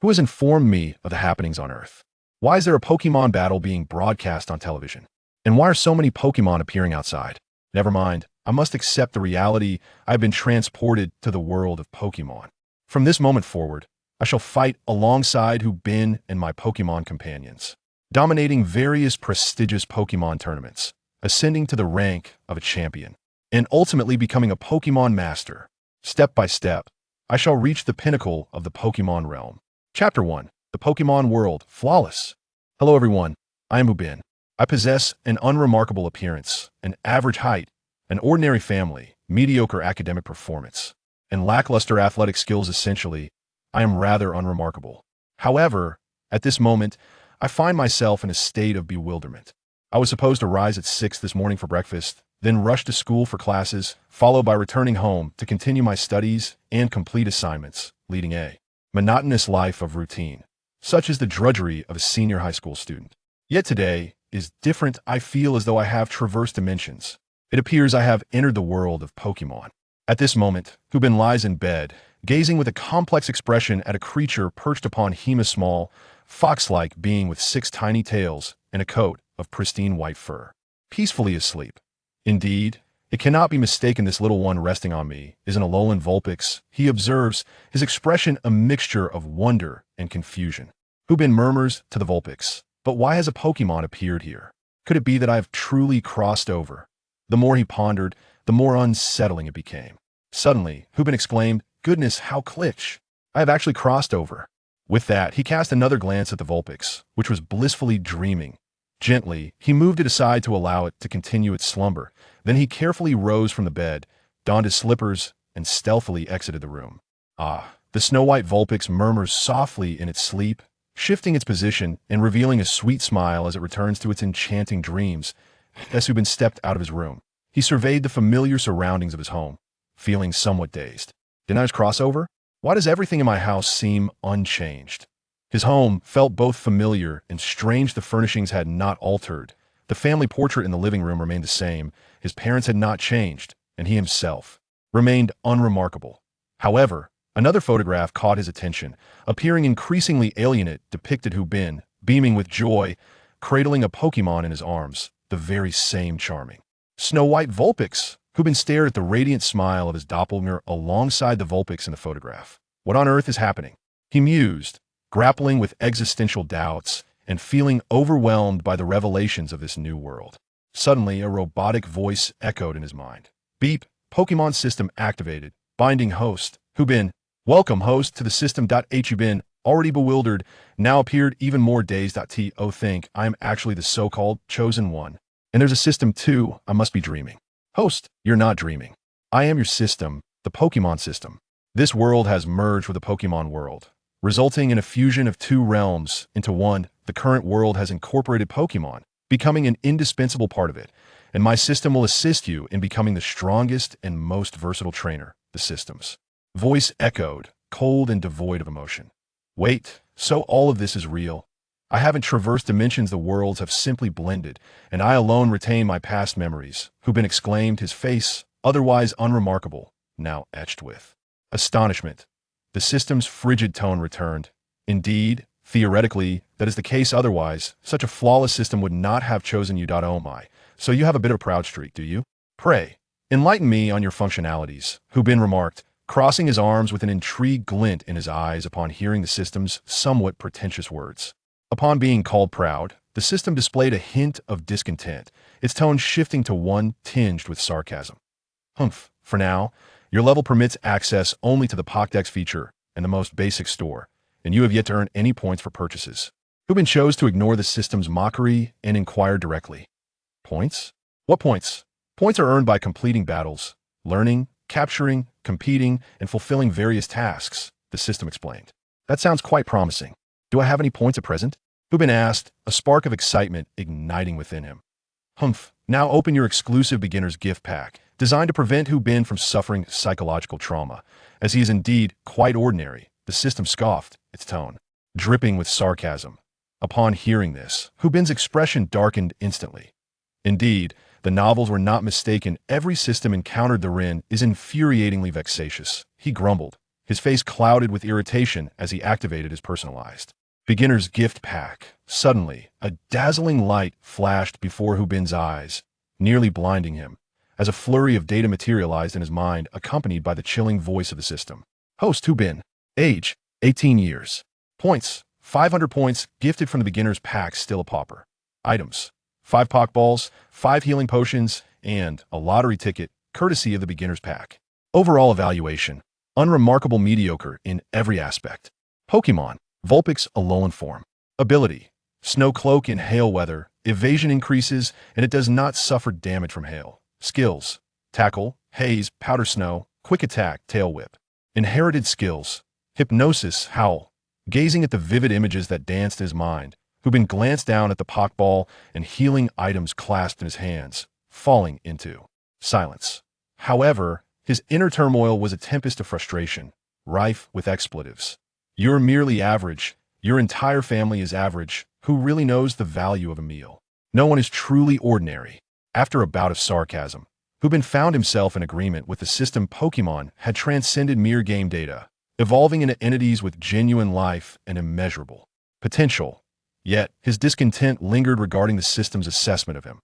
Who has informed me of the happenings on Earth? Why is there a Pokemon battle being broadcast on television? And why are so many Pokemon appearing outside? Never mind, I must accept the reality I have been transported to the world of Pokemon. From this moment forward, I shall fight alongside Hubin and my Pokemon companions, dominating various prestigious Pokemon tournaments, ascending to the rank of a champion, and ultimately becoming a Pokemon master. Step by step, I shall reach the pinnacle of the Pokemon realm. Chapter 1. The Pokemon World. Flawless. Hello everyone, I am Hubin. I possess an unremarkable appearance, an average height, an ordinary family, mediocre academic performance, and lackluster athletic skills. Essentially, I am rather unremarkable. However, at this moment, I find myself in a state of bewilderment. I was supposed to rise at 6 this morning for breakfast, then rush to school for classes, followed by returning home to continue my studies and complete assignments, leading a monotonous life of routine, such as the drudgery of a senior high school student. Yet today is different. I feel as though I have traversed dimensions. It appears I have entered the world of Pokemon. At this moment, Hubin lies in bed, gazing with a complex expression at a creature perched upon him, a small, fox-like being with 6 tiny tails and a coat of pristine white fur, peacefully asleep. Indeed, it cannot be mistaken this little one resting on me is an Alolan Vulpix. He observes, his expression a mixture of wonder and confusion. Hubin murmurs to the Vulpix, "But why has a Pokemon appeared here? Could it be that I have truly crossed over?" The more he pondered, the more unsettling it became. Suddenly, Hubin exclaimed, "Goodness, how glitch! I have actually crossed over." With that, he cast another glance at the Vulpix, which was blissfully dreaming. Gently, he moved it aside to allow it to continue its slumber. Then he carefully rose from the bed, donned his slippers, and stealthily exited the room. Ah, the snow-white Vulpix murmurs softly in its sleep, shifting its position and revealing a sweet smile as it returns to its enchanting dreams. As Hubin stepped out of his room, he surveyed the familiar surroundings of his home, feeling somewhat dazed. Didn't I just cross over? Why does everything in my house seem unchanged? His home felt both familiar and strange. The furnishings had not altered. The family portrait in the living room remained the same. His parents had not changed, and he himself remained unremarkable. However, another photograph caught his attention, appearing increasingly alien. It depicted Hubin, beaming with joy, cradling a Pokemon in his arms, the very same charming snow-white Vulpix. Hubin stared at the radiant smile of his doppelganger alongside the Vulpix in the photograph. What on earth is happening? He mused, grappling with existential doubts and feeling overwhelmed by the revelations of this new world. Suddenly, a robotic voice echoed in his mind. Beep, Pokemon system activated. Binding host. Hubin, welcome host to the system. Hubin, already bewildered, now appeared even more dazed. To think I am actually the so-called chosen one. And there's a system too. I must be dreaming. Host, you're not dreaming. I am your system, the Pokemon system. This world has merged with the Pokemon world, resulting in a fusion of 2 realms into one. The current world has incorporated Pokemon, becoming an indispensable part of it, and my system will assist you in becoming the strongest and most versatile trainer. The system's voice echoed, cold and devoid of emotion. Wait, so all of this is real? I haven't traversed dimensions. The worlds have simply blended, and I alone retain my past memories. Hubin exclaimed, his face, otherwise unremarkable, now etched with astonishment. The system's frigid tone returned. Indeed, theoretically, that is the case. Otherwise, such a flawless system would not have chosen you. Oh my, so you have a bit of a proud streak, do you? Pray, enlighten me on your functionalities, Hubin remarked, crossing his arms with an intrigued glint in his eyes upon hearing the system's somewhat pretentious words. Upon being called proud, the system displayed a hint of discontent, its tone shifting to one tinged with sarcasm. Humph, for now, your level permits access only to the Pokédex feature and the most basic store, and you have yet to earn any points for purchases. Hubin chose to ignore the system's mockery and inquired directly. Points? What points? Points are earned by completing battles, learning, capturing, competing, and fulfilling various tasks, the system explained. That sounds quite promising. Do I have any points at present? Hubin asked, a spark of excitement igniting within him. Humph, now open your exclusive beginner's gift pack, designed to prevent Hubin from suffering psychological trauma, as he is indeed quite ordinary. The system scoffed, its tone dripping with sarcasm. Upon hearing this, Hubin's expression darkened instantly. Indeed, the novels were not mistaken. Every system encountered therein is infuriatingly vexatious. He grumbled, his face clouded with irritation as he activated his personalized beginner's gift pack. Suddenly, a dazzling light flashed before Hu Bin's eyes, nearly blinding him, as a flurry of data materialized in his mind, accompanied by the chilling voice of the system. Host Hu Bin. Age, 18 years. Points, 500 points, gifted from the beginner's pack, still a pauper. Items, 5 Pokeballs, 5 healing potions, and a lottery ticket, courtesy of the beginner's pack. Overall evaluation, unremarkable, mediocre in every aspect. Pokémon, Vulpix Alolan form. Ability, Snow Cloak in hail weather, evasion increases, and it does not suffer damage from hail. Skills, Tackle, Haze, Powder Snow, Quick Attack, Tail Whip. Inherited skills, Hypnosis, Howl. Gazing at the vivid images that danced in his mind, Hu Bin glanced down at the Pokeball and healing items clasped in his hands, falling into silence. However, his inner turmoil was a tempest of frustration, rife with expletives. You're merely average. Your entire family is average. Who really knows the value of a meal? No one is truly ordinary. After a bout of sarcasm, Hu Bin found himself in agreement with the system. Pokémon had transcended mere game data, evolving into entities with genuine life and immeasurable potential. Yet, his discontent lingered regarding the system's assessment of him.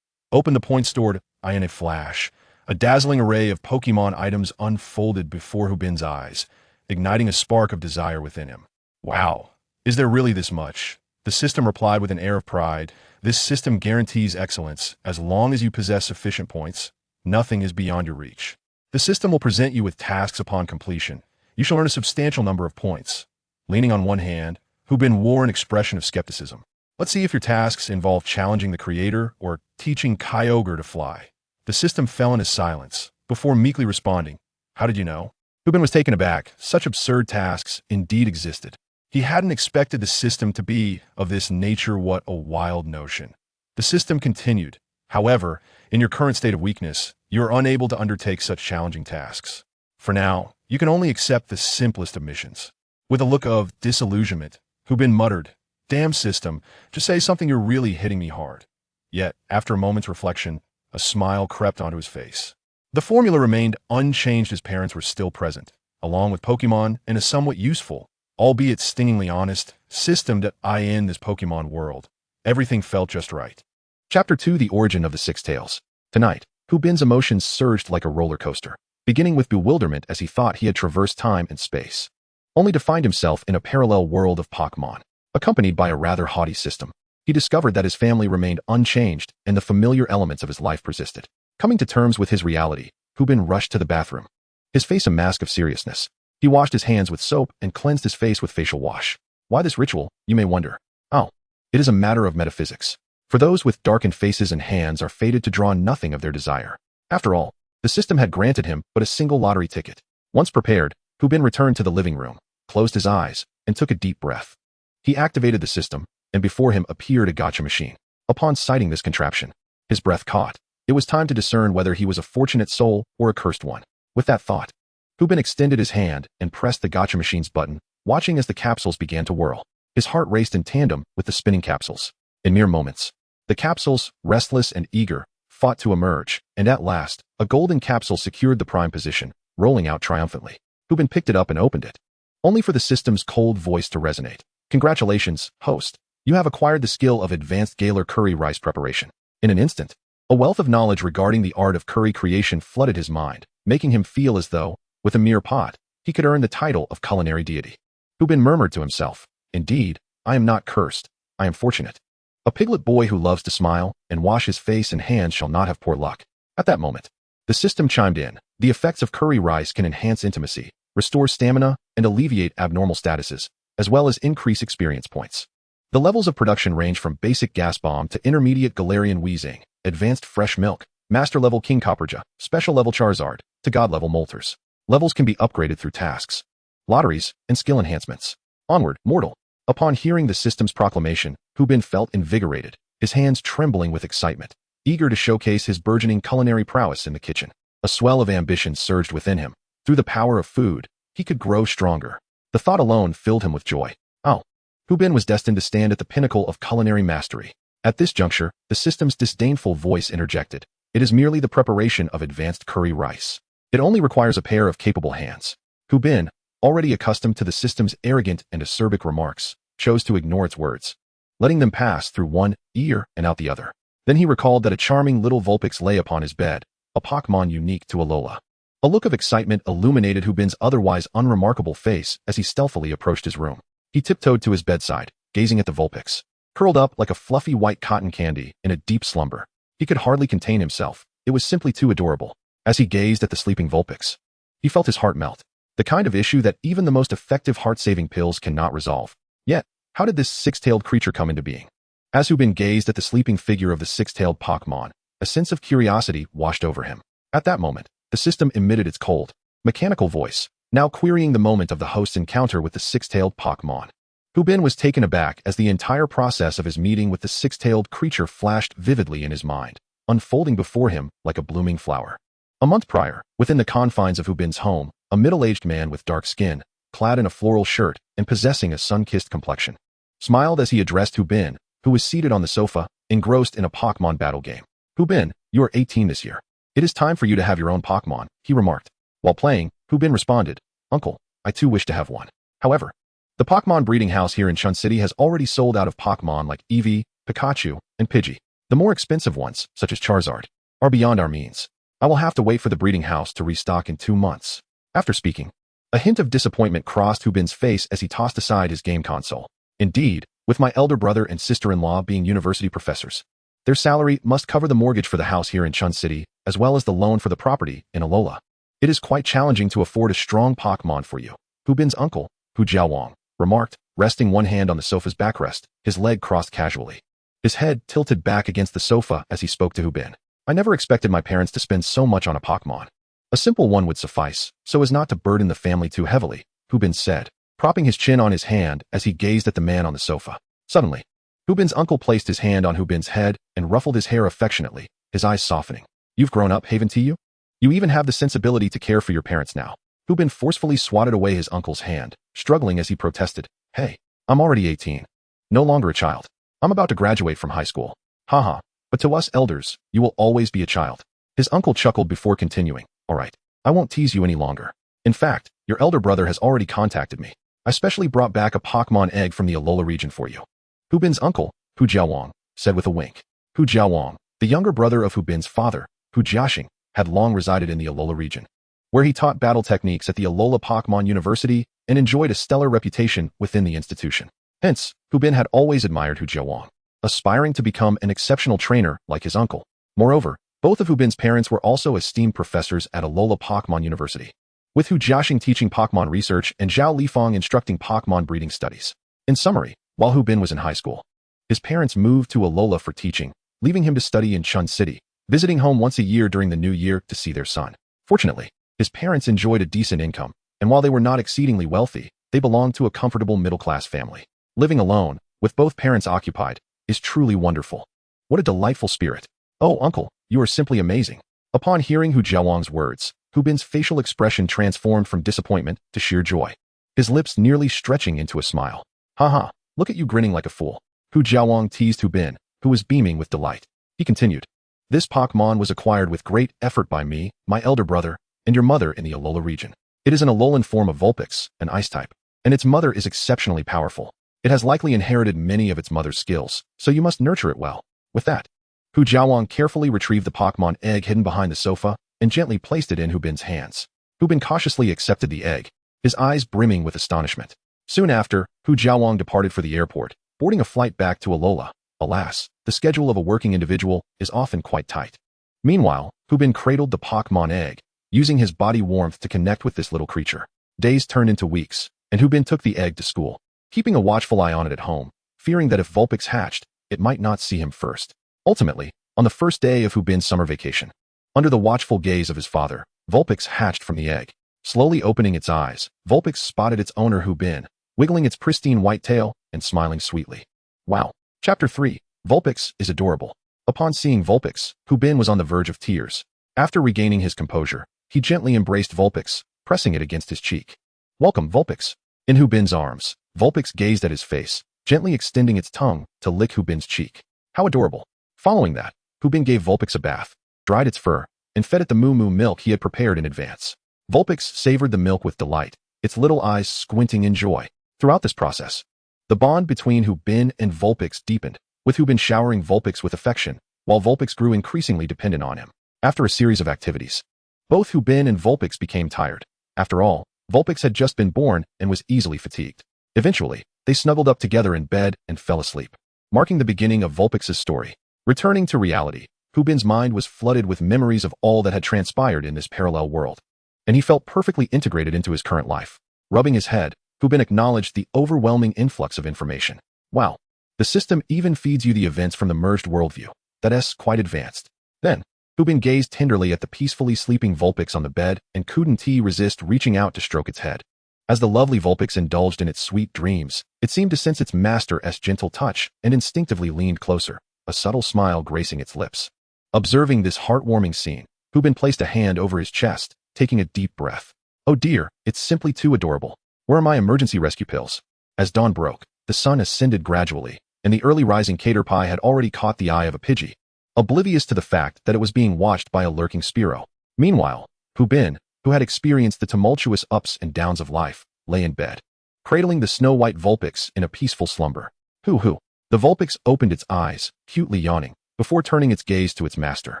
Open the point stored, in a flash. A dazzling array of Pokémon items unfolded before Hu Bin's eyes, igniting a spark of desire within him. Wow, is there really this much? The system replied with an air of pride. This system guarantees excellence. As long as you possess sufficient points, nothing is beyond your reach. The system will present you with tasks upon completion. You shall earn a substantial number of points. Leaning on one hand, Hu Bin wore an expression of skepticism. Let's see if your tasks involve challenging the creator or teaching Kyogre to fly. The system fell into silence, before meekly responding, "How did you know?" Hu Bin was taken aback. Such absurd tasks indeed existed. He hadn't expected the system to be of this nature. What a wild notion. The system continued. However, in your current state of weakness, you are unable to undertake such challenging tasks. For now, you can only accept the simplest of missions. With a look of disillusionment, Hu Bin muttered, "Damn system, just say something. You're really hitting me hard." Yet, after a moment's reflection, a smile crept onto his face. The formula remained unchanged. His parents were still present, along with Pokémon, and a somewhat useful, albeit stingingly honest, system that in this Pokémon world. Everything felt just right. Chapter 2: The Origin of the Six Tails. Tonight, Hu Bin's emotions surged like a roller coaster, beginning with bewilderment as he thought he had traversed time and space, only to find himself in a parallel world of Pokémon, accompanied by a rather haughty system. He discovered that his family remained unchanged and the familiar elements of his life persisted. Coming to terms with his reality, Hu Bin rushed to the bathroom, his face a mask of seriousness. He washed his hands with soap and cleansed his face with facial wash. Why this ritual, you may wonder? Oh, it is a matter of metaphysics. For those with darkened faces and hands are fated to draw nothing of their desire. After all, the system had granted him but a single lottery ticket. Once prepared, Hu Bin returned to the living room, closed his eyes, and took a deep breath. He activated the system, and before him appeared a gacha machine. Upon sighting this contraption, his breath caught. It was time to discern whether he was a fortunate soul or a cursed one. With that thought, Hu Bin extended his hand and pressed the gacha machine's button, watching as the capsules began to whirl. His heart raced in tandem with the spinning capsules. In mere moments, the capsules, restless and eager, fought to emerge, and at last, a golden capsule secured the prime position, rolling out triumphantly. Hu Bin picked it up and opened it, only for the system's cold voice to resonate. "Congratulations, host. You have acquired the skill of advanced Galar curry rice preparation." In an instant, a wealth of knowledge regarding the art of curry creation flooded his mind, making him feel as though, with a mere pot, he could earn the title of culinary deity. Hu Bin murmured to himself, "Indeed, I am not cursed. I am fortunate. A piglet boy who loves to smile and wash his face and hands shall not have poor luck." At that moment, the system chimed in. The effects of curry rice can enhance intimacy, restore stamina, and alleviate abnormal statuses, as well as increase experience points. The levels of production range from basic gas bomb to intermediate Galarian Weezing, advanced fresh milk, master level King Copperja, special level Charizard, to god level Moltres. Levels can be upgraded through tasks, lotteries, and skill enhancements. Onward, mortal. Upon hearing the system's proclamation, Hu Bin felt invigorated, his hands trembling with excitement, eager to showcase his burgeoning culinary prowess in the kitchen. A swell of ambition surged within him. Through the power of food, he could grow stronger. The thought alone filled him with joy. Oh, Hu Bin was destined to stand at the pinnacle of culinary mastery. At this juncture, the system's disdainful voice interjected. "It is merely the preparation of advanced curry rice. It only requires a pair of capable hands." Hu Bin, already accustomed to the system's arrogant and acerbic remarks, chose to ignore its words, letting them pass through one ear and out the other. Then he recalled that a charming little Vulpix lay upon his bed, a Pokémon unique to Alola. A look of excitement illuminated Hubin's otherwise unremarkable face as he stealthily approached his room. He tiptoed to his bedside, gazing at the Vulpix, curled up like a fluffy white cotton candy in a deep slumber. He could hardly contain himself. It was simply too adorable. As he gazed at the sleeping Vulpix, he felt his heart melt. The kind of issue that even the most effective heart-saving pills cannot resolve. Yet, how did this six-tailed creature come into being? As Hubin gazed at the sleeping figure of the six-tailed Pokémon, a sense of curiosity washed over him. At that moment, the system emitted its cold, mechanical voice, now querying the moment of the host's encounter with the six-tailed Pokémon. Hubin was taken aback as the entire process of his meeting with the six-tailed creature flashed vividly in his mind, unfolding before him like a blooming flower. A month prior, within the confines of Hubin's home, a middle-aged man with dark skin, clad in a floral shirt and possessing a sun-kissed complexion, smiled as he addressed Hubin, who was seated on the sofa, engrossed in a Pokémon battle game. "Hubin, you are 18 this year. It is time for you to have your own Pokémon," he remarked. While playing, Hubin responded, "Uncle, I too wish to have one. However, the Pokémon breeding house here in Chun City has already sold out of Pokémon like Eevee, Pikachu, and Pidgey. The more expensive ones, such as Charizard, are beyond our means. I will have to wait for the breeding house to restock in 2 months." After speaking, a hint of disappointment crossed Hubin's face as he tossed aside his game console. "Indeed, with my elder brother and sister-in-law being university professors, their salary must cover the mortgage for the house here in Chun City, as well as the loan for the property in Alola. It is quite challenging to afford a strong Pokémon for you," Hubin's uncle, Hu Jiaowang, remarked, resting one hand on the sofa's backrest, his leg crossed casually. His head tilted back against the sofa as he spoke to Hubin. "I never expected my parents to spend so much on a Pokémon. A simple one would suffice, so as not to burden the family too heavily," Hubin said, propping his chin on his hand as he gazed at the man on the sofa. Suddenly, Hubin's uncle placed his hand on Hubin's head and ruffled his hair affectionately, his eyes softening. "You've grown up, haven't you? You even have the sensibility to care for your parents now." Hubin forcefully swatted away his uncle's hand, struggling as he protested. "Hey, I'm already 18. No longer a child. I'm about to graduate from high school. Haha, but to us elders, you will always be a child." His uncle chuckled before continuing. "All right, I won't tease you any longer. In fact, your elder brother has already contacted me. I specially brought back a Pokémon egg from the Alola region for you." Hubin's uncle, Hu Jiaowang, said with a wink. Hu Jiaowang, the younger brother of Hubin's father, Hu Jiaxing, had long resided in the Alola region, where he taught battle techniques at the Alola Pokémon University and enjoyed a stellar reputation within the institution. Hence, Hubin had always admired Hu Jiaowang, aspiring to become an exceptional trainer like his uncle. Moreover, both of Hubin's parents were also esteemed professors at Alola Pokémon University, with Hu Jiaxing teaching Pokémon research and Zhao Lifang instructing Pokémon breeding studies. In summary, while Hubin was in high school, his parents moved to Alola for teaching, leaving him to study in Chun City, visiting home once a year during the new year to see their son. Fortunately, his parents enjoyed a decent income, and while they were not exceedingly wealthy, they belonged to a comfortable middle-class family. Living alone, with both parents occupied, is truly wonderful. What a delightful spirit. "Oh, uncle, you are simply amazing." Upon hearing Hu Jiaowang's words, Hubin's facial expression transformed from disappointment to sheer joy, his lips nearly stretching into a smile. "Haha, look at you grinning like a fool." Hu Jiaowang teased Hubin, who was beaming with delight. He continued, "This Pokémon was acquired with great effort by me, my elder brother, and your mother in the Alola region. It is an Alolan form of Vulpix, an ice type, and its mother is exceptionally powerful. It has likely inherited many of its mother's skills, so you must nurture it well." With that, Hu Jiaowang carefully retrieved the Pokémon egg hidden behind the sofa and gently placed it in Hubin's hands. Hubin cautiously accepted the egg, his eyes brimming with astonishment. Soon after, Hu Jiaowang departed for the airport, boarding a flight back to Alola. Alas, the schedule of a working individual is often quite tight. Meanwhile, Hubin cradled the Pokémon egg, using his body warmth to connect with this little creature. Days turned into weeks, and Hubin took the egg to school, keeping a watchful eye on it at home, fearing that if Vulpix hatched, it might not see him first. Ultimately, on the first day of Hubin's summer vacation, under the watchful gaze of his father, Vulpix hatched from the egg. Slowly opening its eyes, Vulpix spotted its owner Hubin, wiggling its pristine white tail and smiling sweetly. Wow. Chapter 3. Vulpix is adorable. Upon seeing Vulpix, Hubin was on the verge of tears. After regaining his composure, he gently embraced Vulpix, pressing it against his cheek. "Welcome, Vulpix." In Hubin's arms, Vulpix gazed at his face, gently extending its tongue to lick Hubin's cheek. How adorable. Following that, Hubin gave Vulpix a bath, dried its fur, and fed it the moo-moo milk he had prepared in advance. Vulpix savored the milk with delight, its little eyes squinting in joy. Throughout this process, the bond between Hubin and Vulpix deepened, with Hubin showering Vulpix with affection, while Vulpix grew increasingly dependent on him. After a series of activities, both Hubin and Vulpix became tired. After all, Vulpix had just been born and was easily fatigued. Eventually, they snuggled up together in bed and fell asleep, marking the beginning of Vulpix's story. Returning to reality, Hubin's mind was flooded with memories of all that had transpired in this parallel world, and he felt perfectly integrated into his current life. Rubbing his head, Hubin acknowledged the overwhelming influx of information. Wow, the system even feeds you the events from the merged worldview. That's quite advanced. Then, Hubin gazed tenderly at the peacefully sleeping Vulpix on the bed and couldn't resist reaching out to stroke its head. As the lovely Vulpix indulged in its sweet dreams, it seemed to sense its master's gentle touch and instinctively leaned closer, a subtle smile gracing its lips. Observing this heartwarming scene, Hubin placed a hand over his chest, taking a deep breath. Oh dear, it's simply too adorable. Where are my emergency rescue pills? As dawn broke, the sun ascended gradually, and the early rising caterpie had already caught the eye of a Pidgey, oblivious to the fact that it was being watched by a lurking Spearow. Meanwhile, Hubin, who had experienced the tumultuous ups and downs of life, lay in bed, cradling the snow-white Vulpix in a peaceful slumber. Hoo-hoo. The Vulpix opened its eyes, cutely yawning, before turning its gaze to its master,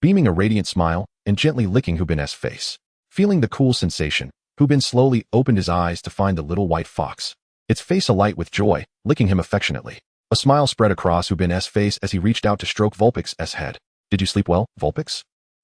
beaming a radiant smile and gently licking Hubin's face. Feeling the cool sensation, Hubin slowly opened his eyes to find the little white fox, its face alight with joy, licking him affectionately. A smile spread across Hubin's face as he reached out to stroke Vulpix's head. Did you sleep well, Vulpix?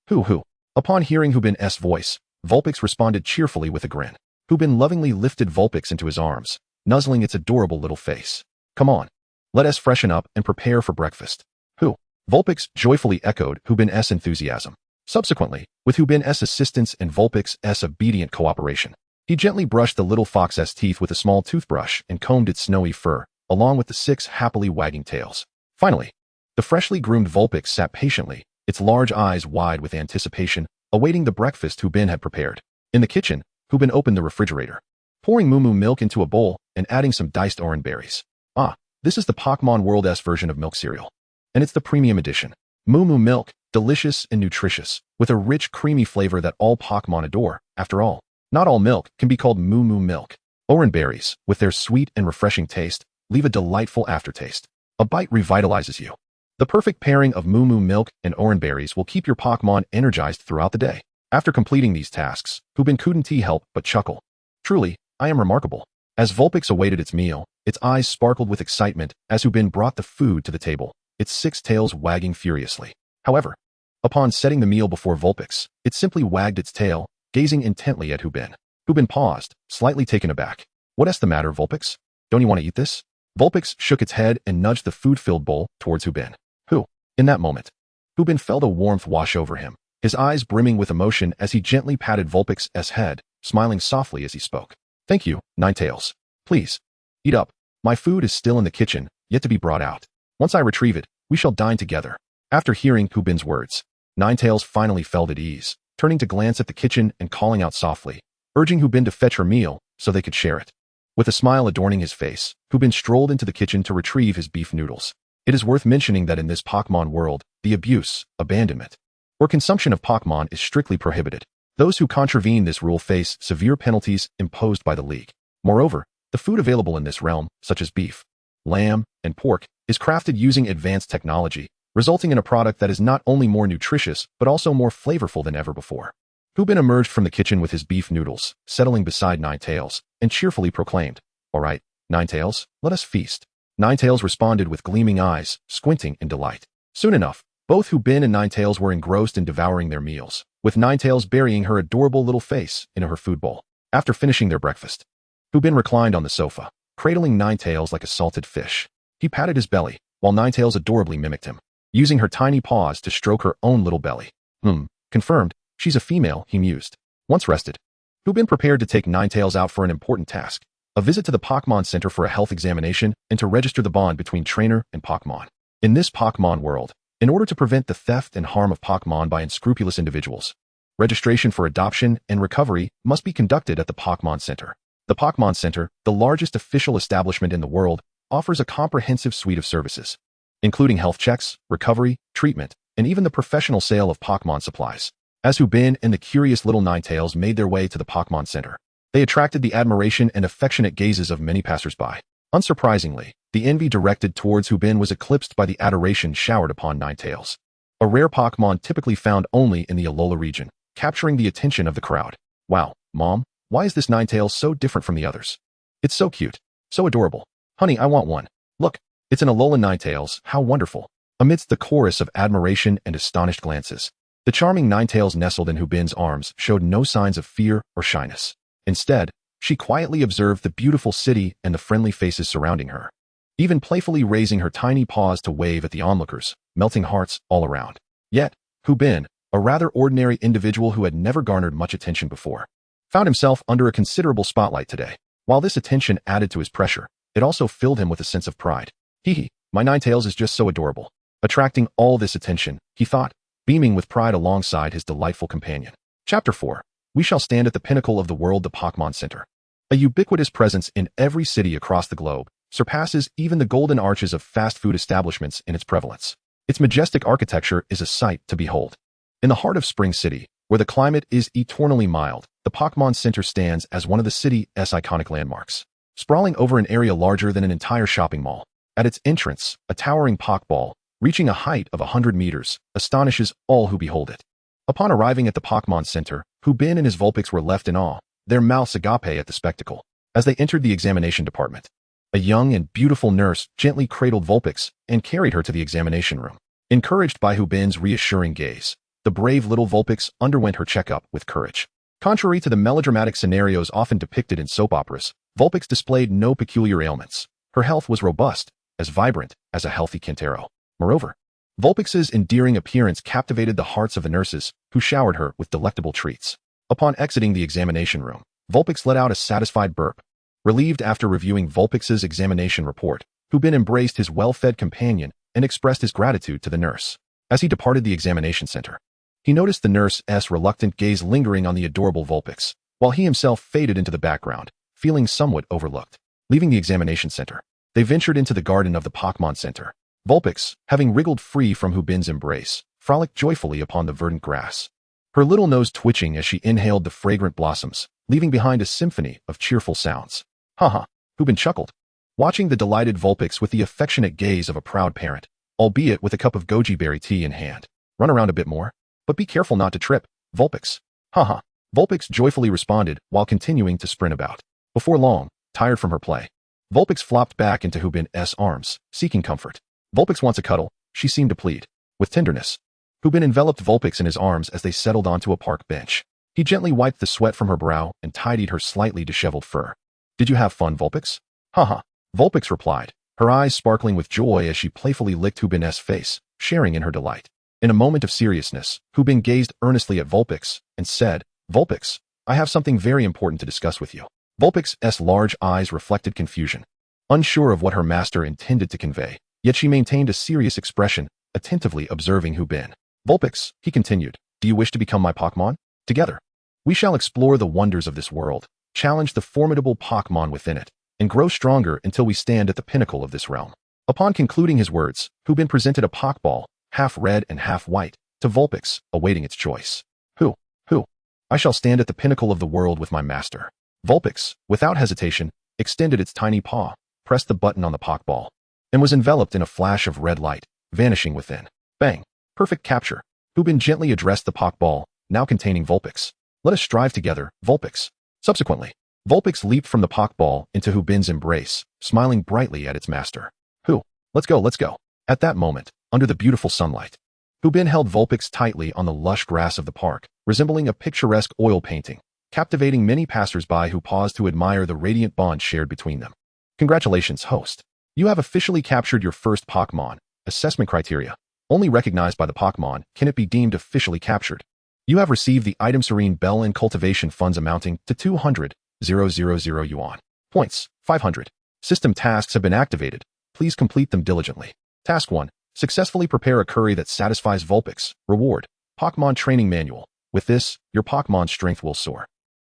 Hoo-hoo. Upon hearing Hubin's voice, Vulpix responded cheerfully with a grin. Hubin lovingly lifted Vulpix into his arms, nuzzling its adorable little face. Come on. Let us freshen up and prepare for breakfast. Hoo. Vulpix joyfully echoed Hubin's enthusiasm. Subsequently, with Hubin's assistance and Vulpix's obedient cooperation, he gently brushed the little fox's teeth with a small toothbrush and combed its snowy fur, along with the 6 happily wagging tails. Finally, the freshly groomed Vulpix sat patiently, its large eyes wide with anticipation, awaiting the breakfast Hubin had prepared. In the kitchen, Hubin opened the refrigerator, pouring moo milk into a bowl and adding some diced orange berries. Ah, this is the Pokémon World's version of milk cereal. And it's the premium edition. Moo milk, delicious and nutritious, with a rich, creamy flavor that all Pokémon adore. After all, not all milk can be called moo milk. Orange berries, with their sweet and refreshing taste, leave a delightful aftertaste. A bite revitalizes you. The perfect pairing of moo milk and orange berries will keep your Pokémon energized throughout the day. After completing these tasks, Hubin couldn't help but chuckle. Truly, I am remarkable. As Vulpix awaited its meal, its eyes sparkled with excitement as Hubin brought the food to the table, its 6 tails wagging furiously. However, upon setting the meal before Vulpix, it simply wagged its tail, gazing intently at Hubin. Hubin paused, slightly taken aback. What's the matter, Vulpix? Don't you want to eat this? Vulpix shook its head and nudged the food-filled bowl towards Hubin. Who? In that moment, Hubin felt a warmth wash over him, his eyes brimming with emotion as he gently patted Vulpix's head, smiling softly as he spoke. Thank you, Ninetales. Please, eat up. My food is still in the kitchen, yet to be brought out. Once I retrieve it, we shall dine together. After hearing Hubin's words, Ninetales finally felt at ease, turning to glance at the kitchen and calling out softly, urging Hubin to fetch her meal so they could share it. With a smile adorning his face, Hubin strolled into the kitchen to retrieve his beef noodles. It is worth mentioning that in this Pokémon world, the abuse, abandonment, or consumption of Pokémon is strictly prohibited. Those who contravene this rule face severe penalties imposed by the League. Moreover, the food available in this realm, such as beef, lamb, and pork, is crafted using advanced technology, resulting in a product that is not only more nutritious but also more flavorful than ever before. Hubin emerged from the kitchen with his beef noodles, settling beside Ninetales, and cheerfully proclaimed, "All right, Ninetales, let us feast." Ninetales responded with gleaming eyes, squinting in delight. Soon enough, both Hubin and Ninetales were engrossed in devouring their meals, with Ninetales burying her adorable little face in her food bowl. After finishing their breakfast, Hubin reclined on the sofa, cradling Ninetales like a salted fish. He patted his belly, while Ninetales adorably mimicked him, using her tiny paws to stroke her own little belly. Confirmed, she's a female, he mused. Once rested, Hubin prepared to take Ninetales out for an important task, a visit to the Pokémon Center for a health examination and to register the bond between trainer and Pokémon. In this Pokémon world, in order to prevent the theft and harm of Pokémon by unscrupulous individuals, registration for adoption and recovery must be conducted at the Pokémon Center. The Pokémon Center, the largest official establishment in the world, offers a comprehensive suite of services, including health checks, recovery, treatment, and even the professional sale of Pokémon supplies. As Hubin and the curious little Ninetales made their way to the Pokémon Center, They attracted the admiration and affectionate gazes of many passersby. Unsurprisingly, the envy directed towards Hubin was eclipsed by the adoration showered upon Ninetales, a rare Pokémon typically found only in the Alola region, capturing the attention of the crowd. Wow, Mom, why is this Ninetales so different from the others? It's so cute, so adorable. Honey, I want one. Look, it's an Alola Ninetales, how wonderful. Amidst the chorus of admiration and astonished glances, the charming Ninetales nestled in Hubin's arms showed no signs of fear or shyness. Instead, she quietly observed the beautiful city and the friendly faces surrounding her, even playfully raising her tiny paws to wave at the onlookers, melting hearts all around. Yet, Hubin, a rather ordinary individual who had never garnered much attention before, found himself under a considerable spotlight today. While this attention added to his pressure, it also filled him with a sense of pride. Hee, my Ninetales is just so adorable. Attracting all this attention, he thought, beaming with pride alongside his delightful companion. Chapter 4. We shall stand at the pinnacle of the world, the Pokémon Center. A ubiquitous presence in every city across the globe, surpasses even the golden arches of fast food establishments in its prevalence. Its majestic architecture is a sight to behold. In the heart of Spring City, where the climate is eternally mild, the Pokémon Center stands as one of the city's iconic landmarks. Sprawling over an area larger than an entire shopping mall, at its entrance, a towering Pokeball, reaching a height of 100 meters, astonishes all who behold it. Upon arriving at the Pokémon Center, Hubin and his Vulpix were left in awe, their mouths agape at the spectacle. As they entered the examination department, a young and beautiful nurse gently cradled Vulpix and carried her to the examination room. Encouraged by Hubin's reassuring gaze, the brave little Vulpix underwent her checkup with courage. Contrary to the melodramatic scenarios often depicted in soap operas, Vulpix displayed no peculiar ailments. Her health was robust, as vibrant as a healthy Quintero. Moreover, Vulpix's endearing appearance captivated the hearts of the nurses, who showered her with delectable treats. Upon exiting the examination room, Vulpix let out a satisfied burp. Relieved after reviewing Vulpix's examination report, Hubin embraced his well-fed companion and expressed his gratitude to the nurse. As he departed the examination center, he noticed the nurse's reluctant gaze lingering on the adorable Vulpix, while he himself faded into the background, feeling somewhat overlooked. Leaving the examination center, they ventured into the garden of the Pokémon Center. Vulpix, having wriggled free from Hubin's embrace, frolicked joyfully upon the verdant grass, her little nose twitching as she inhaled the fragrant blossoms, leaving behind a symphony of cheerful sounds. Haha, Hubin chuckled, watching the delighted Vulpix with the affectionate gaze of a proud parent, albeit with a cup of goji berry tea in hand. Run around a bit more, but be careful not to trip, Vulpix. Haha, Vulpix joyfully responded while continuing to sprint about. Before long, tired from her play, Vulpix flopped back into Hubin's arms, seeking comfort. Vulpix wants a cuddle, she seemed to plead. With tenderness, Hubin enveloped Vulpix in his arms as they settled onto a park bench. He gently wiped the sweat from her brow and tidied her slightly disheveled fur. Did you have fun, Vulpix? Haha, Vulpix replied, her eyes sparkling with joy as she playfully licked Hubin's face, sharing in her delight. In a moment of seriousness, Hubin gazed earnestly at Vulpix and said, Vulpix, I have something very important to discuss with you. Vulpix's large eyes reflected confusion, unsure of what her master intended to convey, yet she maintained a serious expression, attentively observing Hubin. Vulpix, he continued, do you wish to become my Pokémon? Together, we shall explore the wonders of this world, challenge the formidable Pokémon within it, and grow stronger until we stand at the pinnacle of this realm. Upon concluding his words, Hubin presented a Pokeball, half red and half white, to Vulpix, awaiting its choice. Who? I shall stand at the pinnacle of the world with my master. Vulpix, without hesitation, extended its tiny paw, pressed the button on the Pokeball, and was enveloped in a flash of red light, vanishing within. Bang! Perfect capture. Hubin gently addressed the Pokeball, now containing Vulpix. Let us strive together, Vulpix. Subsequently, Vulpix leaped from the Pokeball into Hubin's embrace, smiling brightly at its master. Let's go. At that moment, under the beautiful sunlight, Hubin held Vulpix tightly on the lush grass of the park, resembling a picturesque oil painting, captivating many passersby who paused to admire the radiant bond shared between them. Congratulations, host. You have officially captured your first Pokémon. Assessment criteria. Only recognized by the Pokémon can it be deemed officially captured. You have received the item Serene Bell and Cultivation Funds amounting to 200,000 yuan. Points, 500. System tasks have been activated. Please complete them diligently. Task 1. Successfully prepare a curry that satisfies Vulpix. Reward. Pokémon Training Manual. With this, your Pokémon's strength will soar.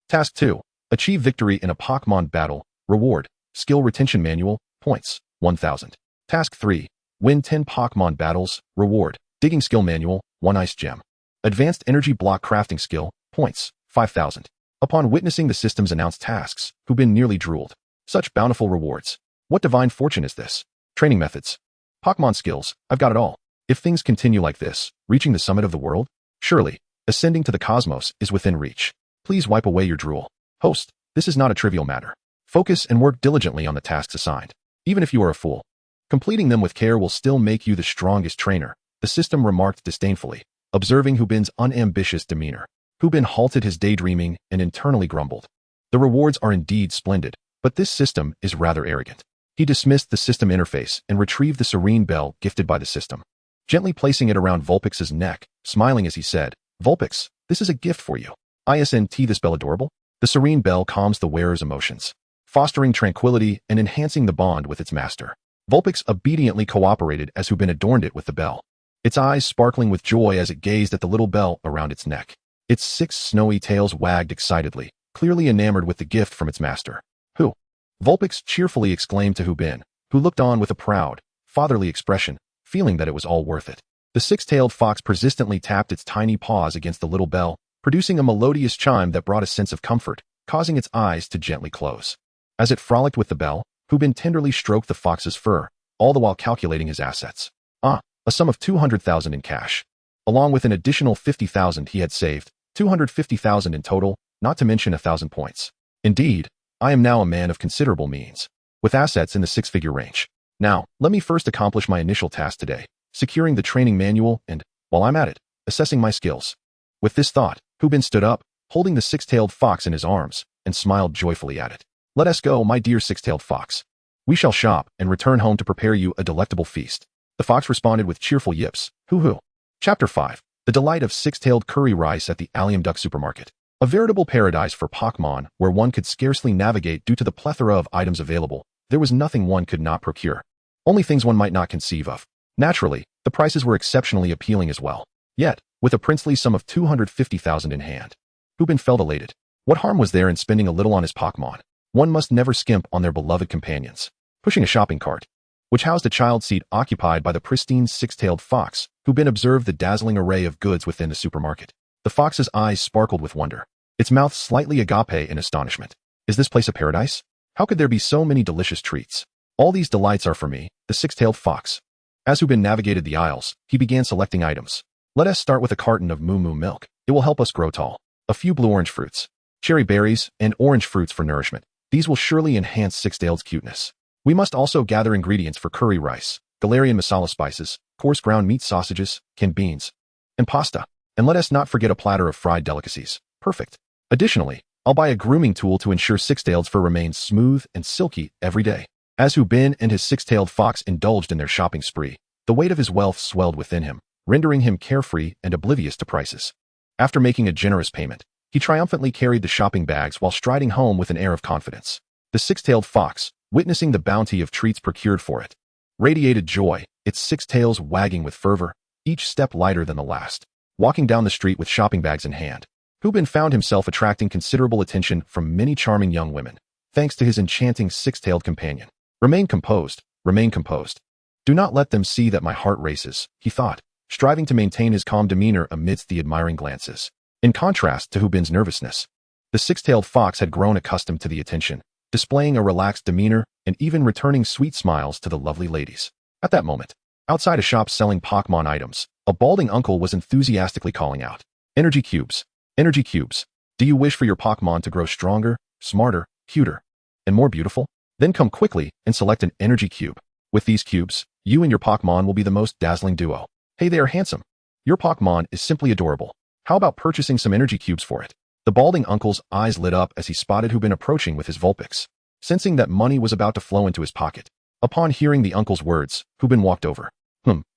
Task 2. Achieve victory in a Pokémon battle. Reward. Skill Retention Manual. Points, 1,000. Task 3. Win 10 Pokémon battles. Reward. Digging Skill Manual. 1 Ice Gem. Advanced Energy Block Crafting Skill. Points, 5,000. Upon witnessing the system's announced tasks, Hubin nearly drooled. Such bountiful rewards. What divine fortune is this? Training methods. Pokémon skills, I've got it all. If things continue like this, reaching the summit of the world? Surely, ascending to the cosmos is within reach. Please wipe away your drool. Host, this is not a trivial matter. Focus and work diligently on the tasks assigned. Even if you are a fool, completing them with care will still make you the strongest trainer, the system remarked disdainfully, observing Hubin's unambitious demeanor. Hubin halted his daydreaming and internally grumbled. The rewards are indeed splendid, but this system is rather arrogant. He dismissed the system interface and retrieved the serene bell gifted by the system, gently placing it around Vulpix's neck, smiling as he said, Vulpix, this is a gift for you. Isn't this bell adorable? The serene bell calms the wearer's emotions, fostering tranquility and enhancing the bond with its master. Vulpix obediently cooperated as Hubin adorned it with the bell, its eyes sparkling with joy as it gazed at the little bell around its neck. Its 6 snowy tails wagged excitedly, clearly enamored with the gift from its master. Who? Vulpix cheerfully exclaimed to Hubin, who looked on with a proud, fatherly expression, feeling that it was all worth it. The 6-tailed fox persistently tapped its tiny paws against the little bell, producing a melodious chime that brought a sense of comfort, causing its eyes to gently close. As it frolicked with the bell, Hubin tenderly stroked the fox's fur, all the while calculating his assets. A sum of 200,000 in cash. Along with an additional 50,000 he had saved, 250,000 in total, not to mention 1,000 points. Indeed, I am now a man of considerable means, with assets in the 6-figure range. Now, let me first accomplish my initial task today, securing the training manual and, while I'm at it, assessing my skills. With this thought, Hubin stood up, holding the 6-tailed fox in his arms, and smiled joyfully at it. Let us go, my dear 6-tailed fox. We shall shop and return home to prepare you a delectable feast. The fox responded with cheerful yips. Hoo-hoo. Chapter 5. The delight of 6-tailed curry rice at the Allium Duck Supermarket. A veritable paradise for Pokémon where one could scarcely navigate due to the plethora of items available. There was nothing one could not procure. Only things one might not conceive of. Naturally, the prices were exceptionally appealing as well. Yet, with a princely sum of 250,000 in hand, Hubin felt elated. What harm was there in spending a little on his Pokémon? One must never skimp on their beloved companions. Pushing a shopping cart, which housed a child seat occupied by the pristine 6-tailed fox, Hubin observed the dazzling array of goods within the supermarket. The fox's eyes sparkled with wonder, its mouth slightly agape in astonishment. Is this place a paradise? How could there be so many delicious treats? All these delights are for me, the 6-tailed fox. As Hubin navigated the aisles, he began selecting items. Let us start with a carton of moo milk. It will help us grow tall. A few blue-orange fruits, cherry berries, and orange fruits for nourishment. These will surely enhance 6-tailed's cuteness. We must also gather ingredients for curry rice, Galarian masala spices, coarse ground meat sausages, canned beans, and pasta. And let us not forget a platter of fried delicacies. Perfect. Additionally, I'll buy a grooming tool to ensure 6-tailed's fur remains smooth and silky every day. As Hubin and his 6-tailed fox indulged in their shopping spree, the weight of his wealth swelled within him, rendering him carefree and oblivious to prices. After making a generous payment, he triumphantly carried the shopping bags while striding home with an air of confidence. The 6-tailed fox, witnessing the bounty of treats procured for it, radiated joy, its 6 tails wagging with fervor, each step lighter than the last. Walking down the street with shopping bags in hand, Hubin found himself attracting considerable attention from many charming young women, thanks to his enchanting 6-tailed companion. Remain composed, remain composed. Do not let them see that my heart races, he thought, striving to maintain his calm demeanor amidst the admiring glances. In contrast to Hubin's nervousness, the 6-tailed fox had grown accustomed to the attention, displaying a relaxed demeanor and even returning sweet smiles to the lovely ladies. At that moment, outside a shop selling Pokémon items, a balding uncle was enthusiastically calling out, Energy cubes. Energy cubes. Do you wish for your Pokémon to grow stronger, smarter, cuter, and more beautiful? Then come quickly and select an energy cube. With these cubes, you and your Pokémon will be the most dazzling duo. Hey, they are handsome. Your Pokémon is simply adorable. How about purchasing some energy cubes for it? The balding uncle's eyes lit up as he spotted Hubin approaching with his Vulpix, sensing that money was about to flow into his pocket. Upon hearing the uncle's words, Hubin walked over.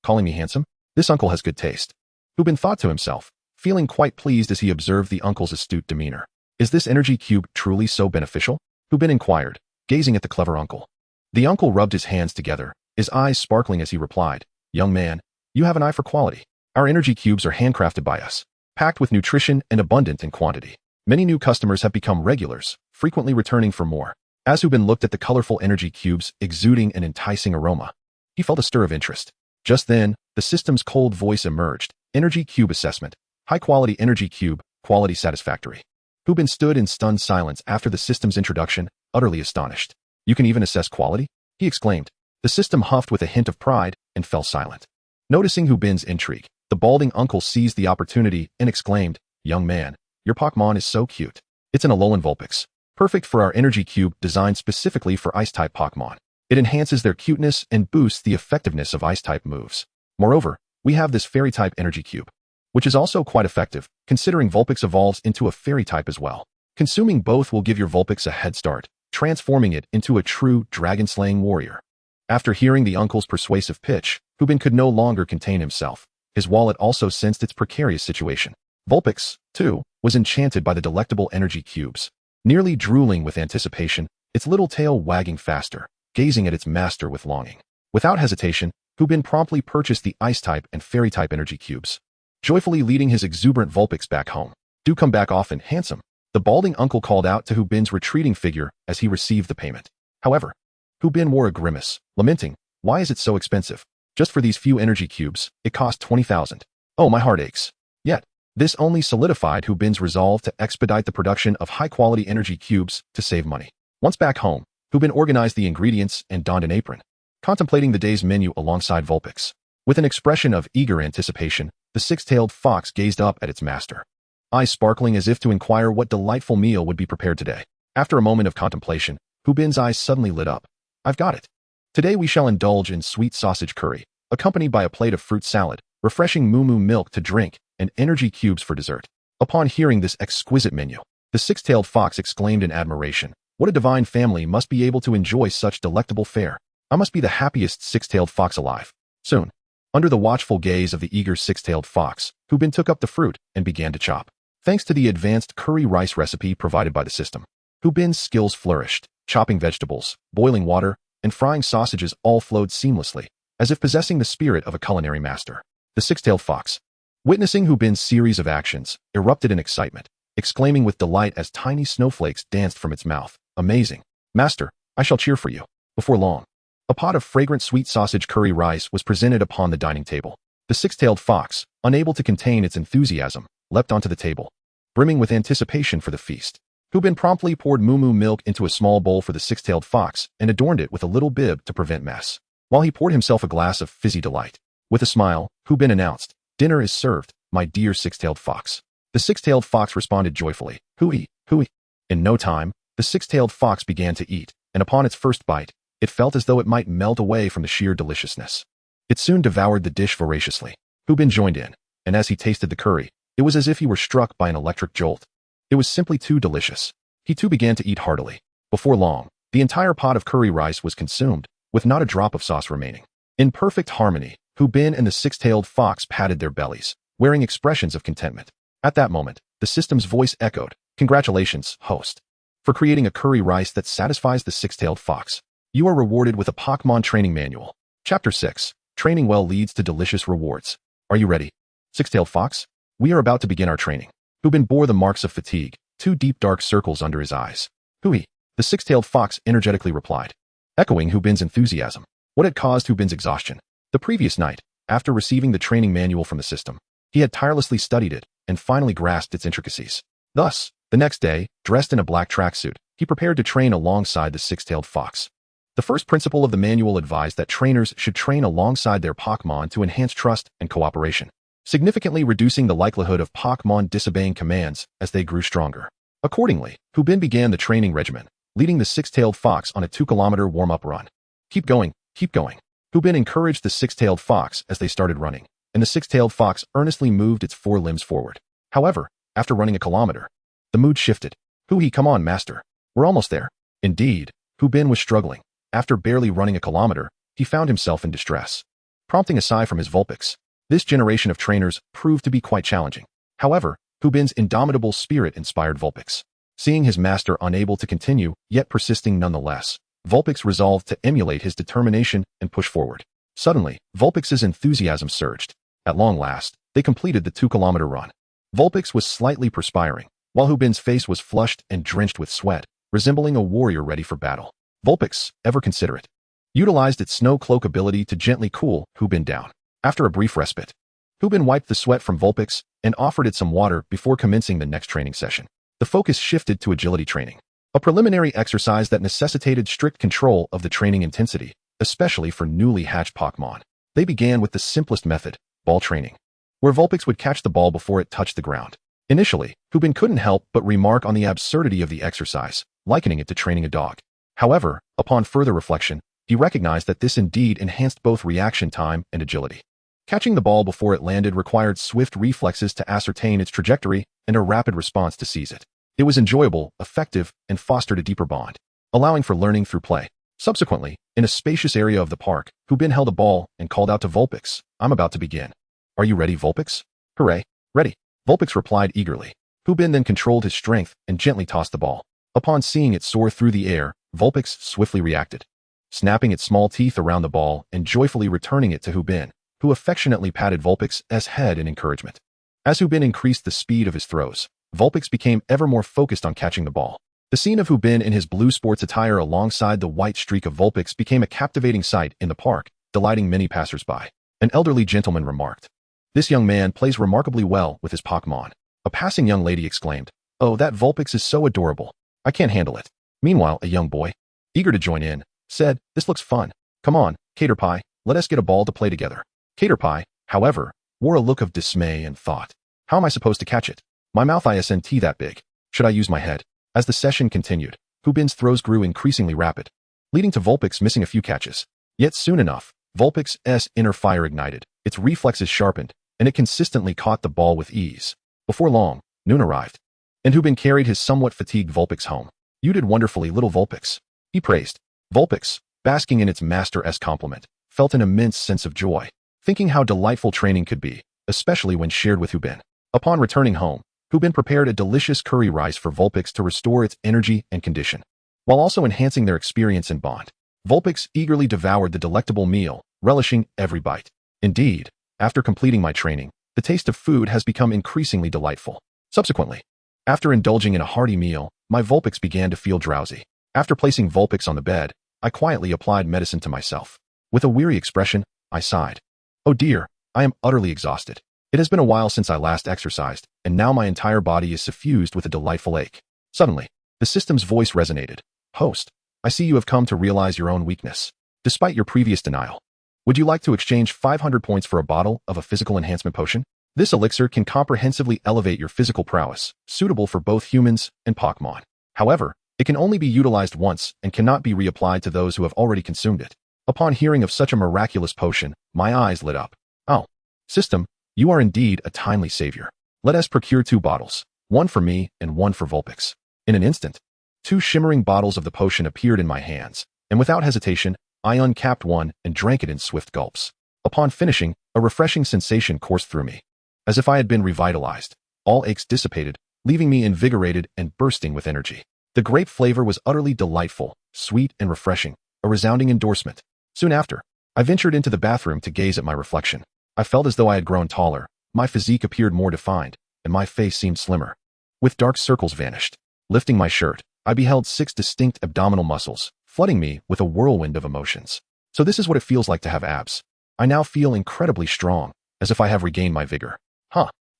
Calling me handsome? This uncle has good taste. Hubin thought to himself, feeling quite pleased as he observed the uncle's astute demeanor. Is this energy cube truly so beneficial? Hubin inquired, gazing at the clever uncle. The uncle rubbed his hands together, his eyes sparkling as he replied, Young man, you have an eye for quality. Our energy cubes are handcrafted by us, packed with nutrition and abundant in quantity. Many new customers have become regulars, frequently returning for more. As Hubin looked at the colorful energy cubes exuding an enticing aroma, he felt a stir of interest. Just then, the system's cold voice emerged. Energy cube assessment. High-quality energy cube, quality satisfactory. Hubin stood in stunned silence after the system's introduction, utterly astonished. You can even assess quality? He exclaimed. The system huffed with a hint of pride and fell silent. Noticing Hubin's intrigue, the balding uncle seized the opportunity and exclaimed, Young man, your Pokémon is so cute. It's an Alolan Vulpix, perfect for our energy cube designed specifically for Ice-type Pokémon. It enhances their cuteness and boosts the effectiveness of Ice-type moves. Moreover, we have this Fairy-type energy cube, which is also quite effective, considering Vulpix evolves into a Fairy-type as well. Consuming both will give your Vulpix a head start, transforming it into a true dragon-slaying warrior. After hearing the uncle's persuasive pitch, Hubin could no longer contain himself. His wallet also sensed its precarious situation. Vulpix, too, was enchanted by the delectable energy cubes. Nearly drooling with anticipation, its little tail wagging faster, gazing at its master with longing. Without hesitation, Hubin promptly purchased the Ice-type and Fairy-type energy cubes, joyfully leading his exuberant Vulpix back home. Do come back often, handsome. The balding uncle called out to Hubin's retreating figure as he received the payment. However, Hubin wore a grimace, lamenting, why is it so expensive? Just for these few energy cubes, it cost 20,000. Oh, my heart aches. Yet, this only solidified Hubin's resolve to expedite the production of high-quality energy cubes to save money. Once back home, Hubin organized the ingredients and donned an apron, contemplating the day's menu alongside Vulpix. With an expression of eager anticipation, the six-tailed fox gazed up at its master, eyes sparkling as if to inquire what delightful meal would be prepared today. After a moment of contemplation, Hubin's eyes suddenly lit up. I've got it. Today we shall indulge in sweet sausage curry, accompanied by a plate of fruit salad, refreshing moo milk to drink, and energy cubes for dessert. Upon hearing this exquisite menu, the six-tailed fox exclaimed in admiration, what a divine family must be able to enjoy such delectable fare. I must be the happiest six-tailed fox alive. Soon, under the watchful gaze of the eager six-tailed fox, Hubin took up the fruit and began to chop. Thanks to the advanced curry rice recipe provided by the system, Hubin's skills flourished. Chopping vegetables, boiling water, and frying sausages all flowed seamlessly, as if possessing the spirit of a culinary master. The six-tailed fox, witnessing Hubin's series of actions, erupted in excitement, exclaiming with delight as tiny snowflakes danced from its mouth, amazing. Master, I shall cheer for you. Before long, a pot of fragrant sweet sausage curry rice was presented upon the dining table. The six-tailed fox, unable to contain its enthusiasm, leapt onto the table, brimming with anticipation for the feast. Hubin promptly poured moo milk into a small bowl for the six-tailed fox and adorned it with a little bib to prevent mess, while he poured himself a glass of fizzy delight. With a smile, Hubin announced, dinner is served, my dear six-tailed fox. The six-tailed fox responded joyfully, hooey, hooey. In no time, the six-tailed fox began to eat, and upon its first bite, it felt as though it might melt away from the sheer deliciousness. It soon devoured the dish voraciously. Hubin joined in, and as he tasted the curry, it was as if he were struck by an electric jolt. It was simply too delicious. He too began to eat heartily. Before long, the entire pot of curry rice was consumed, with not a drop of sauce remaining. In perfect harmony, Hubin and the six-tailed fox patted their bellies, wearing expressions of contentment. At that moment, the system's voice echoed, congratulations, host, for creating a curry rice that satisfies the six-tailed fox. You are rewarded with a Pokémon training manual. Chapter 6. Training well leads to delicious rewards. Are you ready? Six-tailed fox? We are about to begin our training. Hubin bore the marks of fatigue, two deep dark circles under his eyes. Hooey, the six-tailed fox energetically replied, echoing Hubin's enthusiasm. What had caused Hubin's exhaustion? The previous night, after receiving the training manual from the system, he had tirelessly studied it and finally grasped its intricacies. Thus, the next day, dressed in a black tracksuit, he prepared to train alongside the six-tailed fox. The first principle of the manual advised that trainers should train alongside their Pokémon to enhance trust and cooperation, significantly reducing the likelihood of Pokémon disobeying commands as they grew stronger. Accordingly, Hubin began the training regimen, leading the six-tailed fox on a 2-kilometer warm-up run. Keep going, keep going. Hubin encouraged the six-tailed fox as they started running, and the six-tailed fox earnestly moved its forelimbs forward. However, after running a kilometer, the mood shifted. Hooey, come on, master. We're almost there. Indeed, Hubin was struggling. After barely running a kilometer, he found himself in distress, prompting a sigh from his Vulpix. This generation of trainers proved to be quite challenging. However, Hubin's indomitable spirit inspired Vulpix. Seeing his master unable to continue, yet persisting nonetheless, Vulpix resolved to emulate his determination and push forward. Suddenly, Vulpix's enthusiasm surged. At long last, they completed the 2-kilometer run. Vulpix was slightly perspiring, while Hubin's face was flushed and drenched with sweat, resembling a warrior ready for battle. Vulpix, ever considerate, utilized its snow cloak ability to gently cool Hubin down. After a brief respite, Hubin wiped the sweat from Vulpix and offered it some water before commencing the next training session. the focus shifted to agility training, a preliminary exercise that necessitated strict control of the training intensity, especially for newly hatched Pokémon. They began with the simplest method, ball training, where Vulpix would catch the ball before it touched the ground. Initially, Hubin couldn't help but remark on the absurdity of the exercise, likening it to training a dog. However, upon further reflection, he recognized that this indeed enhanced both reaction time and agility. Catching the ball before it landed required swift reflexes to ascertain its trajectory and a rapid response to seize it. It was enjoyable, effective, and fostered a deeper bond, allowing for learning through play. Subsequently, in a spacious area of the park, Hubin held a ball and called out to Vulpix, "I'm about to begin. Are you ready, Vulpix?" "Hooray, ready," Vulpix replied eagerly. Hubin then controlled his strength and gently tossed the ball. Upon seeing it soar through the air, Vulpix swiftly reacted, snapping its small teeth around the ball and joyfully returning it to Hubin, who affectionately patted Vulpix's head in encouragement. As Hubin increased the speed of his throws, Vulpix became ever more focused on catching the ball. The scene of Hubin in his blue sports attire alongside the white streak of Vulpix became a captivating sight in the park, delighting many passers-by. An elderly gentleman remarked, "This young man plays remarkably well with his Pokémon." A passing young lady exclaimed, "Oh, that Vulpix is so adorable. I can't handle it." Meanwhile, a young boy, eager to join in, said, "This looks fun. Come on, Caterpie, let us get a ball to play together." Caterpie, however, wore a look of dismay and thought, "How am I supposed to catch it? My mouth isn't that big. Should I use my head?" As the session continued, Hubin's throws grew increasingly rapid, leading to Vulpix missing a few catches. Yet soon enough, Vulpix's inner fire ignited, its reflexes sharpened, and it consistently caught the ball with ease. Before long, noon arrived, and Hubin carried his somewhat fatigued Vulpix home. "You did wonderfully, little Vulpix," he praised. Vulpix, basking in its master's compliment, felt an immense sense of joy, thinking how delightful training could be, especially when shared with Hubin. Upon returning home, Hubin prepared a delicious curry rice for Vulpix to restore its energy and condition, while also enhancing their experience and bond. Vulpix eagerly devoured the delectable meal, relishing every bite. Indeed, after completing my training, the taste of food has become increasingly delightful. Subsequently, after indulging in a hearty meal, my Vulpix began to feel drowsy. After placing Vulpix on the bed, I quietly applied medicine to myself. With a weary expression, I sighed. "Oh dear, I am utterly exhausted. It has been a while since I last exercised, and now my entire body is suffused with a delightful ache." Suddenly, the system's voice resonated. "Host, I see you have come to realize your own weakness, despite your previous denial. Would you like to exchange 500 points for a bottle of a physical enhancement potion? This elixir can comprehensively elevate your physical prowess, suitable for both humans and Pokémon. However, it can only be utilized once and cannot be reapplied to those who have already consumed it." Upon hearing of such a miraculous potion, my eyes lit up. "Oh, system, you are indeed a timely savior. Let us procure 2 bottles, one for me and one for Vulpix." In an instant, 2 shimmering bottles of the potion appeared in my hands, and without hesitation, I uncapped one and drank it in swift gulps. Upon finishing, a refreshing sensation coursed through me. As if I had been revitalized, all aches dissipated, leaving me invigorated and bursting with energy. The grape flavor was utterly delightful, sweet and refreshing, a resounding endorsement. Soon after, I ventured into the bathroom to gaze at my reflection. I felt as though I had grown taller, my physique appeared more defined, and my face seemed slimmer, with dark circles vanished. Lifting my shirt, I beheld 6 distinct abdominal muscles, flooding me with a whirlwind of emotions. So this is what it feels like to have abs. I now feel incredibly strong, as if I have regained my vigor.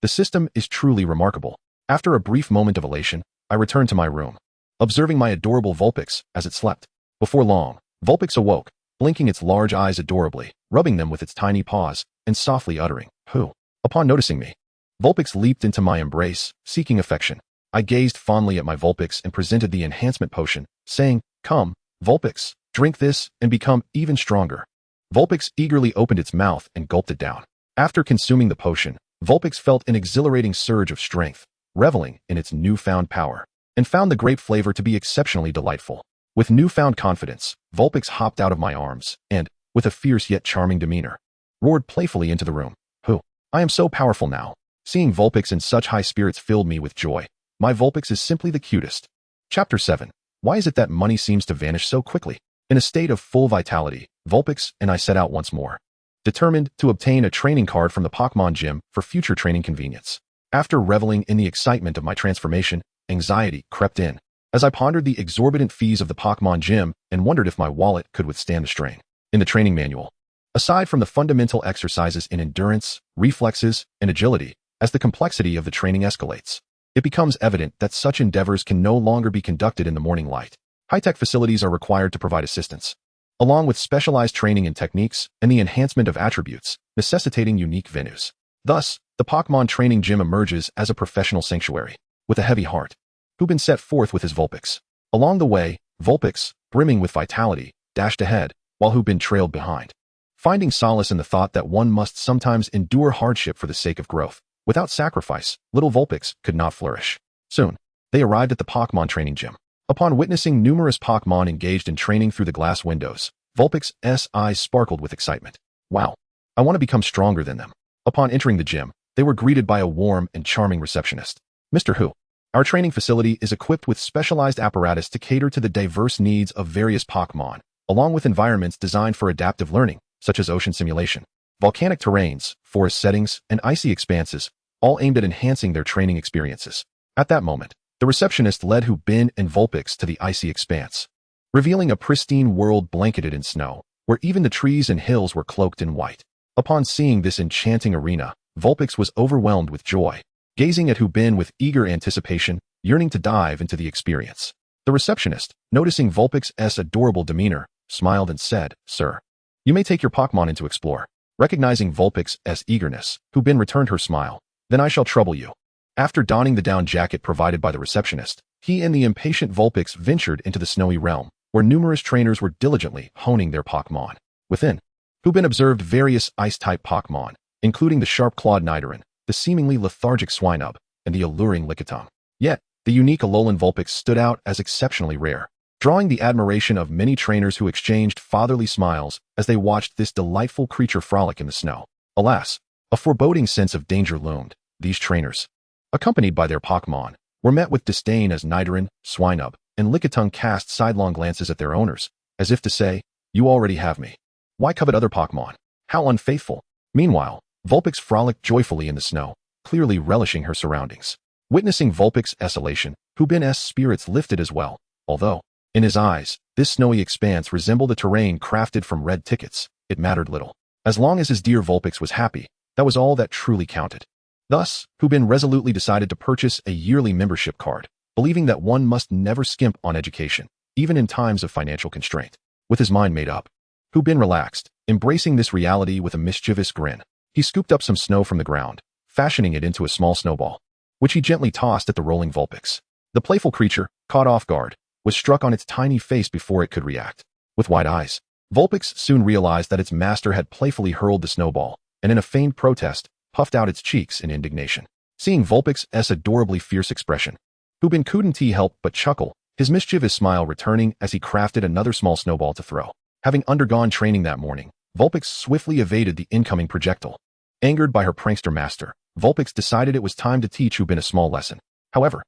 The system is truly remarkable. After a brief moment of elation, I returned to my room, observing my adorable Vulpix as it slept. Before long, Vulpix awoke, blinking its large eyes adorably, rubbing them with its tiny paws, and softly uttering, "Who?" Upon noticing me, Vulpix leaped into my embrace, seeking affection. I gazed fondly at my Vulpix and presented the enhancement potion, saying, "Come, Vulpix, drink this and become even stronger." Vulpix eagerly opened its mouth and gulped it down. After consuming the potion, Vulpix felt an exhilarating surge of strength, reveling in its newfound power, and found the grape flavor to be exceptionally delightful. With newfound confidence, Vulpix hopped out of my arms and, with a fierce yet charming demeanor, roared playfully into the room. "Who? I am so powerful now." Seeing Vulpix in such high spirits filled me with joy. My Vulpix is simply the cutest. Chapter 7. Why is it that money seems to vanish so quickly? In a state of full vitality, Vulpix and I set out once more, determined to obtain a training card from the Pokémon gym for future training convenience. After reveling in the excitement of my transformation, anxiety crept in, as I pondered the exorbitant fees of the Pokémon gym and wondered if my wallet could withstand the strain. In the training manual, aside from the fundamental exercises in endurance, reflexes, and agility, as the complexity of the training escalates, it becomes evident that such endeavors can no longer be conducted in the morning light. High-tech facilities are required to provide assistance, along with specialized training in techniques and the enhancement of attributes, necessitating unique venues. Thus, the Pokémon training gym emerges as a professional sanctuary. With a heavy heart, Hubin set forth with his Vulpix. Along the way, Vulpix, brimming with vitality, dashed ahead, while Hubin trailed behind. Finding solace in the thought that one must sometimes endure hardship for the sake of growth. Without sacrifice, little Vulpix could not flourish. Soon, they arrived at the Pokémon training gym. Upon witnessing numerous Pokémon engaged in training through the glass windows, Vulpix's eyes sparkled with excitement. Wow, I want to become stronger than them. Upon entering the gym, they were greeted by a warm and charming receptionist. Mr. Hu, our training facility is equipped with specialized apparatus to cater to the diverse needs of various Pokémon, along with environments designed for adaptive learning, such as ocean simulation, volcanic terrains, forest settings, and icy expanses, all aimed at enhancing their training experiences. At that moment, the receptionist led Hubin and Vulpix to the icy expanse, revealing a pristine world blanketed in snow, where even the trees and hills were cloaked in white. Upon seeing this enchanting arena, Vulpix was overwhelmed with joy, gazing at Hubin with eager anticipation, yearning to dive into the experience. The receptionist, noticing Vulpix's adorable demeanor, smiled and said, "Sir, you may take your Pokémon in to explore." Recognizing Vulpix's eagerness, Hubin returned her smile. "Then I shall trouble you." After donning the down jacket provided by the receptionist, he and the impatient Vulpix ventured into the snowy realm, where numerous trainers were diligently honing their Pokémon. Within, Hubin observed various ice-type Pokémon, including the sharp-clawed Nidoran, the seemingly lethargic Swinub, and the alluring Lickitung. Yet, the unique Alolan Vulpix stood out as exceptionally rare, drawing the admiration of many trainers who exchanged fatherly smiles as they watched this delightful creature frolic in the snow. Alas, a foreboding sense of danger loomed. These trainers, accompanied by their Pokémon, were met with disdain as Nidoran, Swinub, and Lickitung cast sidelong glances at their owners, as if to say, "You already have me. Why covet other Pokémon? How unfaithful." Meanwhile, Vulpix frolicked joyfully in the snow, clearly relishing her surroundings. Witnessing Vulpix's elation, Hubin's spirits lifted as well, although, in his eyes, this snowy expanse resembled a terrain crafted from red tickets. It mattered little. As long as his dear Vulpix was happy, that was all that truly counted. Thus, Hubin resolutely decided to purchase a yearly membership card, believing that one must never skimp on education, even in times of financial constraint. With his mind made up, Hubin relaxed, embracing this reality with a mischievous grin. He scooped up some snow from the ground, fashioning it into a small snowball, which he gently tossed at the rolling Vulpix. The playful creature, caught off guard, was struck on its tiny face before it could react. With wide eyes, Vulpix soon realized that its master had playfully hurled the snowball, and in a feigned protest, puffed out its cheeks in indignation. Seeing Vulpix's adorably fierce expression, Hubin couldn't help but chuckle, his mischievous smile returning as he crafted another small snowball to throw. Having undergone training that morning, Vulpix swiftly evaded the incoming projectile. Angered by her prankster master, Vulpix decided it was time to teach Hubin a small lesson. However,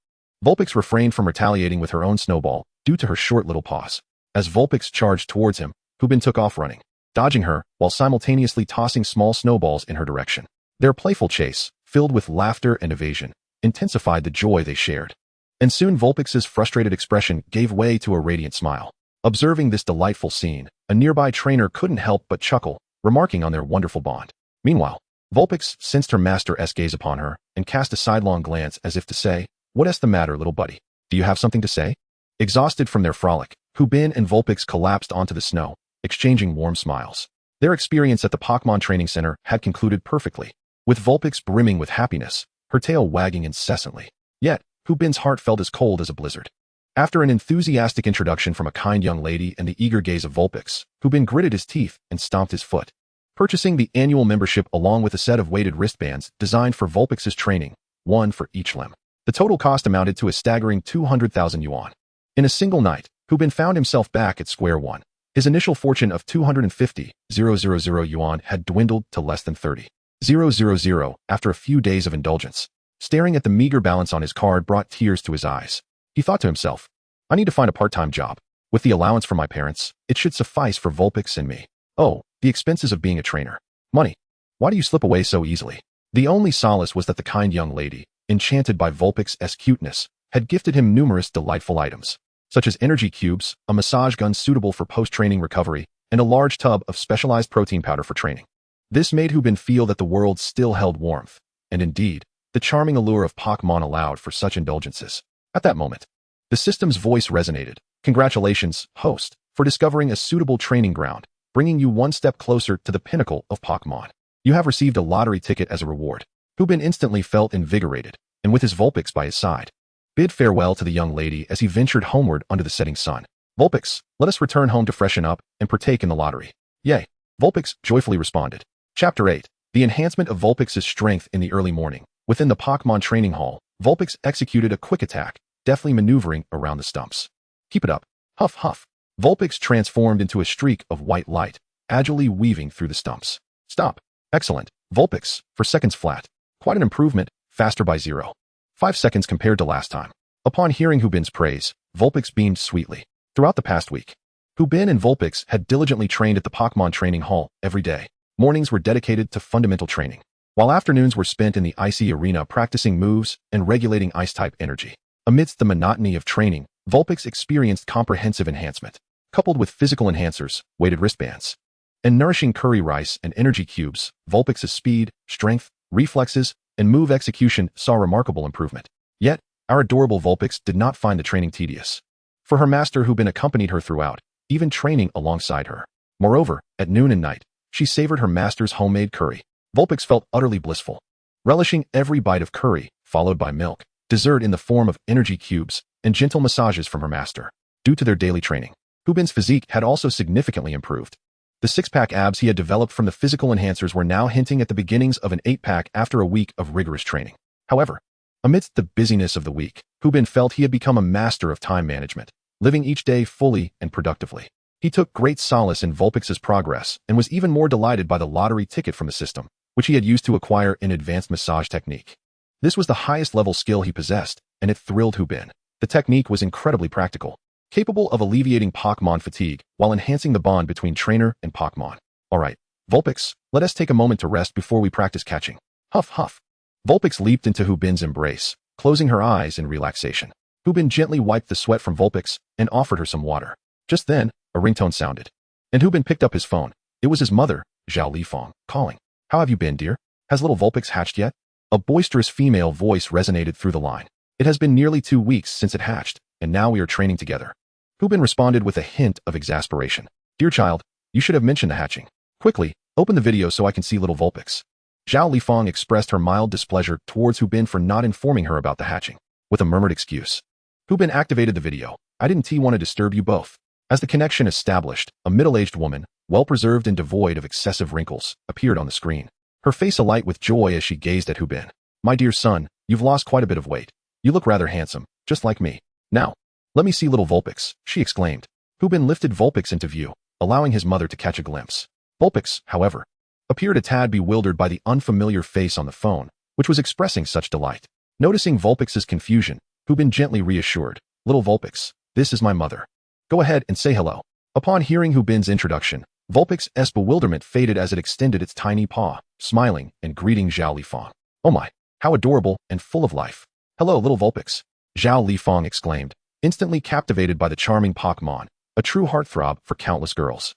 Vulpix refrained from retaliating with her own snowball due to her short little paws. As Vulpix charged towards him, Hubin took off running, dodging her while simultaneously tossing small snowballs in her direction. Their playful chase, filled with laughter and evasion, intensified the joy they shared. And soon Vulpix's frustrated expression gave way to a radiant smile. Observing this delightful scene, a nearby trainer couldn't help but chuckle, remarking on their wonderful bond. Meanwhile, Vulpix sensed her master's gaze upon her and cast a sidelong glance as if to say, "What's the matter, little buddy? Do you have something to say?" Exhausted from their frolic, Hubin and Vulpix collapsed onto the snow, exchanging warm smiles. Their experience at the Pokémon Training Center had concluded perfectly, with Vulpix brimming with happiness, her tail wagging incessantly. Yet, Hubin's heart felt as cold as a blizzard. After an enthusiastic introduction from a kind young lady and the eager gaze of Vulpix, Hubin gritted his teeth and stomped his foot, purchasing the annual membership along with a set of weighted wristbands designed for Vulpix's training, one for each limb. The total cost amounted to a staggering 200,000 yuan. In a single night, Hubin found himself back at square one. His initial fortune of 250,000 yuan had dwindled to less than 30,000 after a few days of indulgence. Staring at the meager balance on his card brought tears to his eyes. He thought to himself, "I need to find a part-time job. With the allowance from my parents, it should suffice for Vulpix and me. Oh, the expenses of being a trainer. Money. Why do you slip away so easily?" The only solace was that the kind young lady, enchanted by Vulpix's cuteness, had gifted him numerous delightful items, such as energy cubes, a massage gun suitable for post-training recovery, and a large tub of specialized protein powder for training. This made Hubin feel that the world still held warmth, and indeed, The charming allure of Pokémon allowed for such indulgences. At that moment, the system's voice resonated. Congratulations, host, for discovering a suitable training ground, bringing you one step closer to the pinnacle of Pokémon. You have received a lottery ticket as a reward. Hubin instantly felt invigorated, and with his Vulpix by his side, bid farewell to the young lady as he ventured homeward under the setting sun. Vulpix, let us return home to freshen up and partake in the lottery. Yay! Vulpix joyfully responded. Chapter 8. The enhancement of Vulpix's strength in the early morning. Within the Pokémon training hall, Vulpix executed a quick attack, deftly maneuvering around the stumps. Keep it up. Huff, huff. Vulpix transformed into a streak of white light, agilely weaving through the stumps. Stop. Excellent. Vulpix, for seconds flat. Quite an improvement, faster by 0.5 seconds compared to last time. Upon hearing Hubin's praise, Vulpix beamed sweetly. Throughout the past week, Hubin and Vulpix had diligently trained at the Pokémon training hall every day. Mornings were dedicated to fundamental training, while afternoons were spent in the icy arena practicing moves and regulating ice-type energy. Amidst the monotony of training, Vulpix experienced comprehensive enhancement, coupled with physical enhancers, weighted wristbands, and nourishing curry rice and energy cubes. Vulpix's speed, strength, reflexes, and move execution saw remarkable improvement. Yet, our adorable Vulpix did not find the training tedious. For her master Hubin accompanied her throughout, even training alongside her. Moreover, at noon and night, she savored her master's homemade curry. Vulpix felt utterly blissful, relishing every bite of curry, followed by milk, dessert in the form of energy cubes, and gentle massages from her master. Due to their daily training, Hubin's physique had also significantly improved. The six-pack abs he had developed from the physical enhancers were now hinting at the beginnings of an eight-pack after a week of rigorous training. However, amidst the busyness of the week, Hubin felt he had become a master of time management, living each day fully and productively. He took great solace in Vulpix's progress and was even more delighted by the lottery ticket from the system, which he had used to acquire an advanced massage technique. This was the highest level skill he possessed, and it thrilled Hubin. The technique was incredibly practical, capable of alleviating Pokémon fatigue while enhancing the bond between trainer and Pokémon. Alright, Vulpix, let us take a moment to rest before we practice catching. Huff, huff. Vulpix leaped into Hubin's embrace, closing her eyes in relaxation. Hubin gently wiped the sweat from Vulpix and offered her some water. Just then, a ringtone sounded, and Hubin picked up his phone. It was his mother, Zhao Lifang, calling. How have you been, dear? Has little Vulpix hatched yet? A boisterous female voice resonated through the line. It has been nearly 2 weeks since it hatched, and now we are training together. Hubin responded with a hint of exasperation. Dear child, you should have mentioned the hatching. Quickly, open the video so I can see little Vulpix. Zhao Lifang expressed her mild displeasure towards Hubin for not informing her about the hatching. With a murmured excuse, Hubin activated the video. I didn't want to disturb you both. As the connection established, a middle-aged woman, well-preserved and devoid of excessive wrinkles, appeared on the screen. Her face alight with joy as she gazed at Hubin. My dear son, you've lost quite a bit of weight. You look rather handsome, just like me. Now, let me see little Vulpix, she exclaimed. Hubin lifted Vulpix into view, allowing his mother to catch a glimpse. Vulpix, however, appeared a tad bewildered by the unfamiliar face on the phone, which was expressing such delight. Noticing Vulpix's confusion, Hubin gently reassured, Little Vulpix, this is my mother. Go ahead and say hello. Upon hearing Hubin's introduction, Vulpix's bewilderment faded as it extended its tiny paw, smiling and greeting Zhao Lifang. Oh my, how adorable and full of life. Hello, little Vulpix, Zhao Lifang exclaimed, instantly captivated by the charming Pokémon, a true heartthrob for countless girls.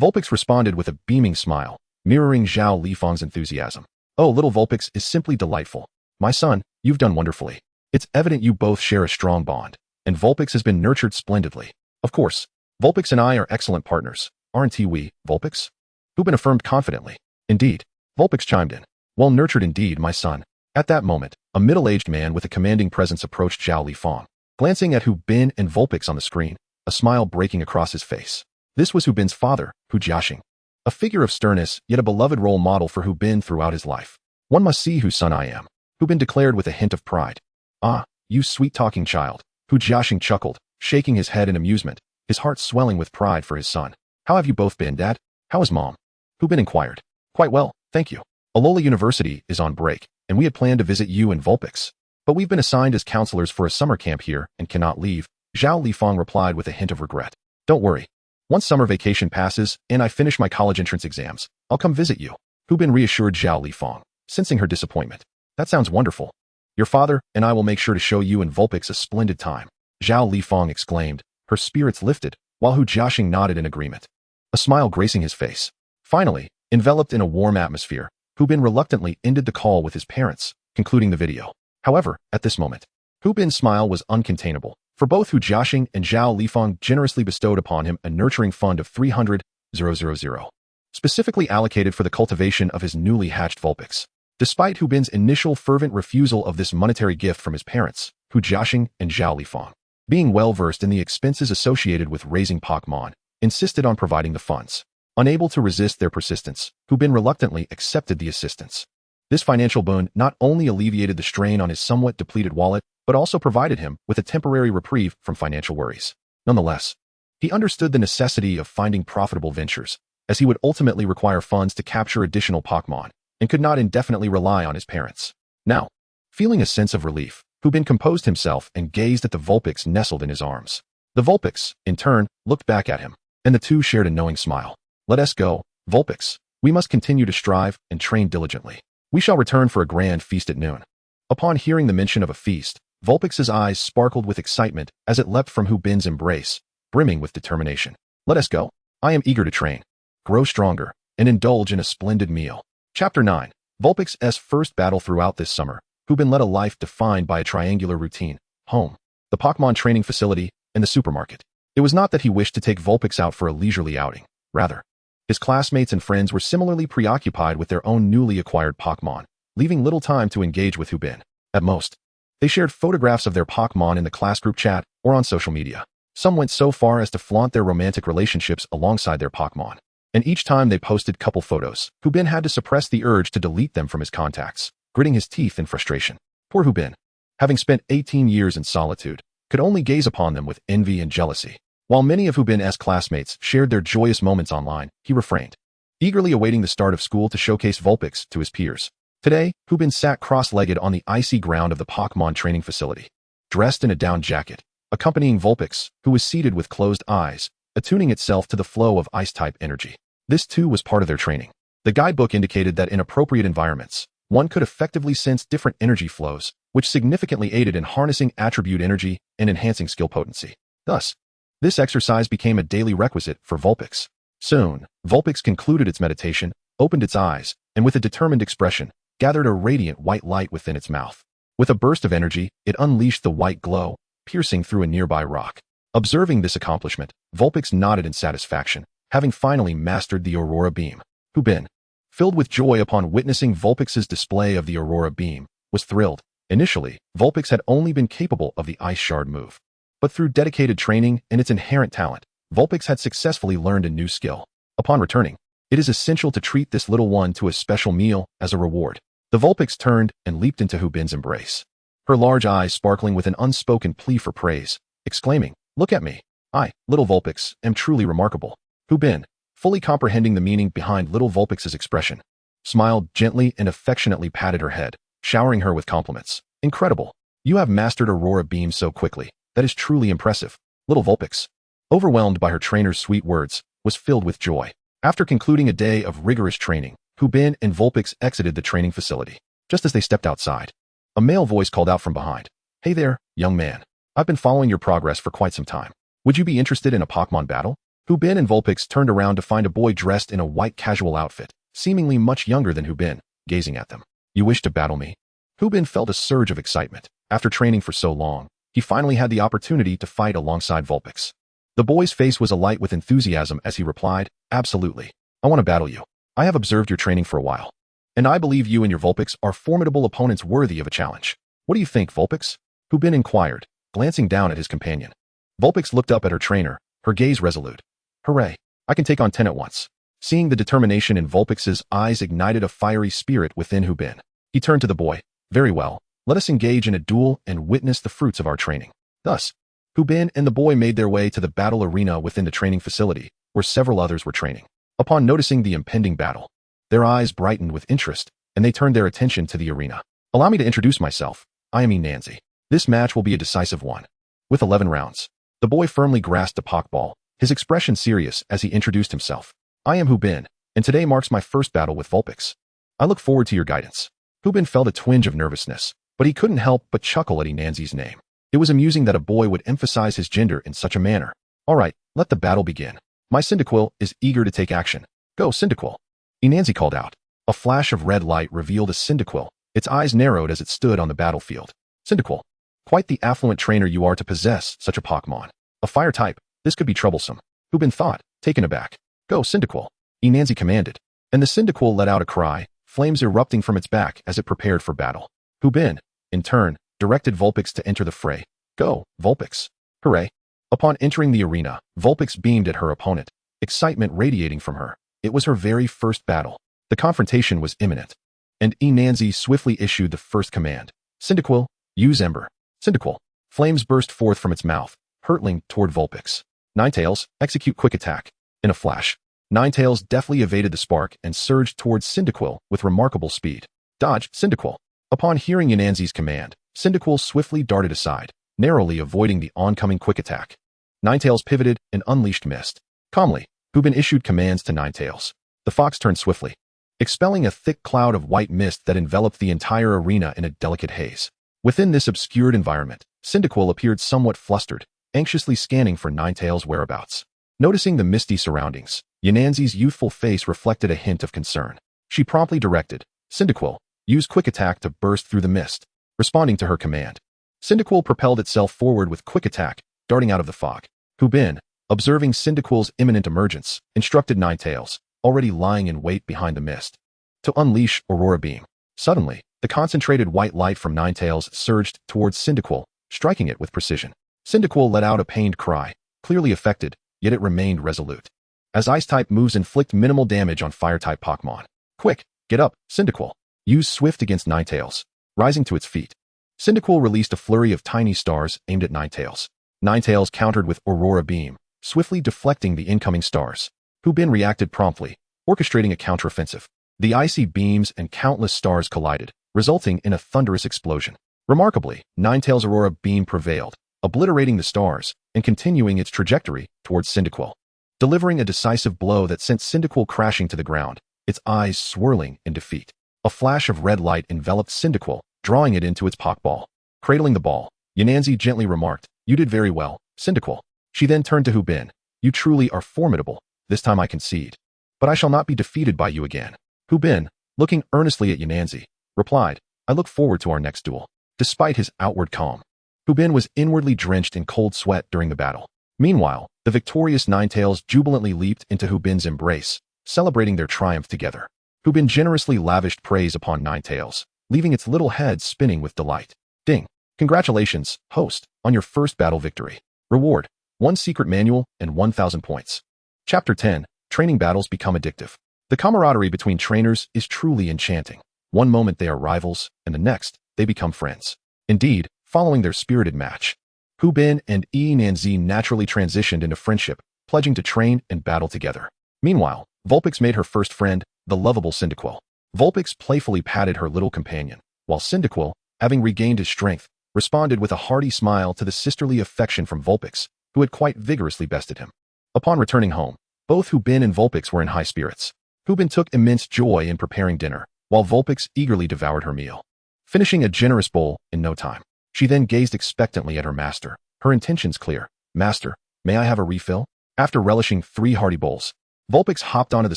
Vulpix responded with a beaming smile, mirroring Zhao Lifang's enthusiasm. Oh, little Vulpix is simply delightful. My son, you've done wonderfully. It's evident you both share a strong bond, and Vulpix has been nurtured splendidly. Of course, Vulpix and I are excellent partners, aren't we, Vulpix? Hubin affirmed confidently. Indeed, Vulpix chimed in. Well nurtured indeed, my son. At that moment, a middle-aged man with a commanding presence approached Zhao Lifang. Glancing at Hubin and Vulpix on the screen, a smile breaking across his face. This was Hubin's father, Hu Jiaxing, a figure of sternness, yet a beloved role model for Hubin throughout his life. One must see whose son I am, Hubin declared with a hint of pride. Ah, you sweet-talking child, Hu Jiaxing chuckled, shaking his head in amusement, his heart swelling with pride for his son. How have you both been, Dad? How is Mom? Hubin inquired. Quite well, thank you. Alola University is on break, and we had planned to visit you and Vulpix. But we've been assigned as counselors for a summer camp here and cannot leave, Zhao Lifang replied with a hint of regret. Don't worry. Once summer vacation passes and I finish my college entrance exams, I'll come visit you. Hubin reassured Zhao Lifang, sensing her disappointment. That sounds wonderful. Your father and I will make sure to show you and Vulpix a splendid time, Zhao Lifang exclaimed, her spirits lifted, while Hu Jiaxing nodded in agreement, a smile gracing his face. Finally, enveloped in a warm atmosphere, Hubin reluctantly ended the call with his parents, concluding the video. However, at this moment, Hu Bin's smile was uncontainable, for both Hu Jiaxing and Zhao Lifeng generously bestowed upon him a nurturing fund of 300,000, specifically allocated for the cultivation of his newly hatched Vulpix. Despite Hu Bin's initial fervent refusal of this monetary gift from his parents, Hu Jiaxing and Zhao Lifeng, being well-versed in the expenses associated with raising Pokémon, insisted on providing the funds. Unable to resist their persistence, Hu Bin reluctantly accepted the assistance. This financial boon not only alleviated the strain on his somewhat depleted wallet, but also provided him with a temporary reprieve from financial worries. Nonetheless, he understood the necessity of finding profitable ventures, as he would ultimately require funds to capture additional Pokémon, and could not indefinitely rely on his parents. Now, feeling a sense of relief, Hu Bin composed himself and gazed at the Vulpix nestled in his arms. The Vulpix, in turn, looked back at him, and the two shared a knowing smile. Let us go, Vulpix. We must continue to strive and train diligently. We shall return for a grand feast at noon. Upon hearing the mention of a feast, Vulpix's eyes sparkled with excitement as it leapt from Hu Bin's embrace, brimming with determination. Let us go. I am eager to train, grow stronger, and indulge in a splendid meal. Chapter 9. Vulpix's first battle. Throughout this summer, Hu Bin led a life defined by a triangular routine: home, the Pokémon training facility, and the supermarket. It was not that he wished to take Vulpix out for a leisurely outing. Rather, his classmates and friends were similarly preoccupied with their own newly acquired Pokémon, leaving little time to engage with Hu Bin. At most, they shared photographs of their Pokémon in the class group chat or on social media. Some went so far as to flaunt their romantic relationships alongside their Pokémon. And each time they posted couple photos, Hu Bin had to suppress the urge to delete them from his contacts, gritting his teeth in frustration. Poor Hu Bin, having spent 18 years in solitude, could only gaze upon them with envy and jealousy. While many of Hu Bin's classmates shared their joyous moments online, he refrained, eagerly awaiting the start of school to showcase Vulpix to his peers. Today, Hu Bin sat cross-legged on the icy ground of the Pokémon training facility, dressed in a down jacket, accompanying Vulpix, who was seated with closed eyes, attuning itself to the flow of ice-type energy. This too was part of their training. The guidebook indicated that in appropriate environments, one could effectively sense different energy flows, which significantly aided in harnessing attribute energy and enhancing skill potency. Thus, this exercise became a daily requisite for Vulpix. Soon, Vulpix concluded its meditation, opened its eyes, and with a determined expression, gathered a radiant white light within its mouth. With a burst of energy, it unleashed the white glow, piercing through a nearby rock. Observing this accomplishment, Vulpix nodded in satisfaction, having finally mastered the aurora beam. Hu Bin, filled with joy upon witnessing Vulpix's display of the aurora beam, was thrilled. Initially, Vulpix had only been capable of the ice shard move. But through dedicated training and its inherent talent, Vulpix had successfully learned a new skill. Upon returning, it is essential to treat this little one to a special meal as a reward. The Vulpix turned and leaped into Hu Bin's embrace, her large eyes sparkling with an unspoken plea for praise, exclaiming, "Look at me. I, little Vulpix, am truly remarkable." Hu Bin, fully comprehending the meaning behind little Vulpix's expression, smiled gently and affectionately patted her head, showering her with compliments. "Incredible. You have mastered aurora beam so quickly. That is truly impressive." Little Vulpix, overwhelmed by her trainer's sweet words, was filled with joy. After concluding a day of rigorous training, Hu Bin and Vulpix exited the training facility. Just as they stepped outside, a male voice called out from behind. "Hey there, young man. I've been following your progress for quite some time. Would you be interested in a Pokémon battle?" Hu Bin and Vulpix turned around to find a boy dressed in a white casual outfit, seemingly much younger than Hu Bin, gazing at them. "You wish to battle me?" Hu Bin felt a surge of excitement. After training for so long, he finally had the opportunity to fight alongside Vulpix. The boy's face was alight with enthusiasm as he replied, "Absolutely. I want to battle you. I have observed your training for a while, and I believe you and your Vulpix are formidable opponents worthy of a challenge. What do you think, Vulpix?" Hu Bin inquired, glancing down at his companion. Vulpix looked up at her trainer, her gaze resolute. "Hooray. I can take on 10 at once." Seeing the determination in Vulpix's eyes ignited a fiery spirit within Hu Bin. He turned to the boy. "Very well. Let us engage in a duel and witness the fruits of our training." Thus, Hu Bin and the boy made their way to the battle arena within the training facility, where several others were training. Upon noticing the impending battle, their eyes brightened with interest, and they turned their attention to the arena. "Allow me to introduce myself. I am Nancy. This match will be a decisive one, with 11 rounds." The boy firmly grasped a Pokeball, his expression serious as he introduced himself. "I am Hu Bin, and today marks my first battle with Vulpix. I look forward to your guidance." Hu Bin felt a twinge of nervousness, but he couldn't help but chuckle at Nancy's name. It was amusing that a boy would emphasize his gender in such a manner. "All right, let the battle begin. My Cyndaquil is eager to take action. Go, Cyndaquil." Nancy called out. A flash of red light revealed a Cyndaquil, Its eyes narrowed as it stood on the battlefield. Cyndaquil. Quite the affluent trainer you are to possess such a Pokémon. A fire type, this could be troublesome. Hubin thought, taken aback. Go, Cyndaquil. Enanzi commanded. And the Cyndaquil let out a cry, flames erupting from its back as it prepared for battle. Hubin, in turn, directed Vulpix to enter the fray. Go, Vulpix. Hooray. Upon entering the arena, Vulpix beamed at her opponent, excitement radiating from her. It was her very first battle. The confrontation was imminent. And Enanzi swiftly issued the first command. Cyndaquil, use Ember. Cyndaquil. Flames burst forth from its mouth, hurtling toward Vulpix. Ninetales, execute quick attack. In a flash, Ninetales deftly evaded the spark and surged towards Cyndaquil with remarkable speed. Dodge, Cyndaquil. Upon hearing Enanzi's command, Cyndaquil swiftly darted aside, narrowly avoiding the oncoming quick attack. Ninetales pivoted and unleashed mist. Calmly, Hubin issued commands to Ninetales. The fox turned swiftly, expelling a thick cloud of white mist that enveloped the entire arena in a delicate haze. Within this obscured environment, Cyndaquil appeared somewhat flustered, anxiously scanning for Ninetales' whereabouts. Noticing the misty surroundings, Enanzi's youthful face reflected a hint of concern. She promptly directed, Cyndaquil, use quick attack to burst through the mist. Responding to her command, Cyndaquil propelled itself forward with quick attack, darting out of the fog. Hubin, observing Cyndaquil's imminent emergence, instructed Ninetales, already lying in wait behind the mist, to unleash Aurora Beam. Suddenly, the concentrated white light from Ninetales surged towards Cyndaquil, striking it with precision. Cyndaquil let out a pained cry, clearly affected, yet it remained resolute. As Ice-type moves inflict minimal damage on Fire-type Pokémon. Quick, get up, Cyndaquil. Use Swift against Ninetales. Rising to its feet, Cyndaquil released a flurry of tiny stars aimed at Ninetales. Ninetales countered with Aurora Beam, swiftly deflecting the incoming stars. Hubin reacted promptly, orchestrating a counteroffensive. The icy beams and countless stars collided, resulting in a thunderous explosion. Remarkably, Ninetales' Aurora Beam prevailed, obliterating the stars and continuing its trajectory towards Cyndaquil. Delivering a decisive blow that sent Cyndaquil crashing to the ground, its eyes swirling in defeat. A flash of red light enveloped Cyndaquil, drawing it into its Pokeball. Cradling the ball, Enanzi gently remarked, You did very well, Cyndaquil. She then turned to Hubin. You truly are formidable. This time I concede. But I shall not be defeated by you again. Hubin, looking earnestly at Enanzi, replied, I look forward to our next duel. Despite his outward calm, Hubin was inwardly drenched in cold sweat during the battle. Meanwhile, the victorious Ninetales jubilantly leaped into Hubin's embrace, celebrating their triumph together. Hubin generously lavished praise upon Ninetales, leaving its little head spinning with delight. Ding! Congratulations, host, on your first battle victory. Reward, 1 secret manual and 1,000 points. Chapter 10, Training Battles Become Addictive. The camaraderie between trainers is truly enchanting. One moment they are rivals, and the next, they become friends. Indeed, following their spirited match, Hubin and Enanzi naturally transitioned into friendship, pledging to train and battle together. Meanwhile, Vulpix made her first friend, the lovable Cyndaquil. Vulpix playfully patted her little companion, while Cyndaquil, having regained his strength, responded with a hearty smile to the sisterly affection from Vulpix, who had quite vigorously bested him. Upon returning home, both Hubin and Vulpix were in high spirits. Hubin took immense joy in preparing dinner, while Vulpix eagerly devoured her meal, finishing a generous bowl in no time. She then gazed expectantly at her master, her intentions clear. Master, may I have a refill? After relishing 3 hearty bowls, Vulpix hopped onto the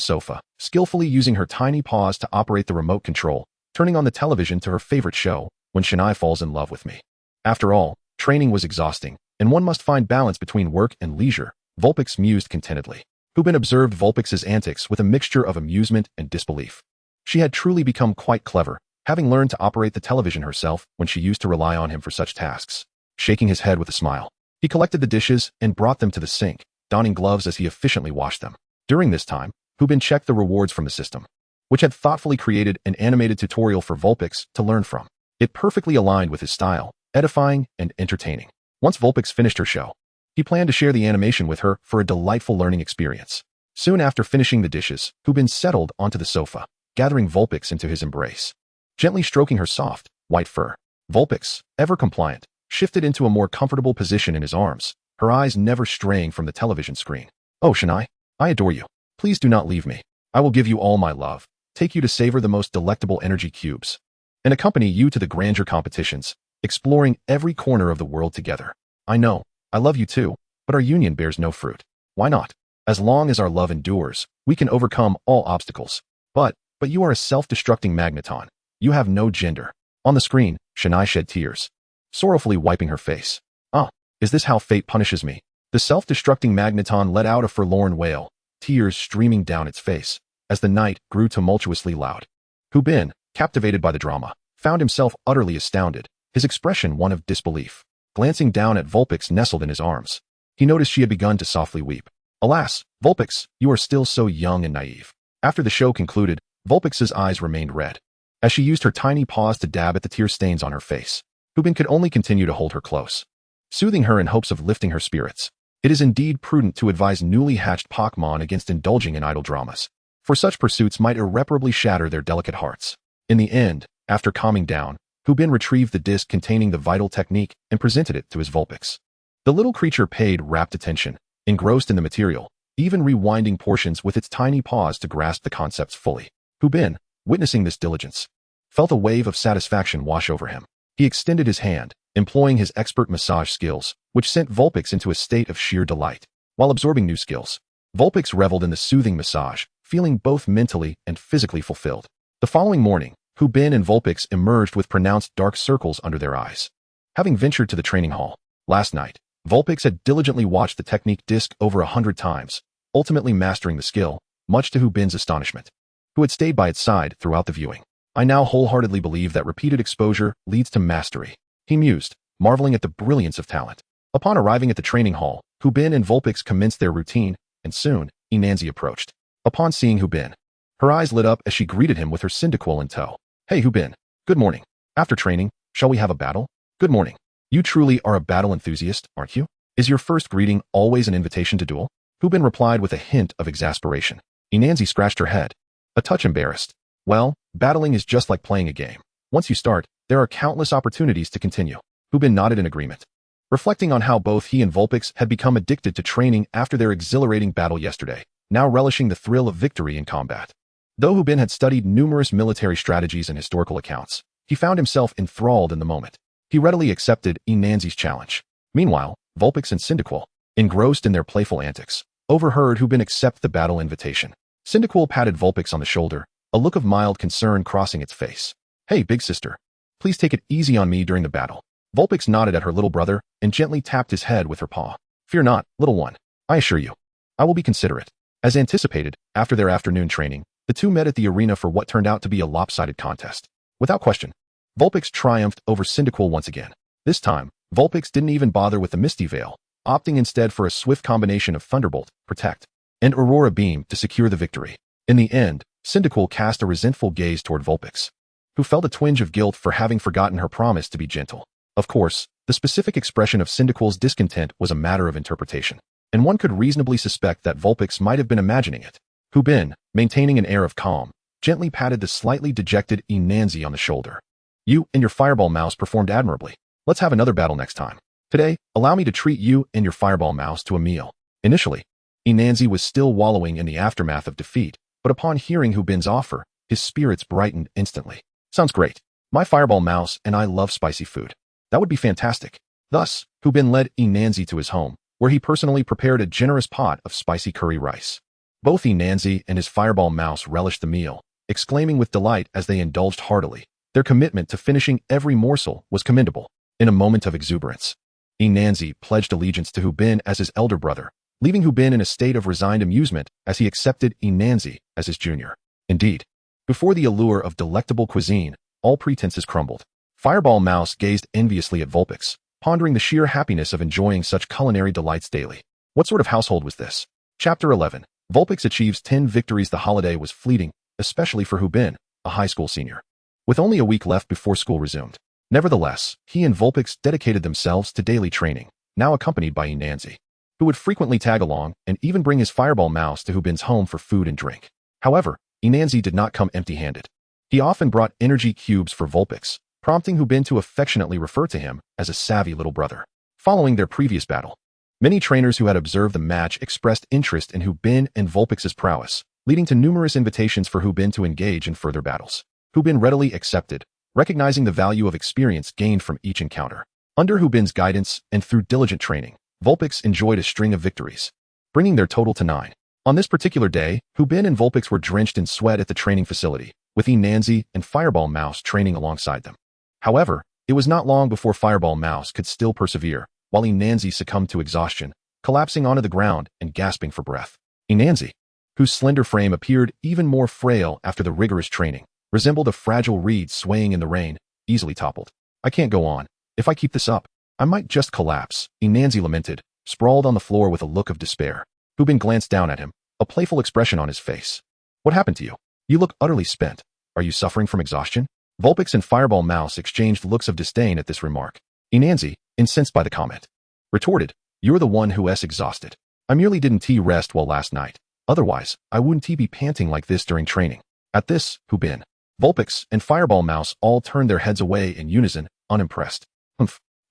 sofa, skillfully using her tiny paws to operate the remote control, turning on the television to her favorite show, When Shania Falls in Love with Me. After all, training was exhausting, and one must find balance between work and leisure, Vulpix mused contentedly. Hubin observed Vulpix's antics with a mixture of amusement and disbelief. She had truly become quite clever, having learned to operate the television herself when she used to rely on him for such tasks. Shaking his head with a smile, he collected the dishes and brought them to the sink, donning gloves as he efficiently washed them. During this time, Hubin checked the rewards from the system, which had thoughtfully created an animated tutorial for Vulpix to learn from. It perfectly aligned with his style, edifying and entertaining. Once Vulpix finished her show, he planned to share the animation with her for a delightful learning experience. Soon after finishing the dishes, Hubin settled onto the sofa, gathering Vulpix into his embrace. Gently stroking her soft, white fur, Vulpix, ever compliant, shifted into a more comfortable position in his arms, her eyes never straying from the television screen. Oh, Shania, I adore you. Please do not leave me. I will give you all my love, take you to savor the most delectable energy cubes, and accompany you to the grandeur competitions, exploring every corner of the world together. I know, I love you too, but our union bears no fruit. Why not? As long as our love endures, we can overcome all obstacles. But you are a self-destructing magneton. You have no gender. On the screen, Shania shed tears, sorrowfully wiping her face. Ah, is this how fate punishes me? The self-destructing magneton let out a forlorn wail, tears streaming down its face, as the night grew tumultuously loud. Hubin, captivated by the drama, found himself utterly astounded, his expression one of disbelief. Glancing down at Vulpix nestled in his arms, he noticed she had begun to softly weep. Alas, Vulpix, you are still so young and naive. After the show concluded, Vulpix's eyes remained red, as she used her tiny paws to dab at the tear stains on her face. Hubin could only continue to hold her close, soothing her in hopes of lifting her spirits. It is indeed prudent to advise newly hatched Pokémon against indulging in idle dramas, for such pursuits might irreparably shatter their delicate hearts. In the end, after calming down, Hubin retrieved the disc containing the vital technique and presented it to his Vulpix. The little creature paid rapt attention, engrossed in the material, even rewinding portions with its tiny paws to grasp the concepts fully. Hubin, witnessing this diligence, felt a wave of satisfaction wash over him. He extended his hand, employing his expert massage skills, which sent Vulpix into a state of sheer delight. While absorbing new skills, Vulpix reveled in the soothing massage, feeling both mentally and physically fulfilled. The following morning, Hubin and Vulpix emerged with pronounced dark circles under their eyes. Having ventured to the training hall last night, Vulpix had diligently watched the technique disc over 100 times, ultimately mastering the skill, much to Hubin's astonishment, who had stayed by its side throughout the viewing. I now wholeheartedly believe that repeated exposure leads to mastery, he mused, marveling at the brilliance of talent. Upon arriving at the training hall, Hubin and Vulpix commenced their routine, and soon, Enhancement approached. Upon seeing Hubin, her eyes lit up as she greeted him with her Cyndaquil in tow. Hey Hubin, good morning. After training, shall we have a battle? Good morning. You truly are a battle enthusiast, aren't you? Is your first greeting always an invitation to duel? Hubin replied with a hint of exasperation. Enhancement scratched her head, a touch embarrassed. Well, battling is just like playing a game. Once you start, there are countless opportunities to continue. Hubin nodded in agreement, reflecting on how both he and Vulpix had become addicted to training after their exhilarating battle yesterday, now relishing the thrill of victory in combat. Though Hubin had studied numerous military strategies and historical accounts, he found himself enthralled in the moment. He readily accepted Enhanced's challenge. Meanwhile, Vulpix and Cyndaquil, engrossed in their playful antics, overheard Hubin accept the battle invitation. Cyndaquil patted Vulpix on the shoulder, a look of mild concern crossing its face. Hey, big sister. Please take it easy on me during the battle. Vulpix nodded at her little brother and gently tapped his head with her paw. Fear not, little one. I assure you, I will be considerate. As anticipated, after their afternoon training, the two met at the arena for what turned out to be a lopsided contest. Without question, Vulpix triumphed over Cyndaquil once again. This time, Vulpix didn't even bother with the Misty Veil, opting instead for a swift combination of Thunderbolt, Protect, and Aurora Beam to secure the victory. In the end, Cyndaquil cast a resentful gaze toward Vulpix, who felt a twinge of guilt for having forgotten her promise to be gentle. Of course, the specific expression of Cyndaquil's discontent was a matter of interpretation, and one could reasonably suspect that Vulpix might have been imagining it. Hubin, maintaining an air of calm, gently patted the slightly dejected Enhancement on the shoulder. You and your Fireball Mouse performed admirably. Let's have another battle next time. Today, allow me to treat you and your Fireball Mouse to a meal. Initially, Enhancement was still wallowing in the aftermath of defeat, but upon hearing Hubin's offer, his spirits brightened instantly. Sounds great. My Fireball Mouse and I love spicy food. That would be fantastic. Thus, Hubin led Enhancement to his home, where he personally prepared a generous pot of spicy curry rice. Both Enhancement and his Fireball Mouse relished the meal, exclaiming with delight as they indulged heartily. Their commitment to finishing every morsel was commendable. In a moment of exuberance, Enhancement pledged allegiance to Hubin as his elder brother, leaving Hubin in a state of resigned amusement as he accepted Enhancement as his junior. Indeed, before the allure of delectable cuisine, all pretenses crumbled. Fireball Mouse gazed enviously at Vulpix, pondering the sheer happiness of enjoying such culinary delights daily. What sort of household was this? Chapter 11. Vulpix achieves 10 victories. The holiday was fleeting, especially for Hubin, a high school senior, with only a week left before school resumed. Nevertheless, he and Vulpix dedicated themselves to daily training, now accompanied by Enhancement, who would frequently tag along and even bring his Fireball Mouse to Hubin's home for food and drink. However, Enhancement did not come empty-handed. He often brought energy cubes for Vulpix, prompting Hubin to affectionately refer to him as a savvy little brother. Following their previous battle, many trainers who had observed the match expressed interest in Hubin and Vulpix's prowess, leading to numerous invitations for Hubin to engage in further battles. Hubin readily accepted, recognizing the value of experience gained from each encounter. Under Hubin's guidance and through diligent training, Vulpix enjoyed a string of victories, bringing their total to 9. On this particular day, Hubin and Vulpix were drenched in sweat at the training facility, with Enhancement and Fireball Mouse training alongside them. However, it was not long before Fireball Mouse could still persevere, while Enhancement succumbed to exhaustion, collapsing onto the ground and gasping for breath. Enhancement, whose slender frame appeared even more frail after the rigorous training, resembled a fragile reed swaying in the rain, easily toppled. I can't go on. If I keep this up, I might just collapse, Enhancement lamented, sprawled on the floor with a look of despair. Hubin glanced down at him, a playful expression on his face. What happened to you? You look utterly spent. Are you suffering from exhaustion? Vulpix and Fireball Mouse exchanged looks of disdain at this remark. Enhancement, incensed by the comment, retorted, "You're the one who's exhausted. I merely didn't rest well last night. Otherwise, I wouldn't be panting like this during training." At this, Hubin, Vulpix, and Fireball Mouse all turned their heads away in unison, unimpressed.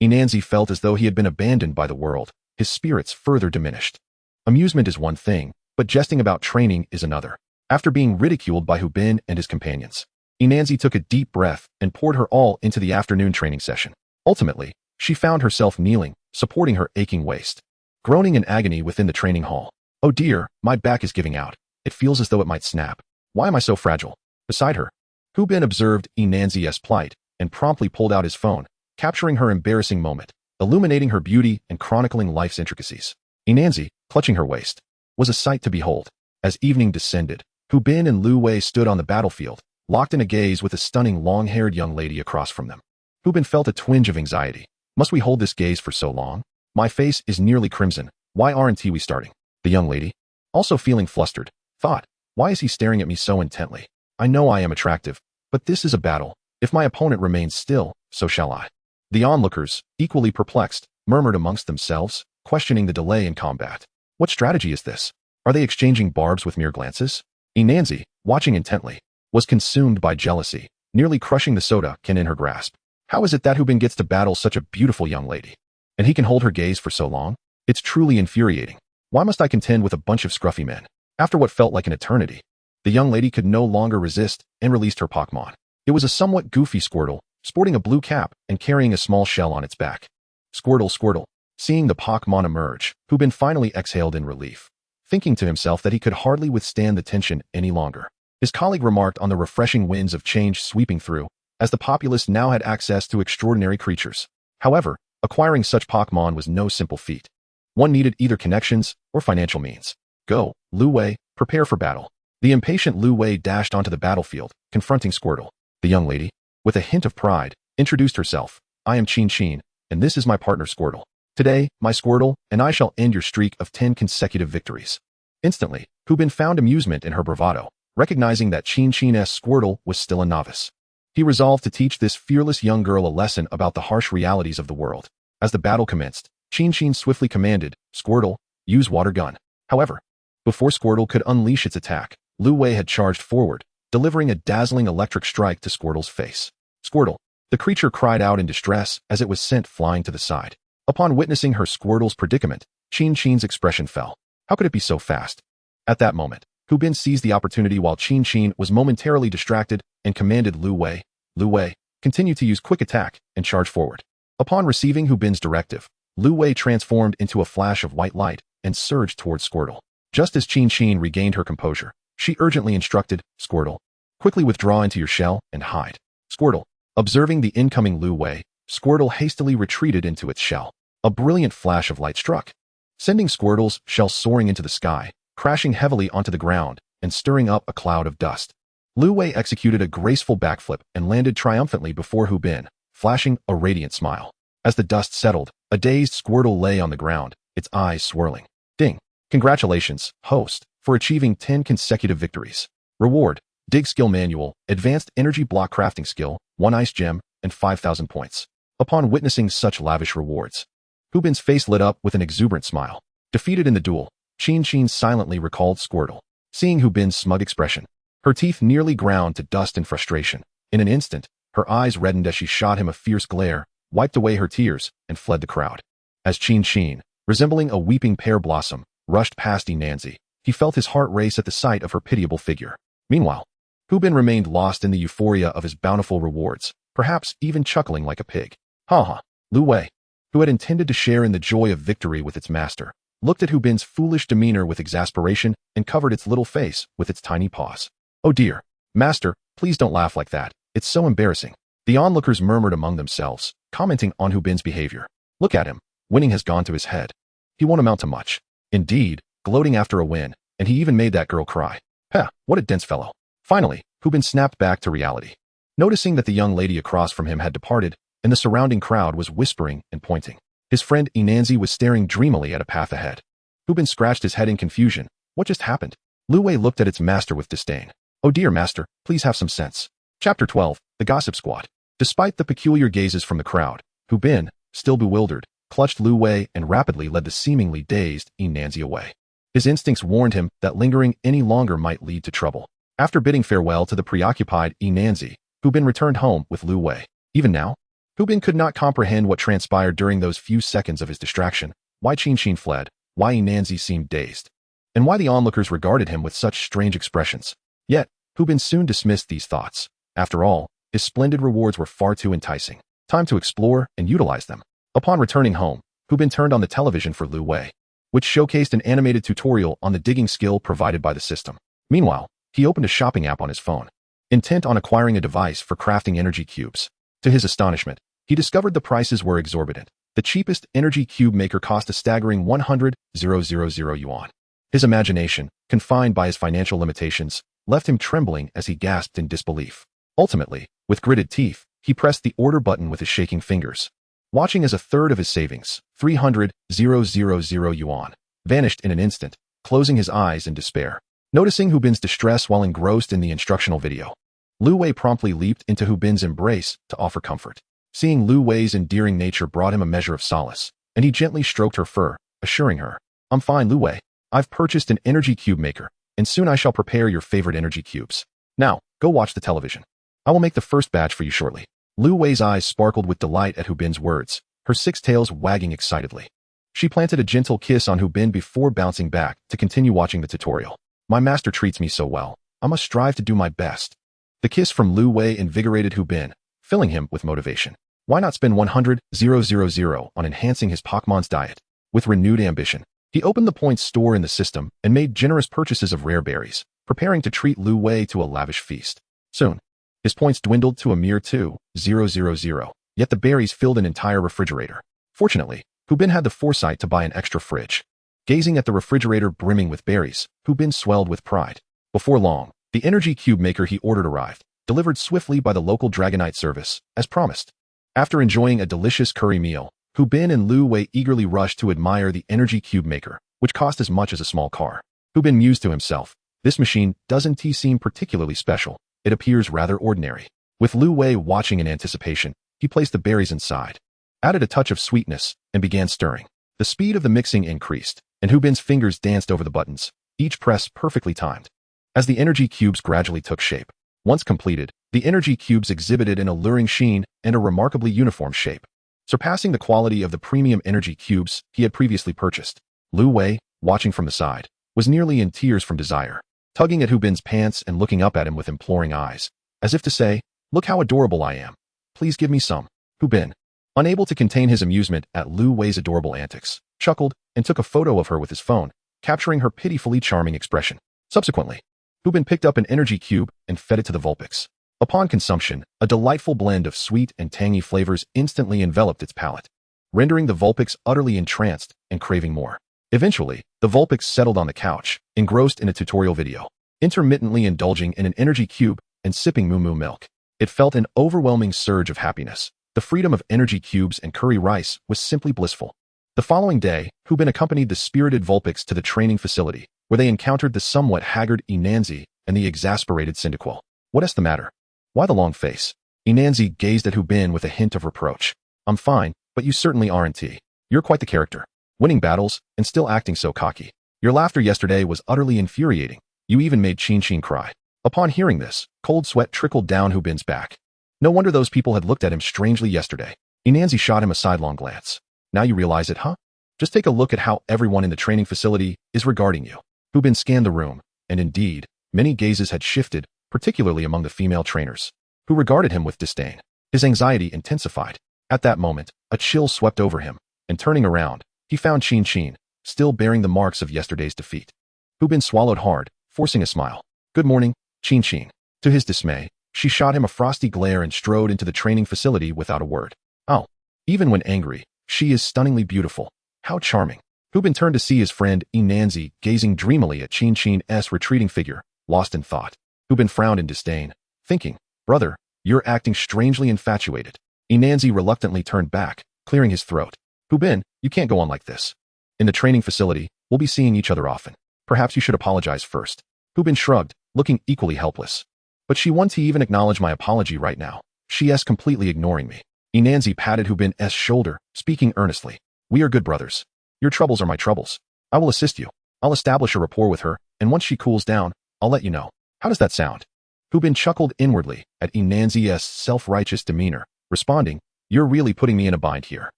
Enhancement felt as though he had been abandoned by the world, his spirits further diminished. Amusement is one thing, but jesting about training is another. After being ridiculed by Hubin and his companions, Enhancement took a deep breath and poured her all into the afternoon training session. Ultimately, she found herself kneeling, supporting her aching waist, groaning in agony within the training hall. "Oh dear, my back is giving out. It feels as though it might snap. Why am I so fragile?" Beside her, Hubin observed Enhanced's plight and promptly pulled out his phone, capturing her embarrassing moment, illuminating her beauty and chronicling life's intricacies. Enhancement, clutching her waist, was a sight to behold. As evening descended, Hubin and Lu Wei stood on the battlefield, locked in a gaze with a stunning long-haired young lady across from them. Hubin felt a twinge of anxiety. Must we hold this gaze for so long? My face is nearly crimson. Why aren't we starting? The young lady, also feeling flustered, thought, why is he staring at me so intently? I know I am attractive, but this is a battle. If my opponent remains still, so shall I. The onlookers, equally perplexed, murmured amongst themselves, questioning the delay in combat. What strategy is this? Are they exchanging barbs with mere glances? Enhancement, watching intently, was consumed by jealousy, nearly crushing the soda can in her grasp. How is it that Hubin gets to battle such a beautiful young lady? And he can hold her gaze for so long? It's truly infuriating. Why must I contend with a bunch of scruffy men? After what felt like an eternity, the young lady could no longer resist and released her Pokémon. It was a somewhat goofy Squirtle, sporting a blue cap and carrying a small shell on its back. Squirtle, Squirtle. Seeing the Pokémon emerge, Hubin finally exhaled in relief, thinking to himself that he could hardly withstand the tension any longer. His colleague remarked on the refreshing winds of change sweeping through, as the populace now had access to extraordinary creatures. However, acquiring such Pokémon was no simple feat. One needed either connections or financial means. Go, Lu Wei, prepare for battle. The impatient Lu Wei dashed onto the battlefield, confronting Squirtle. The young lady, with a hint of pride, introduced herself. I am Chin, and this is my partner Squirtle. Today, my Squirtle and I shall end your streak of 10 consecutive victories. Instantly, Hubin found amusement in her bravado, recognizing that Chin's Squirtle was still a novice. He resolved to teach this fearless young girl a lesson about the harsh realities of the world. As the battle commenced, Chin swiftly commanded, Squirtle, use water gun. However, before Squirtle could unleash its attack, Lu Wei had charged forward, delivering a dazzling electric strike to Squirtle's face. Squirtle, the creature cried out in distress as it was sent flying to the side. Upon witnessing her Squirtle's predicament, Chin's expression fell. How could it be so fast? At that moment, Hubin seized the opportunity while Chin was momentarily distracted and commanded Lu Wei, continue to use quick attack and charge forward. Upon receiving Hubin's directive, Lu Wei transformed into a flash of white light and surged towards Squirtle. Just as Chin regained her composure, she urgently instructed, Squirtle, quickly withdraw into your shell and hide. Squirtle, observing the incoming Lu Wei, Squirtle hastily retreated into its shell. A brilliant flash of light struck, sending Squirtle's shell soaring into the sky, crashing heavily onto the ground and stirring up a cloud of dust. Lu Wei executed a graceful backflip and landed triumphantly before Hubin, flashing a radiant smile. As the dust settled, a dazed Squirtle lay on the ground, its eyes swirling. Ding! Congratulations, host, for achieving 10 consecutive victories. Reward, Dig Skill Manual, Advanced Energy Block Crafting Skill, 1 Ice Gem, and 5,000 points. Upon witnessing such lavish rewards, Hubin's face lit up with an exuberant smile. Defeated in the duel, Chin silently recalled Squirtle. Seeing Hubin's smug expression, her teeth nearly ground to dust in frustration. In an instant, her eyes reddened as she shot him a fierce glare, wiped away her tears, and fled the crowd. As Chin, resembling a weeping pear blossom, rushed past Enhancement, he felt his heart race at the sight of her pitiable figure. Meanwhile, Hubin remained lost in the euphoria of his bountiful rewards, perhaps even chuckling like a pig. Ha ha! Lu Wei, who had intended to share in the joy of victory with its master, looked at Hubin's foolish demeanor with exasperation and covered its little face with its tiny paws. Oh dear, master, Please don't laugh like that. It's so embarrassing. The onlookers murmured among themselves, commenting on Hu Bin's behavior. Look at him. Winning has gone to his head. He won't amount to much. Indeed, gloating after a win, and he even made that girl cry. Heh, what a dense fellow. Finally, Hu Bin snapped back to reality. Noticing that the young lady across from him had departed, and the surrounding crowd was whispering and pointing. His friend Inanzi was staring dreamily at a path ahead. Hu Bin scratched his head in confusion. What just happened? Lu Wei looked at its master with disdain. Oh dear master, please have some sense. Chapter 12, The Gossip Squad. Despite the peculiar gazes from the crowd, Hu Bin, still bewildered, clutched Lu Wei and rapidly led the seemingly dazed Inanzi away. His instincts warned him that lingering any longer might lead to trouble. After bidding farewell to the preoccupied Inanzi, Hu Bin returned home with Lu Wei. Even now, Hu Bin could not comprehend what transpired during those few seconds of his distraction, why Qin fled, why Inanzi seemed dazed, and why the onlookers regarded him with such strange expressions. Yet, Hu Bin soon dismissed these thoughts. After all, his splendid rewards were far too enticing. Time to explore and utilize them. Upon returning home, Hu Bin turned on the television for Lu Wei, which showcased an animated tutorial on the digging skill provided by the system. Meanwhile, he opened a shopping app on his phone, intent on acquiring a device for crafting energy cubes. To his astonishment, he discovered the prices were exorbitant. The cheapest energy cube maker cost a staggering 100,000 yuan. His imagination, confined by his financial limitations, left him trembling as he gasped in disbelief. Ultimately, with gritted teeth, he pressed the order button with his shaking fingers. Watching as a third of his savings, 300,000 yuan, vanished in an instant, closing his eyes in despair. Noticing Hu Bin's distress while engrossed in the instructional video, Lu Wei promptly leaped into Hu Bin's embrace to offer comfort. Seeing Lu Wei's endearing nature brought him a measure of solace, and he gently stroked her fur, assuring her, I'm fine, Lu Wei. I've purchased an energy cube maker, and soon I shall prepare your favorite energy cubes. Now, go watch the television. I will make the first batch for you shortly. Lu Wei's eyes sparkled with delight at Hu Bin's words, her 6 tails wagging excitedly. She planted a gentle kiss on Hu Bin before bouncing back to continue watching the tutorial. My master treats me so well. I must strive to do my best. The kiss from Lu Wei invigorated Hu Bin, filling him with motivation. Why not spend 100,000 on enhancing his Pokémon's diet? With renewed ambition, he opened the points store in the system and made generous purchases of rare berries, preparing to treat Lu Wei to a lavish feast. Soon, his points dwindled to a mere 2,000, yet the berries filled an entire refrigerator. Fortunately, Hu Bin had the foresight to buy an extra fridge. Gazing at the refrigerator brimming with berries, Hu Bin swelled with pride. Before long, the energy cube maker he ordered arrived, delivered swiftly by the local Dragonite service, as promised. After enjoying a delicious curry meal, Hu Bin and Lu Wei eagerly rushed to admire the energy cube maker, which cost as much as a small car. Hu Bin mused to himself, this machine doesn't seem particularly special. It appears rather ordinary. With Lu Wei watching in anticipation, he placed the berries inside, added a touch of sweetness, and began stirring. The speed of the mixing increased, and Hu Bin's fingers danced over the buttons, each press perfectly timed. As the energy cubes gradually took shape, once completed, the energy cubes exhibited an alluring sheen and a remarkably uniform shape, surpassing the quality of the premium energy cubes he had previously purchased. Lu Wei, watching from the side, was nearly in tears from desire, tugging at Hu Bin's pants and looking up at him with imploring eyes, as if to say, look how adorable I am. Please give me some. Hu Bin, unable to contain his amusement at Lu Wei's adorable antics, chuckled and took a photo of her with his phone, capturing her pitifully charming expression. Subsequently, Hu Bin picked up an energy cube and fed it to the Vulpix. Upon consumption, a delightful blend of sweet and tangy flavors instantly enveloped its palate, rendering the Vulpix utterly entranced and craving more. Eventually, the Vulpix settled on the couch, engrossed in a tutorial video, intermittently indulging in an energy cube and sipping moo milk. It felt an overwhelming surge of happiness. The freedom of energy cubes and curry rice was simply blissful. The following day, Hu Bin accompanied the spirited Vulpix to the training facility, where they encountered the somewhat haggard Inanzi and the exasperated Cyndaquil. What's the matter? Why the long face? Inanzi gazed at Hu Bin with a hint of reproach. I'm fine, but you certainly aren't. You're quite the character. Winning battles, and still acting so cocky. Your laughter yesterday was utterly infuriating. You even made Qin cry. Upon hearing this, cold sweat trickled down Hu Bin's back. No wonder those people had looked at him strangely yesterday. Inanzi shot him a sidelong glance. Now you realize it, huh? Just take a look at how everyone in the training facility is regarding you. Hu Bin scanned the room, and indeed, many gazes had shifted, particularly among the female trainers, who regarded him with disdain. His anxiety intensified. At that moment, a chill swept over him, and turning around, he found Qin, still bearing the marks of yesterday's defeat. Hu Bin swallowed hard, forcing a smile. Good morning, Qin. To his dismay, She shot him a frosty glare and strode into the training facility without a word. Oh, even when angry, she is stunningly beautiful. How charming. Hubin turned to see his friend Enhancement gazing dreamily at Chin's retreating figure, lost in thought. Hubin frowned in disdain, thinking, brother, you're acting strangely infatuated. Enhancement reluctantly turned back, clearing his throat. Hubin, you can't go on like this. In the training facility, we'll be seeing each other often. Perhaps you should apologize first. Hubin shrugged, looking equally helpless. But she wants to even acknowledge my apology right now. She's completely ignoring me. Enhancement patted Hubin's shoulder, speaking earnestly. We are good brothers. Your troubles are my troubles. I will assist you. I'll establish a rapport with her, and once she cools down, I'll let you know. How does that sound? Hubin chuckled inwardly at Enhanced's self-righteous demeanor, responding, you're really putting me in a bind here.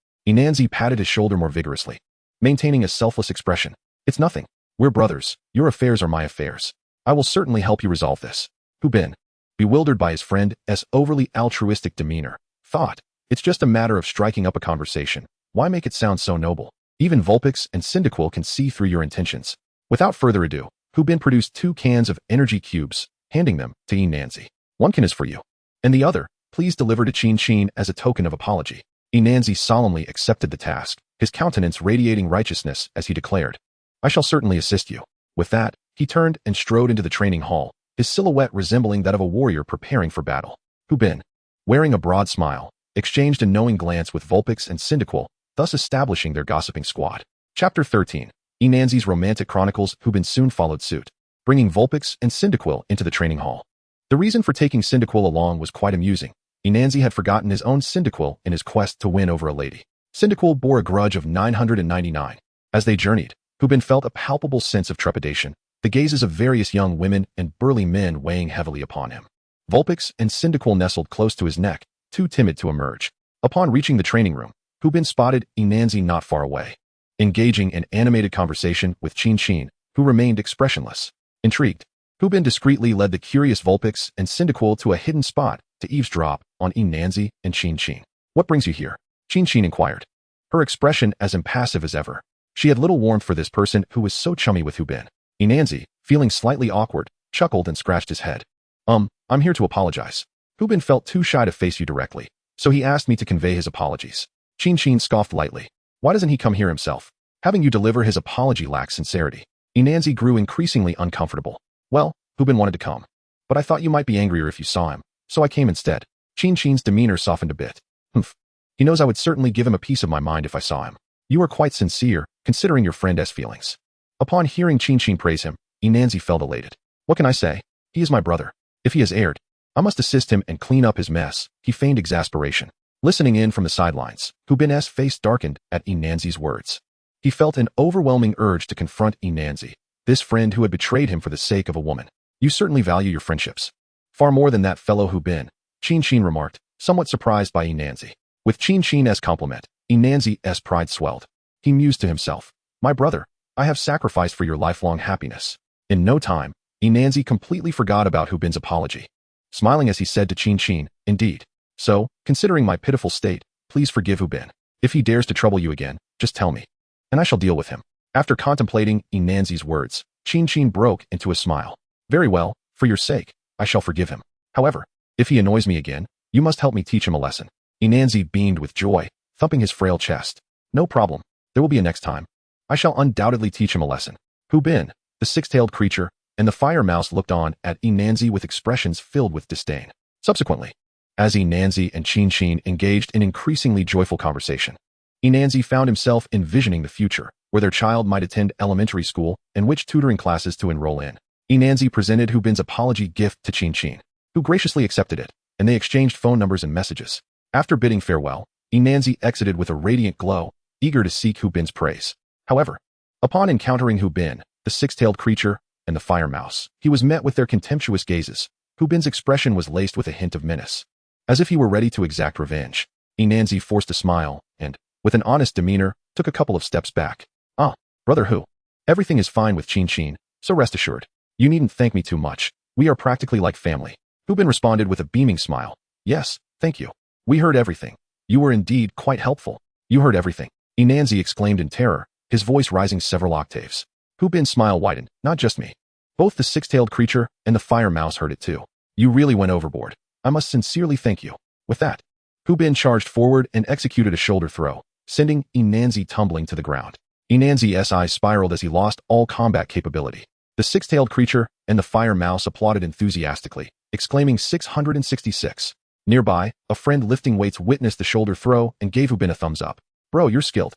Enhancement patted his shoulder more vigorously, maintaining a selfless expression. It's nothing. We're brothers. Your affairs are my affairs. I will certainly help you resolve this. Hubin, bewildered by his friend's overly altruistic demeanor, thought, it's just a matter of striking up a conversation. Why make it sound so noble? Even Vulpix and Cyndaquil can see through your intentions. Without further ado, Hubin produced 2 cans of energy cubes, handing them to Enhancement. One can is for you. And the other, please deliver to Chin as a token of apology. Enhancement solemnly accepted the task, his countenance radiating righteousness as he declared, I shall certainly assist you. With that, he turned and strode into the training hall, his silhouette resembling that of a warrior preparing for battle. Hubin, wearing a broad smile, exchanged a knowing glance with Vulpix and Cyndaquil, thus establishing their gossiping squad. Chapter 13. Enhanced's Romantic Chronicles. Hubin soon followed suit, bringing Vulpix and Cyndaquil into the training hall. The reason for taking Cyndaquil along was quite amusing. Enhancement had forgotten his own Cyndaquil in his quest to win over a lady. Cyndaquil bore a grudge of 999. As they journeyed, Hubin felt a palpable sense of trepidation, the gazes of various young women and burly men weighing heavily upon him. Vulpix and Cyndaquil nestled close to his neck, too timid to emerge. Upon reaching the training room, Hubin spotted Enhancement not far away, engaging in animated conversation with Chin, who remained expressionless. Intrigued, Hubin discreetly led the curious Vulpix and Cyndaquil to a hidden spot to eavesdrop on Enhancement and Chin. What brings you here? Chin inquired, her expression as impassive as ever. She had little warmth for this person who was so chummy with Hubin. Enhancement, feeling slightly awkward, chuckled and scratched his head. I'm here to apologize. Hubin felt too shy to face you directly, so he asked me to convey his apologies. Chin scoffed lightly. Why doesn't he come here himself? Having you deliver his apology lacks sincerity. Enhancement grew increasingly uncomfortable. Well, Hubin wanted to come, but I thought you might be angrier if you saw him, so I came instead. Chin's demeanor softened a bit. Humph. He knows I would certainly give him a piece of my mind if I saw him. You are quite sincere, considering your friend's feelings. Upon hearing Chin praise him, Enhancement felt elated. What can I say? He is my brother. If he has erred, I must assist him and clean up his mess. He feigned exasperation. Listening in from the sidelines, Hubin's face darkened at Enhancement's words. He felt an overwhelming urge to confront Enhancement, this friend who had betrayed him for the sake of a woman. You certainly value your friendships. Far more than that fellow Hubin, Chin remarked, somewhat surprised by Enhancement. With Chin's compliment, Enhancement's pride swelled. He mused to himself, my brother, I have sacrificed for your lifelong happiness. In no time, Enhancement completely forgot about Hubin's apology. Smiling as he said to Chin, indeed. So, considering my pitiful state, please forgive Hubin. If he dares to trouble you again, just tell me, and I shall deal with him. After contemplating Enhancement's words, Chin broke into a smile. Very well, for your sake, I shall forgive him. However, if he annoys me again, you must help me teach him a lesson. Enhancement beamed with joy, thumping his frail chest. No problem. There will be a next time. I shall undoubtedly teach him a lesson. Hubin, the six-tailed creature, and the fire mouse looked on at Enhancement with expressions filled with disdain. Subsequently, as Enhancement and Chin engaged in increasingly joyful conversation, Enhancement found himself envisioning the future, where their child might attend elementary school and which tutoring classes to enroll in. Enhancement presented Hubin's apology gift to Chin, who graciously accepted it, and they exchanged phone numbers and messages. After bidding farewell, Enhancement exited with a radiant glow, eager to seek Hubin's praise. However, upon encountering Hubin, the six-tailed creature, and the fire mouse, he was met with their contemptuous gazes. Hubin's expression was laced with a hint of menace. As if he were ready to exact revenge, Enhancement forced a smile, and, with an honest demeanor, took a couple of steps back. Ah, brother Hu. Everything is fine with Chin, so rest assured. You needn't thank me too much. We are practically like family. Hubin responded with a beaming smile. Yes, thank you. We heard everything. You were indeed quite helpful. You heard everything. Enhancement exclaimed in terror, his voice rising several octaves. Hubin's smile widened. Not just me. Both the six-tailed creature and the fire mouse heard it too. You really went overboard. I must sincerely thank you. With that, Hu Bin charged forward and executed a shoulder throw, sending Enanzi tumbling to the ground. Enanzi's eyes spiraled as he lost all combat capability. The six-tailed creature and the fire mouse applauded enthusiastically, exclaiming 666. Nearby, a friend lifting weights witnessed the shoulder throw and gave Hu Bin a thumbs up. Bro, you're skilled.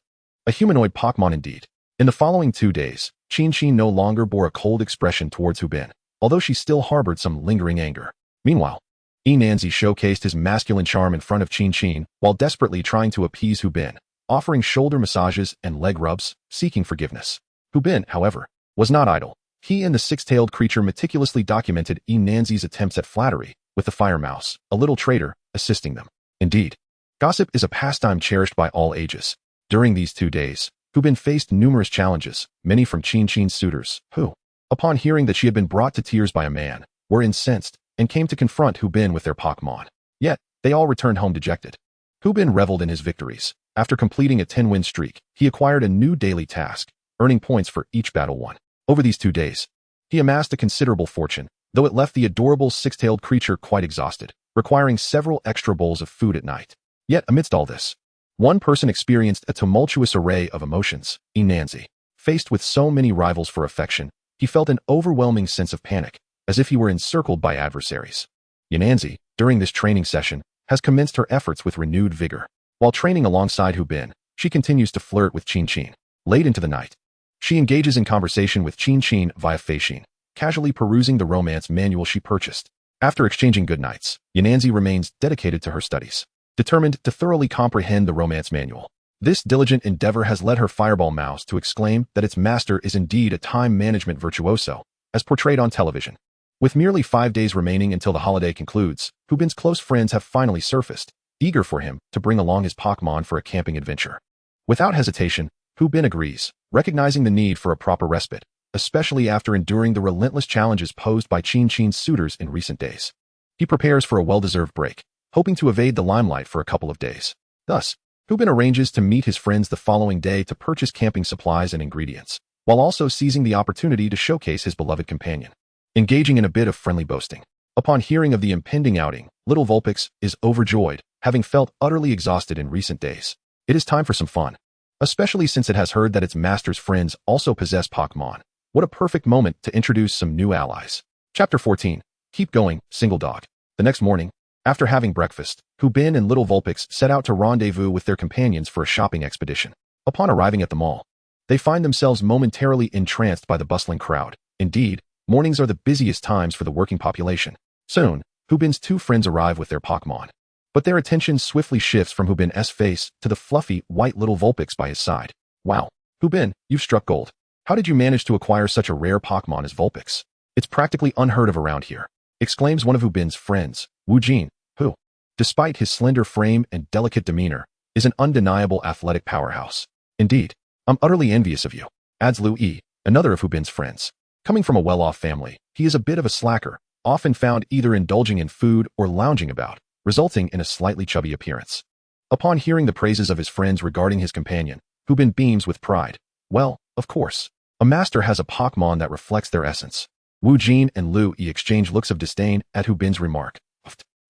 A humanoid Pokémon indeed. In the following 2 days, Chin no longer bore a cold expression towards Hu Bin, although she still harbored some lingering anger. Meanwhile, Enanzi showcased his masculine charm in front of Chin while desperately trying to appease Hu Bin, offering shoulder massages and leg rubs, seeking forgiveness. Hu Bin, however, was not idle. He and the six-tailed creature meticulously documented Enanzi's attempts at flattery, with the fire mouse, a little traitor, assisting them. Indeed, gossip is a pastime cherished by all ages. During these 2 days, Hu Bin faced numerous challenges, many from Chin's suitors, who, upon hearing that she had been brought to tears by a man, were incensed and came to confront Hu Bin with their Pokémon. Yet, they all returned home dejected. Hu Bin reveled in his victories. After completing a 10-win streak, he acquired a new daily task, earning points for each battle won. Over these 2 days, he amassed a considerable fortune, though it left the adorable six-tailed creature quite exhausted, requiring several extra bowls of food at night. Yet, amidst all this, one person experienced a tumultuous array of emotions, Enanzi. Faced with so many rivals for affection, he felt an overwhelming sense of panic, as if he were encircled by adversaries. Enanzi, during this training session, has commenced her efforts with renewed vigor. While training alongside Hu Bin, she continues to flirt with Chin. Late into the night, she engages in conversation with Chin via Feishin, casually perusing the romance manual she purchased. After exchanging goodnights, Enanzi remains dedicated to her studies, determined to thoroughly comprehend the romance manual. This diligent endeavor has led her fireball mouse to exclaim that its master is indeed a time management virtuoso, as portrayed on television. With merely 5 days remaining until the holiday concludes, Hu Bin's close friends have finally surfaced, eager for him to bring along his Pokémon for a camping adventure. Without hesitation, Hu Bin agrees, recognizing the need for a proper respite, especially after enduring the relentless challenges posed by Chin's suitors in recent days. He prepares for a well-deserved break, hoping to evade the limelight for a couple of days. Thus, Hu Bin arranges to meet his friends the following day to purchase camping supplies and ingredients, while also seizing the opportunity to showcase his beloved companion. Engaging in a bit of friendly boasting. Upon hearing of the impending outing, little Vulpix is overjoyed, having felt utterly exhausted in recent days. It is time for some fun, especially since it has heard that its master's friends also possess Pokémon. What a perfect moment to introduce some new allies. Chapter 14. Keep going, single dog. The next morning, after having breakfast, Hu Bin and little Vulpix set out to rendezvous with their companions for a shopping expedition. Upon arriving at the mall, they find themselves momentarily entranced by the bustling crowd. Indeed, mornings are the busiest times for the working population. Soon, Hu Bin's 2 friends arrive with their Pokémon, but their attention swiftly shifts from Hu Bin's face to the fluffy, white little Vulpix by his side. Wow, Hu Bin, you've struck gold. How did you manage to acquire such a rare Pokémon as Vulpix? It's practically unheard of around here, exclaims one of Hu Bin's friends, Wu Jin, who, despite his slender frame and delicate demeanor, is an undeniable athletic powerhouse. Indeed, I'm utterly envious of you, adds Lu Yi, another of Hu Bin's friends. Coming from a well-off family, he is a bit of a slacker, often found either indulging in food or lounging about, resulting in a slightly chubby appearance. Upon hearing the praises of his friends regarding his companion, Hu Bin beams with pride. Well, of course, a master has a Pokémon that reflects their essence. Wu Jin and Lu Yi exchange looks of disdain at Hu Bin's remark.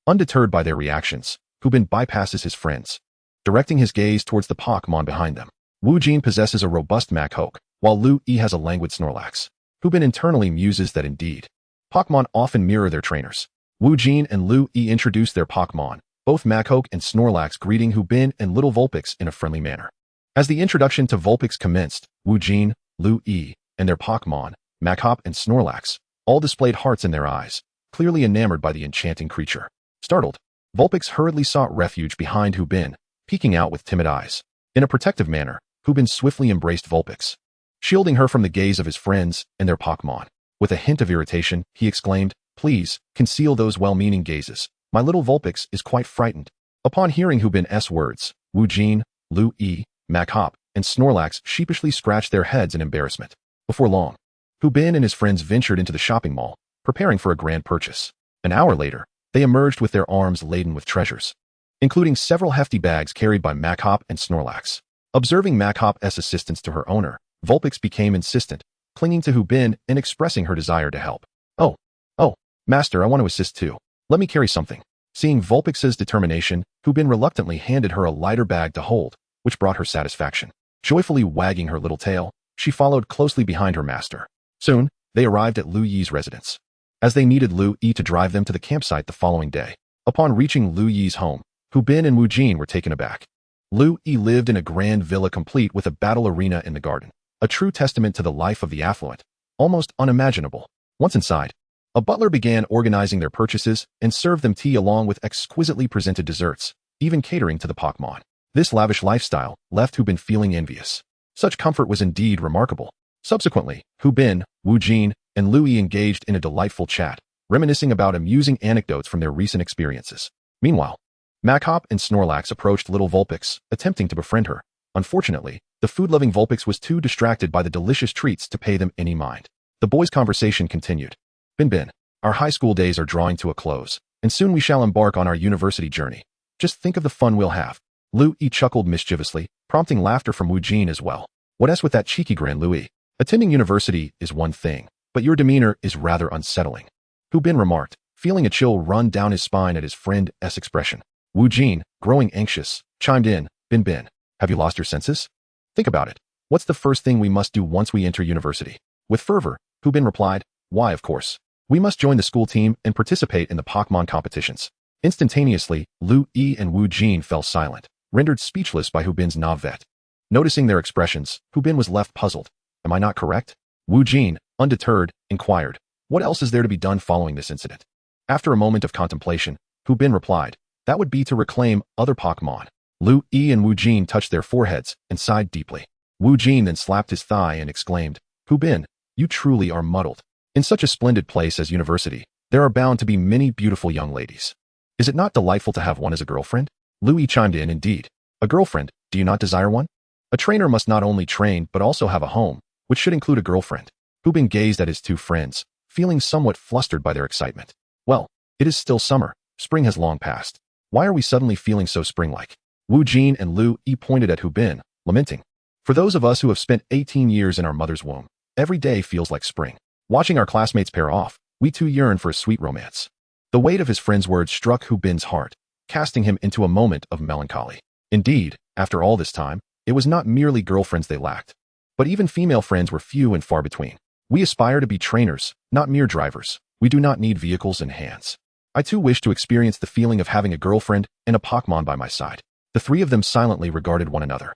Undeterred by their reactions, Hu Bin bypasses his friends, directing his gaze towards the Pokémon behind them. Wu Jin possesses a robust Machoke, while Lu Yi has a languid Snorlax. Hu Bin internally muses that indeed, Pokémon often mirror their trainers. Wu Jin and Lu Yi introduce their Pokémon, both Machoke and Snorlax, greeting Hu Bin and little Vulpix in a friendly manner. As the introduction to Vulpix commenced, Wu Jin, Lu Yi, and their Pokémon, Machoke and Snorlax, all displayed hearts in their eyes, clearly enamored by the enchanting creature. Startled, Vulpix hurriedly sought refuge behind Hu Bin, peeking out with timid eyes. In a protective manner, Hu Bin swiftly embraced Vulpix, shielding her from the gaze of his friends and their Pokémon. With a hint of irritation, he exclaimed, "Please, conceal those well-meaning gazes. My little Vulpix is quite frightened." Upon hearing Hu Bin's words, Wu Jin, Lu Yi, Machoke, and Snorlax sheepishly scratched their heads in embarrassment. Before long, Hu Bin and his friends ventured into the shopping mall, preparing for a grand purchase. An hour later, they emerged with their arms laden with treasures, including several hefty bags carried by Machoke and Snorlax. Observing Machoke's assistance to her owner, Vulpix became insistent, clinging to Hu Bin and expressing her desire to help. Oh, master, I want to assist too. Let me carry something," Seeing Vulpix's determination, Hu Bin reluctantly handed her a lighter bag to hold, which brought her satisfaction. Joyfully wagging her little tail, she followed closely behind her master. Soon, they arrived at Lu Yi's residence. As they needed Lu Yi to drive them to the campsite the following day. Upon reaching Lu Yi's home, Hu Bin and Wu Jin were taken aback. Lu Yi lived in a grand villa complete with a battle arena in the garden, a true testament to the life of the affluent, almost unimaginable. Once inside, a butler began organizing their purchases and served them tea along with exquisitely presented desserts, even catering to the Pokémon. This lavish lifestyle left Hu Bin feeling envious. Such comfort was indeed remarkable. Subsequently, Hu Bin, Wu Jin, and Lu Yi engaged in a delightful chat, reminiscing about amusing anecdotes from their recent experiences. Meanwhile, Machop and Snorlax approached little Vulpix, attempting to befriend her. Unfortunately, the food-loving Vulpix was too distracted by the delicious treats to pay them any mind. The boys' conversation continued. Bin, our high school days are drawing to a close, and soon we shall embark on our university journey. Just think of the fun we'll have. Lu Yi chuckled mischievously, prompting laughter from Wu Jin as well. What else with that cheeky grin, Lu Yi? Attending university is one thing, but your demeanor is rather unsettling. Hu Bin remarked, feeling a chill run down his spine at his friend's expression. Wu Jin, growing anxious, chimed in, Bin, have you lost your senses? Think about it. What's the first thing we must do once we enter university? With fervor, Hu Bin replied, why, of course. We must join the school team and participate in the Pokémon competitions. Instantaneously, Lu Yi and Wu Jin fell silent, rendered speechless by Hu Bin's navet. Noticing their expressions, Hu Bin was left puzzled. Am I not correct? Wu Jin, undeterred, inquired, what else is there to be done following this incident? After a moment of contemplation, Hu Bin replied, that would be to reclaim other Pokémon. Lu Yi and Wu Jin touched their foreheads and sighed deeply. Wu Jin then slapped his thigh and exclaimed, Hu Bin, you truly are muddled. In such a splendid place as university, there are bound to be many beautiful young ladies. Is it not delightful to have one as a girlfriend? Lu Yi chimed in, indeed. A girlfriend, do you not desire one? A trainer must not only train but also have a home, which should include a girlfriend. Hu Bin gazed at his two friends, feeling somewhat flustered by their excitement. Well, it is still summer. Spring has long passed. Why are we suddenly feeling so spring-like? Wu Jin and Lu Yi pointed at Hu Bin, lamenting. For those of us who have spent 18 years in our mother's womb, every day feels like spring. Watching our classmates pair off, we too yearn for a sweet romance. The weight of his friend's words struck Hu Bin's heart, casting him into a moment of melancholy. Indeed, after all this time, it was not merely girlfriends they lacked, but even female friends were few and far between. We aspire to be trainers, not mere drivers. We do not need vehicles and hands. I too wish to experience the feeling of having a girlfriend and a Pokémon by my side. The three of them silently regarded one another,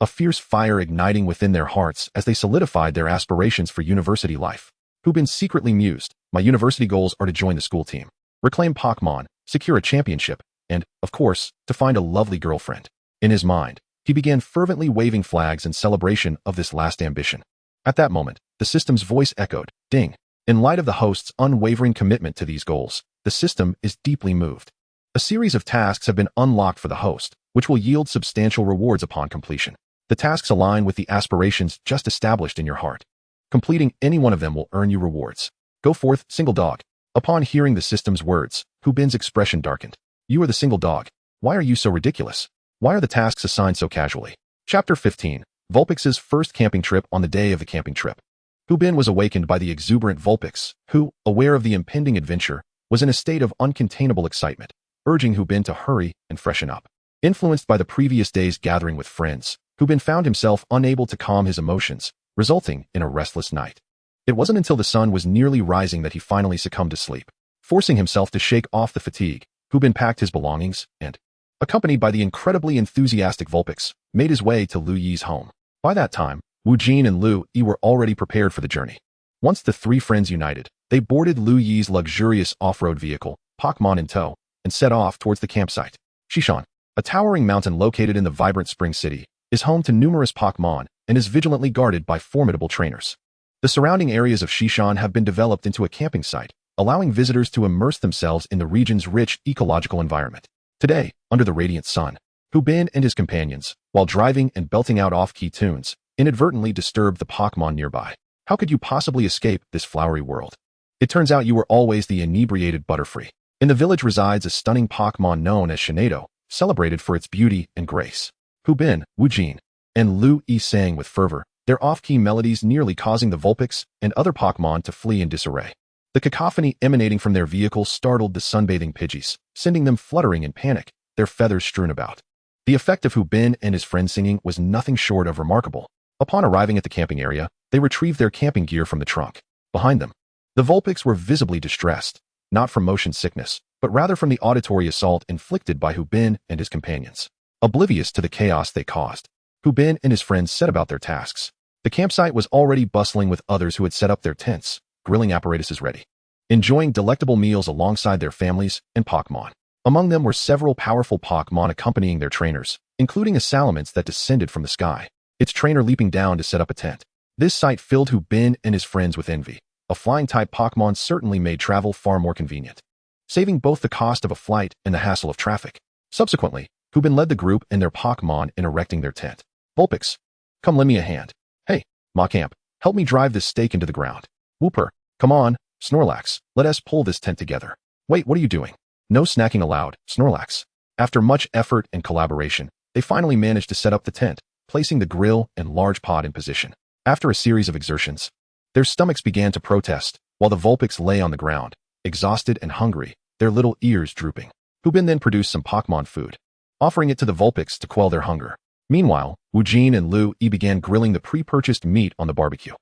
a fierce fire igniting within their hearts as they solidified their aspirations for university life. Hu Bin secretly mused, my university goals are to join the school team, reclaim Pokémon, secure a championship, and, of course, to find a lovely girlfriend. In his mind, he began fervently waving flags in celebration of this last ambition. At that moment, the system's voice echoed, ding. In light of the host's unwavering commitment to these goals, the system is deeply moved. A series of tasks have been unlocked for the host, which will yield substantial rewards upon completion. The tasks align with the aspirations just established in your heart. Completing any one of them will earn you rewards. Go forth, single dog. Upon hearing the system's words, Hu Bin's expression darkened. You are the single dog. Why are you so ridiculous? Why are the tasks assigned so casually? Chapter 15. Vulpix's first camping trip. On the day of the camping trip, Hu Bin was awakened by the exuberant Vulpix, who, aware of the impending adventure, was in a state of uncontainable excitement, urging Hu Bin to hurry and freshen up. Influenced by the previous day's gathering with friends, Hu Bin found himself unable to calm his emotions, resulting in a restless night. It wasn't until the sun was nearly rising that he finally succumbed to sleep. Forcing himself to shake off the fatigue, Hu Bin packed his belongings and, accompanied by the incredibly enthusiastic Vulpix, made his way to Lu Yi's home. By that time, Wu Jin and Lu Yi were already prepared for the journey. Once the three friends united, they boarded Lu Yi's luxurious off-road vehicle, Pokémon in tow, and set off towards the campsite. Xishan, a towering mountain located in the vibrant Spring City, is home to numerous Pokémon and is vigilantly guarded by formidable trainers. The surrounding areas of Xishan have been developed into a camping site, allowing visitors to immerse themselves in the region's rich ecological environment. Today, under the radiant sun, Hu Bin and his companions, while driving and belting out off-key tunes, inadvertently disturbed the Pokémon nearby. How could you possibly escape this flowery world? It turns out you were always the inebriated Butterfree. In the village resides a stunning Pokémon known as Shinado, celebrated for its beauty and grace. Hu Bin, Wu Jin, and Lu Yi sang with fervor, their off-key melodies nearly causing the Vulpix and other Pokémon to flee in disarray. The cacophony emanating from their vehicle startled the sunbathing Pidgeys, sending them fluttering in panic, their feathers strewn about. The effect of Hubin and his friend singing was nothing short of remarkable. Upon arriving at the camping area, they retrieved their camping gear from the trunk. Behind them, the Vulpix were visibly distressed, not from motion sickness, but rather from the auditory assault inflicted by Hubin and his companions. Oblivious to the chaos they caused, Hubin and his friends set about their tasks. The campsite was already bustling with others who had set up their tents, grilling apparatuses ready, enjoying delectable meals alongside their families and Pokémon. Among them were several powerful Pokémon accompanying their trainers, including a Salamence that descended from the sky, its trainer leaping down to set up a tent. This sight filled Hubin and his friends with envy. A flying-type Pokémon certainly made travel far more convenient, saving both the cost of a flight and the hassle of traffic. Subsequently, Hubin led the group and their Pokémon in erecting their tent. Vulpix, come lend me a hand. Hey, Macamp, help me drive this stake into the ground. Wooper, come on, Snorlax, let us pull this tent together. Wait, what are you doing? No snacking allowed, Snorlax. After much effort and collaboration, they finally managed to set up the tent, placing the grill and large pot in position. After a series of exertions, their stomachs began to protest, while the Vulpix lay on the ground, exhausted and hungry, their little ears drooping. Hubin then produced some Pokémon food, offering it to the Vulpix to quell their hunger. Meanwhile, Wujin and Lu Yi began grilling the pre-purchased meat on the barbecue.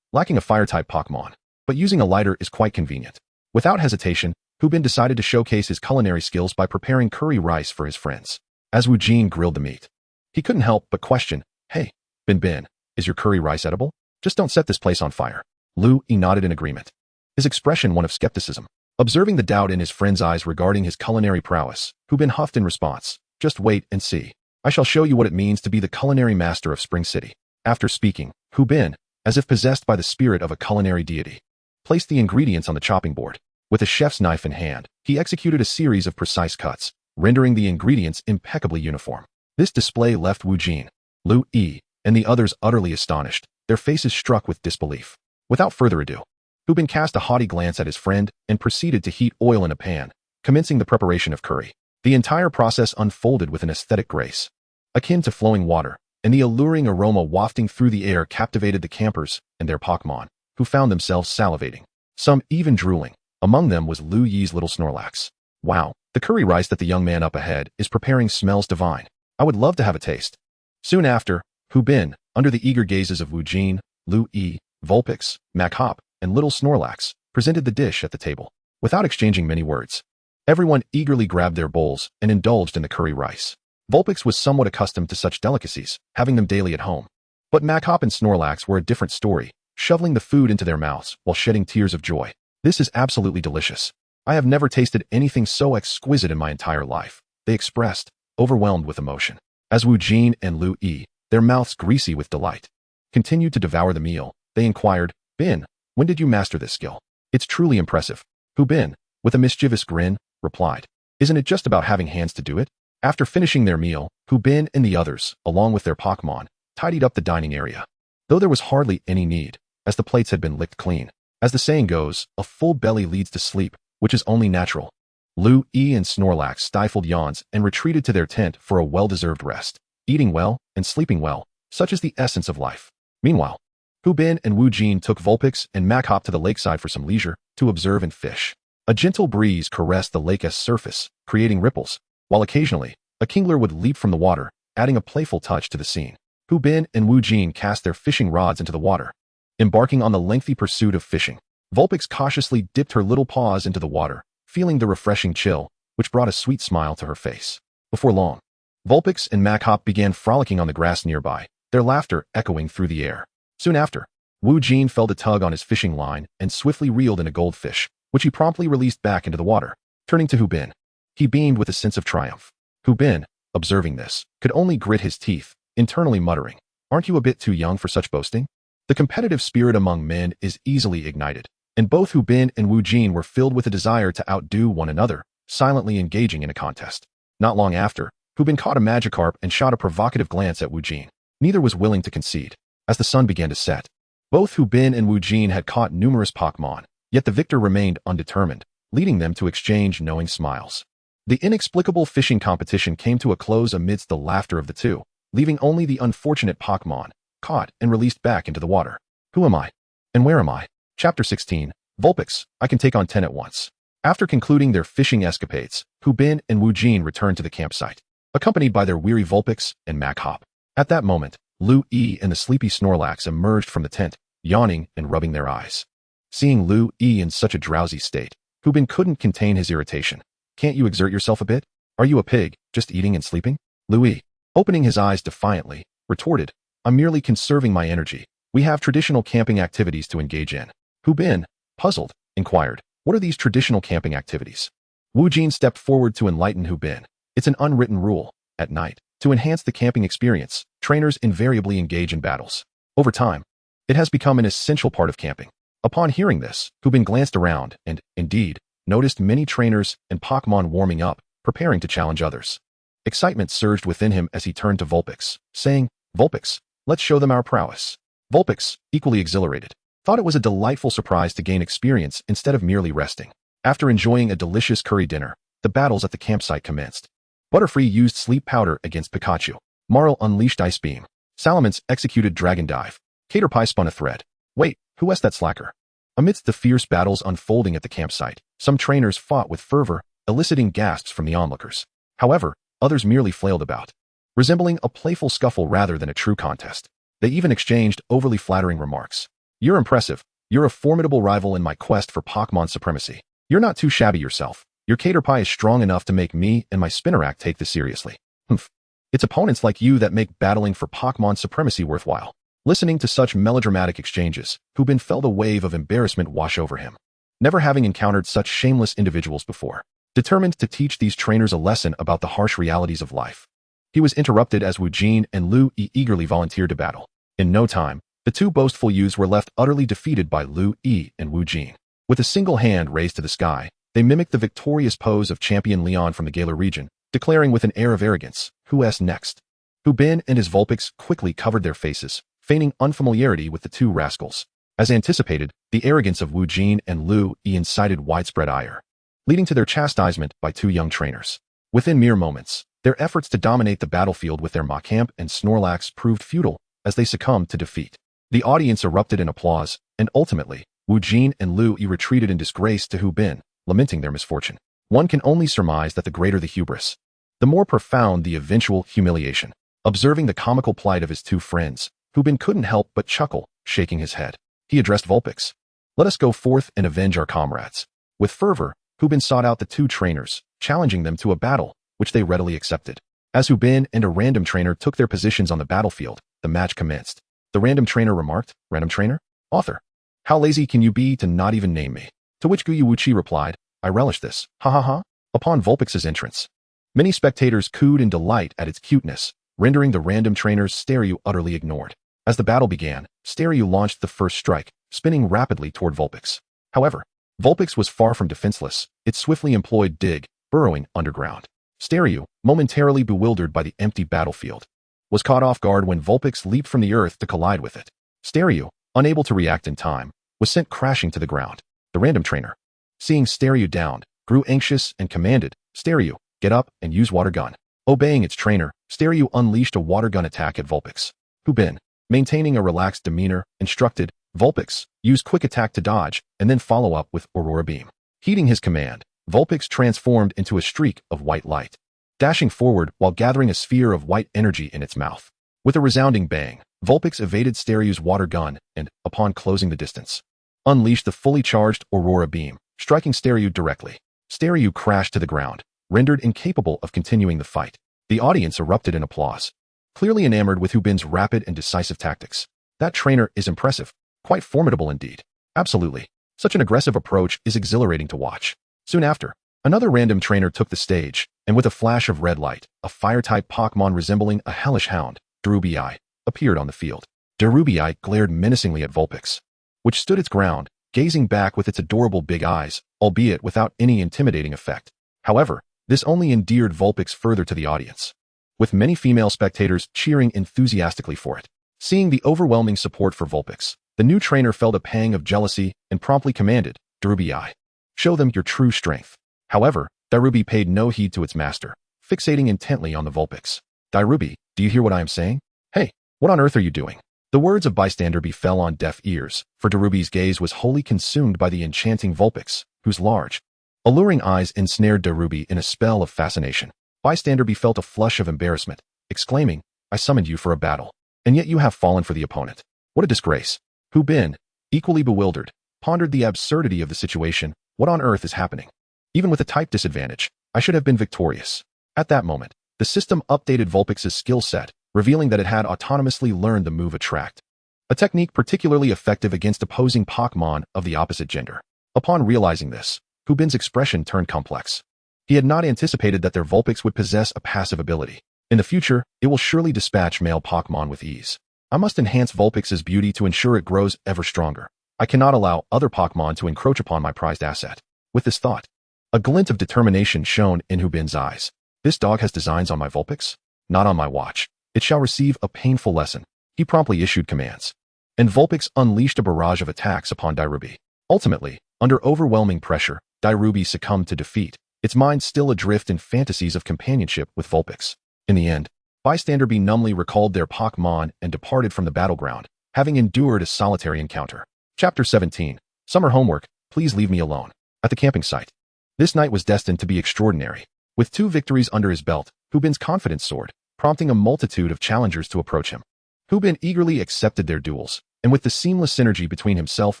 Lacking a fire-type Pokémon, but using a lighter is quite convenient. Without hesitation, Hubin decided to showcase his culinary skills by preparing curry rice for his friends. As Wujin grilled the meat, he couldn't help but question, "Hey, Bin, is your curry rice edible? Just don't set this place on fire." Lu Yi nodded in agreement, his expression one of skepticism. Observing the doubt in his friend's eyes regarding his culinary prowess, Hubin huffed in response, "Just wait and see. I shall show you what it means to be the culinary master of Spring City." After speaking, Hubin, as if possessed by the spirit of a culinary deity, placed the ingredients on the chopping board. With a chef's knife in hand, he executed a series of precise cuts, rendering the ingredients impeccably uniform. This display left Wujin, Lu Yi, and the others utterly astonished, their faces struck with disbelief. Without further ado, Hubin cast a haughty glance at his friend and proceeded to heat oil in a pan, commencing the preparation of curry. The entire process unfolded with an aesthetic grace, akin to flowing water, and the alluring aroma wafting through the air captivated the campers and their Pokémon, who found themselves salivating, some even drooling. Among them was Lu Yi's little Snorlax. Wow, the curry rice that the young man up ahead is preparing smells divine. I would love to have a taste. Soon after, Hubin, under the eager gazes of Wujin, Lu Yi, Vulpix, Macamp, and little Snorlax, presented the dish at the table. Without exchanging many words, everyone eagerly grabbed their bowls and indulged in the curry rice. Vulpix was somewhat accustomed to such delicacies, having them daily at home. But Macamp and Snorlax were a different story, shoveling the food into their mouths while shedding tears of joy. "This is absolutely delicious. I have never tasted anything so exquisite in my entire life," they expressed, overwhelmed with emotion. As Wujin and Lu Yi, their mouths greasy with delight, continued to devour the meal, they inquired, "Bin, when did you master this skill? It's truly impressive." Hubin, with a mischievous grin, replied, "Isn't it just about having hands to do it?" After finishing their meal, Hubin and the others, along with their Pokémon, tidied up the dining area, though there was hardly any need, as the plates had been licked clean. As the saying goes, a full belly leads to sleep, which is only natural. Lu Yi and Snorlax stifled yawns and retreated to their tent for a well-deserved rest. Eating well and sleeping well, such is the essence of life. Meanwhile, Hubin and Wujin took Vulpix and Macamp to the lakeside for some leisure, to observe and fish. A gentle breeze caressed the lake's surface, creating ripples, while occasionally, a kingler would leap from the water, adding a playful touch to the scene. Hubin and Wujin cast their fishing rods into the water, embarking on the lengthy pursuit of fishing. Vulpix cautiously dipped her little paws into the water, feeling the refreshing chill, which brought a sweet smile to her face. Before long, Vulpix and Macamp began frolicking on the grass nearby, their laughter echoing through the air. Soon after, Wujin felt a tug on his fishing line and swiftly reeled in a goldfish, which he promptly released back into the water. Turning to Hubin, he beamed with a sense of triumph. Hubin, observing this, could only grit his teeth, internally muttering, "Aren't you a bit too young for such boasting?" The competitive spirit among men is easily ignited, and both Hubin and Wujin were filled with a desire to outdo one another, silently engaging in a contest. Not long after, Hubin caught a Magikarp and shot a provocative glance at Wujin. Neither was willing to concede. As the sun began to set, both Hubin and Wujin had caught numerous Pokémon, yet the victor remained undetermined, leading them to exchange knowing smiles. The inexplicable fishing competition came to a close amidst the laughter of the two, leaving only the unfortunate Pokémon, caught and released back into the water. Who am I? And where am I? Chapter 16, Vulpix, I can take on 10 at once. After concluding their fishing escapades, Hu Bin and Wu Jin returned to the campsite, accompanied by their weary Vulpix and Mac Hop. At that moment, Lu Yi and the sleepy Snorlax emerged from the tent, yawning and rubbing their eyes. Seeing Lu Yi in such a drowsy state, Hu Bin couldn't contain his irritation. Can't you exert yourself a bit? Are you a pig, just eating and sleeping? Lu Yi, opening his eyes defiantly, retorted, I'm merely conserving my energy. We have traditional camping activities to engage in. Hu Bin, puzzled, inquired, what are these traditional camping activities? Wu Jin stepped forward to enlighten Hu Bin. It's an unwritten rule. At night, to enhance the camping experience, trainers invariably engage in battles. Over time, it has become an essential part of camping. Upon hearing this, Hu Bin glanced around and, indeed, noticed many trainers and Pokémon warming up, preparing to challenge others. Excitement surged within him as he turned to Vulpix, saying, Vulpix, let's show them our prowess. Vulpix, equally exhilarated, thought it was a delightful surprise to gain experience instead of merely resting. After enjoying a delicious curry dinner, the battles at the campsite commenced. Butterfree used sleep powder against Pikachu. Marl unleashed Ice Beam. Salamence executed Dragon Dive. Caterpie spun a thread. Wait, who was that slacker? Amidst the fierce battles unfolding at the campsite, some trainers fought with fervor, eliciting gasps from the onlookers. However, others merely flailed about, resembling a playful scuffle rather than a true contest. They even exchanged overly flattering remarks. You're impressive. You're a formidable rival in my quest for Pokémon supremacy. You're not too shabby yourself. Your Caterpie is strong enough to make me and my Spinnerack take this seriously. Humph. It's opponents like you that make battling for Pokémon supremacy worthwhile. Listening to such melodramatic exchanges, Hu Bin felt a wave of embarrassment wash over him. Never having encountered such shameless individuals before. Determined to teach these trainers a lesson about the harsh realities of life, he was interrupted as Wu Jin and Lu Yi eagerly volunteered to battle. In no time, the two boastful youths were left utterly defeated by Lu Yi and Wu Jin. With a single hand raised to the sky, they mimicked the victorious pose of champion Leon from the Galar region, declaring with an air of arrogance, who's next? Hu Bin and his Vulpix quickly covered their faces, feigning unfamiliarity with the two rascals. As anticipated, the arrogance of Wu Jin and Lu Yi incited widespread ire, leading to their chastisement by two young trainers. Within mere moments, their efforts to dominate the battlefield with their Machamp and Snorlax proved futile as they succumbed to defeat. The audience erupted in applause, and ultimately, Wu Jin and Lu Yi retreated in disgrace to Hu Bin, lamenting their misfortune. One can only surmise that the greater the hubris, the more profound the eventual humiliation. Observing the comical plight of his two friends, Hu Bin couldn't help but chuckle, shaking his head. He addressed Vulpix. Let us go forth and avenge our comrades. With fervor, Hu Bin sought out the two trainers, challenging them to a battle, which they readily accepted. As Hu Bin and a random trainer took their positions on the battlefield, the match commenced. The random trainer remarked, Random trainer? Author. How lazy can you be to not even name me? To which Guyuwuchi replied, I relish this, ha ha ha. Upon Vulpix's entrance, many spectators cooed in delight at its cuteness, rendering the random trainer's Stereo utterly ignored. As the battle began, Stereo launched the first strike, spinning rapidly toward Vulpix. However, Vulpix was far from defenseless. It swiftly employed Dig, burrowing underground. Stereo, momentarily bewildered by the empty battlefield, was caught off guard when Vulpix leaped from the earth to collide with it. Stereo, unable to react in time, was sent crashing to the ground. The random trainer, seeing Stereo downed, grew anxious and commanded, Stereo, get up and use water gun. Obeying its trainer, Stereo unleashed a water gun attack at Vulpix. Hu Bin, maintaining a relaxed demeanor, instructed, Vulpix, use quick attack to dodge, and then follow up with Aurora Beam. Heeding his command, Vulpix transformed into a streak of white light, dashing forward while gathering a sphere of white energy in its mouth. With a resounding bang, Vulpix evaded Stereo's water gun and, upon closing the distance, unleashed the fully charged Aurora Beam, striking Stereo directly. Stereo crashed to the ground, rendered incapable of continuing the fight. The audience erupted in applause, clearly enamored with Hu Bin's rapid and decisive tactics. That trainer is impressive, quite formidable indeed. Absolutely. Such an aggressive approach is exhilarating to watch. Soon after, another random trainer took the stage, and with a flash of red light, a fire-type Pokémon resembling a hellish hound, Darubii, appeared on the field. Darubii glared menacingly at Vulpix, which stood its ground, gazing back with its adorable big eyes, albeit without any intimidating effect. However, this only endeared Vulpix further to the audience, with many female spectators cheering enthusiastically for it. Seeing the overwhelming support for Vulpix, the new trainer felt a pang of jealousy and promptly commanded, Darubii, show them your true strength. However, Darubii paid no heed to its master, fixating intently on the Vulpix. Darubii, do you hear what I am saying? Hey, what on earth are you doing? The words of bystander befell on deaf ears, for Darubi's gaze was wholly consumed by the enchanting Vulpix, whose large, alluring eyes ensnared Darubi in a spell of fascination. Bystander felt a flush of embarrassment, exclaiming, "I summoned you for a battle, and yet you have fallen for the opponent. What a disgrace." Hubin, equally bewildered, pondered the absurdity of the situation. What on earth is happening? Even with a type disadvantage, I should have been victorious. At that moment, the system updated Vulpix's skill set, revealing that it had autonomously learned the move Attract, a technique particularly effective against opposing Pokémon of the opposite gender. Upon realizing this, Hubin's expression turned complex. He had not anticipated that their Vulpix would possess a passive ability. In the future, it will surely dispatch male Pokémon with ease. I must enhance Vulpix's beauty to ensure it grows ever stronger. I cannot allow other Pokémon to encroach upon my prized asset. With this thought, a glint of determination shone in Hubin's eyes. This dog has designs on my Vulpix? Not on my watch. It shall receive a painful lesson. He promptly issued commands, and Vulpix unleashed a barrage of attacks upon Darubi. Ultimately, under overwhelming pressure, Darubi succumbed to defeat, its mind still adrift in fantasies of companionship with Vulpix. In the end, Bystander numbly recalled their Pokémon and departed from the battleground, having endured a solitary encounter. Chapter 17. Summer homework, please leave me alone. At the camping site. This night was destined to be extraordinary. With 2 victories under his belt, Hubin's confidence soared, prompting a multitude of challengers to approach him. Hubin eagerly accepted their duels, and with the seamless synergy between himself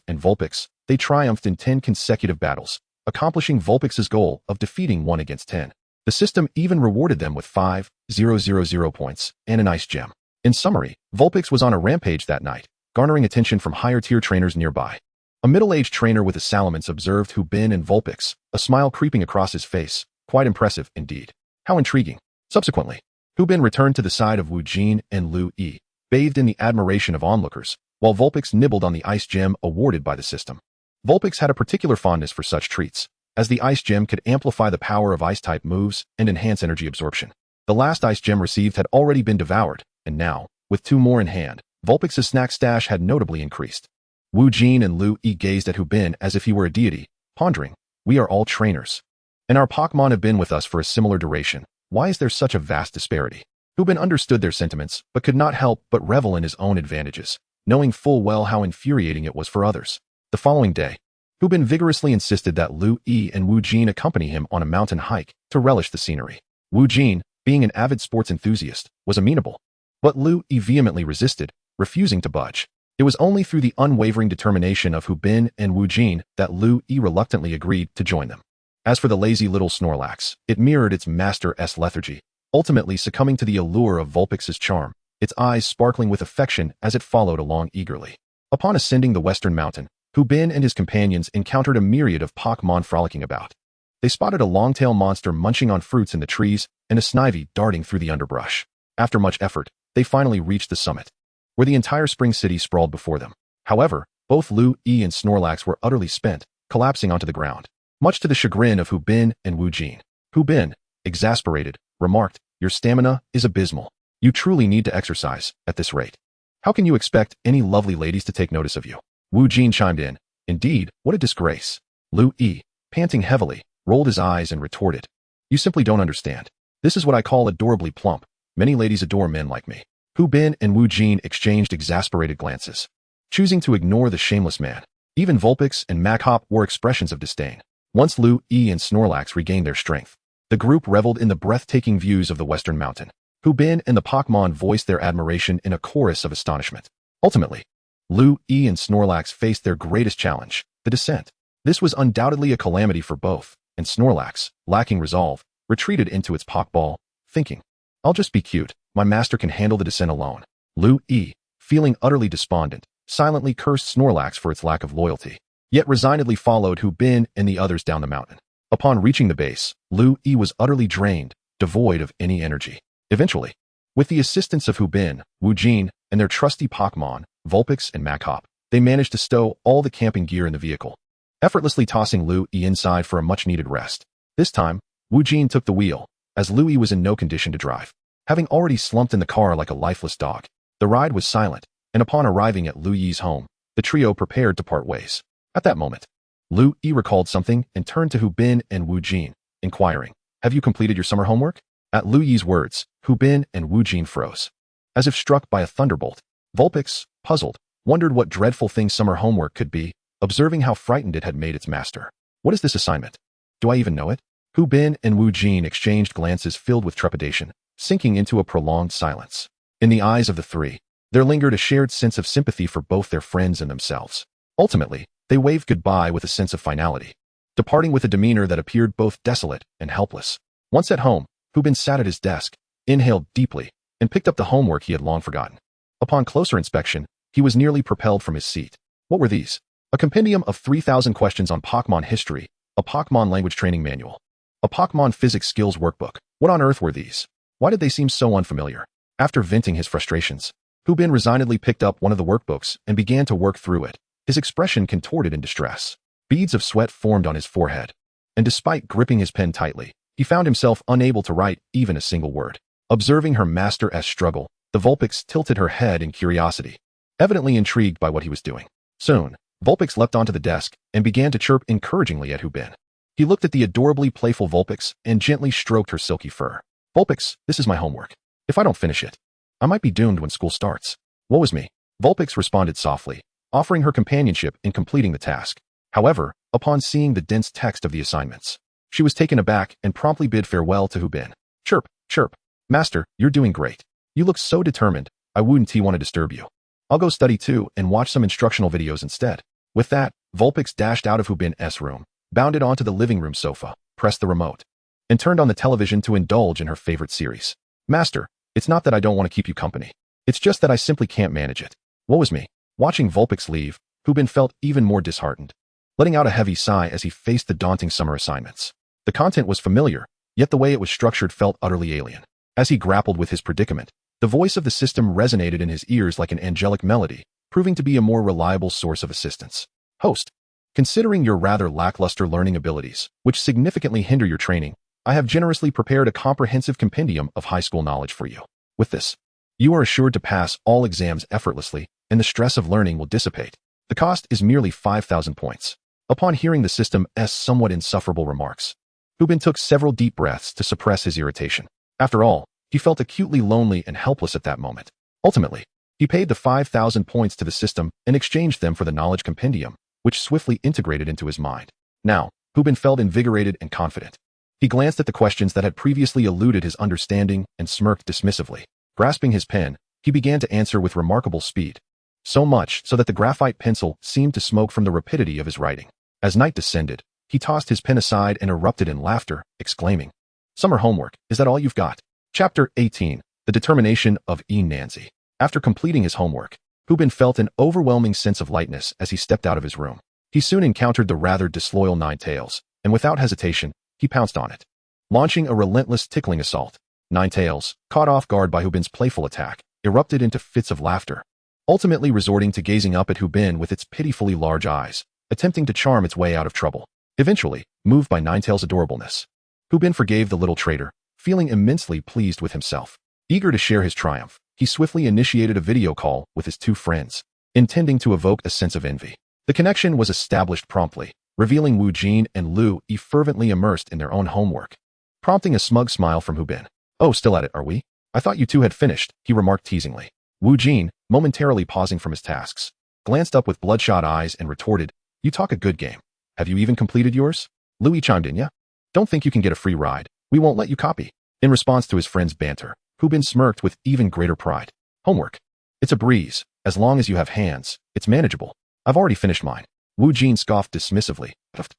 and Vulpix, they triumphed in 10 consecutive battles, accomplishing Vulpix's goal of defeating 1 against 10. The system even rewarded them with 5,000 points and an ice gem. In summary, Vulpix was on a rampage that night, garnering attention from higher-tier trainers nearby. A middle-aged trainer with a salamence observed Hubin and Vulpix, a smile creeping across his face. Quite impressive, indeed. How intriguing. Subsequently, Hubin returned to the side of Wu Jin and Lu Yi, bathed in the admiration of onlookers, while Vulpix nibbled on the ice gem awarded by the system. Vulpix had a particular fondness for such treats, as the ice gem could amplify the power of ice-type moves and enhance energy absorption. The last ice gem received had already been devoured, and now, with 2 more in hand, Vulpix's snack stash had notably increased. Wu Jin and Lu Yi gazed at Hubin as if he were a deity, pondering, "We are all trainers, and our Pokémon have been with us for a similar duration. Why is there such a vast disparity?" Hubin understood their sentiments, but could not help but revel in his own advantages, knowing full well how infuriating it was for others. The following day, Hubin vigorously insisted that Lu Yi and Wu Jin accompany him on a mountain hike to relish the scenery. Wu Jin, being an avid sports enthusiast, was amenable, but Lu Yi vehemently resisted, refusing to budge. It was only through the unwavering determination of Hubin and Wu Jin that Lu Yi reluctantly agreed to join them. As for the lazy little Snorlax, it mirrored its master's lethargy, ultimately succumbing to the allure of Vulpix's charm, its eyes sparkling with affection as it followed along eagerly. Upon ascending the western mountain, Hubin and his companions encountered a myriad of Pokémon frolicking about. They spotted a long-tailed monster munching on fruits in the trees and a Snivy darting through the underbrush. After much effort, they finally reached the summit, where the entire spring city sprawled before them. However, both Lu Yi and Snorlax were utterly spent, collapsing onto the ground, much to the chagrin of Hubin and Wu Jin. Hubin, exasperated, remarked, "Your stamina is abysmal. You truly need to exercise at this rate. How can you expect any lovely ladies to take notice of you?" Wu Jin chimed in, "Indeed, what a disgrace." Lu Yi, panting heavily, rolled his eyes and retorted, "You simply don't understand. This is what I call adorably plump. Many ladies adore men like me." Hubin and Wu Jin exchanged exasperated glances, choosing to ignore the shameless man. Even Vulpix and Machop wore expressions of disdain. Once Lu Yi and Snorlax regained their strength, the group reveled in the breathtaking views of the western mountain. Hubin and the Pokémon voiced their admiration in a chorus of astonishment. Ultimately, Lu Yi and Snorlax faced their greatest challenge, the descent. This was undoubtedly a calamity for both, and Snorlax, lacking resolve, retreated into its Pokeball, thinking, "I'll just be cute. My master can handle the descent alone." Lu Yi, feeling utterly despondent, silently cursed Snorlax for its lack of loyalty, yet resignedly followed Hubin and the others down the mountain. Upon reaching the base, Lu Yi was utterly drained, devoid of any energy. Eventually, with the assistance of Hubin, Wu Jin, and their trusty Pokémon, Vulpix and Machop, they managed to stow all the camping gear in the vehicle, effortlessly tossing Lu Yi inside for a much-needed rest. This time, Wu Jin took the wheel, as Lu Yi was in no condition to drive, having already slumped in the car like a lifeless dog. The ride was silent, and upon arriving at Lu Yi's home, the trio prepared to part ways. At that moment, Lu Yi recalled something and turned to Hubin and Wu Jin, inquiring, "Have you completed your summer homework?" At Lu Yi's words, Hubin and Wu Jin froze, as if struck by a thunderbolt. Vulpix, puzzled, wondered what dreadful thing summer homework could be, observing how frightened it had made its master. What is this assignment? Do I even know it? Hu Bin and Wu Jin exchanged glances filled with trepidation, sinking into a prolonged silence. In the eyes of the three, there lingered a shared sense of sympathy for both their friends and themselves. Ultimately, they waved goodbye with a sense of finality, departing with a demeanor that appeared both desolate and helpless. Once at home, Hu Bin sat at his desk, inhaled deeply, and picked up the homework he had long forgotten. Upon closer inspection, he was nearly propelled from his seat. What were these? A compendium of 3,000 questions on Pokémon history, a Pokémon language training manual, a Pokémon physics skills workbook. What on earth were these? Why did they seem so unfamiliar? After venting his frustrations, Hu Bin resignedly picked up one of the workbooks and began to work through it, his expression contorted in distress. Beads of sweat formed on his forehead, and despite gripping his pen tightly, he found himself unable to write even a single word. Observing her master as struggle, the Vulpix tilted her head in curiosity, evidently intrigued by what he was doing. Soon, Vulpix leapt onto the desk and began to chirp encouragingly at Hu Bin. He looked at the adorably playful Vulpix and gently stroked her silky fur. Vulpix, this is my homework. If I don't finish it, I might be doomed when school starts. Woe is me. Vulpix responded softly, offering her companionship in completing the task. However, upon seeing the dense text of the assignments, she was taken aback and promptly bid farewell to Hu Bin. Chirp, chirp. Master, you're doing great. You look so determined, I wouldn't want to disturb you. I'll go study too and watch some instructional videos instead. With that, Vulpix dashed out of Hu Bin's room, bounded onto the living room sofa, pressed the remote, and turned on the television to indulge in her favorite series. Master, it's not that I don't want to keep you company. It's just that I simply can't manage it. Woe is me. Watching Vulpix leave, Hu Bin felt even more disheartened, letting out a heavy sigh as he faced the daunting summer assignments. The content was familiar, yet the way it was structured felt utterly alien. As he grappled with his predicament, the voice of the system resonated in his ears like an angelic melody, proving to be a more reliable source of assistance. Host, considering your rather lackluster learning abilities, which significantly hinder your training, I have generously prepared a comprehensive compendium of high school knowledge for you. With this, you are assured to pass all exams effortlessly, and the stress of learning will dissipate. The cost is merely 5,000 points. Upon hearing the system's somewhat insufferable remarks, Hu Bin took several deep breaths to suppress his irritation. After all, he felt acutely lonely and helpless at that moment. Ultimately, he paid the 5,000 points to the system and exchanged them for the knowledge compendium, which swiftly integrated into his mind. Now, Hu Bin felt invigorated and confident. He glanced at the questions that had previously eluded his understanding and smirked dismissively. Grasping his pen, he began to answer with remarkable speed, so much so that the graphite pencil seemed to smoke from the rapidity of his writing. As night descended, he tossed his pen aside and erupted in laughter, exclaiming, "Summer homework, is that all you've got?" Chapter 18, The Determination of Nancy. After completing his homework, Hu Bin felt an overwhelming sense of lightness as he stepped out of his room. He soon encountered the rather disloyal Ninetales, and without hesitation, he pounced on it, launching a relentless tickling assault. Ninetales, caught off guard by Hu Bin's playful attack, erupted into fits of laughter, ultimately resorting to gazing up at Hu Bin with its pitifully large eyes, attempting to charm its way out of trouble. Eventually, moved by Ninetales' adorableness, Hu Bin forgave the little traitor, feeling immensely pleased with himself. Eager to share his triumph, he swiftly initiated a video call with his two friends, intending to evoke a sense of envy. The connection was established promptly, revealing Wu Jin and Lu Yi fervently immersed in their own homework, prompting a smug smile from Hu Bin. "Oh, still at it, are we? I thought you two had finished," he remarked teasingly. Wu Jin, momentarily pausing from his tasks, glanced up with bloodshot eyes and retorted, "You talk a good game. Have you even completed yours?" Lu Yi chimed in, "Yeah. Don't think you can get a free ride. We won't let you copy." In response to his friend's banter, Hu Bin smirked with even greater pride. "Homework. It's a breeze. As long as you have hands, it's manageable. I've already finished mine." Wu Jin scoffed dismissively.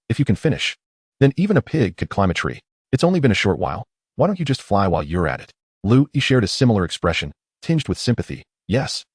"If you can finish, then even a pig could climb a tree. It's only been a short while. Why don't you just fly while you're at it?" Lu Yi shared a similar expression, tinged with sympathy. Yes,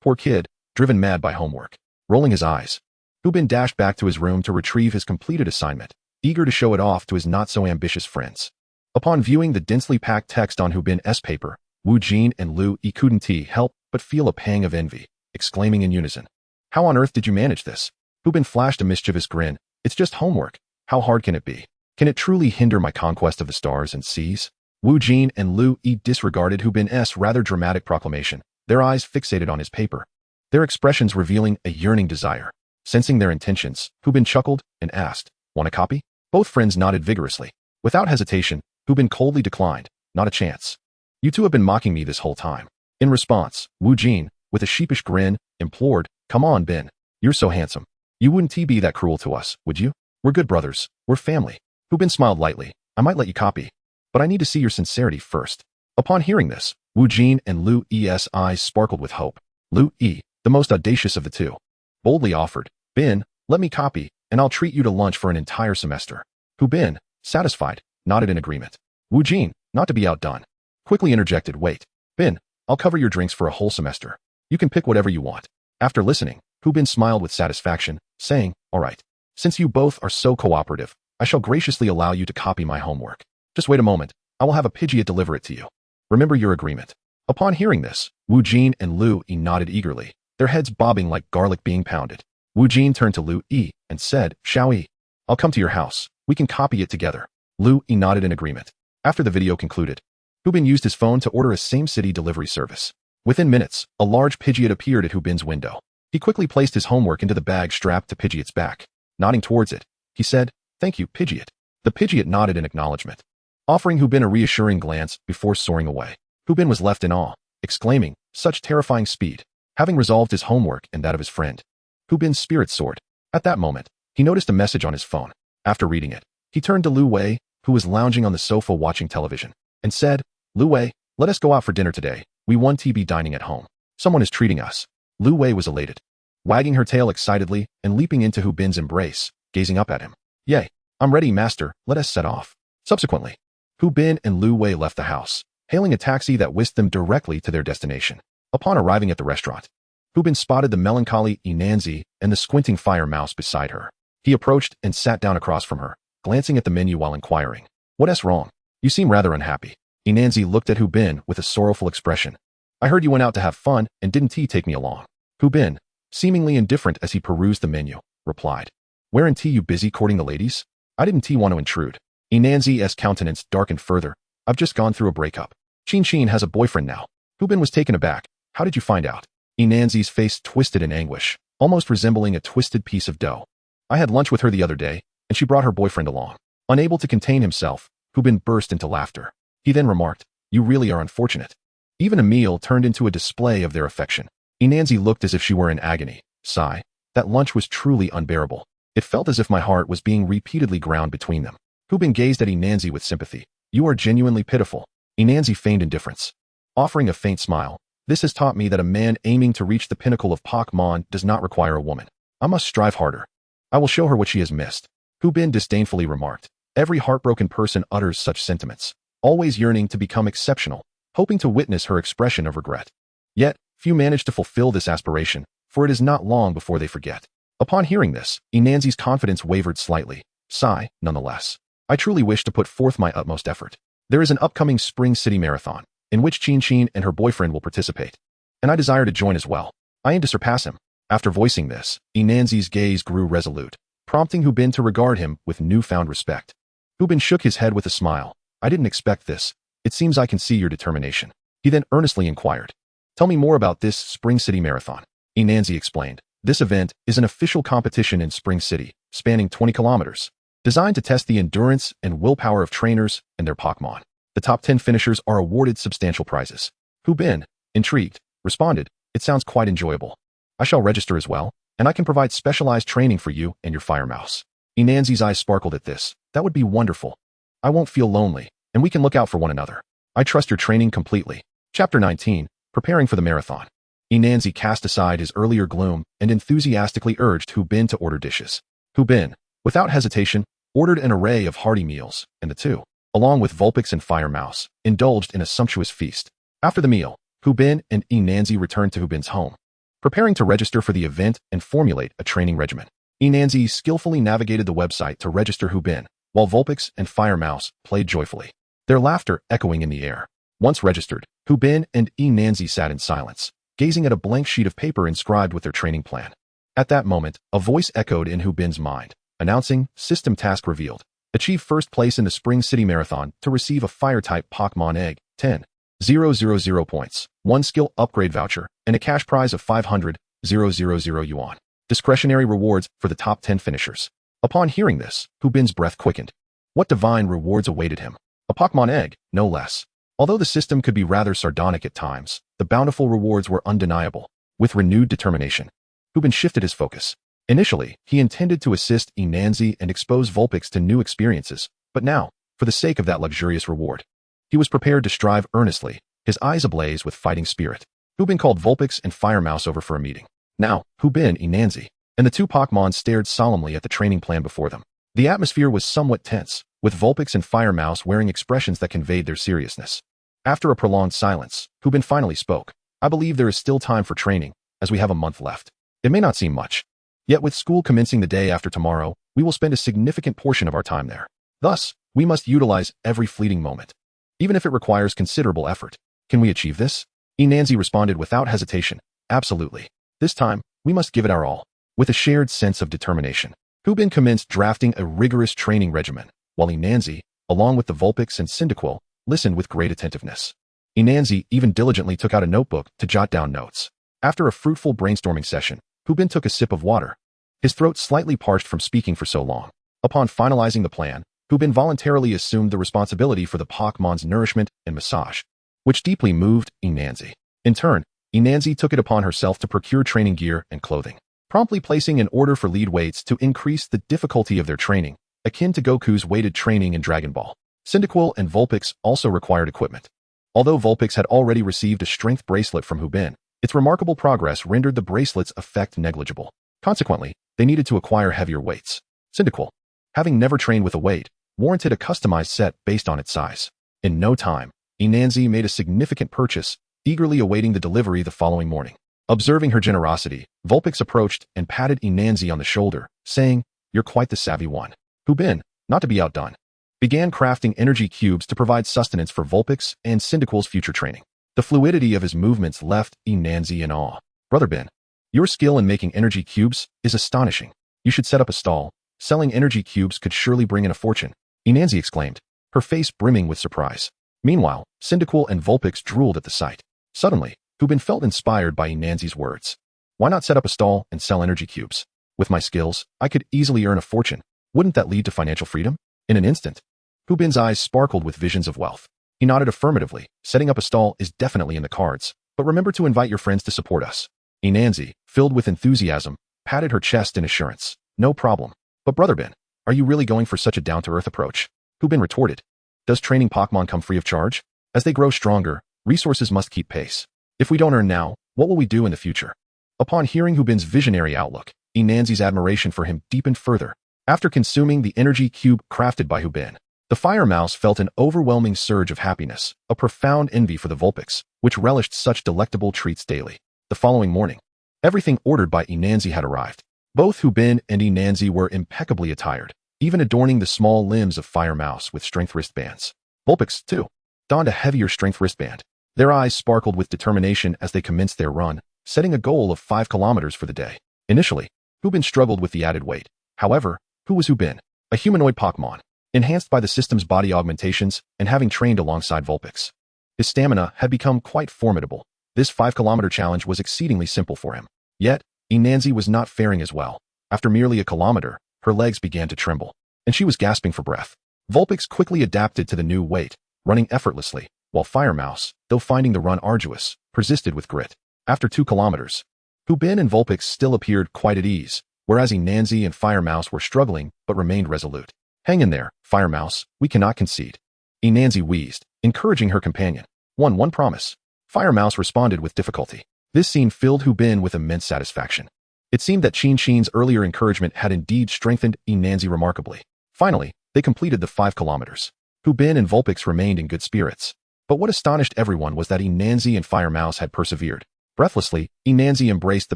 poor kid, driven mad by homework." Rolling his eyes, Hu Bin dashed back to his room to retrieve his completed assignment, eager to show it off to his not-so-ambitious friends. Upon viewing the densely packed text on Hu Bin's paper, Wu Jin and Lu Yi couldn't help but feel a pang of envy, exclaiming in unison, "How on earth did you manage this?" Hu Bin flashed a mischievous grin. "It's just homework. How hard can it be? Can it truly hinder my conquest of the stars and seas?" Wu Jin and Lu Yi disregarded Hu Bin's rather dramatic proclamation, their eyes fixated on his paper, their expressions revealing a yearning desire. Sensing their intentions, Hu Bin chuckled and asked, "Want a copy?" Both friends nodded vigorously. Without hesitation, Hu Bin coldly declined, "Not a chance. You two have been mocking me this whole time." In response, Wu Jin, with a sheepish grin, implored, "Come on, Bin. You're so handsome. You wouldn't be that cruel to us, would you? We're good brothers. We're family." Hu Bin smiled lightly. "I might let you copy, but I need to see your sincerity first." Upon hearing this, Wu Jin and Lu Yi's eyes sparkled with hope. Lu Yi, the most audacious of the two, boldly offered, "Bin, let me copy, and I'll treat you to lunch for an entire semester." Hu Bin, satisfied, nodded in agreement. Wu Jin, not to be outdone, quickly interjected, "Wait, Bin, I'll cover your drinks for a whole semester. You can pick whatever you want." After listening, Hu Bin smiled with satisfaction, saying, "All right, since you both are so cooperative, I shall graciously allow you to copy my homework. Just wait a moment, I will have a Pidgeot deliver it to you. Remember your agreement." Upon hearing this, Wu Jin and Lu Yi nodded eagerly, their heads bobbing like garlic being pounded. Wu Jin turned to Lu Yi and said, "Shao Yi, I'll come to your house. We can copy it together." Lu Yi nodded in agreement. After the video concluded, Hu Bin used his phone to order a same-city delivery service. Within minutes, a large Pidgeot appeared at Hu Bin's window. He quickly placed his homework into the bag strapped to Pidgeot's back. Nodding towards it, he said, "Thank you, Pidgeot." The Pidgeot nodded in acknowledgement, offering Hu Bin a reassuring glance before soaring away. Hu Bin was left in awe, exclaiming, "Such terrifying speed." Having resolved his homework and that of his friend, Hu Bin's spirits soared. At that moment, he noticed a message on his phone. After reading it, he turned to Lu Wei, who was lounging on the sofa watching television, and said, "Lu Wei, let us go out for dinner today. We won't be dining at home. Someone is treating us." Lu Wei was elated, wagging her tail excitedly and leaping into Hu Bin's embrace, gazing up at him. "Yay, I'm ready, master. Let us set off." Subsequently, Hu Bin and Lu Wei left the house, hailing a taxi that whisked them directly to their destination. Upon arriving at the restaurant, Hu Bin spotted the melancholy Inanzi and the squinting fire mouse beside her. He approached and sat down across from her, glancing at the menu while inquiring, "What's wrong? You seem rather unhappy." Inanzi looked at Hu Bin with a sorrowful expression. "I heard you went out to have fun and didn't take me along." Hu Bin, seemingly indifferent as he perused the menu, replied, "Weren't you busy courting the ladies? I didn't want to intrude." Inanzi's countenance darkened further. "I've just gone through a breakup. Chin has a boyfriend now." Hu Bin was taken aback. "How did you find out?" Inanzi's face twisted in anguish, almost resembling a twisted piece of dough. "I had lunch with her the other day, and she brought her boyfriend along." Unable to contain himself, Hu Bin burst into laughter. He then remarked, "You really are unfortunate." Even a meal turned into a display of their affection. Inanzi looked as if she were in agony. Sigh. That lunch was truly unbearable. It felt as if my heart was being repeatedly ground between them. Hu Bin gazed at Inanzi with sympathy. "You are genuinely pitiful." Inanzi feigned indifference, offering a faint smile. "This has taught me that a man aiming to reach the pinnacle of Pokémon does not require a woman. I must strive harder. I will show her what she has missed." Hu Bin disdainfully remarked. Every heartbroken person utters such sentiments, always yearning to become exceptional, hoping to witness her expression of regret. Yet, few manage to fulfill this aspiration, for it is not long before they forget. Upon hearing this, Inanzi's confidence wavered slightly. Sigh, nonetheless. "I truly wish to put forth my utmost effort. There is an upcoming Spring City Marathon, in which Chin and her boyfriend will participate, and I desire to join as well. I aim to surpass him." After voicing this, Inanzi's gaze grew resolute, prompting Hu Bin to regard him with newfound respect. Hu Bin shook his head with a smile. "I didn't expect this. It seems I can see your determination." He then earnestly inquired, "Tell me more about this Spring City Marathon." Inanzi explained, "This event is an official competition in Spring City, spanning 20 kilometers, designed to test the endurance and willpower of trainers and their Pokémon. The top 10 finishers are awarded substantial prizes." Hu Bin, intrigued, responded, "It sounds quite enjoyable. I shall register as well, and I can provide specialized training for you and your fire mouse." Inanzi's eyes sparkled at this. "That would be wonderful. I won't feel lonely, and we can look out for one another. I trust your training completely." Chapter 19, Preparing for the Marathon. Inanzi cast aside his earlier gloom and enthusiastically urged Hu Bin to order dishes. Hu Bin, without hesitation, ordered an array of hearty meals, and the two, along with Vulpix and Fire Mouse, indulged in a sumptuous feast. After the meal, Hu Bin and Inanzi returned to Hu Bin's home, preparing to register for the event and formulate a training regimen. Inanzi skillfully navigated the website to register Hu Bin, while Vulpix and Fire Mouse played joyfully, their laughter echoing in the air. Once registered, Hu Bin and Inanzi sat in silence, gazing at a blank sheet of paper inscribed with their training plan. At that moment, a voice echoed in Hu Bin's mind, announcing, "System task revealed. Achieve first place in the Spring City Marathon to receive a Fire-type Pokémon egg, 10,000 points, 1 skill upgrade voucher, and a cash prize of 500,000 yuan. Discretionary rewards for the top 10 finishers." Upon hearing this, Hu Bin's breath quickened. What divine rewards awaited him? A Pokémon egg, no less. Although the system could be rather sardonic at times, the bountiful rewards were undeniable. with renewed determination. Hubin shifted his focus. Initially, he intended to assist Enhancement and expose Vulpix to new experiences, but now, for the sake of that luxurious reward, he was prepared to strive earnestly, his eyes ablaze with fighting spirit. Hubin called Vulpix and Firemouse over for a meeting. Now, Hubin, Enhancement, and the two Pokémon stared solemnly at the training plan before them. The atmosphere was somewhat tense, with Vulpix and Firemouse wearing expressions that conveyed their seriousness. After a prolonged silence, Hubin finally spoke. I believe there is still time for training, as we have a month left. It may not seem much. Yet with school commencing the day after tomorrow, we will spend a significant portion of our time there. Thus, we must utilize every fleeting moment, even if it requires considerable effort. Can we achieve this? Enhancement responded without hesitation. Absolutely. This time, we must give it our all. With a shared sense of determination, Hubin commenced drafting a rigorous training regimen, while Enhancement, along with the Vulpix and Cyndaquil, listened with great attentiveness. Enhancement even diligently took out a notebook to jot down notes. After a fruitful brainstorming session, Hubin took a sip of water. His throat slightly parched from speaking for so long. Upon finalizing the plan, Hubin voluntarily assumed the responsibility for the Pokémon's nourishment and massage, which deeply moved Enhancement. In turn, Enhancement took it upon herself to procure training gear and clothing, promptly placing an order for lead weights to increase the difficulty of their training, akin to Goku's weighted training in Dragon Ball. Cyndaquil and Vulpix also required equipment. Although Vulpix had already received a strength bracelet from Hubin, its remarkable progress rendered the bracelet's effect negligible. Consequently, they needed to acquire heavier weights. Cyndaquil, having never trained with a weight, warranted a customized set based on its size. In no time, Enhancement made a significant purchase, eagerly awaiting the delivery the following morning. Observing her generosity, Vulpix approached and patted Enhancement on the shoulder, saying, "You're quite the savvy one." Hubin, not to be outdone, began crafting energy cubes to provide sustenance for Vulpix and Cyndaquil's future training. The fluidity of his movements left Enhancement in awe. Brother Ben, your skill in making energy cubes is astonishing. You should set up a stall. Selling energy cubes could surely bring in a fortune. Enhancement exclaimed, her face brimming with surprise. Meanwhile, Cyndaquil and Vulpix drooled at the sight. Suddenly, Hubin felt inspired by Enhancement's words. Why not set up a stall and sell energy cubes? With my skills, I could easily earn a fortune. Wouldn't that lead to financial freedom? In an instant, Hubin's eyes sparkled with visions of wealth. He nodded affirmatively. Setting up a stall is definitely in the cards, but remember to invite your friends to support us. Enhancement, filled with enthusiasm, patted her chest in assurance. No problem. But Brother Ben, are you really going for such a down-to-earth approach? Hubin retorted. Does training Pokémon come free of charge? As they grow stronger, resources must keep pace. If we don't earn now, what will we do in the future? Upon hearing Hubin's visionary outlook, Enhancement's admiration for him deepened further. After consuming the energy cube crafted by Hubin, the Firemouse felt an overwhelming surge of happiness, a profound envy for the Vulpix, which relished such delectable treats daily. The following morning, everything ordered by Enhancement had arrived. Both Hubin and Enhancement were impeccably attired, even adorning the small limbs of Firemouse with strength wristbands. Vulpix, too, donned a heavier strength wristband. Their eyes sparkled with determination as they commenced their run, setting a goal of 5 kilometers for the day. Initially, Hubin struggled with the added weight. However, who was Hubin? A humanoid Pokémon, enhanced by the system's body augmentations and having trained alongside Vulpix. His stamina had become quite formidable. This 5-kilometer challenge was exceedingly simple for him. Yet, Enhancement was not faring as well. After merely a kilometer, her legs began to tremble, and she was gasping for breath. Vulpix quickly adapted to the new weight, running effortlessly, while Firemouse, though finding the run arduous, persisted with grit. After 2 kilometers, Hubin and Vulpix still appeared quite at ease, whereas Enhancement and Firemouse were struggling but remained resolute. Hang in there, Firemouse, we cannot concede. Enhancement wheezed, encouraging her companion. One promise. Firemouse responded with difficulty. This scene filled Hubin with immense satisfaction. It seemed that Chin's earlier encouragement had indeed strengthened Enhancement remarkably. Finally, they completed the 5 kilometers. Hubin and Vulpix remained in good spirits. But what astonished everyone was that Enhancement and Firemouse had persevered. Breathlessly, Enhancement embraced the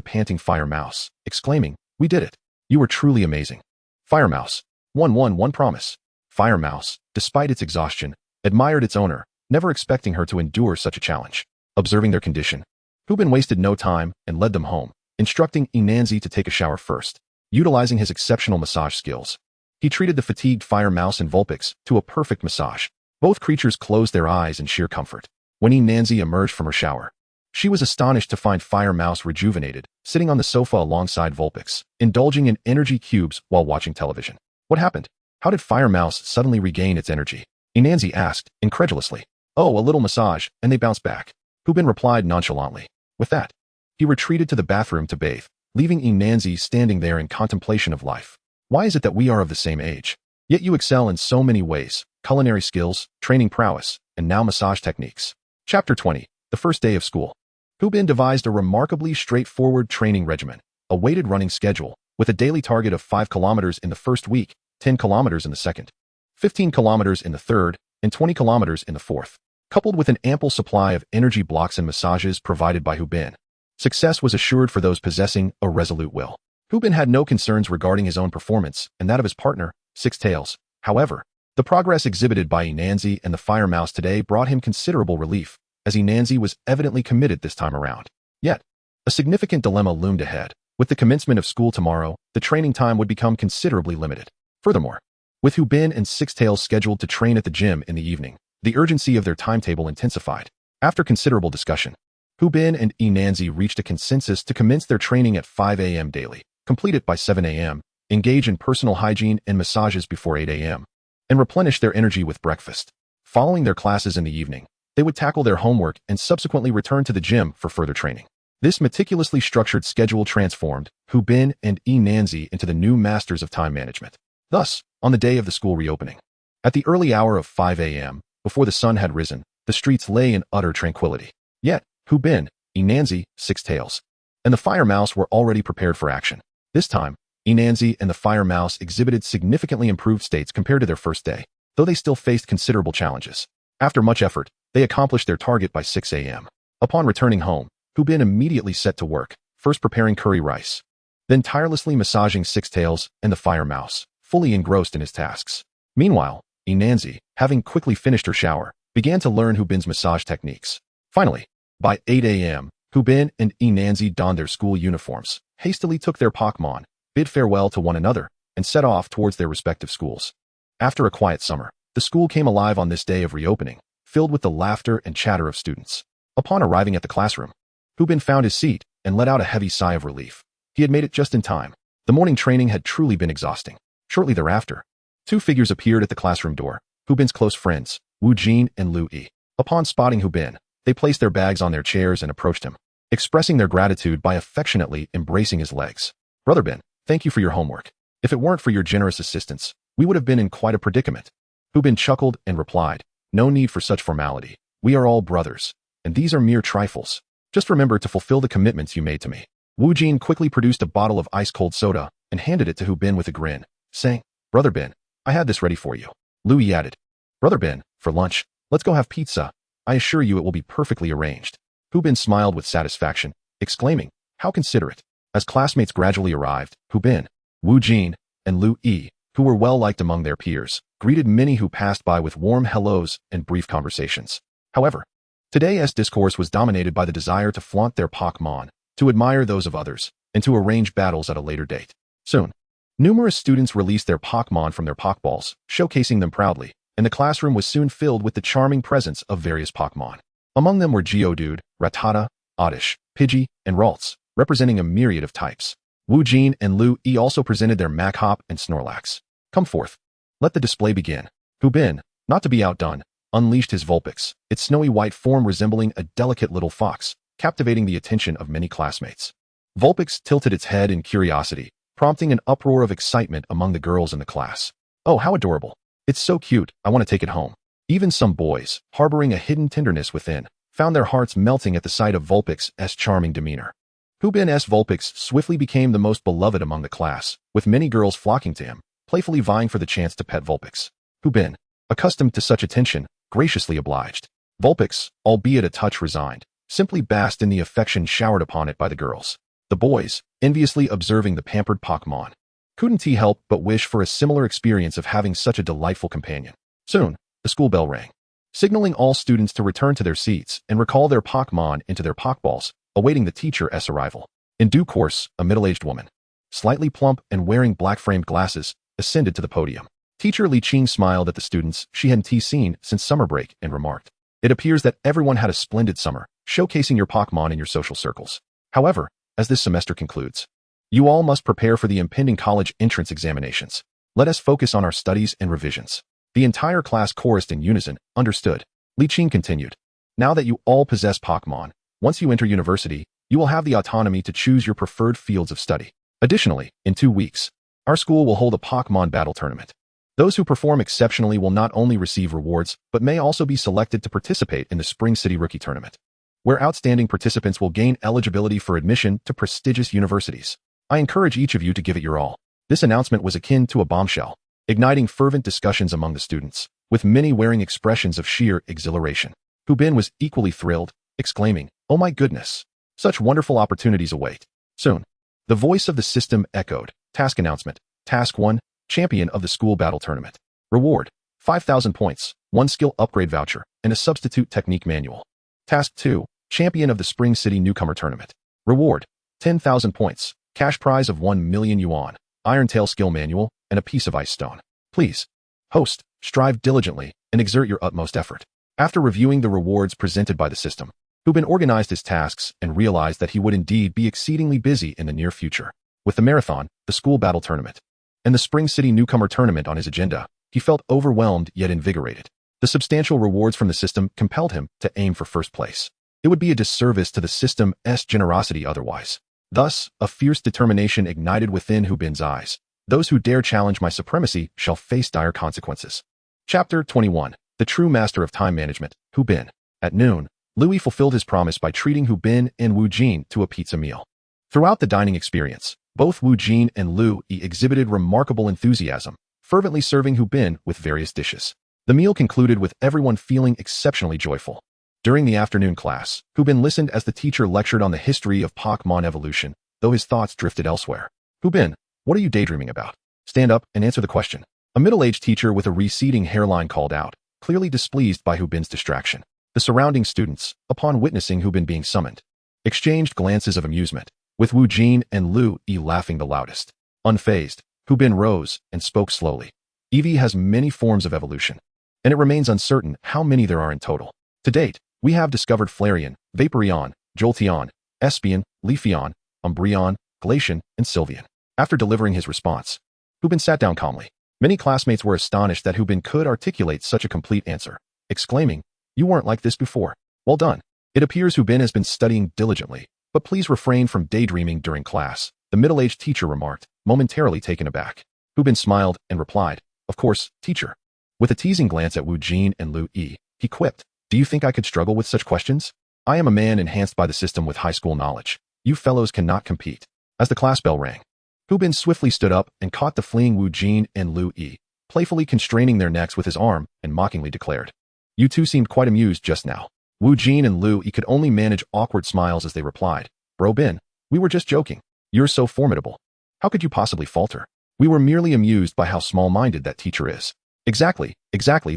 panting Firemouse, exclaiming, "We did it. You were truly amazing." Firemouse. One promise. Firemouse, despite its exhaustion, admired its owner, never expecting her to endure such a challenge. Observing their condition, Hubin wasted no time and led them home, instructing Enhancement to take a shower first. Utilizing his exceptional massage skills, he treated the fatigued Firemouse and Vulpix to a perfect massage. Both creatures closed their eyes in sheer comfort. When Enhancement emerged from her shower, she was astonished to find Firemouse rejuvenated, sitting on the sofa alongside Vulpix, indulging in energy cubes while watching television. What happened? How did Firemouse suddenly regain its energy? Enhancement asked, incredulously. Oh, a little massage, and they bounced back. Hubin replied nonchalantly. With that, He retreated to the bathroom to bathe, leaving Enanzi standing there in contemplation of life. Why is it that we are of the same age? Yet you excel in so many ways: culinary skills, training prowess, and now massage techniques. Chapter 20. The first day of school. Hubin devised a remarkably straightforward training regimen, a weighted running schedule, with a daily target of 5 kilometers in the first week, 10 kilometers in the second, 15 kilometers in the third, and 20 kilometers in the fourth. Coupled with an ample supply of energy blocks and massages provided by Hubin, success was assured for those possessing a resolute will. Hubin had no concerns regarding his own performance and that of his partner, Six Tails. However, the progress exhibited by Enanzi and the Fire Mouse today brought him considerable relief, as Enanzi was evidently committed this time around. Yet, a significant dilemma loomed ahead. With the commencement of school tomorrow, the training time would become considerably limited. Furthermore, with Hubin and Six Tails scheduled to train at the gym in the evening, the urgency of their timetable intensified. After considerable discussion, Hubin and Enanzi reached a consensus to commence their training at 5 a.m. daily, complete it by 7 a.m., engage in personal hygiene and massages before 8 a.m., and replenish their energy with breakfast. Following their classes in the evening, they would tackle their homework and subsequently return to the gym for further training. This meticulously structured schedule transformed Hubin and Enanzi into the new masters of time management. Thus, on the day of the school reopening, at the early hour of 5 a.m., before the sun had risen, the streets lay in utter tranquility. Yet, Hubin, Enanzi, Six Tails, and the Fire Mouse were already prepared for action. This time, Enanzi and the Fire Mouse exhibited significantly improved states compared to their first day, though they still faced considerable challenges. After much effort, they accomplished their target by 6 a.m. Upon returning home, Hubin immediately set to work, first preparing curry rice, then tirelessly massaging Six Tails and the Fire Mouse, fully engrossed in his tasks. Meanwhile, Enanzi, having quickly finished her shower, began to learn Hubin's massage techniques. Finally, by 8 a.m., Hubin and Enanzi donned their school uniforms, hastily took their Pokémon, bid farewell to one another, and set off towards their respective schools. After a quiet summer, the school came alive on this day of reopening, filled with the laughter and chatter of students. Upon arriving at the classroom, Hubin found his seat and let out a heavy sigh of relief. He had made it just in time. The morning training had truly been exhausting. Shortly thereafter, two figures appeared at the classroom door, Hubin's close friends, Wu Jin and Lu Yi. Upon spotting Hubin, they placed their bags on their chairs and approached him, expressing their gratitude by affectionately embracing his legs. "Brother Bin, thank you for your homework. If it weren't for your generous assistance, we would have been in quite a predicament." Hubin chuckled and replied, "No need for such formality. We are all brothers, and these are mere trifles. Just remember to fulfill the commitments you made to me." Wu Jin quickly produced a bottle of ice-cold soda and handed it to Hubin with a grin, saying, "Brother Bin, I had this ready for you." Lu Yi added, "Brother Bin, for lunch, let's go have pizza. I assure you it will be perfectly arranged." Hubin smiled with satisfaction, exclaiming, "How considerate." As classmates gradually arrived, Hubin, Wu Jin, and Lu Yi, who were well-liked among their peers, greeted many who passed by with warm hellos and brief conversations. However, today's discourse was dominated by the desire to flaunt their Pokémon, to admire those of others, and to arrange battles at a later date. Soon, numerous students released their Pokémon from their Pokeballs, showcasing them proudly, and the classroom was soon filled with the charming presence of various Pokémon. Among them were Geodude, Rattata, Oddish, Pidgey, and Ralts, representing a myriad of types. Wu Jin and Lu Yi also presented their Machop and Snorlax. "Come forth. Let the display begin." Hubin, not to be outdone, unleashed his Vulpix, its snowy white form resembling a delicate little fox, captivating the attention of many classmates. Vulpix tilted its head in curiosity, prompting an uproar of excitement among the girls in the class. "Oh, how adorable. It's so cute, I want to take it home." Even some boys, harboring a hidden tenderness within, found their hearts melting at the sight of Vulpix's charming demeanor. Hubin's Vulpix swiftly became the most beloved among the class, with many girls flocking to him, playfully vying for the chance to pet Vulpix. Hubin, accustomed to such attention, graciously obliged. Vulpix, albeit a touch resigned, simply basked in the affection showered upon it by the girls. The boys, enviously observing the pampered Pokémon, couldn't he help but wish for a similar experience of having such a delightful companion. Soon, the school bell rang, signaling all students to return to their seats and recall their Pokémon into their Pokeballs, awaiting the teacher's arrival. In due course, a middle-aged woman, slightly plump and wearing black-framed glasses, ascended to the podium. Teacher Li Qing smiled at the students she hadn't seen since summer break and remarked, "It appears that everyone had a splendid summer, showcasing your Pokémon in your social circles. However, as this semester concludes, you all must prepare for the impending college entrance examinations. Let us focus on our studies and revisions." The entire class chorused in unison, "Understood." Li Qing continued, "Now that you all possess Pokémon, once you enter university, You will have the autonomy to choose your preferred fields of study. Additionally, in 2 weeks, our school will hold a Pokémon battle tournament. Those who perform exceptionally will not only receive rewards, but may also be selected to participate in the Spring City Rookie Tournament, where outstanding participants will gain eligibility for admission to prestigious universities. I encourage each of you to give it your all. This announcement was akin to a bombshell, igniting fervent discussions among the students, with many wearing expressions of sheer exhilaration. Hubin was equally thrilled, exclaiming, "Oh my goodness! Such wonderful opportunities await." Soon, the voice of the system echoed. Task announcement. Task 1, Champion of the School Battle Tournament. Reward, 5,000 points, 1 skill upgrade voucher, and a substitute technique manual. Task 2, Champion of the Spring City Newcomer Tournament. Reward, 10,000 points, cash prize of 1 million yuan, Iron Tail skill manual, and a piece of ice stone. Please, host, strive diligently and exert your utmost effort. After reviewing the rewards presented by the system, Hubin organized his tasks and realized that he would indeed be exceedingly busy in the near future. With the marathon, the school battle tournament, and the Spring City Newcomer Tournament on his agenda, he felt overwhelmed yet invigorated. The substantial rewards from the system compelled him to aim for first place. It would be a disservice to the system's generosity otherwise. Thus, a fierce determination ignited within Hubin's eyes. Those who dare challenge my supremacy shall face dire consequences. Chapter 21. The True Master of Time Management, Hubin. At noon, Louis fulfilled his promise by treating Hubin and Wu Jin to a pizza meal. Throughout the dining experience, both Wu Jin and Louis exhibited remarkable enthusiasm, fervently serving Hubin with various dishes. The meal concluded with everyone feeling exceptionally joyful. During the afternoon class, Hubin listened as the teacher lectured on the history of Pokémon evolution, though his thoughts drifted elsewhere. "Hubin, what are you daydreaming about? Stand up and answer the question," a middle-aged teacher with a receding hairline called out, clearly displeased by Hubin's distraction. The surrounding students, upon witnessing Hubin being summoned, exchanged glances of amusement, with Wu Jin and Louis laughing the loudest. Unfazed, Hubin rose and spoke slowly. "Eevee has many forms of evolution, and it remains uncertain how many there are in total. To date, we have discovered Flareon, Vaporeon, Jolteon, Espeon, Leafeon, Umbreon, Glaceon, and Sylveon." After delivering his response, Hubin sat down calmly. Many classmates were astonished that Hubin could articulate such a complete answer, exclaiming, "You weren't like this before. Well done." It appears Hubin has been studying diligently, but please refrain from daydreaming during class, the middle-aged teacher remarked, momentarily taken aback. Hubin smiled and replied, "Of course, teacher." With a teasing glance at Wu Jin and Louis, he quipped, "Do you think I could struggle with such questions? I am a man enhanced by the system with high school knowledge. You fellows cannot compete." As the class bell rang, Hubin swiftly stood up and caught the fleeing Wu Jin and Louis, playfully constraining their necks with his arm, and mockingly declared, "You two seemed quite amused just now." Wu Jin and Louis could only manage awkward smiles as they replied, "Bro Bin, we were just joking. You're so formidable. How could you possibly falter? We were merely amused by how small-minded that teacher is." Exactly,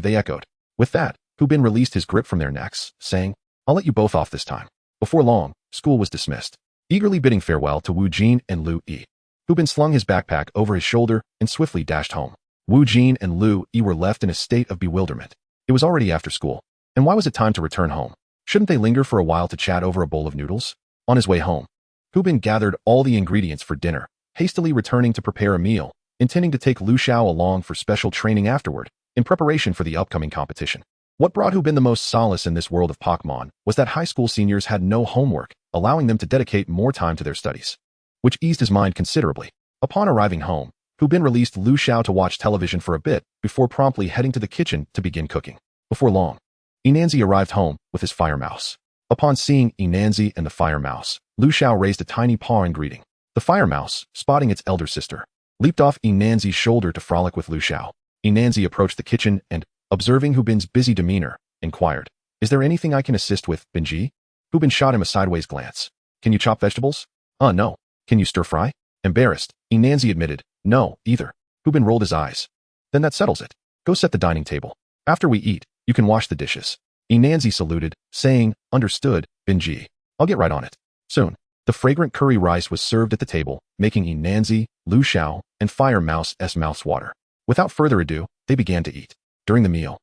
they echoed. With that, Hubin released his grip from their necks, saying, "I'll let you both off this time." Before long, school was dismissed. Eagerly bidding farewell to Wu Jin and Louis, Hubin slung his backpack over his shoulder and swiftly dashed home. Wu Jin and Louis were left in a state of bewilderment. It was already after school, and why was it time to return home? Shouldn't they linger for a while to chat over a bowl of noodles? On his way home, Hubin gathered all the ingredients for dinner, hastily returning to prepare a meal, intending to take Lu Xiao along for special training afterward, in preparation for the upcoming competition. What brought Hubin the most solace in this world of Pokémon was that high school seniors had no homework, allowing them to dedicate more time to their studies, which eased his mind considerably. Upon arriving home, Hubin released Lu Xiao to watch television for a bit before promptly heading to the kitchen to begin cooking. Before long, Enanzi arrived home with his fire mouse. Upon seeing Enanzi and the fire mouse, Lu Xiao raised a tiny paw in greeting. The fire mouse, spotting its elder sister, leaped off Enanzi's shoulder to frolic with Lu Xiao. Enanzi approached the kitchen and, observing Hubin's busy demeanor, inquired, "Is there anything I can assist with, Benji?" Hubin shot him a sideways glance. "Can you chop vegetables?" No." "Can you stir-fry?" Embarrassed, Enanzi admitted, "No, either." Hubin rolled his eyes. "Then that settles it. Go set the dining table. After we eat, you can wash the dishes." Enanzi saluted, saying, "Understood, Benji. I'll get right on it." Soon, the fragrant curry rice was served at the table, making Enanzi, Lu Xiao, and Fire Mouse's mouths water. Without further ado, they began to eat. During the meal,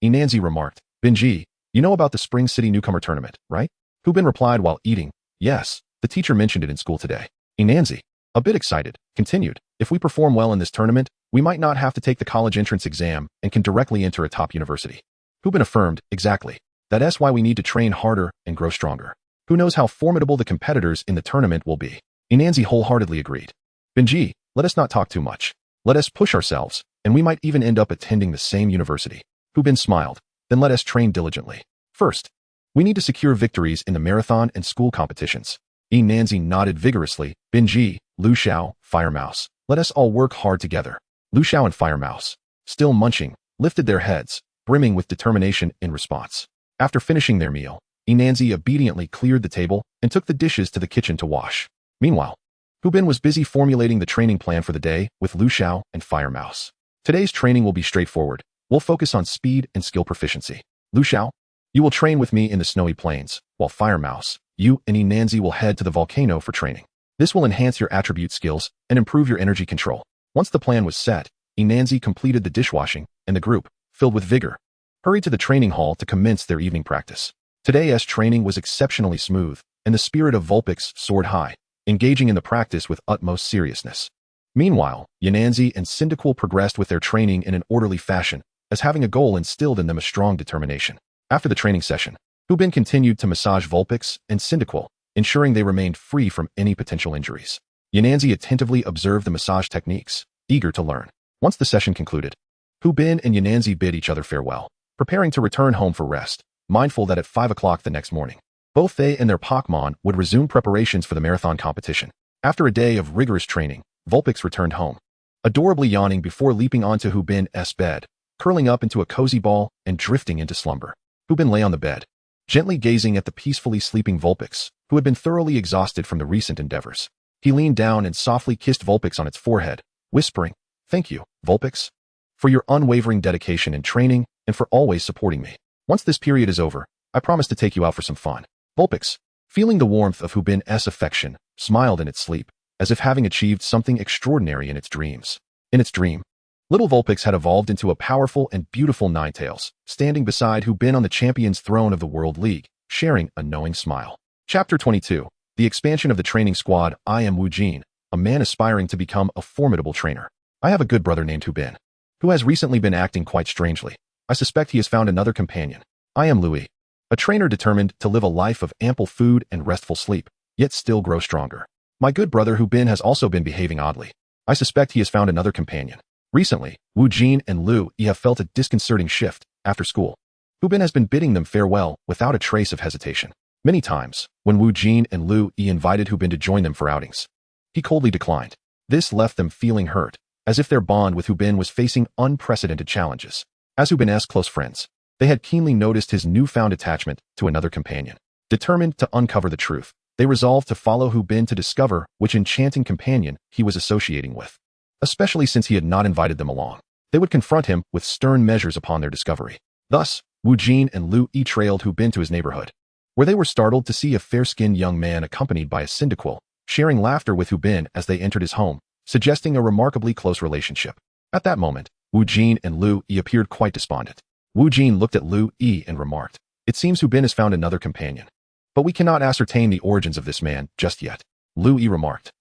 Enanzi remarked, "Benji, you know about the Spring City Newcomer Tournament, right?" Hubin replied while eating, "Yes, the teacher mentioned it in school today." Enanzi, a bit excited, continued, "If we perform well in this tournament, we might not have to take the college entrance exam and can directly enter a top university." Hubin affirmed, "Exactly. That's why we need to train harder and grow stronger." Who knows how formidable the competitors in the tournament will be? Inanzi wholeheartedly agreed. Benji, let us not talk too much. Let us push ourselves, and we might even end up attending the same university. Hubin smiled. Then let us train diligently. First, we need to secure victories in the marathon and school competitions. Inanzi nodded vigorously. Benji, Lu Xiao, Fire Mouse. Let us all work hard together. Lu Xiao and Fire Mouse, still munching, lifted their heads, brimming with determination in response. After finishing their meal, Inanzi obediently cleared the table and took the dishes to the kitchen to wash. Meanwhile, Hubin was busy formulating the training plan for the day with Lu Xiao and Fire Mouse. Today's training will be straightforward. We'll focus on speed and skill proficiency. Lu Xiao, you will train with me in the snowy plains, while Fire Mouse, you and Inanzi will head to the volcano for training. This will enhance your attribute skills and improve your energy control. Once the plan was set, Inanzi completed the dishwashing, and the group, filled with vigor, hurried to the training hall to commence their evening practice. Today's training was exceptionally smooth, and the spirit of Vulpix soared high, engaging in the practice with utmost seriousness. Meanwhile, Yananzi and Cyndaquil progressed with their training in an orderly fashion, as having a goal instilled in them a strong determination. After the training session, Hubin continued to massage Vulpix and Cyndaquil, ensuring they remained free from any potential injuries. Yananzi attentively observed the massage techniques, eager to learn. Once the session concluded, Hubin and Yananzi bid each other farewell, preparing to return home for rest, mindful that at 5 o'clock the next morning, both they and their Pokémon would resume preparations for the marathon competition. After a day of rigorous training, Vulpix returned home, adorably yawning before leaping onto Hubin's bed, curling up into a cozy ball and drifting into slumber. Hubin lay on the bed, gently gazing at the peacefully sleeping Vulpix, who had been thoroughly exhausted from the recent endeavors. He leaned down and softly kissed Vulpix on its forehead, whispering, "Thank you, Vulpix, for your unwavering dedication and training and for always supporting me. Once this period is over, I promise to take you out for some fun." Vulpix, feeling the warmth of Hubin's affection, smiled in its sleep, as if having achieved something extraordinary in its dreams. In its dream, little Vulpix had evolved into a powerful and beautiful Ninetales, standing beside Hubin on the champion's throne of the World League, sharing a knowing smile. Chapter 22. The expansion of the training squad. I am Wu Jin, a man aspiring to become a formidable trainer. I have a good brother named Hubin, who has recently been acting quite strangely. I suspect he has found another companion. I am Louis, a trainer determined to live a life of ample food and restful sleep, yet still grow stronger. My good brother Hubin has also been behaving oddly. I suspect he has found another companion. Recently, Wu Jin and Lu Yi have felt a disconcerting shift after school. Hubin has been bidding them farewell without a trace of hesitation. Many times, when Wu Jin and Lu Yi invited Hubin to join them for outings, he coldly declined. This left them feeling hurt, as if their bond with Hubin was facing unprecedented challenges. As Hubin's close friends, they had keenly noticed his newfound attachment to another companion. Determined to uncover the truth, they resolved to follow Hubin to discover which enchanting companion he was associating with. Especially since he had not invited them along, they would confront him with stern measures upon their discovery. Thus, Wu Jin and Lu Yi trailed Hubin to his neighborhood, where they were startled to see a fair-skinned young man accompanied by a Cyndaquil, sharing laughter with Hubin as they entered his home, suggesting a remarkably close relationship. At that moment, Wu Jin and Lu Yi appeared quite despondent. Wu Jin looked at Lu Yi and remarked, "It seems Hubin has found another companion. But we cannot ascertain the origins of this man just yet." Lu Yi remarked,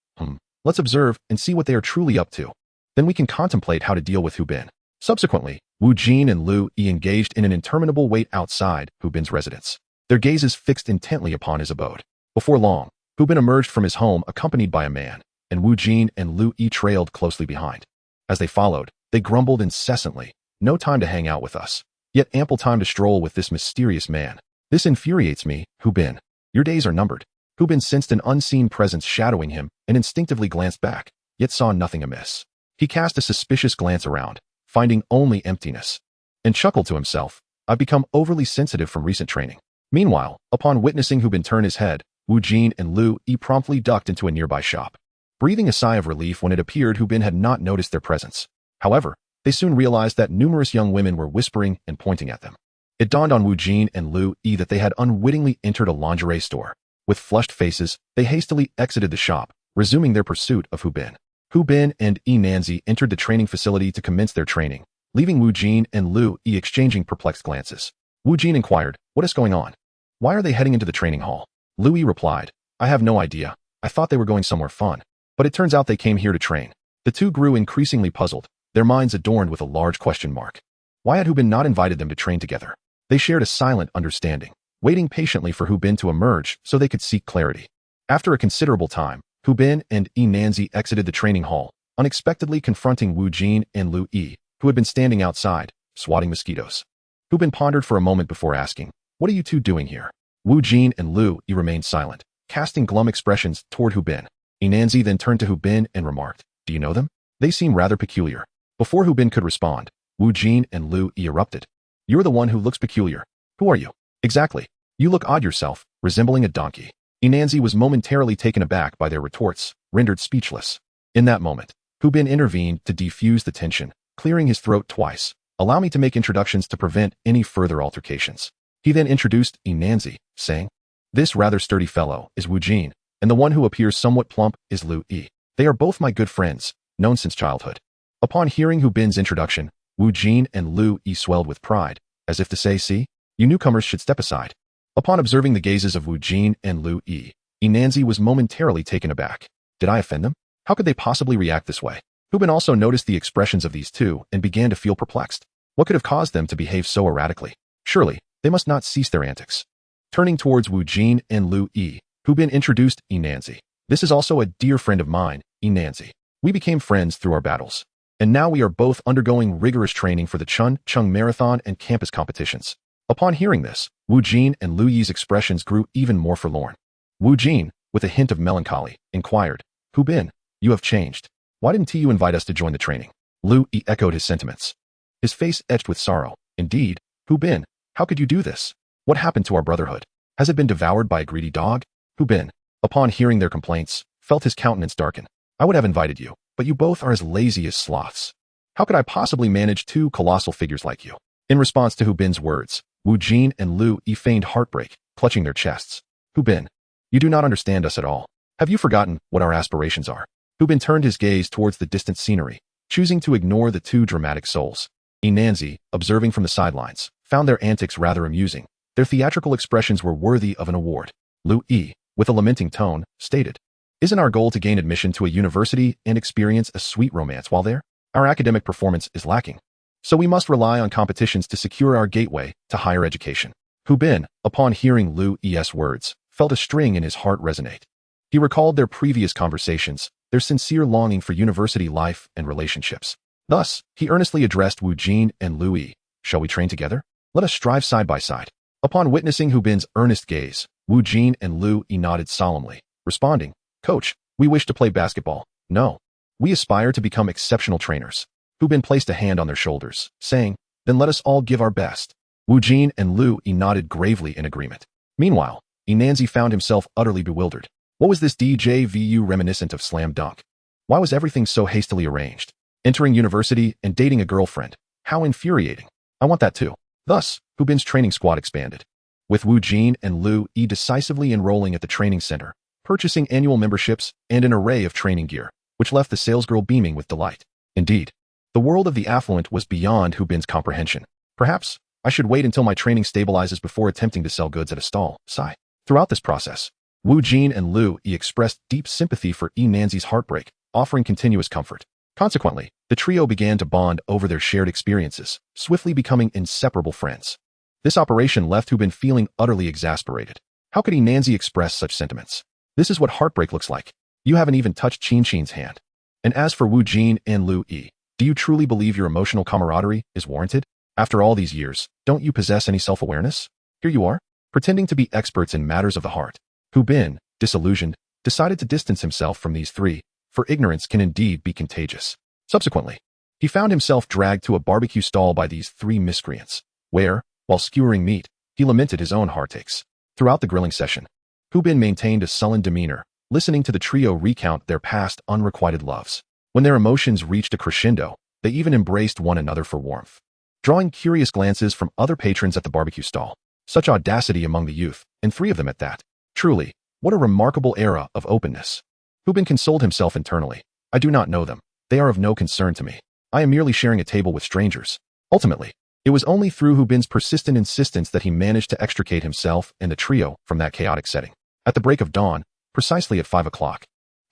"Let's observe and see what they are truly up to. Then we can contemplate how to deal with Hubin." Subsequently, Wu Jin and Lu Yi engaged in an interminable wait outside Hubin's residence, their gazes fixed intently upon his abode. Before long, Hubin emerged from his home accompanied by a man, and Wu Jin and Lu Yi trailed closely behind. As they followed, they grumbled incessantly, "No time to hang out with us, yet ample time to stroll with this mysterious man. This infuriates me, Hubin. Your days are numbered." Hubin sensed an unseen presence shadowing him and instinctively glanced back, yet saw nothing amiss. He cast a suspicious glance around, finding only emptiness, and chuckled to himself, "I've become overly sensitive from recent training." Meanwhile, upon witnessing Hubin turn his head, Wu Jin and Lu Yi promptly ducked into a nearby shop, breathing a sigh of relief when it appeared Hubin had not noticed their presence. However, they soon realized that numerous young women were whispering and pointing at them. It dawned on Wu Jin and Lu Yi that they had unwittingly entered a lingerie store. With flushed faces, they hastily exited the shop, resuming their pursuit of Hubin. Hubin and Inanzi entered the training facility to commence their training, leaving Wu Jin and Lu Yi exchanging perplexed glances. Wu Jin inquired, "What is going on? Why are they heading into the training hall?" Lu Yi replied, "I have no idea. I thought they were going somewhere fun, but it turns out they came here to train." The two grew increasingly puzzled, their minds adorned with a large question mark. Why had Hubin not invited them to train together? They shared a silent understanding. waiting patiently for Hu Bin to emerge so they could seek clarity. After a considerable time, Hu Bin and Nanzi exited the training hall, unexpectedly confronting Wu Jin and Lu Yi, who had been standing outside, swatting mosquitoes. Hu Bin pondered for a moment before asking, "What are you two doing here?" Wu Jin and Lu Yi remained silent, casting glum expressions toward Hu Bin. Nanzi then turned to Hu Bin and remarked, "Do you know them? They seem rather peculiar." Before Hu Bin could respond, Wu Jin and Lu Yi erupted. "You're the one who looks peculiar. Who are you?" "Exactly. You look odd yourself, resembling a donkey." Nanzi was momentarily taken aback by their retorts, rendered speechless. In that moment, Hu Bin intervened to defuse the tension, clearing his throat twice. "Allow me to make introductions to prevent any further altercations." He then introduced Nanzi, saying, "This rather sturdy fellow is Wu Jin, and the one who appears somewhat plump is Lu Yi. They are both my good friends, known since childhood." Upon hearing Hu Bin's introduction, Wu Jin and Lu Yi swelled with pride, as if to say, "See, you newcomers should step aside." Upon observing the gazes of Wu Jin and Lu Yi, Nanzi was momentarily taken aback. Did I offend them? How could they possibly react this way? Hu Bin also noticed the expressions of these two and began to feel perplexed. What could have caused them to behave so erratically? Surely, they must not cease their antics. Turning towards Wu Jin and Lu Yi, Hu Bin introduced Nanzi. "This is also a dear friend of mine, Nanzi. We became friends through our battles. And now we are both undergoing rigorous training for the Chungcheong Marathon and campus competitions." Upon hearing this, Wu Jin and Lu Yi's expressions grew even more forlorn. Wu Jin, with a hint of melancholy, inquired, "Hu Bin, you have changed. Why didn't you invite us to join the training?" Lu Yi echoed his sentiments. His face etched with sorrow. "Indeed, Hu Bin, how could you do this? What happened to our brotherhood? Has it been devoured by a greedy dog?" Hu Bin, upon hearing their complaints, felt his countenance darken. "I would have invited you, but you both are as lazy as sloths. How could I possibly manage two colossal figures like you?" In response to Hu Bin's words, Wu Jin and Lu Yi feigned heartbreak, clutching their chests. "Hu Bin, you do not understand us at all. Have you forgotten what our aspirations are?" Hu Bin turned his gaze towards the distant scenery, choosing to ignore the two dramatic souls. Nanzi, observing from the sidelines, found their antics rather amusing. Their theatrical expressions were worthy of an award. Lu Yi, with a lamenting tone, stated, "Isn't our goal to gain admission to a university and experience a sweet romance while there? Our academic performance is lacking. So we must rely on competitions to secure our gateway to higher education." Hu Bin, upon hearing Lu Yi's words, felt a string in his heart resonate. He recalled their previous conversations, their sincere longing for university life and relationships. Thus, he earnestly addressed Wu Jin and Lu Yi, "Shall we train together? Let us strive side by side." Upon witnessing Hu Bin's earnest gaze, Wu Jin and Lu Yi nodded solemnly, responding, "Coach, we wish to play basketball. No. We aspire to become exceptional trainers." Hu Bin placed a hand on their shoulders, saying, "Then let us all give our best." Wu Jin and Lu Yi nodded gravely in agreement. Meanwhile, Nanzi found himself utterly bewildered. What was this DJVU reminiscent of Slam Dunk? Why was everything so hastily arranged? Entering university and dating a girlfriend. How infuriating. I want that too. Thus, Hu Bin's training squad expanded, with Wu Jin and Lu Yi decisively enrolling at the training center, purchasing annual memberships and an array of training gear, which left the salesgirl beaming with delight. Indeed, the world of the affluent was beyond Hu Bin's comprehension. Perhaps, I should wait until my training stabilizes before attempting to sell goods at a stall. Sigh. Throughout this process, Wu Jin and Lu Yi expressed deep sympathy for Nanzi's heartbreak, offering continuous comfort. Consequently, the trio began to bond over their shared experiences, swiftly becoming inseparable friends. This operation left Hu Bin feeling utterly exasperated. How could Nanzi express such sentiments? This is what heartbreak looks like. You haven't even touched Chin's hand. And as for Wu Jin and Lu Yi, do you truly believe your emotional camaraderie is warranted? After all these years, don't you possess any self-awareness? Here you are, pretending to be experts in matters of the heart. Hu Bin, disillusioned, decided to distance himself from these three, for ignorance can indeed be contagious. Subsequently, he found himself dragged to a barbecue stall by these three miscreants, where, while skewering meat, he lamented his own heartaches. Throughout the grilling session, Hu Bin maintained a sullen demeanor, listening to the trio recount their past unrequited loves. When their emotions reached a crescendo, they even embraced one another for warmth, drawing curious glances from other patrons at the barbecue stall. Such audacity among the youth, and three of them at that. Truly, what a remarkable era of openness. Hu Bin consoled himself internally. I do not know them. They are of no concern to me. I am merely sharing a table with strangers. Ultimately, it was only through Hu Bin's persistent insistence that he managed to extricate himself and the trio from that chaotic setting. At the break of dawn, precisely at 5 o'clock,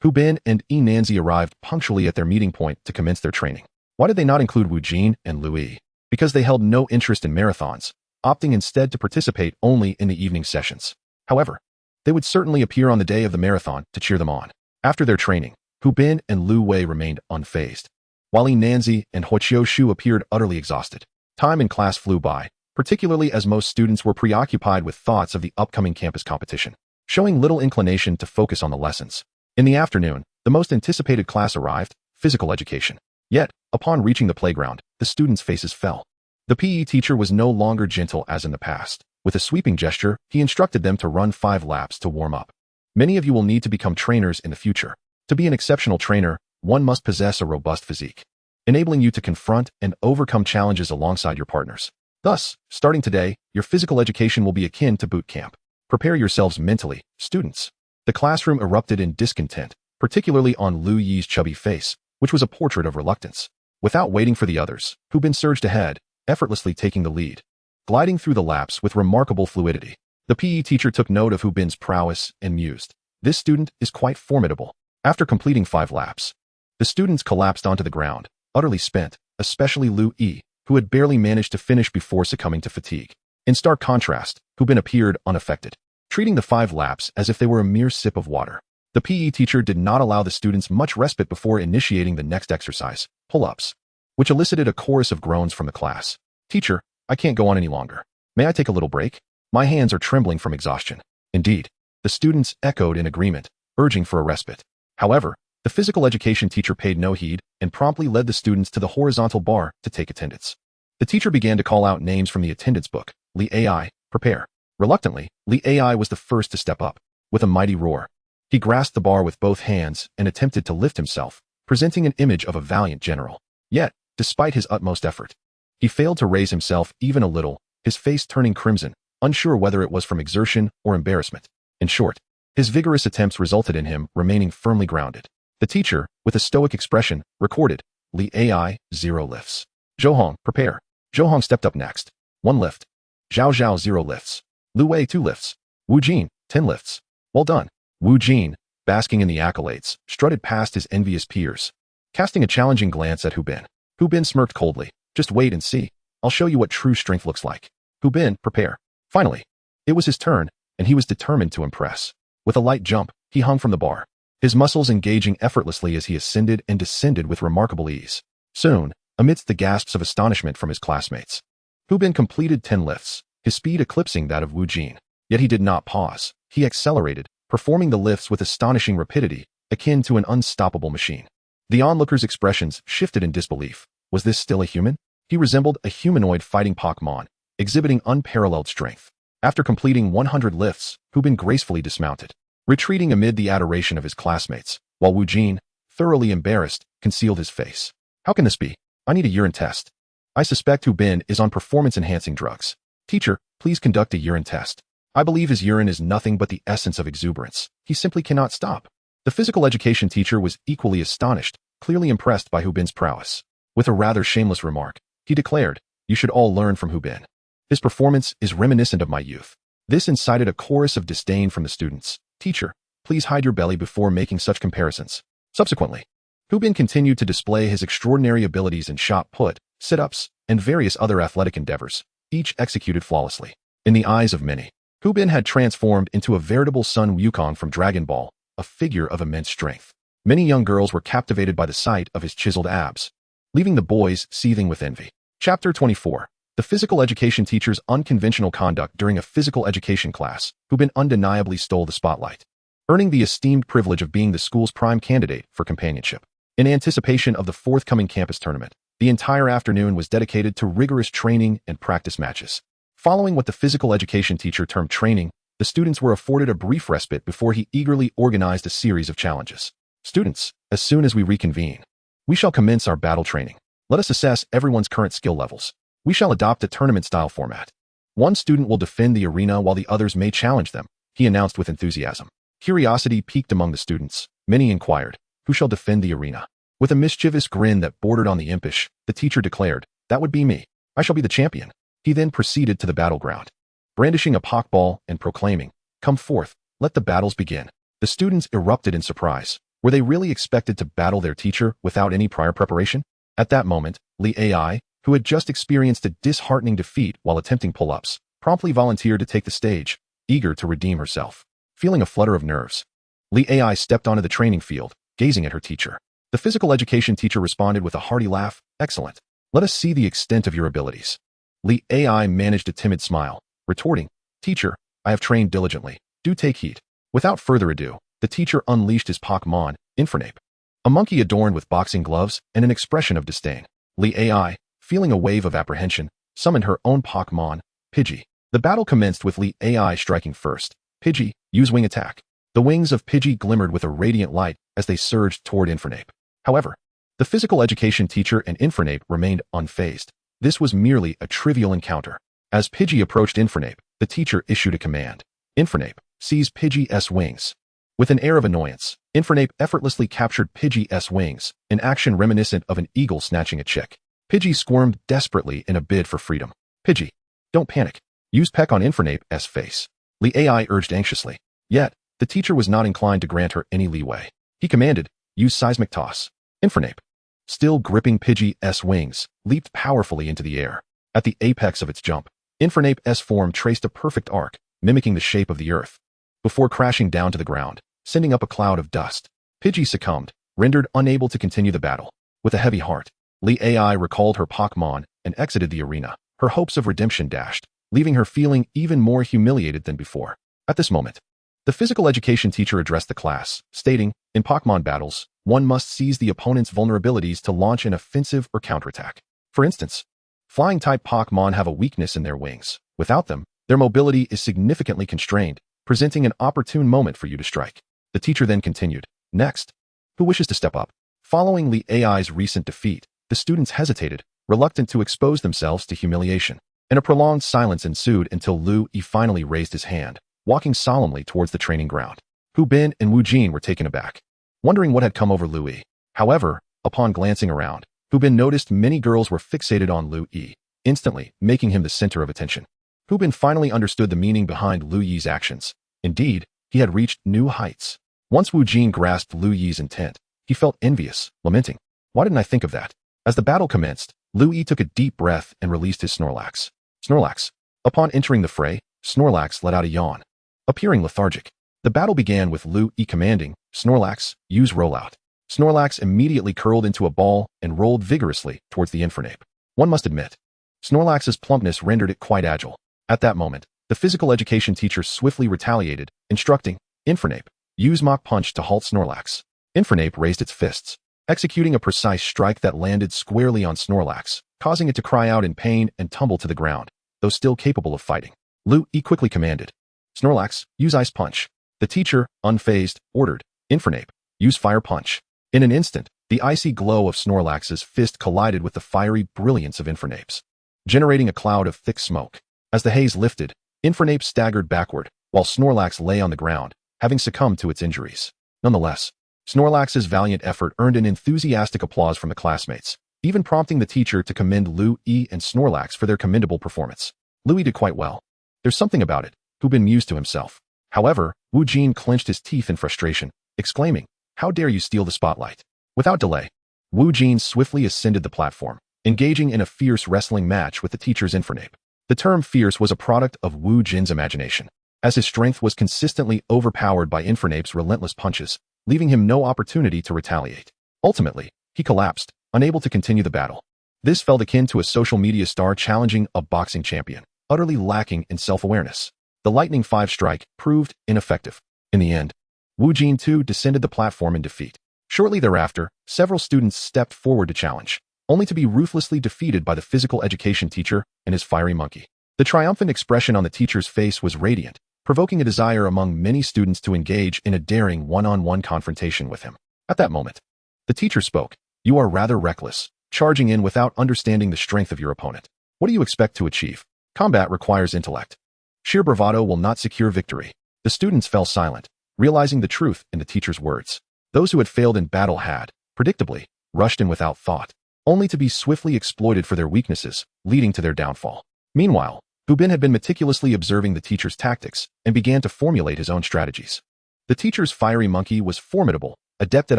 Hu Bin and Nanzi arrived punctually at their meeting point to commence their training. Why did they not include Wu Jin and Lu Yi? Because they held no interest in marathons. opting instead to participate only in the evening sessions. However, they would certainly appear on the day of the marathon to cheer them on. After their training, Hu Bin and Lu Wei remained unfazed, while Li Nanzi and Huoqiu Shu appeared utterly exhausted. Time in class flew by, particularly as most students were preoccupied with thoughts of the upcoming campus competition, showing little inclination to focus on the lessons. In the afternoon, the most anticipated class arrived, physical education. Yet, upon reaching the playground, the students' faces fell. The PE teacher was no longer gentle as in the past. With a sweeping gesture, he instructed them to run 5 laps to warm up. Many of you will need to become trainers in the future. To be an exceptional trainer, one must possess a robust physique, enabling you to confront and overcome challenges alongside your partners. Thus, starting today, your physical education will be akin to boot camp. Prepare yourselves mentally, students. The classroom erupted in discontent, particularly on Lu Yi's chubby face, which was a portrait of reluctance. Without waiting for the others, Hu Bin surged ahead, effortlessly taking the lead. Gliding through the laps with remarkable fluidity, the PE teacher took note of Hu Bin's prowess and mused, "This student is quite formidable." After completing 5 laps, the students collapsed onto the ground, utterly spent, especially Lu Yi, who had barely managed to finish before succumbing to fatigue. In stark contrast, Hu Bin appeared unaffected, treating the 5 laps as if they were a mere sip of water. The PE teacher did not allow the students much respite before initiating the next exercise, pull-ups, which elicited a chorus of groans from the class. "Teacher, I can't go on any longer. May I take a little break? My hands are trembling from exhaustion." Indeed, the students echoed in agreement, urging for a respite. However, the physical education teacher paid no heed and promptly led the students to the horizontal bar to take attendance. The teacher began to call out names from the attendance book. Li Ai, prepare. Reluctantly, Li Ai was the first to step up. With a mighty roar, he grasped the bar with both hands and attempted to lift himself, presenting an image of a valiant general. Yet, despite his utmost effort, he failed to raise himself even a little, his face turning crimson, unsure whether it was from exertion or embarrassment. In short, his vigorous attempts resulted in him remaining firmly grounded. The teacher, with a stoic expression, recorded, "Li Ai, 0 lifts. Zhou, prepare." Zhou stepped up next. 1 lift. Zhao Zhao, 0 lifts. Lu Wei, 2 lifts. Wu Jin, 10 lifts. Well done. Wu Jin, basking in the accolades, strutted past his envious peers, casting a challenging glance at Hu Bin. Hu Bin smirked coldly. "Just wait and see. I'll show you what true strength looks like." Hu Bin, prepare. Finally, it was his turn, and he was determined to impress. With a light jump, he hung from the bar, his muscles engaging effortlessly as he ascended and descended with remarkable ease. Soon, amidst the gasps of astonishment from his classmates, Hu Bin completed 10 lifts, his speed eclipsing that of Wu Jin. Yet he did not pause. He accelerated, performing the lifts with astonishing rapidity, akin to an unstoppable machine. The onlookers' expressions shifted in disbelief. Was this still a human? He resembled a humanoid fighting Pokémon, exhibiting unparalleled strength. After completing 100 lifts, Hu Bin gracefully dismounted, retreating amid the adoration of his classmates, while Wu Jin, thoroughly embarrassed, concealed his face. "How can this be? I need a urine test. I suspect Hu Bin is on performance-enhancing drugs. Teacher, please conduct a urine test. I believe his urine is nothing but the essence of exuberance. He simply cannot stop." The physical education teacher was equally astonished, clearly impressed by Hu Bin's prowess. With a rather shameless remark, he declared, "You should all learn from Hu Bin. His performance is reminiscent of my youth." This incited a chorus of disdain from the students. "Teacher, please hide your belly before making such comparisons." Subsequently, Hu Bin continued to display his extraordinary abilities in shot put, sit-ups, and various other athletic endeavors, each executed flawlessly. In the eyes of many, Hu Bin had transformed into a veritable Sun Wukong from Dragon Ball, a figure of immense strength. Many young girls were captivated by the sight of his chiseled abs, leaving the boys seething with envy. Chapter 24. The physical education teacher's unconventional conduct during a physical education class. Hu Bin undeniably stole the spotlight, earning the esteemed privilege of being the school's prime candidate for companionship. In anticipation of the forthcoming campus tournament, the entire afternoon was dedicated to rigorous training and practice matches. Following what the physical education teacher termed training, the students were afforded a brief respite before he eagerly organized a series of challenges. "Students, as soon as we reconvene, we shall commence our battle training. Let us assess everyone's current skill levels. We shall adopt a tournament-style format. One student will defend the arena while the others may challenge them," he announced with enthusiasm. Curiosity piqued among the students. Many inquired, "Who shall defend the arena?" With a mischievous grin that bordered on the impish, the teacher declared, "That would be me. I shall be the champion." He then proceeded to the battleground, brandishing a Pokeball and proclaiming, "Come forth, let the battles begin." The students erupted in surprise. Were they really expected to battle their teacher without any prior preparation? At that moment, Li Ai, who had just experienced a disheartening defeat while attempting pull-ups, promptly volunteered to take the stage, eager to redeem herself. Feeling a flutter of nerves, Lee AI stepped onto the training field, gazing at her teacher. The physical education teacher responded with a hearty laugh. Excellent. Let us see the extent of your abilities. Lee AI managed a timid smile, retorting, Teacher, I have trained diligently. Do take heed. Without further ado, the teacher unleashed his Pokémon, Enhancement. A monkey adorned with boxing gloves and an expression of disdain. Lee AI, feeling a wave of apprehension, summoned her own Pokémon, Pidgey. The battle commenced with Lee AI striking first. Pidgey, use wing attack. The wings of Pidgey glimmered with a radiant light as they surged toward Enhancement. However, the physical education teacher and Enhancement remained unfazed. This was merely a trivial encounter. As Pidgey approached Enhancement, the teacher issued a command. Enhancement, seize Pidgey's wings. With an air of annoyance, Enhancement effortlessly captured Pidgey's wings, an action reminiscent of an eagle snatching a chick. Pidgey squirmed desperately in a bid for freedom. Pidgey, don't panic. Use peck on Enhancent's face. Lee AI urged anxiously. Yet, the teacher was not inclined to grant her any leeway. He commanded, use seismic toss. Enhancement, still gripping Pidgey's wings, leaped powerfully into the air. At the apex of its jump, Enhancent's form traced a perfect arc, mimicking the shape of the earth, before crashing down to the ground, sending up a cloud of dust. Pidgey succumbed, rendered unable to continue the battle. With a heavy heart, Lee AI recalled her Pokémon and exited the arena, her hopes of redemption dashed, leaving her feeling even more humiliated than before. At this moment, the physical education teacher addressed the class, stating, in Pokémon battles, one must seize the opponent's vulnerabilities to launch an offensive or counterattack. For instance, flying-type Pokémon have a weakness in their wings. Without them, their mobility is significantly constrained, presenting an opportune moment for you to strike. The teacher then continued, next, who wishes to step up? Following Lee AI's recent defeat, the students hesitated, reluctant to expose themselves to humiliation, and a prolonged silence ensued until Liu Yi finally raised his hand, walking solemnly towards the training ground. Hu Bin and Wu Jin were taken aback, wondering what had come over Liu Yi. However, upon glancing around, Hu Bin noticed many girls were fixated on Liu Yi, instantly making him the center of attention. Hu Bin finally understood the meaning behind Liu Yi's actions. Indeed, he had reached new heights. Once Wu Jin grasped Liu Yi's intent, he felt envious, lamenting, why didn't I think of that? As the battle commenced, Liu Yi took a deep breath and released his Snorlax. Snorlax. Upon entering the fray, Snorlax let out a yawn, appearing lethargic. The battle began with Liu Yi commanding, Snorlax, use rollout. Snorlax immediately curled into a ball and rolled vigorously towards the Enhancement. One must admit, Snorlax's plumpness rendered it quite agile. At that moment, the physical education teacher swiftly retaliated, instructing, Enhancement, use Mach Punch to halt Snorlax. Enhancement raised its fists, executing a precise strike that landed squarely on Snorlax, causing it to cry out in pain and tumble to the ground, though still capable of fighting. Liu Yi quickly commanded, Snorlax, use Ice Punch. The teacher, unfazed, ordered, Enhancement, use Fire Punch. In an instant, the icy glow of Snorlax's fist collided with the fiery brilliance of Enhancent's, generating a cloud of thick smoke. As the haze lifted, Enhancement staggered backward, while Snorlax lay on the ground, having succumbed to its injuries. Nonetheless, Snorlax's valiant effort earned an enthusiastic applause from the classmates, even prompting the teacher to commend Liu Yi and Snorlax for their commendable performance. Liu Yi did quite well. There's something about it, Hu Bin mused to himself. However, Wu Jin clenched his teeth in frustration, exclaiming, how dare you steal the spotlight? Without delay, Wu Jin swiftly ascended the platform, engaging in a fierce wrestling match with the teacher's Enhancement. The term fierce was a product of Wu Jin's imagination, as his strength was consistently overpowered by Enhancent's relentless punches, leaving him no opportunity to retaliate. Ultimately, he collapsed, unable to continue the battle. This felt akin to a social media star challenging a boxing champion, utterly lacking in self-awareness. The Lightning 5 strike proved ineffective. In the end, Wu Jin too descended the platform in defeat. Shortly thereafter, several students stepped forward to challenge, only to be ruthlessly defeated by the physical education teacher and his fiery monkey. The triumphant expression on the teacher's face was radiant, provoking a desire among many students to engage in a daring one-on-one confrontation with him. At that moment, the teacher spoke, you are rather reckless, charging in without understanding the strength of your opponent. What do you expect to achieve? Combat requires intellect. Sheer bravado will not secure victory. The students fell silent, realizing the truth in the teacher's words. Those who had failed in battle had, predictably, rushed in without thought, only to be swiftly exploited for their weaknesses, leading to their downfall. Meanwhile, Hu Bin had been meticulously observing the teacher's tactics and began to formulate his own strategies. The teacher's fiery monkey was formidable, adept at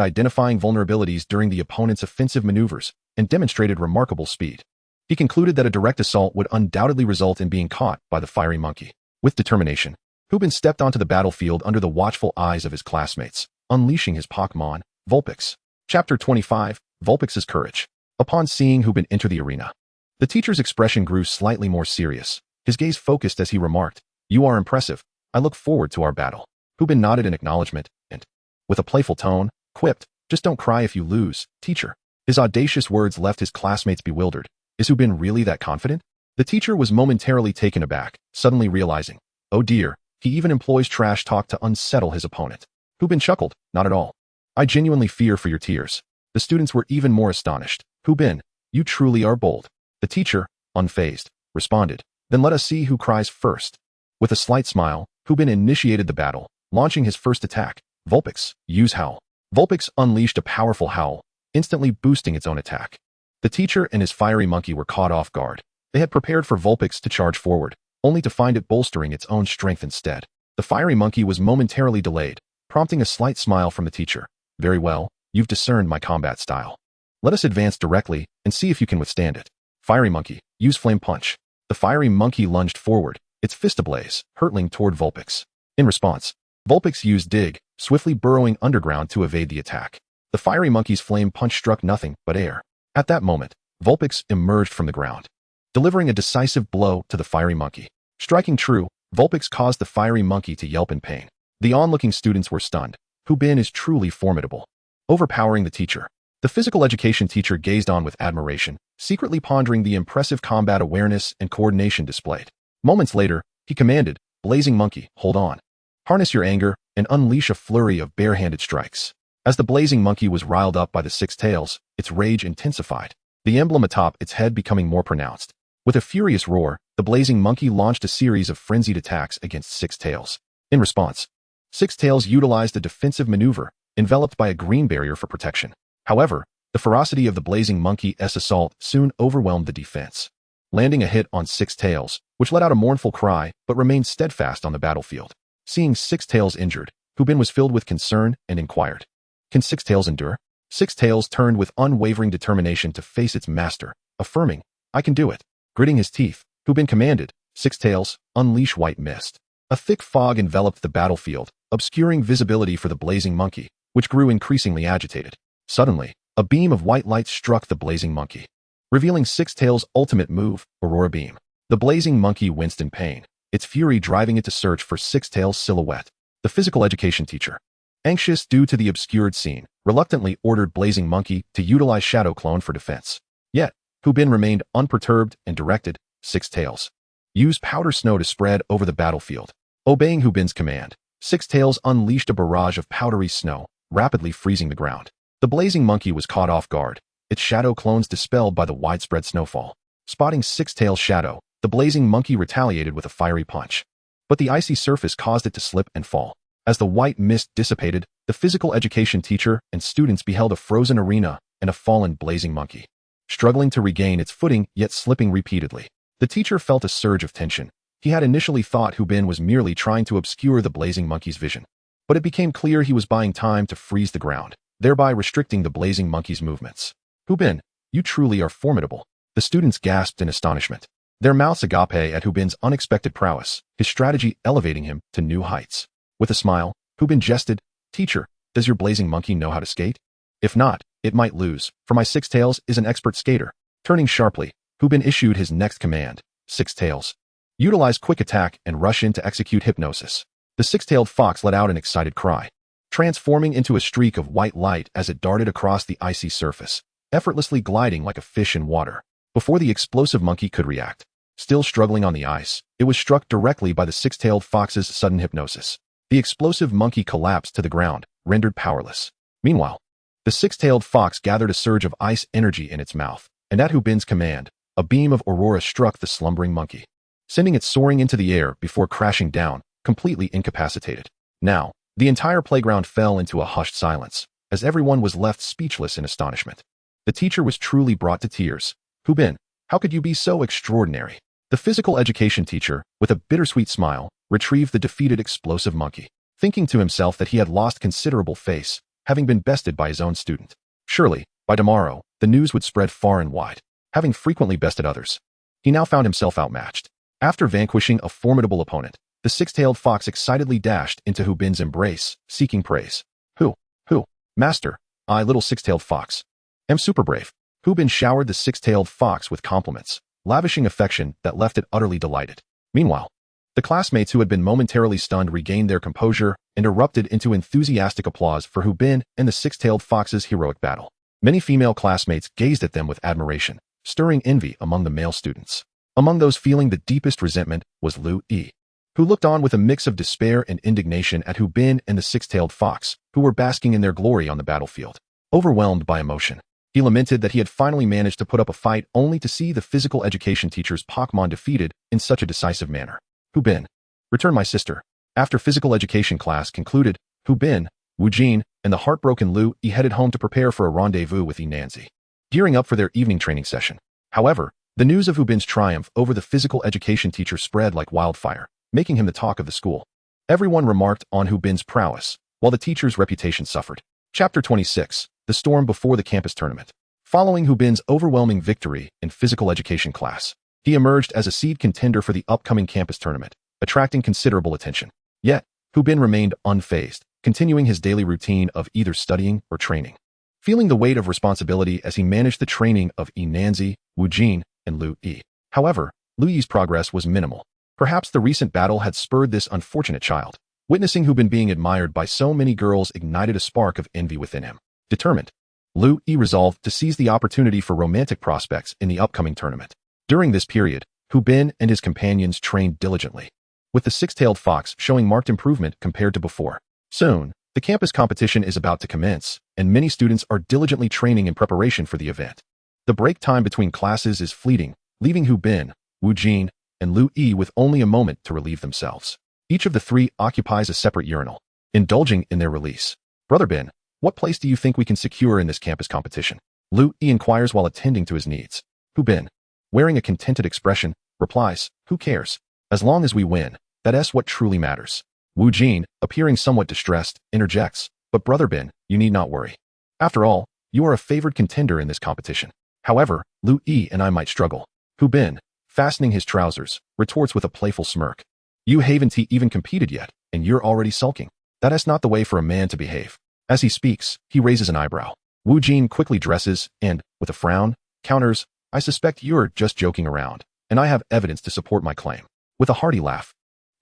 identifying vulnerabilities during the opponent's offensive maneuvers, and demonstrated remarkable speed. He concluded that a direct assault would undoubtedly result in being caught by the fiery monkey. With determination, Hubin stepped onto the battlefield under the watchful eyes of his classmates, unleashing his Pokémon, Vulpix. Chapter 25, Vulpix's Courage. Upon seeing Hubin enter the arena, the teacher's expression grew slightly more serious, his gaze focused as he remarked, "You are impressive. I look forward to our battle." Hubin nodded in acknowledgement and, with a playful tone, quipped, "Just don't cry if you lose, teacher." His audacious words left his classmates bewildered. Is Hubin really that confident? The teacher was momentarily taken aback, suddenly realizing, oh dear, he even employs trash talk to unsettle his opponent. Hubin chuckled, "Not at all. I genuinely fear for your tears." The students were even more astonished. "Hubin, you truly are bold." The teacher, unfazed, responded, "Then let us see who cries first." With a slight smile, Hubin initiated the battle, launching his first attack, Vulpix, use Howl. Vulpix unleashed a powerful howl, instantly boosting its own attack. The teacher and his fiery monkey were caught off guard. They had prepared for Vulpix to charge forward, only to find it bolstering its own strength instead. The fiery monkey was momentarily delayed, prompting a slight smile from the teacher. "Very well, you've discerned my combat style. Let us advance directly and see if you can withstand it." Fiery monkey, use Flame Punch. The fiery monkey lunged forward, its fist ablaze, hurtling toward Vulpix. In response, Vulpix used Dig, swiftly burrowing underground to evade the attack. The fiery monkey's flame punch struck nothing but air. At that moment, Vulpix emerged from the ground, delivering a decisive blow to the fiery monkey. Striking true, Vulpix caused the fiery monkey to yelp in pain. The onlooking students were stunned. Hubin is truly formidable. Overpowering the teacher. The physical education teacher gazed on with admiration, secretly pondering the impressive combat awareness and coordination displayed. Moments later, he commanded, "Blazing Monkey, hold on. Harness your anger and unleash a flurry of bare-handed strikes." As the blazing monkey was riled up by the six tails, its rage intensified, the emblem atop its head becoming more pronounced. With a furious roar, the blazing monkey launched a series of frenzied attacks against Six Tails. In response, Six Tails utilized a defensive maneuver, enveloped by a green barrier for protection. However, the ferocity of the blazing monkey's assault soon overwhelmed the defense, landing a hit on Six Tails, which let out a mournful cry but remained steadfast on the battlefield. Seeing Six Tails injured, Hubin was filled with concern and inquired, "Can Six Tails endure?" Six Tails turned with unwavering determination to face its master, affirming, "I can do it." Gritting his teeth, Hubin commanded, "Six Tails, unleash White Mist." A thick fog enveloped the battlefield, obscuring visibility for the blazing monkey, which grew increasingly agitated. Suddenly, a beam of white light struck the blazing monkey, revealing Six Tails' ultimate move, Aurora Beam. The blazing monkey winced in pain, its fury driving it to search for Six Tails' silhouette. The physical education teacher, anxious due to the obscured scene, reluctantly ordered Blazing Monkey to utilize Shadow Clone for defense. Yet, Hubin remained unperturbed and directed, "Six Tails, use Powder Snow to spread over the battlefield." Obeying Hubin's command, Six Tails unleashed a barrage of powdery snow, rapidly freezing the ground. The blazing monkey was caught off guard, its shadow clones dispelled by the widespread snowfall. Spotting Six Tails' shadow, the blazing monkey retaliated with a fiery punch. But the icy surface caused it to slip and fall. As the white mist dissipated, the physical education teacher and students beheld a frozen arena and a fallen blazing monkey, struggling to regain its footing yet slipping repeatedly. The teacher felt a surge of tension. He had initially thought Hubin was merely trying to obscure the blazing monkey's vision, but it became clear he was buying time to freeze the ground, thereby restricting the blazing monkey's movements. "Hubin, you truly are formidable." The students gasped in astonishment, their mouths agape at Hubin's unexpected prowess, his strategy elevating him to new heights. With a smile, Hubin jested, "Teacher, does your blazing monkey know how to skate? If not, it might lose, for my Six Tails is an expert skater." Turning sharply, Hubin issued his next command, "Six Tails, utilize Quick Attack and rush in to execute Hypnosis." The six-tailed fox let out an excited cry, transforming into a streak of white light as it darted across the icy surface, effortlessly gliding like a fish in water. Before the explosive monkey could react, still struggling on the ice, it was struck directly by the six-tailed fox's sudden hypnosis. The explosive monkey collapsed to the ground, rendered powerless. Meanwhile, the six-tailed fox gathered a surge of ice energy in its mouth, and at Hubin's command, a beam of aurora struck the slumbering monkey, sending it soaring into the air before crashing down, completely incapacitated. Now, the entire playground fell into a hushed silence, as everyone was left speechless in astonishment. The teacher was truly brought to tears. "Hubin, how could you be so extraordinary?" The physical education teacher, with a bittersweet smile, retrieved the defeated explosive monkey, thinking to himself that he had lost considerable face, having been bested by his own student. Surely, by tomorrow, the news would spread far and wide. having frequently bested others. He now found himself outmatched. After vanquishing a formidable opponent, the six-tailed fox excitedly dashed into Hu Bin's embrace, seeking praise. Who, master, I, little six-tailed fox, am super brave. Hu Bin showered the six-tailed fox with compliments, lavishing affection that left it utterly delighted. Meanwhile, the classmates who had been momentarily stunned regained their composure and erupted into enthusiastic applause for Hu Bin and the six-tailed fox's heroic battle. Many female classmates gazed at them with admiration, stirring envy among the male students. Among those feeling the deepest resentment was Lu Yi, who looked on with a mix of despair and indignation at Hu Bin and the six-tailed fox, who were basking in their glory on the battlefield. Overwhelmed by emotion, he lamented that he had finally managed to put up a fight only to see the physical education teacher's Pokémon defeated in such a decisive manner. Hu Bin, return my sister. After physical education class concluded, Hu Bin, Wu Jin, and the heartbroken Lu Yi headed home to prepare for a rendezvous with Nanzi, gearing up for their evening training session. However, the news of Hu Bin's triumph over the physical education teacher spread like wildfire, making him the talk of the school. Everyone remarked on Hu Bin's prowess, while the teacher's reputation suffered. Chapter 26, The Storm Before the Campus Tournament. Following Hu Bin's overwhelming victory in physical education class, he emerged as a seed contender for the upcoming campus tournament, attracting considerable attention. Yet, Hu Bin remained unfazed, continuing his daily routine of either studying or training. Feeling the weight of responsibility as he managed the training of Nanzi, Wu Jin, and Lu Yi. However, Lu Yi's progress was minimal. Perhaps the recent battle had spurred this unfortunate child. Witnessing Hu Bin being admired by so many girls ignited a spark of envy within him. Determined, Lu Yi resolved to seize the opportunity for romantic prospects in the upcoming tournament. During this period, Hu Bin and his companions trained diligently, with the six-tailed fox showing marked improvement compared to before. Soon, the campus competition is about to commence, and many students are diligently training in preparation for the event. The break time between classes is fleeting, leaving Hu Bin, Wu Jin, and Lu Yi with only a moment to relieve themselves. Each of the three occupies a separate urinal, indulging in their release. Brother Bin, what place do you think we can secure in this campus competition? Lu Yi inquires while attending to his needs. Hu Bin, wearing a contented expression, replies, who cares? As long as we win, that's what truly matters. Wu Jin, appearing somewhat distressed, interjects, but Brother Bin, you need not worry. After all, you are a favored contender in this competition. However, Lu Yi and I might struggle. Hu Bin, fastening his trousers, retorts with a playful smirk. You haven't even competed yet, and you're already sulking. That's not the way for a man to behave. As he speaks, he raises an eyebrow. Wu Jin quickly dresses and, with a frown, counters, I suspect you're just joking around, and I have evidence to support my claim. With a hearty laugh,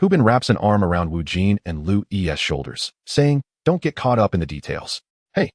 Hu Bin wraps an arm around Wu Jin and Lu Yi's shoulders, saying, don't get caught up in the details. Hey,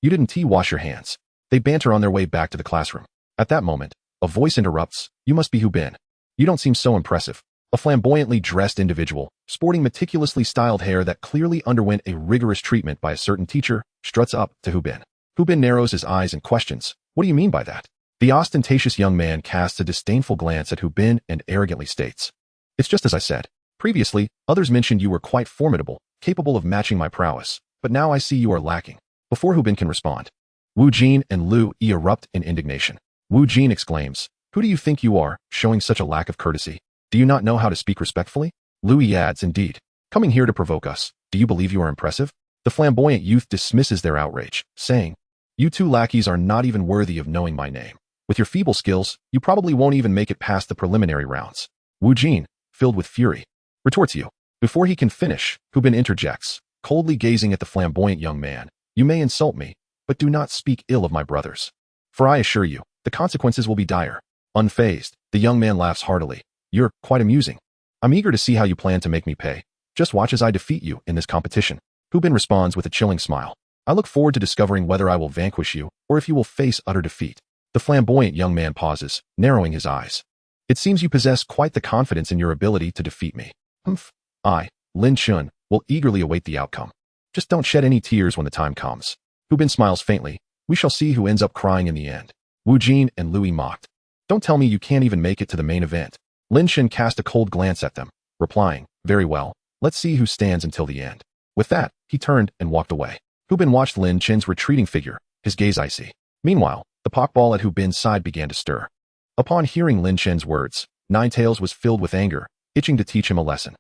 you didn't wash your hands. They banter on their way back to the classroom. At that moment, a voice interrupts, you must be Hu Bin. You don't seem so impressive. A flamboyantly dressed individual, sporting meticulously styled hair that clearly underwent a rigorous treatment by a certain teacher, struts up to Hu Bin. Hu Bin narrows his eyes and questions, what do you mean by that? The ostentatious young man casts a disdainful glance at Hu Bin and arrogantly states, it's just as I said. Previously, others mentioned you were quite formidable, capable of matching my prowess, but now I see you are lacking. Before Hu Bin can respond, Wu Jin and Lu Yi erupt in indignation. Wu Jin exclaims, who do you think you are, showing such a lack of courtesy? Do you not know how to speak respectfully? Lu Yi adds, indeed. Coming here to provoke us, do you believe you are impressive? The flamboyant youth dismisses their outrage, saying, you two lackeys are not even worthy of knowing my name. With your feeble skills, you probably won't even make it past the preliminary rounds. Wu Jin, filled with fury, retorts you. Before he can finish, Hu Bin interjects, coldly gazing at the flamboyant young man, you may insult me, but do not speak ill of my brothers. For I assure you, the consequences will be dire. Unfazed, the young man laughs heartily. You're quite amusing. I'm eager to see how you plan to make me pay. Just watch as I defeat you in this competition. Hu Bin responds with a chilling smile. I look forward to discovering whether I will vanquish you or if you will face utter defeat. The flamboyant young man pauses, narrowing his eyes. It seems you possess quite the confidence in your ability to defeat me. I, Lin Chun, will eagerly await the outcome. Just don't shed any tears when the time comes. Hu Bin smiles faintly. We shall see who ends up crying in the end. Wu Jin and Lu Yi mocked. Don't tell me you can't even make it to the main event. Lin Chun cast a cold glance at them, replying, very well, let's see who stands until the end. With that, he turned and walked away. Hu Bin watched Lin Chun's retreating figure, his gaze icy. Meanwhile, the Pokeball at Hu Bin's side began to stir. Upon hearing Lin Chun's words, Ninetales was filled with anger, itching to teach him a lesson.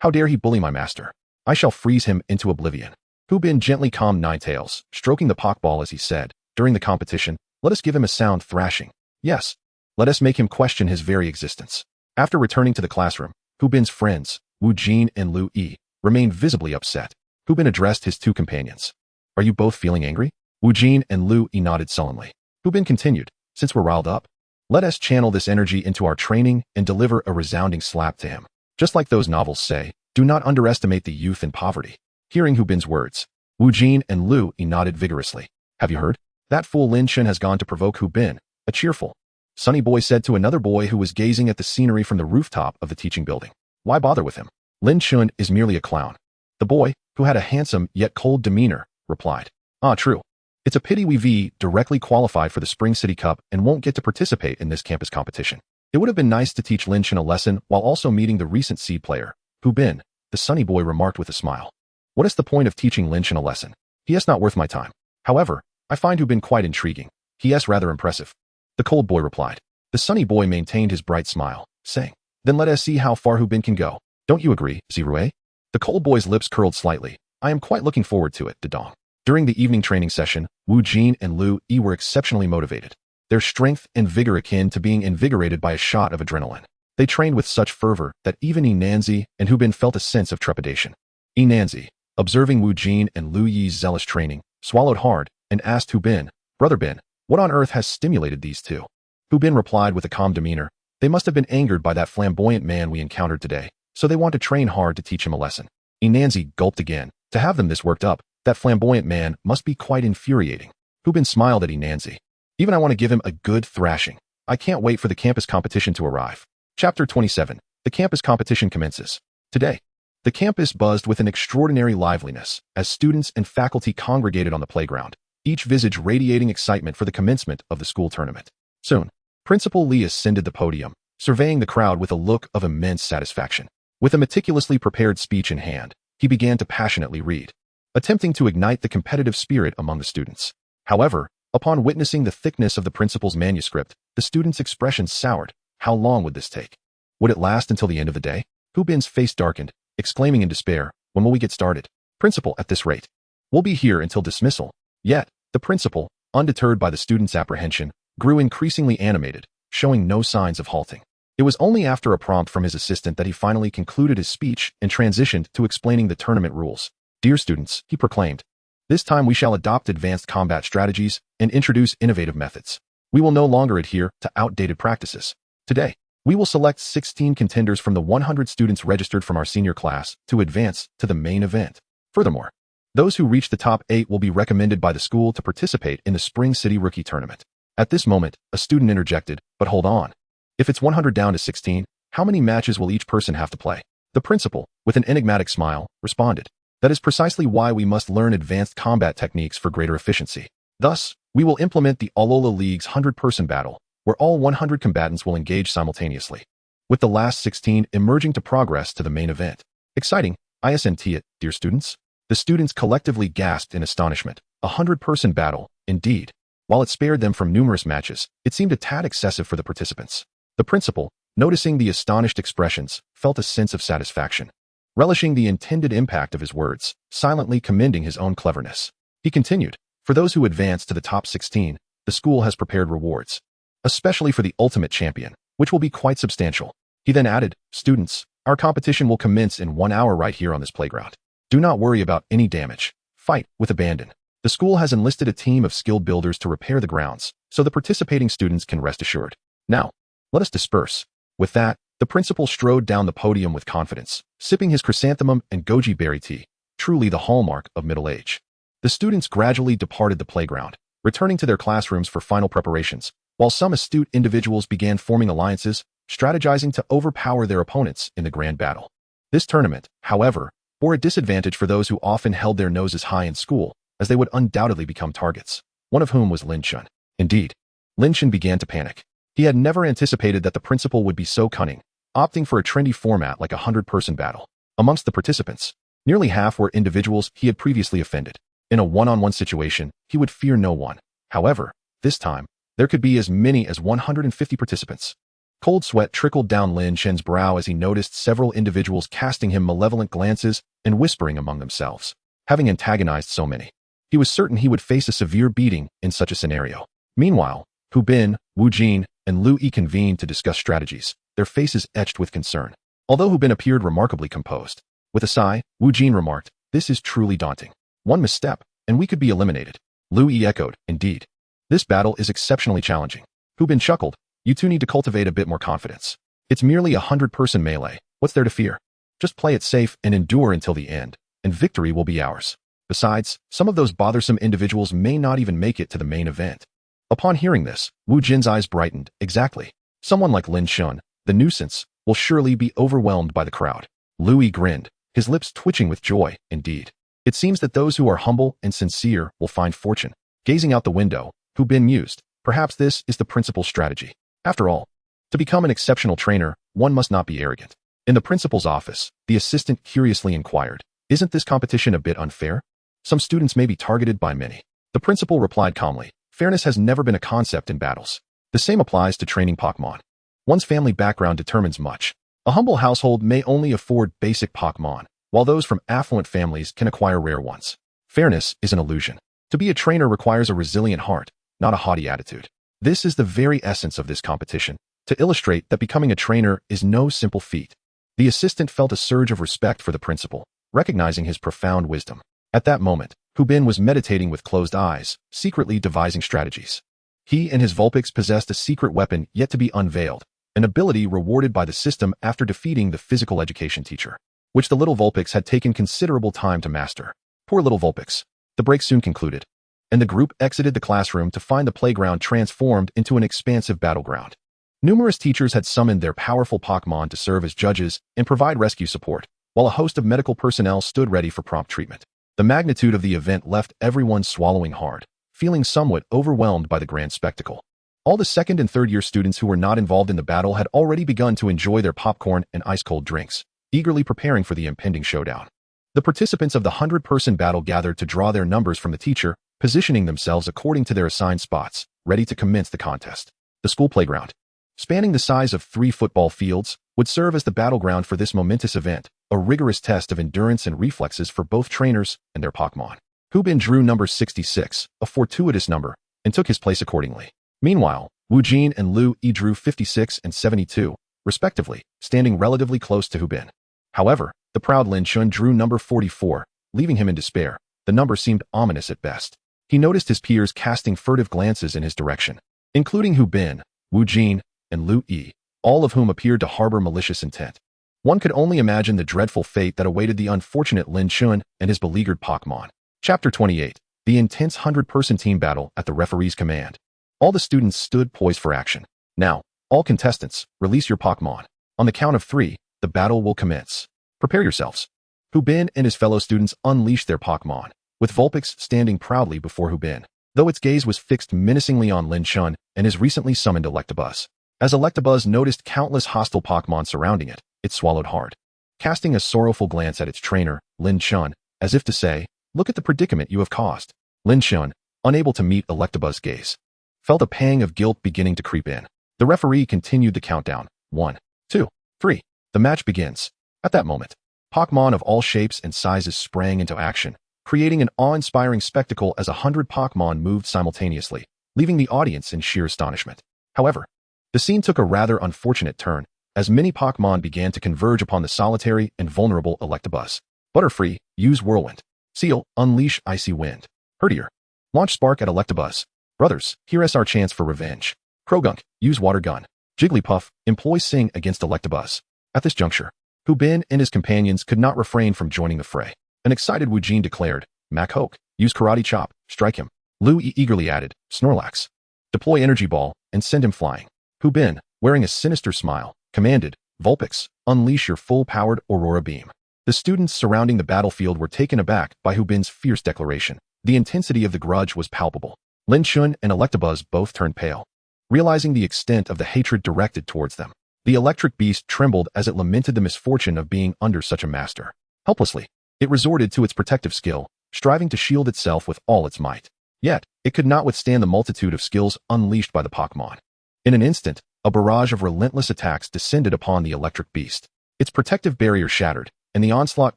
How dare he bully my master? I shall freeze him into oblivion. Hu Bin gently calmed Ninetales, stroking the Pokeball as he said, during the competition, Let us give him a sound thrashing. Yes, let us make him question his very existence. After returning to the classroom, Hu Bin's friends, Wu Jin and Lu Yi, remained visibly upset. Hu Bin addressed his two companions. Are you both feeling angry? Wu Jin and Lu Yi nodded sullenly. Hu Bin continued, since we're riled up, let us channel this energy into our training and deliver a resounding slap to him. Just like those novels say, do not underestimate the youth in poverty. Hearing Hu Bin's words, Wu Jin and Lu Yi nodded vigorously. Have you heard? That fool Lin Chun has gone to provoke Hu Bin, a cheerful, sunny boy said to another boy who was gazing at the scenery from the rooftop of the teaching building. Why bother with him? Lin Chun is merely a clown. The boy, who had a handsome yet cold demeanor, replied. Ah, true. It's a pity we've directly qualified for the Spring City Cup and won't get to participate in this campus competition. It would have been nice to teach Lin Chun a lesson while also meeting the recent seed player, Hu Bin, the sunny boy remarked with a smile. What is the point of teaching Lin Chun a lesson? He is not worth my time. However, I find Hu Bin quite intriguing. He is rather impressive. The cold boy replied. The sunny boy maintained his bright smile, saying, then let us see how far Hu Bin can go. Don't you agree, Zirue? The cold boy's lips curled slightly. I am quite looking forward to it, Dedong. During the evening training session, Wu Jin and Lu Yi were exceptionally motivated. Their strength and vigor akin to being invigorated by a shot of adrenaline. They trained with such fervor that even Enanzi and Hu Bin felt a sense of trepidation. Enanzi, observing Wu Jin and Lu Yi's zealous training, swallowed hard and asked Hu Bin, Brother Bin, what on earth has stimulated these two? Hu Bin replied with a calm demeanor, they must have been angered by that flamboyant man we encountered today, so they want to train hard to teach him a lesson. Enanzi gulped again. To have them this worked up, that flamboyant man must be quite infuriating. Hu Bin smiled at Enanzi. Even I want to give him a good thrashing. I can't wait for the campus competition to arrive. Chapter 27. The campus competition commences. Today, the campus buzzed with an extraordinary liveliness as students and faculty congregated on the playground, each visage radiating excitement for the commencement of the school tournament. Soon, Principal Lee ascended the podium, surveying the crowd with a look of immense satisfaction. With a meticulously prepared speech in hand, he began to passionately read, attempting to ignite the competitive spirit among the students. However, upon witnessing the thickness of the principal's manuscript, the students' expressions soured. How long would this take? Would it last until the end of the day? Hu Bin's face darkened, exclaiming in despair, when will we get started? Principal, at this rate, we'll be here until dismissal. Yet, the principal, undeterred by the students' apprehension, grew increasingly animated, showing no signs of halting. It was only after a prompt from his assistant that he finally concluded his speech and transitioned to explaining the tournament rules. Dear students, he proclaimed, this time we shall adopt advanced combat strategies and introduce innovative methods. We will no longer adhere to outdated practices. Today, we will select 16 contenders from the 100 students registered from our senior class to advance to the main event. Furthermore, those who reach the top 8 will be recommended by the school to participate in the Spring City Rookie Tournament. At this moment, a student interjected, but hold on. If it's 100 down to 16, how many matches will each person have to play? The principal, with an enigmatic smile, responded. That is precisely why we must learn advanced combat techniques for greater efficiency. Thus, we will implement the Alola League's 100-person battle, where all 100 combatants will engage simultaneously, with the last 16 emerging to progress to the main event. Exciting, isn't it, dear students? The students collectively gasped in astonishment. A 100-person battle, indeed. While it spared them from numerous matches, it seemed a tad excessive for the participants. The principal, noticing the astonished expressions, felt a sense of satisfaction. Relishing the intended impact of his words, silently commending his own cleverness. He continued, for those who advance to the top 16, the school has prepared rewards, especially for the ultimate champion, which will be quite substantial. He then added, students, our competition will commence in 1 hour right here on this playground. Do not worry about any damage. Fight with abandon. The school has enlisted a team of skilled builders to repair the grounds, so the participating students can rest assured. Now, let us disperse. With that, the principal strode down the podium with confidence, sipping his chrysanthemum and goji berry tea, truly the hallmark of middle age. The students gradually departed the playground, returning to their classrooms for final preparations, while some astute individuals began forming alliances, strategizing to overpower their opponents in the grand battle. This tournament, however, bore a disadvantage for those who often held their noses high in school, as they would undoubtedly become targets, one of whom was Lin Chun. Indeed, Lin Chun began to panic. He had never anticipated that the principal would be so cunning, opting for a trendy format like a 100-person battle. Amongst the participants, nearly half were individuals he had previously offended. In a one-on-one situation, he would fear no one. However, this time, there could be as many as 150 participants. Cold sweat trickled down Lin Chun's brow as he noticed several individuals casting him malevolent glances and whispering among themselves. Having antagonized so many, he was certain he would face a severe beating in such a scenario. Meanwhile, Hu Bin, Wu Jin, and Lu Yi convened to discuss strategies, their faces etched with concern. Although Hu Bin appeared remarkably composed. With a sigh, Wu Jin remarked, "This is truly daunting. One misstep, and we could be eliminated." Lu Yi echoed, "Indeed. This battle is exceptionally challenging." Hu Bin chuckled, "You two need to cultivate a bit more confidence. It's merely a 100-person melee. What's there to fear? Just play it safe and endure until the end, and victory will be ours. Besides, some of those bothersome individuals may not even make it to the main event." Upon hearing this, Wu Jin's eyes brightened. Exactly. Someone like Lin Shun, the nuisance, will surely be overwhelmed by the crowd. Lu Yi grinned, his lips twitching with joy. Indeed. It seems that those who are humble and sincere will find fortune. Gazing out the window, Hu Bin mused, perhaps this is the principal's strategy. After all, to become an exceptional trainer, one must not be arrogant. In the principal's office, the assistant curiously inquired, "Isn't this competition a bit unfair? Some students may be targeted by many." The principal replied calmly, "Fairness has never been a concept in battles. The same applies to training Pokémon. One's family background determines much. A humble household may only afford basic Pokémon, while those from affluent families can acquire rare ones. Fairness is an illusion. To be a trainer requires a resilient heart, not a haughty attitude. This is the very essence of this competition, to illustrate that becoming a trainer is no simple feat." The assistant felt a surge of respect for the principal, recognizing his profound wisdom. At that moment, Hu Bin was meditating with closed eyes, secretly devising strategies. He and his Vulpix possessed a secret weapon yet to be unveiled, an ability rewarded by the system after defeating the physical education teacher, which the little Vulpix had taken considerable time to master. Poor little Vulpix. The break soon concluded, and the group exited the classroom to find the playground transformed into an expansive battleground. Numerous teachers had summoned their powerful Pokémon to serve as judges and provide rescue support, while a host of medical personnel stood ready for prompt treatment. The magnitude of the event left everyone swallowing hard, feeling somewhat overwhelmed by the grand spectacle. All the second and third year students who were not involved in the battle had already begun to enjoy their popcorn and ice-cold drinks, eagerly preparing for the impending showdown. The participants of the 100-person battle gathered to draw their numbers from the teacher, positioning themselves according to their assigned spots, ready to commence the contest. The school playground, spanning the size of 3 football fields, would serve as the battleground for this momentous event, a rigorous test of endurance and reflexes for both trainers and their Pokémon. Hu Bin drew number 66, a fortuitous number, and took his place accordingly. Meanwhile, Wu Jin and Lu Yi drew 56 and 72, respectively, standing relatively close to Hu Bin. However, the proud Lin Shun drew number 44, leaving him in despair. The number seemed ominous at best. He noticed his peers casting furtive glances in his direction, including Hu Bin, Wu Jin, and Lu Yi, all of whom appeared to harbor malicious intent. One could only imagine the dreadful fate that awaited the unfortunate Lin Shun and his beleaguered Pokémon. Chapter 28. The intense 100-person team battle at the referee's command. All the students stood poised for action. Now, all contestants, release your Pokémon. On the count of 3, the battle will commence. Prepare yourselves. Hu Bin and his fellow students unleashed their Pokémon, with Vulpix standing proudly before Hu Bin, though its gaze was fixed menacingly on Lin Shun and his recently summoned Electabuzz. As Electabuzz noticed countless hostile Pokémon surrounding it, it swallowed hard, casting a sorrowful glance at its trainer, Lin Shun, as if to say, "Look at the predicament you have caused." Lin Shun, unable to meet Electabuzz's gaze, felt a pang of guilt beginning to creep in. The referee continued the countdown. 1, 2, 3. The match begins. At that moment, Pokémon of all shapes and sizes sprang into action, creating an awe-inspiring spectacle as 100 Pokémon moved simultaneously, leaving the audience in sheer astonishment. However, the scene took a rather unfortunate turn, as many Pokémon began to converge upon the solitary and vulnerable Electabuzz. Butterfree, use Whirlwind. Seal, unleash Icy Wind. Herdier, launch Spark at Electabuzz. Brothers, here's our chance for revenge. Krogunk, use Water Gun. Jigglypuff, employ Sing against Electabuzz. At this juncture, Hu Bin and his companions could not refrain from joining the fray. An excited Wu Jin declared, "Mac Hoke, use Karate Chop, strike him." Lu Yi eagerly added, "Snorlax, deploy Energy Ball and send him flying." Hu Bin, wearing a sinister smile, commanded, "Vulpix, unleash your full-powered Aurora Beam." The students surrounding the battlefield were taken aback by Hu Bin's fierce declaration. The intensity of the grudge was palpable. Lin Shun and Electabuzz both turned pale, realizing the extent of the hatred directed towards them. The electric beast trembled as it lamented the misfortune of being under such a master. Helplessly, it resorted to its protective skill, striving to shield itself with all its might. Yet, it could not withstand the multitude of skills unleashed by the Pokémon. In an instant, a barrage of relentless attacks descended upon the electric beast. Its protective barrier shattered, and the onslaught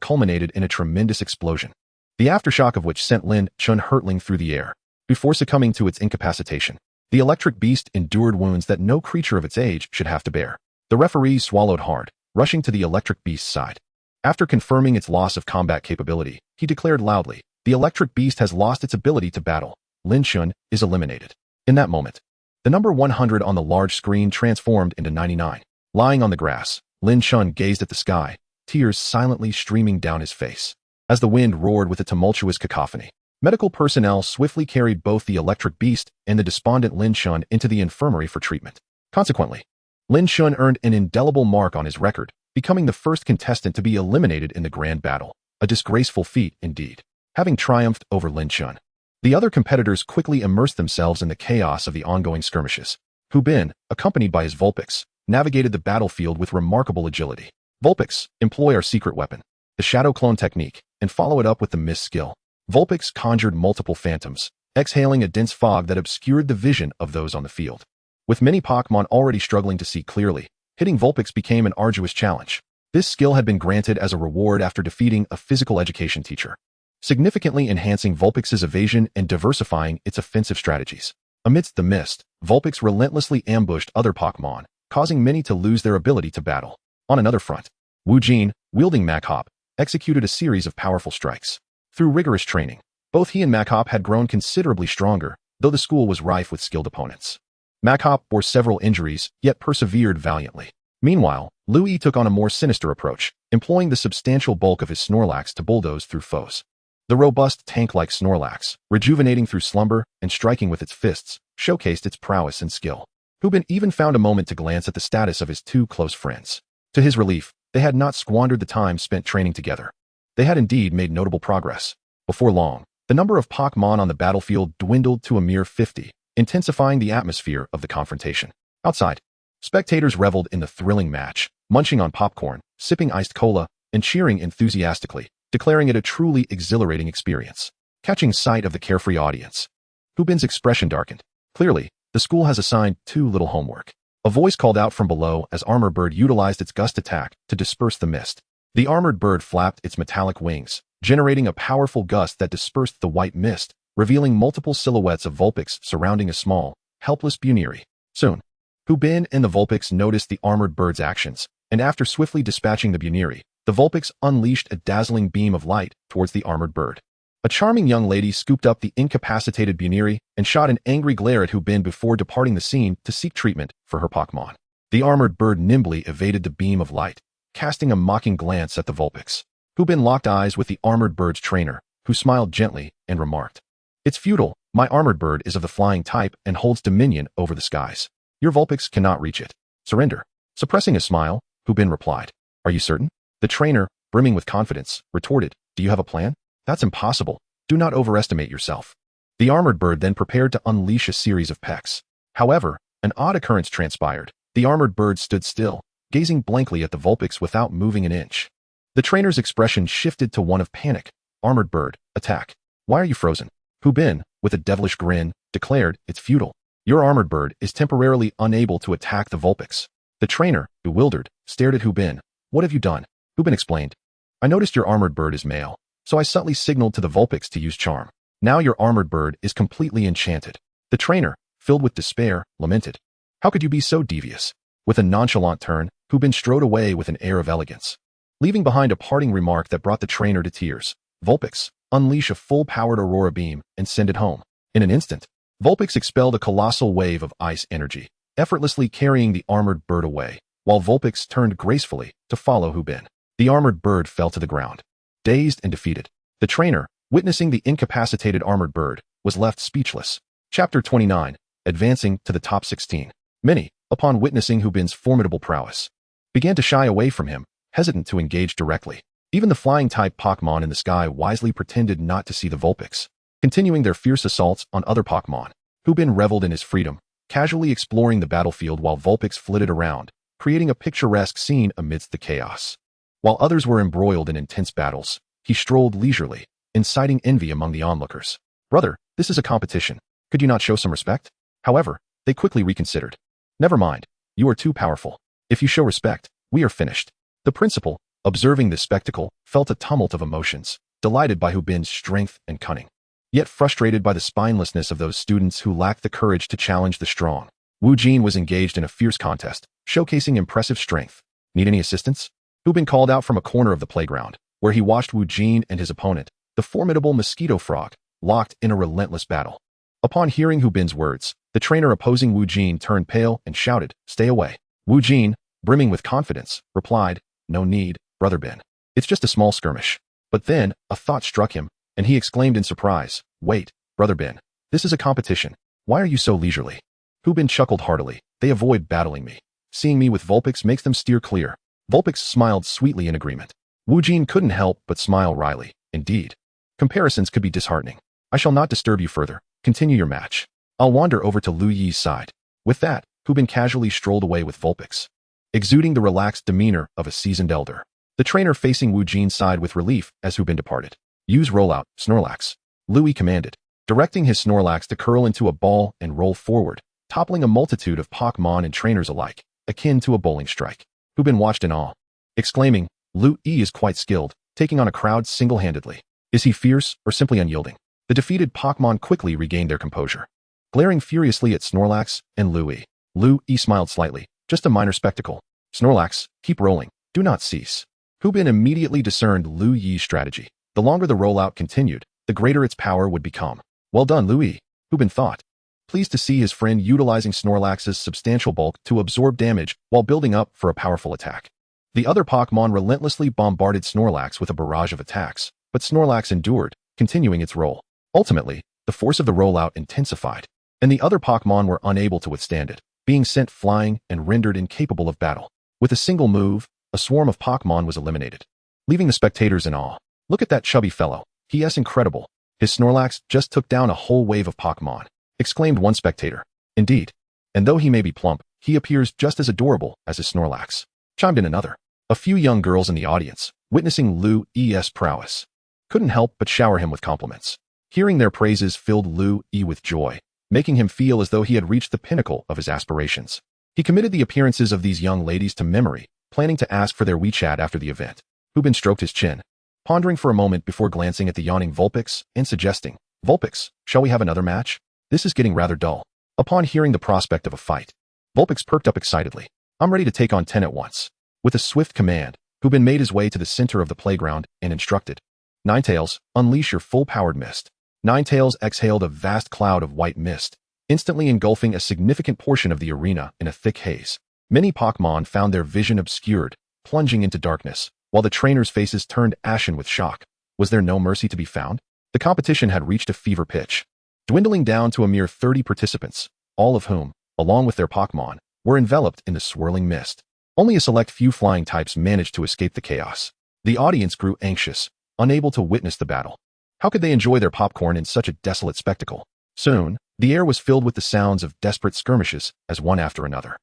culminated in a tremendous explosion, the aftershock of which sent Lin Shun hurtling through the air, before succumbing to its incapacitation. The electric beast endured wounds that no creature of its age should have to bear. The referee swallowed hard, rushing to the electric beast's side. After confirming its loss of combat capability, he declared loudly, "The electric beast has lost its ability to battle. Lin Shun is eliminated." In that moment, the number 100 on the large screen transformed into 99. Lying on the grass, Lin Shun gazed at the sky, tears silently streaming down his face. As the wind roared with a tumultuous cacophony, medical personnel swiftly carried both the electric beast and the despondent Lin Shun into the infirmary for treatment. Consequently, Lin Shun earned an indelible mark on his record, becoming the first contestant to be eliminated in the grand battle. A disgraceful feat, indeed. Having triumphed over Lin Shun, the other competitors quickly immersed themselves in the chaos of the ongoing skirmishes. Hu Bin, accompanied by his Vulpix, navigated the battlefield with remarkable agility. Vulpix, employ our secret weapon, the shadow clone technique, and follow it up with the mist skill. Vulpix conjured multiple phantoms, exhaling a dense fog that obscured the vision of those on the field. With many Pokémon already struggling to see clearly, hitting Vulpix became an arduous challenge. This skill had been granted as a reward after defeating a physical education teacher, significantly enhancing Vulpix's evasion and diversifying its offensive strategies. Amidst the mist, Vulpix relentlessly ambushed other Pokémon, causing many to lose their ability to battle. On another front, Wu Jin, wielding Machop, executed a series of powerful strikes. Through rigorous training, both he and Machop had grown considerably stronger, though the school was rife with skilled opponents. Machop bore several injuries, yet persevered valiantly. Meanwhile, Lu Yi took on a more sinister approach, employing the substantial bulk of his Snorlax to bulldoze through foes. The robust tank-like Snorlax, rejuvenating through slumber and striking with its fists, showcased its prowess and skill. Hu Bin even found a moment to glance at the status of his two close friends. To his relief, they had not squandered the time spent training together. They had indeed made notable progress. Before long, the number of Pokémon on the battlefield dwindled to a mere 50, intensifying the atmosphere of the confrontation. Outside, spectators reveled in the thrilling match, munching on popcorn, sipping iced cola, and cheering enthusiastically, declaring it a truly exhilarating experience. Catching sight of the carefree audience, Hu Bin's expression darkened. Clearly, the school has assigned too little homework. A voice called out from below as Armored Bird utilized its gust attack to disperse the mist. The Armored Bird flapped its metallic wings, generating a powerful gust that dispersed the white mist, revealing multiple silhouettes of Vulpix surrounding a small, helpless Buniri. Soon, Hu Bin and the Vulpix noticed the Armored Bird's actions, and after swiftly dispatching the Buniri, the Vulpix unleashed a dazzling beam of light towards the Armored Bird. A charming young lady scooped up the incapacitated Buniri and shot an angry glare at Hu Bin before departing the scene to seek treatment for her Pokémon. The Armored Bird nimbly evaded the beam of light, casting a mocking glance at the Vulpix. Hu Bin locked eyes with the Armored Bird's trainer, who smiled gently and remarked, "It's futile. My Armored Bird is of the flying type and holds dominion over the skies. Your Vulpix cannot reach it. Surrender." Suppressing a smile, Hu Bin replied, "Are you certain?" The trainer, brimming with confidence, retorted, "Do you have a plan? That's impossible. Do not overestimate yourself." The Armored Bird then prepared to unleash a series of pecks. However, an odd occurrence transpired. The Armored Bird stood still, gazing blankly at the Vulpix without moving an inch. The trainer's expression shifted to one of panic. "Armored Bird, attack. Why are you frozen?" Hu Bin, with a devilish grin, declared, "It's futile. Your Armored Bird is temporarily unable to attack the Vulpix." The trainer, bewildered, stared at Hu Bin. "What have you done?" Hu Bin explained, "I noticed your Armored Bird is male, so I subtly signaled to the Vulpix to use charm. Now your Armored Bird is completely enchanted." The trainer, filled with despair, lamented, "How could you be so devious?" With a nonchalant turn, Hu Bin strode away with an air of elegance, leaving behind a parting remark that brought the trainer to tears. "Vulpix, unleash a full-powered aurora beam and send it home." In an instant, Vulpix expelled a colossal wave of ice energy, effortlessly carrying the Armored Bird away, while Vulpix turned gracefully to follow Hu Bin. The Armored Bird fell to the ground, dazed and defeated. The trainer, witnessing the incapacitated Armored Bird, was left speechless. Chapter 29, Advancing to the Top 16. Many, upon witnessing Hu Bin's formidable prowess, began to shy away from him, hesitant to engage directly. Even the flying-type Pokémon in the sky wisely pretended not to see the Vulpix, continuing their fierce assaults on other Pokémon. Hu Bin reveled in his freedom, casually exploring the battlefield while Vulpix flitted around, creating a picturesque scene amidst the chaos. While others were embroiled in intense battles, he strolled leisurely, inciting envy among the onlookers. "Brother, this is a competition. Could you not show some respect?" However, they quickly reconsidered. "Never mind. You are too powerful. If you show respect, we are finished." The principal, observing this spectacle, felt a tumult of emotions, delighted by Hu Bin's strength and cunning. yet frustrated by the spinelessness of those students who lacked the courage to challenge the strong. Wu Jin was engaged in a fierce contest, showcasing impressive strength. Need any assistance? Hu Bin called out from a corner of the playground, where he watched Wu Jin and his opponent, the formidable mosquito frog, locked in a relentless battle. Upon hearing Hu Bin's words, the trainer opposing Wu Jin turned pale and shouted, "Stay away." Wu Jin, brimming with confidence, replied, "No need, Brother Bin. It's just a small skirmish." But then, a thought struck him, and he exclaimed in surprise, "Wait, Brother Bin. This is a competition. Why are you so leisurely?" Hu Bin chuckled heartily. "They avoid battling me. Seeing me with Vulpix makes them steer clear." Vulpix smiled sweetly in agreement. Wu Jin couldn't help but smile wryly. Indeed, comparisons could be disheartening. "I shall not disturb you further. Continue your match. I'll wander over to Lu Yi's side." With that, Hu Bin casually strolled away with Vulpix, exuding the relaxed demeanor of a seasoned elder. The trainer facing Wu Jin's side with relief as Hu Bin departed. "Use rollout, Snorlax," Lu Yi commanded, directing his Snorlax to curl into a ball and roll forward, toppling a multitude of Pokémon and trainers alike, akin to a bowling strike. Hu Bin watched in awe, exclaiming, "Lu Yi is quite skilled, taking on a crowd single-handedly. Is he fierce or simply unyielding?" The defeated Pokémon quickly regained their composure, glaring furiously at Snorlax and Lu Yi. Lu Yi smiled slightly. "Just a minor spectacle. Snorlax, keep rolling. Do not cease." Hu Bin immediately discerned Lu Yi's strategy. The longer the rollout continued, the greater its power would become. "Well done, Lu Yi," Hu Bin thought, pleased to see his friend utilizing Snorlax's substantial bulk to absorb damage while building up for a powerful attack. The other Pokémon relentlessly bombarded Snorlax with a barrage of attacks, but Snorlax endured, continuing its roll. Ultimately, the force of the rollout intensified, and the other Pokémon were unable to withstand it, being sent flying and rendered incapable of battle. With a single move, a swarm of Pokémon was eliminated, leaving the spectators in awe. "Look at that chubby fellow. He's incredible. His Snorlax just took down a whole wave of Pokémon," exclaimed one spectator. "Indeed. And though he may be plump, he appears just as adorable as his Snorlax," chimed in another. A few young girls in the audience, witnessing Lu Yi's prowess, couldn't help but shower him with compliments. Hearing their praises filled Lu Yi with joy, making him feel as though he had reached the pinnacle of his aspirations. He committed the appearances of these young ladies to memory, planning to ask for their WeChat after the event. Hu Bin stroked his chin, pondering for a moment before glancing at the yawning Vulpix and suggesting, "Vulpix, shall we have another match? This is getting rather dull." Upon hearing the prospect of a fight, Vulpix perked up excitedly. "I'm ready to take on 10 at once." With a swift command, Hu Bin made his way to the center of the playground and instructed, "Ninetales, unleash your full-powered mist." Ninetales exhaled a vast cloud of white mist, instantly engulfing a significant portion of the arena in a thick haze. Many Pokémon found their vision obscured, plunging into darkness, while the trainers' faces turned ashen with shock. Was there no mercy to be found? The competition had reached a fever pitch, dwindling down to a mere 30 participants, all of whom, along with their Pokémon, were enveloped in the swirling mist. Only a select few flying types managed to escape the chaos. The audience grew anxious, unable to witness the battle. How could they enjoy their popcorn in such a desolate spectacle? Soon, the air was filled with the sounds of desperate skirmishes as one after another.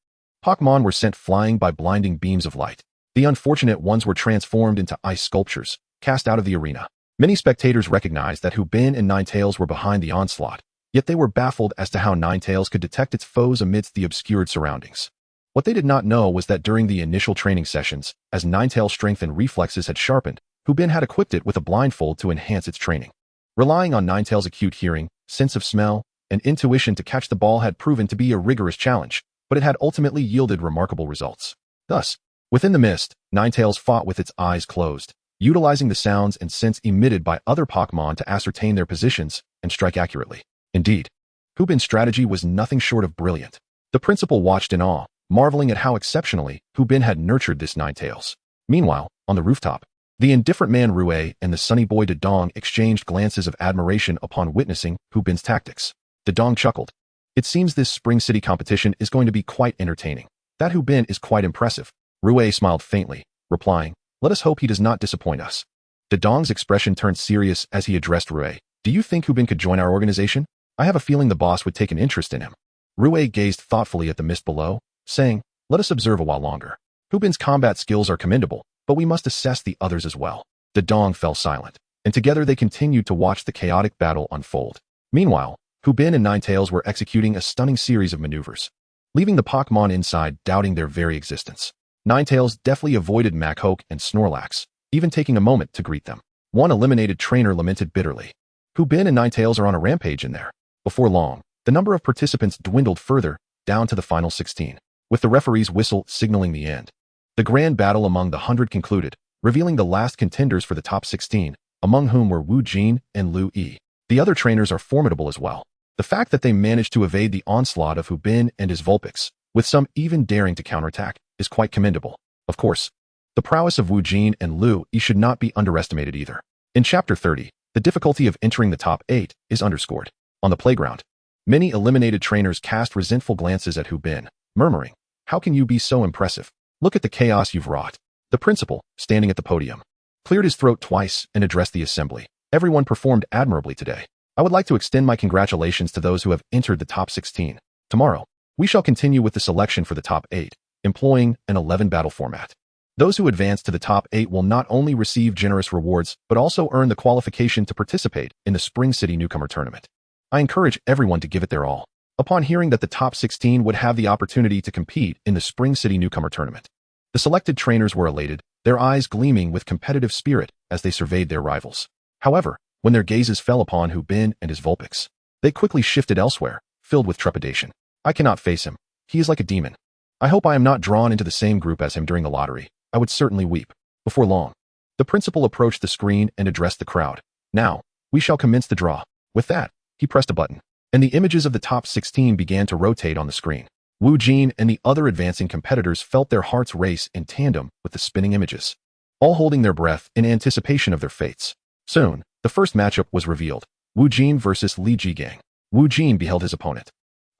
Pokémon were sent flying by blinding beams of light. The unfortunate ones were transformed into ice sculptures, cast out of the arena. Many spectators recognized that Hu Bin and Ninetales were behind the onslaught, yet they were baffled as to how Ninetales could detect its foes amidst the obscured surroundings. What they did not know was that during the initial training sessions, as Ninetales' strength and reflexes had sharpened, Hu Bin had equipped it with a blindfold to enhance its training. Relying on Ninetales' acute hearing, sense of smell, and intuition to catch the ball had proven to be a rigorous challenge, but it had ultimately yielded remarkable results. Thus, within the mist, Ninetales fought with its eyes closed, utilizing the sounds and scents emitted by other Pokémon to ascertain their positions and strike accurately. Indeed, Hu Bin's strategy was nothing short of brilliant. The principal watched in awe, marveling at how exceptionally Hu Bin had nurtured this Ninetales. Meanwhile, on the rooftop, the indifferent man Rui and the sunny boy Dedong exchanged glances of admiration upon witnessing Hu Bin's tactics. Dedong chuckled. "It seems this Spring City competition is going to be quite entertaining. That Hu Bin is quite impressive." Rui smiled faintly, replying, "Let us hope he does not disappoint us." Dedong's expression turned serious as he addressed Rui. "Do you think Hu Bin could join our organization? I have a feeling the boss would take an interest in him." Rui gazed thoughtfully at the mist below, saying, "Let us observe a while longer. Hu Bin's combat skills are commendable, but we must assess the others as well." Dedong fell silent, and together they continued to watch the chaotic battle unfold. Meanwhile, Hu Bin and Ninetales were executing a stunning series of maneuvers, leaving the Pokémon inside doubting their very existence. Ninetales deftly avoided Machoke and Snorlax, even taking a moment to greet them. One eliminated trainer lamented bitterly, Hu Bin and Ninetales are on a rampage in there. Before long, the number of participants dwindled further, down to the final 16, with the referee's whistle signaling the end. The grand battle among the 100 concluded, revealing the last contenders for the top 16, among whom were Wu Jin and Lu Yi. The other trainers are formidable as well. The fact that they managed to evade the onslaught of Hu Bin and his Vulpix, with some even daring to counterattack, is quite commendable. Of course, the prowess of Wu Jin and Lu Yi should not be underestimated either. In Chapter 30, the difficulty of entering the top 8 is underscored. On the playground, many eliminated trainers cast resentful glances at Hu Bin, murmuring, "How can you be so impressive? Look at the chaos you've wrought." The principal, standing at the podium, cleared his throat twice and addressed the assembly. "Everyone performed admirably today. I would like to extend my congratulations to those who have entered the top 16. Tomorrow, we shall continue with the selection for the top 8, employing an 11 battle format. Those who advance to the top 8 will not only receive generous rewards, but also earn the qualification to participate in the Spring City Newcomer Tournament. I encourage everyone to give it their all." Upon hearing that the top 16 would have the opportunity to compete in the Spring City Newcomer Tournament, the selected trainers were elated, their eyes gleaming with competitive spirit as they surveyed their rivals. However, when their gazes fell upon Hu Bin and his Vulpix, they quickly shifted elsewhere, filled with trepidation. "I cannot face him. He is like a demon. I hope I am not drawn into the same group as him during the lottery. I would certainly weep." Before long, the principal approached the screen and addressed the crowd. "Now, we shall commence the draw." With that, he pressed a button, and the images of the top 16 began to rotate on the screen. Wu Jin and the other advancing competitors felt their hearts race in tandem with the spinning images, all holding their breath in anticipation of their fates. Soon, the first matchup was revealed. Wu Jin versus Li Jigang. Wu Jin beheld his opponent,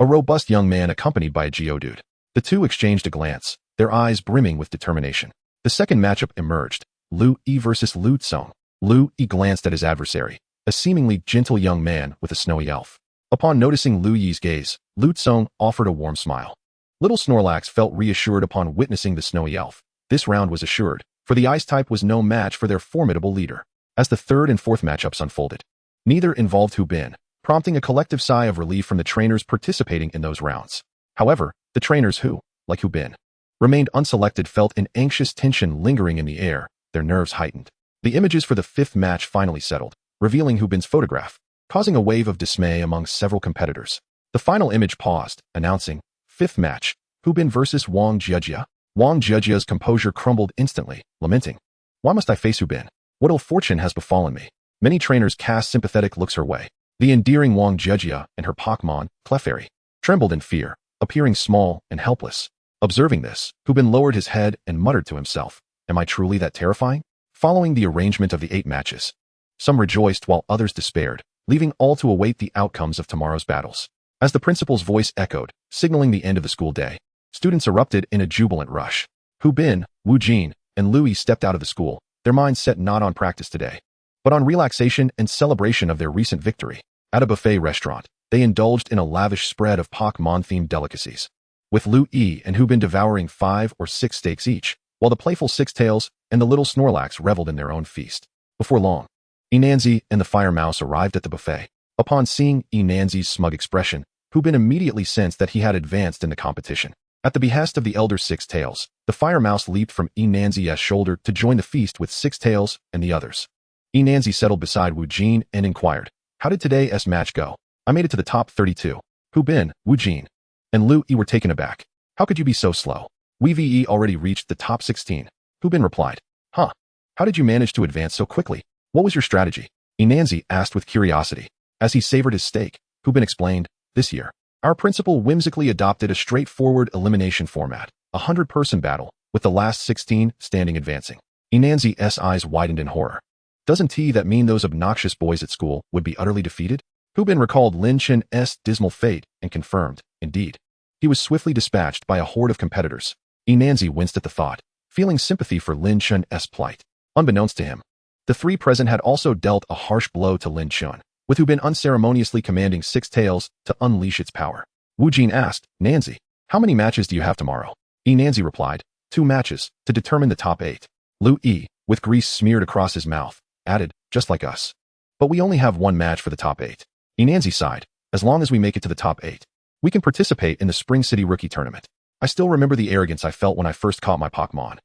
a robust young man accompanied by a Geodude. The two exchanged a glance, their eyes brimming with determination. The second matchup emerged, Lu Yi versus Lu Tsong. Lu Yi glanced at his adversary, a seemingly gentle young man with a snowy elf. Upon noticing Lu Yi's gaze, Lu Tsong offered a warm smile. Little Snorlax felt reassured upon witnessing the snowy elf. This round was assured, for the ice type was no match for their formidable leader. As the third and fourth matchups unfolded, neither involved Hu Bin, prompting a collective sigh of relief from the trainers participating in those rounds. However, the trainers who, like Hu Bin, remained unselected felt an anxious tension lingering in the air, their nerves heightened. The images for the fifth match finally settled, revealing Hu Bin's photograph, causing a wave of dismay among several competitors. The final image paused, announcing, "Fifth match, Hu Bin versus Wang Jiejia." Wang Jiejia's composure crumbled instantly, lamenting, "Why must I face Hu Bin? What ill fortune has befallen me?" Many trainers cast sympathetic looks her way. The endearing Wang Jiejia and her Pokémon, Clefairy, trembled in fear, appearing small and helpless. Observing this, Hu Bin lowered his head and muttered to himself, "Am I truly that terrifying?" Following the arrangement of the 8 matches, some rejoiced while others despaired, leaving all to await the outcomes of tomorrow's battles. As the principal's voice echoed, signaling the end of the school day, students erupted in a jubilant rush. Hu Bin, Wu Jin, and Lu Yi stepped out of the school, their minds set not on practice today, but on relaxation and celebration of their recent victory. At a buffet restaurant, they indulged in a lavish spread of Pokémon-themed delicacies, with Lu Yi and Hu Bin devouring 5 or 6 steaks each, while the playful Sixtails and the little Snorlax reveled in their own feast. Before long, Enanzi and the Fire Mouse arrived at the buffet. Upon seeing Enanzi's smug expression, Hu Bin immediately sensed that he had advanced in the competition. At the behest of the elder Sixtails, the Fire Mouse leaped from Enanzi's shoulder to join the feast with Sixtails and the others. Enanzi settled beside Wu Jin and inquired, "How did today's match go?" "I made it to the top 32. Hu Bin, Wu Jin, and Lu Yi were taken aback. "How could you be so slow? We already reached the top 16. Hu Bin replied, "Huh? How did you manage to advance so quickly? What was your strategy?" Enanzi asked with curiosity. As he savored his steak, Hu Bin explained, "This year, our principal whimsically adopted a straightforward elimination format, a 100-person battle, with the last 16 standing advancing." Enanzi's eyes widened in horror. "Doesn't that mean those obnoxious boys at school would be utterly defeated?" Hu Bin recalled Lin Chen's dismal fate and confirmed, indeed. He was swiftly dispatched by a horde of competitors. Enanzi winced at the thought, feeling sympathy for Lin Chen's plight. Unbeknownst to him, the 3 present had also dealt a harsh blow to Lin Chen, with Hu Bin unceremoniously commanding Sixtails to unleash its power. Wu Jin asked, "Nanzi, how many matches do you have tomorrow?" Enanzi replied, 2 matches, to determine the top 8. Lu Yi, with grease smeared across his mouth, added, "Just like us. But we only have 1 match for the top 8. Enanzi sighed, "As long as we make it to the top 8, we can participate in the Spring City Rookie Tournament." I still remember the arrogance I felt when I first caught my Pokémon.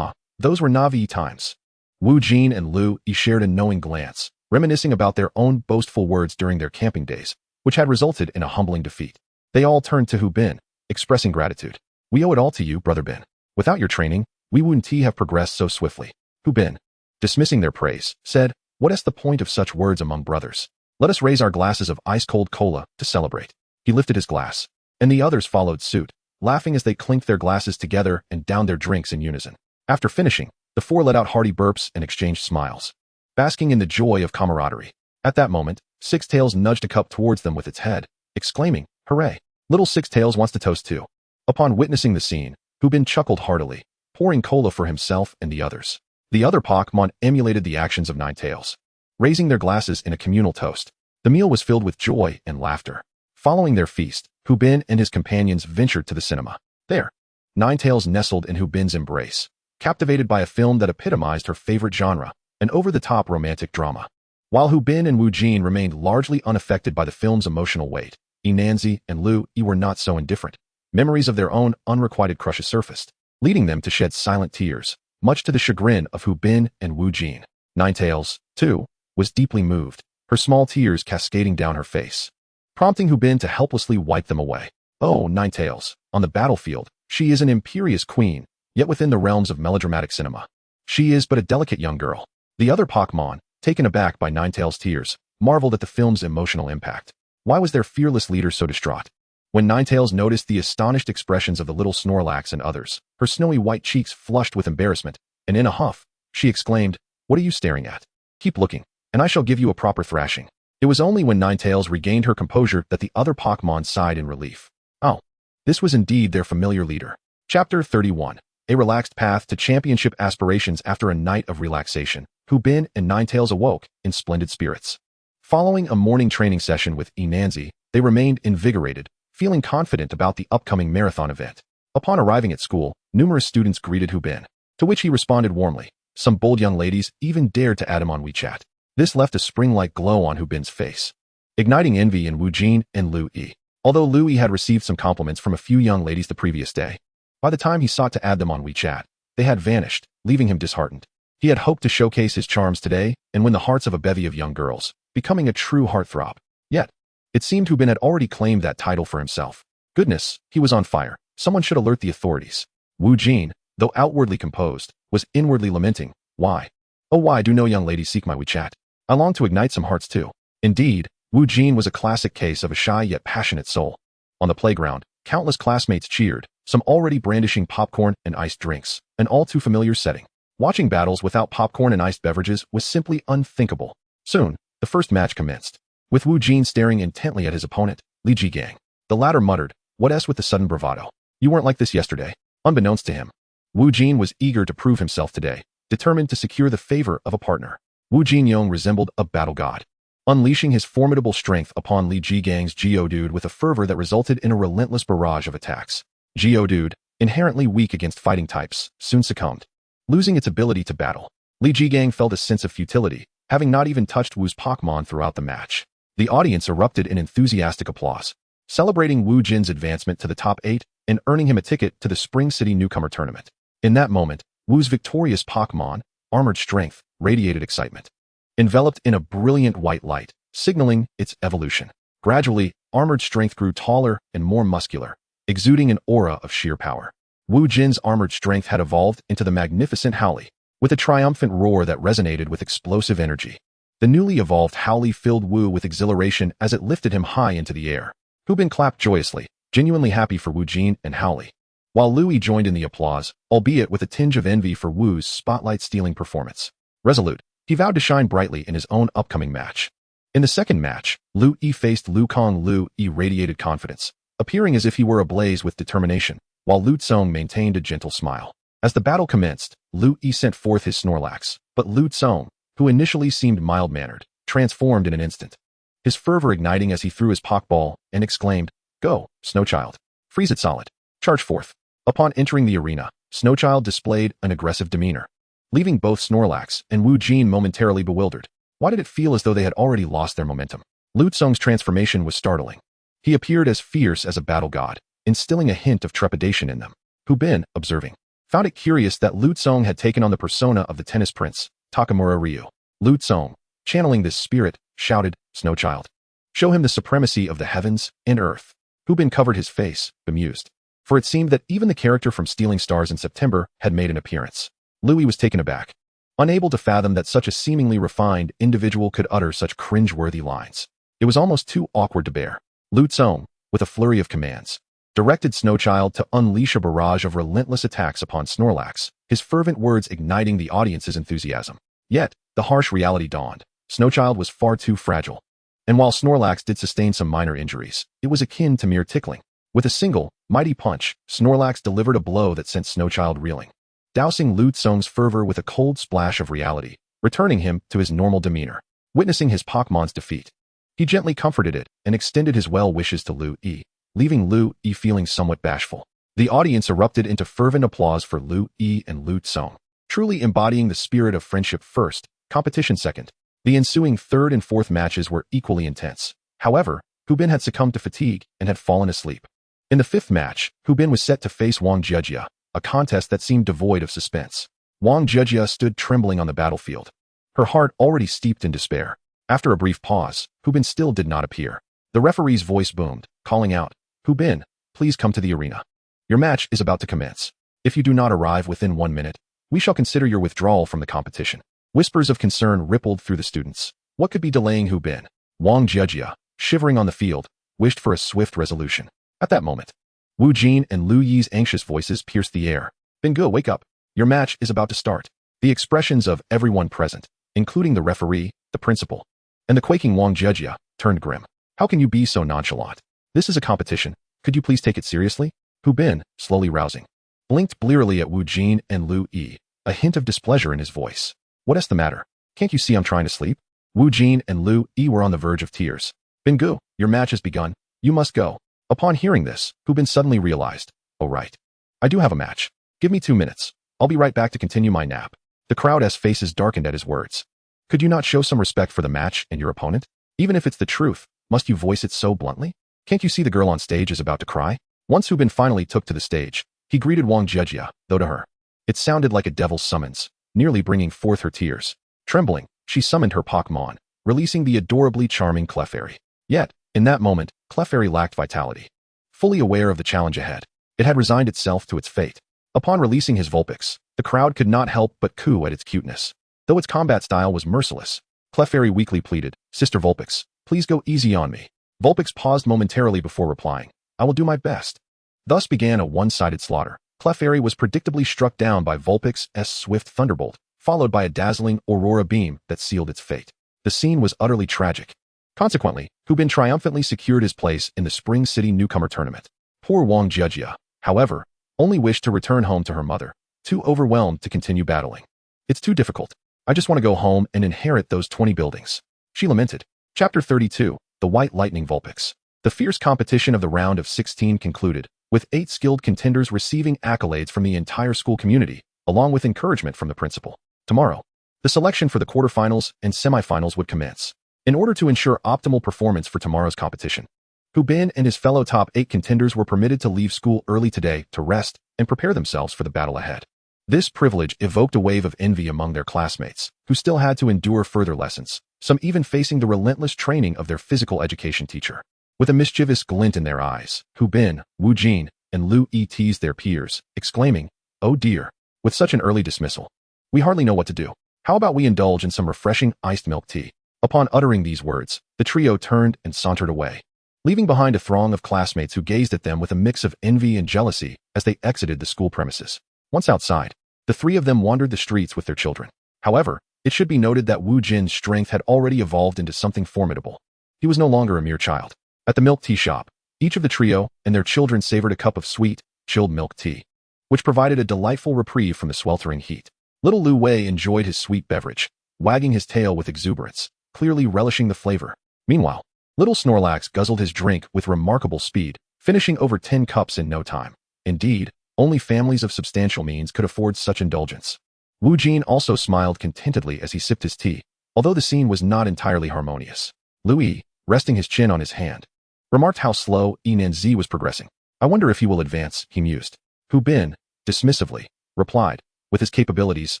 Those were Navi times. Wu Jin and Lu Yi shared a knowing glance, reminiscing about their own boastful words during their camping days, which had resulted in a humbling defeat. They all turned to Hu Bin, expressing gratitude. We owe it all to you, Brother Bin. Without your training, we wouldn't have progressed so swiftly. Hu Bin, dismissing their praise, said, what is the point of such words among brothers? Let us raise our glasses of ice-cold cola to celebrate. He lifted his glass, and the others followed suit, laughing as they clinked their glasses together and downed their drinks in unison. After finishing, the four let out hearty burps and exchanged smiles, basking in the joy of camaraderie. At that moment, Six Tails nudged a cup towards them with its head, exclaiming, hooray! Little Six Tails wants to toast too. Upon witnessing the scene, Hu Bin chuckled heartily, pouring cola for himself and the others. The other Pokémon emulated the actions of Nine Tails, raising their glasses in a communal toast. The meal was filled with joy and laughter. Following their feast, Hu Bin and his companions ventured to the cinema. There, Nine Tails nestled in Hu Bin's embrace, captivated by a film that epitomized her favorite genre, an over-the-top romantic drama. While Hu Bin and Wu Jin remained largely unaffected by the film's emotional weight, Enanzi and Lu Yi were not so indifferent. Memories of their own unrequited crushes surfaced, leading them to shed silent tears, much to the chagrin of Hu Bin and Wu Jin. Nine Tails, too, was deeply moved, her small tears cascading down her face, prompting Hu Bin to helplessly wipe them away. Oh, Nine Tails, on the battlefield, she is an imperious queen, yet within the realms of melodramatic cinema, she is but a delicate young girl. The other Pokémon, taken aback by Nine Tails' tears, marveled at the film's emotional impact. Why was their fearless leader so distraught? When Nine Tails noticed the astonished expressions of the little Snorlax and others, her snowy white cheeks flushed with embarrassment, and in a huff, she exclaimed, what are you staring at? Keep looking, and I shall give you a proper thrashing. It was only when Nine Tails regained her composure that the other Pokémon sighed in relief. Oh, this was indeed their familiar leader. Chapter 31. A relaxed path to championship aspirations. After a night of relaxation, Hu Bin and Nine Tails awoke in splendid spirits. Following a morning training session with Enanzi, they remained invigorated, feeling confident about the upcoming marathon event. Upon arriving at school, numerous students greeted Hu Bin, to which he responded warmly. Some bold young ladies even dared to add him on WeChat. This left a spring-like glow on Hu Bin's face, igniting envy in Wu Jin and Lu Yi. Although Lu Yi had received some compliments from a few young ladies the previous day, by the time he sought to add them on WeChat, they had vanished, leaving him disheartened. He had hoped to showcase his charms today and win the hearts of a bevy of young girls, becoming a true heartthrob. Yet, it seemed Hu Bin had already claimed that title for himself. Goodness, he was on fire. Someone should alert the authorities. Wu Jin, though outwardly composed, was inwardly lamenting. Why? Oh, why do no young ladies seek my WeChat? I long to ignite some hearts too. Indeed, Wu Jin was a classic case of a shy yet passionate soul. On the playground, countless classmates cheered, some already brandishing popcorn and iced drinks, an all too familiar setting. Watching battles without popcorn and iced beverages was simply unthinkable. Soon, the first match commenced, with Wu Jin staring intently at his opponent, Li Jigang. The latter muttered, "What s with the sudden bravado? You weren't like this yesterday." Unbeknownst to him, Wu Jin was eager to prove himself today, determined to secure the favor of a partner. Wu Jinyong resembled a battle god, unleashing his formidable strength upon Li Jigang's Geodude with a fervor that resulted in a relentless barrage of attacks. Geodude, inherently weak against fighting types, soon succumbed, losing its ability to battle. Li Jigang felt a sense of futility, having not even touched Wu's Pokémon throughout the match. The audience erupted in enthusiastic applause, celebrating Wu Jin's advancement to the top 8 and earning him a ticket to the Spring City Newcomer tournament. In that moment, Wu's victorious Pokémon, Armored Strength, radiated excitement, enveloped in a brilliant white light, signaling its evolution. Gradually, Armored Strength grew taller and more muscular, exuding an aura of sheer power. Wu Jin's Armored Strength had evolved into the magnificent Howlie, with a triumphant roar that resonated with explosive energy. The newly evolved Howlie filled Wu with exhilaration as it lifted him high into the air. Hu Bin clapped joyously, genuinely happy for Wu Jin and Howlie, while Lu Yi joined in the applause, albeit with a tinge of envy for Wu's spotlight-stealing performance. Resolute, he vowed to shine brightly in his own upcoming match. In the second match, Lu Yi faced Lu Kong. Lu Yi radiated confidence, appearing as if he were ablaze with determination, while Lu Tsong maintained a gentle smile. As the battle commenced, Lu Yi sent forth his Snorlax, but Lu Tsong, who initially seemed mild-mannered, transformed in an instant, his fervor igniting as he threw his Pokeball and exclaimed, "Go, Snowchild. Freeze it solid. Charge forth." Upon entering the arena, Snowchild displayed an aggressive demeanor, leaving both Snorlax and Wu Jin momentarily bewildered. Why did it feel as though they had already lost their momentum? Lu Tsong's transformation was startling. He appeared as fierce as a battle god, instilling a hint of trepidation in them. Hu Bin, observing, found it curious that Lu Tsong had taken on the persona of the tennis prince, Takamura Ryu. Lu Tsong, Channeling this spirit, shouted, Snowchild. Show him the supremacy of the heavens and earth. Hu Bin covered his face, bemused. For it seemed that even the character from Stealing Stars in September had made an appearance. Louis was taken aback, unable to fathom that such a seemingly refined individual could utter such cringe-worthy lines. It was almost too awkward to bear. Lu Tsong, with a flurry of commands, directed Snowchild to unleash a barrage of relentless attacks upon Snorlax, his fervent words igniting the audience's enthusiasm. Yet, the harsh reality dawned. Snowchild was far too fragile. And while Snorlax did sustain some minor injuries, it was akin to mere tickling. With a single, mighty punch, Snorlax delivered a blow that sent Snowchild reeling, dousing Lu Tsong's fervor with a cold splash of reality, returning him to his normal demeanor. Witnessing his Pokemon's defeat, he gently comforted it and extended his well wishes to Lu Yi, leaving Lu Yi feeling somewhat bashful. The audience erupted into fervent applause for Lu Yi and Lu Tsong, truly embodying the spirit of friendship first, competition second. The ensuing third and fourth matches were equally intense. However, Hu Bin had succumbed to fatigue and had fallen asleep. In the fifth match, Hu Bin was set to face Wang Jejia, a contest that seemed devoid of suspense. Wang Jejia stood trembling on the battlefield, her heart already steeped in despair. After a brief pause, Hu Bin still did not appear. The referee's voice boomed, calling out, Hu Bin, please come to the arena. Your match is about to commence. If you do not arrive within 1 minute, we shall consider your withdrawal from the competition. Whispers of concern rippled through the students. What could be delaying Hu Bin? Wang Jejia, shivering on the field, wished for a swift resolution. At that moment, Wu Jin and Lu Yi's anxious voices pierced the air. Bingo, wake up. Your match is about to start. The expressions of everyone present, including the referee, the principal, and the quaking Wang Jejia, turned grim. How can you be so nonchalant? This is a competition. Could you please take it seriously? Hu Bin, slowly rousing, blinked blearily at Wu Jin and Lu Yi, a hint of displeasure in his voice. What's the matter? Can't you see I'm trying to sleep? Wu Jin and Lu Yi were on the verge of tears. Bingo, your match has begun. You must go. Upon hearing this, Hu Bin suddenly realized, oh right. I do have a match. Give me 2 minutes. I'll be right back to continue my nap. The crowd's faces darkened at his words. Could you not show some respect for the match and your opponent? Even if it's the truth, must you voice it so bluntly? Can't you see the girl on stage is about to cry? Once Hu Bin finally took to the stage, he greeted Wang Jejia, though to her, it sounded like a devil's summons, nearly bringing forth her tears. Trembling, she summoned her Pokémon, releasing the adorably charming Clefairy. Yet, in that moment, Clefairy lacked vitality. Fully aware of the challenge ahead, it had resigned itself to its fate. Upon releasing his Vulpix, the crowd could not help but coo at its cuteness. Though its combat style was merciless, Clefairy weakly pleaded, Sister Vulpix, please go easy on me. Vulpix paused momentarily before replying, I will do my best. Thus began a one-sided slaughter. Clefairy was predictably struck down by Vulpix's swift thunderbolt, followed by a dazzling aurora beam that sealed its fate. The scene was utterly tragic. Consequently, Hu Bin triumphantly secured his place in the Spring City Newcomer tournament. Poor Wang Jejia, however, only wished to return home to her mother, too overwhelmed to continue battling. It's too difficult. I just want to go home and inherit those 20 buildings. She lamented. Chapter 32, The White Lightning Vulpix. The fierce competition of the round of 16 concluded, with 8 skilled contenders receiving accolades from the entire school community, along with encouragement from the principal. Tomorrow, the selection for the quarterfinals and semifinals would commence. In order to ensure optimal performance for tomorrow's competition, Hu Bin and his fellow top 8 contenders were permitted to leave school early today to rest and prepare themselves for the battle ahead. This privilege evoked a wave of envy among their classmates, who still had to endure further lessons, some even facing the relentless training of their physical education teacher. With a mischievous glint in their eyes, Hu Bin, Wu Jin, and Lu Yi teased their peers, exclaiming, oh dear, with such an early dismissal, we hardly know what to do. How about we indulge in some refreshing iced milk tea? Upon uttering these words, the trio turned and sauntered away, leaving behind a throng of classmates who gazed at them with a mix of envy and jealousy as they exited the school premises. Once outside, the 3 of them wandered the streets with their children. However, it should be noted that Wu Jin's strength had already evolved into something formidable. He was no longer a mere child. At the milk tea shop, each of the trio and their children savored a cup of sweet, chilled milk tea, which provided a delightful reprieve from the sweltering heat. Little Lu Wei enjoyed his sweet beverage, wagging his tail with exuberance, clearly relishing the flavor. Meanwhile, little Snorlax guzzled his drink with remarkable speed, finishing over 10 cups in no time. Indeed, only families of substantial means could afford such indulgence. Wu Jin also smiled contentedly as he sipped his tea, although the scene was not entirely harmonious. Lu Yi, resting his chin on his hand, remarked how slow Enanzi was progressing. I wonder if he will advance, he mused. Hu Bin, dismissively, replied, with his capabilities,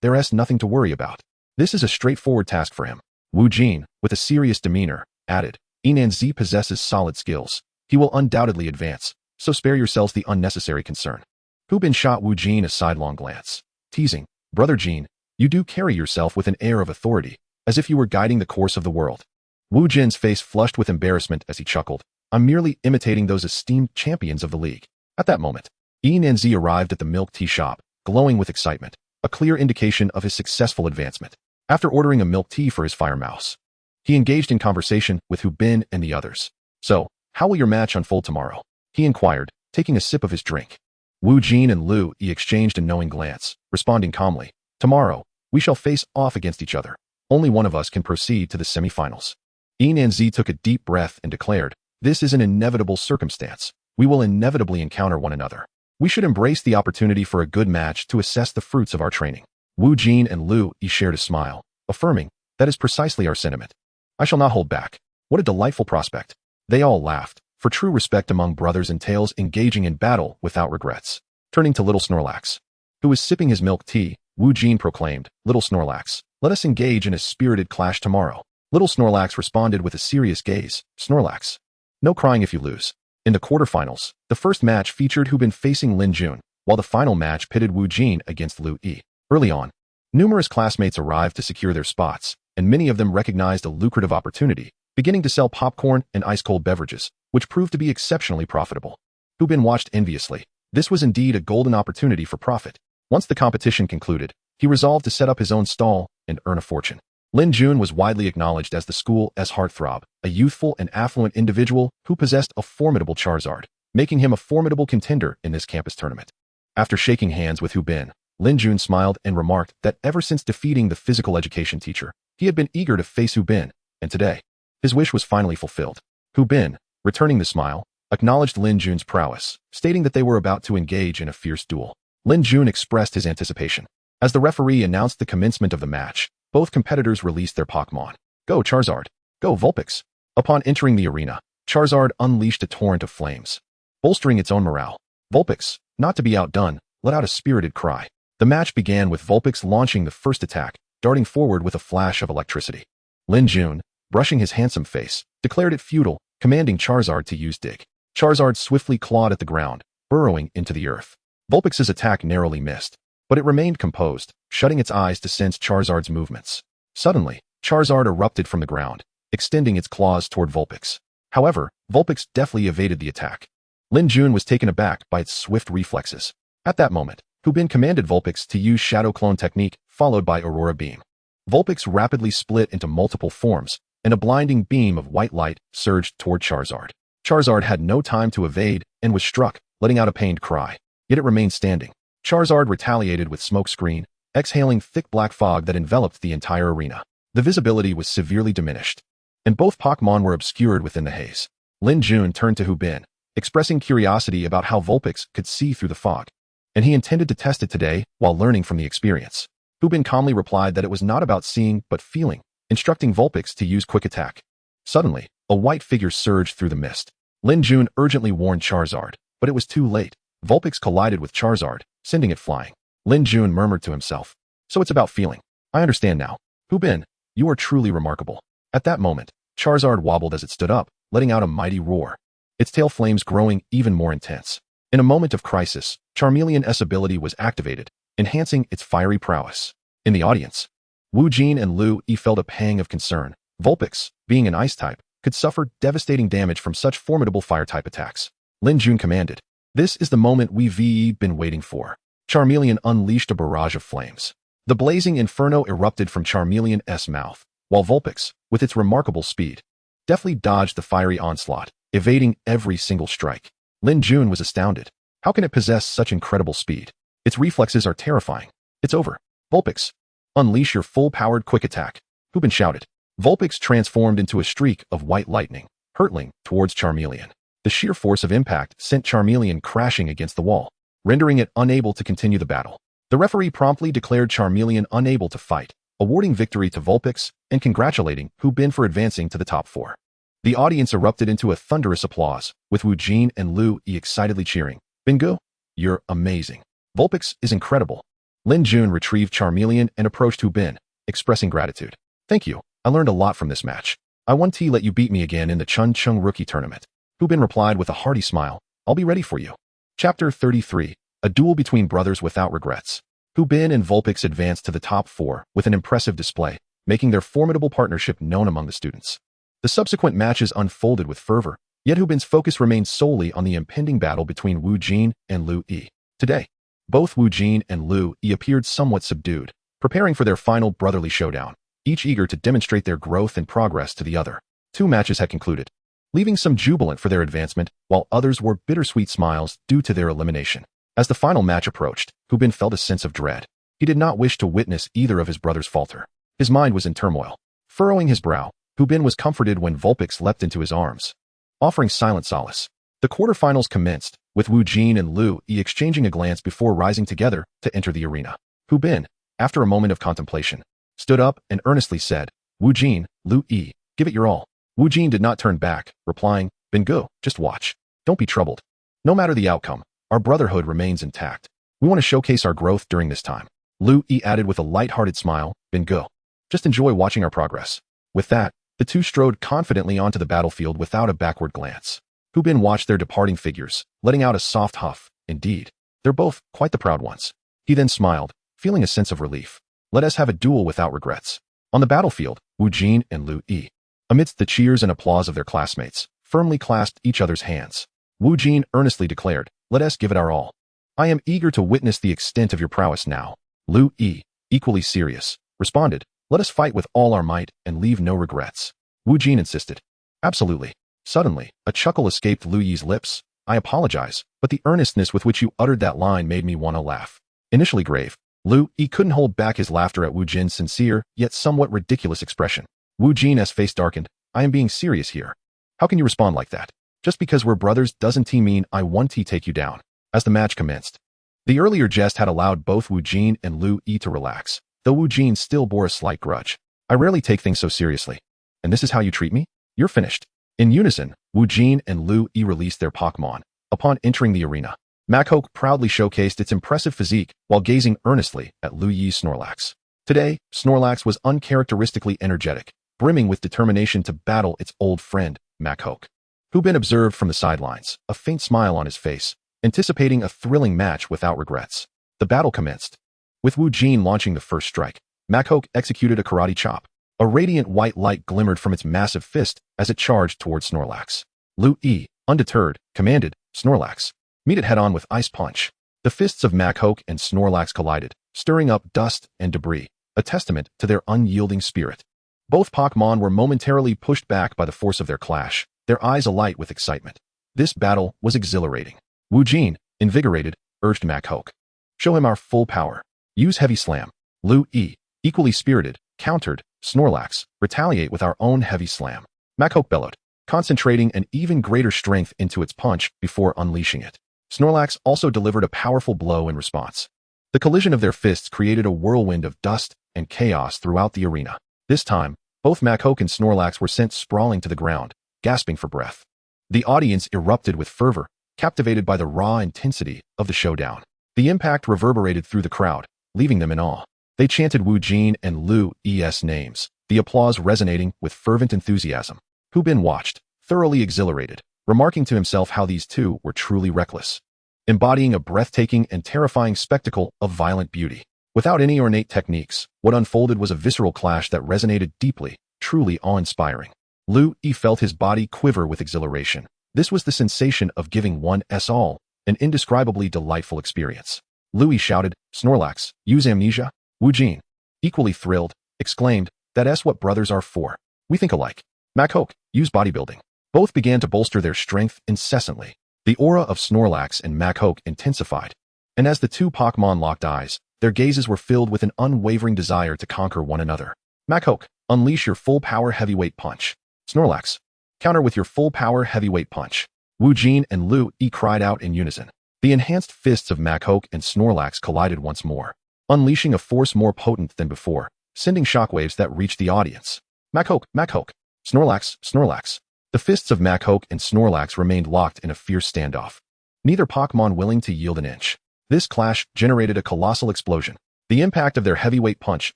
there's nothing to worry about. This is a straightforward task for him. Wu Jin, with a serious demeanor, added, Enhancement possesses solid skills. He will undoubtedly advance, so spare yourselves the unnecessary concern. Hu Bin shot Wu Jin a sidelong glance, teasing, Brother Jin, you do carry yourself with an air of authority, as if you were guiding the course of the world. Wu Jin's face flushed with embarrassment as he chuckled, I'm merely imitating those esteemed champions of the league. At that moment, Enhancement arrived at the milk tea shop, glowing with excitement, a clear indication of his successful advancement. After ordering a milk tea for his fire mouse, he engaged in conversation with Hu Bin and the others. So, how will your match unfold tomorrow? He inquired, taking a sip of his drink. Wu Jin and Lu Yi exchanged a knowing glance, responding calmly, Tomorrow, we shall face off against each other. Only one of us can proceed to the semifinals. Enhancement took a deep breath and declared, This is an inevitable circumstance. We will inevitably encounter one another. We should embrace the opportunity for a good match to assess the fruits of our training. Wu Jin and Lu Yi shared a smile, affirming, That is precisely our sentiment. I shall not hold back. What a delightful prospect. They all laughed, for true respect among brothers entails engaging in battle without regrets. Turning to little Snorlax, who was sipping his milk tea, Wu Jin proclaimed, Little Snorlax, let us engage in a spirited clash tomorrow. Little Snorlax responded with a serious gaze, Snorlax, no crying if you lose. In the quarterfinals, the first match featured Hu Bin facing Lin Jun, while the final match pitted Wu Jin against Lu Yi. Early on, numerous classmates arrived to secure their spots, and many of them recognized a lucrative opportunity, beginning to sell popcorn and ice-cold beverages, which proved to be exceptionally profitable. Hu Bin watched enviously. This was indeed a golden opportunity for profit. Once the competition concluded, he resolved to set up his own stall and earn a fortune. Lin Jun was widely acknowledged as the school's heartthrob, a youthful and affluent individual who possessed a formidable Charizard, making him a formidable contender in this campus tournament. After shaking hands with Hu Bin, Lin Jun smiled and remarked that ever since defeating the physical education teacher, he had been eager to face Hu Bin, and today, his wish was finally fulfilled. Hu Bin, returning the smile, acknowledged Lin Jun's prowess, stating that they were about to engage in a fierce duel. Lin Jun expressed his anticipation. As the referee announced the commencement of the match, both competitors released their Pokémon. Go Charizard! Go Vulpix! Upon entering the arena, Charizard unleashed a torrent of flames, bolstering its own morale. Vulpix, not to be outdone, let out a spirited cry. The match began with Vulpix launching the first attack, darting forward with a flash of electricity. Lin Jun, brushing his handsome face, declared it futile, commanding Charizard to use Dig. Charizard swiftly clawed at the ground, burrowing into the earth. Vulpix's attack narrowly missed, but it remained composed, shutting its eyes to sense Charizard's movements. Suddenly, Charizard erupted from the ground, extending its claws toward Vulpix. However, Vulpix deftly evaded the attack. Lin Jun was taken aback by its swift reflexes. At that moment, Hu Bin commanded Vulpix to use Shadow Clone technique, followed by Aurora Beam. Vulpix rapidly split into multiple forms, and a blinding beam of white light surged toward Charizard. Charizard had no time to evade and was struck, letting out a pained cry. Yet it remained standing. Charizard retaliated with smoke screen, exhaling thick black fog that enveloped the entire arena. The visibility was severely diminished, and both Pokémon were obscured within the haze. Lin Jun turned to Hu Bin, expressing curiosity about how Vulpix could see through the fog, and he intended to test it today while learning from the experience. Hu Bin calmly replied that it was not about seeing but feeling, instructing Vulpix to use Quick Attack. Suddenly, a white figure surged through the mist. Lin Jun urgently warned Charizard, but it was too late. Vulpix collided with Charizard, sending it flying. Lin Jun murmured to himself, So it's about feeling. I understand now. Hu Bin, you are truly remarkable. At that moment, Charizard wobbled as it stood up, letting out a mighty roar, its tail flames growing even more intense. In a moment of crisis, Charmeleon's ability was activated, enhancing its fiery prowess. In the audience, Wu Jin and Lu Yi felt a pang of concern. Vulpix, being an ice type, could suffer devastating damage from such formidable fire-type attacks. Lin Jun commanded, This is the moment we've been waiting for. Charmeleon unleashed a barrage of flames. The blazing inferno erupted from Charmeleon's mouth, while Vulpix, with its remarkable speed, deftly dodged the fiery onslaught, evading every single strike. Lin Jun was astounded. How can it possess such incredible speed? Its reflexes are terrifying. It's over. Vulpix, unleash your full-powered Quick Attack. Hu Bin shouted. Vulpix transformed into a streak of white lightning, hurtling towards Charmeleon. The sheer force of impact sent Charmeleon crashing against the wall, rendering it unable to continue the battle. The referee promptly declared Charmeleon unable to fight, awarding victory to Vulpix and congratulating Hu Bin for advancing to the top 4. The audience erupted into a thunderous applause, with Wu Jin and Lu Yi excitedly cheering. Bingo, you're amazing. Vulpix is incredible. Lin Jun retrieved Charmeleon and approached Hu Bin, expressing gratitude. Thank you, I learned a lot from this match. I won't let you beat me again in the Chun Chung Rookie Tournament. Hu Bin replied with a hearty smile, I'll be ready for you. Chapter 33. A duel between brothers without regrets. Hu Bin and Vulpix advanced to the top 4 with an impressive display, making their formidable partnership known among the students. The subsequent matches unfolded with fervor, yet Hu Bin's focus remained solely on the impending battle between Wu Jin and Lu Yi. Today, both Wu Jin and Lu Yi appeared somewhat subdued, preparing for their final brotherly showdown, each eager to demonstrate their growth and progress to the other. 2 matches had concluded, leaving some jubilant for their advancement, while others wore bittersweet smiles due to their elimination. As the final match approached, Hu Bin felt a sense of dread. He did not wish to witness either of his brothers falter. His mind was in turmoil. Furrowing his brow, Hu Bin was comforted when Vulpix leapt into his arms, offering silent solace. The quarterfinals commenced, with Wu Jin and Lu Yi exchanging a glance before rising together to enter the arena. Hu Bin, after a moment of contemplation, stood up and earnestly said, Wu Jin, Lu Yi, give it your all. Wu Jin did not turn back, replying, Bin Gu, just watch. Don't be troubled. No matter the outcome, our brotherhood remains intact. We want to showcase our growth during this time. Lu Yi added with a light-hearted smile, Bin Gu, just enjoy watching our progress. With that, the two strode confidently onto the battlefield without a backward glance. Hu Bin watched their departing figures, letting out a soft huff. Indeed, they're both quite the proud ones. He then smiled, feeling a sense of relief. Let us have a duel without regrets. On the battlefield, Wu Jin and Lu Yi, amidst the cheers and applause of their classmates, firmly clasped each other's hands. Wu Jin earnestly declared, let us give it our all. I am eager to witness the extent of your prowess now. Lu Yi, equally serious, responded, let us fight with all our might and leave no regrets. Wu Jin insisted. Absolutely. Suddenly, a chuckle escaped Lu Yi's lips. I apologize, but the earnestness with which you uttered that line made me want to laugh. Initially grave, Lu Yi couldn't hold back his laughter at Wu Jin's sincere, yet somewhat ridiculous expression. Wu Jin's face darkened. I am being serious here. How can you respond like that? Just because we're brothers doesn't mean I want to take you down. As the match commenced, the earlier jest had allowed both Wu Jin and Lu Yi to relax, though Wu Jin still bore a slight grudge. I rarely take things so seriously. And this is how you treat me? You're finished. In unison, Wu Jin and Lu Yi released their Pokémon. Upon entering the arena, Machoke proudly showcased its impressive physique while gazing earnestly at Lu Yi's Snorlax. Today, Snorlax was uncharacteristically energetic, brimming with determination to battle its old friend, Machoke. Hu Bin observed from the sidelines, a faint smile on his face, anticipating a thrilling match without regrets. The battle commenced. With Wu Jin launching the first strike, Machoke executed a karate chop. A radiant white light glimmered from its massive fist as it charged towards Snorlax. Lu Yi, undeterred, commanded, Snorlax, meet it head-on with Ice Punch. The fists of Machoke and Snorlax collided, stirring up dust and debris, a testament to their unyielding spirit. Both Pokémon were momentarily pushed back by the force of their clash, their eyes alight with excitement. This battle was exhilarating. Wu Jin, invigorated, urged Machoke. Show him our full power. Use Heavy Slam. Lu Yi, equally spirited, countered, Snorlax, retaliate with our own Heavy Slam. Machoke bellowed, concentrating an even greater strength into its punch before unleashing it. Snorlax also delivered a powerful blow in response. The collision of their fists created a whirlwind of dust and chaos throughout the arena. This time, both Machoke and Snorlax were sent sprawling to the ground, gasping for breath. The audience erupted with fervor, captivated by the raw intensity of the showdown. The impact reverberated through the crowd, leaving them in awe. They chanted Wu Jin and Lu Yi's names, the applause resonating with fervent enthusiasm. Hu Bin watched, thoroughly exhilarated, remarking to himself how these two were truly reckless, embodying a breathtaking and terrifying spectacle of violent beauty. Without any ornate techniques, what unfolded was a visceral clash that resonated deeply, truly awe-inspiring. Lu Yi felt his body quiver with exhilaration. This was the sensation of giving one's all, an indescribably delightful experience. Lu Yi shouted, Snorlax, use amnesia? Wu Jin, equally thrilled, exclaimed, that's what brothers are for. We think alike. Machoke, use bodybuilding. Both began to bolster their strength incessantly. The aura of Snorlax and Machoke intensified, and as the two Pokémon locked eyes, their gazes were filled with an unwavering desire to conquer one another. Machoke, unleash your full-power heavyweight punch. Snorlax, counter with your full-power heavyweight punch. Wu Jin and Lu Yi cried out in unison. The enhanced fists of Machoke and Snorlax collided once more, unleashing a force more potent than before, sending shockwaves that reached the audience. Machoke, Machoke, Snorlax, Snorlax. The fists of Machoke and Snorlax remained locked in a fierce standoff, neither Pokémon willing to yield an inch. This clash generated a colossal explosion. The impact of their heavyweight punch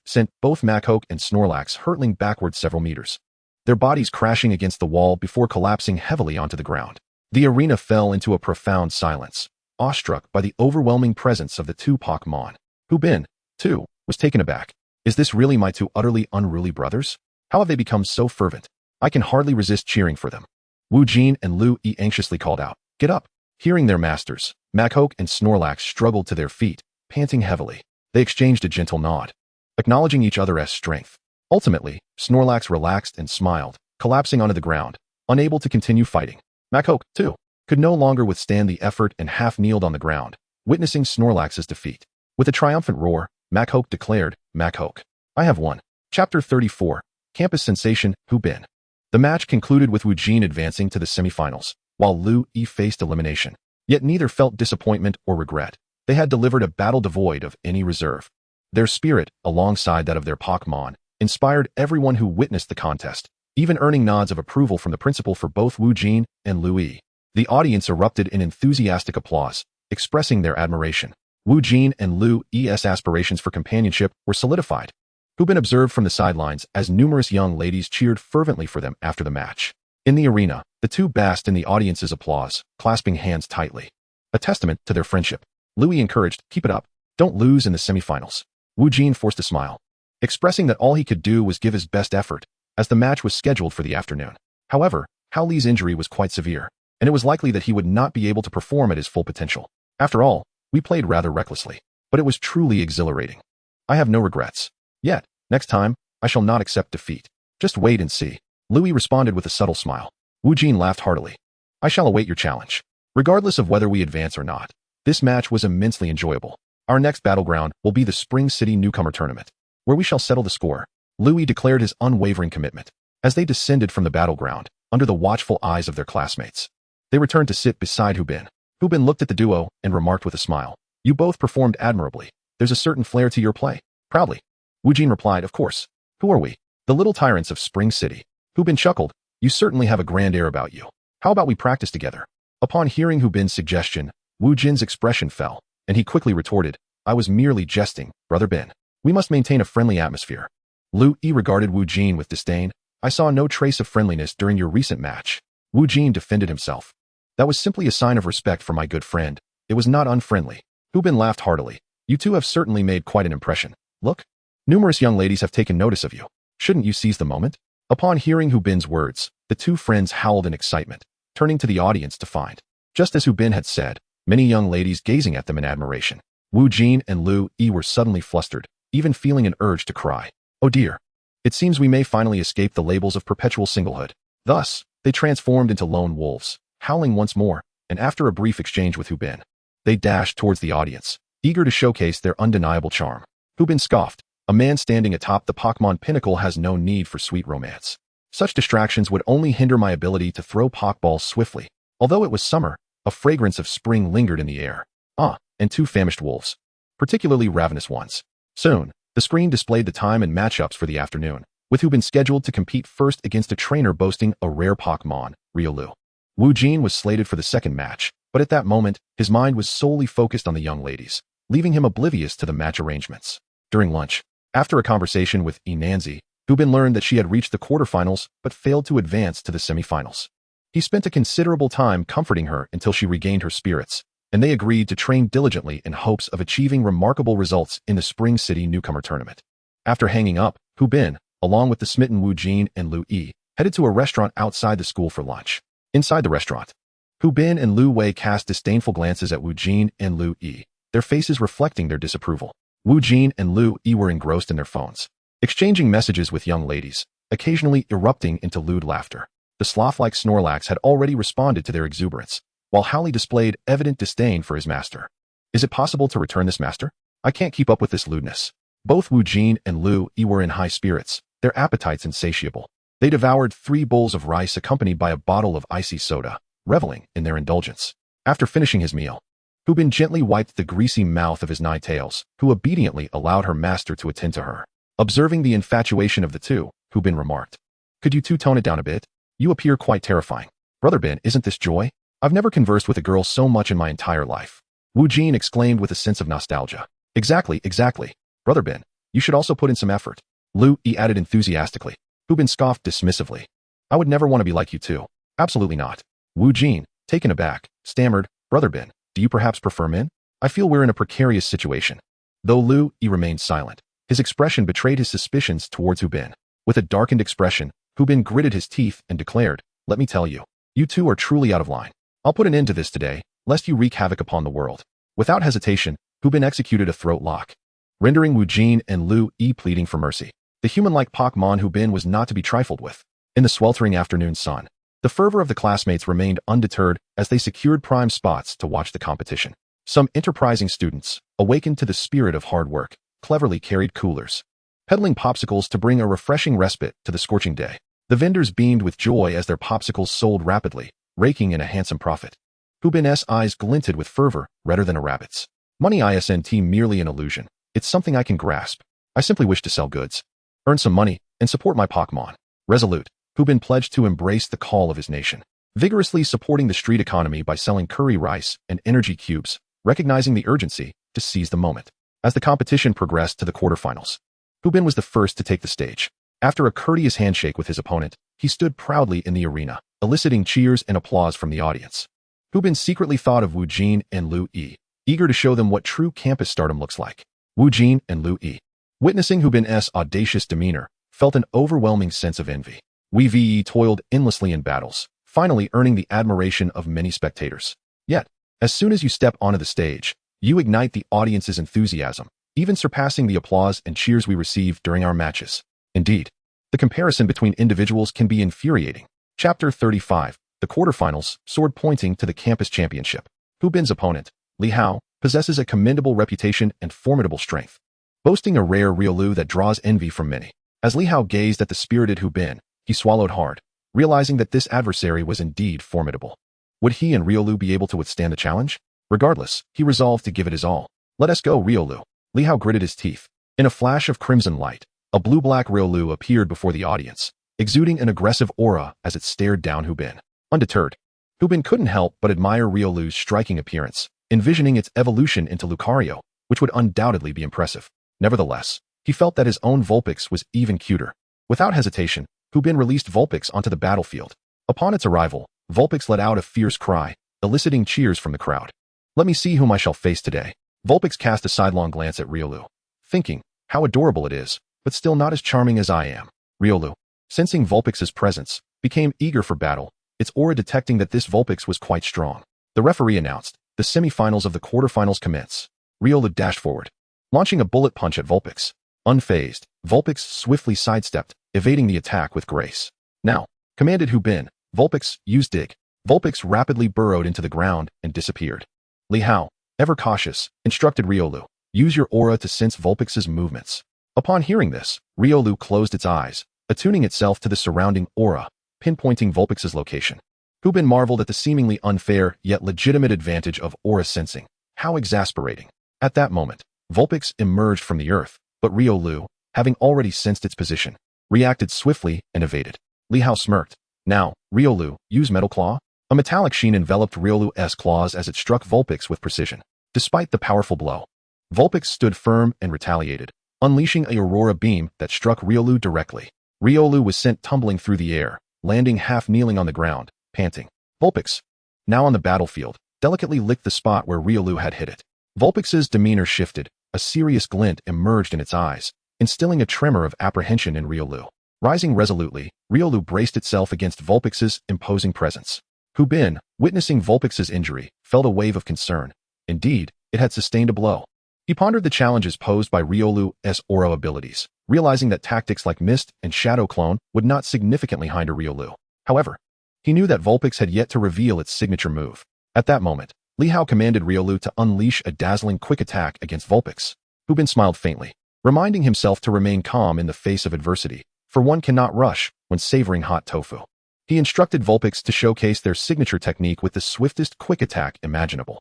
sent both Machoke and Snorlax hurtling backward several meters, their bodies crashing against the wall before collapsing heavily onto the ground. The arena fell into a profound silence, awestruck by the overwhelming presence of the two Pokémon. Hubin, too, was taken aback. Is this really my two utterly unruly brothers? How have they become so fervent? I can hardly resist cheering for them. Wu Jin and Lu Yi anxiously called out, "Get up!" Hearing their masters, Machoke and Snorlax struggled to their feet, panting heavily. They exchanged a gentle nod, acknowledging each other as strength. Ultimately, Snorlax relaxed and smiled, collapsing onto the ground, unable to continue fighting. Machoke, too, could no longer withstand the effort and half-kneeled on the ground, witnessing Snorlax's defeat. With a triumphant roar, Machoke declared, "Machoke, I have won." Chapter 34, Campus Sensation, Hubin. The match concluded with Wu Jin advancing to the semifinals, while Lu Yi faced elimination. Yet neither felt disappointment or regret. They had delivered a battle devoid of any reserve. Their spirit, alongside that of their Pokémon, inspired everyone who witnessed the contest, even earning nods of approval from the principal for both Wu Jin and Lu Yi. The audience erupted in enthusiastic applause, expressing their admiration. Wu Jin and Lu Yi's aspirations for companionship were solidified. Hubin observed from the sidelines as numerous young ladies cheered fervently for them after the match. In the arena, the two basked in the audience's applause, clasping hands tightly, a testament to their friendship. Lu Yi encouraged, "Keep it up. Don't lose in the semifinals." Wu Jin forced a smile, expressing that all he could do was give his best effort, as the match was scheduled for the afternoon. However, Hao Li's injury was quite severe, and it was likely that he would not be able to perform at his full potential. After all, we played rather recklessly, but it was truly exhilarating. I have no regrets. Yet, next time, I shall not accept defeat. Just wait and see. Lu Yi responded with a subtle smile. Wu Jin laughed heartily. I shall await your challenge. Regardless of whether we advance or not, this match was immensely enjoyable. Our next battleground will be the Spring City Newcomer Tournament, where we shall settle the score. Lu Yi declared his unwavering commitment. As they descended from the battleground, under the watchful eyes of their classmates, they returned to sit beside Hubin. Hubin looked at the duo and remarked with a smile, "You both performed admirably. There's a certain flair to your play." Proudly, Wu Jin replied, "Of course. Who are we? The little tyrants of Spring City." Hubin chuckled, "You certainly have a grand air about you. How about we practice together?" Upon hearing Hubin's suggestion, Wu Jin's expression fell, and he quickly retorted, "I was merely jesting, Brother Bin. We must maintain a friendly atmosphere." Lu Yi regarded Wu Jin with disdain. "I saw no trace of friendliness during your recent match." Wu Jin defended himself. "That was simply a sign of respect for my good friend. It was not unfriendly." Hubin laughed heartily. "You two have certainly made quite an impression. Look, numerous young ladies have taken notice of you. Shouldn't you seize the moment?" Upon hearing Hubin's words, the two friends howled in excitement, turning to the audience to find, just as Hubin had said, many young ladies gazing at them in admiration. Wu Jin and Lu Yi were suddenly flustered, even feeling an urge to cry. Oh dear. It seems we may finally escape the labels of perpetual singlehood. Thus, they transformed into lone wolves, howling once more, and after a brief exchange with Hubin, they dashed towards the audience, eager to showcase their undeniable charm. Hubin scoffed, "A man standing atop the Pokémon Pinnacle has no need for sweet romance. Such distractions would only hinder my ability to throw Pokeballs swiftly." Although it was summer, a fragrance of spring lingered in the air. And two famished wolves, particularly ravenous ones. Soon, the screen displayed the time and matchups for the afternoon, with Hubin scheduled to compete first against a trainer boasting a rare Pokémon, Riolu. Wu Jin was slated for the second match, but at that moment, his mind was solely focused on the young ladies, leaving him oblivious to the match arrangements. During lunch, after a conversation with Nanzi, Hubin learned that she had reached the quarterfinals but failed to advance to the semifinals. He spent a considerable time comforting her until she regained her spirits, and they agreed to train diligently in hopes of achieving remarkable results in the Spring City Newcomer Tournament. After hanging up, Hubin, along with the smitten Wu Jin and Lu Yi, headed to a restaurant outside the school for lunch. Inside the restaurant, Hubin and Lu Wei cast disdainful glances at Wu Jin and Lu Yi, their faces reflecting their disapproval. Wu Jin and Lu Yi were engrossed in their phones, exchanging messages with young ladies, occasionally erupting into lewd laughter. The sloth-like Snorlax had already responded to their exuberance, while Howley displayed evident disdain for his master. "Is it possible to return this, master? I can't keep up with this lewdness." Both Wu Jin and Lu Yi were in high spirits, their appetites insatiable. They devoured 3 bowls of rice accompanied by a bottle of icy soda, reveling in their indulgence. After finishing his meal, Hubin gently wiped the greasy mouth of his Ninetales, who obediently allowed her master to attend to her. Observing the infatuation of the two, Hubin remarked, "Could you two tone it down a bit? You appear quite terrifying." "Brother Ben, isn't this joy? I've never conversed with a girl so much in my entire life." Wu Jin exclaimed with a sense of nostalgia. Exactly. Brother Bin, you should also put in some effort. Lu Yi added enthusiastically. Hu Bin scoffed dismissively. I would never want to be like you too. Absolutely not. Wu Jin, taken aback, stammered, Brother Bin, do you perhaps prefer Min? I feel we're in a precarious situation. Though Lu Yi remained silent, his expression betrayed his suspicions towards Hu Bin. With a darkened expression, Hu Bin gritted his teeth and declared, let me tell you, you two are truly out of line. I'll put an end to this today, lest you wreak havoc upon the world. Without hesitation, Hu Bin executed a throat lock, rendering Wu Jin and Lu Yi pleading for mercy. The human-like Pokémon Hu Bin was not to be trifled with. In the sweltering afternoon sun, the fervor of the classmates remained undeterred as they secured prime spots to watch the competition. Some enterprising students, awakened to the spirit of hard work, cleverly carried coolers, peddling popsicles to bring a refreshing respite to the scorching day. The vendors beamed with joy as their popsicles sold rapidly, raking in a handsome profit. Hu Bin's eyes glinted with fervor, redder than a rabbit's. Money isn't merely an illusion. It's something I can grasp. I simply wish to sell goods, earn some money, and support my Pokémon. Resolute, Hu Bin pledged to embrace the call of his nation, vigorously supporting the street economy by selling curry rice and energy cubes, recognizing the urgency to seize the moment. As the competition progressed to the quarterfinals, Hu Bin was the first to take the stage. After a courteous handshake with his opponent, he stood proudly in the arena, eliciting cheers and applause from the audience. Hu Bin secretly thought of Wu Jin and Lu Yi, eager to show them what true campus stardom looks like. Wu Jin and Lu Yi, witnessing Hu Bin's audacious demeanor, felt an overwhelming sense of envy. Wu Yi toiled endlessly in battles, finally earning the admiration of many spectators. Yet, as soon as you step onto the stage, you ignite the audience's enthusiasm, even surpassing the applause and cheers we receive during our matches. Indeed, the comparison between individuals can be infuriating. Chapter 35, the quarterfinals, sword pointing to the campus championship. Hu Bin's opponent, Li Hao, possesses a commendable reputation and formidable strength, boasting a rare Riolu that draws envy from many. As Li Hao gazed at the spirited Hu Bin, he swallowed hard, realizing that this adversary was indeed formidable. Would he and Riolu be able to withstand the challenge? Regardless, he resolved to give it his all. Let us go, Riolu. Li Hao gritted his teeth. In a flash of crimson light, a blue-black Riolu appeared before the audience, exuding an aggressive aura as it stared down Hu Bin. Undeterred, Hu Bin couldn't help but admire Riolu's striking appearance, envisioning its evolution into Lucario, which would undoubtedly be impressive. Nevertheless, he felt that his own Vulpix was even cuter. Without hesitation, Hu Bin released Vulpix onto the battlefield. Upon its arrival, Vulpix let out a fierce cry, eliciting cheers from the crowd. Let me see whom I shall face today. Vulpix cast a sidelong glance at Riolu, thinking, how adorable it is, but still not as charming as I am. Riolu, sensing Vulpix's presence, became eager for battle, its aura detecting that this Vulpix was quite strong. The referee announced, the semifinals of the quarterfinals commence. Riolu dashed forward, launching a bullet punch at Vulpix. Unfazed, Vulpix swiftly sidestepped, evading the attack with grace. Now, commanded Hu Bin, Vulpix, use dig. Vulpix rapidly burrowed into the ground and disappeared. Li Hao, ever cautious, instructed Riolu, use your aura to sense Vulpix's movements. Upon hearing this, Riolu closed its eyes, attuning itself to the surrounding aura, pinpointing Vulpix's location. Hu Bin marveled at the seemingly unfair yet legitimate advantage of aura sensing. How exasperating. At that moment, Vulpix emerged from the earth, but Riolu, having already sensed its position, reacted swiftly and evaded. Li Hao smirked. Now, Riolu, use Metal Claw? A metallic sheen enveloped Riolu's claws as it struck Vulpix with precision. Despite the powerful blow, Vulpix stood firm and retaliated, unleashing a aurora beam that struck Riolu directly. Riolu was sent tumbling through the air, landing half-kneeling on the ground, panting. Vulpix, now on the battlefield, delicately licked the spot where Riolu had hit it. Vulpix's demeanor shifted, a serious glint emerged in its eyes, instilling a tremor of apprehension in Riolu. Rising resolutely, Riolu braced itself against Vulpix's imposing presence. Hu Bin, witnessing Vulpix's injury, felt a wave of concern. Indeed, it had sustained a blow. He pondered the challenges posed by Riolu's aura abilities, realizing that tactics like Mist and Shadow Clone would not significantly hinder Riolu. However, he knew that Vulpix had yet to reveal its signature move. At that moment, Li Hao commanded Riolu to unleash a dazzling quick attack against Vulpix. Hu Bin smiled faintly, reminding himself to remain calm in the face of adversity, for one cannot rush when savoring hot tofu. He instructed Vulpix to showcase their signature technique with the swiftest quick attack imaginable.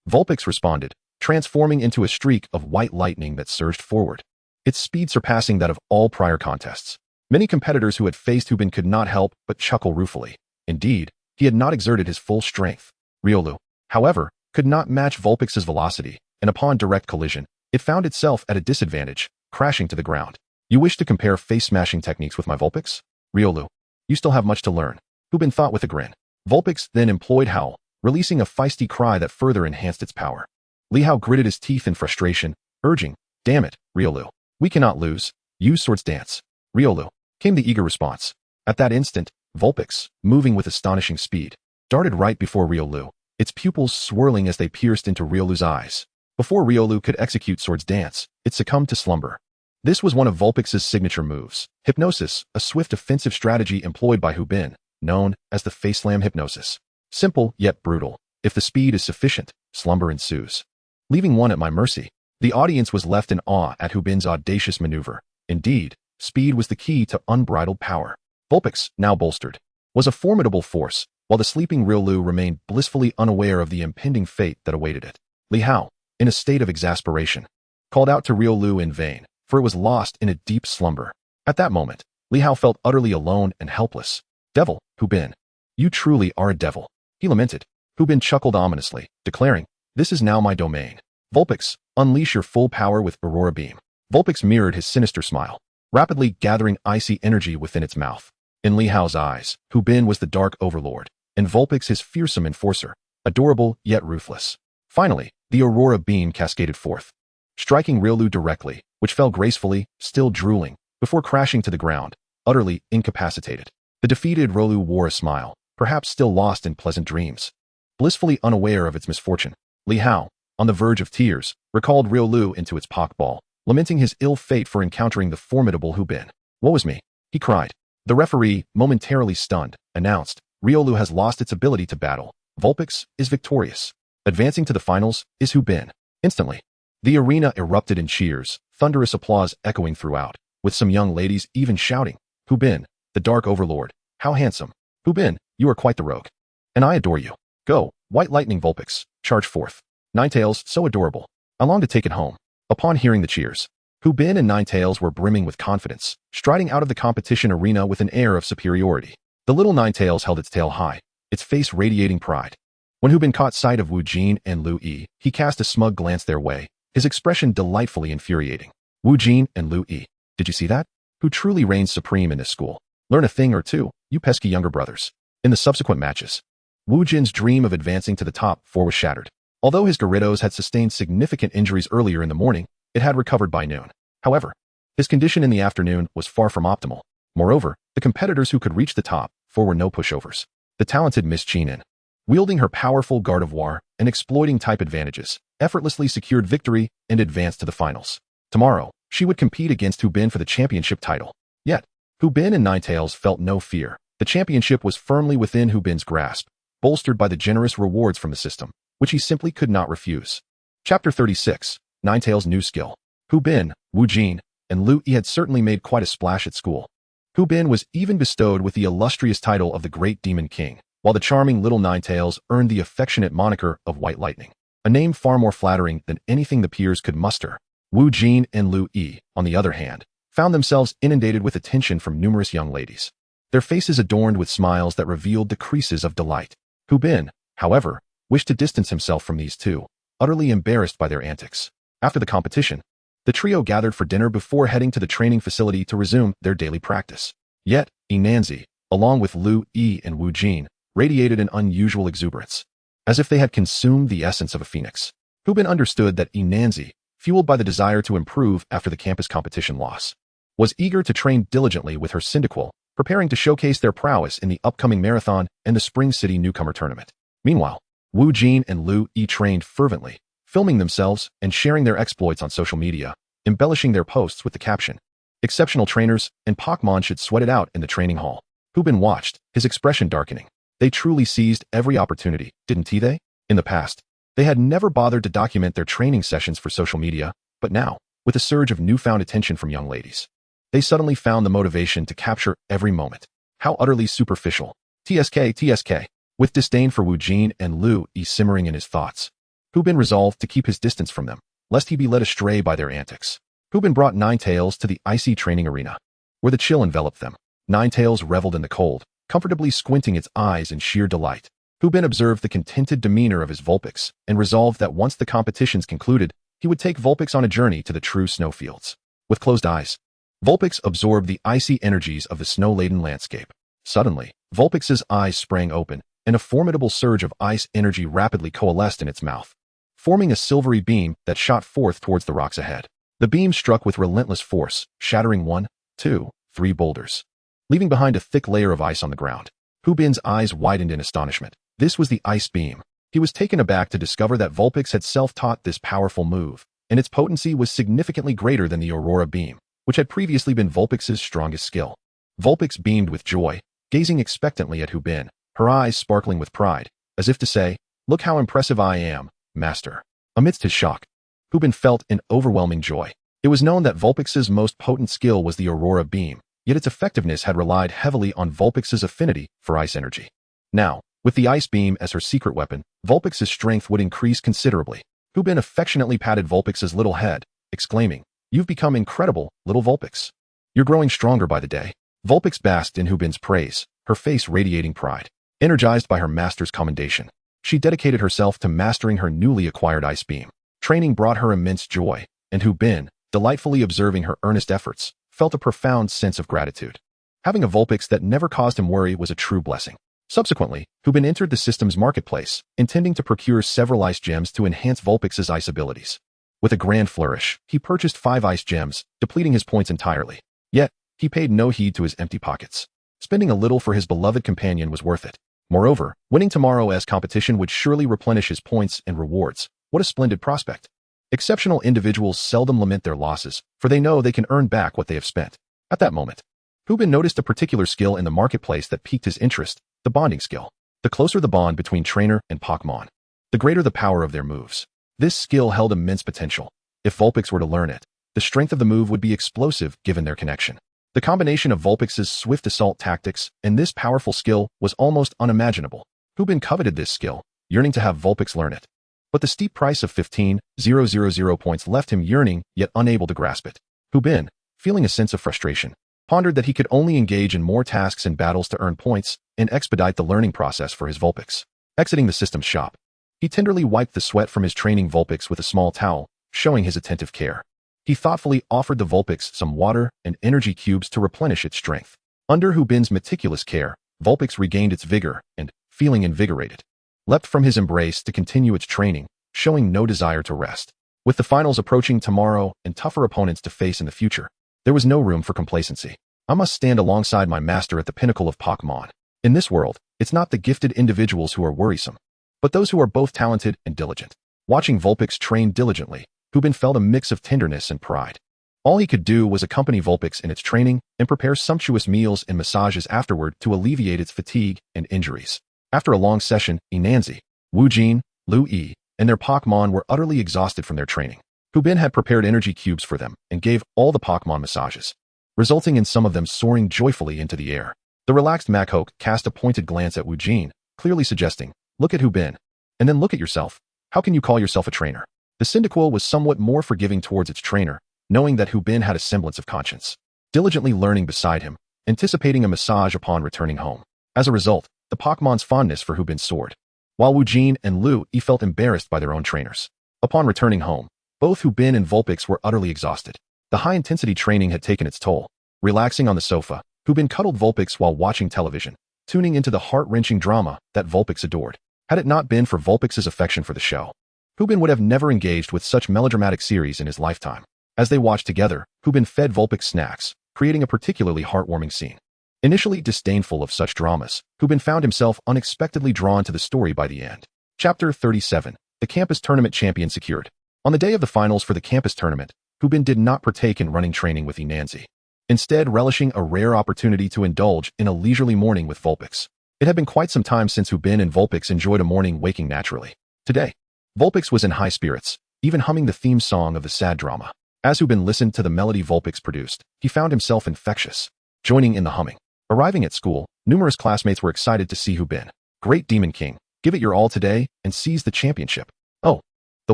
Vulpix responded, transforming into a streak of white lightning that surged forward, its speed surpassing that of all prior contests. Many competitors who had faced Hu Bin could not help but chuckle ruefully. Indeed, he had not exerted his full strength. Riolu, however, could not match Vulpix's velocity, and upon direct collision, It found itself at a disadvantage, crashing to the ground. You wish to compare face-smashing techniques with my Vulpix? Riolu. You still have much to learn. Hubin thought with a grin. Vulpix then employed Howl, releasing a feisty cry that further enhanced its power. Li Hao gritted his teeth in frustration, urging, "Damn it, Riolu. We cannot lose. Use Swords Dance." "Riolu," came the eager response. At that instant, Vulpix, moving with astonishing speed, darted right before Riolu, its pupils swirling as they pierced into Riolu's eyes. Before Riolu could execute Swords Dance, it succumbed to slumber. This was one of Vulpix's signature moves, Hypnosis, a swift offensive strategy employed by Hubin, known as the Face Slam Hypnosis. Simple, yet brutal. If the speed is sufficient, slumber ensues. Leaving one at my mercy, the audience was left in awe at Hubin's audacious maneuver. Indeed, speed was the key to unbridled power. Vulpix, now bolstered, was a formidable force, while the sleeping Riolu remained blissfully unaware of the impending fate that awaited it. Li Hao, in a state of exasperation, called out to Riolu in vain, for it was lost in a deep slumber. At that moment, Li Hao felt utterly alone and helpless. "Devil, Hubin. You truly are a devil," he lamented. Hubin chuckled ominously, declaring, "This is now my domain. Vulpix, unleash your full power with Aurora Beam." Vulpix mirrored his sinister smile, rapidly gathering icy energy within its mouth. In Li Hao's eyes, Hubin was the dark overlord, and Vulpix his fearsome enforcer, adorable yet ruthless. Finally, the Aurora Beam cascaded forth, striking Riolu directly, which fell gracefully, still drooling, before crashing to the ground, utterly incapacitated. The defeated Riolu wore a smile, perhaps still lost in pleasant dreams. Blissfully unaware of its misfortune, Li Hao, on the verge of tears, recalled Riolu into its Pokeball, lamenting his ill fate for encountering the formidable Hubin. "Woe is me," he cried. The referee, momentarily stunned, announced, "Riolu has lost its ability to battle. Vulpix is victorious. Advancing to the finals is Hubin." Instantly, the arena erupted in cheers, thunderous applause echoing throughout, with some young ladies even shouting, "Hubin, the Dark Overlord, how handsome. Hubin, you are quite the rogue. And I adore you. Go, White Lightning Vulpix, charge forth. Ninetales, so adorable. I long to take it home." Upon hearing the cheers, Hubin and Ninetales were brimming with confidence, striding out of the competition arena with an air of superiority. The little Ninetales held its tail high, its face radiating pride. When Hubin caught sight of Wu Jin and Lu Yi, he cast a smug glance their way, his expression delightfully infuriating. "Wu Jin and Lu Yi, did you see that? Who truly reigns supreme in this school? Learn a thing or two, you pesky younger brothers." In the subsequent matches, Wu Jin's dream of advancing to the top four was shattered. Although his Gyarados had sustained significant injuries earlier in the morning, it had recovered by noon. However, his condition in the afternoon was far from optimal. Moreover, the competitors who could reach the top four were no pushovers. The talented Miss Chinen, wielding her powerful Gardevoir and exploiting type advantages, effortlessly secured victory and advanced to the finals. Tomorrow, she would compete against Hubin for the championship title. Yet, Hubin and Ninetales felt no fear. The championship was firmly within Hubin's grasp, bolstered by the generous rewards from the system, which he simply could not refuse. Chapter 36, Ninetales' New Skill. Hubin, Wu Jin, and Lu Yi had certainly made quite a splash at school. Hubin was even bestowed with the illustrious title of the Great Demon King, while the charming little Ninetales earned the affectionate moniker of White Lightning, a name far more flattering than anything the peers could muster. Wu Jin and Lu Yi, on the other hand, found themselves inundated with attention from numerous young ladies, their faces adorned with smiles that revealed the creases of delight. Hubin, however, wished to distance himself from these two, utterly embarrassed by their antics. After the competition, the trio gathered for dinner before heading to the training facility to resume their daily practice. Yet, Enanzi, along with Lu Yi and Wu Jin, radiated an unusual exuberance, as if they had consumed the essence of a phoenix. Hubin understood that Enanzi, fueled by the desire to improve after the campus competition loss, was eager to train diligently with her Cyndaquil, preparing to showcase their prowess in the upcoming marathon and the Spring City Newcomer tournament. Meanwhile, Wu Jin and Lu Yi trained fervently, filming themselves and sharing their exploits on social media, embellishing their posts with the caption, "Exceptional trainers and Pokémon should sweat it out in the training hall." Hubin watched, his expression darkening. They truly seized every opportunity, didn't they? In the past, they had never bothered to document their training sessions for social media, but now, with a surge of newfound attention from young ladies, they suddenly found the motivation to capture every moment. How utterly superficial. TSK. With disdain for Wu Jin and Lu Yi simmering in his thoughts, Hubin resolved to keep his distance from them, lest he be led astray by their antics. Hubin brought Ninetales to the icy training arena, where the chill enveloped them. Ninetales reveled in the cold, comfortably squinting its eyes in sheer delight. Hubin observed the contented demeanor of his Vulpix and resolved that once the competitions concluded, he would take Vulpix on a journey to the true snowfields. With closed eyes, Vulpix absorbed the icy energies of the snow-laden landscape. Suddenly, Vulpix's eyes sprang open, and a formidable surge of ice energy rapidly coalesced in its mouth, forming a silvery beam that shot forth towards the rocks ahead. The beam struck with relentless force, shattering 1, 2, 3 boulders, leaving behind a thick layer of ice on the ground. Hu Bin's eyes widened in astonishment. This was the ice beam. He was taken aback to discover that Vulpix had self-taught this powerful move, and its potency was significantly greater than the aurora beam, which had previously been Vulpix's strongest skill. Vulpix beamed with joy, gazing expectantly at Hu Bin, her eyes sparkling with pride, as if to say, "Look how impressive I am, master." Amidst his shock, Hu Bin felt an overwhelming joy. It was known that Vulpix's most potent skill was the aurora beam, yet its effectiveness had relied heavily on Vulpix's affinity for ice energy. Now, with the ice beam as her secret weapon, Vulpix's strength would increase considerably. Hu Bin affectionately patted Vulpix's little head, exclaiming, "You've become incredible, little Vulpix. You're growing stronger by the day." Vulpix basked in Hu Bin's praise, her face radiating pride. Energized by her master's commendation, she dedicated herself to mastering her newly acquired ice beam. Training brought her immense joy, and Hu Bin, delightfully observing her earnest efforts, felt a profound sense of gratitude. Having a Vulpix that never caused him worry was a true blessing. Subsequently, Hu Bin entered the system's marketplace, intending to procure several ice gems to enhance Vulpix's ice abilities. With a grand flourish, he purchased 5 ice gems, depleting his points entirely. Yet, he paid no heed to his empty pockets. Spending a little for his beloved companion was worth it. Moreover, winning tomorrow's competition would surely replenish his points and rewards. What a splendid prospect. Exceptional individuals seldom lament their losses, for they know they can earn back what they have spent. At that moment, Hu Bin noticed a particular skill in the marketplace that piqued his interest, the bonding skill. The closer the bond between trainer and Pokémon, the greater the power of their moves. This skill held immense potential. If Vulpix were to learn it, the strength of the move would be explosive given their connection. The combination of Vulpix's swift assault tactics and this powerful skill was almost unimaginable. Hu Bin coveted this skill, yearning to have Vulpix learn it. But the steep price of 15,000 points left him yearning yet unable to grasp it. Hu Bin, feeling a sense of frustration, pondered that he could only engage in more tasks and battles to earn points and expedite the learning process for his Vulpix. Exiting the system's shop, he tenderly wiped the sweat from his training Vulpix with a small towel, showing his attentive care. He thoughtfully offered the Vulpix some water and energy cubes to replenish its strength. Under Hu Bin's meticulous care, Vulpix regained its vigor and, feeling invigorated, leapt from his embrace to continue its training, showing no desire to rest. With the finals approaching tomorrow and tougher opponents to face in the future, there was no room for complacency. I must stand alongside my master at the pinnacle of Pokémon. In this world, it's not the gifted individuals who are worrisome, but those who are both talented and diligent. Watching Vulpix train diligently, Hu Bin felt a mix of tenderness and pride. All he could do was accompany Vulpix in its training and prepare sumptuous meals and massages afterward to alleviate its fatigue and injuries. After a long session, Enhancement, Wu Jin, Lu Yi, and their Pokémon were utterly exhausted from their training. Hu Bin had prepared energy cubes for them and gave all the Pokémon massages, resulting in some of them soaring joyfully into the air. The relaxed Machoke cast a pointed glance at Wu Jin, clearly suggesting, "Look at Hu Bin, and then look at yourself. How can you call yourself a trainer?" The Cyndaquil was somewhat more forgiving towards its trainer, knowing that Hu Bin had a semblance of conscience, diligently learning beside him, anticipating a massage upon returning home. As a result, the Pokémon's fondness for Hu Bin soared, while Wu Jin and Lu Yi felt embarrassed by their own trainers. Upon returning home, both Hu Bin and Vulpix were utterly exhausted. The high-intensity training had taken its toll. Relaxing on the sofa, Hu Bin cuddled Vulpix while watching television, tuning into the heart-wrenching drama that Vulpix adored. Had it not been for Vulpix's affection for the show, Hu Bin would have never engaged with such melodramatic series in his lifetime. As they watched together, Hu Bin fed Vulpix snacks, creating a particularly heartwarming scene. Initially disdainful of such dramas, Hu Bin found himself unexpectedly drawn to the story by the end. Chapter 37. The Campus Tournament Champion Secured. On the day of the finals for the campus tournament, Hu Bin did not partake in running training with Enhancement, instead relishing a rare opportunity to indulge in a leisurely morning with Vulpix. It had been quite some time since Hu Bin and Vulpix enjoyed a morning waking naturally. Today, Vulpix was in high spirits, even humming the theme song of the sad drama. As Hu Bin listened to the melody Vulpix produced, he found himself infectious, joining in the humming. Arriving at school, numerous classmates were excited to see Hu Bin. "Great Demon King, give it your all today and seize the championship." "Oh, the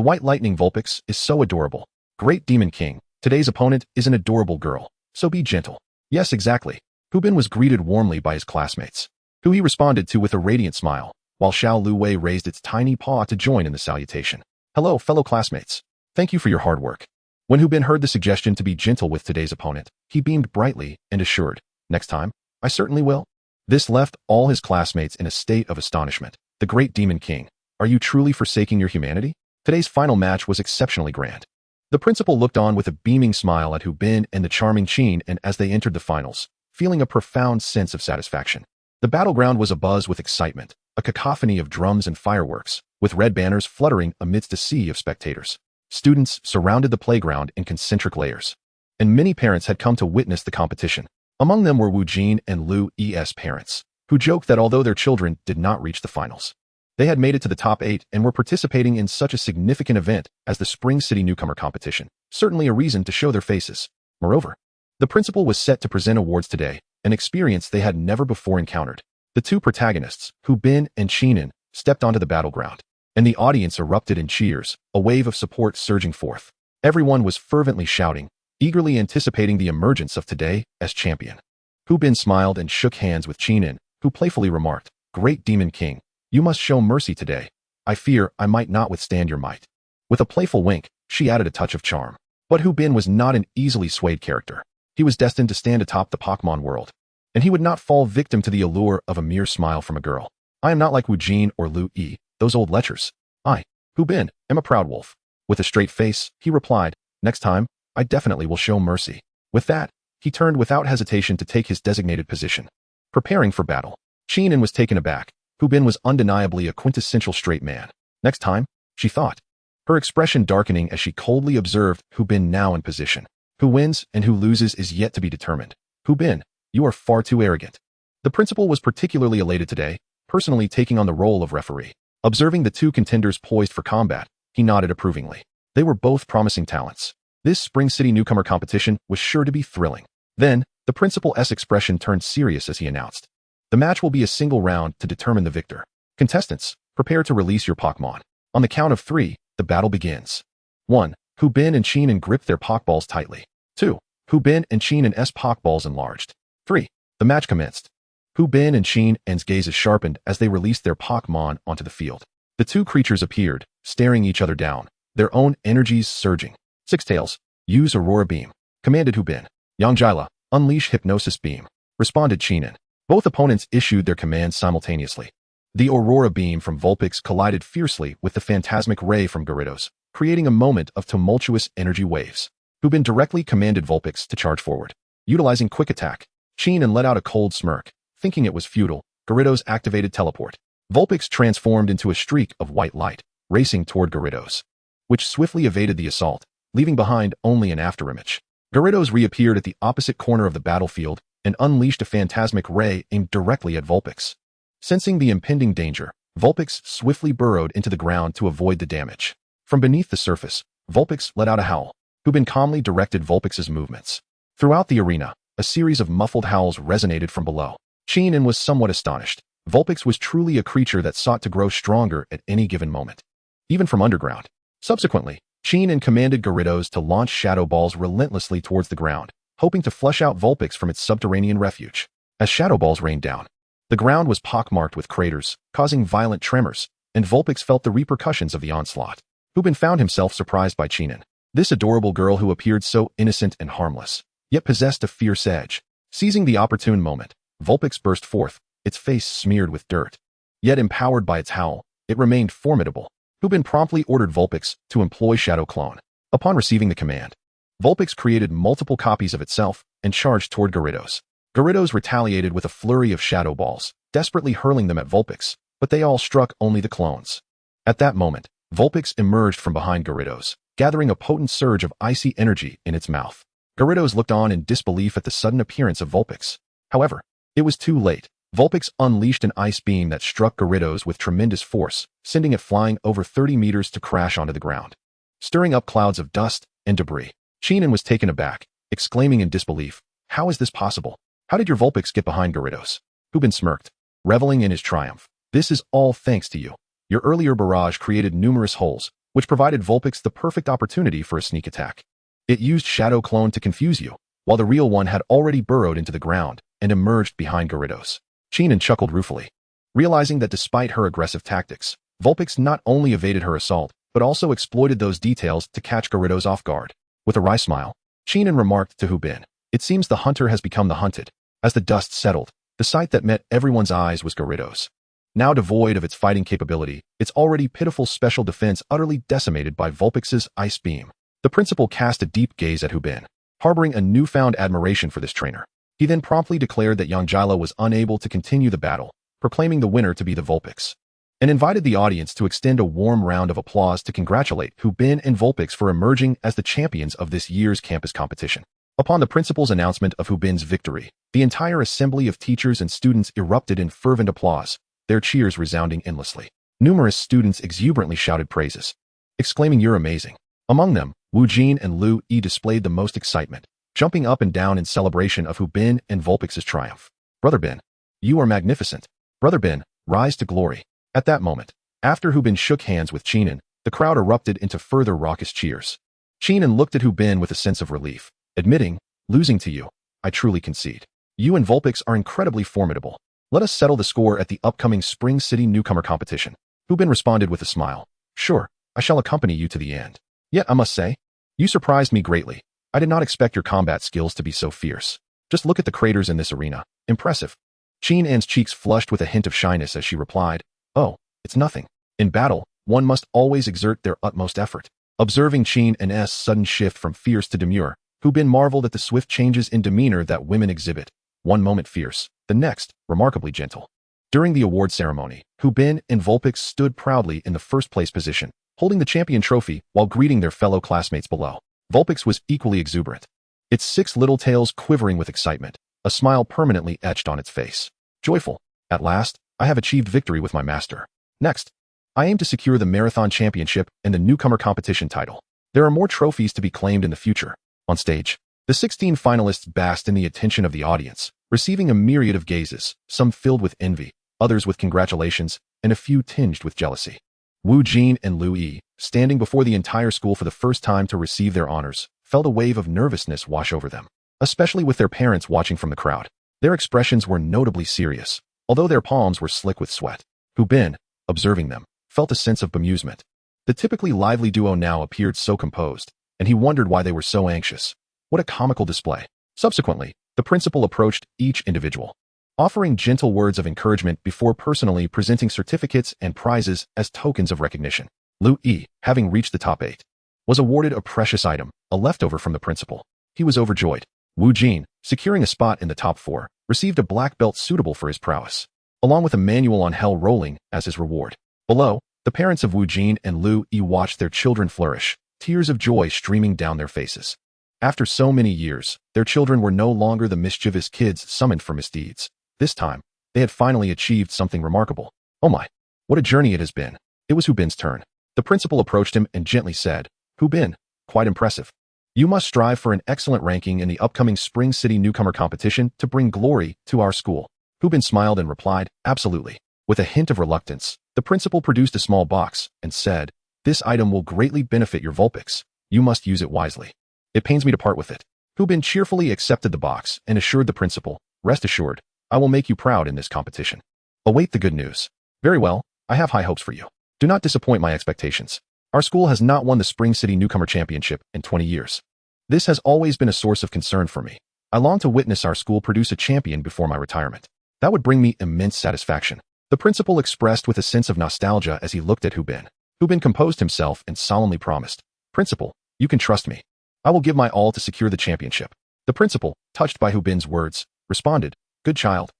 White Lightning Vulpix is so adorable." "Great Demon King, today's opponent is an adorable girl, so be gentle." "Yes, exactly." Hu Bin was greeted warmly by his classmates, who he responded to with a radiant smile, while Xiao Lu Wei raised its tiny paw to join in the salutation. "Hello, fellow classmates. Thank you for your hard work. When Hubin heard the suggestion to be gentle with today's opponent, he beamed brightly and assured, next time, I certainly will. This left all his classmates in a state of astonishment. The great Demon King, are you truly forsaking your humanity? Today's final match was exceptionally grand. The principal looked on with a beaming smile at Hubin and the charming Qin, and as they entered the finals, feeling a profound sense of satisfaction. The battleground was abuzz with excitement, a cacophony of drums and fireworks, with red banners fluttering amidst a sea of spectators. Students surrounded the playground in concentric layers, and many parents had come to witness the competition. Among them were Wu Jin and Lu E's parents, who joked that although their children did not reach the finals, they had made it to the top 8 and were participating in such a significant event as the Spring City Newcomer competition, certainly a reason to show their faces. Moreover, the principal was set to present awards today, an experience they had never before encountered. The two protagonists, Hubin and Qin, stepped onto the battleground, and the audience erupted in cheers, a wave of support surging forth. Everyone was fervently shouting, eagerly anticipating the emergence of today as champion. Hubin smiled and shook hands with Qin, who playfully remarked, Great Demon King, you must show mercy today. I fear I might not withstand your might. With a playful wink, she added a touch of charm. But Hubin was not an easily swayed character. He was destined to stand atop the Pokémon world, and he would not fall victim to the allure of a mere smile from a girl. I am not like Wu Jin or Lu E, those old lechers. I, Hubin, am a proud wolf. With a straight face, he replied, next time, I definitely will show mercy. With that, he turned without hesitation to take his designated position. Preparing for battle, Qin was taken aback. Hubin was undeniably a quintessential straight man. Next time, she thought, her expression darkening as she coldly observed Hubin now in position. Who wins and who loses is yet to be determined. Hubin, you are far too arrogant. The principal was particularly elated today, personally taking on the role of referee. Observing the two contenders poised for combat, he nodded approvingly. They were both promising talents. This Spring City Newcomer competition was sure to be thrilling. Then, the principal's expression turned serious as he announced, the match will be a single round to determine the victor. Contestants, prepare to release your Pokémon. On the count of 3, the battle begins. 1. Hubin and Qin grip their Pokeballs tightly. 2. Hubin and Qin's Pokeballs enlarged. 3. The match commenced. Hubin and Qin's gazes sharpened as they released their Pokémon onto the field. The two creatures appeared, staring each other down, their own energies surging. Six Tails, use Aurora Beam, commanded Hubin. Yangjila, unleash Hypnosis Beam, responded Qin. Both opponents issued their commands simultaneously. The Aurora Beam from Vulpix collided fiercely with the Phantasmic Ray from Gyarados, creating a moment of tumultuous energy waves. Hubin directly commanded Vulpix to charge forward. Utilizing Quick Attack, Qin let out a cold smirk. Thinking it was futile, Gyarados activated Teleport. Vulpix transformed into a streak of white light, racing toward Gyarados, which swiftly evaded the assault, leaving behind only an afterimage. Gyarados reappeared at the opposite corner of the battlefield and unleashed a Phantasmic Ray aimed directly at Vulpix. Sensing the impending danger, Vulpix swiftly burrowed into the ground to avoid the damage. From beneath the surface, Vulpix let out a howl. Hubin calmly directed Vulpix's movements. Throughout the arena, a series of muffled howls resonated from below. Qin was somewhat astonished. Vulpix was truly a creature that sought to grow stronger at any given moment, even from underground. Subsequently, Qin commanded Gyarados to launch Shadow Balls relentlessly towards the ground, hoping to flush out Vulpix from its subterranean refuge. As Shadow Balls rained down, the ground was pockmarked with craters, causing violent tremors, and Vulpix felt the repercussions of the onslaught. Hubin found himself surprised by Qin, this adorable girl who appeared so innocent and harmless, yet possessed a fierce edge. Seizing the opportune moment, Vulpix burst forth, its face smeared with dirt. Yet empowered by its howl, it remained formidable. Hubin promptly ordered Vulpix to employ Shadow Clone. Upon receiving the command, Vulpix created multiple copies of itself and charged toward Gyarados. Gyarados retaliated with a flurry of Shadow Balls, desperately hurling them at Vulpix, but they all struck only the clones. At that moment, Vulpix emerged from behind Gyarados, gathering a potent surge of icy energy in its mouth. Gyarados looked on in disbelief at the sudden appearance of Vulpix. However, it was too late. Vulpix unleashed an ice beam that struck Gyarados with tremendous force, sending it flying over 30 meters to crash onto the ground, stirring up clouds of dust and debris. Qin was taken aback, exclaiming in disbelief, how is this possible? How did your Vulpix get behind Gyarados? Hubin smirked, reveling in his triumph. This is all thanks to you. Your earlier barrage created numerous holes, which provided Vulpix the perfect opportunity for a sneak attack. It used Shadow Clone to confuse you, while the real one had already burrowed into the ground and emerged behind Gyarados. Qin chuckled ruefully, realizing that despite her aggressive tactics, Vulpix not only evaded her assault, but also exploited those details to catch Gyarados off guard. With a wry smile, Chenin remarked to Hu Bin, "It seems the hunter has become the hunted." As the dust settled, the sight that met everyone's eyes was Gyarados. Now devoid of its fighting capability, its already pitiful special defense utterly decimated by Vulpix's ice beam. The principal cast a deep gaze at Hu Bin, harboring a newfound admiration for this trainer. He then promptly declared that Yangela was unable to continue the battle, proclaiming the winner to be the Vulpix, and invited the audience to extend a warm round of applause to congratulate Hu Bin and Vulpix for emerging as the champions of this year's campus competition. Upon the principal's announcement of Hu Bin's victory, the entire assembly of teachers and students erupted in fervent applause, their cheers resounding endlessly. Numerous students exuberantly shouted praises, exclaiming, "You're amazing." Among them, Wu Jin and Lu Yi displayed the most excitement, jumping up and down in celebration of Hu Bin and Vulpix's triumph. "Brother Bin, you are magnificent. Brother Bin, rise to glory." At that moment, after Hu Bin shook hands with Chenin, the crowd erupted into further raucous cheers. Chenin looked at Hu Bin with a sense of relief, admitting, "Losing to you, I truly concede. You and Vulpix are incredibly formidable. Let us settle the score at the upcoming Spring City Newcomer competition." Hu Bin responded with a smile, "Sure, I shall accompany you to the end. Yet I must say, you surprised me greatly. I did not expect your combat skills to be so fierce. Just look at the craters in this arena. Impressive." Chenin's cheeks flushed with a hint of shyness as she replied, "Oh, it's nothing. In battle, one must always exert their utmost effort." Observing Chenin's sudden shift from fierce to demure, Hu Bin marveled at the swift changes in demeanor that women exhibit, one moment fierce, the next, remarkably gentle. During the award ceremony, Hu Bin and Vulpix stood proudly in the first-place position, holding the champion trophy while greeting their fellow classmates below. Vulpix was equally exuberant, its 6 little tails quivering with excitement, a smile permanently etched on its face. Joyful, "At last, I have achieved victory with my master. Next, I aim to secure the Marathon Championship and the Newcomer Competition title. There are more trophies to be claimed in the future." On stage, the 16 finalists basked in the attention of the audience, receiving a myriad of gazes, some filled with envy, others with congratulations, and a few tinged with jealousy. Wu Jin and Lu Yi, standing before the entire school for the first time to receive their honors, felt a wave of nervousness wash over them, especially with their parents watching from the crowd. Their expressions were notably serious, although their palms were slick with sweat. Hu Bin, observing them, felt a sense of bemusement. The typically lively duo now appeared so composed, and he wondered why they were so anxious. What a comical display. Subsequently, the principal approached each individual, offering gentle words of encouragement before personally presenting certificates and prizes as tokens of recognition. Lu Yi, having reached the top 8, was awarded a precious item, a leftover from the principal. He was overjoyed. Wu Jin, securing a spot in the top 4, received a black belt suitable for his prowess, along with a manual on hell rolling as his reward. Below, the parents of Wu Jin and Lu Yi watched their children flourish, tears of joy streaming down their faces. After so many years, their children were no longer the mischievous kids summoned for misdeeds. This time, they had finally achieved something remarkable. "Oh my, what a journey it has been." It was Hu Bin's turn. The principal approached him and gently said, "Hu Bin, quite impressive. You must strive for an excellent ranking in the upcoming Spring City Newcomer competition to bring glory to our school." Hu Bin smiled and replied, "Absolutely." With a hint of reluctance, the principal produced a small box and said, "This item will greatly benefit your Vulpix. You must use it wisely. It pains me to part with it." Hu Bin cheerfully accepted the box and assured the principal, "Rest assured, I will make you proud in this competition. Await the good news." "Very well, I have high hopes for you. Do not disappoint my expectations. Our school has not won the Spring City Newcomer Championship in 20 years. This has always been a source of concern for me. I long to witness our school produce a champion before my retirement. That would bring me immense satisfaction." The principal expressed with a sense of nostalgia as he looked at Hu Bin. Hu Bin composed himself and solemnly promised, "Principal, you can trust me. I will give my all to secure the championship." The principal, touched by Hu Bin's words, responded, Good child.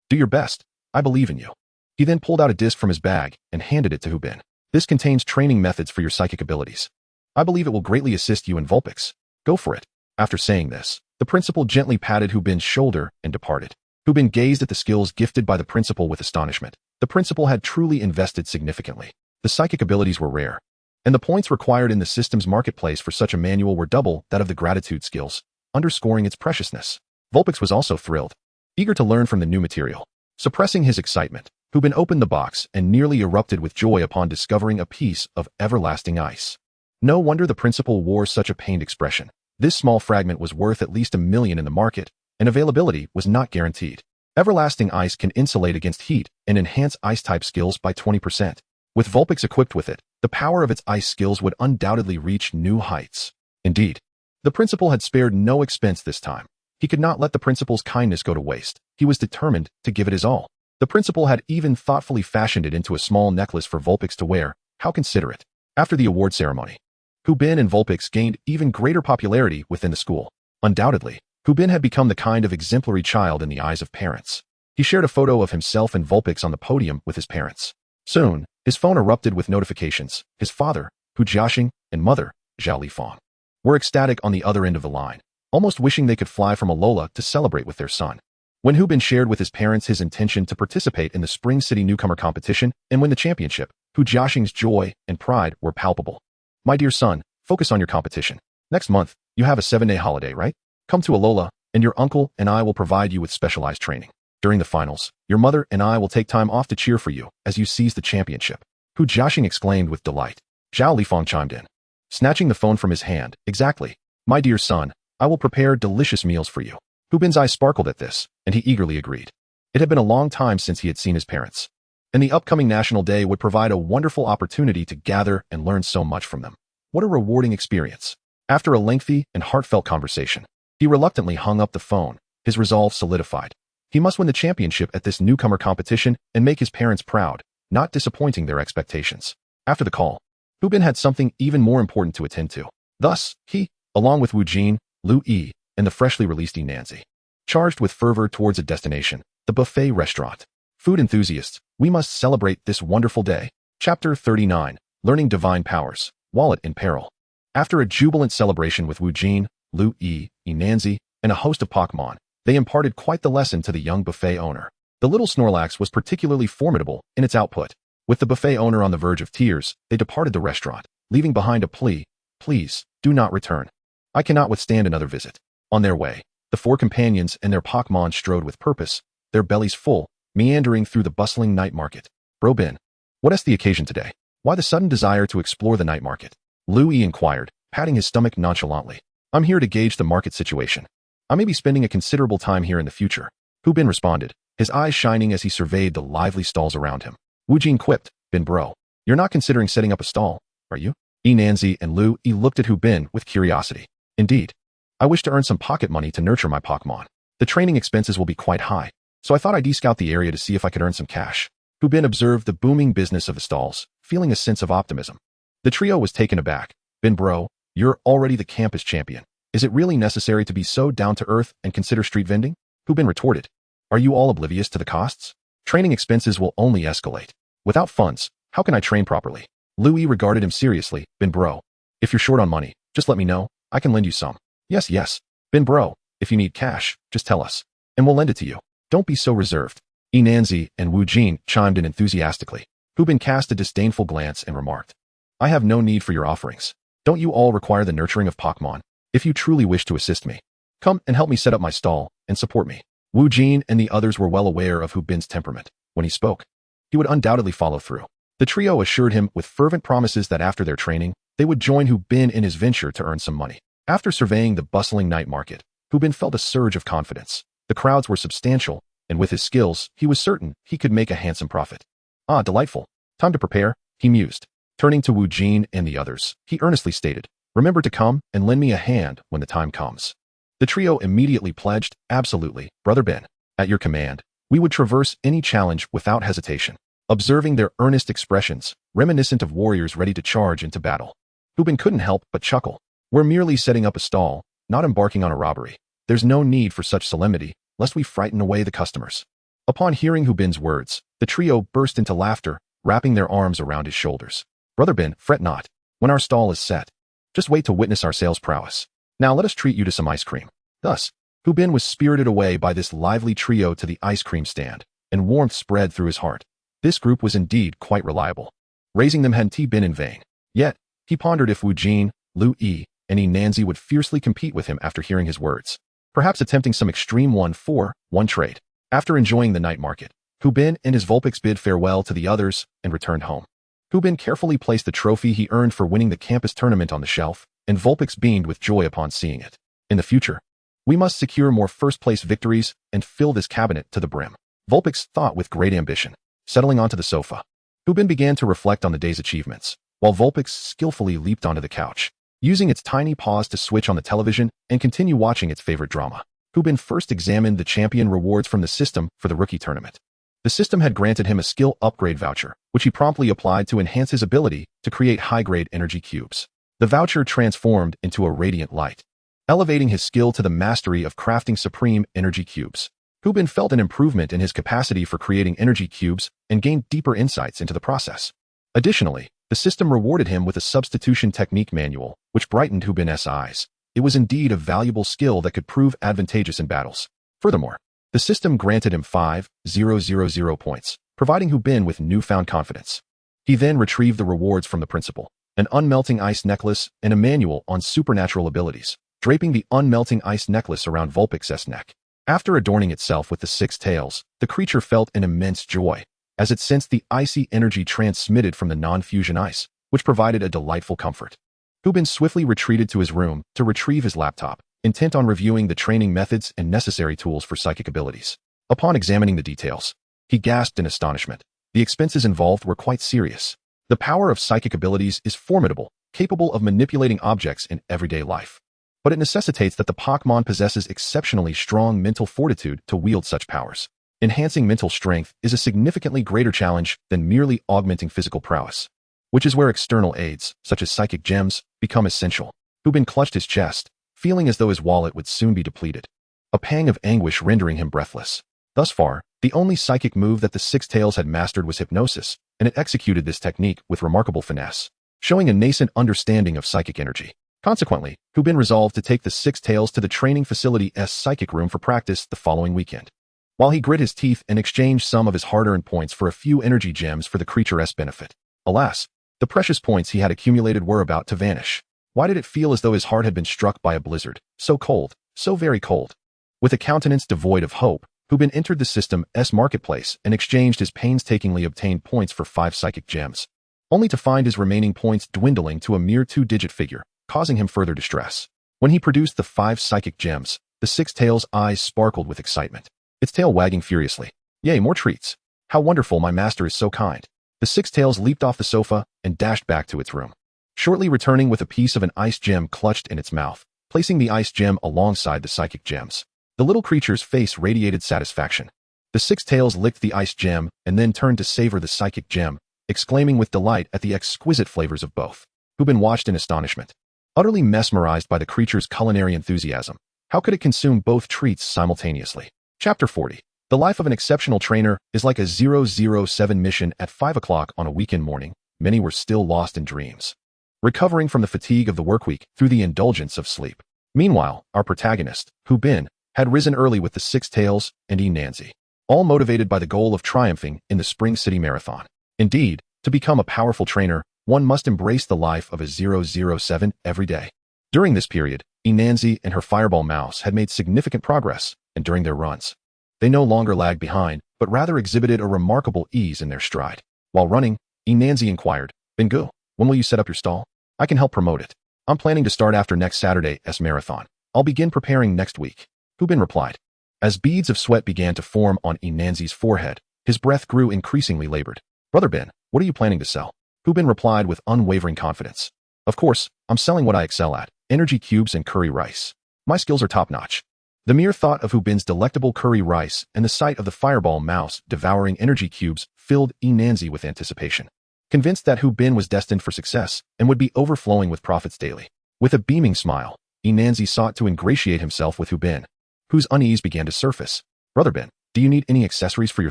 Do your best. I believe in you." He then pulled out a disc from his bag and handed it to Hu Bin. "This contains training methods for your psychic abilities. I believe it will greatly assist you in Vulpix. Go for it." After saying this, the principal gently patted Hu Bin's shoulder and departed. Hu Bin gazed at the skills gifted by the principal with astonishment. The principal had truly invested significantly. The psychic abilities were rare, and the points required in the system's marketplace for such a manual were double that of the gratitude skills, underscoring its preciousness. Vulpix was also thrilled, eager to learn from the new material. Suppressing his excitement, Hu Bin opened the box and nearly erupted with joy upon discovering a piece of everlasting ice. No wonder the principal wore such a pained expression. This small fragment was worth at least $1 million in the market, and availability was not guaranteed. Everlasting ice can insulate against heat and enhance ice-type skills by 20%. With Vulpix equipped with it, the power of its ice skills would undoubtedly reach new heights. Indeed, the principal had spared no expense this time. He could not let the principal's kindness go to waste. He was determined to give it his all. The principal had even thoughtfully fashioned it into a small necklace for Vulpix to wear. How considerate. After the award ceremony, Hubin and Vulpix gained even greater popularity within the school. Undoubtedly, Hubin had become the kind of exemplary child in the eyes of parents. He shared a photo of himself and Vulpix on the podium with his parents. Soon, his phone erupted with notifications. His father, Hu Jiaxing, and mother, Zhao Lifang, were ecstatic on the other end of the line, almost wishing they could fly from Alola to celebrate with their son. When Hubin shared with his parents his intention to participate in the Spring City Newcomer competition and win the championship, Hu Jiaxing's joy and pride were palpable. My dear son, focus on your competition. Next month, you have a 7-day holiday, right? Come to Alola, and your uncle and I will provide you with specialized training. During the finals, your mother and I will take time off to cheer for you as you seize the championship. Hu Jiaxing exclaimed with delight. Zhao Lifang chimed in, snatching the phone from his hand. Exactly. My dear son, I will prepare delicious meals for you. Hubin's eyes sparkled at this, and he eagerly agreed. It had been a long time since he had seen his parents, and the upcoming National Day would provide a wonderful opportunity to gather and learn so much from them. What a rewarding experience. After a lengthy and heartfelt conversation, he reluctantly hung up the phone, his resolve solidified. He must win the championship at this newcomer competition and make his parents proud, not disappointing their expectations. After the call, Hubin had something even more important to attend to. Thus, he, along with Wu Jin, Lu Yi, and the freshly released Nanzi, charged with fervor towards a destination, the buffet restaurant. Food enthusiasts, we must celebrate this wonderful day. Chapter 39, Learning Divine Powers, Wallet in Peril. After a jubilant celebration with Wu Jin, Lu Yi, Nanzi, and a host of Pokémon, they imparted quite the lesson to the young buffet owner. The little Snorlax was particularly formidable in its output. With the buffet owner on the verge of tears, they departed the restaurant, leaving behind a plea, please, do not return. I cannot withstand another visit. On their way, the four companions and their Pokémon strode with purpose, their bellies full, meandering through the bustling night market. Bro Bin, what is the occasion today? Why the sudden desire to explore the night market? Louis inquired, patting his stomach nonchalantly. I'm here to gauge the market situation. I may be spending a considerable time here in the future. Hu Bin responded, his eyes shining as he surveyed the lively stalls around him. Wu Jin quipped, Bin bro, you're not considering setting up a stall, are you? Nanzi and Lu Yi looked at Hu Bin with curiosity. Indeed. I wish to earn some pocket money to nurture my Pokémon. The training expenses will be quite high, so I thought I'd scout the area to see if I could earn some cash. Hu Bin observed the booming business of the stalls, feeling a sense of optimism. The trio was taken aback. Bin bro, you're already the campus champion. Is it really necessary to be so down-to-earth and consider street vending? Hu Bin retorted. Are you all oblivious to the costs? Training expenses will only escalate. Without funds, how can I train properly? Louis regarded him seriously. Bin bro, if you're short on money, just let me know. I can lend you some. Yes. Bin bro, if you need cash, just tell us, and we'll lend it to you. Don't be so reserved. Nanzi and Wu Jin chimed in enthusiastically. Hu Bin cast a disdainful glance and remarked, I have no need for your offerings. Don't you all require the nurturing of Pokémon? If you truly wish to assist me, come and help me set up my stall and support me. Wu Jin and the others were well aware of Hu Bin's temperament. When he spoke, he would undoubtedly follow through. The trio assured him with fervent promises that after their training, they would join Hu Bin in his venture to earn some money. After surveying the bustling night market, Hu Bin felt a surge of confidence. The crowds were substantial, and with his skills, he was certain he could make a handsome profit. Ah, delightful. Time to prepare, he mused. Turning to Wu Jin and the others, he earnestly stated, remember to come and lend me a hand when the time comes. The trio immediately pledged, absolutely, Brother Ben. At your command, we would traverse any challenge without hesitation. Observing their earnest expressions, reminiscent of warriors ready to charge into battle, Hu Bin couldn't help but chuckle. We're merely setting up a stall, not embarking on a robbery. There's no need for such solemnity, lest we frighten away the customers. Upon hearing Hu Bin's words, the trio burst into laughter, wrapping their arms around his shoulders. Brother Ben, fret not. When our stall is set, just wait to witness our sales prowess. Now let us treat you to some ice cream. Thus, Hu Bin was spirited away by this lively trio to the ice cream stand, and warmth spread through his heart. This group was indeed quite reliable. Raising them hadn't been in vain. Yet, he pondered if Wu Jin, Lu Yi, and Nanzi would fiercely compete with him after hearing his words, perhaps attempting some extreme 1-for-1 trade. After enjoying the night market, Hu Bin and his Vulpix bid farewell to the others and returned home. Hu Bin carefully placed the trophy he earned for winning the campus tournament on the shelf, and Vulpix beamed with joy upon seeing it. In the future, we must secure more first-place victories and fill this cabinet to the brim. Vulpix thought with great ambition. Settling onto the sofa, Hu Bin began to reflect on the day's achievements. while Vulpix skillfully leaped onto the couch, using its tiny paws to switch on the television and continue watching its favorite drama. Hubin first examined the champion rewards from the system for the rookie tournament. The system had granted him a skill upgrade voucher, which he promptly applied to enhance his ability to create high-grade energy cubes. The voucher transformed into a radiant light, elevating his skill to the mastery of crafting supreme energy cubes. Hubin felt an improvement in his capacity for creating energy cubes and gained deeper insights into the process. Additionally, the system rewarded him with a substitution technique manual, which brightened Hubin's eyes. It was indeed a valuable skill that could prove advantageous in battles. Furthermore, the system granted him 5,000 points, providing Hubin with newfound confidence. He then retrieved the rewards from the principal, an unmelting ice necklace and a manual on supernatural abilities, draping the unmelting ice necklace around Vulpix's neck. After adorning itself with the 6 tails, the creature felt an immense joy, as it sensed the icy energy transmitted from the non-fusion ice, which provided a delightful comfort. Hubin swiftly retreated to his room to retrieve his laptop, intent on reviewing the training methods and necessary tools for psychic abilities. Upon examining the details, he gasped in astonishment. The expenses involved were quite serious. The power of psychic abilities is formidable, capable of manipulating objects in everyday life. But it necessitates that the Pokémon possesses exceptionally strong mental fortitude to wield such powers. Enhancing mental strength is a significantly greater challenge than merely augmenting physical prowess, which is where external aids, such as psychic gems, become essential. Hubin clutched his chest, feeling as though his wallet would soon be depleted, a pang of anguish rendering him breathless. Thus far, the only psychic move that the 6 tails had mastered was hypnosis, and it executed this technique with remarkable finesse, showing a nascent understanding of psychic energy. Consequently, Hubin resolved to take the 6 tails to the training facility's psychic room for practice the following weekend. While he grit his teeth and exchanged some of his hard-earned points for a few energy gems for the creature's benefit. Alas, the precious points he had accumulated were about to vanish. Why did it feel as though his heart had been struck by a blizzard, so cold, so very cold? With a countenance devoid of hope, Hubin entered the system's marketplace and exchanged his painstakingly obtained points for 5 psychic gems, only to find his remaining points dwindling to a mere 2-digit figure, causing him further distress. When he produced the 5 psychic gems, the 6 tails' eyes sparkled with excitement, its tail wagging furiously. Yay, more treats. How wonderful, my master is so kind. The 6 tails leaped off the sofa and dashed back to its room, shortly returning with a piece of an ice gem clutched in its mouth, placing the ice gem alongside the psychic gems. The little creature's face radiated satisfaction. The 6 tails licked the ice gem and then turned to savor the psychic gem, exclaiming with delight at the exquisite flavors of both. Hubin watched in astonishment, utterly mesmerized by the creature's culinary enthusiasm. How could it consume both treats simultaneously? Chapter 40. The life of an exceptional trainer is like a 007 mission at 5 o'clock on a weekend morning. Many were still lost in dreams, recovering from the fatigue of the workweek through the indulgence of sleep. Meanwhile, our protagonist, Hubin, had risen early with the 6 tails and Enhancement, all motivated by the goal of triumphing in the Spring City Marathon. Indeed, to become a powerful trainer, one must embrace the life of a 007 every day. During this period, Enhancement and her fireball mouse had made significant progress, and during their runs, they no longer lagged behind, but rather exhibited a remarkable ease in their stride. While running, Enhancement inquired, Bingo, when will you set up your stall? I can help promote it. I'm planning to start after next Saturday's marathon. I'll begin preparing next week. Hubin replied. As beads of sweat began to form on Enhanced's forehead, his breath grew increasingly labored. Brother Ben, what are you planning to sell? Hubin replied with unwavering confidence. Of course, I'm selling what I excel at, energy cubes and curry rice. My skills are top-notch. The mere thought of Hubin's delectable curry rice and the sight of the fireball mouse devouring energy cubes filled Enhancement with anticipation. Convinced that Hubin was destined for success and would be overflowing with profits daily. With a beaming smile, Enhancement sought to ingratiate himself with Hubin, whose unease began to surface. Brother Ben, do you need any accessories for your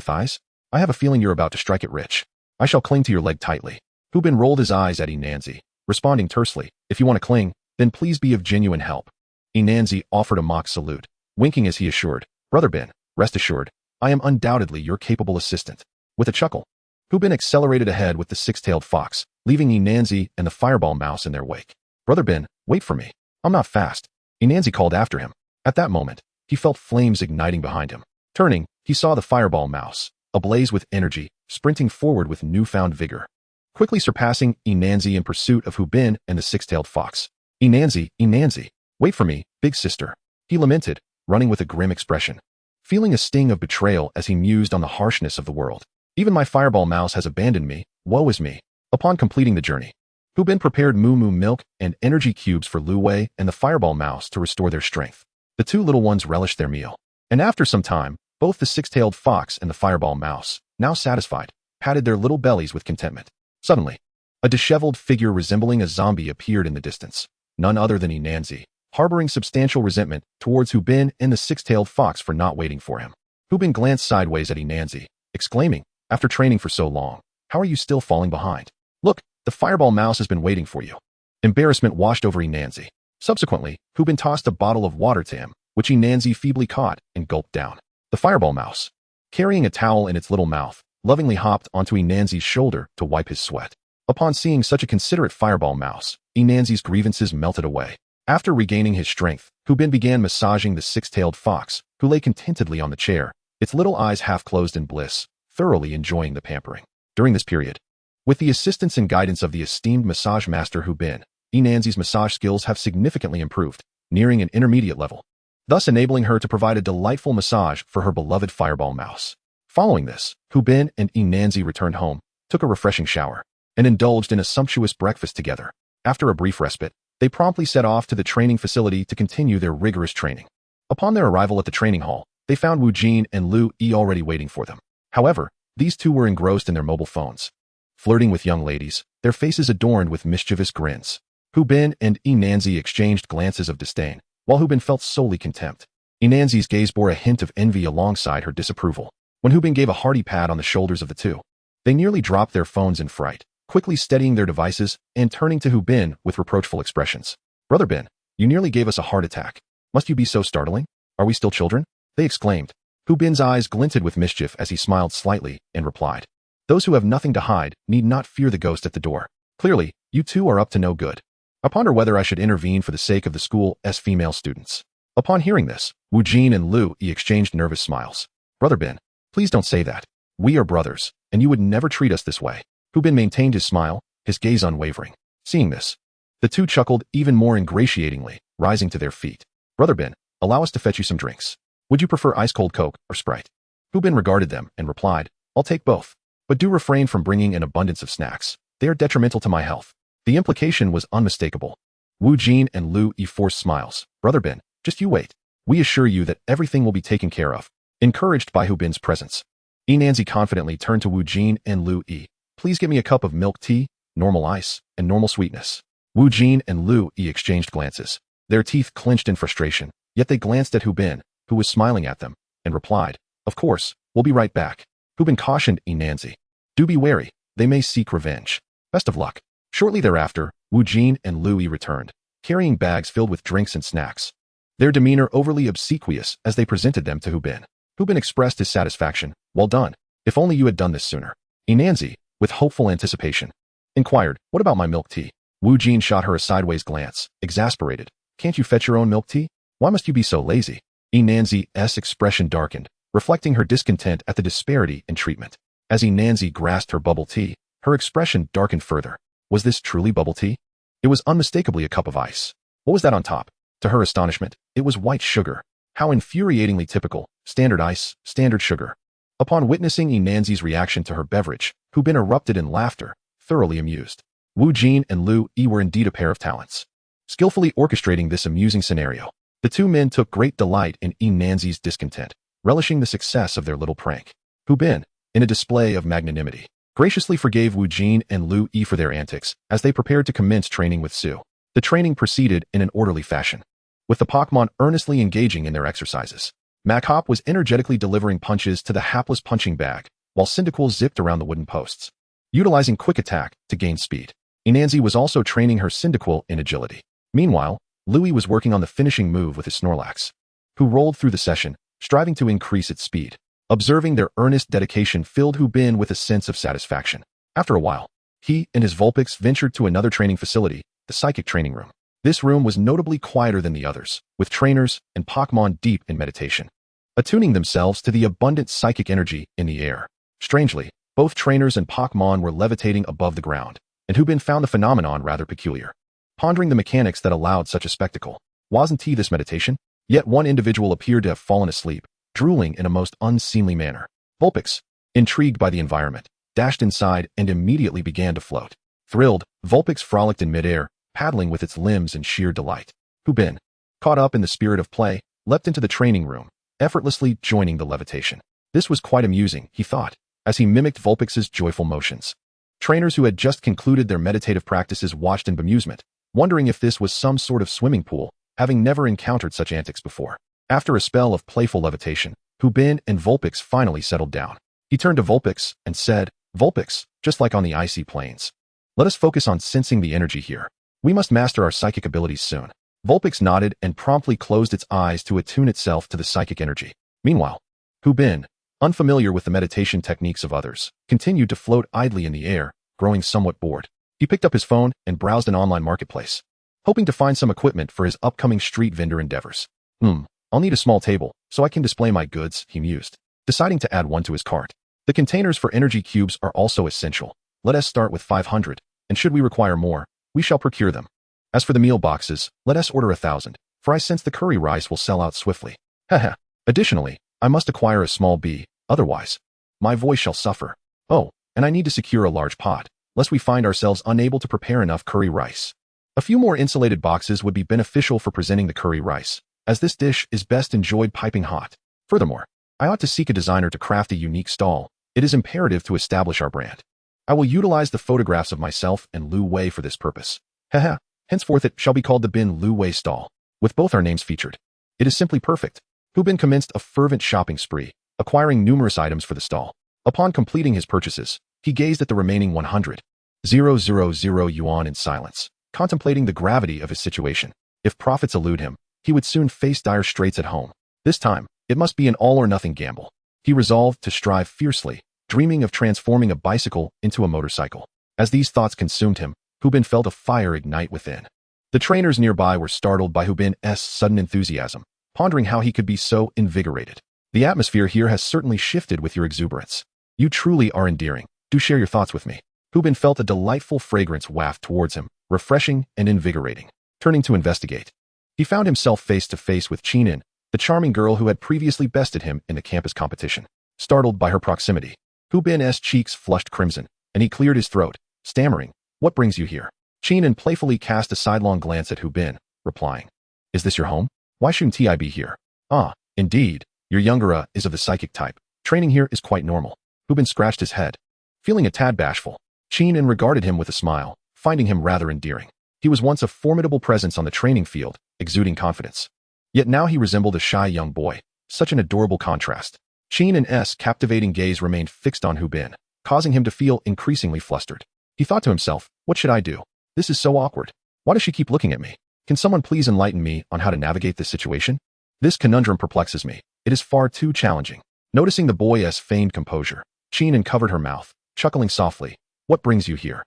thighs? I have a feeling you're about to strike it rich. I shall cling to your leg tightly. Hubin rolled his eyes at Enhancement, responding tersely, if you want to cling, then please be of genuine help. Enhancement offered a mock salute, winking as he assured, Brother Ben, rest assured, I am undoubtedly your capable assistant. With a chuckle, Hubin accelerated ahead with the 6-tailed fox, leaving Enhancement and the fireball mouse in their wake. Brother Ben, wait for me. I'm not fast. Enhancement called after him. At that moment, he felt flames igniting behind him. Turning, he saw the fireball mouse, ablaze with energy, sprinting forward with newfound vigor, quickly surpassing Enhancement in pursuit of Hubin and the 6-tailed fox. Enhancement, wait for me, big sister. He lamented, running with a grim expression, feeling a sting of betrayal as he mused on the harshness of the world. Even my fireball mouse has abandoned me, woe is me. Upon completing the journey, Hu Bin prepared Moo Moo milk and energy cubes for Lu Wei and the fireball mouse to restore their strength. The two little ones relished their meal. And after some time, both the six-tailed fox and the fireball mouse, now satisfied, patted their little bellies with contentment. Suddenly, a disheveled figure resembling a zombie appeared in the distance, none other than Enhancement, harboring substantial resentment towards Hu Bin and the six-tailed fox for not waiting for him. Hu Bin glanced sideways at Enhancement, exclaiming, "After training for so long, how are you still falling behind? Look, the fireball mouse has been waiting for you." Embarrassment washed over Enhancement. Subsequently, Hu Bin tossed a bottle of water to him, which Enhancement feebly caught and gulped down. The fireball mouse, carrying a towel in its little mouth, lovingly hopped onto Enhancement's shoulder to wipe his sweat. Upon seeing such a considerate fireball mouse, Enhancement's grievances melted away. After regaining his strength, Hu Bin began massaging the six-tailed fox, who lay contentedly on the chair, its little eyes half closed in bliss, thoroughly enjoying the pampering. During this period, with the assistance and guidance of the esteemed massage master Hu Bin, Enhancement's massage skills have significantly improved, nearing an intermediate level, thus enabling her to provide a delightful massage for her beloved fireball mouse. Following this, Hu Bin and Enhancement returned home, took a refreshing shower, and indulged in a sumptuous breakfast together. After a brief respite, they promptly set off to the training facility to continue their rigorous training. Upon their arrival at the training hall, they found Wu Jin and Lu Yi already waiting for them. However, these two were engrossed in their mobile phones, flirting with young ladies, their faces adorned with mischievous grins. Hu Bin and Enhancement exchanged glances of disdain, while Hu Bin felt solely contempt. Enhancement's gaze bore a hint of envy alongside her disapproval. When Hu Bin gave a hearty pat on the shoulders of the two, they nearly dropped their phones in fright, quickly steadying their devices and turning to Hu Bin with reproachful expressions. "Brother Bin, you nearly gave us a heart attack. Must you be so startling? Are we still children?" they exclaimed. Hu Bin's eyes glinted with mischief as he smiled slightly and replied, "Those who have nothing to hide need not fear the ghost at the door. Clearly, you two are up to no good. I ponder whether I should intervene for the sake of the school's female students." Upon hearing this, Wu Jin and Lu Yi exchanged nervous smiles. "Brother Bin, please don't say that. We are brothers, and you would never treat us this way." Hu Bin maintained his smile, his gaze unwavering. Seeing this, the two chuckled even more ingratiatingly, rising to their feet. "Brother Bin, allow us to fetch you some drinks. Would you prefer ice-cold Coke or Sprite?" Hu Bin regarded them and replied, "I'll take both. But do refrain from bringing an abundance of snacks. They are detrimental to my health." The implication was unmistakable. Wu Jin and Lu Yi forced smiles. "Brother Bin, just you wait. We assure you that everything will be taken care of." Encouraged by Hu Bin's presence, Enhancement confidently turned to Wu Jin and Lu Yi. "Please get me a cup of milk tea, normal ice, and normal sweetness." Wu Jin and Lu Yi exchanged glances. Their teeth clenched in frustration, yet they glanced at Hu Bin, who was smiling at them, and replied, "Of course, we'll be right back." Hu Bin cautioned Enhancement, "Do be wary, they may seek revenge. Best of luck." Shortly thereafter, Wu Jin and Lu Yi returned, carrying bags filled with drinks and snacks, their demeanor overly obsequious as they presented them to Hu Bin. Hu Bin expressed his satisfaction. "Well done. If only you had done this sooner." Enhancement, with hopeful anticipation, inquired, "What about my milk tea?" Wu Jin shot her a sideways glance, exasperated. "Can't you fetch your own milk tea? Why must you be so lazy?" Enhancement's expression darkened, reflecting her discontent at the disparity in treatment. As Enhancement grasped her bubble tea, her expression darkened further. Was this truly bubble tea? It was unmistakably a cup of ice. What was that on top? To her astonishment, it was white sugar. How infuriatingly typical. Standard ice, standard sugar. Upon witnessing Enhancement's reaction to her beverage, Hu Bin erupted in laughter, thoroughly amused. Wu Jin and Lu Yi were indeed a pair of talents, skillfully orchestrating this amusing scenario. The two men took great delight in Enhancement's discontent, relishing the success of their little prank. Hu Bin, in a display of magnanimity, graciously forgave Wu Jin and Lu Yi for their antics as they prepared to commence training with Su. The training proceeded in an orderly fashion, with the Pokémon earnestly engaging in their exercises. Machop was energetically delivering punches to the hapless punching bag, while Cyndaquil zipped around the wooden posts, utilizing quick attack to gain speed. Enhancement was also training her Cyndaquil in agility. Meanwhile, Louis was working on the finishing move with his Snorlax, who rolled through the session, striving to increase its speed. Observing their earnest dedication filled Hu Bin with a sense of satisfaction. After a while, he and his Vulpix ventured to another training facility, the Psychic Training Room. This room was notably quieter than the others, with trainers and Pokémon deep in meditation, attuning themselves to the abundant psychic energy in the air. Strangely, both trainers and Pokémon were levitating above the ground, and Hu Bin found the phenomenon rather peculiar. Pondering the mechanics that allowed such a spectacle, wasn't he this meditation? Yet one individual appeared to have fallen asleep, drooling in a most unseemly manner. Vulpix, intrigued by the environment, dashed inside and immediately began to float. Thrilled, Vulpix frolicked in midair, paddling with its limbs in sheer delight. Hu Bin, caught up in the spirit of play, leapt into the training room, effortlessly joining the levitation. This was quite amusing, he thought, as he mimicked Vulpix's joyful motions. Trainers who had just concluded their meditative practices watched in bemusement, wondering if this was some sort of swimming pool, having never encountered such antics before. After a spell of playful levitation, Hu Bin and Vulpix finally settled down. He turned to Vulpix and said, "Vulpix, just like on the icy plains. Let us focus on sensing the energy here. We must master our psychic abilities soon." Vulpix nodded and promptly closed its eyes to attune itself to the psychic energy. Meanwhile, Hu Bin, unfamiliar with the meditation techniques of others, continued to float idly in the air, growing somewhat bored. He picked up his phone and browsed an online marketplace, hoping to find some equipment for his upcoming street vendor endeavors. I'll need a small table so I can display my goods, he mused, deciding to add one to his cart. The containers for energy cubes are also essential. Let us start with 500, and should we require more, we shall procure them. As for the meal boxes, let us order 1,000, for I sense the curry rice will sell out swiftly. Haha. Additionally, I must acquire a small bee, otherwise my voice shall suffer. Oh, and I need to secure a large pot, lest we find ourselves unable to prepare enough curry rice. A few more insulated boxes would be beneficial for presenting the curry rice, as this dish is best enjoyed piping hot. Furthermore, I ought to seek a designer to craft a unique stall. It is imperative to establish our brand. I will utilize the photographs of myself and Lu Wei for this purpose. Haha, henceforth it shall be called the Bin Lu Wei stall, with both our names featured. It is simply perfect. Hu Bin commenced a fervent shopping spree, acquiring numerous items for the stall. Upon completing his purchases, he gazed at the remaining 100,000 yuan in silence, contemplating the gravity of his situation. If profits elude him, he would soon face dire straits at home. This time, it must be an all-or-nothing gamble. He resolved to strive fiercely, dreaming of transforming a bicycle into a motorcycle. As these thoughts consumed him, Hu Bin felt a fire ignite within. The trainers nearby were startled by Hu Bin's sudden enthusiasm, pondering how he could be so invigorated. The atmosphere here has certainly shifted with your exuberance. You truly are endearing. Do share your thoughts with me. Hu Bin felt a delightful fragrance waft towards him, refreshing and invigorating. Turning to investigate, he found himself face to face with Qinan, the charming girl who had previously bested him in the campus competition. Startled by her proximity, Hu Bin's cheeks flushed crimson, and he cleared his throat, stammering, "What brings you here?" Qinan playfully cast a sidelong glance at Hu Bin, replying, "Is this your home? Why shouldn't I be here?" "Ah, indeed, your youngera is of the psychic type. Training here is quite normal." Hu Bin scratched his head, feeling a tad bashful. Qinan regarded him with a smile, finding him rather endearing. He was once a formidable presence on the training field, exuding confidence. Yet now he resembled a shy young boy, such an adorable contrast. Qian's captivating gaze remained fixed on Hu Bin, causing him to feel increasingly flustered. He thought to himself, "What should I do? This is so awkward. Why does she keep looking at me? Can someone please enlighten me on how to navigate this situation? This conundrum perplexes me. It is far too challenging." Noticing the boy's feigned composure, Qinan covered her mouth, chuckling softly. "What brings you here?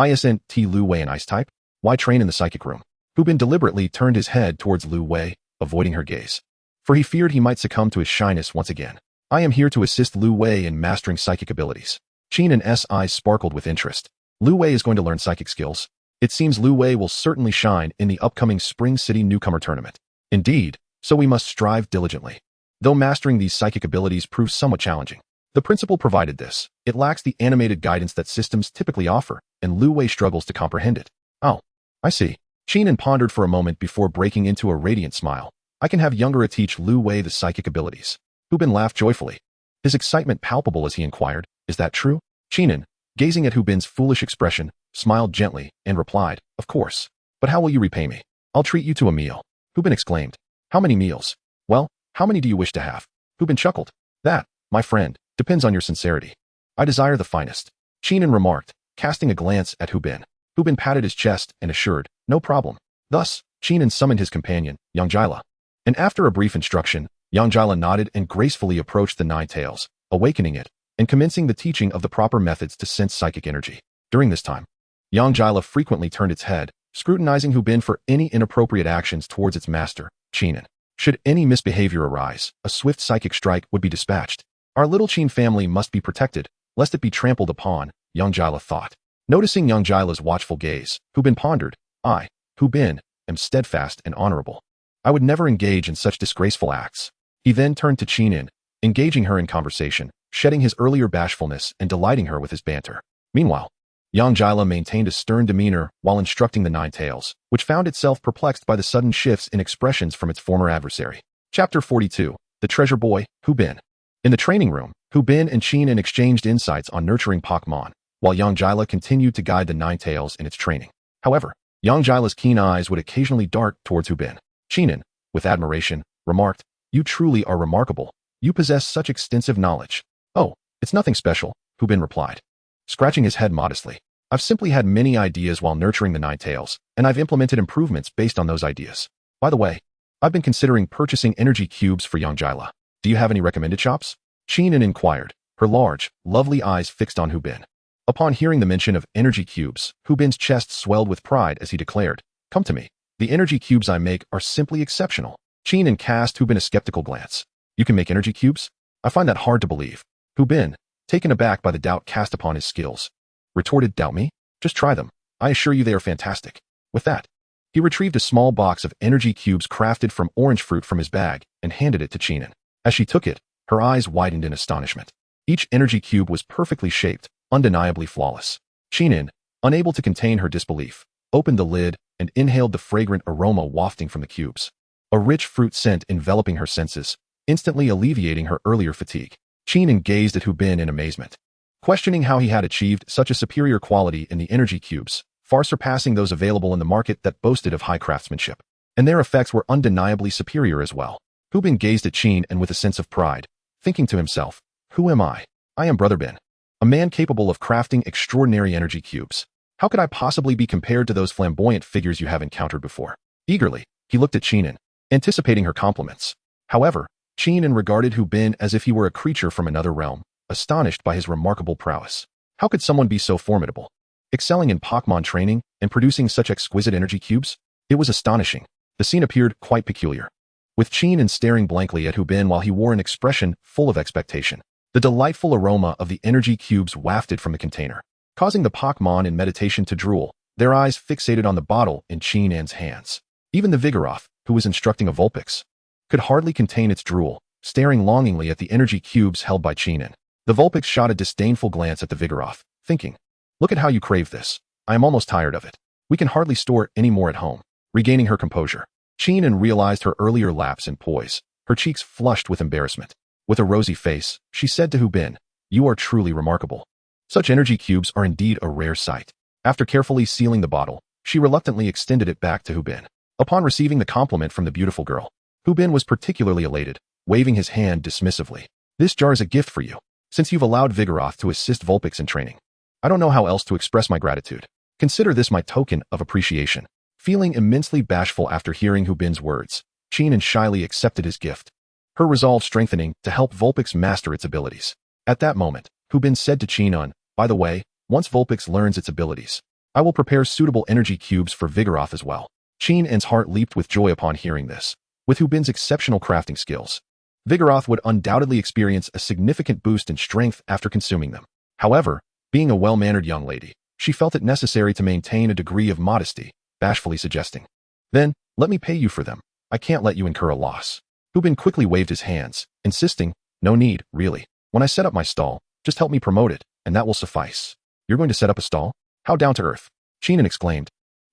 Isn't Lu Wei an ice type? Why train in the psychic room?" Hu Bin deliberately turned his head towards Lu Wei, avoiding her gaze, for he feared he might succumb to his shyness once again. "I am here to assist Lu Wei in mastering psychic abilities." Qian's eyes sparkled with interest. Lu Wei is going to learn psychic skills. It seems Lu Wei will certainly shine in the upcoming Spring City Newcomer tournament. Indeed, so we must strive diligently. Though mastering these psychic abilities proves somewhat challenging, the principal provided this. It lacks the animated guidance that systems typically offer, and Lu Wei struggles to comprehend it. "Oh, I see." Qinan pondered for a moment before breaking into a radiant smile. "I can have youngera teach Lu Wei the psychic abilities." Hu Bin laughed joyfully, his excitement palpable as he inquired, "Is that true?" Qinan, gazing at Hu Bin's foolish expression, smiled gently and replied, "Of course. But how will you repay me?" "I'll treat you to a meal." Hu Bin exclaimed. "How many meals?" "Well, how many do you wish to have?" Hu Bin chuckled. "That, my friend, depends on your sincerity. I desire the finest." Qinan remarked, casting a glance at Hu Bin. Hu Bin patted his chest and assured, "No problem." Thus, Qinan summoned his companion, Yangjila. And after a brief instruction, Yangjila nodded and gracefully approached the nine tails, awakening it, and commencing the teaching of the proper methods to sense psychic energy. During this time, Yangjila frequently turned its head, scrutinizing Hu Bin for any inappropriate actions towards its master, Qinan. Should any misbehavior arise, a swift psychic strike would be dispatched. Our little Qin family must be protected, lest it be trampled upon, Yangjila thought. Noticing Yangjila's watchful gaze, Hu Bin pondered, "I, Hu Bin, am steadfast and honorable. I would never engage in such disgraceful acts." He then turned to Qinan, engaging her in conversation, shedding his earlier bashfulness and delighting her with his banter. Meanwhile, Young Jila maintained a stern demeanor while instructing the Nine Tails, which found itself perplexed by the sudden shifts in expressions from its former adversary. Chapter 42. The Treasure Boy, Hu Bin. In the training room, Hu Bin and Qinan exchanged insights on nurturing Pokémon, while Young Jila continued to guide the Nine Tails in its training. However, Young Jila's keen eyes would occasionally dart towards Hu Bin. Qinan, with admiration, remarked, "You truly are remarkable. You possess such extensive knowledge." "Oh, it's nothing special," Hu Bin replied, scratching his head modestly. "I've simply had many ideas while nurturing the Nine Tails, and I've implemented improvements based on those ideas. By the way, I've been considering purchasing energy cubes for Young Jila. Do you have any recommended shops?" Qinan inquired, her large, lovely eyes fixed on Hu Bin. Upon hearing the mention of energy cubes, Hu Bin's chest swelled with pride as he declared, "Come to me. The energy cubes I make are simply exceptional." Qinan cast Hu Bin a skeptical glance. "You can make energy cubes? I find that hard to believe." Hu Bin, taken aback by the doubt cast upon his skills, retorted, "Doubt me? Just try them. I assure you they are fantastic." With that, he retrieved a small box of energy cubes crafted from orange fruit from his bag and handed it to Qinan. As she took it, her eyes widened in astonishment. Each energy cube was perfectly shaped, undeniably flawless. Qinan, unable to contain her disbelief, opened the lid and inhaled the fragrant aroma wafting from the cubes. A rich fruit scent enveloping her senses, instantly alleviating her earlier fatigue. Qinan gazed at Hu Bin in amazement, questioning how he had achieved such a superior quality in the energy cubes, far surpassing those available in the market that boasted of high craftsmanship. And their effects were undeniably superior as well. Hu Bin gazed at Qinan with a sense of pride, thinking to himself, "Who am I? I am Brother Bin, a man capable of crafting extraordinary energy cubes. How could I possibly be compared to those flamboyant figures you have encountered before?" Eagerly, he looked at Qinan, anticipating her compliments. However, Qinan regarded Hu Bin as if he were a creature from another realm, astonished by his remarkable prowess. How could someone be so formidable, excelling in Pokémon training and producing such exquisite energy cubes? It was astonishing. The scene appeared quite peculiar, with Qinan staring blankly at Hu Bin while he wore an expression full of expectation. The delightful aroma of the energy cubes wafted from the container, causing the Pokémon in meditation to drool, their eyes fixated on the bottle in Qinan's hands. Even the Vigoroth, who was instructing a Vulpix, could hardly contain its drool, staring longingly at the energy cubes held by Qinan. The Vulpix shot a disdainful glance at the Vigoroth, thinking, "Look at how you crave this. I am almost tired of it. We can hardly store it any more at home." Regaining her composure, Qinan realized her earlier lapse in poise, her cheeks flushed with embarrassment. With a rosy face, she said to Hu Bin, "You are truly remarkable. Such energy cubes are indeed a rare sight." After carefully sealing the bottle, she reluctantly extended it back to Hu Bin. Upon receiving the compliment from the beautiful girl, Hu Bin was particularly elated, waving his hand dismissively. "This jar is a gift for you, since you've allowed Vigoroth to assist Vulpix in training. I don't know how else to express my gratitude. Consider this my token of appreciation." Feeling immensely bashful after hearing Hu Bin's words, Qinan shyly accepted his gift, her resolve strengthening to help Vulpix master its abilities. At that moment, Hu Bin said to Qinan, "By the way, once Vulpix learns its abilities, I will prepare suitable energy cubes for Vigoroth as well." Qinan's heart leaped with joy upon hearing this. With Hu Bin's exceptional crafting skills, Vigoroth would undoubtedly experience a significant boost in strength after consuming them. However, being a well-mannered young lady, she felt it necessary to maintain a degree of modesty, bashfully suggesting, "Then, let me pay you for them. I can't let you incur a loss." Hu Bin quickly waved his hands, insisting, "No need, really. When I set up my stall, just help me promote it, and that will suffice." "You're going to set up a stall? How down to earth?" Qinan exclaimed,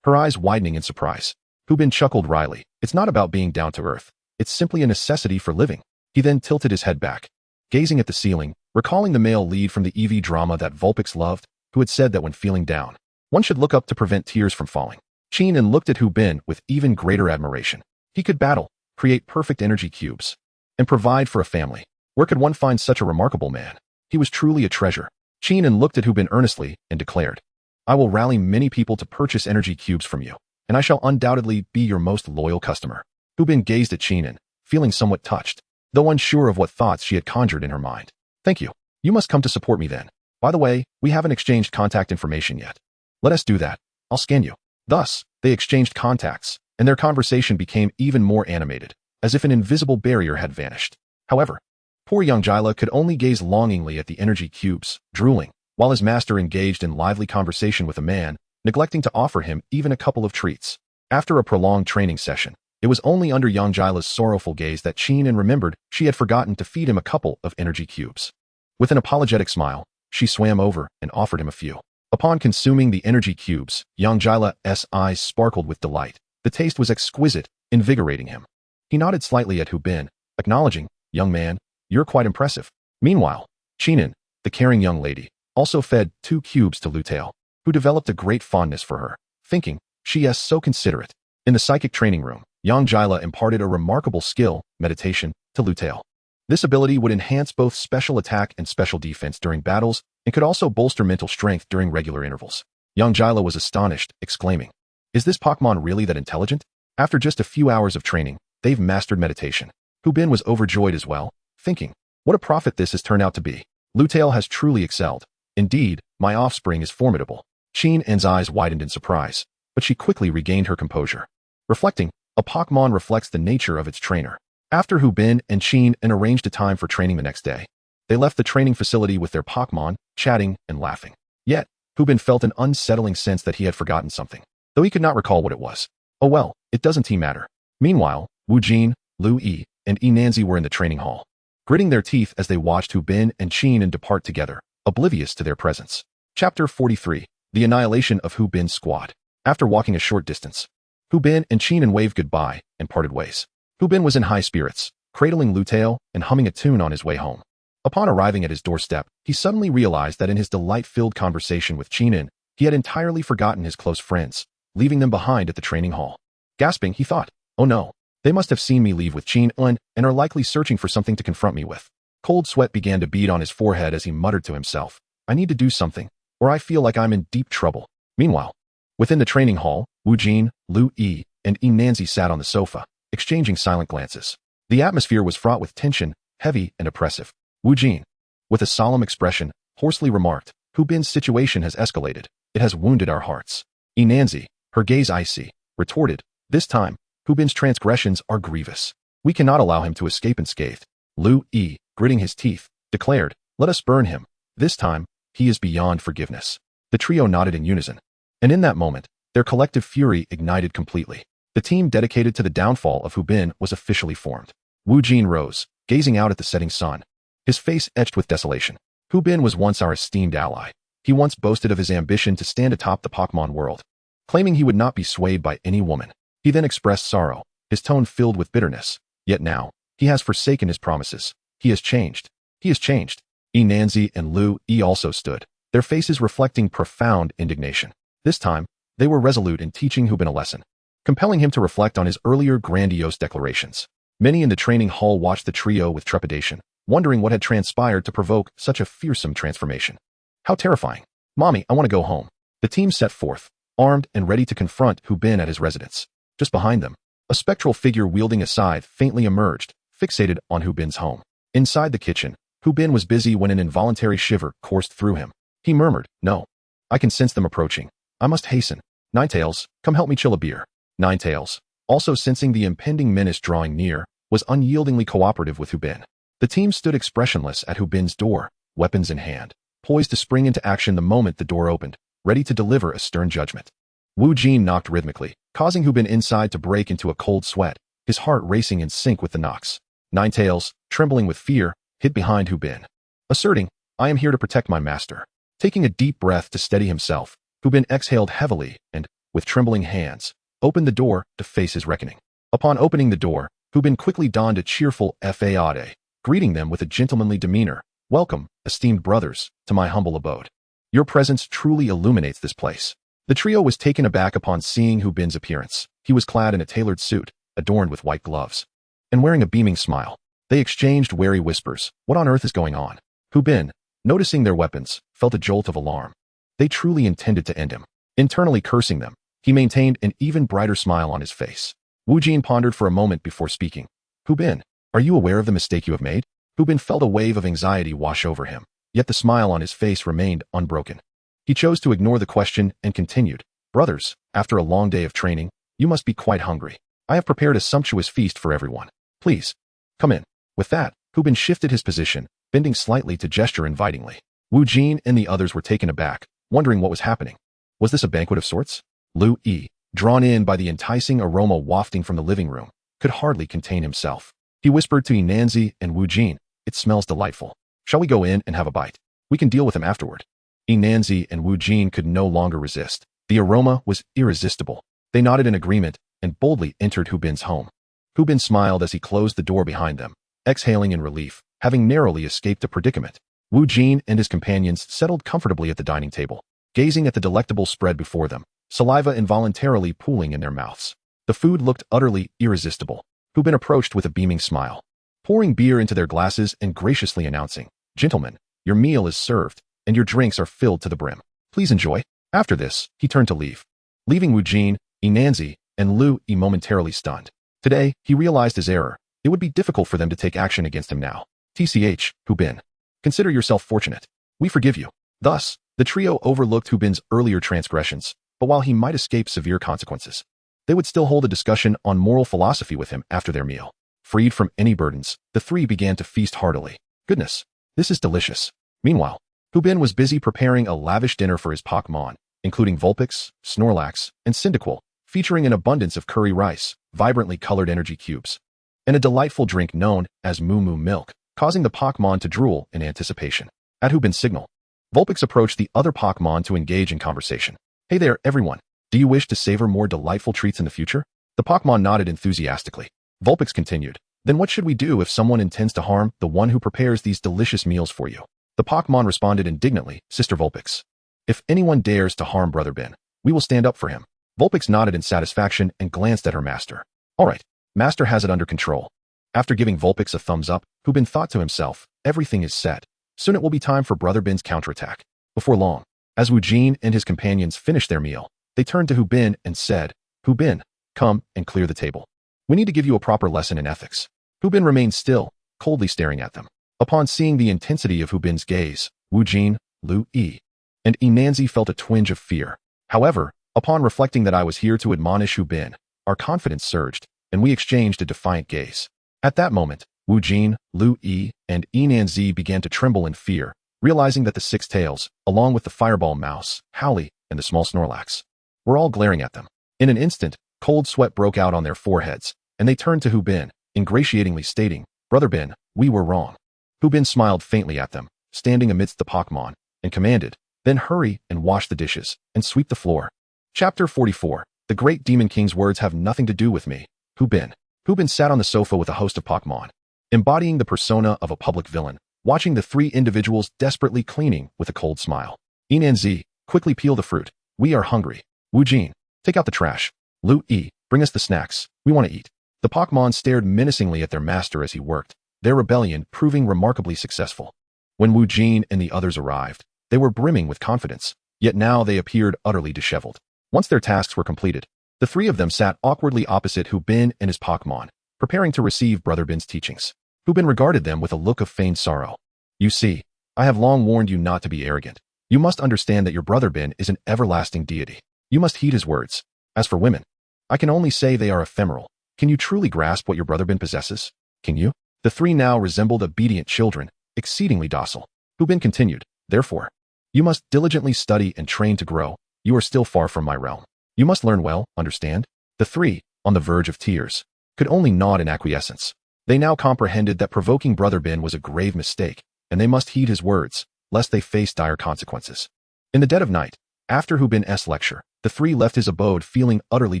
her eyes widening in surprise. Hu Bin chuckled wryly. "It's not about being down to earth. It's simply a necessity for living." He then tilted his head back, gazing at the ceiling, recalling the male lead from the EV drama that Vulpix loved, who had said that when feeling down, one should look up to prevent tears from falling. Qinan looked at Hu Bin with even greater admiration. He could battle, create perfect energy cubes, and provide for a family. Where could one find such a remarkable man? He was truly a treasure. Qinan looked at Hu Bin earnestly and declared, "I will rally many people to purchase energy cubes from you, and I shall undoubtedly be your most loyal customer." Hu Bin gazed at Qinan, feeling somewhat touched, though unsure of what thoughts she had conjured in her mind. "Thank you. You must come to support me then. By the way, we haven't exchanged contact information yet. Let us do that. I'll scan you." Thus, they exchanged contacts, and their conversation became even more animated, as if an invisible barrier had vanished. However, poor young Jila could only gaze longingly at the energy cubes, drooling, while his master engaged in lively conversation with a man, neglecting to offer him even a couple of treats. After a prolonged training session, it was only under young Jila's sorrowful gaze that Qinan remembered she had forgotten to feed him a couple of energy cubes. With an apologetic smile, she swam over and offered him a few. Upon consuming the energy cubes, young Jila's eyes sparkled with delight. The taste was exquisite, invigorating him. He nodded slightly at Hu Bin, acknowledging, "Young man, you're quite impressive." Meanwhile, Qinan, the caring young lady, also fed 2 cubes to Lutail, who developed a great fondness for her, thinking, "She is so considerate." In the psychic training room, young Jila imparted a remarkable skill, meditation, to Lutail. This ability would enhance both special attack and special defense during battles and could also bolster mental strength during regular intervals. Young Jila was astonished, exclaiming, "Is this Pokémon really that intelligent?" After just a few hours of training, they've mastered meditation. Hu Bin was overjoyed as well, thinking, "What a prophet this has turned out to be. Lutail has truly excelled. Indeed, my offspring is formidable." Qian's eyes widened in surprise, but she quickly regained her composure. Reflecting, a Pokémon reflects the nature of its trainer. After Hu Bin and Qian arranged a time for training the next day, they left the training facility with their Pokémon, chatting and laughing. Yet, Hu Bin felt an unsettling sense that he had forgotten something, though he could not recall what it was. Oh well, it doesn't matter. Meanwhile, Wu Jin, Lu Yi, and Nanzi were in the training hall, gritting their teeth as they watched Hu Bin and Qian depart together, oblivious to their presence. Chapter 43. The Annihilation of Hu Bin's Squad. After walking a short distance, Hu Bin and Qian waved goodbye and parted ways. Hu Bin was in high spirits, cradling Lutail and humming a tune on his way home. Upon arriving at his doorstep, he suddenly realized that in his delight-filled conversation with Qian, he had entirely forgotten his close friends, leaving them behind at the training hall. Gasping, he thought, "Oh no, they must have seen me leave with Qian and are likely searching for something to confront me with." Cold sweat began to bead on his forehead as he muttered to himself, "I need to do something, or I feel like I'm in deep trouble." Meanwhile, within the training hall, Wu Jin, Lu Yi, and Nanzi sat on the sofa, exchanging silent glances. The atmosphere was fraught with tension, heavy and oppressive. Wu Jin, with a solemn expression, hoarsely remarked, "Hu Bin's situation has escalated. It has wounded our hearts." Nanzi, her gaze icy, retorted, "This time, Hu Bin's transgressions are grievous. We cannot allow him to escape unscathed." Lu Yi, gritting his teeth, declared, "Let us burn him. This time, he is beyond forgiveness." The trio nodded in unison, and in that moment, their collective fury ignited completely. The team dedicated to the downfall of Hu Bin was officially formed. Wu Jin rose, gazing out at the setting sun, his face etched with desolation. Hu Bin was once our esteemed ally. He once boasted of his ambition to stand atop the Pokémon world, claiming he would not be swayed by any woman. He then expressed sorrow, his tone filled with bitterness. Yet now, he has forsaken his promises. He has changed. He has changed. Nanzi and Lu Yi also stood, their faces reflecting profound indignation. This time, they were resolute in teaching Hu Bin a lesson, compelling him to reflect on his earlier grandiose declarations. Many in the training hall watched the trio with trepidation, wondering what had transpired to provoke such a fearsome transformation. How terrifying. "Mommy, I want to go home." The team set forth, armed and ready to confront Hu Bin at his residence. Just behind them, a spectral figure wielding a scythe faintly emerged, fixated on Hu Bin's home. Inside the kitchen, Hu Bin was busy when an involuntary shiver coursed through him. He murmured, "No. I can sense them approaching. I must hasten. Ninetales, come help me chill a beer." Ninetales, also sensing the impending menace drawing near, was unyieldingly cooperative with Hu Bin. The team stood expressionless at Hu Bin's door, weapons in hand, poised to spring into action the moment the door opened, ready to deliver a stern judgment. Wu Jin knocked rhythmically, causing Hu Bin inside to break into a cold sweat, his heart racing in sync with the knocks. Ninetales, trembling with fear, hid behind Hu Bin, asserting, "I am here to protect my master." Taking a deep breath to steady himself, Hu Bin exhaled heavily and, with trembling hands, opened the door to face his reckoning. Upon opening the door, Hu Bin quickly donned a cheerful fade, greeting them with a gentlemanly demeanor. "Welcome, esteemed brothers, to my humble abode. Your presence truly illuminates this place." The trio was taken aback upon seeing Hu Bin's appearance. He was clad in a tailored suit, adorned with white gloves, and wearing a beaming smile. They exchanged wary whispers. What on earth is going on? Hu Bin, noticing their weapons, felt a jolt of alarm. They truly intended to end him. Internally cursing them, he maintained an even brighter smile on his face. Wu Jin pondered for a moment before speaking. "Hu Bin, are you aware of the mistake you have made?" Hu Bin felt a wave of anxiety wash over him, yet the smile on his face remained unbroken. He chose to ignore the question and continued, "Brothers, after a long day of training, you must be quite hungry. I have prepared a sumptuous feast for everyone. Please, come in." With that, Hu Bin shifted his position, bending slightly to gesture invitingly. Wu Jin and the others were taken aback, wondering what was happening. Was this a banquet of sorts? Lu Yi, drawn in by the enticing aroma wafting from the living room, could hardly contain himself. He whispered to Nanzi and Wu Jin, "It smells delightful. Shall we go in and have a bite? We can deal with him afterward." Enanzi and Wu Jin could no longer resist. The aroma was irresistible. They nodded in agreement and boldly entered Hu Bin's home. Hu Bin smiled as he closed the door behind them, exhaling in relief, having narrowly escaped a predicament. Wu Jin and his companions settled comfortably at the dining table, gazing at the delectable spread before them, saliva involuntarily pooling in their mouths. The food looked utterly irresistible. Hu Bin approached with a beaming smile, pouring beer into their glasses and graciously announcing, "Gentlemen, your meal is served, and your drinks are filled to the brim. Please enjoy." After this, he turned to leave, leaving Wu Jin, Enanzi, and Lu Yi momentarily stunned. Today, he realized his error. It would be difficult for them to take action against him now. "TCH, Hu Bin. Consider yourself fortunate. We forgive you." Thus, the trio overlooked Hu Bin's earlier transgressions, but while he might escape severe consequences, they would still hold a discussion on moral philosophy with him after their meal. Freed from any burdens, the three began to feast heartily. Goodness, this is delicious. Meanwhile, Hu Bin was busy preparing a lavish dinner for his Pokémon, including Vulpix, Snorlax, and Cyndaquil, featuring an abundance of curry rice, vibrantly colored energy cubes, and a delightful drink known as Moo Moo Milk, causing the Pokémon to drool in anticipation. At Hu Bin's signal, Vulpix approached the other Pokémon to engage in conversation. "Hey there, everyone. Do you wish to savor more delightful treats in the future?" The Pokémon nodded enthusiastically. Vulpix continued, "Then what should we do if someone intends to harm the one who prepares these delicious meals for you?" The Pokémon responded indignantly, "Sister Vulpix, if anyone dares to harm Brother Ben, we will stand up for him." Vulpix nodded in satisfaction and glanced at her master. "All right, Master has it under control." After giving Vulpix a thumbs up, Hu Bin thought to himself, "Everything is set. Soon it will be time for Brother Ben's counterattack." Before long, as Wu Jin and his companions finished their meal, they turned to Hu Bin and said, "Hu Bin, come and clear the table. We need to give you a proper lesson in ethics." Hu Bin remained still, coldly staring at them. Upon seeing the intensity of Hu Bin's gaze, Wu Jin, Lu Yi, and Enanzi felt a twinge of fear. However, upon reflecting that I was here to admonish Hu Bin, our confidence surged, and we exchanged a defiant gaze. At that moment, Wu Jin, Lu Yi, and Enanzi began to tremble in fear, realizing that the six tails, along with the fireball mouse, Howley, and the small Snorlax, were all glaring at them. In an instant, cold sweat broke out on their foreheads, and they turned to Hu Bin, ingratiatingly stating, "Brother Ben, we were wrong." Hu Bin smiled faintly at them, standing amidst the Pokémon, and commanded, "Then hurry and wash the dishes, and sweep the floor." Chapter 44. The Great Demon King's words have nothing to do with me. Hu Bin. Hu Bin sat on the sofa with a host of Pokémon, embodying the persona of a public villain, watching the three individuals desperately cleaning with a cold smile. Enanzi, quickly peel the fruit. We are hungry. Wu Jin, take out the trash. Lu Yi, bring us the snacks. We want to eat. The Pokémon stared menacingly at their master as he worked, their rebellion proving remarkably successful. When Wu Jin and the others arrived, they were brimming with confidence, yet now they appeared utterly disheveled. Once their tasks were completed, the three of them sat awkwardly opposite Hu Bin and his Pokémon, preparing to receive Brother Bin's teachings. Hu Bin regarded them with a look of feigned sorrow. "You see, I have long warned you not to be arrogant. You must understand that your Brother Ben is an everlasting deity. You must heed his words. As for women, I can only say they are ephemeral. Can you truly grasp what your Brother Ben possesses? Can you?" The three now resembled obedient children, exceedingly docile. Hu Bin continued, "Therefore, you must diligently study and train to grow. You are still far from my realm. You must learn well, understand?" The three, on the verge of tears, could only nod in acquiescence. They now comprehended that provoking Brother Ben was a grave mistake, and they must heed his words, lest they face dire consequences. In the dead of night, after Hu Bin's lecture, the three left his abode feeling utterly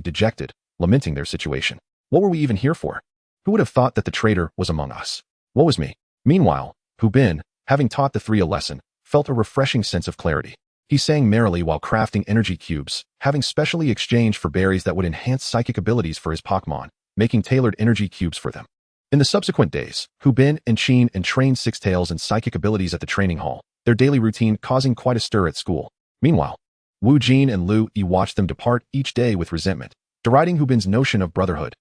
dejected, lamenting their situation. What were we even here for? Who would have thought that the traitor was among us? Woe is me. Meanwhile, Hu Bin, having taught the three a lesson, felt a refreshing sense of clarity. He sang merrily while crafting energy cubes, having specially exchanged for berries that would enhance psychic abilities for his Pokémon, making tailored energy cubes for them. In the subsequent days, Hu Bin and Qin trained Six Tails in psychic abilities at the training hall, their daily routine causing quite a stir at school. Meanwhile, Wu Jin and Lu Yi watched them depart each day with resentment, deriding Hu Bin's notion of brotherhood.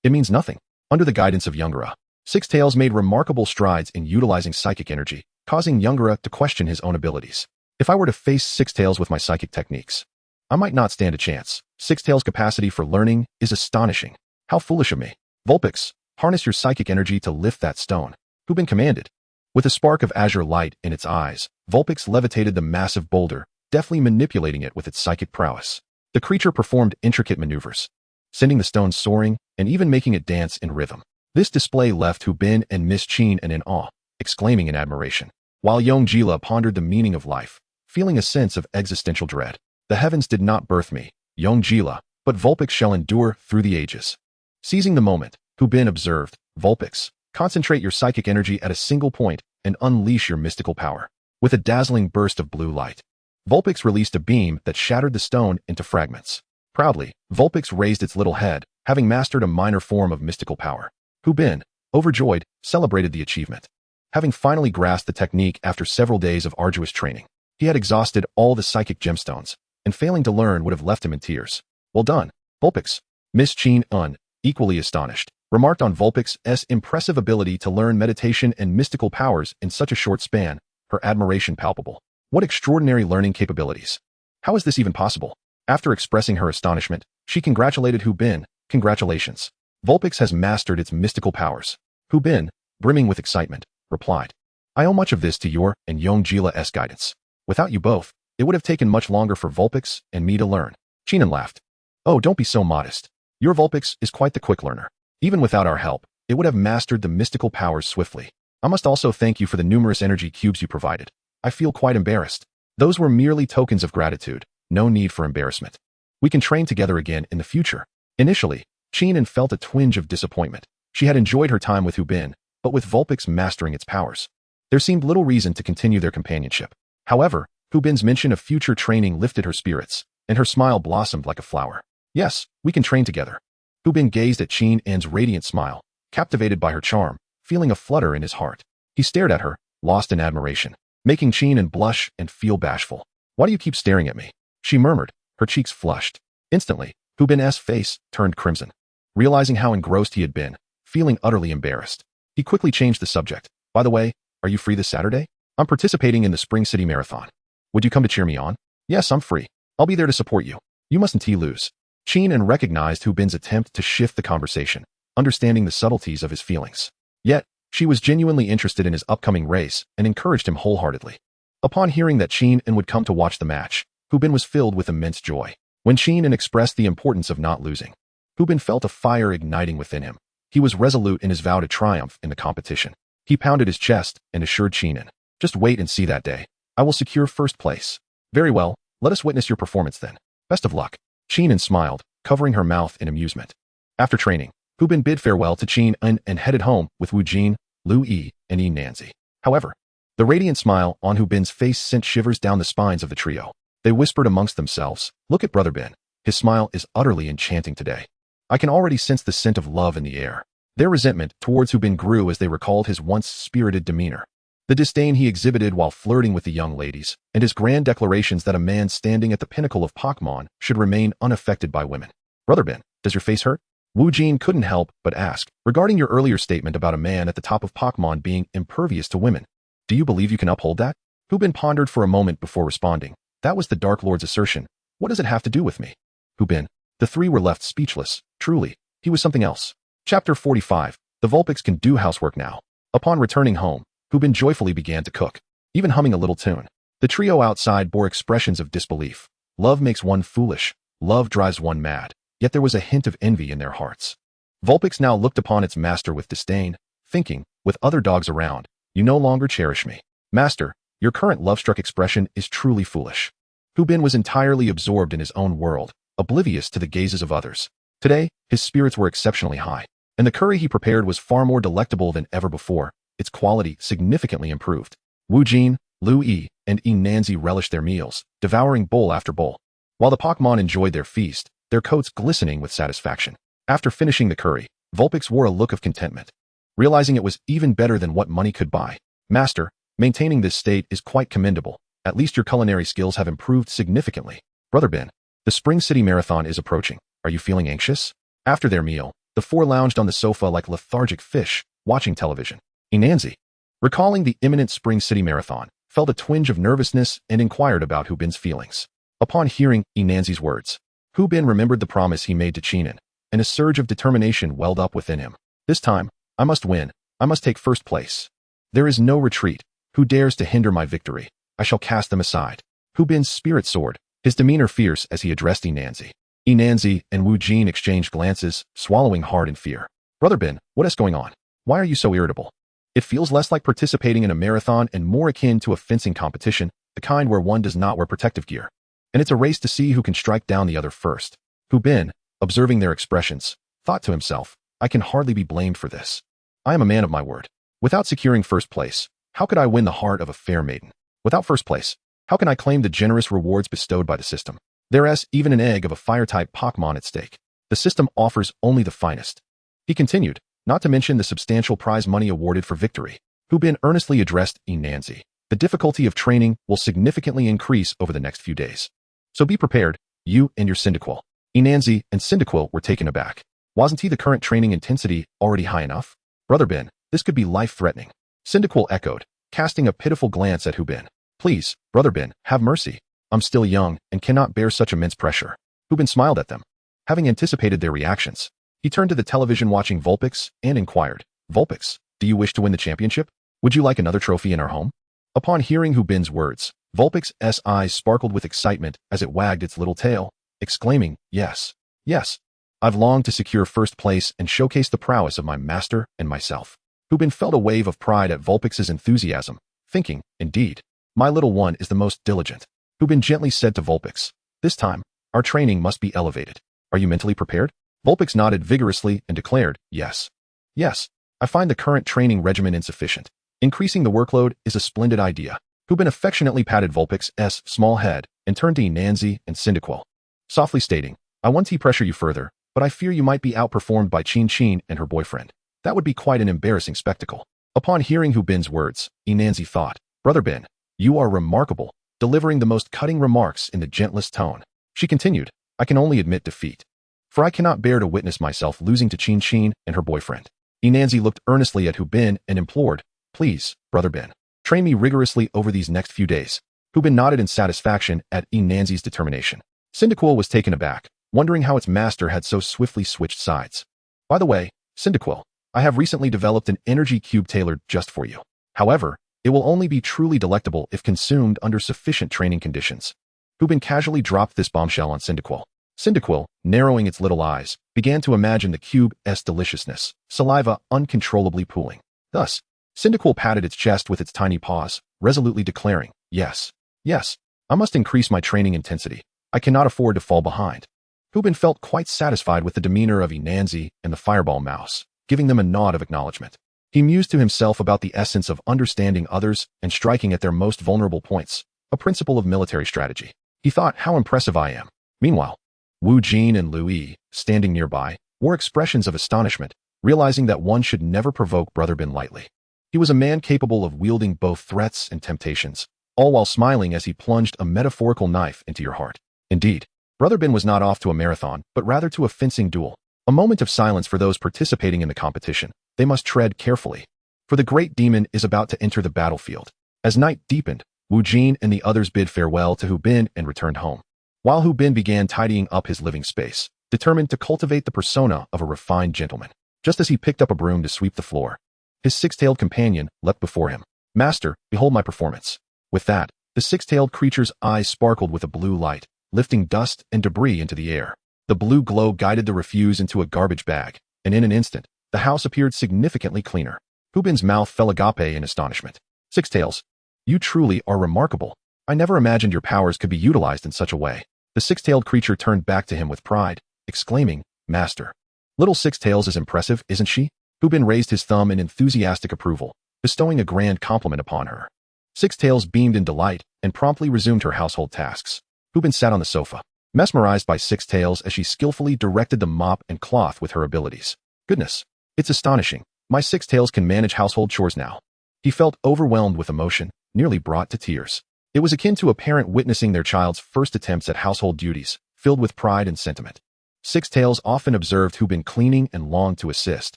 It means nothing. Under the guidance of Youngura, Six Tails made remarkable strides in utilizing psychic energy, causing Youngura to question his own abilities. If I were to face Six Tails with my psychic techniques, I might not stand a chance. Six Tails' capacity for learning is astonishing. How foolish of me. Vulpix, harness your psychic energy to lift that stone. Hu Bin commanded. With a spark of azure light in its eyes, Vulpix levitated the massive boulder, deftly manipulating it with its psychic prowess. The creature performed intricate maneuvers, sending the stone soaring and even making it dance in rhythm. This display left Hu Bin and Miss Qin in awe, exclaiming in admiration, while Yongjila pondered the meaning of life, feeling a sense of existential dread. The heavens did not birth me, young Gila, but Vulpix shall endure through the ages. Seizing the moment, Hubin observed, Vulpix, concentrate your psychic energy at a single point and unleash your mystical power. With a dazzling burst of blue light, Vulpix released a beam that shattered the stone into fragments. Proudly, Vulpix raised its little head, having mastered a minor form of mystical power. Hubin, overjoyed, celebrated the achievement. Having finally grasped the technique after several days of arduous training, he had exhausted all the psychic gemstones, and failing to learn would have left him in tears. Well done, Vulpix. Miss Chin-un, equally astonished, remarked on Vulpix's impressive ability to learn meditation and mystical powers in such a short span, her admiration palpable. What extraordinary learning capabilities. How is this even possible? After expressing her astonishment, she congratulated Hubin. Congratulations. Vulpix has mastered its mystical powers. Hubin, brimming with excitement, replied, I owe much of this to your and young Gila's guidance. Without you both, it would have taken much longer for Vulpix and me to learn. Chinan laughed. Oh, don't be so modest. Your Vulpix is quite the quick learner. Even without our help, it would have mastered the mystical powers swiftly. I must also thank you for the numerous energy cubes you provided. I feel quite embarrassed. Those were merely tokens of gratitude, no need for embarrassment. We can train together again in the future. Initially, Chinan felt a twinge of disappointment. She had enjoyed her time with Hubin, but with Vulpix mastering its powers, there seemed little reason to continue their companionship. However, Hubin's mention of future training lifted her spirits, and her smile blossomed like a flower. Yes, we can train together. Hubin gazed at Chin-un's radiant smile, captivated by her charm, feeling a flutter in his heart. He stared at her, lost in admiration, making Chin-un blush and feel bashful. Why do you keep staring at me? She murmured, her cheeks flushed. Instantly, Hubin's face turned crimson. Realizing how engrossed he had been, feeling utterly embarrassed, he quickly changed the subject. By the way, are you free this Saturday? I'm participating in the Spring City Marathon. Would you come to cheer me on? Yes, I'm free. I'll be there to support you. You mustn't lose. Chin-un recognized Hubin's attempt to shift the conversation, understanding the subtleties of his feelings. Yet, she was genuinely interested in his upcoming race and encouraged him wholeheartedly. Upon hearing that Chin-un would come to watch the match, Hubin was filled with immense joy. When Chin-un expressed the importance of not losing, Hubin felt a fire igniting within him. He was resolute in his vow to triumph in the competition. He pounded his chest and assured Chin-un, just wait and see that day. I will secure first place. Very well, let us witness your performance then. Best of luck. Chin-un smiled, covering her mouth in amusement. After training, Hubin bid farewell to Chin-un and headed home with Wu Jin, Lu Yi, and Yi Nanzi. However, the radiant smile on Hubin's face sent shivers down the spines of the trio. They whispered amongst themselves, look at Brother Ben. His smile is utterly enchanting today. I can already sense the scent of love in the air. Their resentment towards Hubin grew as they recalled his once spirited demeanor, the disdain he exhibited while flirting with the young ladies, and his grand declarations that a man standing at the pinnacle of Pokémon should remain unaffected by women. Brother Ben, does your face hurt? Wu Jin couldn't help but ask, regarding your earlier statement about a man at the top of Pokémon being impervious to women. Do you believe you can uphold that? Hubin pondered for a moment before responding. That was the Dark Lord's assertion. What does it have to do with me? Hubin. The three were left speechless. Truly, he was something else. Chapter 45. The Vulpix can do housework now. Upon returning home, Hubin joyfully began to cook, even humming a little tune. The trio outside bore expressions of disbelief. Love makes one foolish. Love drives one mad. Yet there was a hint of envy in their hearts. Vulpix now looked upon its master with disdain, thinking, with other dogs around, you no longer cherish me. Master, your current love-struck expression is truly foolish. Hubin was entirely absorbed in his own world, oblivious to the gazes of others. Today, his spirits were exceptionally high, and the curry he prepared was far more delectable than ever before, its quality significantly improved. Wu Jin, Lu Yi, and Yi Nanzi relished their meals, devouring bowl after bowl, while the Pokémon enjoyed their feast, their coats glistening with satisfaction. After finishing the curry, Vulpix wore a look of contentment, realizing it was even better than what money could buy. Master, maintaining this state is quite commendable. At least your culinary skills have improved significantly. Brother Ben, the Spring City Marathon is approaching. Are you feeling anxious? After their meal, the four lounged on the sofa like lethargic fish, watching television. Inanzi, recalling the imminent Spring City Marathon, felt a twinge of nervousness and inquired about Hubin's feelings. Upon hearing Inanzi's words, Hubin remembered the promise he made to Chin-un, and a surge of determination welled up within him. This time, I must win. I must take first place. There is no retreat. Who dares to hinder my victory? I shall cast them aside. Hubin's spirit soared, his demeanor fierce as he addressed Inanzi. Inanzi and Wu Jin exchanged glances, swallowing hard in fear. Brother Ben, what is going on? Why are you so irritable? It feels less like participating in a marathon and more akin to a fencing competition. the kind where one does not wear protective gear. And it's a race to see who can strike down the other first. Hu Bin, observing their expressions, thought to himself, I can hardly be blamed for this. I am a man of my word. Without securing first place, how could I win the heart of a fair maiden? Without first place, how can I claim the generous rewards bestowed by the system? There is even an egg of a fire-type Pokémon at stake. The system offers only the finest. He continued, not to mention the substantial prize money awarded for victory. Hu Bin earnestly addressed Enhancement. The difficulty of training will significantly increase over the next few days. So be prepared, you and your Cyndaquil. Enhancement and Cyndaquil were taken aback. Wasn't the current training intensity already high enough? Brother Bin, this could be life-threatening. Cyndaquil echoed, casting a pitiful glance at Hu Bin. Please, Brother Bin, have mercy. I'm still young and cannot bear such immense pressure. Hu Bin smiled at them. Having anticipated their reactions, he turned to the television watching Vulpix and inquired, Vulpix, do you wish to win the championship? Would you like another trophy in our home? Upon hearing Hu Bin's words, Vulpix's eyes sparkled with excitement as it wagged its little tail, exclaiming, yes, yes. I've longed to secure first place and showcase the prowess of my master and myself. Hu Bin felt a wave of pride at Vulpix's enthusiasm, thinking, indeed, my little one is the most diligent. Hu Bin gently said to Vulpix, this time, our training must be elevated. Are you mentally prepared? Vulpix nodded vigorously and declared, yes. Yes, I find the current training regimen insufficient. Increasing the workload is a splendid idea. Hu Bin affectionately patted Vulpix's small head and turned to Enhancement and Cyndaquil, softly stating, I want to pressure you further, but I fear you might be outperformed by Chin and her boyfriend. That would be quite an embarrassing spectacle. Upon hearing Hu Bin's words, Enhancement thought, Brother Bin, you are remarkable, delivering the most cutting remarks in the gentlest tone. She continued, I can only admit defeat. For I cannot bear to witness myself losing to Chin and her boyfriend. Enhancement looked earnestly at Hu Bin and implored, please, Brother Bin, train me rigorously over these next few days. Hu Bin nodded in satisfaction at Enhancement's determination. Cyndaquil was taken aback, wondering how its master had so swiftly switched sides. By the way, Cyndaquil, I have recently developed an energy cube tailored just for you. However, it will only be truly delectable if consumed under sufficient training conditions. Hu Bin casually dropped this bombshell on Cyndaquil. Cyndaquil, narrowing its little eyes, began to imagine the cube's deliciousness, saliva uncontrollably pooling. Thus, Cyndaquil patted its chest with its tiny paws, resolutely declaring, yes, yes, I must increase my training intensity. I cannot afford to fall behind. Hu Bin felt quite satisfied with the demeanor of Enhancement and the fireball mouse, giving them a nod of acknowledgement. He mused to himself about the essence of understanding others and striking at their most vulnerable points, a principle of military strategy. He thought, how impressive I am. Meanwhile, Wu Jin and Lu Yi, standing nearby, wore expressions of astonishment, realizing that one should never provoke Brother Bin lightly. He was a man capable of wielding both threats and temptations, all while smiling as he plunged a metaphorical knife into your heart. Indeed, Brother Bin was not off to a marathon, but rather to a fencing duel. A moment of silence for those participating in the competition. They must tread carefully, for the great demon is about to enter the battlefield. As night deepened, Wu Jin and the others bid farewell to Hu Bin and returned home, while Hu Bin began tidying up his living space, determined to cultivate the persona of a refined gentleman. Just as he picked up a broom to sweep the floor, his six-tailed companion leapt before him. Master, behold my performance. With that, the six-tailed creature's eyes sparkled with a blue light, lifting dust and debris into the air. The blue glow guided the refuse into a garbage bag, and in an instant, the house appeared significantly cleaner. Hu Bin's mouth fell agape in astonishment. Six Tails, you truly are remarkable. I never imagined your powers could be utilized in such a way. The six-tailed creature turned back to him with pride, exclaiming, Master, little Six Tails is impressive, isn't she? Hu Bin raised his thumb in enthusiastic approval, bestowing a grand compliment upon her. Six Tails beamed in delight and promptly resumed her household tasks. Hu Bin sat on the sofa, mesmerized by Six Tails as she skillfully directed the mop and cloth with her abilities. Goodness, it's astonishing. My Six Tails can manage household chores now. He felt overwhelmed with emotion, nearly brought to tears. It was akin to a parent witnessing their child's first attempts at household duties, filled with pride and sentiment. Six Tails often observed Hu Bin cleaning and longed to assist,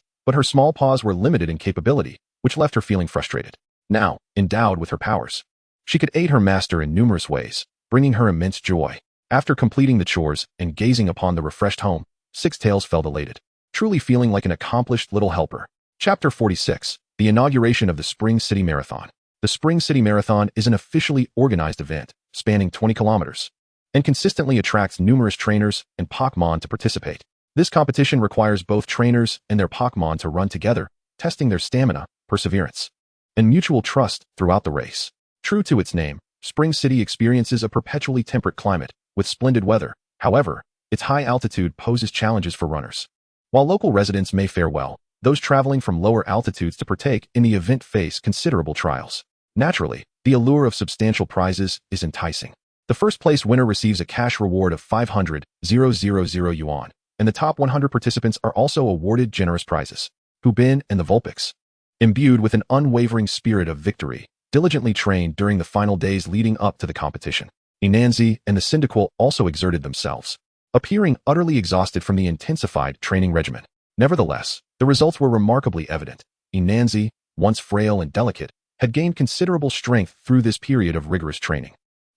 but her small paws were limited in capability, which left her feeling frustrated. Now, endowed with her powers, she could aid her master in numerous ways, bringing her immense joy. After completing the chores and gazing upon the refreshed home, Six Tails felt elated, truly feeling like an accomplished little helper. Chapter 46, the inauguration of the Spring City Marathon. The Spring City Marathon is an officially organized event, spanning 20 kilometers, and consistently attracts numerous trainers and Pokémon to participate. This competition requires both trainers and their Pokémon to run together, testing their stamina, perseverance, and mutual trust throughout the race. True to its name, Spring City experiences a perpetually temperate climate, with splendid weather. However, its high altitude poses challenges for runners. While local residents may fare well, those traveling from lower altitudes to partake in the event face considerable trials. Naturally, the allure of substantial prizes is enticing. The first-place winner receives a cash reward of 500,000 yuan, and the top 100 participants are also awarded generous prizes. Hubin and the Vulpix. Imbued with an unwavering spirit of victory, diligently trained during the final days leading up to the competition, Enhancement and the Pinnacle also exerted themselves, appearing utterly exhausted from the intensified training regimen. Nevertheless, the results were remarkably evident. Enhancement, once frail and delicate, had gained considerable strength through this period of rigorous training.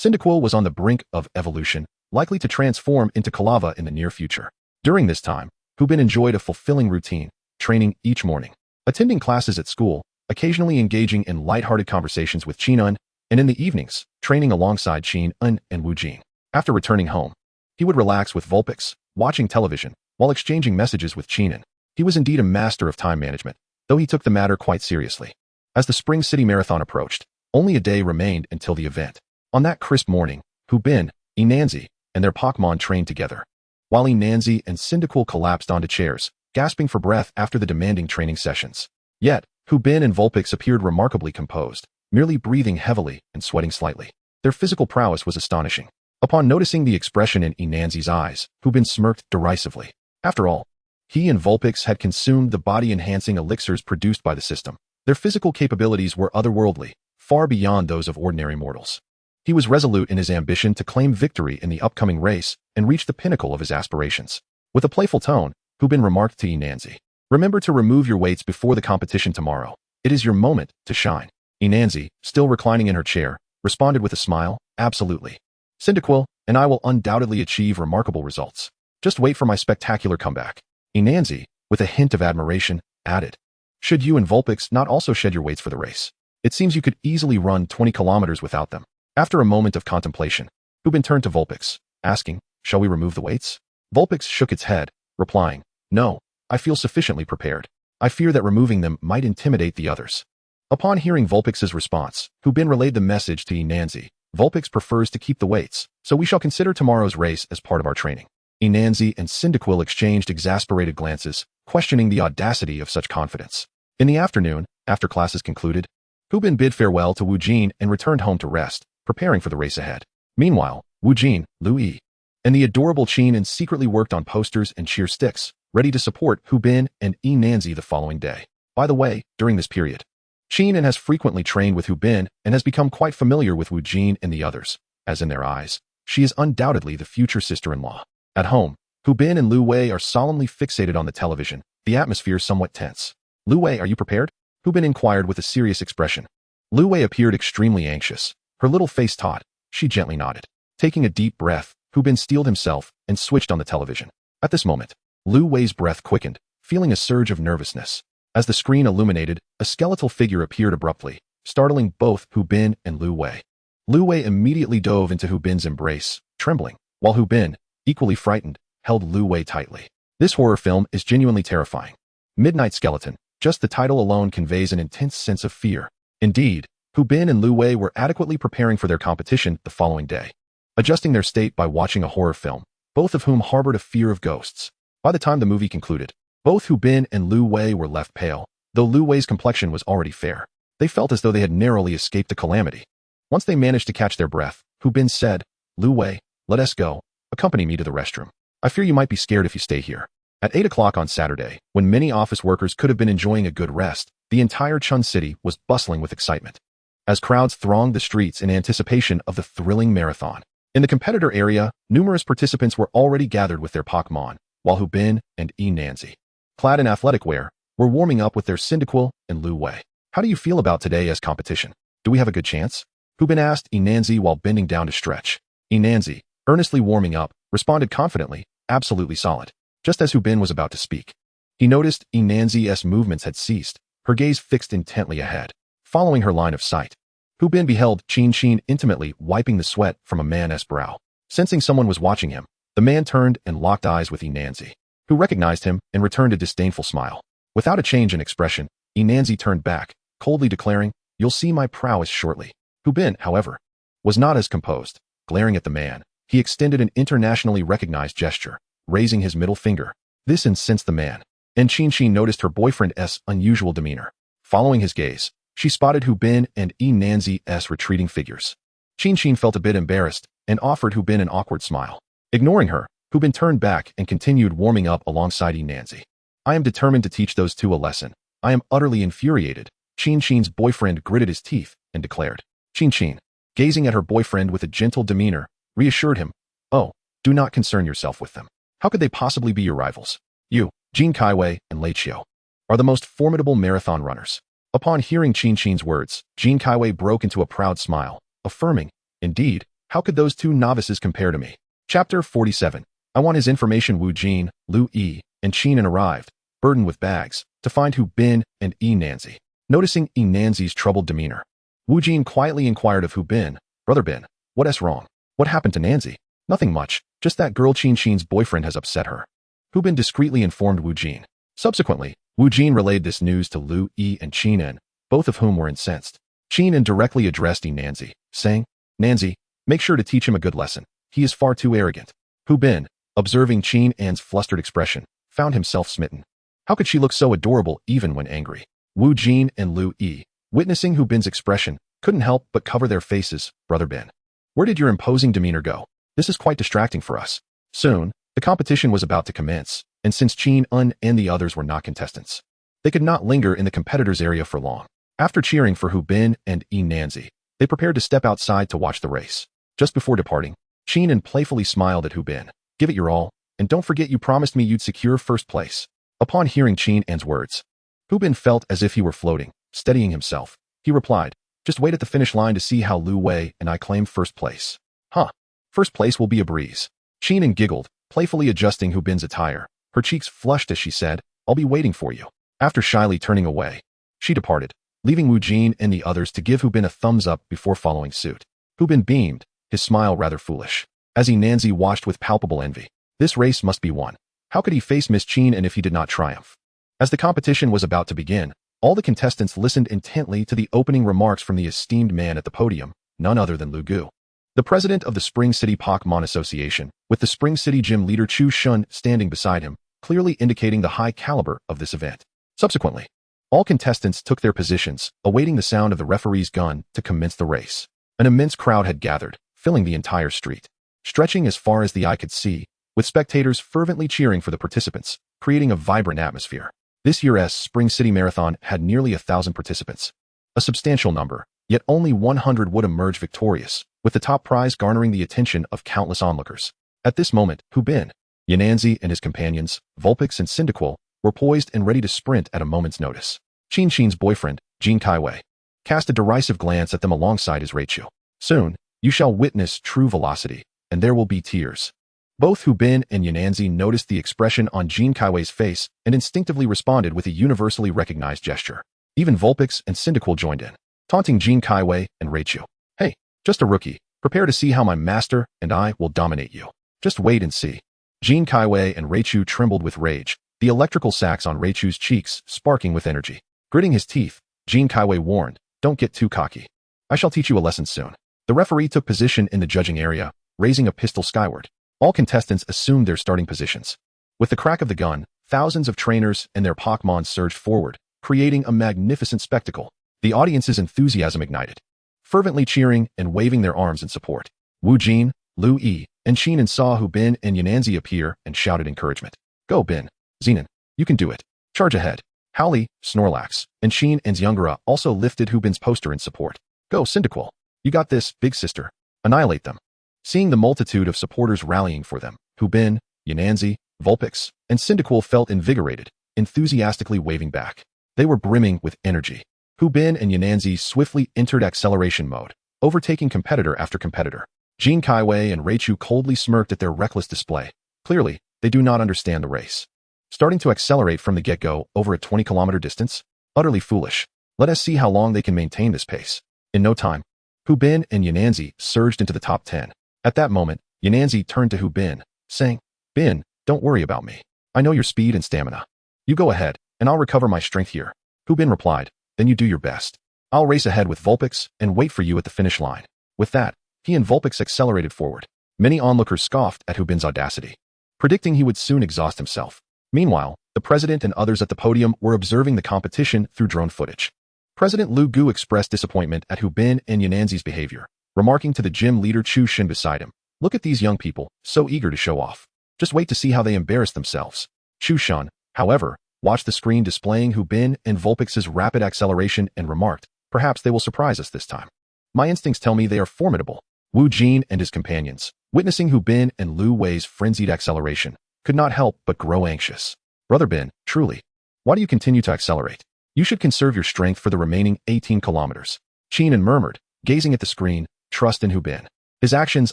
Pinnacle was on the brink of evolution, likely to transform into Kalava in the near future. During this time, Hubin enjoyed a fulfilling routine, training each morning, attending classes at school, occasionally engaging in light-hearted conversations with Qin, and in the evenings, training alongside Qin and Wu Jin. After returning home, he would relax with Vulpix, watching television, while exchanging messages with Qin. He was indeed a master of time management, though he took the matter quite seriously. As the Spring City Marathon approached, only a day remained until the event. On that crisp morning, Hubin, Enhancement, and their Pokémon trained together, while Enhancement and Pinnacle collapsed onto chairs, gasping for breath after the demanding training sessions. Yet, Hubin and Vulpix appeared remarkably composed, merely breathing heavily and sweating slightly. Their physical prowess was astonishing. Upon noticing the expression in Enhancement's eyes, Hubin smirked derisively. After all, he and Vulpix had consumed the body-enhancing elixirs produced by the system. Their physical capabilities were otherworldly, far beyond those of ordinary mortals. He was resolute in his ambition to claim victory in the upcoming race and reach the pinnacle of his aspirations. With a playful tone, Hubin remarked to Enhancement, "Remember to remove your weights before the competition tomorrow. It is your moment to shine." Enhancement, still reclining in her chair, responded with a smile, "Absolutely. Pinnacle and I will undoubtedly achieve remarkable results. Just wait for my spectacular comeback." Enhancement, with a hint of admiration, added, "Should you and Vulpix not also shed your weights for the race? It seems you could easily run 20 kilometers without them." After a moment of contemplation, Hubin turned to Vulpix, asking, "Shall we remove the weights?" Vulpix shook its head, replying, "No, I feel sufficiently prepared. I fear that removing them might intimidate the others." Upon hearing Vulpix's response, Hubin relayed the message to Enhancement. "Vulpix prefers to keep the weights, so we shall consider tomorrow's race as part of our training." Enhancement and Pinnacle exchanged exasperated glances, questioning the audacity of such confidence. In the afternoon, after classes concluded, Hubin bid farewell to Wu Jin and returned home to rest, preparing for the race ahead. Meanwhile, Wu Jin, Lu Yi, and the adorable Qin secretly worked on posters and cheer sticks, ready to support Hubin and Enhancement the following day. By the way, during this period, Qin has frequently trained with Hubin and has become quite familiar with Wu Jin and the others, as in their eyes, she is undoubtedly the future sister-in-law. At home, Hubin and Lu Wei are solemnly fixated on the television, the atmosphere somewhat tense. "Lu Wei, are you prepared?" Hubin inquired with a serious expression. Lu Wei appeared extremely anxious, her little face taut. She gently nodded. Taking a deep breath, Hubin steeled himself and switched on the television. At this moment, Lu Wei's breath quickened, feeling a surge of nervousness. As the screen illuminated, a skeletal figure appeared abruptly, startling both Hubin and Lu Wei. Lu Wei immediately dove into Hubin's embrace, trembling, while Hubin, equally frightened, held Lu Wei tightly. This horror film is genuinely terrifying. Midnight Skeleton, just the title alone conveys an intense sense of fear. Indeed, Hubin and Lu Wei were adequately preparing for their competition the following day, adjusting their state by watching a horror film, both of whom harbored a fear of ghosts. By the time the movie concluded, both Hubin and Lu Wei were left pale, though Lu Wei's complexion was already fair. They felt as though they had narrowly escaped a calamity. Once they managed to catch their breath, Hubin said, "Lu Wei, let us go. Accompany me to the restroom. I fear you might be scared if you stay here." At 8 o'clock on Saturday, when many office workers could have been enjoying a good rest, the entire Chun City was bustling with excitement, as crowds thronged the streets in anticipation of the thrilling marathon. In the competitor area, numerous participants were already gathered with their Pokémon, while Hubin and Enhancement, clad in athletic wear, were warming up with their Pinnacle and Lu Wei. "How do you feel about today as competition? Do we have a good chance?" Hubin asked Enhancement while bending down to stretch. Enhancement, earnestly warming up, responded confidently, "Absolutely solid." Just as Hubin was about to speak, he noticed Enhancement's movements had ceased, her gaze fixed intently ahead. Following her line of sight, Hubin beheld Qin intimately wiping the sweat from a man's brow. Sensing someone was watching him, the man turned and locked eyes with Enhancement, who recognized him and returned a disdainful smile. Without a change in expression, Enhancement turned back, coldly declaring, "You'll see my prowess shortly." Hubin, however, was not as composed. Glaring at the man, he extended an internationally recognized gesture, raising his middle finger. This incensed the man, and Qin noticed her boyfriend's unusual demeanor. Following his gaze, she spotted Hu Bin and Nanzi's retreating figures. Qin felt a bit embarrassed and offered Hu Bin an awkward smile. Ignoring her, Hu Bin turned back and continued warming up alongside Nanzi. I am determined to teach those two a lesson. I am utterly infuriated. Qin's boyfriend gritted his teeth and declared. Qin, gazing at her boyfriend with a gentle demeanor, reassured him. Oh, do not concern yourself with them. How could they possibly be your rivals? You, Jin Kaiwei, and Lei Qiu are the most formidable marathon runners. Upon hearing Qin's words, Jin Kaiwei broke into a proud smile, affirming, Indeed, how could those two novices compare to me? Chapter 47. I want his information. Wu Jin, Lu Yi, and Qin arrived, burdened with bags, to find Hu Bin and Nanzi. Noticing Nanzi's troubled demeanor, Wu Jin quietly inquired of Hu Bin, Brother Bin, what's wrong? What happened to Nanzi? Nothing much, just that girl Qin's boyfriend has upset her. Hu Bin discreetly informed Wu Jin. Subsequently, Wu Jin relayed this news to Lu Yi and Qin, both of whom were incensed. Qin directly addressed Nanzi, saying, Nanzi, make sure to teach him a good lesson. He is far too arrogant. Hu Bin, observing Qin's flustered expression, found himself smitten. How could she look so adorable even when angry? Wu Jin and Lu Yi, witnessing Hu Bin's expression, couldn't help but cover their faces. Brother Bin, where did your imposing demeanor go? This is quite distracting for us. Soon, the competition was about to commence, and since Qin and the others were not contestants, they could not linger in the competitors' area for long. After cheering for Hu Bin and Nanzi, they prepared to step outside to watch the race. Just before departing, Qin playfully smiled at Hu Bin. Give it your all, and don't forget you promised me you'd secure first place. Upon hearing Qin's words, Hu Bin felt as if he were floating. Steadying himself, he replied, just wait at the finish line to see how Lu Wei and I claim first place. Huh. First place will be a breeze. Qin giggled, playfully adjusting Hu Bin's attire. Her cheeks flushed as she said, I'll be waiting for you. After shyly turning away, she departed, leaving Wu Jin and the others to give Hu Bin a thumbs up before following suit. Hu Bin beamed, his smile rather foolish, as Nanzi watched with palpable envy. This race must be won. How could he face Miss Qin if he did not triumph? As the competition was about to begin, all the contestants listened intently to the opening remarks from the esteemed man at the podium, none other than Lu Gu, the president of the Spring City Pokémon Association, with the Spring City Gym leader Chu Shun standing beside him, clearly indicating the high caliber of this event. Subsequently, all contestants took their positions, awaiting the sound of the referee's gun to commence the race. An immense crowd had gathered, filling the entire street, stretching as far as the eye could see, with spectators fervently cheering for the participants, creating a vibrant atmosphere. This year's Spring City Marathon had nearly 1,000 participants. A substantial number, yet only 100 would emerge victorious, with the top prize garnering the attention of countless onlookers. At this moment, Hu Bin, Yananzi and his companions, Vulpix and Cyndaquil, were poised and ready to sprint at a moment's notice. Qin's boyfriend, Jin Kaiwei, cast a derisive glance at them alongside his Raichu. Soon, you shall witness true velocity, and there will be tears. Both Hu Bin and Yananzi noticed the expression on Jin Kaiwei's face and instinctively responded with a universally recognized gesture. Even Vulpix and Cyndaquil joined in, taunting Jin Kaiwei and Raichu. Hey, just a rookie. Prepare to see how my master and I will dominate you. Just wait and see. Jin Kaiwei and Raichu trembled with rage, the electrical sacs on Raichu's cheeks sparking with energy. Gritting his teeth, Jin Kaiwei warned, don't get too cocky. I shall teach you a lesson soon. The referee took position in the judging area, raising a pistol skyward. All contestants assumed their starting positions. With the crack of the gun, thousands of trainers and their Pokémon surged forward, creating a magnificent spectacle. The audience's enthusiasm ignited, fervently cheering and waving their arms in support. Wu Jin, Lu Yi, and Qin saw Hu Bin and Yananzi appear and shouted encouragement. Go Bin, Zenon, you can do it. Charge ahead. Howley, Snorlax, and Qin's Youngara also lifted Hu Bin's poster in support. Go Cyndaquil. You got this, big sister. Annihilate them. Seeing the multitude of supporters rallying for them, Hu Bin, Yananzi, Vulpix, and Cyndaquil felt invigorated, enthusiastically waving back. They were brimming with energy. Hu Bin and Yananzi swiftly entered acceleration mode, overtaking competitor after competitor. Jin Kaiwei and Raichu coldly smirked at their reckless display. Clearly, they do not understand the race. Starting to accelerate from the get-go over a 20-kilometer distance? Utterly foolish. Let us see how long they can maintain this pace. In no time, Hu Bin and Yananzi surged into the top 10. At that moment, Yananzi turned to Hu Bin, saying, Bin, don't worry about me. I know your speed and stamina. You go ahead, and I'll recover my strength here. Hu Bin replied, then you do your best. I'll race ahead with Vulpix and wait for you at the finish line. With that, he and Vulpix accelerated forward. Many onlookers scoffed at Hu Bin's audacity, predicting he would soon exhaust himself. Meanwhile, the president and others at the podium were observing the competition through drone footage. President Lu Gu expressed disappointment at Hu Bin and Yananzi's behavior, remarking to the gym leader Chu Xin beside him, "Look at these young people, so eager to show off. Just wait to see how they embarrass themselves." Chu Xin, however, watched the screen displaying Hu Bin and Vulpix's rapid acceleration and remarked, "Perhaps they will surprise us this time. My instincts tell me they are formidable." Wu Jin and his companions, witnessing Hu Bin and Lu Wei's frenzied acceleration, could not help but grow anxious. "Brother Bin, truly, why do you continue to accelerate? You should conserve your strength for the remaining 18 kilometers. Qin murmured, gazing at the screen, "Trust in Hu Bin." His actions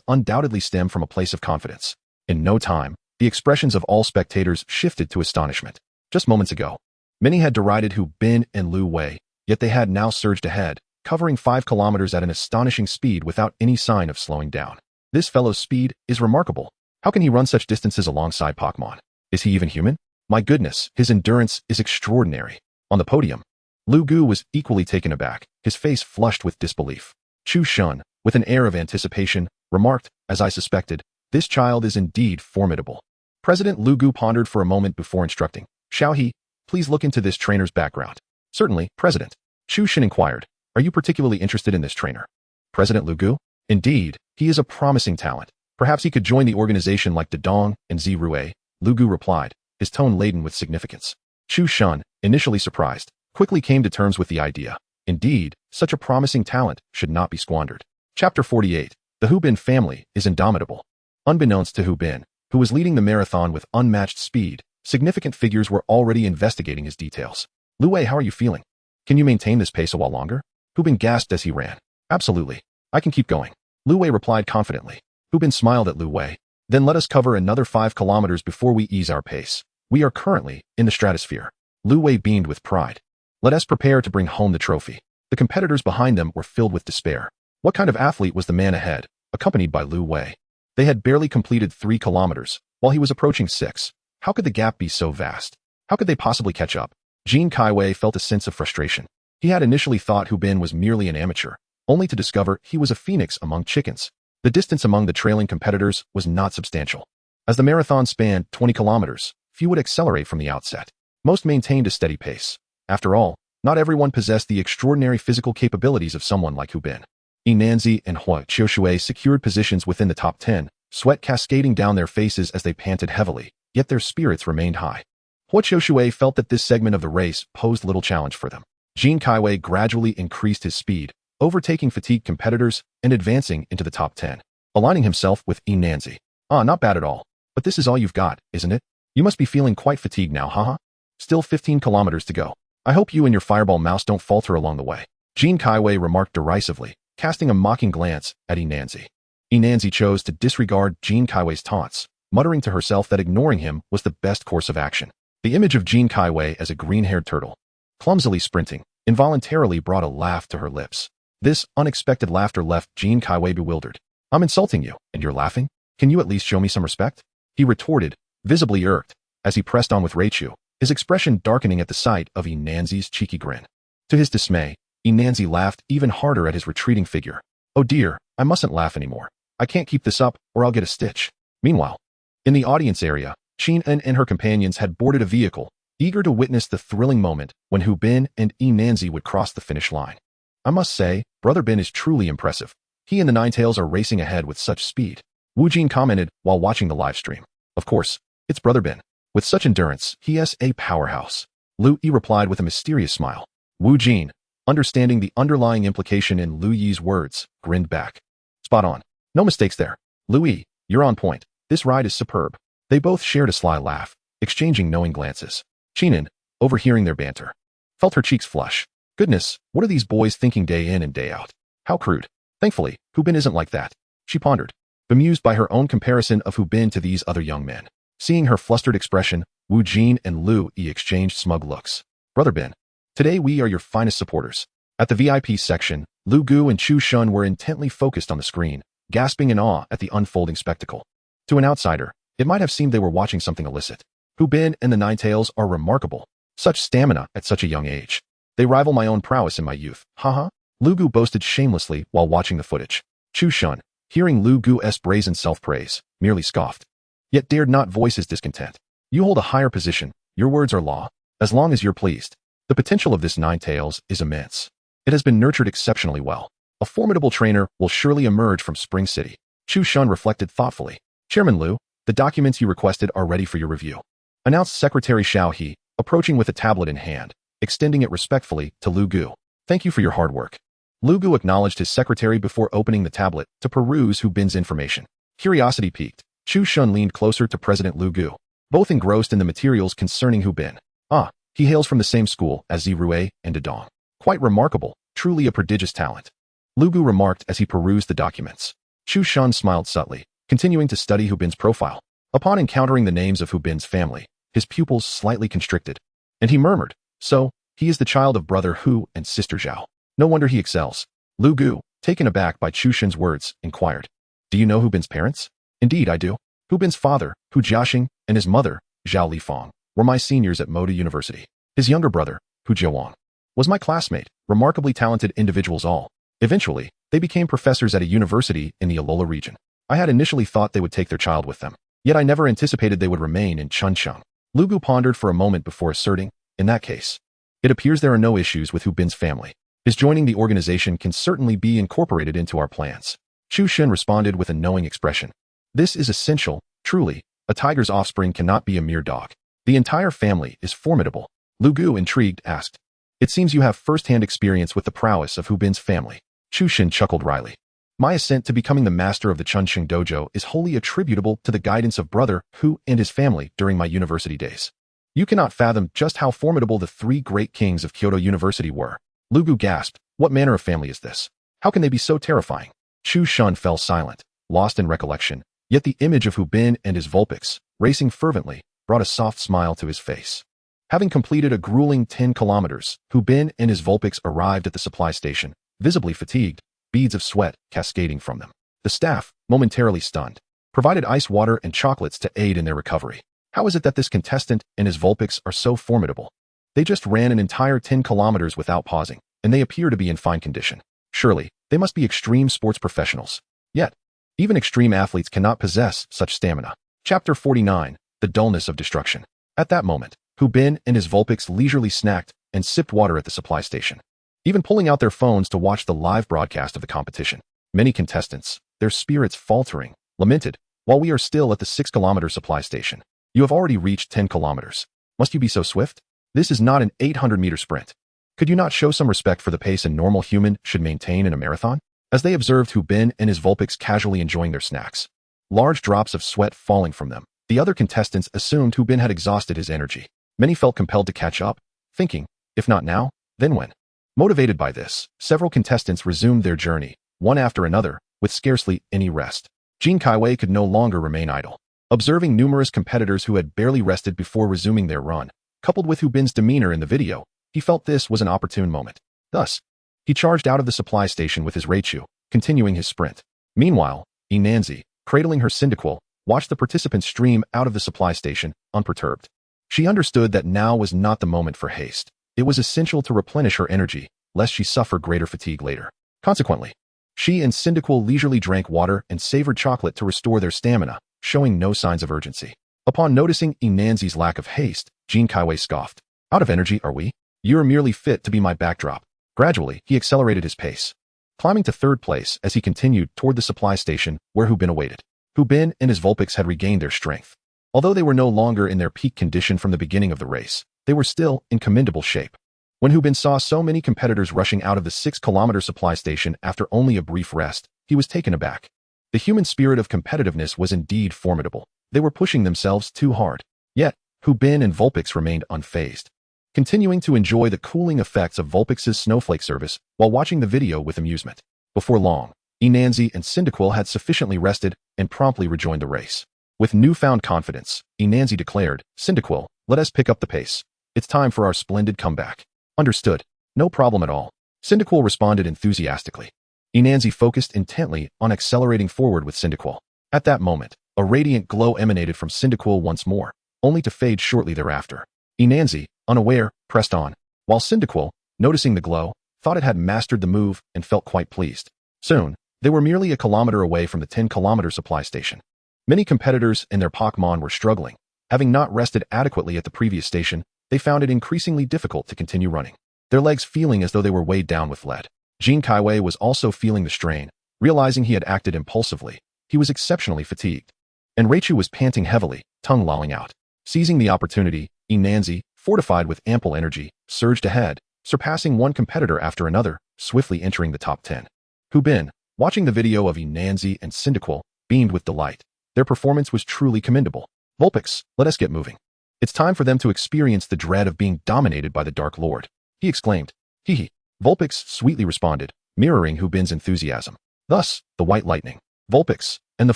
undoubtedly stem from a place of confidence. In no time, the expressions of all spectators shifted to astonishment. Just moments ago, many had derided Hu Bin and Lu Wei, yet they had now surged ahead, covering 5 kilometers at an astonishing speed without any sign of slowing down. This fellow's speed is remarkable. How can he run such distances alongside Pokémon? Is he even human? My goodness, his endurance is extraordinary. On the podium, Lu Gu was equally taken aback, his face flushed with disbelief. Chu Shun, with an air of anticipation, remarked, "As I suspected, this child is indeed formidable." President Lu Gu pondered for a moment before instructing, "Xiao He, please look into this trainer's background." "Certainly, President." Chu Xin inquired, "Are you particularly interested in this trainer?" President Lu Gu, "Indeed, he is a promising talent. Perhaps he could join the organization like Dedong and Zirue," Lu Gu replied, his tone laden with significance. Chu Shun, initially surprised, quickly came to terms with the idea. Indeed, such a promising talent should not be squandered. Chapter 48. The Hu Bin family is indomitable. Unbeknownst to Hu Bin, who was leading the marathon with unmatched speed, significant figures were already investigating his details. "Lu Wei, how are you feeling? Can you maintain this pace a while longer?" Hu Bin gasped as he ran. "Absolutely. I can keep going," Lu Wei replied confidently. Hu Bin smiled at Lu Wei. "Then let us cover another 5 kilometers before we ease our pace. We are currently in the stratosphere." Lu Wei beamed with pride. "Let us prepare to bring home the trophy." The competitors behind them were filled with despair. What kind of athlete was the man ahead, accompanied by Lu Wei? They had barely completed 3 kilometers, while he was approaching 6. How could the gap be so vast? How could they possibly catch up? Jin Kaiwei felt a sense of frustration. He had initially thought Hu Bin was merely an amateur, only to discover he was a phoenix among chickens. The distance among the trailing competitors was not substantial. As the marathon spanned 20 kilometers, few would accelerate from the outset. Most maintained a steady pace. After all, not everyone possessed the extraordinary physical capabilities of someone like Hu Bin. Yananzi and Hua Qiushui secured positions within the top 10, sweat cascading down their faces as they panted heavily, yet their spirits remained high. Hua Qiushui felt that this segment of the race posed little challenge for them. Jin Kaiwei gradually increased his speed, overtaking fatigued competitors and advancing into the top 10, aligning himself with Yananzi. "Ah, not bad at all. But this is all you've got, isn't it? You must be feeling quite fatigued now, haha. Still 15 kilometers to go. I hope you and your fireball mouse don't falter along the way." Jin Kaiwei remarked derisively, casting a mocking glance at Yananzi. Yananzi chose to disregard Jin Kaiwei's taunts, muttering to herself that ignoring him was the best course of action. The image of Jin Kaiwei as a green-haired turtle, clumsily sprinting, involuntarily brought a laugh to her lips. This unexpected laughter left Jin Kaiwei bewildered. "I'm insulting you, and you're laughing? Can you at least show me some respect?" he retorted, visibly irked, as he pressed on with Raichu, his expression darkening at the sight of Yananzi's cheeky grin. To his dismay, Yananzi laughed even harder at his retreating figure. "Oh dear, I mustn't laugh anymore. I can't keep this up, or I'll get a stitch." Meanwhile, in the audience area, Qin and her companions had boarded a vehicle, eager to witness the thrilling moment when Hu Bin and Yananzi would cross the finish line. "I must say, Brother Bin is truly impressive. He and the Ninetales are racing ahead with such speed," Wu Jin commented while watching the live stream. "Of course, it's Brother Bin. With such endurance, he is a powerhouse," Lu Yi replied with a mysterious smile. Wu Jin, understanding the underlying implication in Lu Yi's words, grinned back. "Spot on. No mistakes there. Lu Yi, you're on point. This ride is superb." They both shared a sly laugh, exchanging knowing glances. Qinin, overhearing their banter, felt her cheeks flush. Goodness, what are these boys thinking day in and day out? How crude. Thankfully, Hu Bin isn't like that, she pondered, bemused by her own comparison of Hu Bin to these other young men. Seeing her flustered expression, Wu Jin and Lu Yi exchanged smug looks. "Brother Bin, today we are your finest supporters." At the VIP section, Lu Gu and Chu Shun were intently focused on the screen, gasping in awe at the unfolding spectacle. To an outsider, it might have seemed they were watching something illicit. Hu Bin and the Ninetales are remarkable. Such stamina at such a young age. They rival my own prowess in my youth, haha. Lu Gu boasted shamelessly while watching the footage. Chu Shun, Hearing Lu Gu's brazen self-praise, merely scoffed, yet dared not voice his discontent. You hold a higher position, your words are law, as long as you're pleased. The potential of this Ninetales is immense. It has been nurtured exceptionally well. A formidable trainer will surely emerge from Spring City. Chu Shun reflected thoughtfully. Chairman Lu, the documents you requested are ready for your review, announced Secretary Xiao He, approaching with a tablet in hand, extending it respectfully to Lu Gu. Thank you for your hard work. Lu Gu acknowledged his secretary before opening the tablet to peruse Hu Bin's information. Curiosity piqued, Chu Shun leaned closer to President Lu Gu, both engrossed in the materials concerning Hu Bin. Ah, he hails from the same school as Zirue and Dedong. Quite remarkable, truly a prodigious talent. Lu Gu remarked as he perused the documents. Chu Shun smiled subtly, continuing to study Hu Bin's profile. Upon encountering the names of Hu Bin's family, his pupils slightly constricted, and he murmured, so, he is the child of brother Hu and sister Zhao. No wonder he excels. Lu Gu, taken aback by Chu Shun's words, inquired, do you know Hu Bin's parents? Indeed I do. Hu Bin's father, Hu Jiaxing, and his mother, Zhao Lifang, were my seniors at Moda University. His younger brother, Hu Jiawang, was my classmate, remarkably talented individuals all. Eventually, they became professors at a university in the Alola region. I had initially thought they would take their child with them, yet I never anticipated they would remain in Chuncheng. Lu Gu pondered for a moment before asserting, in that case, it appears there are no issues with Hu Bin's family. His joining the organization can certainly be incorporated into our plans. Chu Shun responded with a knowing expression. This is essential, truly. A tiger's offspring cannot be a mere dog. The entire family is formidable. Lu Gu, intrigued, asked, it seems you have first-hand experience with the prowess of Hu Bin's family. Chu Shun chuckled wryly. My ascent to becoming the master of the Chuncheng dojo is wholly attributable to the guidance of brother Hu and his family during my university days. You cannot fathom just how formidable the three great kings of Kyoto University were. Lu Gu gasped, what manner of family is this? How can they be so terrifying? Chu Shun fell silent, lost in recollection, yet the image of Hu Bin and his Vulpix, racing fervently, brought a soft smile to his face. Having completed a grueling 10 kilometers, Hu Bin and his Vulpix arrived at the supply station, visibly fatigued, beads of sweat cascading from them. The staff, momentarily stunned, provided ice water and chocolates to aid in their recovery. How is it that this contestant and his Vulpix are so formidable? They just ran an entire 10 kilometers without pausing, and they appear to be in fine condition. Surely, they must be extreme sports professionals. Yet, even extreme athletes cannot possess such stamina. Chapter 49, The Dullness of Destruction. At that moment, Hu Bin and his Vulpix leisurely snacked and sipped water at the supply station, even pulling out their phones to watch the live broadcast of the competition. Many contestants, their spirits faltering, lamented, while we are still at the 6-kilometer supply station. You have already reached 10 kilometers. Must you be so swift? This is not an 800-meter sprint. Could you not show some respect for the pace a normal human should maintain in a marathon? As they observed Hu Bin and his Vulpix casually enjoying their snacks, large drops of sweat falling from them, the other contestants assumed Hu Bin had exhausted his energy. Many felt compelled to catch up, thinking, if not now, then when? Motivated by this, several contestants resumed their journey, one after another, with scarcely any rest. Jin Kaiwei could no longer remain idle. Observing numerous competitors who had barely rested before resuming their run, coupled with Hu Bin's demeanor in the video, he felt this was an opportune moment. Thus, he charged out of the supply station with his Raichu, continuing his sprint. Meanwhile, Enanzi, cradling her Cyndaquil, watched the participants stream out of the supply station, unperturbed. She understood that now was not the moment for haste. It was essential to replenish her energy, lest she suffer greater fatigue later. Consequently, she and Cyndaquil leisurely drank water and savored chocolate to restore their stamina, showing no signs of urgency. Upon noticing Enanzi's lack of haste, Jin Kaiwei scoffed. Out of energy, are we? You are merely fit to be my backdrop. Gradually, he accelerated his pace, climbing to third place as he continued toward the supply station where Hu Bin awaited. Hu Bin and his Vulpix had regained their strength. Although they were no longer in their peak condition from the beginning of the race, they were still in commendable shape. When Hu Bin saw so many competitors rushing out of the 6-kilometer supply station after only a brief rest, he was taken aback. The human spirit of competitiveness was indeed formidable. They were pushing themselves too hard. Yet, Hu Bin and Vulpix remained unfazed, continuing to enjoy the cooling effects of Vulpix's snowflake service while watching the video with amusement. Before long, Enanzi and Cyndaquil had sufficiently rested and promptly rejoined the race. With newfound confidence, Enanzi declared, Cyndaquil, let us pick up the pace. It's time for our splendid comeback. Understood. No problem at all. Cyndaquil responded enthusiastically. Enanzi focused intently on accelerating forward with Cyndaquil. At that moment, a radiant glow emanated from Cyndaquil once more, only to fade shortly thereafter. Enanzi, unaware, pressed on, while Cyndaquil, noticing the glow, thought it had mastered the move and felt quite pleased. Soon, They were merely a kilometer away from the 10-kilometer supply station. Many competitors and their Pokémon were struggling. Having not rested adequately at the previous station, they found it increasingly difficult to continue running, their legs feeling as though they were weighed down with lead. Jin Kaiwei was also feeling the strain, realizing he had acted impulsively. He was exceptionally fatigued. And Raichu was panting heavily, tongue lolling out. Seizing the opportunity, Enhancement, fortified with ample energy, surged ahead, surpassing one competitor after another, swiftly entering the top 10. Hubin, watching the video of Enhancement and Cyndaquil, beamed with delight. Their performance was truly commendable. Vulpix, let us get moving. It's time for them to experience the dread of being dominated by the Dark Lord, he exclaimed. Hee. Vulpix sweetly responded, mirroring Hubin's enthusiasm. Thus, the white lightning, Vulpix, and the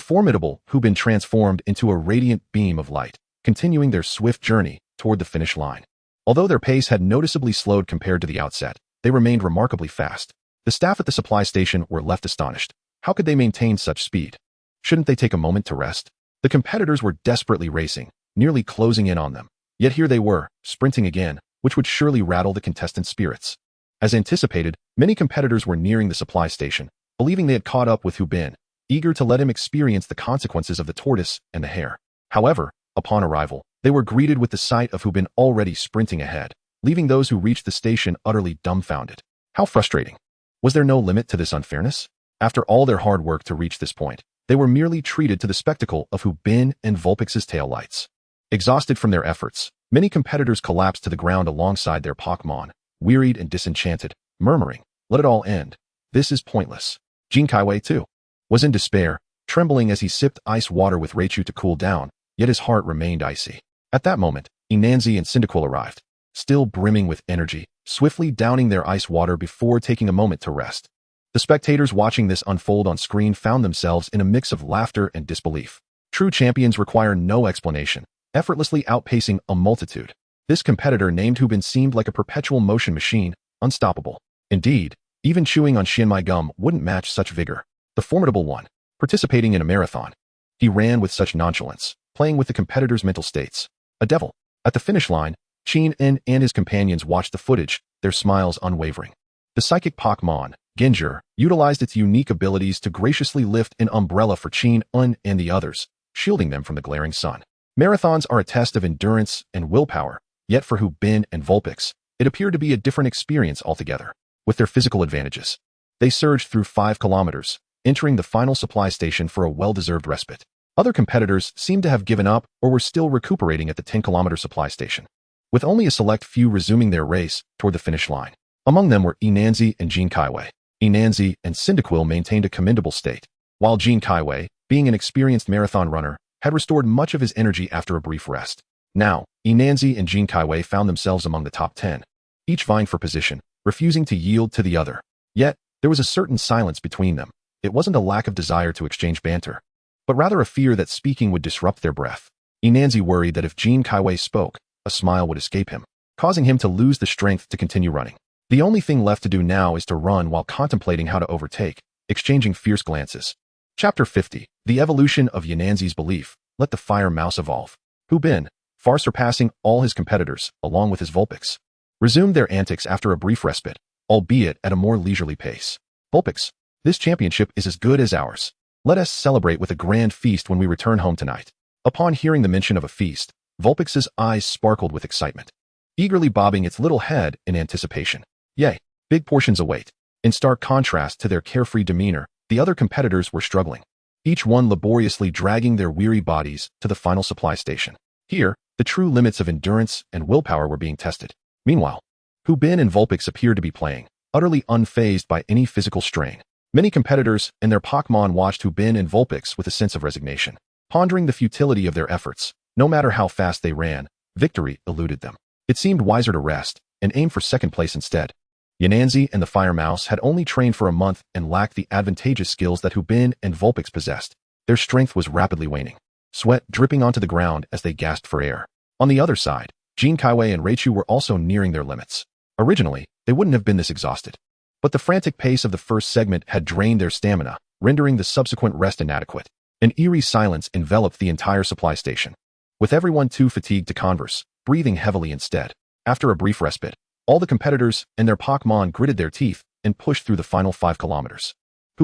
formidable Hubin transformed into a radiant beam of light, continuing their swift journey toward the finish line. Although their pace had noticeably slowed compared to the outset, they remained remarkably fast. The staff at the supply station were left astonished. How could they maintain such speed? Shouldn't they take a moment to rest? The competitors were desperately racing, nearly closing in on them. Yet here they were, sprinting again, which would surely rattle the contestants' spirits. As anticipated, many competitors were nearing the supply station, believing they had caught up with Hubin, eager to let him experience the consequences of the tortoise and the hare. However, upon arrival, they were greeted with the sight of Hubin already sprinting ahead, leaving those who reached the station utterly dumbfounded. How frustrating. Was there no limit to this unfairness? After all their hard work to reach this point, they were merely treated to the spectacle of Hubin and Vulpix's tail lights. Exhausted from their efforts, many competitors collapsed to the ground alongside their Pokémon, wearied and disenchanted, murmuring, "Let it all end. This is pointless." Jin Kaiwei, too, was in despair, trembling as he sipped ice water with Raichu to cool down, yet his heart remained icy. At that moment, Enhancement and Cyndaquil arrived, still brimming with energy, swiftly downing their ice water before taking a moment to rest. The spectators watching this unfold on screen found themselves in a mix of laughter and disbelief. True champions require no explanation, effortlessly outpacing a multitude. This competitor named Hubin seemed like a perpetual motion machine, unstoppable. Indeed, even chewing on Shinmai gum wouldn't match such vigor. The formidable one, participating in a marathon. He ran with such nonchalance, playing with the competitors' mental states. A devil. At the finish line, Qin and his companions watched the footage, their smiles unwavering. The psychic Pokémon, Gengar, utilized its unique abilities to graciously lift an umbrella for Qin and the others, shielding them from the glaring sun. Marathons are a test of endurance and willpower, yet for Hubin and Vulpix, it appeared to be a different experience altogether. With their physical advantages, they surged through 5 kilometers, entering the final supply station for a well-deserved respite. Other competitors seemed to have given up or were still recuperating at the 10-kilometer supply station, with only a select few resuming their race toward the finish line. Among them were Enhancement and Jin Kaiwei. Enhancement and Cyndaquil maintained a commendable state, while Jin Kaiwei, being an experienced marathon runner, had restored much of his energy after a brief rest. Now, Enhancement and Jin Kaiwei found themselves among the top 10, each vying for position, refusing to yield to the other. Yet, there was a certain silence between them. It wasn't a lack of desire to exchange banter, but rather a fear that speaking would disrupt their breath. Enhancement worried that if Jin Kaiwei spoke, a smile would escape him, causing him to lose the strength to continue running. The only thing left to do now is to run while contemplating how to overtake, exchanging fierce glances. Chapter 50. The evolution of Enhancement's belief. Let the fire mouse evolve. Hubin, far surpassing all his competitors, along with his Vulpix, resumed their antics after a brief respite, albeit at a more leisurely pace. Vulpix, this championship is as good as ours. Let us celebrate with a grand feast when we return home tonight. Upon hearing the mention of a feast, Vulpix's eyes sparkled with excitement, eagerly bobbing its little head in anticipation. Yay, big portions await. In stark contrast to their carefree demeanor, the other competitors were struggling, each one laboriously dragging their weary bodies to the final supply station. Here, the true limits of endurance and willpower were being tested. Meanwhile, Hubin and Vulpix appeared to be playing, utterly unfazed by any physical strain. Many competitors and their Pokémon watched Hubin and Vulpix with a sense of resignation, pondering the futility of their efforts. No matter how fast they ran, victory eluded them. It seemed wiser to rest and aim for second place instead. Enhancement and the Fire Mouse had only trained for a month and lacked the advantageous skills that Hubin and Vulpix possessed. Their strength was rapidly waning, sweat dripping onto the ground as they gasped for air. On the other side, Jin Kaiwei and Raichu were also nearing their limits. Originally, they wouldn't have been this exhausted, but the frantic pace of the first segment had drained their stamina, rendering the subsequent rest inadequate. An eerie silence enveloped the entire supply station, with everyone too fatigued to converse, breathing heavily instead. After a brief respite, all the competitors and their Pokémon gritted their teeth and pushed through the final 5 kilometers.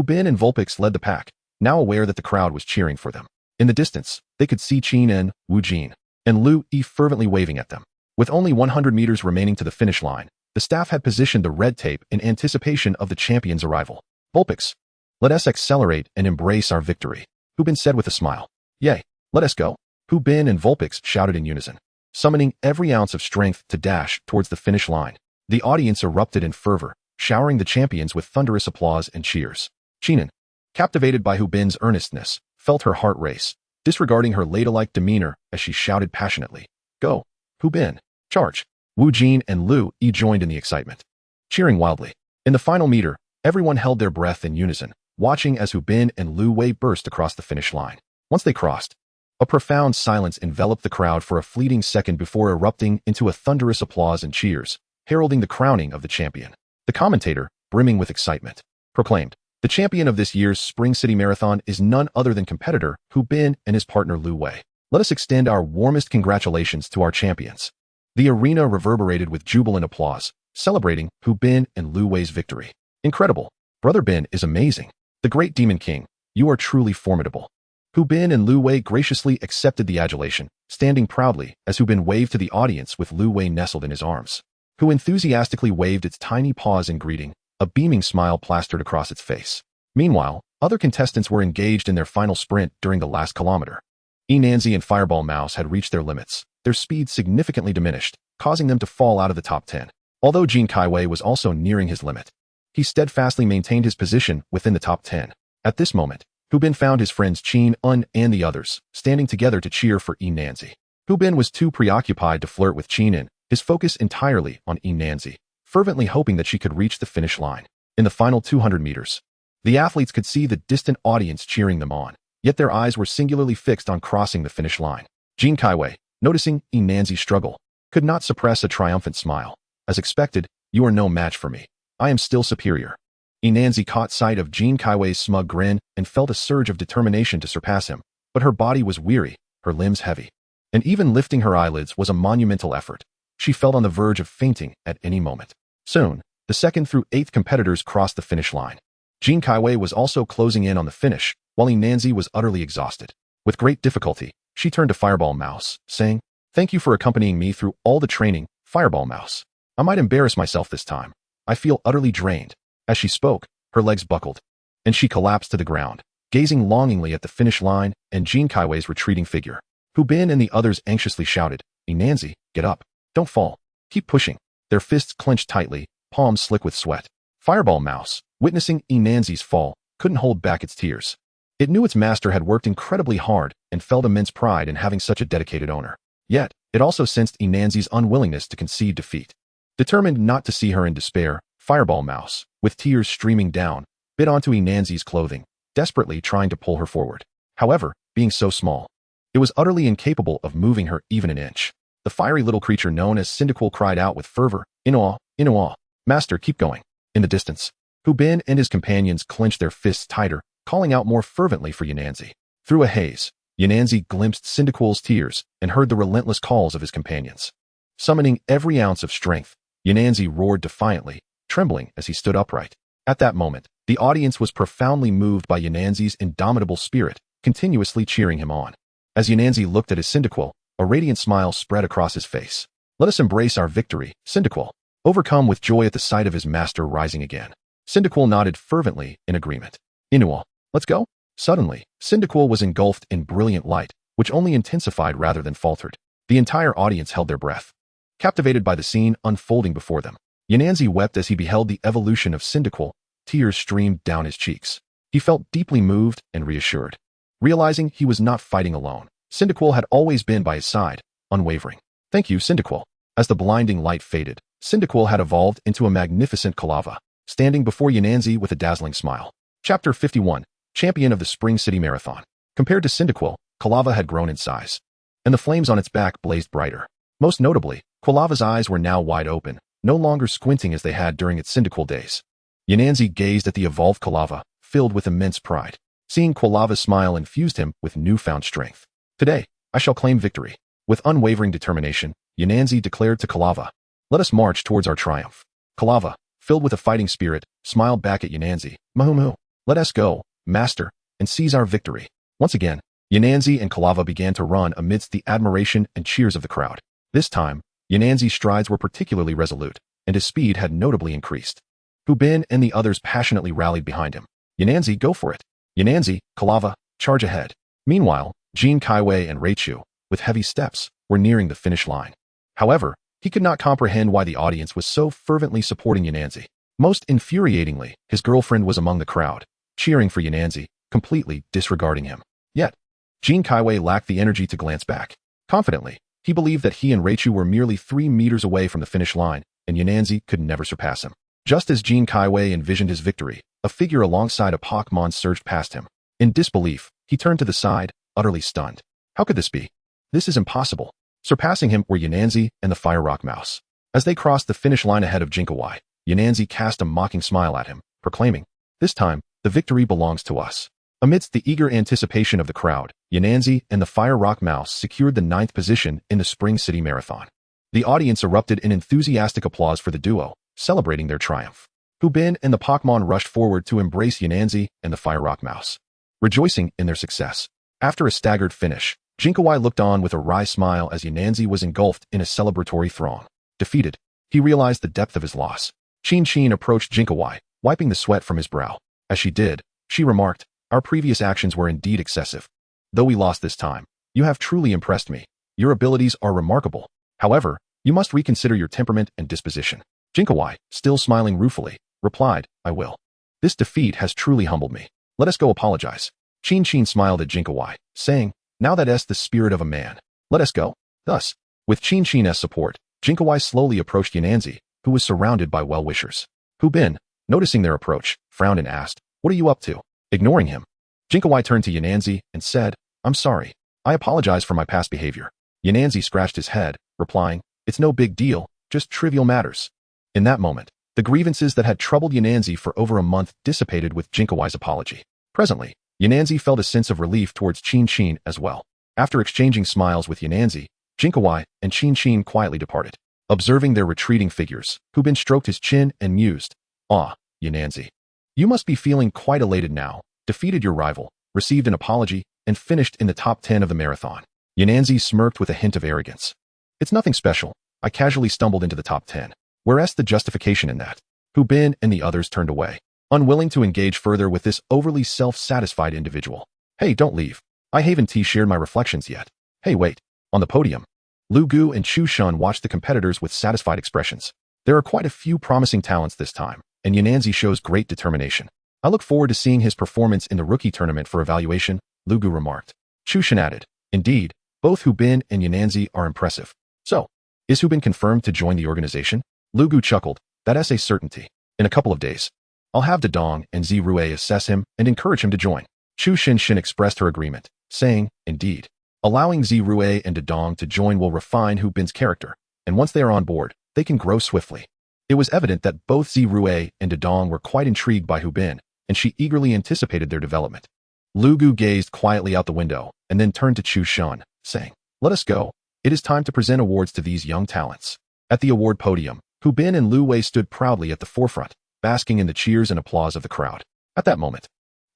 Bin and Vulpix led the pack, now aware that the crowd was cheering for them. In the distance, they could see Qin and Wu Jin and Lu Yi fervently waving at them. With only 100 meters remaining to the finish line, the staff had positioned the red tape in anticipation of the champion's arrival. Vulpix, let us accelerate and embrace our victory, Bin said with a smile. Yay, let us go, Bin and Vulpix shouted in unison, summoning every ounce of strength to dash towards the finish line. The audience erupted in fervor, showering the champions with thunderous applause and cheers. Qin, captivated by Bin's earnestness, felt her heart race, disregarding her ladylike demeanor as she shouted passionately, Go, Bin, charge! Wu Jin and Lu Yi joined in the excitement, cheering wildly. In the final meter, everyone held their breath in unison, watching as Bin and Lu Wei burst across the finish line. Once they crossed, a profound silence enveloped the crowd for a fleeting second before erupting into a thunderous applause and cheers, heralding the crowning of the champion. The commentator, brimming with excitement, proclaimed, The champion of this year's Spring City Marathon is none other than competitor Bin and his partner Lu Wei. Let us extend our warmest congratulations to our champions. The arena reverberated with jubilant applause, celebrating Bin and Lu Wei's victory. Incredible. Brother Bin is amazing. The great Demon King, you are truly formidable. Bin and Lu Wei graciously accepted the adulation, standing proudly as Bin waved to the audience with Lu Wei nestled in his arms. Enthusiastically waved its tiny paws in greeting, a beaming smile plastered across its face. Meanwhile, other contestants were engaged in their final sprint during the last kilometer. Enanzi and Fireball Mouse had reached their limits, their speed significantly diminished, causing them to fall out of the top 10. Although Jin Kaiwei was also nearing his limit, he steadfastly maintained his position within the top 10. At this moment, Bin found his friends Qin and the others, standing together to cheer for Enanzi. Bin was too preoccupied to flirt with Qin, his focus entirely on Enanzi, fervently hoping that she could reach the finish line. In the final 200 meters, the athletes could see the distant audience cheering them on, yet their eyes were singularly fixed on crossing the finish line. Jin Kaiwei, noticing Enanzi's struggle, could not suppress a triumphant smile. As expected, you are no match for me. I am still superior. Enanzi caught sight of Jin Kaiwei's smug grin and felt a surge of determination to surpass him, but her body was weary, her limbs heavy, and even lifting her eyelids was a monumental effort. She felt on the verge of fainting at any moment. Soon, the 2nd through 8th competitors crossed the finish line. Jin Kaiwei was also closing in on the finish, while Enanzi was utterly exhausted. With great difficulty, she turned to Fireball Mouse, saying, Thank you for accompanying me through all the training, Fireball Mouse. I might embarrass myself this time. I feel utterly drained. As she spoke, her legs buckled, and she collapsed to the ground, gazing longingly at the finish line and Jin Kaiwei's retreating figure. Bin and the others anxiously shouted, Enanzi, get up. Don't fall. Keep pushing. Their fists clenched tightly, palms slick with sweat. Fireball Mouse, witnessing Enanzi's fall, couldn't hold back its tears. It knew its master had worked incredibly hard and felt immense pride in having such a dedicated owner. Yet, it also sensed Enanzi's unwillingness to concede defeat. Determined not to see her in despair, Fireball Mouse, with tears streaming down, bit onto Enanzi's clothing, desperately trying to pull her forward. However, being so small, it was utterly incapable of moving her even an inch. The fiery little creature known as Cyndaquil cried out with fervor, Inuwa, Master, keep going. In the distance, Bin and his companions clenched their fists tighter, calling out more fervently for Enanzi. Through a haze, Enanzi glimpsed Cyndaquil's tears and heard the relentless calls of his companions. Summoning every ounce of strength, Enanzi roared defiantly, trembling as he stood upright. At that moment, the audience was profoundly moved by Enanzi's indomitable spirit, continuously cheering him on. As Enanzi looked at his Cyndaquil, a radiant smile spread across his face. Let us embrace our victory, Cyndaquil. Overcome with joy at the sight of his master rising again, Cyndaquil nodded fervently in agreement. Inuwa, let's go. Suddenly, Cyndaquil was engulfed in brilliant light, which only intensified rather than faltered. The entire audience held their breath, captivated by the scene unfolding before them. Enanzi wept as he beheld the evolution of Cyndaquil. Tears streamed down his cheeks. He felt deeply moved and reassured, realizing he was not fighting alone. Cyndaquil had always been by his side, unwavering. Thank you, Cyndaquil. As the blinding light faded, Cyndaquil had evolved into a magnificent Kalava, standing before Enanzi with a dazzling smile. Chapter 51, Champion of the Spring City Marathon. Compared to Cyndaquil, Kalava had grown in size, and the flames on its back blazed brighter. Most notably, Kalava's eyes were now wide open, no longer squinting as they had during its Cyndaquil days. Enanzi gazed at the evolved Kalava, filled with immense pride. Seeing Kalava's smile infused him with newfound strength. Today, I shall claim victory. With unwavering determination, Enanzi declared to Kalava, let us march towards our triumph. Kalava, filled with a fighting spirit, smiled back at Enanzi. Mahu. Let us go, master, and seize our victory. Once again, Yananzi and Kalava began to run amidst the admiration and cheers of the crowd. This time, Yananzi's strides were particularly resolute, and his speed had notably increased. Hu Bin and the others passionately rallied behind him. Yananzi, go for it. Yananzi, Kalava, charge ahead. Meanwhile, Jean Kaiwei and Raichu, with heavy steps, were nearing the finish line. However, he could not comprehend why the audience was so fervently supporting Yananzi. Most infuriatingly, his girlfriend was among the crowd, cheering for Yananzi, completely disregarding him. Yet, Jean Kaiwei lacked the energy to glance back. Confidently, he believed that he and Raichu were merely 3 meters away from the finish line, and Yananzi could never surpass him. Just as Jean Kaiwei envisioned his victory, a figure alongside a Pokémon surged past him. In disbelief, he turned to the side, utterly stunned. How could this be? This is impossible. Surpassing him were Yananzi and the Fire Rock Mouse. As they crossed the finish line ahead of Jinkawai, Yananzi cast a mocking smile at him, proclaiming, "This time, the victory belongs to us." Amidst the eager anticipation of the crowd, Yananzi and the Fire Rock Mouse secured the 9th position in the Spring City Marathon. The audience erupted in enthusiastic applause for the duo, celebrating their triumph. Hu Bin and the Pokémon rushed forward to embrace Yananzi and the Fire Rock Mouse, rejoicing in their success. After a staggered finish, Jinkawai looked on with a wry smile as Yananzi was engulfed in a celebratory throng. Defeated, he realized the depth of his loss. Chin approached Jinkawai, wiping the sweat from his brow. As she did, she remarked, "Our previous actions were indeed excessive. Though we lost this time, you have truly impressed me. Your abilities are remarkable. However, you must reconsider your temperament and disposition." Jinkawai, still smiling ruefully, replied, "I will. This defeat has truly humbled me. Let us go apologize." Chin smiled at Jinkawai, saying, "Now that's the spirit of a man. Let us go." Thus, with Chin's support, Jinkawai slowly approached Yananzi, who was surrounded by well-wishers. Hu Bin, noticing their approach, frowned and asked, "What are you up to?" Ignoring him, Jinkawai turned to Yananzi and said, "I'm sorry. I apologize for my past behavior." Yananzi scratched his head, replying, "It's no big deal, just trivial matters." In that moment, the grievances that had troubled Yananzi for over a month dissipated with Jinkawai's apology. Presently, Yananzi felt a sense of relief towards Chin as well. After exchanging smiles with Yananzi, Jinkawai and Chin quietly departed. Observing their retreating figures, Hu Bin stroked his chin and mused, "Ah, Yananzi. You must be feeling quite elated now. Defeated your rival, received an apology, and finished in the top 10 of the marathon." Yananzi smirked with a hint of arrogance. "It's nothing special. I casually stumbled into the top 10. Whereas the justification in that?" Hu Bin and the others turned away, unwilling to engage further with this overly self-satisfied individual. "Hey, don't leave. I haven't shared my reflections yet." "Hey, wait." On the podium, Lu Gu and Chu Shun watched the competitors with satisfied expressions. There are quite a few promising talents this time, and Yananzi shows great determination. "I look forward to seeing his performance in the rookie tournament for evaluation," Lu Gu remarked. Chu Shun added, "Indeed, both Hu Bin and Yananzi are impressive. So, is Hu Bin confirmed to join the organization?" Lu Gu chuckled, "That's a certainty. In a couple of days, I'll have Dedong and Zirue assess him and encourage him to join." Chu Shin expressed her agreement, saying, "Indeed. Allowing Zirue and Dedong to join will refine Hu Bin's character, and once they are on board, they can grow swiftly." It was evident that both Zirue and Dedong were quite intrigued by Hu Bin, and she eagerly anticipated their development. Lu Gu gazed quietly out the window, and then turned to Chu Shun, saying, "Let us go. It is time to present awards to these young talents." At the award podium, Hu Bin and Lu Wei stood proudly at the forefront, basking in the cheers and applause of the crowd. At that moment,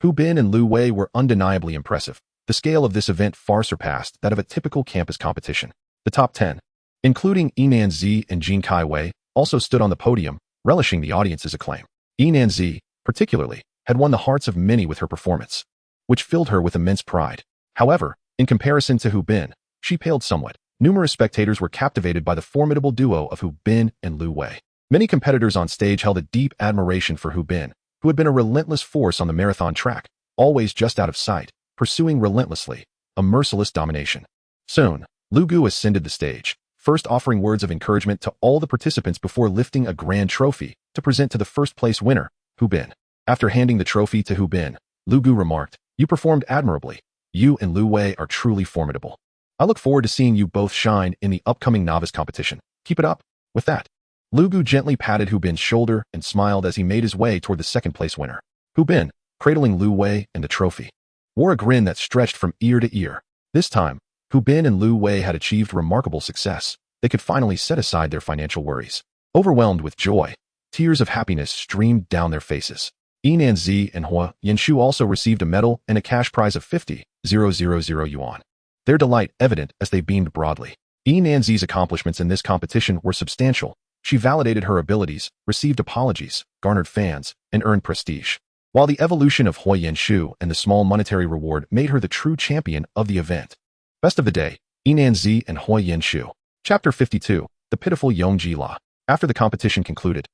Hu Bin and Lu Wei were undeniably impressive. The scale of this event far surpassed that of a typical campus competition. The top 10, including Enanzi and Jean Kaiwei, also stood on the podium, relishing the audience's acclaim. Enanzi, particularly, had won the hearts of many with her performance, which filled her with immense pride. However, in comparison to Hu Bin, she paled somewhat. Numerous spectators were captivated by the formidable duo of Hu Bin and Lu Wei. Many competitors on stage held a deep admiration for Hu Bin, who had been a relentless force on the marathon track, always just out of sight, pursuing relentlessly, a merciless domination. Soon, Lu Gu ascended the stage, first offering words of encouragement to all the participants before lifting a grand trophy to present to the first-place winner, Hu Bin. After handing the trophy to Hu Bin, Lu Gu remarked, "You performed admirably. You and Lu Wei are truly formidable. I look forward to seeing you both shine in the upcoming novice competition. Keep it up." With that, Lu Gu gently patted Hu Bin's shoulder and smiled as he made his way toward the second-place winner. Hu Bin, cradling Lu Wei and the trophy, wore a grin that stretched from ear to ear. This time, Hu Bin and Lu Wei had achieved remarkable success. They could finally set aside their financial worries. Overwhelmed with joy, tears of happiness streamed down their faces. Enanzi and Hua Yanshu also received a medal and a cash prize of 50,000 yuan. Their delight evident as they beamed broadly. Enanzi's accomplishments in this competition were substantial. She validated her abilities, received apologies, garnered fans, and earned prestige. While the evolution of Hua Yanshu and the small monetary reward made her the true champion of the event. Best of the day, Enanzi and Hua Yanshu. Chapter 52, The Pitiful Yongji La. After the competition concluded,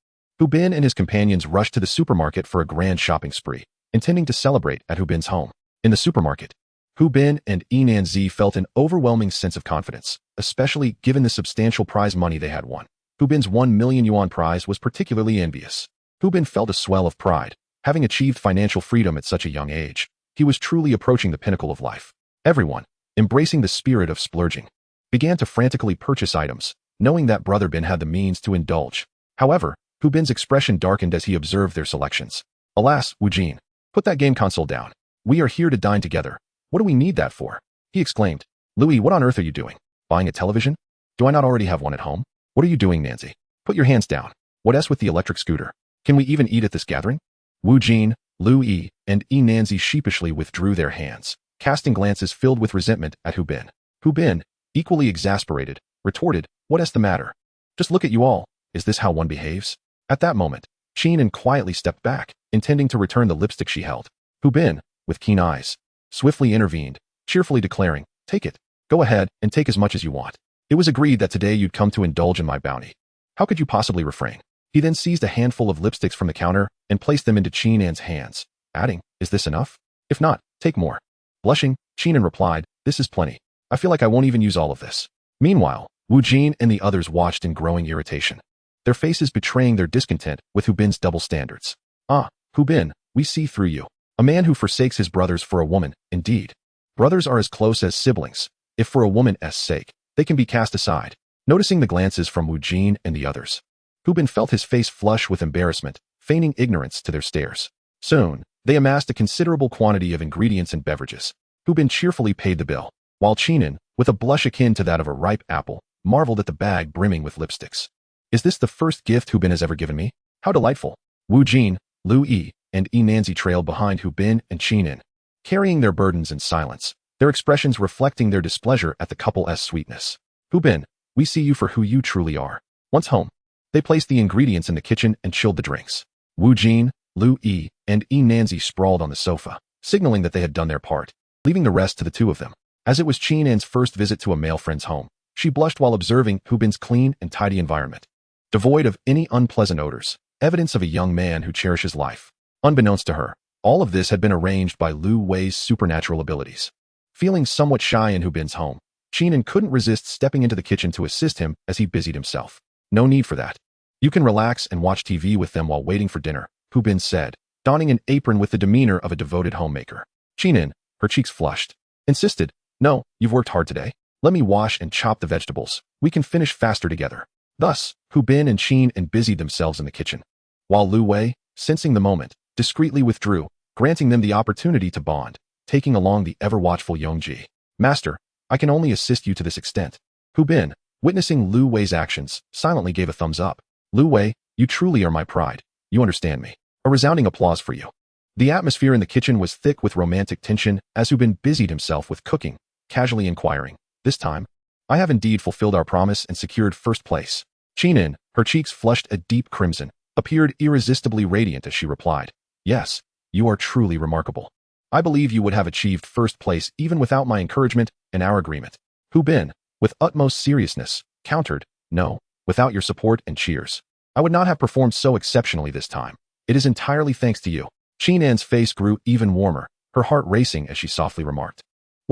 Hu Bin and his companions rushed to the supermarket for a grand shopping spree, intending to celebrate at Hu Bin's home. In the supermarket, Hu Bin and Enanzi felt an overwhelming sense of confidence, especially given the substantial prize money they had won. Hu Bin's 1 million yuan prize was particularly envious. Hu Bin felt a swell of pride, having achieved financial freedom at such a young age. He was truly approaching the pinnacle of life. Everyone, embracing the spirit of splurging, began to frantically purchase items, knowing that Brother Bin had the means to indulge. However, Hu Bin's expression darkened as he observed their selections. Alas, Wu Jin, put that game console down. We are here to dine together. What do we need that for? He exclaimed. Louis, what on earth are you doing? Buying a television? Do I not already have one at home? What are you doing, Nancy? Put your hands down. What else with the electric scooter? Can we even eat at this gathering? Wu Jin, Lu Yi, and Enanzi sheepishly withdrew their hands, casting glances filled with resentment at Hu Bin. Hu Bin, equally exasperated, retorted, what is the matter? Just look at you all. Is this how one behaves? At that moment, Qinan quietly stepped back, intending to return the lipstick she held. Hu Bin, with keen eyes, swiftly intervened, cheerfully declaring, take it. Go ahead and take as much as you want. It was agreed that today you'd come to indulge in my bounty. How could you possibly refrain? He then seized a handful of lipsticks from the counter and placed them into Qinan's hands, adding, is this enough? If not, take more. Blushing, Qinan replied, this is plenty. I feel like I won't even use all of this. Meanwhile, Wu Jin and the others watched in growing irritation, their faces betraying their discontent with Hu Bin's double standards. Ah, Hu Bin, we see through you. A man who forsakes his brothers for a woman, indeed. Brothers are as close as siblings. If for a woman's sake, they can be cast aside. Noticing the glances from Wu Jin and the others, Hu Bin felt his face flush with embarrassment, feigning ignorance to their stares. Soon, they amassed a considerable quantity of ingredients and beverages. Hu Bin cheerfully paid the bill, while Qinan, with a blush akin to that of a ripe apple, marveled at the bag brimming with lipsticks. Is this the first gift Hu Bin has ever given me? How delightful. Wu Jin, Lu Yi, and Enanzi trailed behind Hu Bin and Qinan, carrying their burdens in silence, their expressions reflecting their displeasure at the couple's sweetness. Hu Bin, we see you for who you truly are. Once home, they placed the ingredients in the kitchen and chilled the drinks. Wu Jin, Lu Yi, and Enanzi sprawled on the sofa, signaling that they had done their part, leaving the rest to the two of them. As it was Qinan's first visit to a male friend's home, she blushed while observing Hu Bin's clean and tidy environment, devoid of any unpleasant odors, evidence of a young man who cherishes life. Unbeknownst to her, all of this had been arranged by Lu Wei's supernatural abilities. Feeling somewhat shy in Hu Bin's home, Qinan couldn't resist stepping into the kitchen to assist him as he busied himself. No need for that. You can relax and watch TV with them while waiting for dinner, Hu Bin said, donning an apron with the demeanor of a devoted homemaker. Qinan, her cheeks flushed, insisted, no, you've worked hard today. Let me wash and chop the vegetables. We can finish faster together. Thus, Hu Bin and Qinan busied themselves in the kitchen, while Lu Wei, sensing the moment, discreetly withdrew, granting them the opportunity to bond, taking along the ever-watchful Yongji. Master, I can only assist you to this extent. Hu Bin, witnessing Lu Wei's actions, silently gave a thumbs up. Lu Wei, you truly are my pride. You understand me. A resounding applause for you. The atmosphere in the kitchen was thick with romantic tension as Hu Bin busied himself with cooking, casually inquiring, this time, I have indeed fulfilled our promise and secured first place. Qinan, her cheeks flushed a deep crimson, appeared irresistibly radiant as she replied, yes, you are truly remarkable. I believe you would have achieved first place even without my encouragement and our agreement. Hu Bin, with utmost seriousness, countered, no, without your support and cheers. I would not have performed so exceptionally this time. It is entirely thanks to you. Qinan's face grew even warmer, her heart racing as she softly remarked,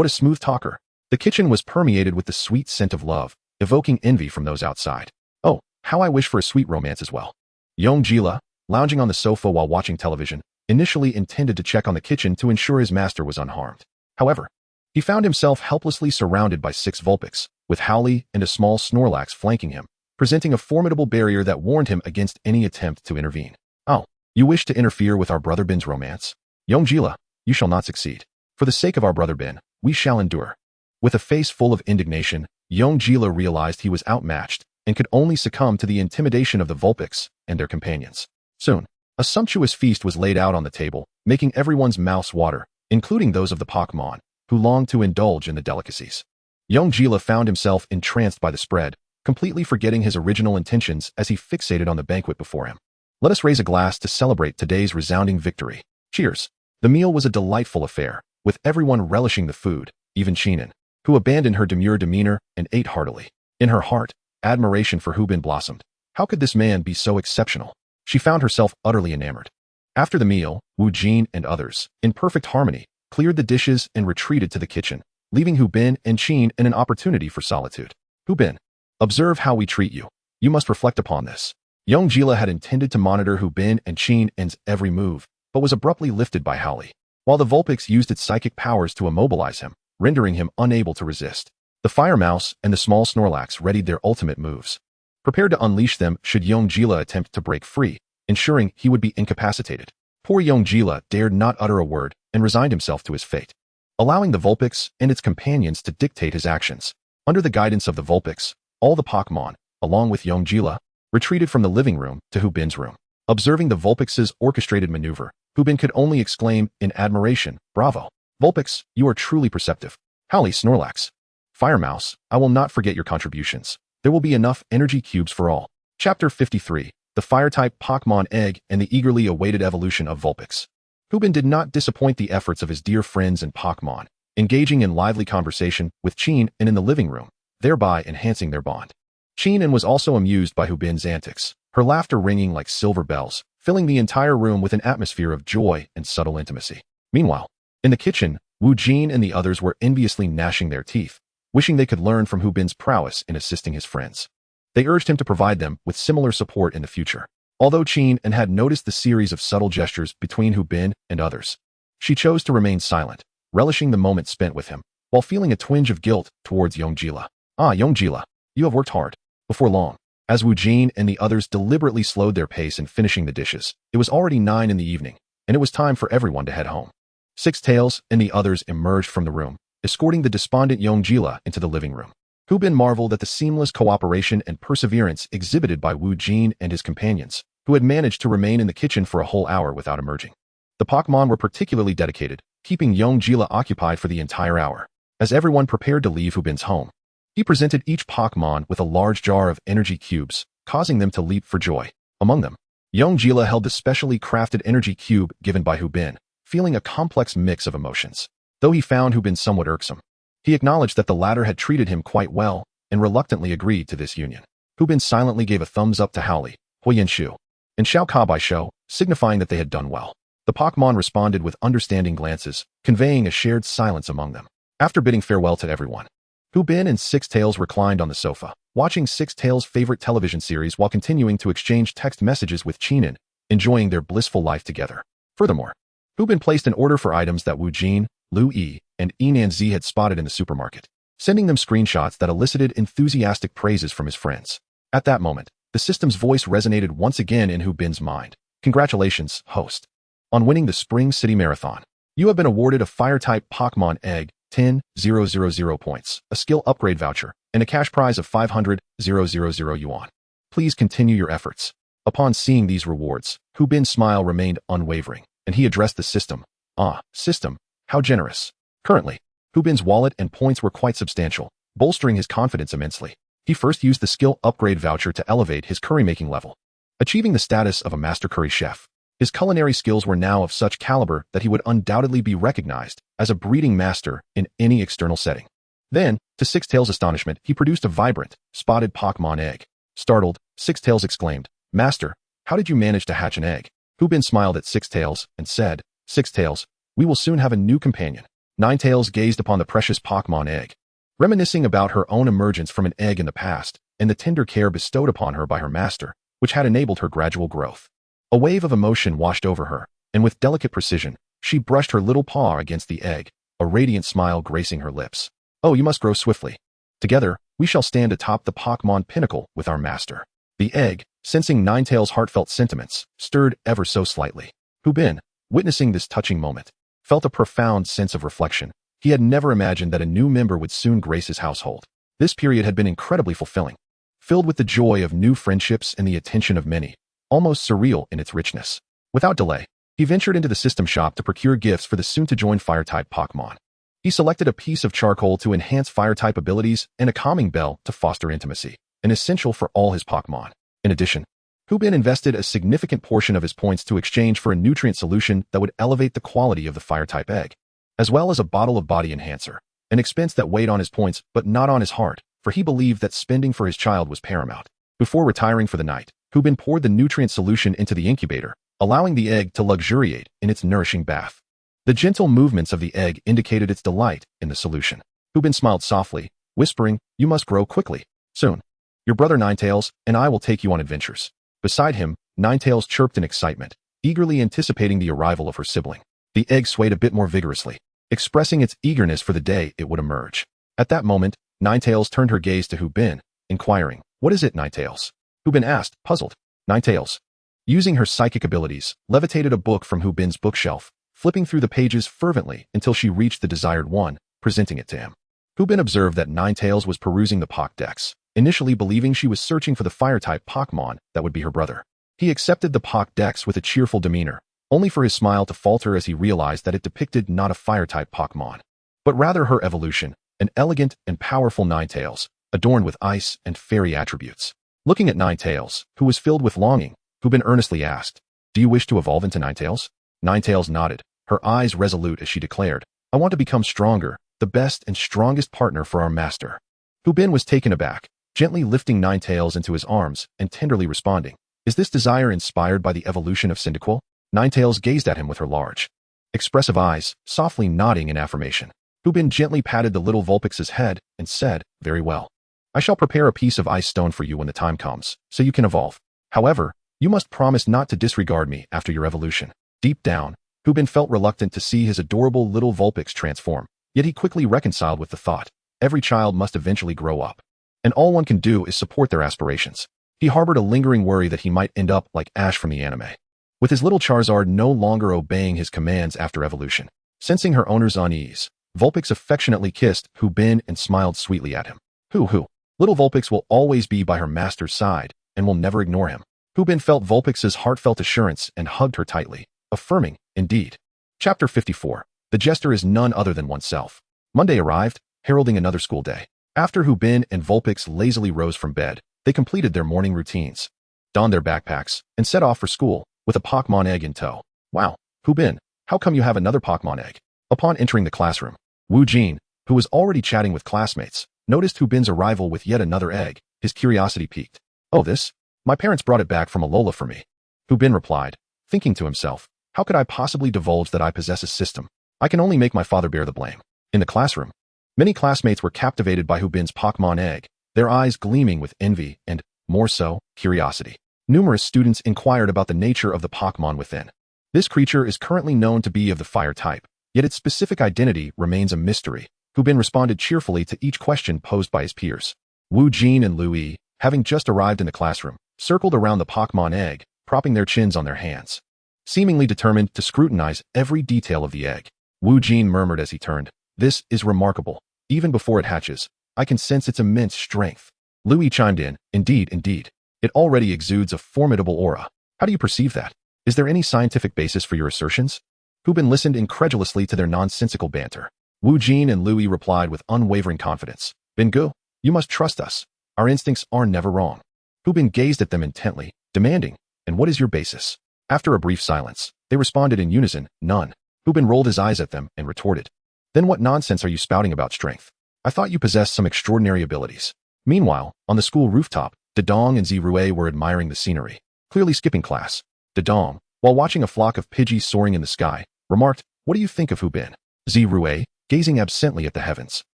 what a smooth talker. The kitchen was permeated with the sweet scent of love, evoking envy from those outside. Oh, how I wish for a sweet romance as well. Yongjila, lounging on the sofa while watching television, initially intended to check on the kitchen to ensure his master was unharmed. However, he found himself helplessly surrounded by 6 Vulpix, with Howley and a small Snorlax flanking him, presenting a formidable barrier that warned him against any attempt to intervene. Oh, you wish to interfere with our brother Bin's romance? Yongjila, you shall not succeed. For the sake of our brother Bin, we shall endure. With a face full of indignation, Yongjila realized he was outmatched and could only succumb to the intimidation of the Vulpix and their companions. Soon, A sumptuous feast was laid out on the table, making everyone's mouths water, including those of the Pokémon, who longed to indulge in the delicacies. Young Gila found himself entranced by the spread, completely forgetting his original intentions as he fixated on the banquet before him. Let us raise a glass to celebrate today's resounding victory. Cheers! The meal was a delightful affair, with everyone relishing the food, even Chinon, who abandoned her demure demeanor and ate heartily. In her heart, admiration for Hubin blossomed. How could this man be so exceptional? She found herself utterly enamored. After the meal, Wu Jin and others, in perfect harmony, cleared the dishes and retreated to the kitchen, leaving Hubin and Qin in an opportunity for solitude. Hubin, observe how we treat you. You must reflect upon this. Young Gila had intended to monitor Hubin and Qin's every move, but was abruptly lifted by Howley, while the Vulpix used its psychic powers to immobilize him, rendering him unable to resist. The Fire Mouse and the small Snorlax readied their ultimate moves, prepared to unleash them should Young Gila attempt to break free, ensuring he would be incapacitated. Poor Young Gila dared not utter a word and resigned himself to his fate, allowing the Vulpix and its companions to dictate his actions. Under the guidance of the Vulpix, all the Pokémon, along with Young Gila, retreated from the living room to Hubin's room. Observing the Vulpix's orchestrated maneuver, Hubin could only exclaim in admiration, "Bravo! Vulpix, you are truly perceptive." Howley Snorlax. Fire Mouse, I will not forget your contributions. There will be enough energy cubes for all. Chapter 53. The Fire-type Pokémon Egg and the eagerly awaited evolution of Vulpix. Hubin did not disappoint the efforts of his dear friends and Pokémon, engaging in lively conversation with Qin and in the living room, thereby enhancing their bond. Qin was also amused by Hubin's antics, her laughter ringing like silver bells, filling the entire room with an atmosphere of joy and subtle intimacy. Meanwhile, in the kitchen, Wu Jin and the others were enviously gnashing their teeth, wishing they could learn from Hubin's prowess in assisting his friends. They urged him to provide them with similar support in the future. Although Qin had noticed the series of subtle gestures between Hubin and others, she chose to remain silent, relishing the moment spent with him, while feeling a twinge of guilt towards Young Gila. Ah, Young Gila, you have worked hard. Before long, as Wu Jin and the others deliberately slowed their pace in finishing the dishes, it was already 9 in the evening, and it was time for everyone to head home. Six Tails and the others emerged from the room, escorting the despondent Young Gila into the living room. Hubin marveled at the seamless cooperation and perseverance exhibited by Wu Jin and his companions, who had managed to remain in the kitchen for a whole hour without emerging. The Pokémon were particularly dedicated, keeping Young Gila occupied for the entire hour. As everyone prepared to leave Hubin's home, he presented each Pokémon with a large jar of energy cubes, causing them to leap for joy. Among them, Young Gila held the specially crafted energy cube given by Hubin, feeling a complex mix of emotions. Though he found Hubin somewhat irksome, he acknowledged that the latter had treated him quite well and reluctantly agreed to this union. Hubin silently gave a thumbs up to Howley, Huiyanshu, and Xiao Ka Bai Shou, signifying that they had done well. The Pokémon responded with understanding glances, conveying a shared silence among them. After bidding farewell to everyone, Hubin and Six Tails reclined on the sofa, watching Six Tails' favorite television series while continuing to exchange text messages with Qin, enjoying their blissful life together. Furthermore, Hubin placed an order for items that Wu Jin, Lu Yi, and Enanzi had spotted in the supermarket, sending them screenshots that elicited enthusiastic praises from his friends. At that moment, the system's voice resonated once again in Hubin's mind. Congratulations, host, on winning the Spring City Marathon. You have been awarded a Fire-type Pokémon Egg, 10,000 points, a skill upgrade voucher, and a cash prize of 500,000 yuan. Please continue your efforts. Upon seeing these rewards, Hubin's smile remained unwavering, and he addressed the system. Ah, system, how generous. Currently, Hubin's wallet and points were quite substantial, bolstering his confidence immensely. He first used the skill upgrade voucher to elevate his curry-making level, achieving the status of a master curry chef. His culinary skills were now of such caliber that he would undoubtedly be recognized as a breeding master in any external setting. Then, to Six Tails' astonishment, he produced a vibrant, spotted Pokémon egg. Startled, Six Tails exclaimed, "Master, how did you manage to hatch an egg?" Hubin smiled at Six Tails and said, "Six Tails, we will soon have a new companion." Nine Tails gazed upon the precious Pokémon egg, reminiscing about her own emergence from an egg in the past and the tender care bestowed upon her by her master, which had enabled her gradual growth. A wave of emotion washed over her, and with delicate precision, she brushed her little paw against the egg, a radiant smile gracing her lips. "Oh, you must grow swiftly. Together, we shall stand atop the Pokémon Pinnacle with our master." The egg, sensing Ninetail's heartfelt sentiments, stirred ever so slightly. Hubin, witnessing this touching moment, felt a profound sense of reflection. He had never imagined that a new member would soon grace his household. This period had been incredibly fulfilling, filled with the joy of new friendships and the attention of many, almost surreal in its richness. Without delay, he ventured into the system shop to procure gifts for the soon-to-join Fire-type Pokémon. He selected a piece of charcoal to enhance Fire-type abilities and a calming bell to foster intimacy, an essential for all his Pokémon. In addition, Hubin invested a significant portion of his points to exchange for a nutrient solution that would elevate the quality of the Fire-type egg, as well as a bottle of body enhancer, an expense that weighed on his points but not on his heart, for he believed that spending for his child was paramount. Before retiring for the night, Hubin poured the nutrient solution into the incubator, allowing the egg to luxuriate in its nourishing bath. The gentle movements of the egg indicated its delight in the solution. Hubin smiled softly, whispering, "You must grow quickly. Soon. Your brother Ninetales and I will take you on adventures." Beside him, Ninetales chirped in excitement, eagerly anticipating the arrival of her sibling. The egg swayed a bit more vigorously, expressing its eagerness for the day it would emerge. At that moment, Ninetales turned her gaze to Hubin, inquiring, "What is it, Ninetales?" Hubin asked, puzzled. Ninetales, using her psychic abilities, levitated a book from Hubin's bookshelf, flipping through the pages fervently until she reached the desired one, presenting it to him. Hubin observed that Ninetales was perusing the Pokédex, initially believing she was searching for the Fire-type Pokémon that would be her brother. He accepted the Pokédex with a cheerful demeanor, only for his smile to falter as he realized that it depicted not a Fire-type Pokémon, but rather her evolution, an elegant and powerful Ninetales, adorned with ice and fairy attributes. Looking at Ninetales, who was filled with longing, Hubin earnestly asked, "Do you wish to evolve into Ninetales?" Ninetales nodded, her eyes resolute as she declared, "I want to become stronger, the best and strongest partner for our master." Hubin was taken aback, gently lifting Ninetales into his arms and tenderly responding, "Is this desire inspired by the evolution of Cyndaquil?" Ninetales gazed at him with her large, expressive eyes, softly nodding in affirmation. Hubin gently patted the little Vulpix's head and said, "Very well. I shall prepare a piece of ice stone for you when the time comes, so you can evolve. However, you must promise not to disregard me after your evolution." Deep down, Hubin felt reluctant to see his adorable little Vulpix transform, yet he quickly reconciled with the thought, every child must eventually grow up, and all one can do is support their aspirations. He harbored a lingering worry that he might end up like Ash from the anime, with his little Charizard no longer obeying his commands after evolution. Sensing her owner's unease, Vulpix affectionately kissed Hubin and smiled sweetly at him. Hoo. Little Vulpix will always be by her master's side and will never ignore him. Hubin felt Vulpix's heartfelt assurance and hugged her tightly, affirming, "Indeed." Chapter 54. The Jester is none other than oneself. Monday arrived, heralding another school day. After Hubin and Vulpix lazily rose from bed, they completed their morning routines, donned their backpacks, and set off for school, with a Pokémon egg in tow. "Wow, Hubin, how come you have another Pokémon egg?" Upon entering the classroom, Wu Jin, who was already chatting with classmates, noticed Hubin's arrival with yet another egg. His curiosity piqued. "Oh, this? My parents brought it back from Alola for me." Hubin replied, thinking to himself, "How could I possibly divulge that I possess a system? I can only make my father bear the blame." In the classroom, many classmates were captivated by Hubin's Pokémon egg, their eyes gleaming with envy and, more so, curiosity. Numerous students inquired about the nature of the Pokémon within. This creature is currently known to be of the fire type, yet its specific identity remains a mystery. Hubin responded cheerfully to each question posed by his peers. Wu Jin and Lu Yi, having just arrived in the classroom, circled around the Pokémon egg, propping their chins on their hands, seemingly determined to scrutinize every detail of the egg. Wu Jin murmured as he turned, "This is remarkable. Even before it hatches, I can sense its immense strength." Lu Yi chimed in, Indeed. It already exudes a formidable aura. How do you perceive that? Is there any scientific basis for your assertions?" Hubin listened incredulously to their nonsensical banter. Wu Jin and Lu Yi replied with unwavering confidence, "Bingu, you must trust us. Our instincts are never wrong." Hubin gazed at them intently, demanding, "And what is your basis?" After a brief silence, they responded in unison, "None." Hubin rolled his eyes at them and retorted, "Then what nonsense are you spouting about strength? I thought you possessed some extraordinary abilities." Meanwhile, on the school rooftop, Dedong and Zirue were admiring the scenery, clearly skipping class. Dedong, while watching a flock of Pidgeys soaring in the sky, remarked, "What do you think of Hubin?" Zirue, gazing absently at the heavens,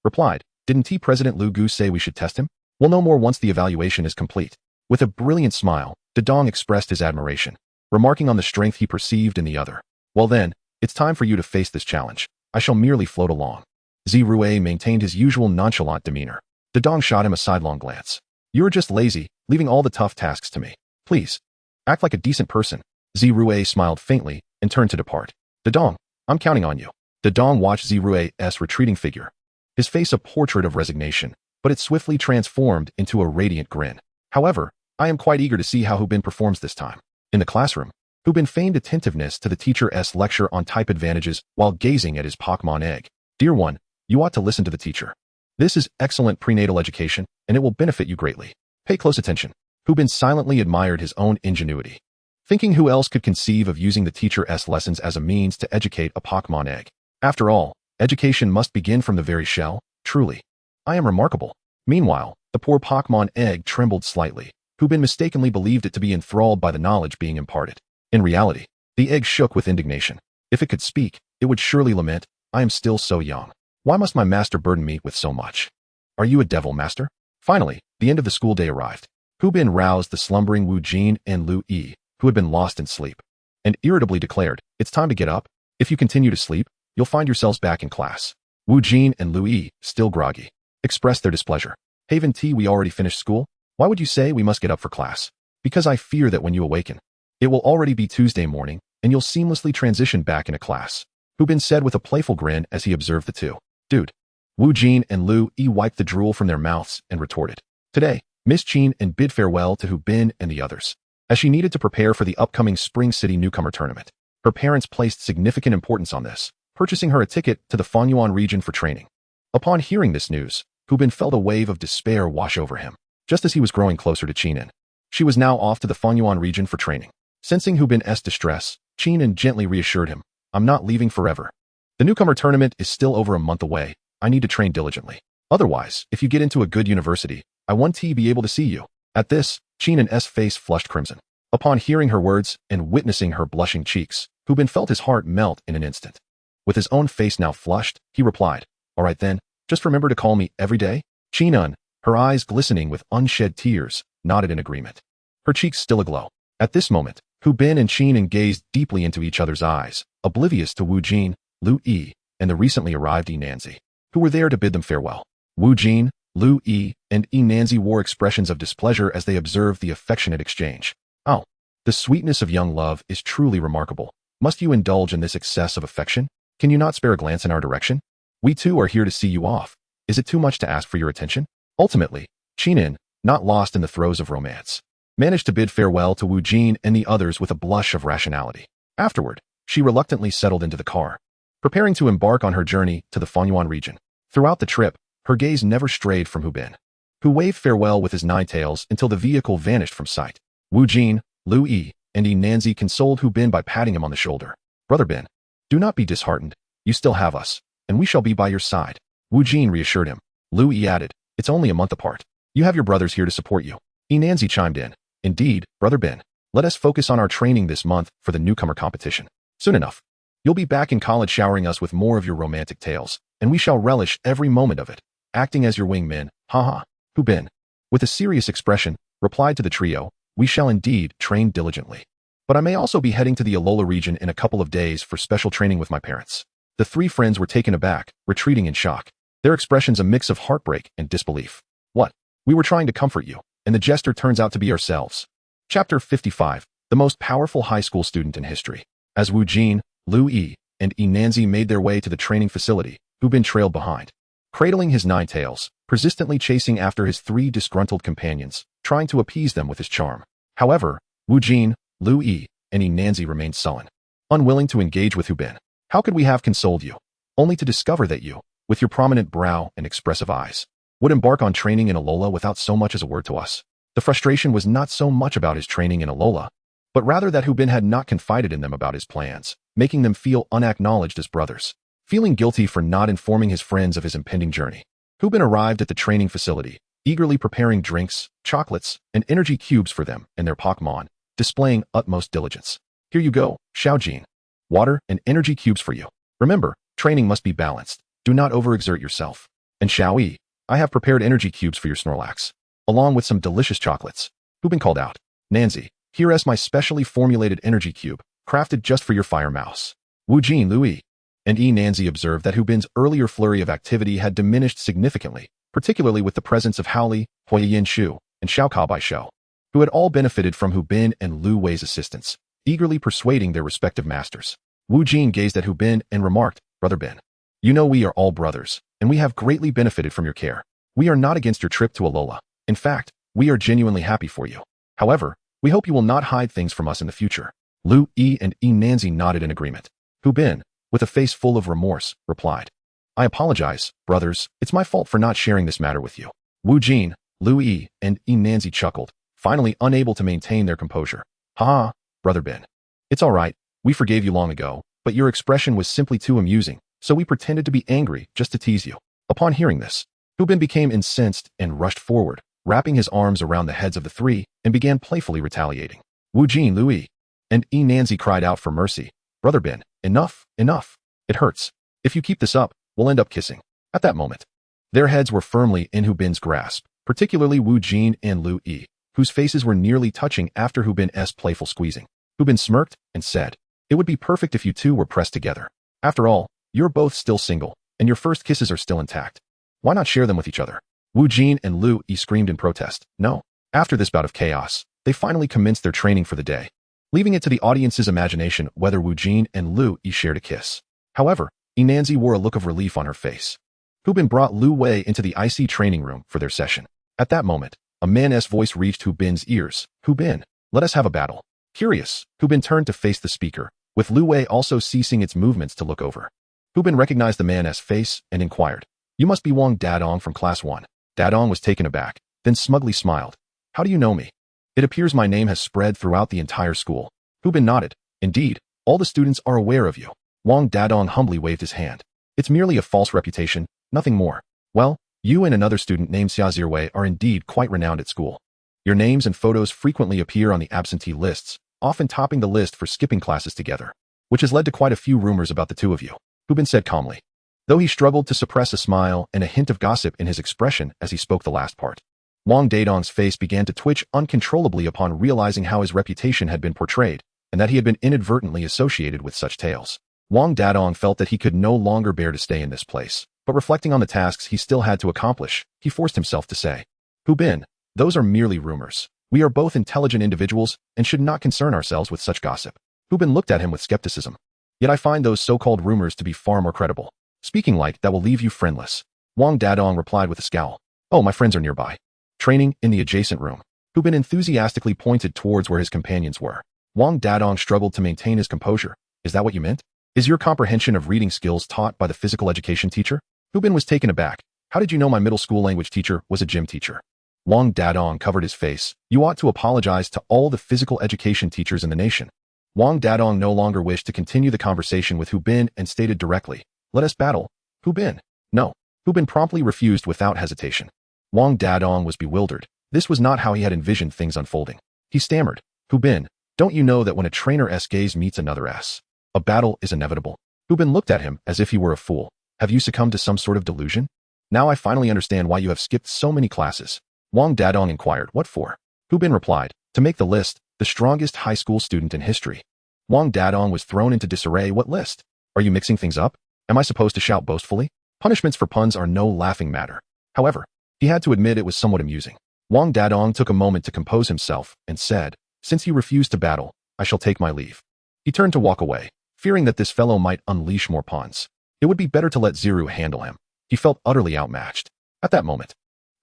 replied, "Didn't President Lu Gu say we should test him? We'll know more once the evaluation is complete." With a brilliant smile, Dedong expressed his admiration, remarking on the strength he perceived in the other. "Well then, it's time for you to face this challenge. I shall merely float along." Zirue maintained his usual nonchalant demeanor. Dedong shot him a sidelong glance. "You're just lazy, leaving all the tough tasks to me. Please, act like a decent person." Zirue smiled faintly and turned to depart. "Dedong, I'm counting on you." Dedong watched Zirue's retreating figure, his face a portrait of resignation, but it swiftly transformed into a radiant grin. "However, I am quite eager to see how Hubin performs this time." In the classroom, Hu Bin feigned attentiveness to the teacher's lecture on type advantages while gazing at his Pokémon egg. Dear one, you ought to listen to the teacher. This is excellent prenatal education, and it will benefit you greatly. Pay close attention. Hu Bin silently admired his own ingenuity, thinking who else could conceive of using the teacher's lessons as a means to educate a Pokémon egg. After all, education must begin from the very shell. Truly, I am remarkable. Meanwhile, the poor Pokémon egg trembled slightly. Hu Bin mistakenly believed it to be enthralled by the knowledge being imparted. In reality, the egg shook with indignation. If it could speak, it would surely lament, I am still so young. Why must my master burden me with so much? Are you a devil, master? Finally, the end of the school day arrived. Hu Bin roused the slumbering Wu Jin and Lu Yi, who had been lost in sleep, and irritably declared, it's time to get up. If you continue to sleep, you'll find yourselves back in class. Wu Jin and Lu Yi, still groggy, expressed their displeasure. Haven T, we already finished school? Why would you say we must get up for class? Because I fear that when you awaken, it will already be Tuesday morning, and you'll seamlessly transition back into class. Hu Bin said with a playful grin as he observed the two. Dude. Wu Jin and Lu Yi wiped the drool from their mouths and retorted. Today, Miss Qin and bid farewell to Hu Bin and the others, as she needed to prepare for the upcoming Spring City Newcomer tournament. Her parents placed significant importance on this, purchasing her a ticket to the Fanyuan region for training. Upon hearing this news, Hu Bin felt a wave of despair wash over him, just as he was growing closer to Qinin. She was now off to the Fanyuan region for training. Sensing Hu Bin's distress, Qinin gently reassured him, I'm not leaving forever. The Newcomer tournament is still over a month away. I need to train diligently. Otherwise, if you get into a good university, I want to be able to see you. At this, Qinin's face flushed crimson. Upon hearing her words and witnessing her blushing cheeks, Hu Bin felt his heart melt in an instant. With his own face now flushed, he replied, all right then, just remember to call me every day. Qinin, her eyes glistening with unshed tears, nodded in agreement, her cheeks still aglow. At this moment, Hu Bin and Qinin gazed deeply into each other's eyes, oblivious to Wu Jin, Lu Yi, and the recently arrived Nanzi, who were there to bid them farewell. Wu Jin, Lu Yi, and Nanzi wore expressions of displeasure as they observed the affectionate exchange. Oh, the sweetness of young love is truly remarkable. Must you indulge in this excess of affection? Can you not spare a glance in our direction? We too are here to see you off. Is it too much to ask for your attention? Ultimately, Qinin, not lost in the throes of romance, managed to bid farewell to Wu Jin and the others with a blush of rationality. Afterward, she reluctantly settled into the car, preparing to embark on her journey to the Fanyuan region. Throughout the trip, her gaze never strayed from Hu Bin, who waved farewell with his nine tails until the vehicle vanished from sight. Wu Jin, Lu Yi, and Nanzi consoled Hu Bin by patting him on the shoulder. Brother Bin, do not be disheartened. You still have us, and we shall be by your side. Wu Jin reassured him. Lu Yi added, it's only a month apart. You have your brothers here to support you. Nanzi chimed in. Indeed, Brother Bin, let us focus on our training this month for the newcomer competition. Soon enough, you'll be back in college showering us with more of your romantic tales, and we shall relish every moment of it. Acting as your wingman, haha. Hu Bin, with a serious expression, replied to the trio, we shall indeed train diligently. But I may also be heading to the Alola region in a couple of days for special training with my parents. The three friends were taken aback, retreating in shock, their expressions a mix of heartbreak and disbelief. What? We were trying to comfort you, and the jester turns out to be ourselves. Chapter 55, the most powerful high school student in history. As Wu Jin, Lu Yi, and Nanzi made their way to the training facility, Hu Bin trailed behind, cradling his nine tails, persistently chasing after his three disgruntled companions, trying to appease them with his charm. However, Wu Jin, Lu Yi, and Nanzi remained sullen, unwilling to engage with Hu Bin. How could we have consoled you, only to discover that you, with your prominent brow and expressive eyes, would embark on training in Alola without so much as a word to us? The frustration was not so much about his training in Alola, but rather that Hu Bin had not confided in them about his plans, making them feel unacknowledged as brothers. Feeling guilty for not informing his friends of his impending journey, Hu Bin arrived at the training facility, eagerly preparing drinks, chocolates, and energy cubes for them and their Pokémon, displaying utmost diligence. Here you go, Xiaojin. Water and energy cubes for you. Remember, training must be balanced. Do not overexert yourself. And Xiaoyi, I have prepared energy cubes for your Snorlax, along with some delicious chocolates. Hu Bin called out. Nanzi, here is my specially formulated energy cube, crafted just for your fire mouse. Wu Jin, Lu Yi, and Nanzi observed that Hu Bin's earlier flurry of activity had diminished significantly, particularly with the presence of Howli, Huiyin Shu, and Xiao Bai Shou, who had all benefited from Hu Bin and Lu Wei's assistance, eagerly persuading their respective masters. Wu Jin gazed at Hu Bin and remarked, Brother Bin, you know we are all brothers, and we have greatly benefited from your care. We are not against your trip to Alola. In fact, we are genuinely happy for you. However, we hope you will not hide things from us in the future. Lu Yi and Nanzi nodded in agreement. Hu Bin, with a face full of remorse, replied, I apologize, brothers, it's my fault for not sharing this matter with you. Wu Jin, Lu Yi, and Nanzi chuckled, finally unable to maintain their composure. Ha, Brother Bin. It's all right, we forgave you long ago, but your expression was simply too amusing, so we pretended to be angry just to tease you. Upon hearing this, Hu Bin became incensed and rushed forward, wrapping his arms around the heads of the three, and began playfully retaliating. Wu Jin, Lu Yi, and Nanzi cried out for mercy. Brother Bin, enough, enough. It hurts. If you keep this up, we'll end up kissing. At that moment, their heads were firmly in Hu Bin's grasp, particularly Wu Jin and Lu Yi, whose faces were nearly touching after Hu Bin's playful squeezing. Hu Bin smirked and said, it would be perfect if you two were pressed together. After all, you're both still single, and your first kisses are still intact. Why not share them with each other? Wu Jin and Lu Yi screamed in protest. No. After this bout of chaos, they finally commenced their training for the day, leaving it to the audience's imagination whether Wu Jin and Lu Yi shared a kiss. However, Nanzi wore a look of relief on her face. Hu Bin brought Lu Wei into the IC training room for their session. At that moment, a man's voice reached Hu Bin's ears. Hu Bin, let us have a battle. Curious, Hu Bin turned to face the speaker, with Lu Wei also ceasing its movements to look over. Hu Bin recognized the man's face and inquired, you must be Wang Dadong from Class 1. Dadong was taken aback, then smugly smiled. How do you know me? It appears my name has spread throughout the entire school. Hu Bin nodded. Indeed, all the students are aware of you. Wang Dadong humbly waved his hand. It's merely a false reputation, nothing more. Well, you and another student named Xia Zirwei are indeed quite renowned at school. Your names and photos frequently appear on the absentee lists, often topping the list for skipping classes together, which has led to quite a few rumors about the two of you, Hu Bin said calmly, though he struggled to suppress a smile and a hint of gossip in his expression as he spoke the last part. Wang Dadong's face began to twitch uncontrollably upon realizing how his reputation had been portrayed, and that he had been inadvertently associated with such tales. Wang Dadong felt that he could no longer bear to stay in this place, but reflecting on the tasks he still had to accomplish, he forced himself to say, Hu Bin, those are merely rumors. We are both intelligent individuals and should not concern ourselves with such gossip. Hu Bin looked at him with skepticism. Yet I find those so-called rumors to be far more credible. Speaking like that will leave you friendless. Wang Dadong replied with a scowl. Oh, my friends are nearby. Training in the adjacent room. Hu Bin enthusiastically pointed towards where his companions were. Wang Dadong struggled to maintain his composure. Is that what you meant? Is your comprehension of reading skills taught by the physical education teacher? Hu Bin was taken aback. How did you know my middle school language teacher was a gym teacher? Wang Dadong covered his face. You ought to apologize to all the physical education teachers in the nation. Wang Dadong no longer wished to continue the conversation with Hu Bin and stated directly, let us battle. Hu Bin. No. Hu Bin promptly refused without hesitation. Wang Dadong was bewildered. This was not how he had envisioned things unfolding. He stammered, Hu Bin, don't you know that when a trainer's gaze meets another S, a battle is inevitable? Hu Bin looked at him as if he were a fool. Have you succumbed to some sort of delusion? Now I finally understand why you have skipped so many classes. Wang Dadong inquired, what for? Hu Bin replied, to make the list, the strongest high school student in history. Wang Dadong was thrown into disarray. What list? Are you mixing things up? Am I supposed to shout boastfully? Punishments for puns are no laughing matter. However, he had to admit it was somewhat amusing. Wang Dadong took a moment to compose himself and said, since you refuse to battle, I shall take my leave. He turned to walk away, fearing that this fellow might unleash more puns. It would be better to let Ziru handle him. He felt utterly outmatched. At that moment,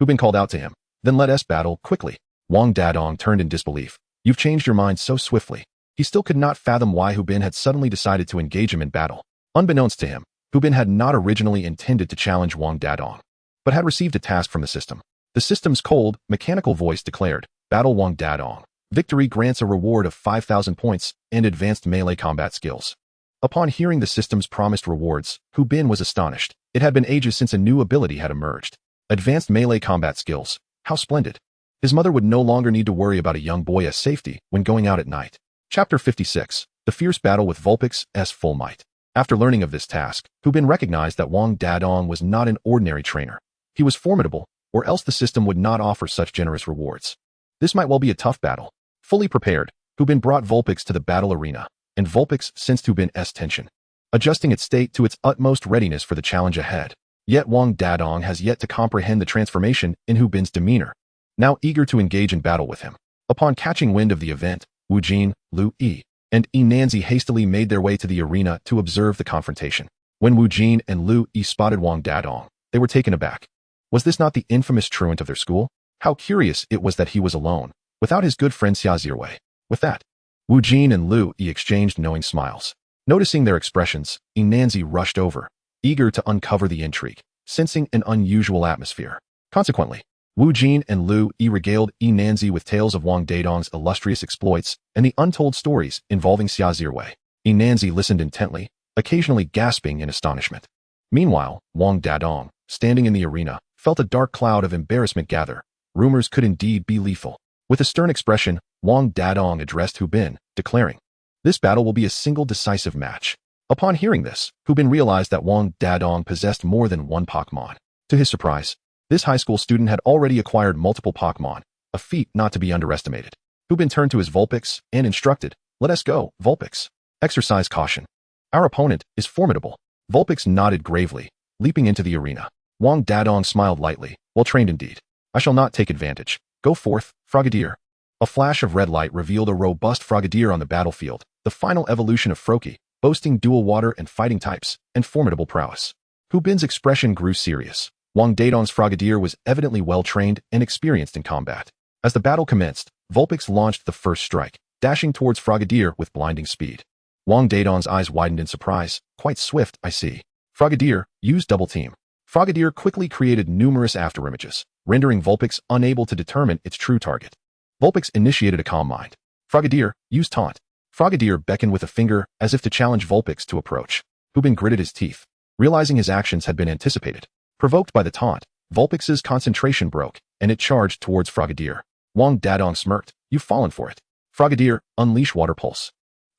Hu Bin called out to him, then let us battle quickly. Wang Dadong turned in disbelief. You've changed your mind so swiftly. He still could not fathom why Hu Bin had suddenly decided to engage him in battle. Unbeknownst to him, Hu Bin had not originally intended to challenge Wang Dadong, but had received a task from the system. The system's cold, mechanical voice declared, battle Wang Dadong. Victory grants a reward of 5,000 points and advanced melee combat skills. Upon hearing the system's promised rewards, Hu Bin was astonished. It had been ages since a new ability had emerged. Advanced melee combat skills. How splendid. His mother would no longer need to worry about a young boy's safety when going out at night. Chapter 56. The Fierce Battle with Vulpix's Full Might. After learning of this task, Hu Bin recognized that Wang Dadong was not an ordinary trainer. He was formidable, or else the system would not offer such generous rewards. This might well be a tough battle. Fully prepared, Hu Bin brought Vulpix to the battle arena, and Vulpix sensed Hu Bin's tension, adjusting its state to its utmost readiness for the challenge ahead. Yet Wang Dadong has yet to comprehend the transformation in Hu Bin's demeanor, now eager to engage in battle with him. Upon catching wind of the event, Wu Jin, Lu Yi, and Nanzi hastily made their way to the arena to observe the confrontation. When Wu Jin and Lu Yi spotted Wang Dadong, they were taken aback. Was this not the infamous truant of their school? How curious it was that he was alone, without his good friend Xia Zirwei. With that, Wu Jin and Lu Yi exchanged knowing smiles. Noticing their expressions, Enhancement rushed over, eager to uncover the intrigue, sensing an unusual atmosphere. Consequently, Wu Jin and Lu Yi regaled Enhancement with tales of Wang Dadong's illustrious exploits and the untold stories involving Xia Zirwei. Enhancement listened intently, occasionally gasping in astonishment. Meanwhile, Wang Dadong, standing in the arena, felt a dark cloud of embarrassment gather. Rumors could indeed be lethal. With a stern expression, Wang Dadong addressed Hu Bin, declaring, "This battle will be a single decisive match." Upon hearing this, Hu Bin realized that Wang Dadong possessed more than one Pokémon. To his surprise, this high school student had already acquired multiple Pokémon, a feat not to be underestimated. Hu Bin turned to his Vulpix and instructed, "Let us go, Vulpix. Exercise caution. Our opponent is formidable." Vulpix nodded gravely, leaping into the arena. Wang Dadong smiled lightly, "Well trained indeed. I shall not take advantage. Go forth, Frogadier." A flash of red light revealed a robust Frogadier on the battlefield, the final evolution of Froakie, boasting dual water and fighting types, and formidable prowess. Hu Bin's expression grew serious. Wang Dadong's Frogadier was evidently well-trained and experienced in combat. As the battle commenced, Vulpix launched the first strike, dashing towards Frogadier with blinding speed. Wang Dadong's eyes widened in surprise. "Quite swift, I see. Frogadier, use double team." Frogadier quickly created numerous afterimages, rendering Vulpix unable to determine its true target. Vulpix initiated a calm mind. "Frogadier, use taunt." Frogadier beckoned with a finger as if to challenge Vulpix to approach. Hu Bin gritted his teeth, realizing his actions had been anticipated. Provoked by the taunt, Vulpix's concentration broke, and it charged towards Frogadier. Wang Dadong smirked, "You've fallen for it. Frogadier, unleash Water Pulse."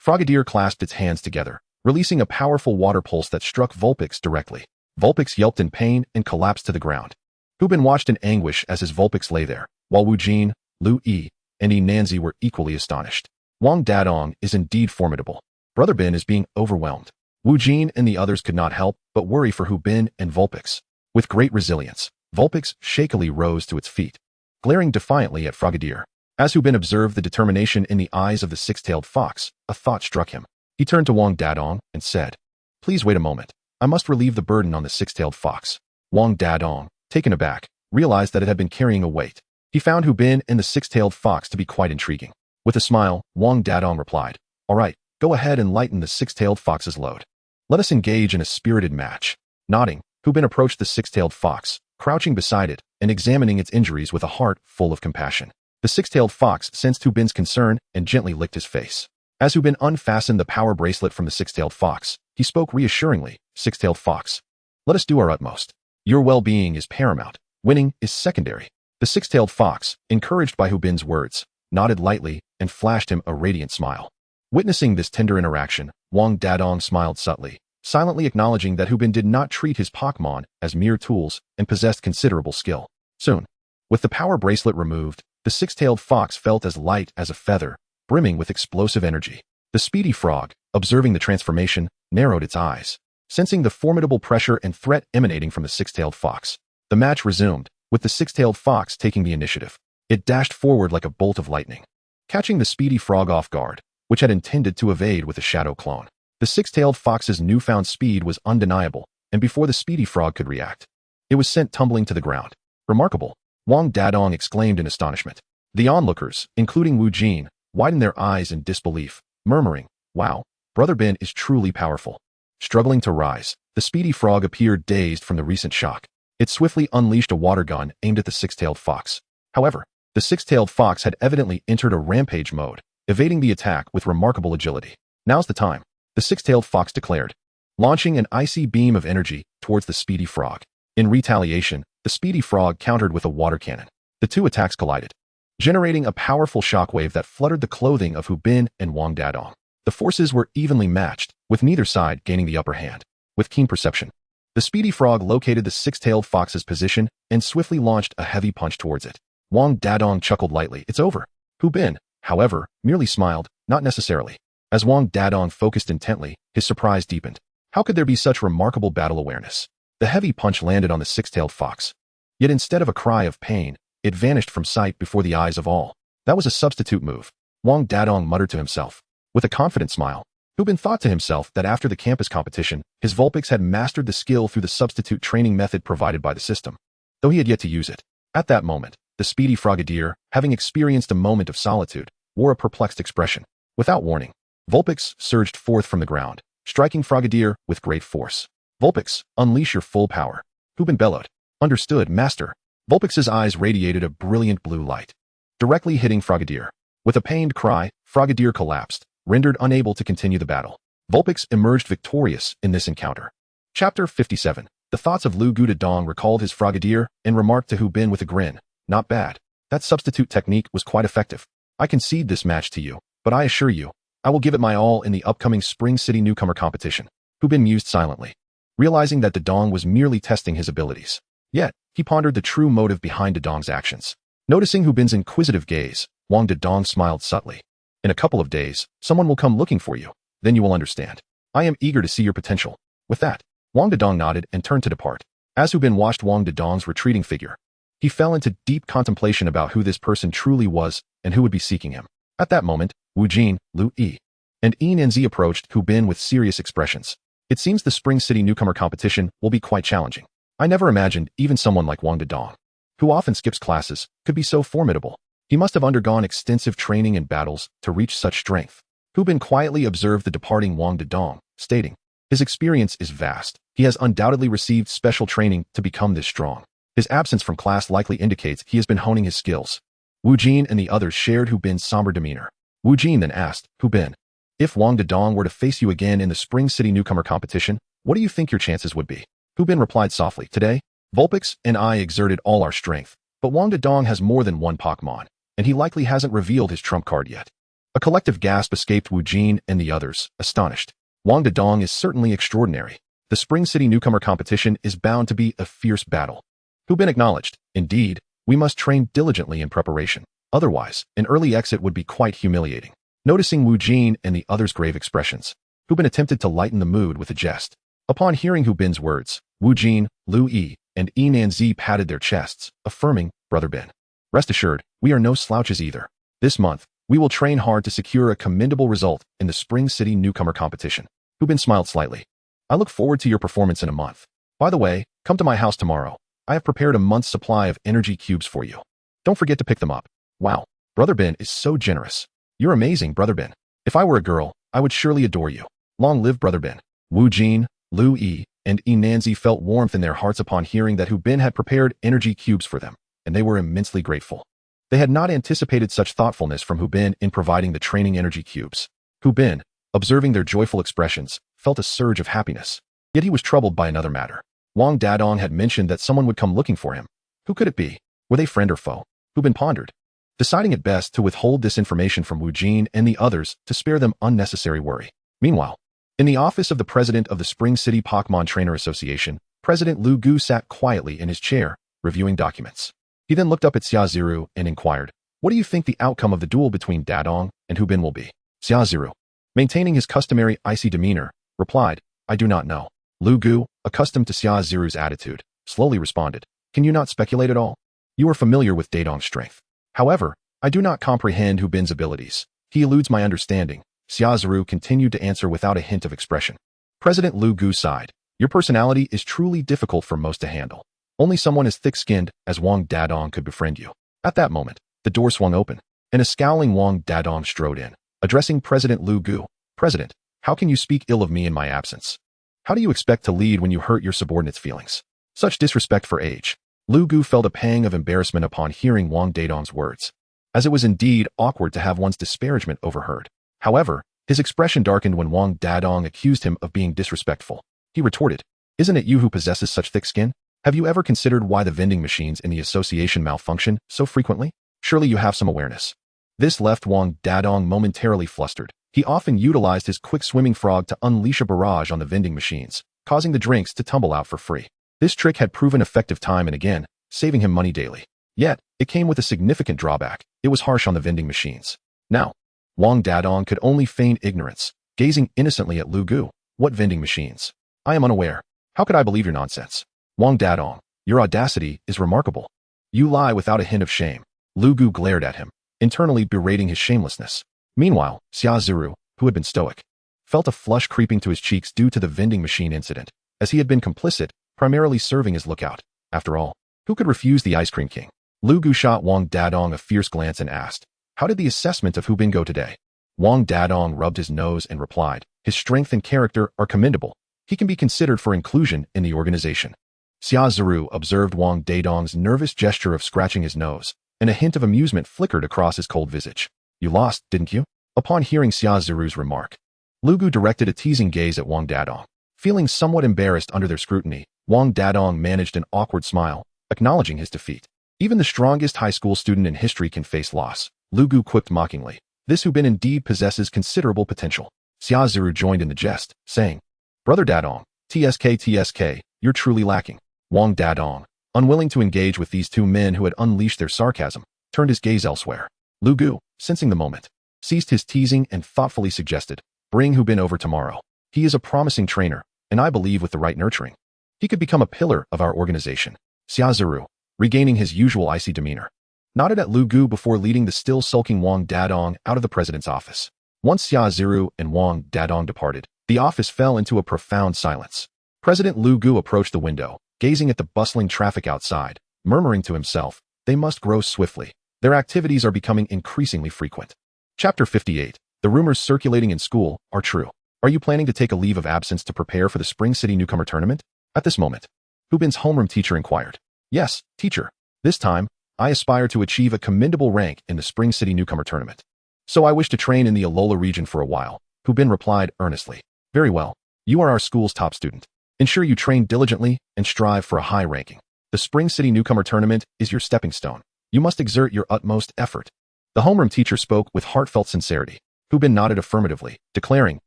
Frogadier clasped its hands together, releasing a powerful water pulse that struck Vulpix directly. Vulpix yelped in pain and collapsed to the ground. Hu Bin watched in anguish as his Vulpix lay there, while Wu Jin, Lu Yi, and Enhancement were equally astonished. Wang Dadong is indeed formidable. Brother Bin is being overwhelmed. Wu Jin and the others could not help but worry for Hu Bin and Vulpix. With great resilience, Vulpix shakily rose to its feet, glaring defiantly at Frogadier. As Hu Bin observed the determination in the eyes of the six-tailed fox, a thought struck him. He turned to Wang Dadong and said, "Please wait a moment. I must relieve the burden on the six-tailed fox." Wang Dadong, taken aback, realized that it had been carrying a weight. He found Hu Bin and the six-tailed fox to be quite intriguing. With a smile, Wang Dadong replied, "All right, go ahead and lighten the six-tailed fox's load. Let us engage in a spirited match." Nodding, Hu Bin approached the six-tailed fox, crouching beside it and examining its injuries with a heart full of compassion. The six-tailed fox sensed Hu Bin's concern and gently licked his face. As Hu Bin unfastened the power bracelet from the six-tailed fox, he spoke reassuringly, "Six-tailed fox, let us do our utmost. Your well-being is paramount. Winning is secondary." The six-tailed fox, encouraged by Hu Bin's words, nodded lightly and flashed him a radiant smile. Witnessing this tender interaction, Wang Dadong smiled subtly, silently acknowledging that Hu Bin did not treat his Pokémon as mere tools and possessed considerable skill. Soon, with the power bracelet removed, the six-tailed fox felt as light as a feather, brimming with explosive energy. The speedy frog, observing the transformation, narrowed its eyes, sensing the formidable pressure and threat emanating from the six-tailed fox. The match resumed, with the six-tailed fox taking the initiative. It dashed forward like a bolt of lightning, catching the speedy frog off guard, which had intended to evade with a shadow clone. The six-tailed fox's newfound speed was undeniable, and before the speedy frog could react, it was sent tumbling to the ground. "Remarkable," Wang Dadong exclaimed in astonishment. The onlookers, including Wu Jin, widened their eyes in disbelief, murmuring, "Wow, Brother Bin is truly powerful." Struggling to rise, the speedy frog appeared dazed from the recent shock. It swiftly unleashed a water gun aimed at the six-tailed fox. However, the six-tailed fox had evidently entered a rampage mode, evading the attack with remarkable agility. "Now's the time," the six-tailed fox declared, launching an icy beam of energy towards the speedy frog. In retaliation, the speedy frog countered with a water cannon. The two attacks collided, generating a powerful shockwave that fluttered the clothing of Hu Bin and Wang Dadong. The forces were evenly matched, with neither side gaining the upper hand. With keen perception, the speedy frog located the six-tailed fox's position and swiftly launched a heavy punch towards it. Wang Dadong chuckled lightly. "It's over." Hu Bin, however, merely smiled, "Not necessarily." As Wang Dadong focused intently, his surprise deepened. How could there be such remarkable battle awareness? The heavy punch landed on the six-tailed fox. Yet instead of a cry of pain, it vanished from sight before the eyes of all. That was a substitute move, Wang Dadong muttered to himself. With a confident smile, Hu Bin thought to himself that after the campus competition, his Vulpix had mastered the skill through the substitute training method provided by the system, though he had yet to use it. At that moment, the speedy Frogadier, having experienced a moment of solitude, wore a perplexed expression. Without warning, Vulpix surged forth from the ground, striking Frogadier with great force. Vulpix, unleash your full power. Hubin bellowed. Understood, master. Vulpix's eyes radiated a brilliant blue light, directly hitting Frogadier. With a pained cry, Frogadier collapsed, rendered unable to continue the battle. Vulpix emerged victorious in this encounter. Chapter 57. The thoughts of Lu Gudadong recalled his Frogadier and remarked to Hu Bin with a grin. Not bad. That substitute technique was quite effective. I concede this match to you, but I assure you, I will give it my all in the upcoming Spring City Newcomer competition. Hu Bin mused silently, realizing that Dadong was merely testing his abilities. Yet, he pondered the true motive behind Dadong's actions. Noticing Hu Bin's inquisitive gaze, Wang Dadong smiled subtly. In a couple of days, someone will come looking for you. Then you will understand. I am eager to see your potential. With that, Wang Dadong nodded and turned to depart. As Hu Bin watched Wang Dadong's retreating figure, he fell into deep contemplation about who this person truly was and who would be seeking him. At that moment, Wu Jin, Lu Yi, and Yi Nanzi approached Hu Bin with serious expressions. It seems the Spring City Newcomer competition will be quite challenging. I never imagined even someone like Wang Dadong, who often skips classes, could be so formidable. He must have undergone extensive training and battles to reach such strength. Hu Bin quietly observed the departing Wang Dadong, stating, his experience is vast. He has undoubtedly received special training to become this strong. His absence from class likely indicates he has been honing his skills. Wu Jin and the others shared Hu Bin's somber demeanor. Wu Jin then asked, Hu Bin, if Wang Dadong were to face you again in the Spring City Newcomer competition, what do you think your chances would be? Hu Bin replied softly, today, Vulpix and I exerted all our strength, but Wang Dadong has more than one Pokémon, and he likely hasn't revealed his trump card yet. A collective gasp escaped Wu Jin and the others, astonished. Wang Dadong is certainly extraordinary. The Spring City Newcomer competition is bound to be a fierce battle. Hu Bin acknowledged, indeed, we must train diligently in preparation. Otherwise, an early exit would be quite humiliating. Noticing Wu Jin and the others' grave expressions, Hu Bin attempted to lighten the mood with a jest. Upon hearing Hu Bin's words, Wu Jin, Lu Yi, and Yi Nanzi patted their chests, affirming, Brother Bin, rest assured, we are no slouches either. This month, we will train hard to secure a commendable result in the Spring City Newcomer competition. Hu Bin smiled slightly. I look forward to your performance in a month. By the way, come to my house tomorrow. I have prepared a month's supply of energy cubes for you. Don't forget to pick them up. Wow, Brother Bin is so generous. You're amazing, Brother Bin. If I were a girl, I would surely adore you. Long live Brother Bin. Wu Jin, Lu Yi, and Yi Nanzi felt warmth in their hearts upon hearing that Hu Bin had prepared energy cubes for them, and they were immensely grateful. They had not anticipated such thoughtfulness from Hu Bin in providing the training energy cubes. Hu Bin, observing their joyful expressions, felt a surge of happiness. Yet he was troubled by another matter. Wang Dadong had mentioned that someone would come looking for him. Who could it be? Were they friend or foe? Hu Bin pondered, deciding it best to withhold this information from Wu Jin and the others to spare them unnecessary worry. Meanwhile, in the office of the president of the Spring City Pokémon Trainer Association, President Lu Gu sat quietly in his chair, reviewing documents. He then looked up at Xia Ziru and inquired, what do you think the outcome of the duel between Dadong and Hu Bin will be? Xia Ziru, maintaining his customary icy demeanor, replied, I do not know. Lu Gu, accustomed to Xia Ziru's attitude, slowly responded, can you not speculate at all? You are familiar with Dadong's strength. However, I do not comprehend Hu Bin's abilities. He eludes my understanding. Xia Ziru continued to answer without a hint of expression. President Lu Gu sighed. Your personality is truly difficult for most to handle. Only someone as thick-skinned as Wang Dadong could befriend you. At that moment, the door swung open, and a scowling Wang Dadong strode in, addressing President Lu Gu. President, how can you speak ill of me in my absence? How do you expect to lead when you hurt your subordinates' feelings? Such disrespect for age. Lu Gu felt a pang of embarrassment upon hearing Wang Dadong's words, as it was indeed awkward to have one's disparagement overheard. However, his expression darkened when Wang Dadong accused him of being disrespectful. He retorted, isn't it you who possesses such thick skin? Have you ever considered why the vending machines in the association malfunction so frequently? Surely you have some awareness. This left Wang Dadong momentarily flustered. He often utilized his quick-swimming frog to unleash a barrage on the vending machines, causing the drinks to tumble out for free. This trick had proven effective time and again, saving him money daily. Yet, it came with a significant drawback. It was harsh on the vending machines. Now, Wang Dadong could only feign ignorance, gazing innocently at Lu Gu. What vending machines? I am unaware. How could I believe your nonsense? Wang Dadong, your audacity is remarkable. You lie without a hint of shame. Lu Gu glared at him, internally berating his shamelessness. Meanwhile, Xia Ziru, who had been stoic, felt a flush creeping to his cheeks due to the vending machine incident, as he had been complicit, primarily serving as lookout. After all, who could refuse the Ice Cream King? Lu Gu shot Wang Dadong a fierce glance and asked, how did the assessment of Hu Bin go today? Wang Dadong rubbed his nose and replied, his strength and character are commendable. He can be considered for inclusion in the organization. Xia Ziru observed Wang Dadong's nervous gesture of scratching his nose, and a hint of amusement flickered across his cold visage. You lost, didn't you? Upon hearing Xia Ziru's remark, Lu Gu directed a teasing gaze at Wang Dadong. Feeling somewhat embarrassed under their scrutiny, Wang Dadong managed an awkward smile, acknowledging his defeat. Even the strongest high school student in history can face loss, Lu Gu quipped mockingly. This Hubin indeed possesses considerable potential. Xia Ziru joined in the jest, saying, Brother Dadong, TSK, you're truly lacking. Wang Dadong, unwilling to engage with these two men who had unleashed their sarcasm, turned his gaze elsewhere. Lu Gu, sensing the moment, ceased his teasing and thoughtfully suggested, bring Hubin over tomorrow. He is a promising trainer, and I believe with the right nurturing, he could become a pillar of our organization. Xia Ziru, regaining his usual icy demeanor, nodded at Lu Gu before leading the still sulking Wang Dadong out of the president's office. Once Xia Ziru and Wang Dadong departed, the office fell into a profound silence. President Lu Gu approached the window, gazing at the bustling traffic outside, murmuring to himself, they must grow swiftly. Their activities are becoming increasingly frequent. Chapter 58. The rumors circulating in school are true. Are you planning to take a leave of absence to prepare for the Spring City Newcomer tournament? At this moment, Hubin's homeroom teacher inquired. Yes, teacher. This time, I aspire to achieve a commendable rank in the Spring City Newcomer tournament. So I wish to train in the Alola region for a while, Hubin replied earnestly. Very well. You are our school's top student. Ensure you train diligently and strive for a high ranking. The Spring City Newcomer tournament is your stepping stone. You must exert your utmost effort. The homeroom teacher spoke with heartfelt sincerity. Hubin nodded affirmatively, declaring,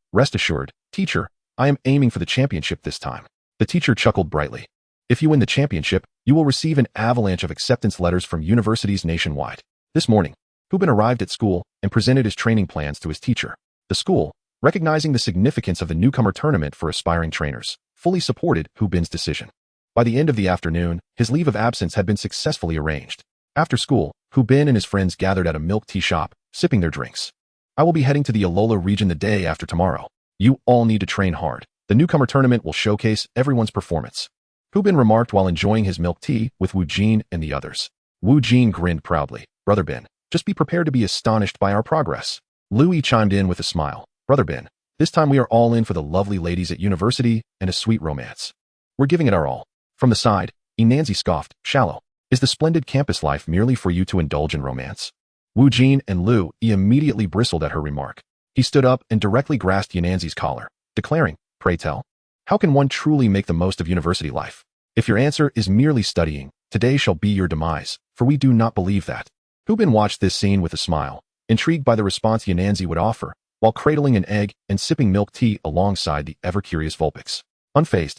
rest assured, teacher, I am aiming for the championship this time. The teacher chuckled brightly. If you win the championship, you will receive an avalanche of acceptance letters from universities nationwide. This morning, Hubin arrived at school and presented his training plans to his teacher. The school, recognizing the significance of the newcomer tournament for aspiring trainers, fully supported Hubin's decision. By the end of the afternoon, his leave of absence had been successfully arranged. After school, Hubin and his friends gathered at a milk tea shop, sipping their drinks. I will be heading to the Alola region the day after tomorrow. You all need to train hard. The newcomer tournament will showcase everyone's performance. Hubin remarked while enjoying his milk tea with Wu Jin and the others. Wu Jin grinned proudly. Brother Ben, just be prepared to be astonished by our progress. Lu Yi chimed in with a smile. Brother Ben, this time we are all in for the lovely ladies at university and a sweet romance. We're giving it our all. From the side, Enanzi scoffed, shallow. Is the splendid campus life merely for you to indulge in romance? Wu Jin and Lu Yi immediately bristled at her remark. He stood up and directly grasped Yananzi's collar, declaring, pray tell, how can one truly make the most of university life? If your answer is merely studying, today shall be your demise, for we do not believe that. Hubin watched this scene with a smile, intrigued by the response Yananzi would offer, while cradling an egg and sipping milk tea alongside the ever-curious Vulpix. Unfazed,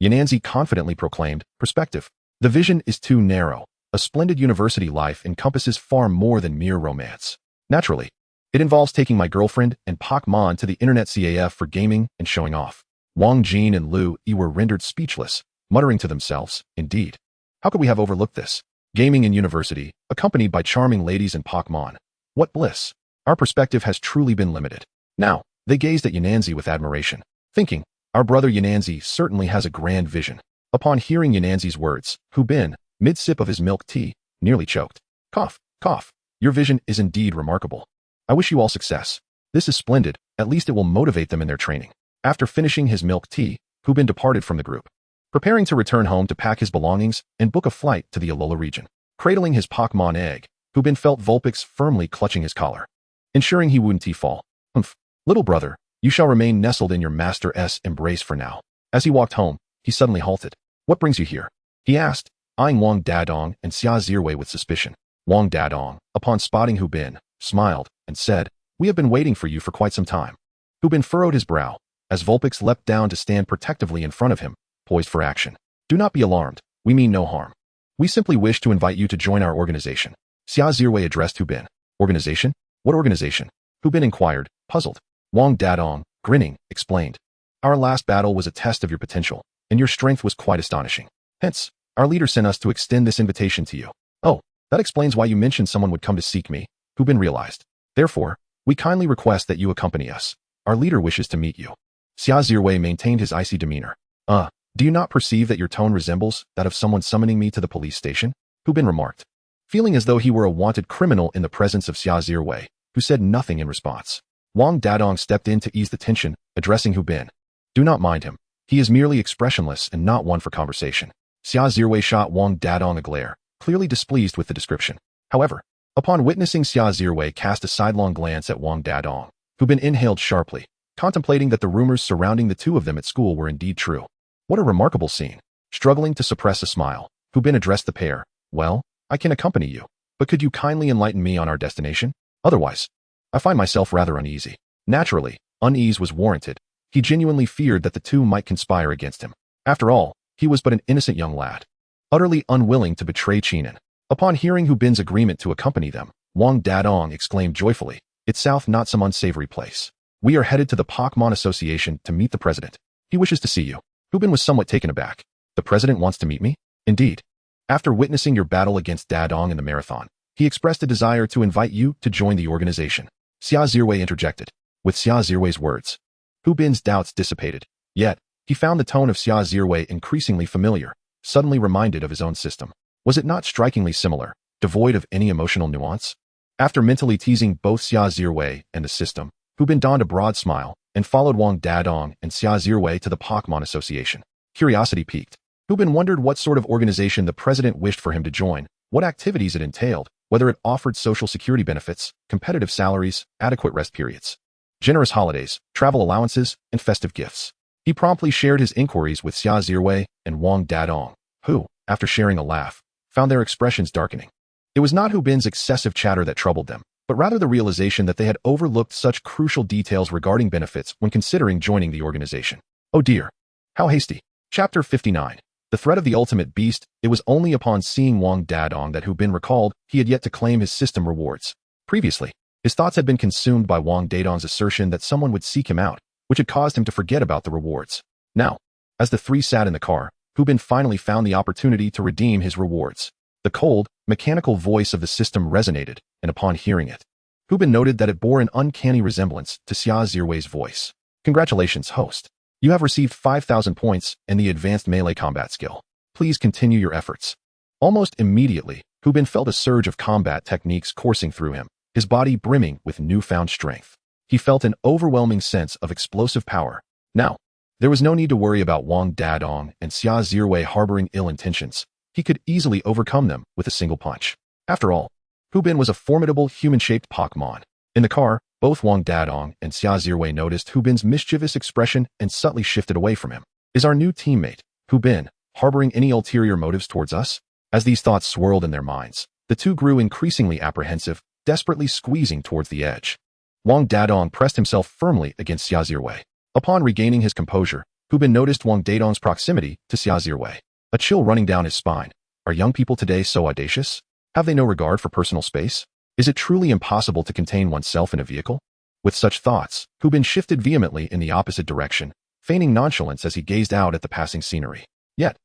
Yananzi confidently proclaimed, perspective. The vision is too narrow. A splendid university life encompasses far more than mere romance. Naturally, it involves taking my girlfriend and Pokémon to the internet CAF for gaming and showing off. Wang Jin and Lu Yi were rendered speechless, muttering to themselves, indeed. How could we have overlooked this? Gaming in university, accompanied by charming ladies and Pokémon. What bliss! Our perspective has truly been limited. Now, they gazed at Yananzi with admiration, thinking, our brother Yananzi certainly has a grand vision. Upon hearing Yananzi's words, Hubin, mid-sip of his milk tea, nearly choked. Cough, cough. Your vision is indeed remarkable. I wish you all success. This is splendid, at least it will motivate them in their training. After finishing his milk tea, Hubin departed from the group, preparing to return home to pack his belongings and book a flight to the Alola region. Cradling his Pokémon egg, Hubin felt Vulpix firmly clutching his collar, ensuring he wouldn't fall. Humph, little brother, you shall remain nestled in your master's embrace for now. As he walked home, he suddenly halted. What brings you here? He asked, eyeing Wang Dadong and Xia Zirwei with suspicion. Wang Dadong, upon spotting Hubin, smiled and said, we have been waiting for you for quite some time. Hubin furrowed his brow, as Vulpix leapt down to stand protectively in front of him, poised for action. Do not be alarmed, we mean no harm. We simply wish to invite you to join our organization. Xia Zirwei addressed Hubin. Organization? What organization? Hubin inquired, puzzled. Wang Dadong, grinning, explained. Our last battle was a test of your potential, and your strength was quite astonishing. Hence, our leader sent us to extend this invitation to you. Oh, that explains why you mentioned someone would come to seek me, Hubin realized. Therefore, we kindly request that you accompany us. Our leader wishes to meet you. Xia Zirwei maintained his icy demeanor. Do you not perceive that your tone resembles that of someone summoning me to the police station? Hubin remarked, feeling as though he were a wanted criminal in the presence of Xia Zirwei, who said nothing in response. Wang Dadong stepped in to ease the tension, addressing Hu Bin. Do not mind him. He is merely expressionless and not one for conversation. Xia Zirui shot Wang Dadong a glare, clearly displeased with the description. However, upon witnessing Xia Zirui cast a sidelong glance at Wang Dadong, Hu Bin inhaled sharply, contemplating that the rumors surrounding the two of them at school were indeed true. What a remarkable scene. Struggling to suppress a smile, Hu Bin addressed the pair. Well, I can accompany you, but could you kindly enlighten me on our destination? Otherwise, I find myself rather uneasy. Naturally, unease was warranted. He genuinely feared that the two might conspire against him. After all, he was but an innocent young lad, utterly unwilling to betray Chinan. Upon hearing Hu Bin's agreement to accompany them, Wang Dadong exclaimed joyfully, "It's south, not some unsavory place. We are headed to the Pokémon Association to meet the president. He wishes to see you." Hu Bin was somewhat taken aback. The president wants to meet me? Indeed. After witnessing your battle against Dadong in the marathon, he expressed a desire to invite you to join the organization. Xia Zirui interjected. With Xia Zirui's words, Hu Bin's doubts dissipated. Yet, he found the tone of Xia Zirui increasingly familiar, suddenly reminded of his own system. Was it not strikingly similar, devoid of any emotional nuance? After mentally teasing both Xia Zirui and the system, Hu Bin donned a broad smile and followed Wang Dadong and Xia Zirui to the Pokémon Association. Curiosity piqued. Hu Bin wondered what sort of organization the president wished for him to join, what activities it entailed, whether it offered social security benefits, competitive salaries, adequate rest periods, generous holidays, travel allowances, and festive gifts. He promptly shared his inquiries with Xia Zirui and Wang Dadong, who, after sharing a laugh, found their expressions darkening. It was not Hu Bin's excessive chatter that troubled them, but rather the realization that they had overlooked such crucial details regarding benefits when considering joining the organization. Oh dear. How hasty. Chapter 59. The threat of the ultimate beast. It was only upon seeing Wang Dadong that Hu Bin recalled he had yet to claim his system rewards. Previously, his thoughts had been consumed by Wang Dadong's assertion that someone would seek him out, which had caused him to forget about the rewards. Now, as the three sat in the car, Hu Bin finally found the opportunity to redeem his rewards. The cold, mechanical voice of the system resonated, and upon hearing it, Hu Bin noted that it bore an uncanny resemblance to Xia Zirui's voice. Congratulations, host. You have received 5,000 points and the advanced melee combat skill. Please continue your efforts. Almost immediately, Hu Bin felt a surge of combat techniques coursing through him, his body brimming with newfound strength. He felt an overwhelming sense of explosive power. Now, there was no need to worry about Wang Dadong and Xia Zirui harboring ill intentions. He could easily overcome them with a single punch. After all, Hu Bin was a formidable human-shaped Pokémon. In the car, both Wang Dadong and Xia Zirui noticed Hu Bin's mischievous expression and subtly shifted away from him. Is our new teammate, Hu Bin, harboring any ulterior motives towards us? As these thoughts swirled in their minds, the two grew increasingly apprehensive, desperately squeezing towards the edge. Wang Dadong pressed himself firmly against Xia Zirui. Upon regaining his composure, Hu Bin noticed Wang Dadong's proximity to Xia Zirui. A chill running down his spine. Are young people today so audacious? Have they no regard for personal space? Is it truly impossible to contain oneself in a vehicle? With such thoughts, Hu Bin shifted vehemently in the opposite direction, feigning nonchalance as he gazed out at the passing scenery. Yet,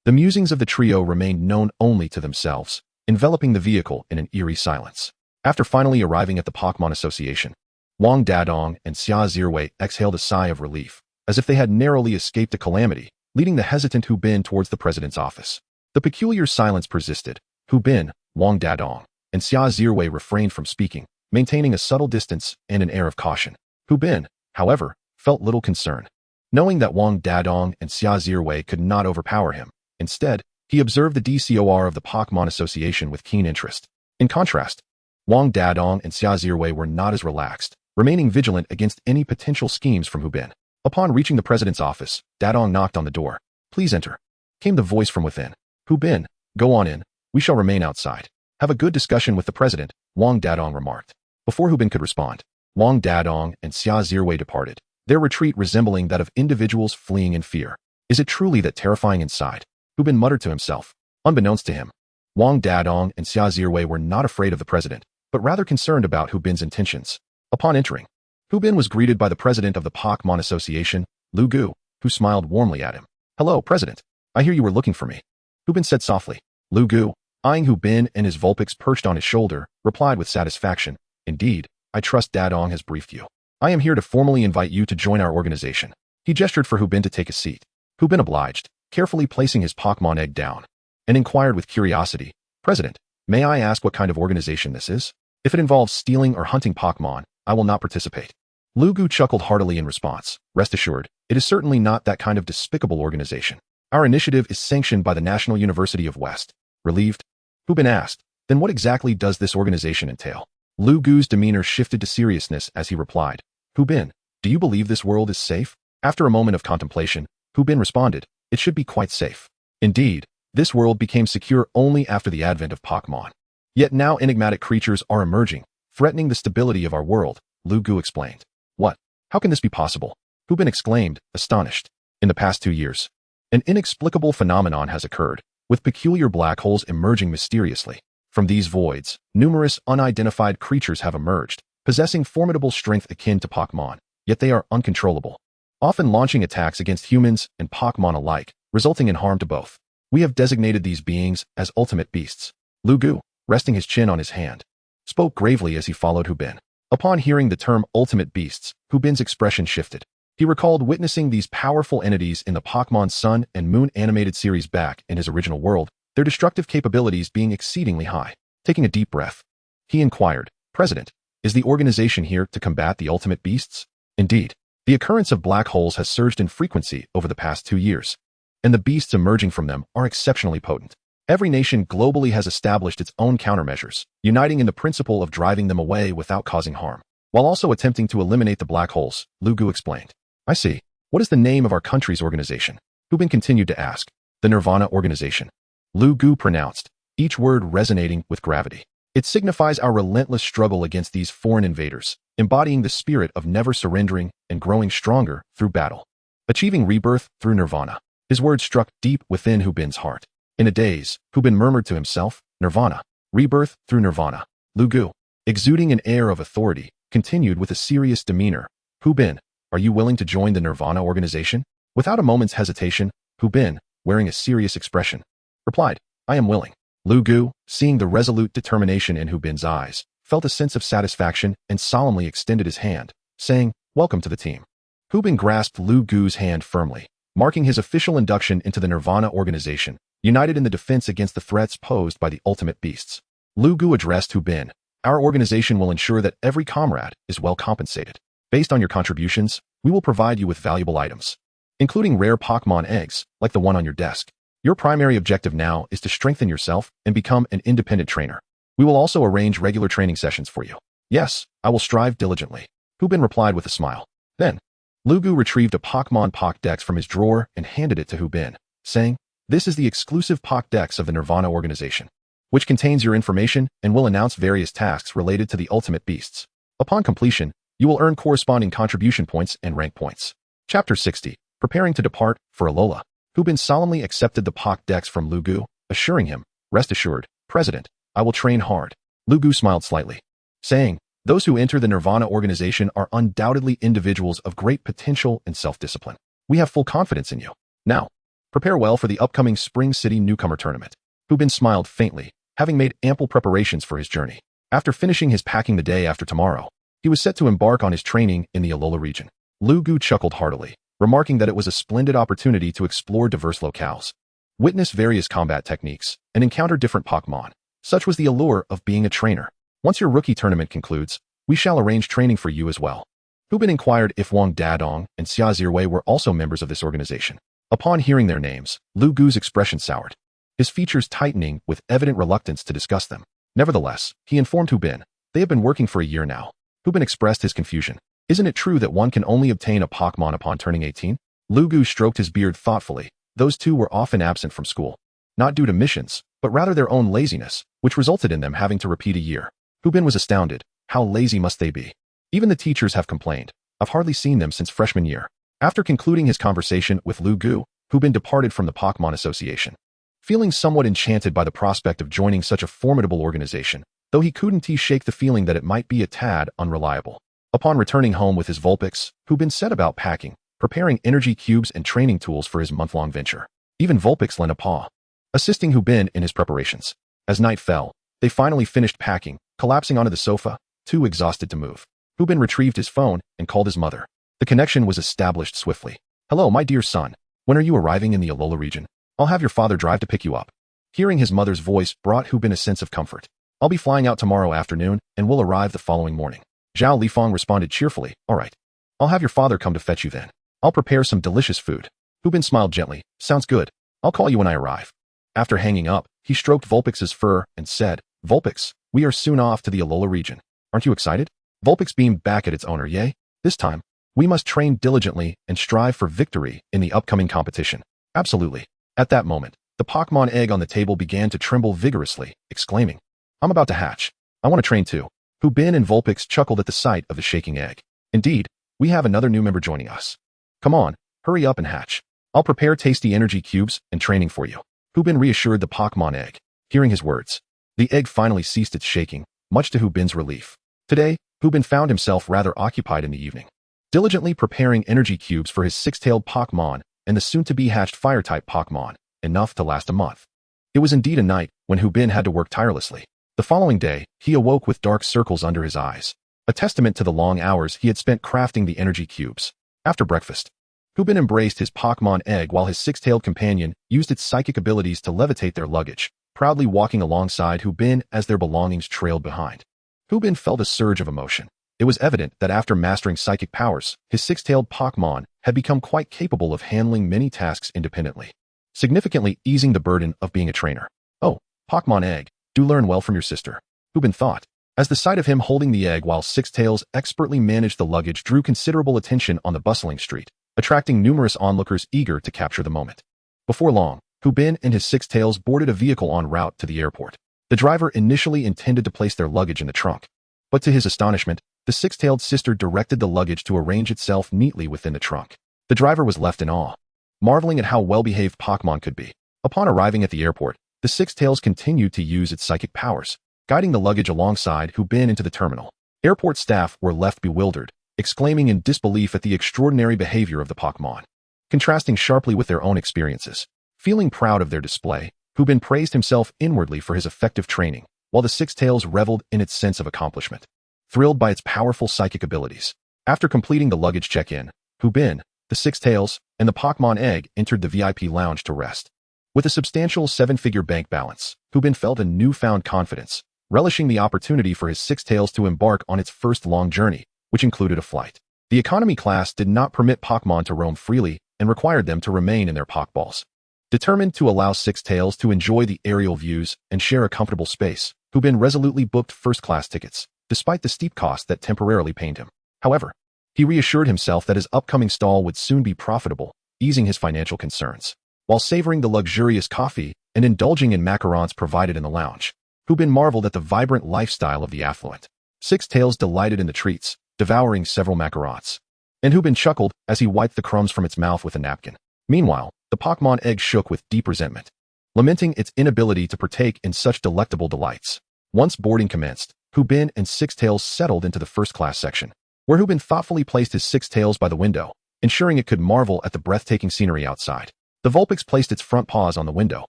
the musings of the trio remained known only to themselves, enveloping the vehicle in an eerie silence. After finally arriving at the Pokémon Association, Wang Dadong and Xia Zirui exhaled a sigh of relief, as if they had narrowly escaped a calamity, leading the hesitant Hu Bin towards the president's office. The peculiar silence persisted. Hu Bin, Wang Dadong, and Xia Zirui refrained from speaking, maintaining a subtle distance and an air of caution. Hu Bin, however, felt little concern, knowing that Wang Dadong and Xia Zirui could not overpower him. Instead, he observed the DCOR of the Pokémon Association with keen interest. In contrast, Wang Dadong and Xia Zirui were not as relaxed, remaining vigilant against any potential schemes from Hu Bin. Upon reaching the president's office, Dadong knocked on the door. Please enter, came the voice from within. Hu Bin, go on in. We shall remain outside. Have a good discussion with the president, Wang Dadong remarked. Before Hu Bin could respond, Wang Dadong and Xia Zirui departed, their retreat resembling that of individuals fleeing in fear. Is it truly that terrifying inside? Hu Bin muttered to himself. Unbeknownst to him, Wang Dadong and Xia Zirui were not afraid of the president, but rather concerned about Hu Bin's intentions. Upon entering, Hu Bin was greeted by the president of the Pokémon Association, Lu Gu, who smiled warmly at him. Hello, president. I hear you were looking for me. Hu Bin said softly. Lu Gu, eyeing Hu Bin and his Vulpix perched on his shoulder, replied with satisfaction. Indeed, I trust Dadong has briefed you. I am here to formally invite you to join our organization. He gestured for Hu Bin to take a seat. Hu Bin obliged, carefully placing his Pokémon egg down, and inquired with curiosity, President, may I ask what kind of organization this is? If it involves stealing or hunting Pokémon, I will not participate. Lu Gu chuckled heartily in response. Rest assured, it is certainly not that kind of despicable organization. Our initiative is sanctioned by the National University of West. Relieved? Hu Bin asked. Then what exactly does this organization entail? Lu Gu's demeanor shifted to seriousness as he replied. Hu Bin, do you believe this world is safe? After a moment of contemplation, Hu Bin responded, it should be quite safe. Indeed, this world became secure only after the advent of Pokémon. Yet now enigmatic creatures are emerging, threatening the stability of our world, Lu Gu explained. What? How can this be possible? Hu Bin exclaimed, astonished. In the past 2 years, an inexplicable phenomenon has occurred, with peculiar black holes emerging mysteriously. From these voids, numerous unidentified creatures have emerged, possessing formidable strength akin to Pokémon, yet they are uncontrollable, often launching attacks against humans and Pokémon alike, resulting in harm to both. We have designated these beings as ultimate beasts. Lu Gu, resting his chin on his hand, spoke gravely as he followed Hu Bin. Upon hearing the term ultimate beasts, Hu Bin's expression shifted. He recalled witnessing these powerful entities in the Pokémon Sun and Moon animated series back in his original world, their destructive capabilities being exceedingly high. Taking a deep breath, he inquired, President, is the organization here to combat the ultimate beasts? Indeed, the occurrence of black holes has surged in frequency over the past 2 years, and the beasts emerging from them are exceptionally potent. Every nation globally has established its own countermeasures, uniting in the principle of driving them away without causing harm, while also attempting to eliminate the black holes, Lu Gu explained. I see. What is the name of our country's organization? Hu Bin continued to ask. The Nirvana organization. Lu Gu pronounced, each word resonating with gravity. It signifies our relentless struggle against these foreign invaders, embodying the spirit of never surrendering and growing stronger through battle. Achieving rebirth through Nirvana. His words struck deep within Hu Bin's heart. In a daze, Hu Bin murmured to himself, Nirvana. Rebirth through Nirvana. Lu Gu, exuding an air of authority, continued with a serious demeanor. Hu Bin, are you willing to join the Nirvana organization? Without a moment's hesitation, Hu Bin, wearing a serious expression, replied, I am willing. Lu Gu, seeing the resolute determination in Hu Bin's eyes, felt a sense of satisfaction and solemnly extended his hand, saying, Welcome to the team. Hu Bin grasped Lu Gu's hand firmly, marking his official induction into the Nirvana organization, united in the defense against the threats posed by the ultimate beasts. Lu Gu addressed Hu Bin, our organization will ensure that every comrade is well compensated. Based on your contributions, we will provide you with valuable items, including rare Pokémon eggs, like the one on your desk. Your primary objective now is to strengthen yourself and become an independent trainer. We will also arrange regular training sessions for you. Yes, I will strive diligently, Hu Bin replied with a smile. Then, Lu Gu retrieved a Pokémon Pokédex from his drawer and handed it to Hu Bin, saying, This is the exclusive Pokédex of the Nirvana organization, which contains your information and will announce various tasks related to the ultimate beasts. Upon completion, you will earn corresponding contribution points and rank points. Chapter 60. Preparing to depart for Alola. Hu Bin solemnly accepted the Pokédex from Lu Gu, assuring him, Rest assured, President, I will train hard. Lu Gu smiled slightly, saying, Those who enter the Nirvana organization are undoubtedly individuals of great potential and self-discipline. We have full confidence in you. Now, prepare well for the upcoming Spring City Newcomer tournament. Hu Bin smiled faintly, having made ample preparations for his journey. After finishing his packing the day after tomorrow, he was set to embark on his training in the Alola region. Lu Gu chuckled heartily, remarking that it was a splendid opportunity to explore diverse locales, witness various combat techniques, and encounter different Pokémon. Such was the allure of being a trainer. Once your rookie tournament concludes, we shall arrange training for you as well. Hu Bin inquired if Wang Dadong and Xia Zirwei were also members of this organization. Upon hearing their names, Lu Gu's expression soured, his features tightening with evident reluctance to discuss them. Nevertheless, he informed Hu Bin, they have been working for a year now. Hu Bin expressed his confusion. Isn't it true that one can only obtain a Pokémon upon turning 18? Lu Gu stroked his beard thoughtfully. Those two were often absent from school, not due to missions, but rather their own laziness, which resulted in them having to repeat a year. Hu Bin was astounded. How lazy must they be? Even the teachers have complained. I've hardly seen them since freshman year. After concluding his conversation with Lu Gu, Hu Bin departed from the Pokémon Association, feeling somewhat enchanted by the prospect of joining such a formidable organization, though he couldn't shake the feeling that it might be a tad unreliable. Upon returning home with his Vulpix, Hu Bin set about packing, preparing energy cubes and training tools for his month-long venture. Even Vulpix lent a paw, assisting Hu Bin in his preparations. As night fell, they finally finished packing, collapsing onto the sofa, too exhausted to move. Hu Bin retrieved his phone and called his mother. The connection was established swiftly. Hello, my dear son. When are you arriving in the Alola region? I'll have your father drive to pick you up. Hearing his mother's voice brought Hu Bin a sense of comfort. I'll be flying out tomorrow afternoon and will arrive the following morning. Zhao Lifeng responded cheerfully, "All right. I'll have your father come to fetch you then. I'll prepare some delicious food." Hu Bin smiled gently. "Sounds good. I'll call you when I arrive." After hanging up, he stroked Vulpix's fur and said, "Vulpix, we are soon off to the Alola region. Aren't you excited?" Vulpix beamed back at its owner. "Yay. This time, we must train diligently and strive for victory in the upcoming competition." "Absolutely." At that moment, the Pokémon egg on the table began to tremble vigorously, exclaiming, "I'm about to hatch. I want to train too." Hu Bin and Vulpix chuckled at the sight of the shaking egg. "Indeed, we have another new member joining us. Come on, hurry up and hatch. I'll prepare tasty energy cubes and training for you." Hu Bin reassured the Pokémon egg. Hearing his words, the egg finally ceased its shaking, much to Hu Bin's relief. Today, Hu Bin found himself rather occupied in the evening, diligently preparing energy cubes for his six-tailed Pokémon and the soon-to-be hatched fire-type Pokémon, enough to last a month. It was indeed a night when Hu Bin had to work tirelessly. The following day, he awoke with dark circles under his eyes, a testament to the long hours he had spent crafting the energy cubes. After breakfast, Hu Bin embraced his Pokémon egg while his six-tailed companion used its psychic abilities to levitate their luggage, proudly walking alongside Hu Bin as their belongings trailed behind. Hu Bin felt a surge of emotion. It was evident that after mastering psychic powers, his six-tailed Pokémon had become quite capable of handling many tasks independently, significantly easing the burden of being a trainer. "Oh, Pokémon egg, do learn well from your sister," Hu Bin thought, as the sight of him holding the egg while Six Tails expertly managed the luggage drew considerable attention on the bustling street, attracting numerous onlookers eager to capture the moment. Before long, Hu Bin and his Six Tails boarded a vehicle en route to the airport. The driver initially intended to place their luggage in the trunk, but to his astonishment, the six-tailed sister directed the luggage to arrange itself neatly within the trunk. The driver was left in awe, marveling at how well-behaved Pokémon could be. Upon arriving at the airport, the Six Tails continued to use its psychic powers, guiding the luggage alongside Hu Bin into the terminal. Airport staff were left bewildered, exclaiming in disbelief at the extraordinary behavior of the Pokémon, contrasting sharply with their own experiences. Feeling proud of their display, Hu Bin praised himself inwardly for his effective training, while the Six Tails reveled in its sense of accomplishment, thrilled by its powerful psychic abilities. After completing the luggage check-in, Hu Bin, the Six Tails, and the Pokémon egg entered the VIP lounge to rest. With a substantial seven-figure bank balance, Hu Bin felt a newfound confidence, relishing the opportunity for his Six Tails to embark on its first long journey, which included a flight. The economy class did not permit Pokémon to roam freely and required them to remain in their Pokeballs. Determined to allow Six Tails to enjoy the aerial views and share a comfortable space, Hu Bin resolutely booked first-class tickets, despite the steep cost that temporarily pained him. However, he reassured himself that his upcoming stall would soon be profitable, easing his financial concerns. While savoring the luxurious coffee and indulging in macarons provided in the lounge, Hu Bin marveled at the vibrant lifestyle of the affluent. Six Tails delighted in the treats, devouring several macarons. And Hu Bin chuckled as he wiped the crumbs from its mouth with a napkin. Meanwhile, the Pokémon egg shook with deep resentment, lamenting its inability to partake in such delectable delights. Once boarding commenced, Hu Bin and Six Tails settled into the first-class section, where Hu Bin thoughtfully placed his Six Tails by the window, ensuring it could marvel at the breathtaking scenery outside. The Vulpix placed its front paws on the window,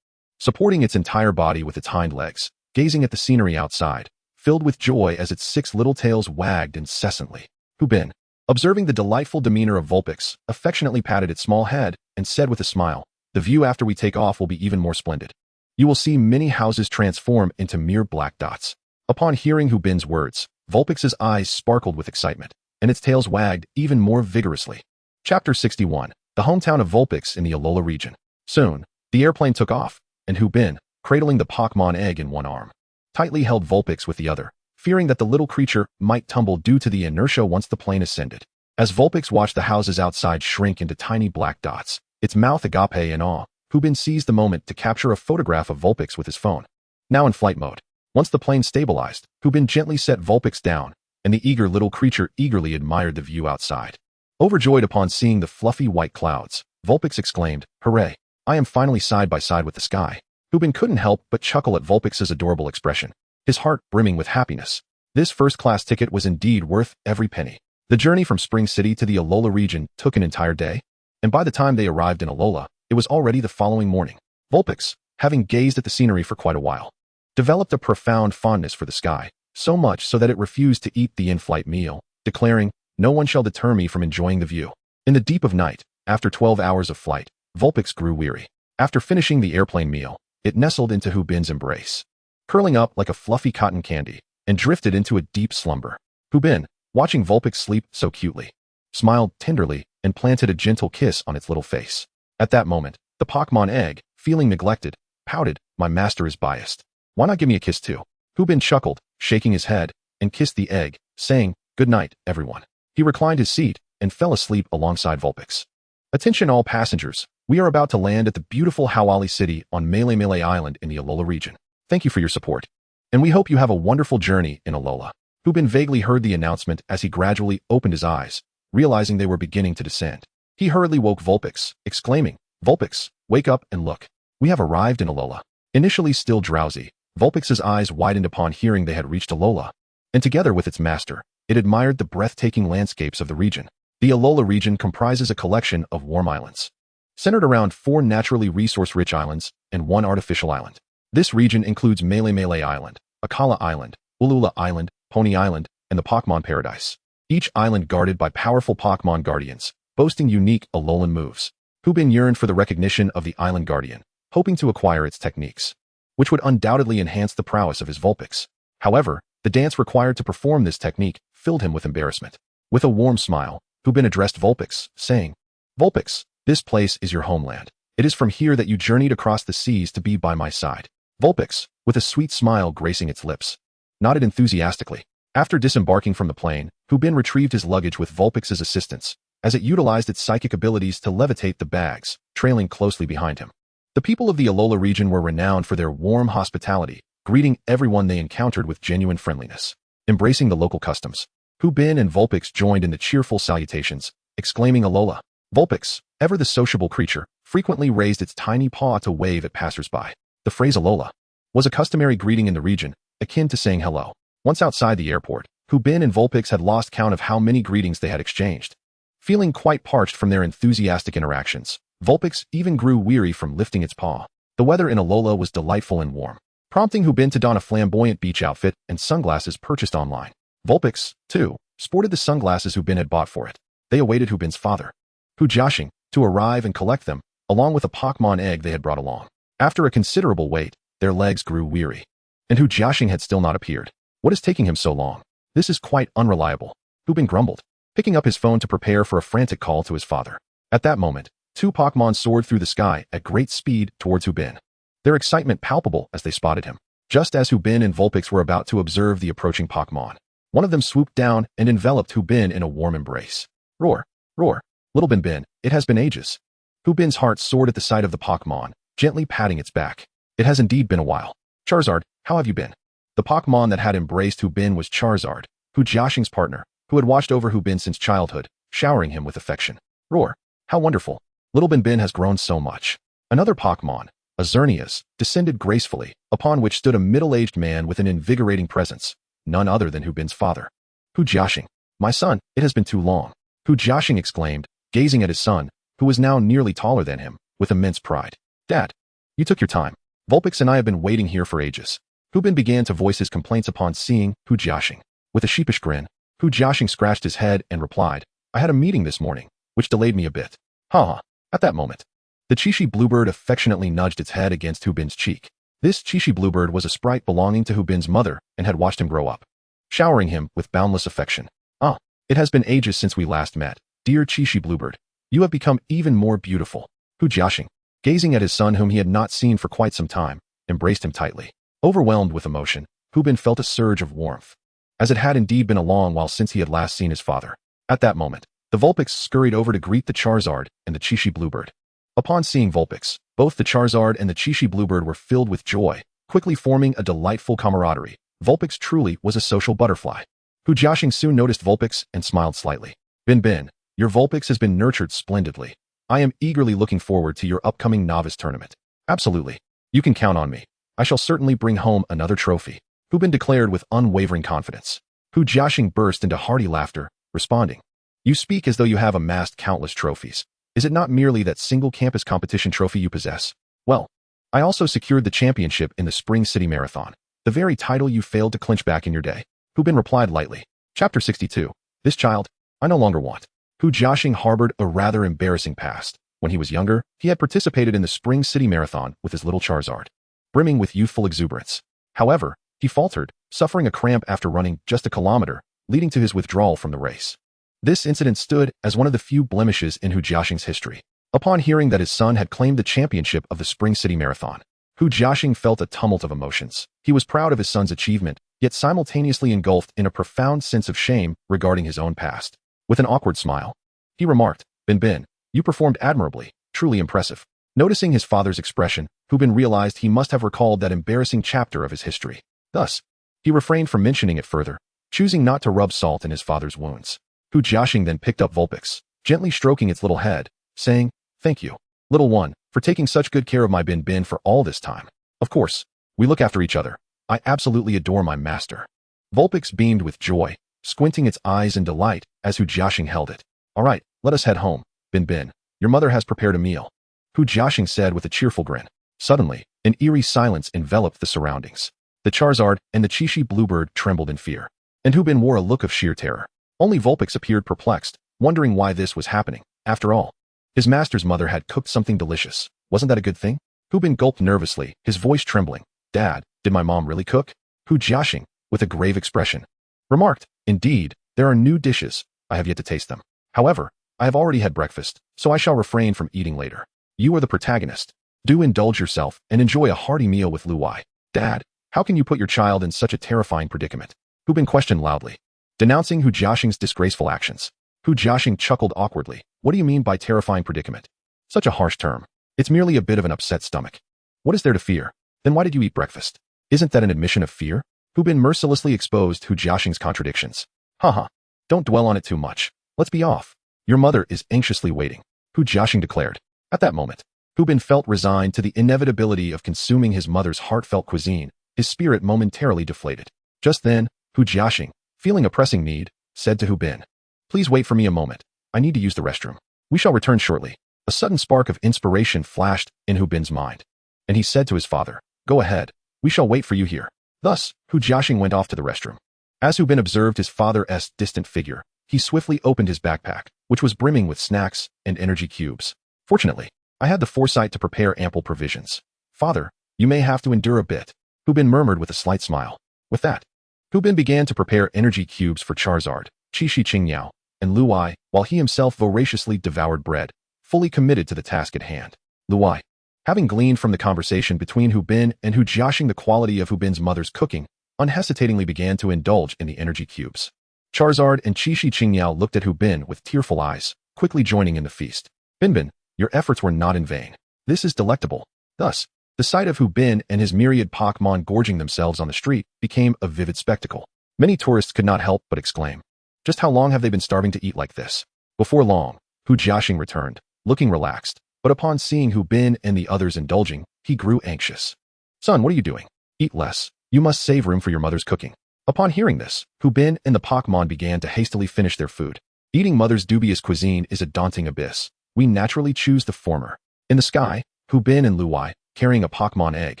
supporting its entire body with its hind legs, gazing at the scenery outside, filled with joy as its six little tails wagged incessantly. Hu Bin, observing the delightful demeanor of Vulpix, affectionately patted its small head and said with a smile, "The view after we take off will be even more splendid. You will see many houses transform into mere black dots." Upon hearing Hu Bin's words, Vulpix's eyes sparkled with excitement, and its tails wagged even more vigorously. Chapter 61. The hometown of Vulpix in the Alola region. Soon, the airplane took off, and Hu Bin, cradling the Pokémon egg in one arm, tightly held Vulpix with the other, fearing that the little creature might tumble due to the inertia once the plane ascended. As Vulpix watched the houses outside shrink into tiny black dots, its mouth agape in awe, Hu Bin seized the moment to capture a photograph of Vulpix with his phone. Now in flight mode. Once the plane stabilized, Hu Bin gently set Vulpix down, and the eager little creature eagerly admired the view outside. Overjoyed upon seeing the fluffy white clouds, Vulpix exclaimed, "Hooray! I am finally side by side with the sky." Hu Bin couldn't help but chuckle at Vulpix's adorable expression, his heart brimming with happiness. This first-class ticket was indeed worth every penny. The journey from Spring City to the Alola region took an entire day, and by the time they arrived in Alola, it was already the following morning. Vulpix, having gazed at the scenery for quite a while, developed a profound fondness for the sky, so much so that it refused to eat the in-flight meal, declaring, "No one shall deter me from enjoying the view." In the deep of night, after 12 hours of flight, Vulpix grew weary. After finishing the airplane meal, it nestled into Hu Bin's embrace, curling up like a fluffy cotton candy, and drifted into a deep slumber. Hu Bin, watching Vulpix sleep so cutely, smiled tenderly and planted a gentle kiss on its little face. At that moment, the Pokémon egg, feeling neglected, pouted, "My master is biased. Why not give me a kiss too?" Hubin chuckled, shaking his head, and kissed the egg, saying, "Good night, everyone." He reclined his seat and fell asleep alongside Vulpix. Attention all passengers, we are about to land at the beautiful Hawali City on Melemele Island in the Alola region. Thank you for your support. And we hope you have a wonderful journey in Alola. Hubin vaguely heard the announcement as he gradually opened his eyes, realizing they were beginning to descend. He hurriedly woke Vulpix, exclaiming, "Vulpix, wake up and look. We have arrived in Alola." Initially still drowsy, Vulpix's eyes widened upon hearing they had reached Alola, and together with its master, it admired the breathtaking landscapes of the region. The Alola region comprises a collection of warm islands, centered around 4 naturally resource-rich islands and 1 artificial island. This region includes Melemele Island, Akala Island, Ulula Island, Pony Island, and the Pokémon Paradise. Each island guarded by powerful Pokémon guardians, boasting unique Alolan moves. Hubin yearned for the recognition of the island guardian, hoping to acquire its techniques, which would undoubtedly enhance the prowess of his Vulpix. However, the dance required to perform this technique filled him with embarrassment. With a warm smile, Hubin addressed Vulpix, saying, "Vulpix, this place is your homeland. It is from here that you journeyed across the seas to be by my side." Vulpix, with a sweet smile gracing its lips, nodded enthusiastically. After disembarking from the plane, Hubin retrieved his luggage with Vulpix's assistance, as it utilized its psychic abilities to levitate the bags, trailing closely behind him. The people of the Alola region were renowned for their warm hospitality, greeting everyone they encountered with genuine friendliness. Embracing the local customs, Hubin and Vulpix joined in the cheerful salutations, exclaiming Alola. Vulpix, ever the sociable creature, frequently raised its tiny paw to wave at passers-by. The phrase Alola was a customary greeting in the region, akin to saying hello. Once outside the airport, Hubin and Vulpix had lost count of how many greetings they had exchanged. Feeling quite parched from their enthusiastic interactions, Vulpix even grew weary from lifting its paw. The weather in Alola was delightful and warm, prompting Hubin to don a flamboyant beach outfit and sunglasses purchased online. Vulpix, too, sported the sunglasses Hubin had bought for it. They awaited Hubin's father, Hujashing, to arrive and collect them, along with a Pokémon egg they had brought along. After a considerable wait, their legs grew weary, and Hujashing had still not appeared. "What is taking him so long? This is quite unreliable," Hubin grumbled, picking up his phone to prepare for a frantic call to his father. At that moment, 2 Pokémon soared through the sky at great speed towards Hubin, their excitement palpable as they spotted him. Just as Hubin and Vulpix were about to observe the approaching Pokémon, one of them swooped down and enveloped Hubin in a warm embrace. "Roar, roar, little Bin, it has been ages." Hubin's heart soared at the sight of the Pokémon, gently patting its back. "It has indeed been a while. Charizard, how have you been?" The Pokémon that had embraced Hubin was Charizard, Hujashing's partner, who had watched over Hubin since childhood, showering him with affection. "Roar, how wonderful. Little Bin has grown so much." Another Pokémon, a Xerneas, descended gracefully, upon which stood a middle-aged man with an invigorating presence, none other than Hubin's father. "Hujashing, my son, it has been too long," Hujashing exclaimed, gazing at his son, who was now nearly taller than him, with immense pride. "Dad, you took your time. Vulpix and I have been waiting here for ages." Hubin began to voice his complaints upon seeing Hujashing. With a sheepish grin, Hujashing scratched his head and replied, "I had a meeting this morning, which delayed me a bit." "Ha." At that moment, the Chishi Bluebird affectionately nudged its head against Hubin's cheek. This Chishi Bluebird was a sprite belonging to Hubin's mother and had watched him grow up, showering him with boundless affection. "Ah, it has been ages since we last met, dear Chishi Bluebird. You have become even more beautiful." Hujashing, gazing at his son whom he had not seen for quite some time, embraced him tightly. Overwhelmed with emotion, Hubin felt a surge of warmth, as it had indeed been a long while since he had last seen his father. At that moment, the Vulpix scurried over to greet the Charizard and the Chishi Bluebird. Upon seeing Vulpix, both the Charizard and the Chishi Bluebird were filled with joy, quickly forming a delightful camaraderie. Vulpix truly was a social butterfly. Hujashing soon noticed Vulpix and smiled slightly. Bin, your Vulpix has been nurtured splendidly. I am eagerly looking forward to your upcoming novice tournament." "Absolutely. You can count on me. I shall certainly bring home another trophy," Hubin declared with unwavering confidence. Hujashing burst into hearty laughter, responding, "You speak as though you have amassed countless trophies. Is it not merely that single campus competition trophy you possess? Well, I also secured the championship in the Spring City Marathon, the very title you failed to clinch back in your day," Hubin replied lightly. Chapter 62. This child, I no longer want. Hujashing harbored a rather embarrassing past. When he was younger, he had participated in the Spring City Marathon with his little Charizard, brimming with youthful exuberance. However, he faltered, suffering a cramp after running just a kilometer, leading to his withdrawal from the race. This incident stood as one of the few blemishes in Hu Jiaxing's history. Upon hearing that his son had claimed the championship of the Spring City Marathon, Hu Jiaxing felt a tumult of emotions. He was proud of his son's achievement, yet simultaneously engulfed in a profound sense of shame regarding his own past. With an awkward smile, he remarked, Bin Bin, you performed admirably, truly impressive. Noticing his father's expression, Hu Bin realized he must have recalled that embarrassing chapter of his history. Thus, he refrained from mentioning it further, choosing not to rub salt in his father's wounds. Hu Jiaxing then picked up Vulpix, gently stroking its little head, saying, Thank you, little one, for taking such good care of my Bin Bin for all this time. Of course, we look after each other. I absolutely adore my master. Vulpix beamed with joy, squinting its eyes in delight as Hu Jiaxing held it. All right, let us head home, Bin Bin. Your mother has prepared a meal, Hu Jiaxing said with a cheerful grin. Suddenly, an eerie silence enveloped the surroundings. The Charizard and the Chishi Bluebird trembled in fear, and Hu Bin wore a look of sheer terror. Only Vulpix appeared perplexed, wondering why this was happening. After all, his master's mother had cooked something delicious. Wasn't that a good thing? Hu Bin gulped nervously, his voice trembling. Dad, did my mom really cook? Hu Jiaxing, with a grave expression, remarked, Indeed, there are new dishes. I have yet to taste them. However, I have already had breakfast, so I shall refrain from eating later. You are the protagonist. Do indulge yourself and enjoy a hearty meal with Lu Wai. Dad, how can you put your child in such a terrifying predicament? Hu Bin questioned loudly, denouncing Hu Jiaxing's disgraceful actions. Hu Jiaxing chuckled awkwardly. What do you mean by terrifying predicament? Such a harsh term. It's merely a bit of an upset stomach. What is there to fear? Then why did you eat breakfast? Isn't that an admission of fear? Hu Bin mercilessly exposed Hu Jiaxing's contradictions. Haha. Don't dwell on it too much. Let's be off. Your mother is anxiously waiting, Hu Jiaxing declared. At that moment, Hu Bin felt resigned to the inevitability of consuming his mother's heartfelt cuisine, his spirit momentarily deflated. Just then, Hu Jiaxing, feeling a pressing need, said to Hu Bin, Please wait for me a moment. I need to use the restroom. We shall return shortly. A sudden spark of inspiration flashed in Hu Bin's mind, and he said to his father, Go ahead. We shall wait for you here. Thus, Hu Jiaxing went off to the restroom. As Hu Bin observed his father's distant figure, he swiftly opened his backpack, which was brimming with snacks and energy cubes. Fortunately, I had the foresight to prepare ample provisions. Father, you may have to endure a bit, Hu Bin murmured with a slight smile. With that, Hu Bin began to prepare energy cubes for Charizard, Chishi Qingyao, and Lu Wai, while he himself voraciously devoured bread, fully committed to the task at hand. Lu Wai, having gleaned from the conversation between Hu Bin and Hu Jiaxing the quality of Hu Bin's mother's cooking, unhesitatingly began to indulge in the energy cubes. Charizard and Chishi Qingyao looked at Hu Bin with tearful eyes, quickly joining in the feast. Bin Bin, your efforts were not in vain. This is delectable. Thus, the sight of Hu Bin and his myriad Pokémon gorging themselves on the street became a vivid spectacle. Many tourists could not help but exclaim, Just how long have they been starving to eat like this? Before long, Hu Jiaxing returned, looking relaxed, but upon seeing Hu Bin and the others indulging, he grew anxious. Son, what are you doing? Eat less. You must save room for your mother's cooking. Upon hearing this, Hu Bin and the Pokémon began to hastily finish their food. Eating mother's dubious cuisine is a daunting abyss. We naturally choose the former. In the sky, Hu Bin and Lu Wai, carrying a Pokémon egg,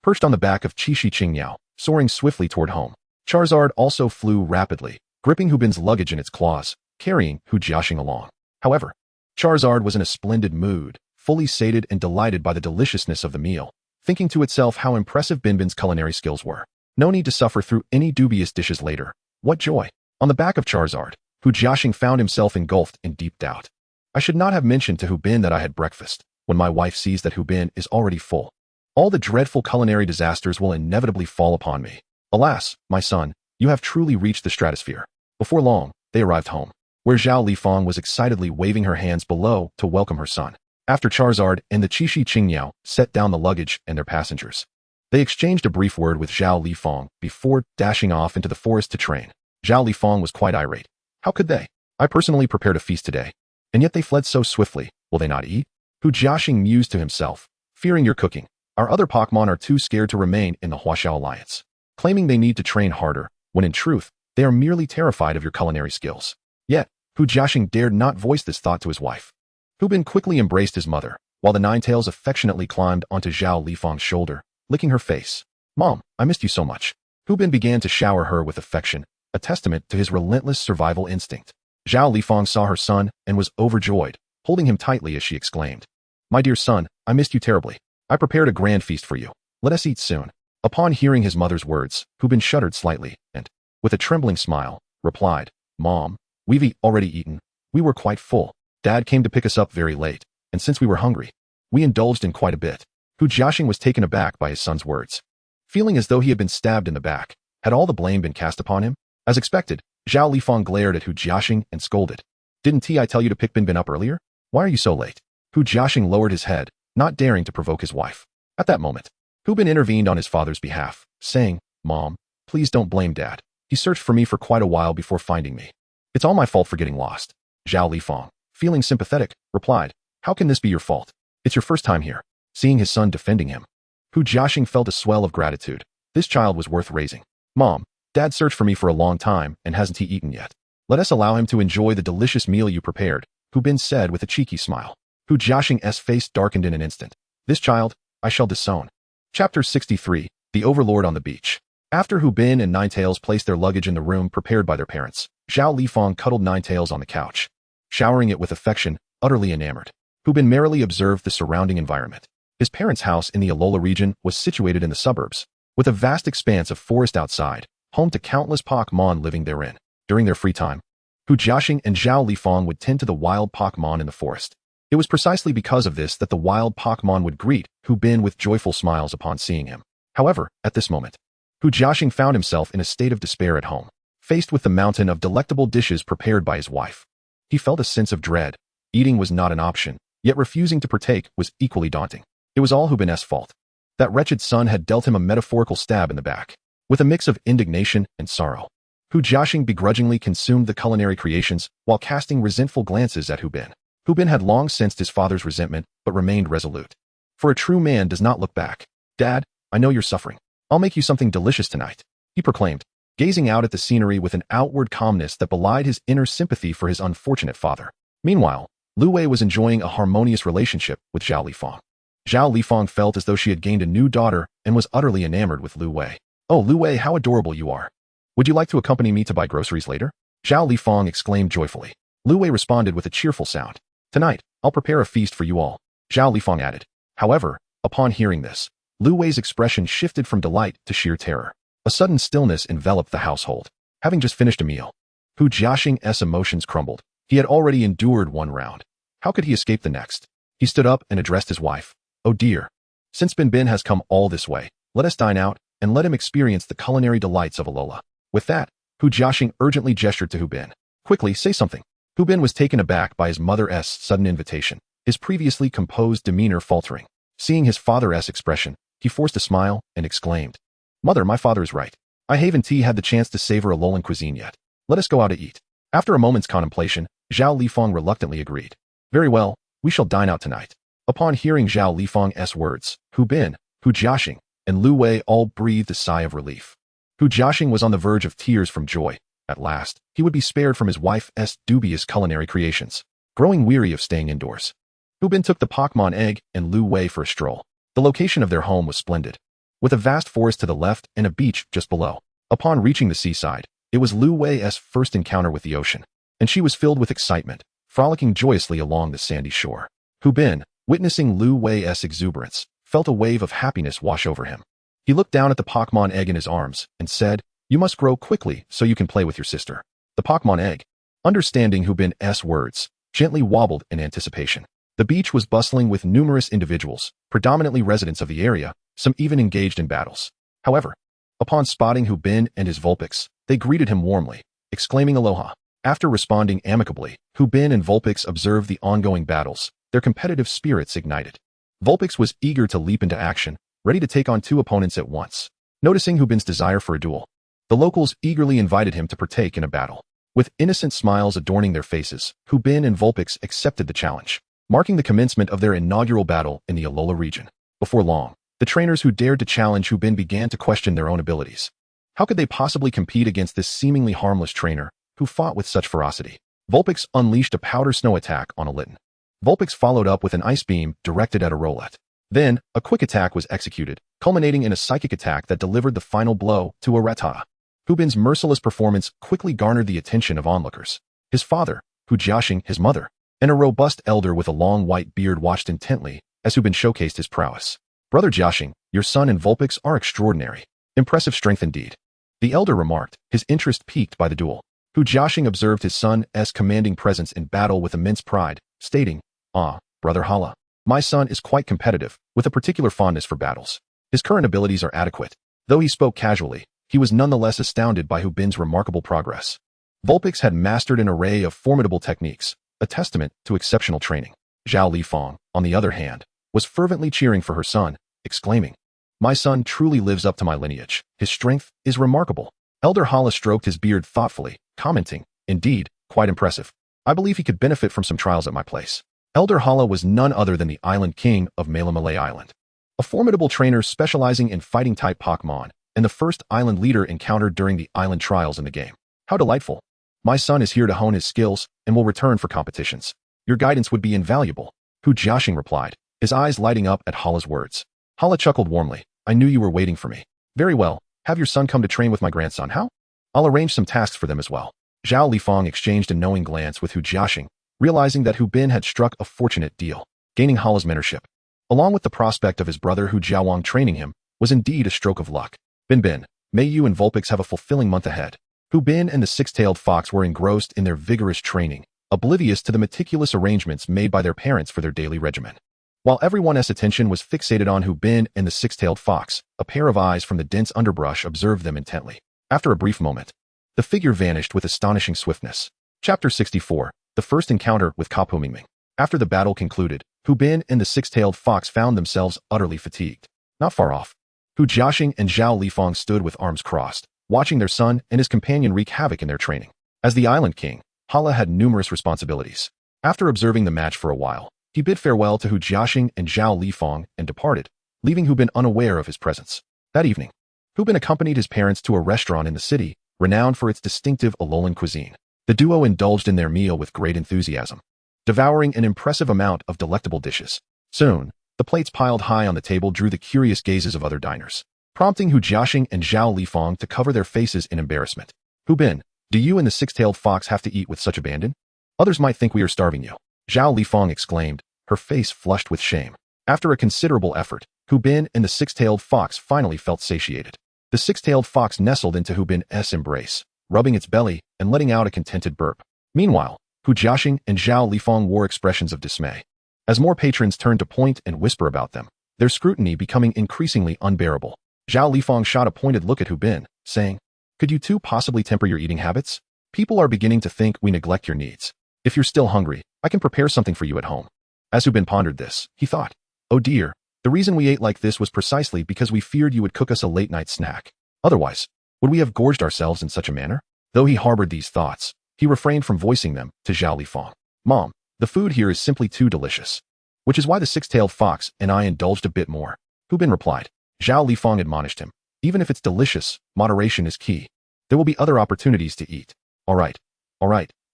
perched on the back of Chishi Qingyao, soaring swiftly toward home. Charizard also flew rapidly, gripping Hu Bin's luggage in its claws, carrying Hu Jiaxing along. However, Charizard was in a splendid mood, fully sated and delighted by the deliciousness of the meal, thinking to itself how impressive Bin Bin's culinary skills were. No need to suffer through any dubious dishes later. What joy! On the back of Charizard, Hu Jiaxing found himself engulfed in deep doubt. I should not have mentioned to Hu Bin that I had breakfast, when my wife sees that Hu Bin is already full. All the dreadful culinary disasters will inevitably fall upon me. Alas, my son, you have truly reached the stratosphere. Before long, they arrived home, where Zhao Lifang was excitedly waving her hands below to welcome her son. After Charizard and the Chishi Qingyao set down the luggage and their passengers, they exchanged a brief word with Zhao Lifang before dashing off into the forest to train. Zhao Lifang was quite irate. How could they? I personally prepared a feast today, and yet they fled so swiftly. Will they not eat? Hu Jiaxing mused to himself, fearing your cooking. Our other Pokémon are too scared to remain in the Huaxiao Alliance, claiming they need to train harder, when in truth, they are merely terrified of your culinary skills. Yet, Hu Jiaxing dared not voice this thought to his wife. Hu Bin quickly embraced his mother, while the Ninetales affectionately climbed onto Zhao Lifang's shoulder, licking her face. Mom, I missed you so much. Hu Bin began to shower her with affection, a testament to his relentless survival instinct. Zhao Lifang saw her son and was overjoyed, holding him tightly as she exclaimed, My dear son, I missed you terribly. I prepared a grand feast for you. Let us eat soon. Upon hearing his mother's words, Hu Bin shuddered slightly and, with a trembling smile, replied, "Mom, we've already eaten. We were quite full. Dad came to pick us up very late, and since we were hungry, we indulged in quite a bit." Hu Jiaxing was taken aback by his son's words. Feeling as though he had been stabbed in the back, had all the blame been cast upon him? As expected, Zhao Lifang glared at Hu Jiaxing and scolded. "Didn't I tell you to pick Bin up earlier? Why are you so late?" Hu Jiaxing lowered his head, not daring to provoke his wife. At that moment, Hu Bin intervened on his father's behalf, saying, "Mom, please don't blame Dad. He searched for me for quite a while before finding me. It's all my fault for getting lost." Zhao Lifang, feeling sympathetic, replied, "How can this be your fault? It's your first time here." Seeing his son defending him, Hu Jiaxing felt a swell of gratitude. This child was worth raising. "Mom, Dad searched for me for a long time and hasn't he eaten yet? Let us allow him to enjoy the delicious meal you prepared," Hu Bin said with a cheeky smile. Hu Jiaxing's face darkened in an instant. "This child, I shall disown." Chapter 63, The Overlord on the Beach. After Hu Bin and Ninetails placed their luggage in the room prepared by their parents, Zhao Lifang cuddled Ninetails on the couch. Showering it with affection, utterly enamored, Hu Bin merrily observed the surrounding environment. His parents' house in the Alola region was situated in the suburbs, with a vast expanse of forest outside, home to countless Pokémon living therein. During their free time, Hu Jiaxing and Zhao Lifang would tend to the wild Pokémon in the forest. It was precisely because of this that the wild Pokémon would greet Hu Bin with joyful smiles upon seeing him. However, at this moment, Hu Jiaxing found himself in a state of despair at home, faced with the mountain of delectable dishes prepared by his wife. He felt a sense of dread. Eating was not an option, yet refusing to partake was equally daunting. It was all Hu Bin's fault. That wretched son had dealt him a metaphorical stab in the back. With a mix of indignation and sorrow, Hu Jiaxing begrudgingly consumed the culinary creations while casting resentful glances at Hu Bin. Hu Bin had long sensed his father's resentment, but remained resolute. For a true man does not look back. "Dad, I know you're suffering. I'll make you something delicious tonight," he proclaimed, gazing out at the scenery with an outward calmness that belied his inner sympathy for his unfortunate father. Meanwhile, Lu Wei was enjoying a harmonious relationship with Zhao Lifang. Zhao Lifang felt as though she had gained a new daughter and was utterly enamored with Lu Wei. "Oh, Lu Wei, how adorable you are. Would you like to accompany me to buy groceries later?" Zhao Lifang exclaimed joyfully. Lu Wei responded with a cheerful sound. "Tonight, I'll prepare a feast for you all," Zhao Lifang added. However, upon hearing this, Lu Wei's expression shifted from delight to sheer terror. A sudden stillness enveloped the household. Having just finished a meal, Hu Jiaxing's emotions crumbled. He had already endured one round. How could he escape the next? He stood up and addressed his wife. "Oh dear. Since Bin has come all this way, let us dine out and let him experience the culinary delights of Alola." With that, Hu Jiaxing urgently gestured to Hu Bin. "Quickly, say something." Hu Bin was taken aback by his mother's sudden invitation, his previously composed demeanor faltering. Seeing his father's expression, he forced a smile and exclaimed, "Mother, my father is right. I haven't had the chance to savor Alolan cuisine yet. Let us go out to eat." After a moment's contemplation, Zhao Lifang reluctantly agreed. "Very well, we shall dine out tonight." Upon hearing Zhao Lifang's words, Hu Bin, Hu Jiaxing, and Lu Wei all breathed a sigh of relief. Hu Jiaxing was on the verge of tears from joy. At last, he would be spared from his wife's dubious culinary creations. Growing weary of staying indoors, Hu Bin took the Pokémon egg and Lu Wei for a stroll. The location of their home was splendid, with a vast forest to the left and a beach just below. Upon reaching the seaside, it was Lu Wei's first encounter with the ocean, and she was filled with excitement, frolicking joyously along the sandy shore. Hu Bin, witnessing Lu Wei's exuberance, felt a wave of happiness wash over him. He looked down at the Pokémon egg in his arms and said, "You must grow quickly so you can play with your sister." The Pokémon egg, understanding Hu Bin's words, gently wobbled in anticipation. The beach was bustling with numerous individuals, predominantly residents of the area, some even engaged in battles. However, upon spotting Hu Bin and his Vulpix, they greeted him warmly, exclaiming aloha. After responding amicably, Hu Bin and Vulpix observed the ongoing battles, their competitive spirits ignited. Vulpix was eager to leap into action, ready to take on two opponents at once. Noticing Hu Bin's desire for a duel, the locals eagerly invited him to partake in a battle. With innocent smiles adorning their faces, Hu Bin and Vulpix accepted the challenge, marking the commencement of their inaugural battle in the Alola region. Before long, the trainers who dared to challenge Hu Bin began to question their own abilities. How could they possibly compete against this seemingly harmless trainer who fought with such ferocity? Vulpix unleashed a powder snow attack on Alitin. Vulpix followed up with an ice beam directed at Aurora. Then, a quick attack was executed, culminating in a psychic attack that delivered the final blow to Aurora. Hu Bin's merciless performance quickly garnered the attention of onlookers. His father, Hu Jiaxing, his mother, and a robust elder with a long white beard watched intently as Hu Bin showcased his prowess. "Brother Jiaxing, your son and Vulpix are extraordinary. Impressive strength indeed," the elder remarked, his interest piqued by the duel. Hu Jiaxing observed his son's commanding presence in battle with immense pride, stating, "Ah, brother Hala, my son is quite competitive, with a particular fondness for battles. His current abilities are adequate." Though he spoke casually, he was nonetheless astounded by Hu Bin's remarkable progress. Vulpix had mastered an array of formidable techniques, a testament to exceptional training. Zhao Lifang, on the other hand, was fervently cheering for her son, exclaiming, "My son truly lives up to my lineage. His strength is remarkable." Elder Hala stroked his beard thoughtfully, commenting, "Indeed, quite impressive. I believe he could benefit from some trials at my place." Elder Hala was none other than the island king of Malamalay Island, a formidable trainer specializing in fighting-type Pokémon, and the first island leader encountered during the island trials in the game. "How delightful. My son is here to hone his skills and will return for competitions. Your guidance would be invaluable," Hu Jiaxing replied, his eyes lighting up at Hala's words. Hala chuckled warmly. "I knew you were waiting for me. Very well, have your son come to train with my grandson, how? I'll arrange some tasks for them as well." Zhao Lifang exchanged a knowing glance with Hu Jiaxing, realizing that Hu Bin had struck a fortunate deal, gaining Hala's mentorship, along with the prospect of his brother Hu Jiawang training him, was indeed a stroke of luck. Bin, may you and Vulpix have a fulfilling month ahead." Hu Bin and the six-tailed fox were engrossed in their vigorous training, oblivious to the meticulous arrangements made by their parents for their daily regimen. While everyone's attention was fixated on Hu Bin and the six-tailed fox, a pair of eyes from the dense underbrush observed them intently. After a brief moment, the figure vanished with astonishing swiftness. Chapter 64, The First Encounter with Kapu Mingming. After the battle concluded, Hu Bin and the six-tailed fox found themselves utterly fatigued. Not far off, Hu Jiaxing and Zhao Lifang stood with arms crossed, watching their son and his companion wreak havoc in their training. As the island king, Hala had numerous responsibilities. After observing the match for a while, he bid farewell to Hu Jiaxing and Zhao Lifang and departed, leaving Hu Bin unaware of his presence. That evening, Hu Bin accompanied his parents to a restaurant in the city, renowned for its distinctive Alolan cuisine. The duo indulged in their meal with great enthusiasm, devouring an impressive amount of delectable dishes. Soon, the plates piled high on the table drew the curious gazes of other diners, prompting Hu Jiaxing and Zhao Lifang to cover their faces in embarrassment. "Hu Bin, do you and the six-tailed fox have to eat with such abandon? Others might think we are starving you," Zhao Lifang exclaimed, her face flushed with shame. After a considerable effort, Hu Bin and the six-tailed fox finally felt satiated. The six-tailed fox nestled into Hu Bin's embrace, rubbing its belly and letting out a contented burp. Meanwhile, Hu Jiaxing and Zhao Lifang wore expressions of dismay. As more patrons turned to point and whisper about them, their scrutiny becoming increasingly unbearable. Zhao Lifang shot a pointed look at Hu Bin, saying, "Could you two possibly temper your eating habits? People are beginning to think we neglect your needs. If you're still hungry, I can prepare something for you at home." As Hu Bin pondered this, he thought, "Oh dear, the reason we ate like this was precisely because we feared you would cook us a late-night snack. Otherwise, would we have gorged ourselves in such a manner?" Though he harbored these thoughts, he refrained from voicing them to Zhao Lifang. "Mom, the food here is simply too delicious. Which is why the six-tailed fox and I indulged a bit more," Hu Bin replied. Zhao Lifang admonished him, "Even if it's delicious, moderation is key. There will be other opportunities to eat." All right,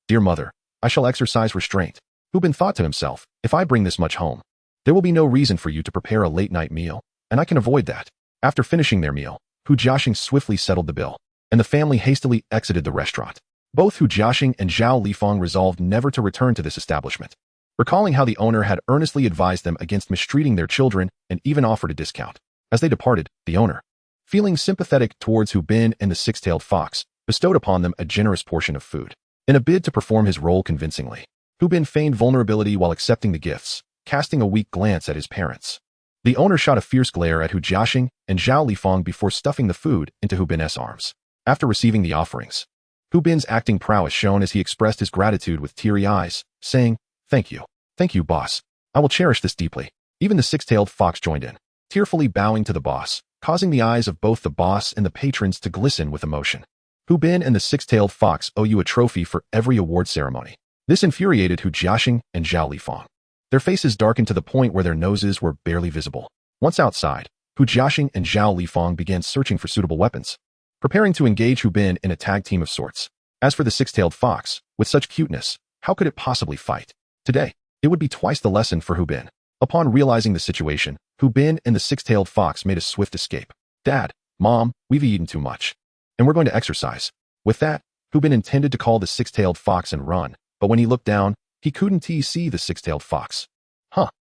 dear mother, I shall exercise restraint." Hu Bin thought to himself, "If I bring this much home, there will be no reason for you to prepare a late-night meal, and I can avoid that." After finishing their meal, Hu Jiaxing swiftly settled the bill, and the family hastily exited the restaurant. Both Hu Jiaxing and Zhao Lifang resolved never to return to this establishment, recalling how the owner had earnestly advised them against mistreating their children and even offered a discount. As they departed, the owner, feeling sympathetic towards Hu Bin and the six-tailed fox, bestowed upon them a generous portion of food. In a bid to perform his role convincingly, Hu Bin feigned vulnerability while accepting the gifts, casting a weak glance at his parents. The owner shot a fierce glare at Hu Jiaxing and Zhao Lifang before stuffing the food into Hu Bin's arms. After receiving the offerings, Hu Bin's acting prowess shone as he expressed his gratitude with teary eyes, saying, Thank you, boss. I will cherish this deeply." Even the six-tailed fox joined in, tearfully bowing to the boss, causing the eyes of both the boss and the patrons to glisten with emotion. "Hu Bin and the six-tailed fox owe you a trophy for every award ceremony." This infuriated Hu Jiaxing and Zhao Lifang. Their faces darkened to the point where their noses were barely visible. Once outside, Hu Jiaxing and Zhao Lifang began searching for suitable weapons, preparing to engage Hu Bin in a tag team of sorts. As for the six-tailed fox, with such cuteness, how could it possibly fight? Today, it would be twice the lesson for Hu Bin. Upon realizing the situation, Hu Bin and the six-tailed fox made a swift escape. "Dad, Mom, we've eaten too much, and we're going to exercise." With that, Hu Bin intended to call the six-tailed fox and run, but when he looked down, he couldn't see the six-tailed fox.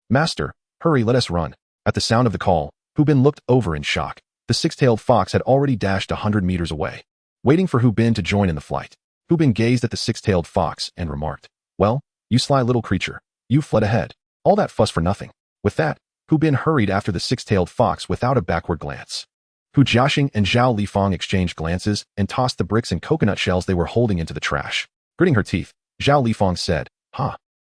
Master, hurry, let us run." At the sound of the call, Hu Bin looked over in shock. The six-tailed fox had already dashed 100 meters away, waiting for Hu Bin to join in the flight. Hu Bin gazed at the six-tailed fox and remarked, "Well, you sly little creature, you fled ahead. All that fuss for nothing." With that, Hu Bin hurried after the six-tailed fox without a backward glance. Hu Jiaxing and Zhao Lifang exchanged glances and tossed the bricks and coconut shells they were holding into the trash. Gritting her teeth, Zhao Lifang said,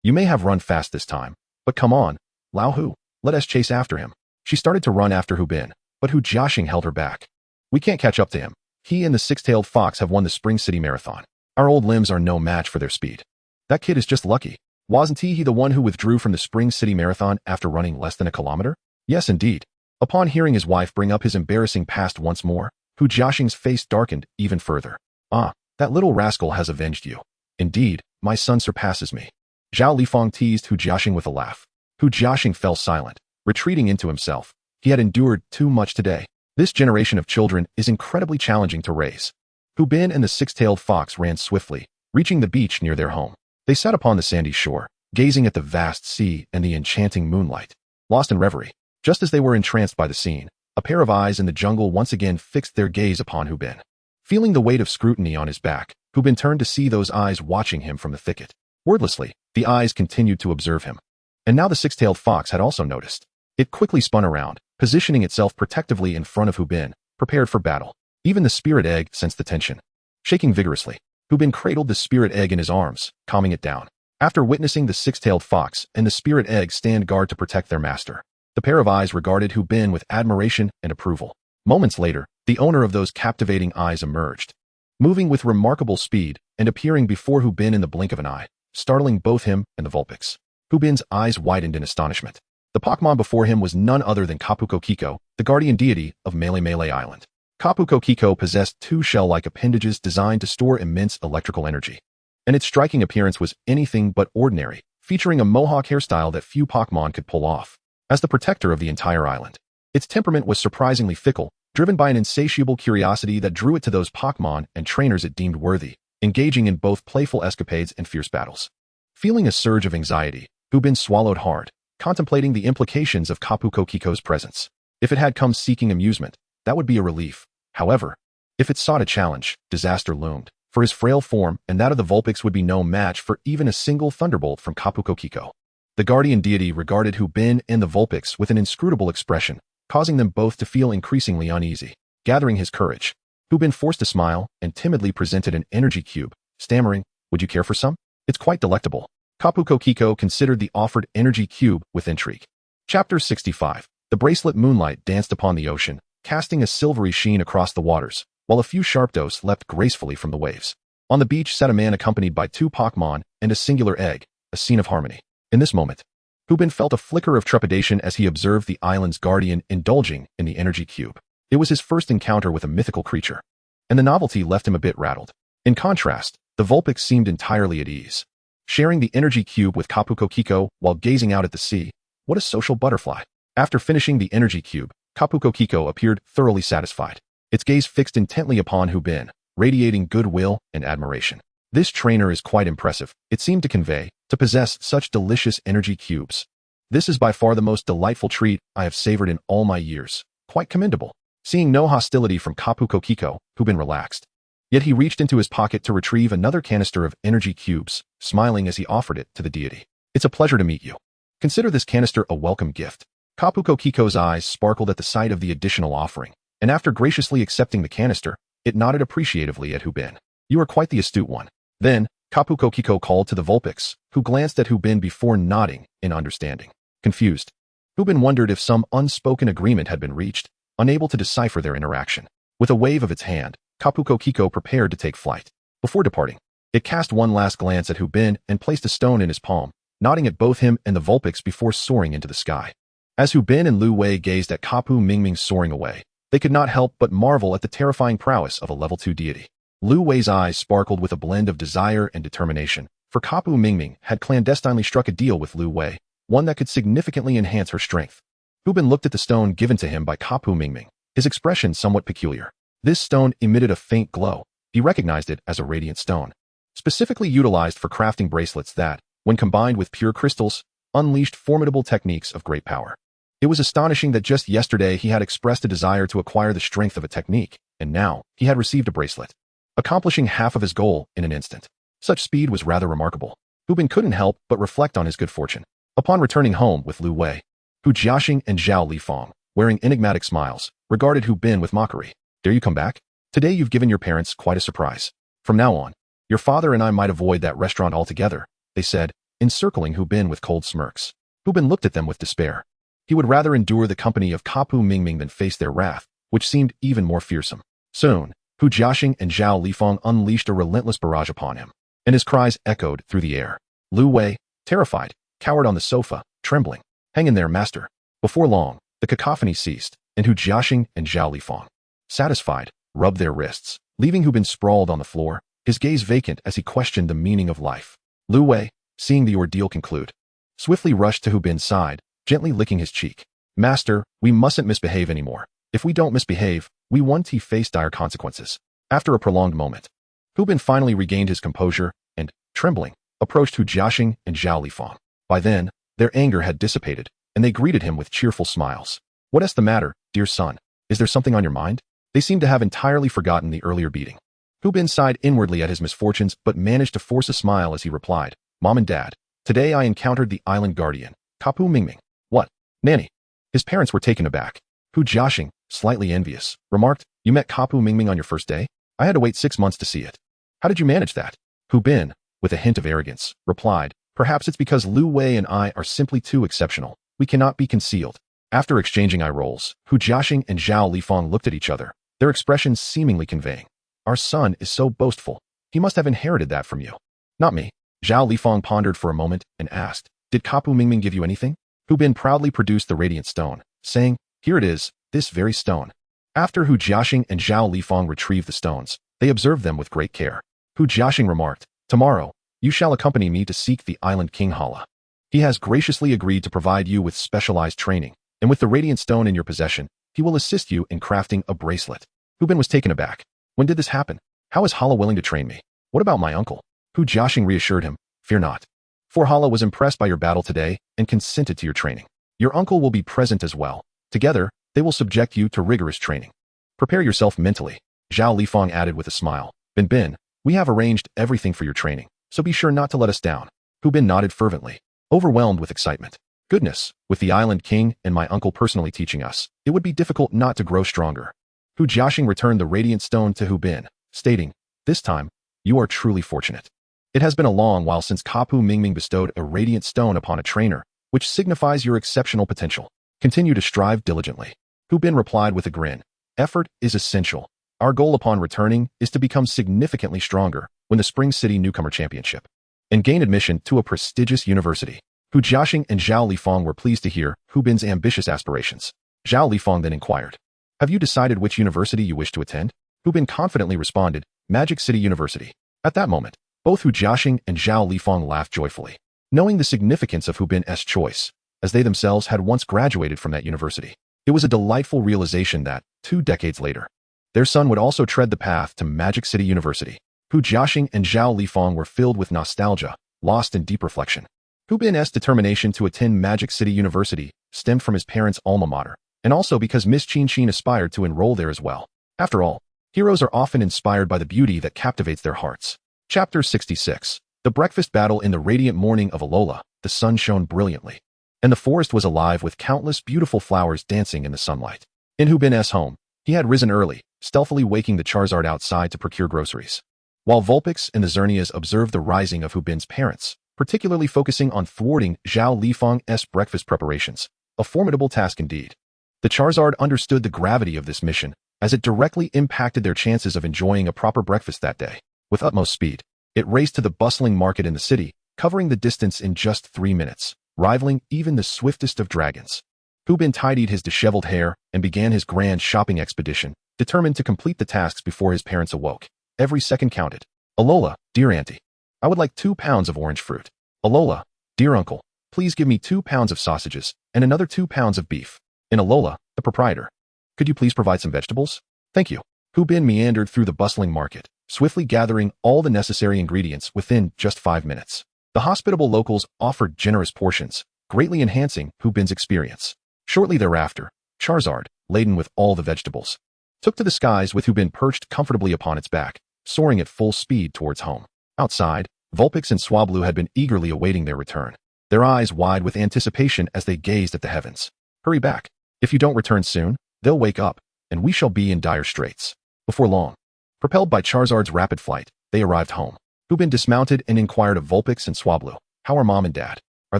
You may have run fast this time, but come on, Lao Hu, let us chase after him." She started to run after Hu Bin, but Hu Jiaxing held her back. "We can't catch up to him. He and the six-tailed fox have won the Spring City Marathon. Our old limbs are no match for their speed. That kid is just lucky. Wasn't he the one who withdrew from the Spring City Marathon after running less than a kilometer?" Yes, indeed. Upon hearing his wife bring up his embarrassing past once more, Hu Jiaxing's face darkened even further. That little rascal has avenged you. Indeed, my son surpasses me. Zhao Lifang teased Hu Jiaxing with a laugh. Hu Jiaxing fell silent, retreating into himself. He had endured too much today. This generation of children is incredibly challenging to raise. Hu Bin and the six-tailed fox ran swiftly, reaching the beach near their home. They sat upon the sandy shore, gazing at the vast sea and the enchanting moonlight. Lost in reverie, just as they were entranced by the scene, a pair of eyes in the jungle once again fixed their gaze upon Hu Bin. Feeling the weight of scrutiny on his back, Hu Bin turned to see those eyes watching him from the thicket. Wordlessly, the eyes continued to observe him. And now the six-tailed fox had also noticed. It quickly spun around, positioning itself protectively in front of Hu Bin, prepared for battle. Even the spirit egg sensed the tension. Shaking vigorously, Hu Bin cradled the spirit egg in his arms, calming it down. After witnessing the six-tailed fox and the spirit egg stand guard to protect their master, the pair of eyes regarded Hu Bin with admiration and approval. Moments later, the owner of those captivating eyes emerged, moving with remarkable speed and appearing before Hu Bin in the blink of an eye, startling both him and the Vulpix. Hu Bin's eyes widened in astonishment. The Pokémon before him was none other than Kapuko Kiko, the guardian deity of Mele Mele Island. Kapuko Kiko possessed two shell-like appendages designed to store immense electrical energy, and its striking appearance was anything but ordinary, featuring a mohawk hairstyle that few Pokémon could pull off. As the protector of the entire island, its temperament was surprisingly fickle, driven by an insatiable curiosity that drew it to those Pokémon and trainers it deemed worthy, engaging in both playful escapades and fierce battles. Feeling a surge of anxiety, Hu Bin swallowed hard, contemplating the implications of Kapuko Kiko's presence. If it had come seeking amusement, that would be a relief. However, if it sought a challenge, disaster loomed, for his frail form and that of the Vulpix would be no match for even a single thunderbolt from Kapuko Kiko. The guardian deity regarded Hu Bin and the Vulpix with an inscrutable expression, causing them both to feel increasingly uneasy. Gathering his courage, Hu Bin forced a smile and timidly presented an energy cube, stammering, "Would you care for some? It's quite delectable." Kapuko Kiko considered the offered energy cube with intrigue. Chapter 65. The bracelet moonlight danced upon the ocean, casting a silvery sheen across the waters, while a few sharpdos leapt gracefully from the waves. On the beach sat a man accompanied by two Pokémon and a singular egg, a scene of harmony. In this moment, Hu Bin felt a flicker of trepidation as he observed the island's guardian indulging in the energy cube. It was his first encounter with a mythical creature, and the novelty left him a bit rattled. In contrast, the Vulpix seemed entirely at ease, sharing the energy cube with Kapuko Kiko while gazing out at the sea. What a social butterfly. After finishing the energy cube, Kapuko Kiko appeared thoroughly satisfied, its gaze fixed intently upon Hu Bin, radiating goodwill and admiration. This trainer is quite impressive, it seemed to convey, to possess such delicious energy cubes. This is by far the most delightful treat I have savored in all my years. Quite commendable. Seeing no hostility from Kapuko Kiko, Hu Bin relaxed. Yet he reached into his pocket to retrieve another canister of energy cubes, smiling as he offered it to the deity. "It's a pleasure to meet you. Consider this canister a welcome gift." Kapuko Kiko's eyes sparkled at the sight of the additional offering, and after graciously accepting the canister, it nodded appreciatively at Hu Bin. "You are quite the astute one." Then, Kapuko Kiko called to the Vulpix, who glanced at Hu Bin before nodding in understanding. Confused, Hu Bin wondered if some unspoken agreement had been reached, unable to decipher their interaction. With a wave of its hand, Kapuko Kiko prepared to take flight. Before departing, it cast one last glance at Hu Bin and placed a stone in his palm, nodding at both him and the Vulpix before soaring into the sky. As Hu Bin and Lu Wei gazed at Kapu Mingming soaring away, they could not help but marvel at the terrifying prowess of a level 2 deity. Lu Wei's eyes sparkled with a blend of desire and determination, for Kapu Mingming had clandestinely struck a deal with Lu Wei, one that could significantly enhance her strength. Hu Bin looked at the stone given to him by Kapu Mingming, his expression somewhat peculiar. This stone emitted a faint glow. He recognized it as a radiant stone, specifically utilized for crafting bracelets that, when combined with pure crystals, unleashed formidable techniques of great power. It was astonishing that just yesterday he had expressed a desire to acquire the strength of a technique, and now he had received a bracelet. accomplishing half of his goal in an instant. Such speed was rather remarkable. Hu Bin couldn't help but reflect on his good fortune. Upon returning home with Lu Wei, Hu Jiaxing and Zhao Lifang, wearing enigmatic smiles, regarded Hu Bin with mockery. Dare you come back? Today you've given your parents quite a surprise. From now on, your father and I might avoid that restaurant altogether, they said, encircling Hu Bin with cold smirks. Hu Bin looked at them with despair. He would rather endure the company of Kapu Mingming than face their wrath, which seemed even more fearsome. Soon, Hu Jiaxing and Zhao Lifang unleashed a relentless barrage upon him, and his cries echoed through the air. Lu Wei, terrified, cowered on the sofa, trembling. Hang in there, master. Before long, the cacophony ceased, and Hu Jiaxing and Zhao Lifang, satisfied, rubbed their wrists, leaving Hu Bin sprawled on the floor, his gaze vacant as he questioned the meaning of life. Lu Wei, seeing the ordeal conclude, swiftly rushed to Hu Bin's side, gently licking his cheek. Master, we mustn't misbehave anymore. If we don't misbehave, we won't face dire consequences. After a prolonged moment, Hu Bin finally regained his composure and, trembling, approached Hu Jiaxing and Zhao Lifang. By then, their anger had dissipated, and they greeted him with cheerful smiles. What is the matter, dear son? Is there something on your mind? They seemed to have entirely forgotten the earlier beating. Hu Bin sighed inwardly at his misfortunes but managed to force a smile as he replied, Mom and Dad, today I encountered the island guardian, Kapu Mingming. What? Nanny? His parents were taken aback. Hu Jiaxing, slightly envious, remarked, You met Kapu Mingming on your first day? I had to wait 6 months to see it. How did you manage that? Hu Bin, with a hint of arrogance, replied, Perhaps it's because Lu Wei and I are simply too exceptional. We cannot be concealed. After exchanging eye rolls, Hu Jiaxing and Zhao Lifang looked at each other, their expressions seemingly conveying, Our son is so boastful. He must have inherited that from you. Not me. Zhao Lifang pondered for a moment and asked, Did Kapu Mingming give you anything? Hu Bin proudly produced the radiant stone, saying, Here it is, this very stone. After Hu Jiaxing and Zhao Lifang retrieved the stones, they observed them with great care. Hu Jiaxing remarked, Tomorrow, you shall accompany me to seek the island king Hala. He has graciously agreed to provide you with specialized training, and with the radiant stone in your possession, he will assist you in crafting a bracelet. Hu Bin was taken aback. When did this happen? How is Hala willing to train me? What about my uncle? Hu Jiaxing reassured him, Fear not. For Hala was impressed by your battle today and consented to your training. Your uncle will be present as well. Together, they will subject you to rigorous training. Prepare yourself mentally, Zhao Lifang added with a smile. Bin, we have arranged everything for your training, so be sure not to let us down. Hu Bin nodded fervently, overwhelmed with excitement. Goodness, with the island king and my uncle personally teaching us, it would be difficult not to grow stronger. Hu Jiaxing returned the radiant stone to Hu Bin, stating, This time, you are truly fortunate. It has been a long while since Kapu Mingming bestowed a radiant stone upon a trainer, which signifies your exceptional potential. Continue to strive diligently. Hu Bin replied with a grin. Effort is essential. Our goal upon returning is to become significantly stronger when the Spring City Newcomer Championship and gain admission to a prestigious university. Hu Jiaxing and Zhao Lifang were pleased to hear Hu Bin's ambitious aspirations. Zhao Lifang then inquired, Have you decided which university you wish to attend? Hu Bin confidently responded, Magic City University. At that moment, both Hu Jiaxing and Zhao Lifang laughed joyfully, knowing the significance of Hu Bin's choice, as they themselves had once graduated from that university. It was a delightful realization that, 2 decades later, their son would also tread the path to Magic City University. Hu Jiaxing and Zhao Lifang were filled with nostalgia, lost in deep reflection. Hu Bin's determination to attend Magic City University stemmed from his parents' alma mater, and also because Miss Qin aspired to enroll there as well. After all, heroes are often inspired by the beauty that captivates their hearts. Chapter 66. The breakfast battle. In the radiant morning of Alola, the sun shone brilliantly, and the forest was alive with countless beautiful flowers dancing in the sunlight. In Hu Bin's home, he had risen early, stealthily waking the Charizard outside to procure groceries, while Vulpix and the Xerneas observed the rising of Hu Bin's parents, particularly focusing on thwarting Zhao Lifang's breakfast preparations. A formidable task indeed. The Charizard understood the gravity of this mission, as it directly impacted their chances of enjoying a proper breakfast that day. With utmost speed, it raced to the bustling market in the city, covering the distance in just 3 minutes, rivaling even the swiftest of dragons. Hu Bin tidied his disheveled hair and began his grand shopping expedition, determined to complete the tasks before his parents awoke. Every second counted. Alola, dear auntie, I would like 2 pounds of orange fruit. Alola, dear uncle, please give me 2 pounds of sausages and another 2 pounds of beef. And Alola, the proprietor, could you please provide some vegetables? Thank you. Hu Bin meandered through the bustling market, swiftly gathering all the necessary ingredients within just 5 minutes. The hospitable locals offered generous portions, greatly enhancing Hu Bin's experience. Shortly thereafter, Charizard, laden with all the vegetables, took to the skies with Hu Bin perched comfortably upon its back, soaring at full speed towards home. Outside, Vulpix and Swablu had been eagerly awaiting their return, their eyes wide with anticipation as they gazed at the heavens. Hurry back. If you don't return soon, they'll wake up, and we shall be in dire straits. Before long, propelled by Charizard's rapid flight, they arrived home. Hubin dismounted and inquired of Vulpix and Swablu, "How are Mom and Dad? Are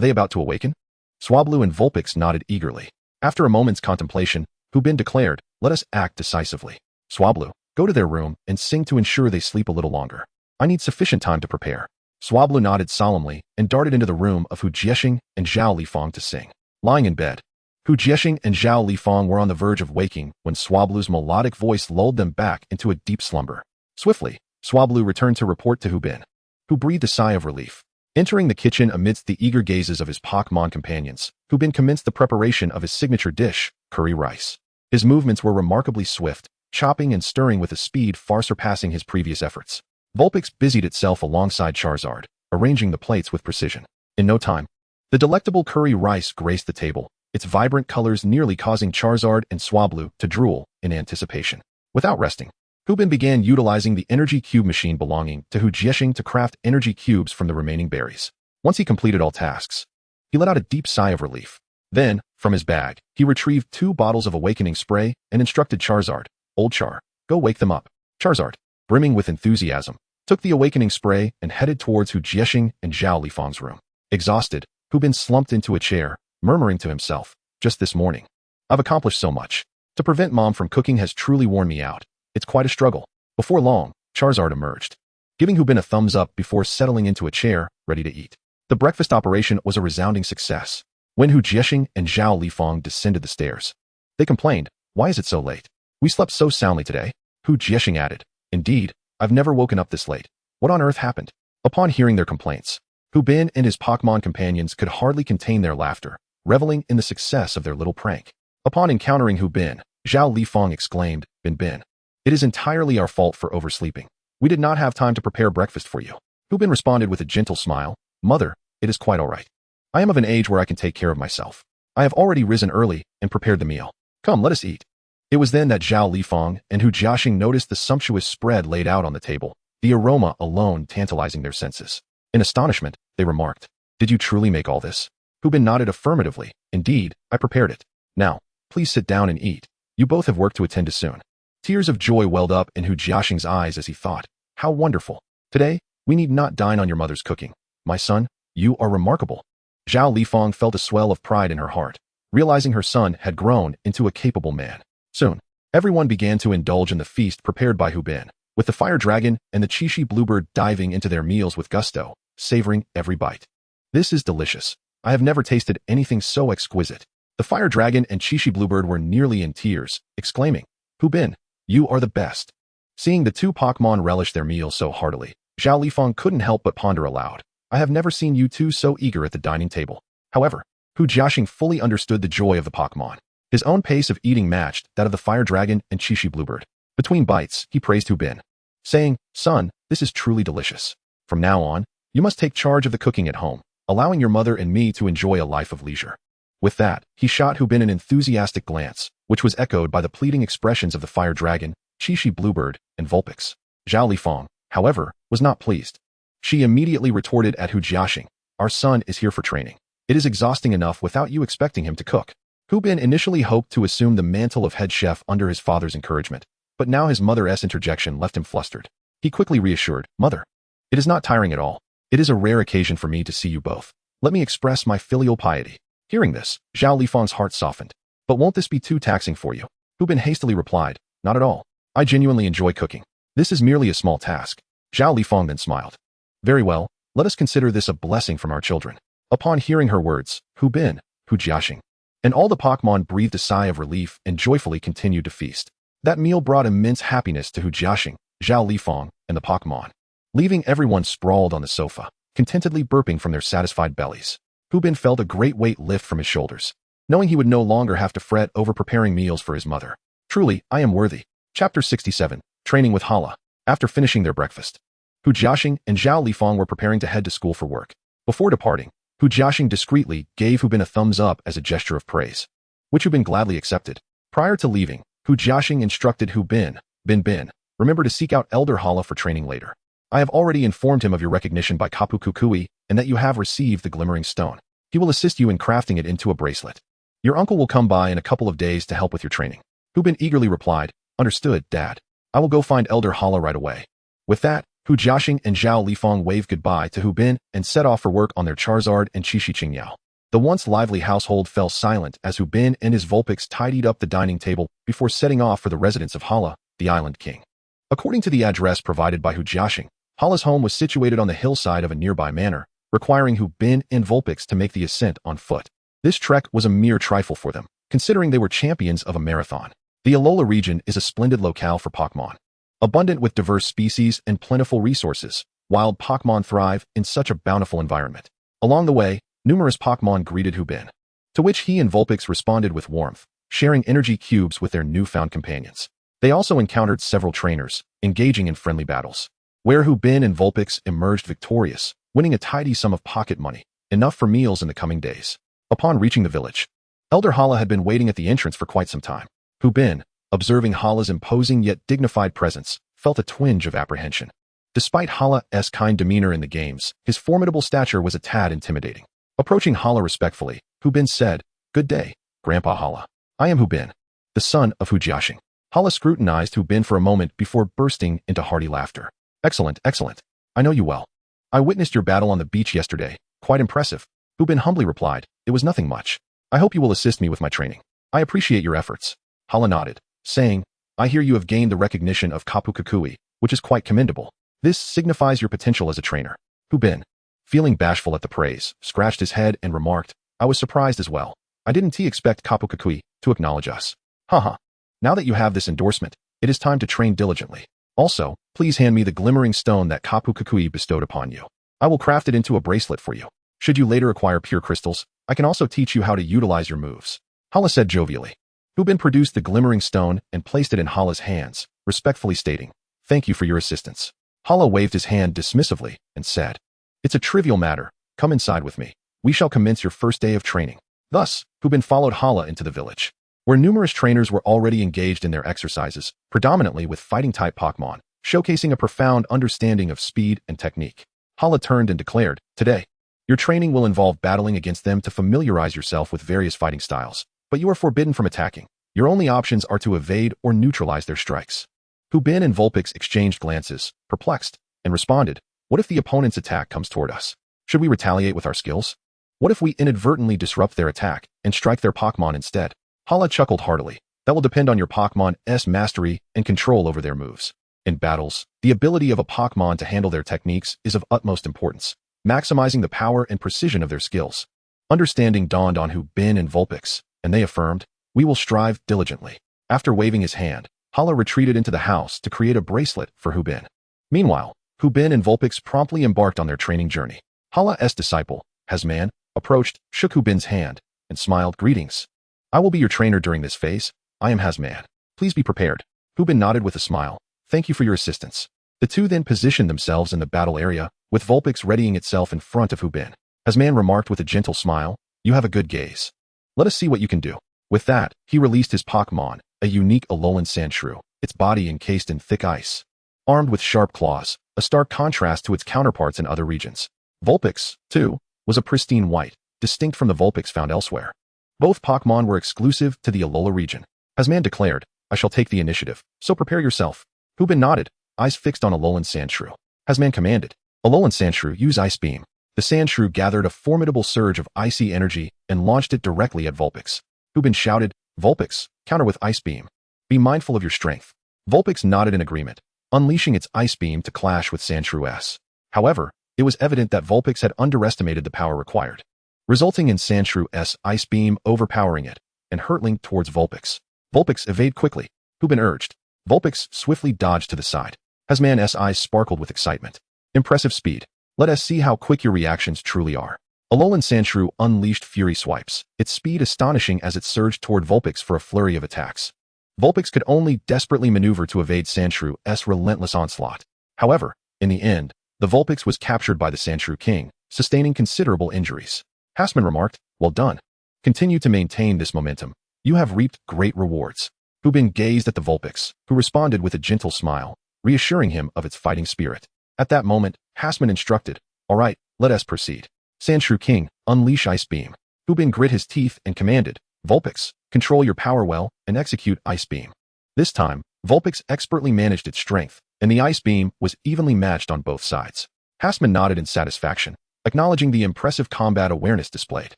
they about to awaken?" Swablu and Vulpix nodded eagerly. After a moment's contemplation, Hubin declared, "Let us act decisively. Swablu, go to their room and sing to ensure they sleep a little longer. I need sufficient time to prepare." Swablu nodded solemnly and darted into the room of Hu Jiexing and Zhao Lifang to sing. Lying in bed, Hu Jiexing and Zhao Lifang were on the verge of waking when Swablu's melodic voice lulled them back into a deep slumber. Swiftly, Swablu returned to report to Hubin, who breathed a sigh of relief. Entering the kitchen amidst the eager gazes of his Pokémon companions, Hubin commenced the preparation of his signature dish, curry rice. His movements were remarkably swift, chopping and stirring with a speed far surpassing his previous efforts. Vulpix busied itself alongside Charizard, arranging the plates with precision. In no time, the delectable curry rice graced the table, its vibrant colors nearly causing Charizard and Swablu to drool in anticipation. Without resting, Hubin began utilizing the energy cube machine belonging to Hu Jiexing to craft energy cubes from the remaining berries. Once he completed all tasks, he let out a deep sigh of relief. Then, from his bag, he retrieved 2 bottles of awakening spray and instructed Charizard, "Old Char, go wake them up." Charizard, brimming with enthusiasm, took the awakening spray and headed towards Hu Jiexing and Zhao Lifang's room. Exhausted, Hubin slumped into a chair, murmuring to himself, "Just this morning, I've accomplished so much. To prevent Mom from cooking has truly worn me out. It's quite a struggle." Before long, Charizard emerged, giving Hubin a thumbs up before settling into a chair, ready to eat. The breakfast operation was a resounding success. When Hu Jiexing and Zhao Lifang descended the stairs, they complained, "Why is it so late? We slept so soundly today." Hu Jiexing added, "Indeed, I've never woken up this late. What on earth happened?" Upon hearing their complaints, Hubin and his Pokémon companions could hardly contain their laughter, reveling in the success of their little prank. Upon encountering Hubin, Zhao Lifang exclaimed, "Bin, it is entirely our fault for oversleeping. We did not have time to prepare breakfast for you." Hubin responded with a gentle smile, "Mother, it is quite all right. I am of an age where I can take care of myself. I have already risen early and prepared the meal. Come, let us eat." It was then that Zhao Lifang and Hu Jiexing noticed the sumptuous spread laid out on the table, the aroma alone tantalizing their senses. In astonishment, they remarked, "Did you truly make all this?" Hubin nodded affirmatively, "Indeed, I prepared it. Now, please sit down and eat. You both have work to attend to soon." Tears of joy welled up in Hu Jiexing's eyes as he thought, "How wonderful. Today, we need not dine on your mother's cooking. My son, you are remarkable." Zhao Lifang felt a swell of pride in her heart, realizing her son had grown into a capable man. Soon, everyone began to indulge in the feast prepared by Hubin, with the fire dragon and the Chishi bluebird diving into their meals with gusto, savoring every bite. "This is delicious. I have never tasted anything so exquisite." The fire dragon and Chishi bluebird were nearly in tears, exclaiming, "Hubin, you are the best." Seeing the 2 Pokémon relish their meal so heartily, Zhao Lifang couldn't help but ponder aloud, "I have never seen you 2 so eager at the dining table." However, Hu Jiexing fully understood the joy of the Pokémon. His own pace of eating matched that of the fire dragon and Chishi bluebird. Between bites, he praised Hubin, saying, "Son, this is truly delicious. From now on, you must take charge of the cooking at home, allowing your mother and me to enjoy a life of leisure." With that, he shot Hubin an enthusiastic glance, which was echoed by the pleading expressions of the fire dragon, Chishi bluebird, and Vulpix. Zhao Lifang, however, was not pleased. She immediately retorted at Hu Jiexing, "Our son is here for training. It is exhausting enough without you expecting him to cook." Hubin initially hoped to assume the mantle of head chef under his father's encouragement, but now his mother's interjection left him flustered. He quickly reassured, "Mother, it is not tiring at all. It is a rare occasion for me to see you both. Let me express my filial piety." Hearing this, Zhao Lifang's heart softened. "But won't this be too taxing for you?" Hubin hastily replied, "Not at all. I genuinely enjoy cooking. This is merely a small task." Zhao Lifang then smiled. "Very well, let us consider this a blessing from our children." Upon hearing her words, Hubin, Hu Jiexing, and all the Pokémon breathed a sigh of relief and joyfully continued to feast. That meal brought immense happiness to Hu Jiexing, Zhao Lifang, and the Pokémon, leaving everyone sprawled on the sofa, contentedly burping from their satisfied bellies. Hubin felt a great weight lift from his shoulders, knowing he would no longer have to fret over preparing meals for his mother. Truly, I am worthy. Chapter 67, Training with Hala. After finishing their breakfast, Hu Jiexing and Zhao Lifang were preparing to head to school for work. Before departing, Hu Jiexing discreetly gave Hubin a thumbs up as a gesture of praise, which Hubin gladly accepted. Prior to leaving, Hu Jiexing instructed Hubin, Bin, Remember to seek out Elder Hala for training later. I have already informed him of your recognition by Kapu Kukui and that you have received the glimmering stone. He will assist you in crafting it into a bracelet. Your uncle will come by in a couple of days to help with your training. Hu Bin eagerly replied, understood, Dad. I will go find Elder Hala right away. With that, Hu Jiaxing and Zhao Lifeng waved goodbye to Hu Bin and set off for work on their Charizard and Qixi Qingyao. The once lively household fell silent as Hu Bin and his Vulpix tidied up the dining table before setting off for the residence of Hala, the Island King. According to the address provided by Hu Jiaxing, Hala's home was situated on the hillside of a nearby manor, requiring Hu Bin and Vulpix to make the ascent on foot. This trek was a mere trifle for them, considering they were champions of a marathon. The Alola region is a splendid locale for Pokémon. Abundant with diverse species and plentiful resources, wild Pokémon thrive in such a bountiful environment. Along the way, numerous Pokémon greeted Hu Bin, to which he and Vulpix responded with warmth, sharing energy cubes with their newfound companions. They also encountered several trainers, engaging in friendly battles, where Hu Bin and Vulpix emerged victorious, winning a tidy sum of pocket money, enough for meals in the coming days. Upon reaching the village, Elder Hala had been waiting at the entrance for quite some time. Hu Bin, observing Hala's imposing yet dignified presence, felt a twinge of apprehension. Despite Hala's kind demeanor in the games, his formidable stature was a tad intimidating. Approaching Hala respectfully, Hu Bin said, Good day, Grandpa Hala. I am Hu Bin, the son of Hu Jiaxing. Hala scrutinized Hu Bin for a moment before bursting into hearty laughter. Excellent, excellent. I know you well. I witnessed your battle on the beach yesterday. Quite impressive. Hu Bin humbly replied, It was nothing much. I hope you will assist me with my training. I appreciate your efforts. Hala nodded, saying, I hear you have gained the recognition of Kapu Kukui, which is quite commendable. This signifies your potential as a trainer. Hu Bin, feeling bashful at the praise, scratched his head and remarked, I was surprised as well. I didn't expect Kapu Kukui to acknowledge us. Haha. Now that you have this endorsement, it is time to train diligently. Also, please hand me the glimmering stone that Kapu Kukui bestowed upon you. I will craft it into a bracelet for you. Should you later acquire pure crystals, I can also teach you how to utilize your moves. Hala said jovially. Hu Bin produced the glimmering stone and placed it in Hala's hands, respectfully stating, Thank you for your assistance. Hala waved his hand dismissively and said, It's a trivial matter. Come inside with me. We shall commence your first day of training. Thus, Hu Bin followed Hala into the village, where numerous trainers were already engaged in their exercises, predominantly with fighting-type Pokémon, showcasing a profound understanding of speed and technique. Hala turned and declared, Today, your training will involve battling against them to familiarize yourself with various fighting styles, but you are forbidden from attacking. Your only options are to evade or neutralize their strikes. Hu Bin and Vulpix exchanged glances, perplexed, and responded, What if the opponent's attack comes toward us? Should we retaliate with our skills? What if we inadvertently disrupt their attack and strike their Pokémon instead? Hala chuckled heartily. That will depend on your Pokémon's mastery and control over their moves. In battles, the ability of a Pokémon to handle their techniques is of utmost importance, maximizing the power and precision of their skills. Understanding dawned on Hu Bin and Vulpix, and they affirmed, We will strive diligently. After waving his hand, Hala retreated into the house to create a bracelet for Hu Bin. Meanwhile, Hu Bin and Vulpix promptly embarked on their training journey. Hala's disciple, Hasman, approached, shook Hu Bin's hand, and smiled, Greetings. I will be your trainer during this phase. I am Hasman. Please be prepared. Hu Bin nodded with a smile. Thank you for your assistance. The two then positioned themselves in the battle area, with Vulpix readying itself in front of Hu Bin. Hasman remarked with a gentle smile, You have a good gaze. Let us see what you can do. With that, he released his Pokémon, a unique Alolan Sandshrew, its body encased in thick ice. Armed with sharp claws, a stark contrast to its counterparts in other regions. Vulpix, too, was a pristine white, distinct from the Vulpix found elsewhere. Both Pokémon were exclusive to the Alola region. Hasman declared, I shall take the initiative, so prepare yourself. Hu Bin nodded, eyes fixed on Alolan Sandshrew. Hasman commanded, Alolan Sandshrew, use Ice Beam. The Sandshrew gathered a formidable surge of icy energy and launched it directly at Vulpix. Hu Bin shouted, Vulpix, counter with Ice Beam. Be mindful of your strength. Vulpix nodded in agreement, unleashing its Ice Beam to clash with Sandshrew's. However, it was evident that Vulpix had underestimated the power required, resulting in Sandshrew's Ice Beam overpowering it and hurtling towards Vulpix. Vulpix evade quickly, Hu Bin urged. Vulpix swiftly dodged to the side. Hasman's eyes sparkled with excitement. Impressive speed. Let us see how quick your reactions truly are. Alolan Sandshrew unleashed fury swipes, its speed astonishing as it surged toward Vulpix for a flurry of attacks. Vulpix could only desperately maneuver to evade Sandshrew's relentless onslaught. However, in the end, the Vulpix was captured by the Sandshrew King, sustaining considerable injuries. Hasman remarked, Well done. Continue to maintain this momentum. You have reaped great rewards. Hu Bin gazed at the Vulpix, who responded with a gentle smile, reassuring him of its fighting spirit. At that moment, Hasman instructed, "All right, let us proceed. Sandshrew King, unleash Ice Beam." Hubin grit his teeth and commanded, "Vulpix, control your power well and execute Ice Beam." This time, Vulpix expertly managed its strength, and the Ice Beam was evenly matched on both sides. Hasman nodded in satisfaction, acknowledging the impressive combat awareness displayed.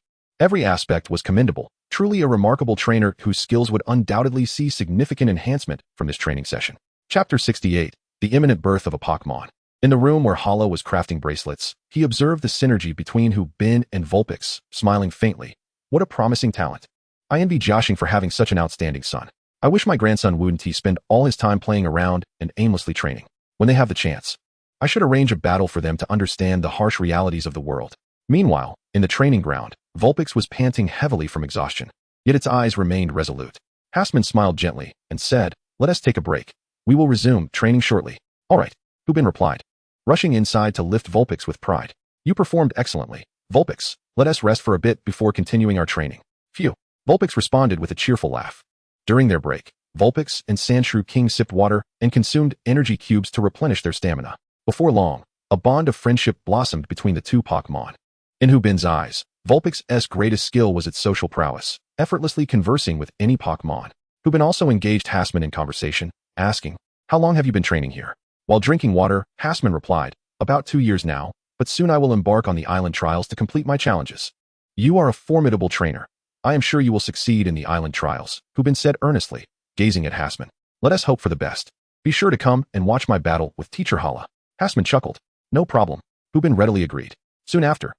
Every aspect was commendable, truly a remarkable trainer whose skills would undoubtedly see significant enhancement from this training session. Chapter 68, The Imminent Birth of a Pokémon. In the room where Hala was crafting bracelets, he observed the synergy between Hubin and Vulpix, smiling faintly. What a promising talent. I envy Joshing for having such an outstanding son. I wish my grandson wouldn't spend all his time playing around and aimlessly training. When they have the chance, I should arrange a battle for them to understand the harsh realities of the world. Meanwhile, in the training ground, Vulpix was panting heavily from exhaustion, yet its eyes remained resolute. Hasman smiled gently and said, "Let us take a break. We will resume training shortly." "All right," Hubin replied, rushing inside to lift Vulpix with pride. "You performed excellently. Vulpix, let us rest for a bit before continuing our training." "Phew," Vulpix responded with a cheerful laugh. During their break, Vulpix and Sandshrew King sipped water and consumed energy cubes to replenish their stamina. Before long, a bond of friendship blossomed between the two Pokémon. In Hubin's eyes, Vulpix's greatest skill was its social prowess, effortlessly conversing with any Pokémon. Hubin also engaged Hasman in conversation, asking, "How long have you been training here?" While drinking water, Hasman replied, "About 2 years now, but soon I will embark on the island trials to complete my challenges." "You are a formidable trainer. I am sure you will succeed in the island trials," Hubin said earnestly, gazing at Hasman. "Let us hope for the best. Be sure to come and watch my battle with Teacher Hala." Hasman chuckled. "No problem," Hubin readily agreed. Soon after,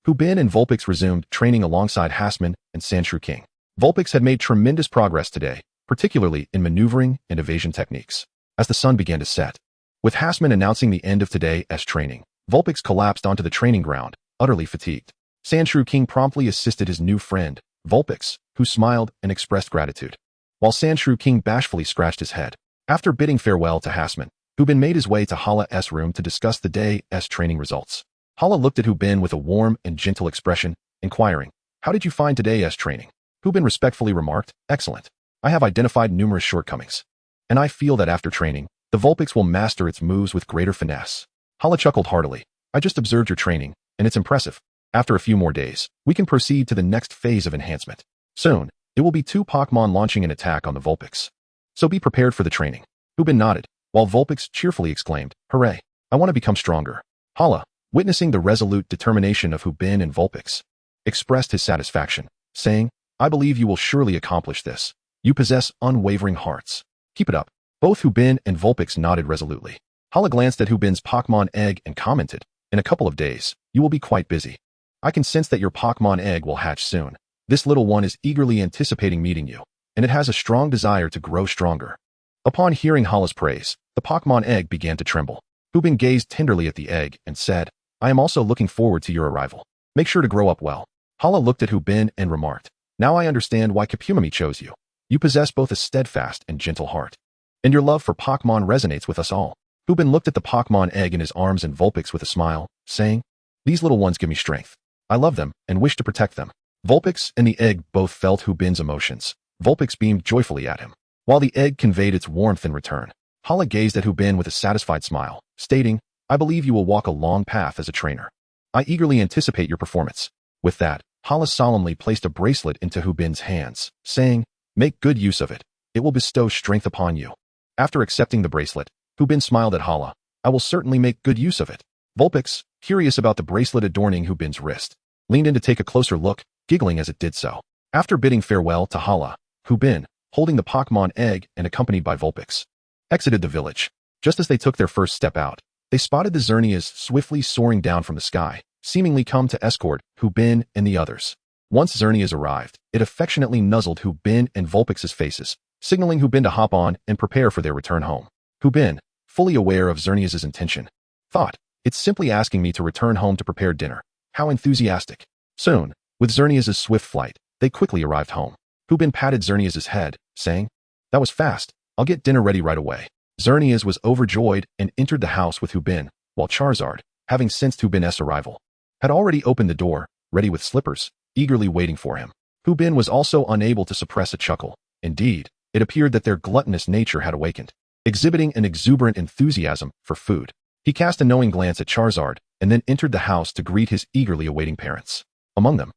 Hubin and Vulpix resumed training alongside Hasman and Sandshrew King. Vulpix had made tremendous progress today, particularly in maneuvering and evasion techniques. As the sun began to set, with Hasman announcing the end of today's training, Vulpix collapsed onto the training ground, utterly fatigued. Sandshrew King promptly assisted his new friend, Vulpix, who smiled and expressed gratitude, while Sandshrew King bashfully scratched his head. After bidding farewell to Hasman, Hubin made his way to Hala's room to discuss the day's training results. Hala looked at Hubin with a warm and gentle expression, inquiring, "How did you find today's training?" Hubin respectfully remarked, "Excellent. I have identified numerous shortcomings, and I feel that after training, the Vulpix will master its moves with greater finesse." Hala chuckled heartily. "I just observed your training, and it's impressive. After a few more days, we can proceed to the next phase of enhancement. Soon, it will be 2 Pokémon launching an attack on the Vulpix. So be prepared for the training." Hubin nodded, while Vulpix cheerfully exclaimed, "Hooray! I want to become stronger." Hala, witnessing the resolute determination of Hubin and Vulpix, expressed his satisfaction, saying, "I believe you will surely accomplish this. You possess unwavering hearts. Keep it up." Both Hubin and Vulpix nodded resolutely. Hala glanced at Hubin's Pokémon egg and commented, "In a couple of days, you will be quite busy. I can sense that your Pokémon egg will hatch soon. This little one is eagerly anticipating meeting you, and it has a strong desire to grow stronger." Upon hearing Hala's praise, the Pokémon egg began to tremble. Hubin gazed tenderly at the egg and said, "I am also looking forward to your arrival. Make sure to grow up well." Hala looked at Hubin and remarked, "Now I understand why Kapumami chose you. You possess both a steadfast and gentle heart, and your love for Pokémon resonates with us all." Hubin looked at the Pokémon egg in his arms and Vulpix with a smile, saying, "These little ones give me strength. I love them and wish to protect them." Vulpix and the egg both felt Hubin's emotions. Vulpix beamed joyfully at him, while the egg conveyed its warmth in return. Hala gazed at Hubin with a satisfied smile, stating, "I believe you will walk a long path as a trainer. I eagerly anticipate your performance." With that, Hala solemnly placed a bracelet into Hubin's hands, saying, "Make good use of it. It will bestow strength upon you." After accepting the bracelet, Hubin smiled at Hala. "I will certainly make good use of it." Vulpix, curious about the bracelet adorning Hubin's wrist, leaned in to take a closer look, giggling as it did so. After bidding farewell to Hala, Hubin, holding the Pokémon egg and accompanied by Vulpix, exited the village. Just as they took their first step out, they spotted the Xerneas swiftly soaring down from the sky, seemingly come to escort Hubin and the others. Once Xerneas arrived, it affectionately nuzzled Hubin and Vulpix's faces, signaling Hubin to hop on and prepare for their return home. Hubin, fully aware of Xerneas' intention, thought, "It's simply asking me to return home to prepare dinner. How enthusiastic." Soon, with Xerneas' swift flight, they quickly arrived home. Hubin patted Xerneas' head, saying, "That was fast. I'll get dinner ready right away." Xerneas was overjoyed and entered the house with Hubin, while Charizard, having sensed Hubin's arrival, had already opened the door, ready with slippers, eagerly waiting for him. Hubin was also unable to suppress a chuckle. Indeed, it appeared that their gluttonous nature had awakened. exhibiting an exuberant enthusiasm for food. He cast a knowing glance at Charizard and then entered the house to greet his eagerly awaiting parents. Among them,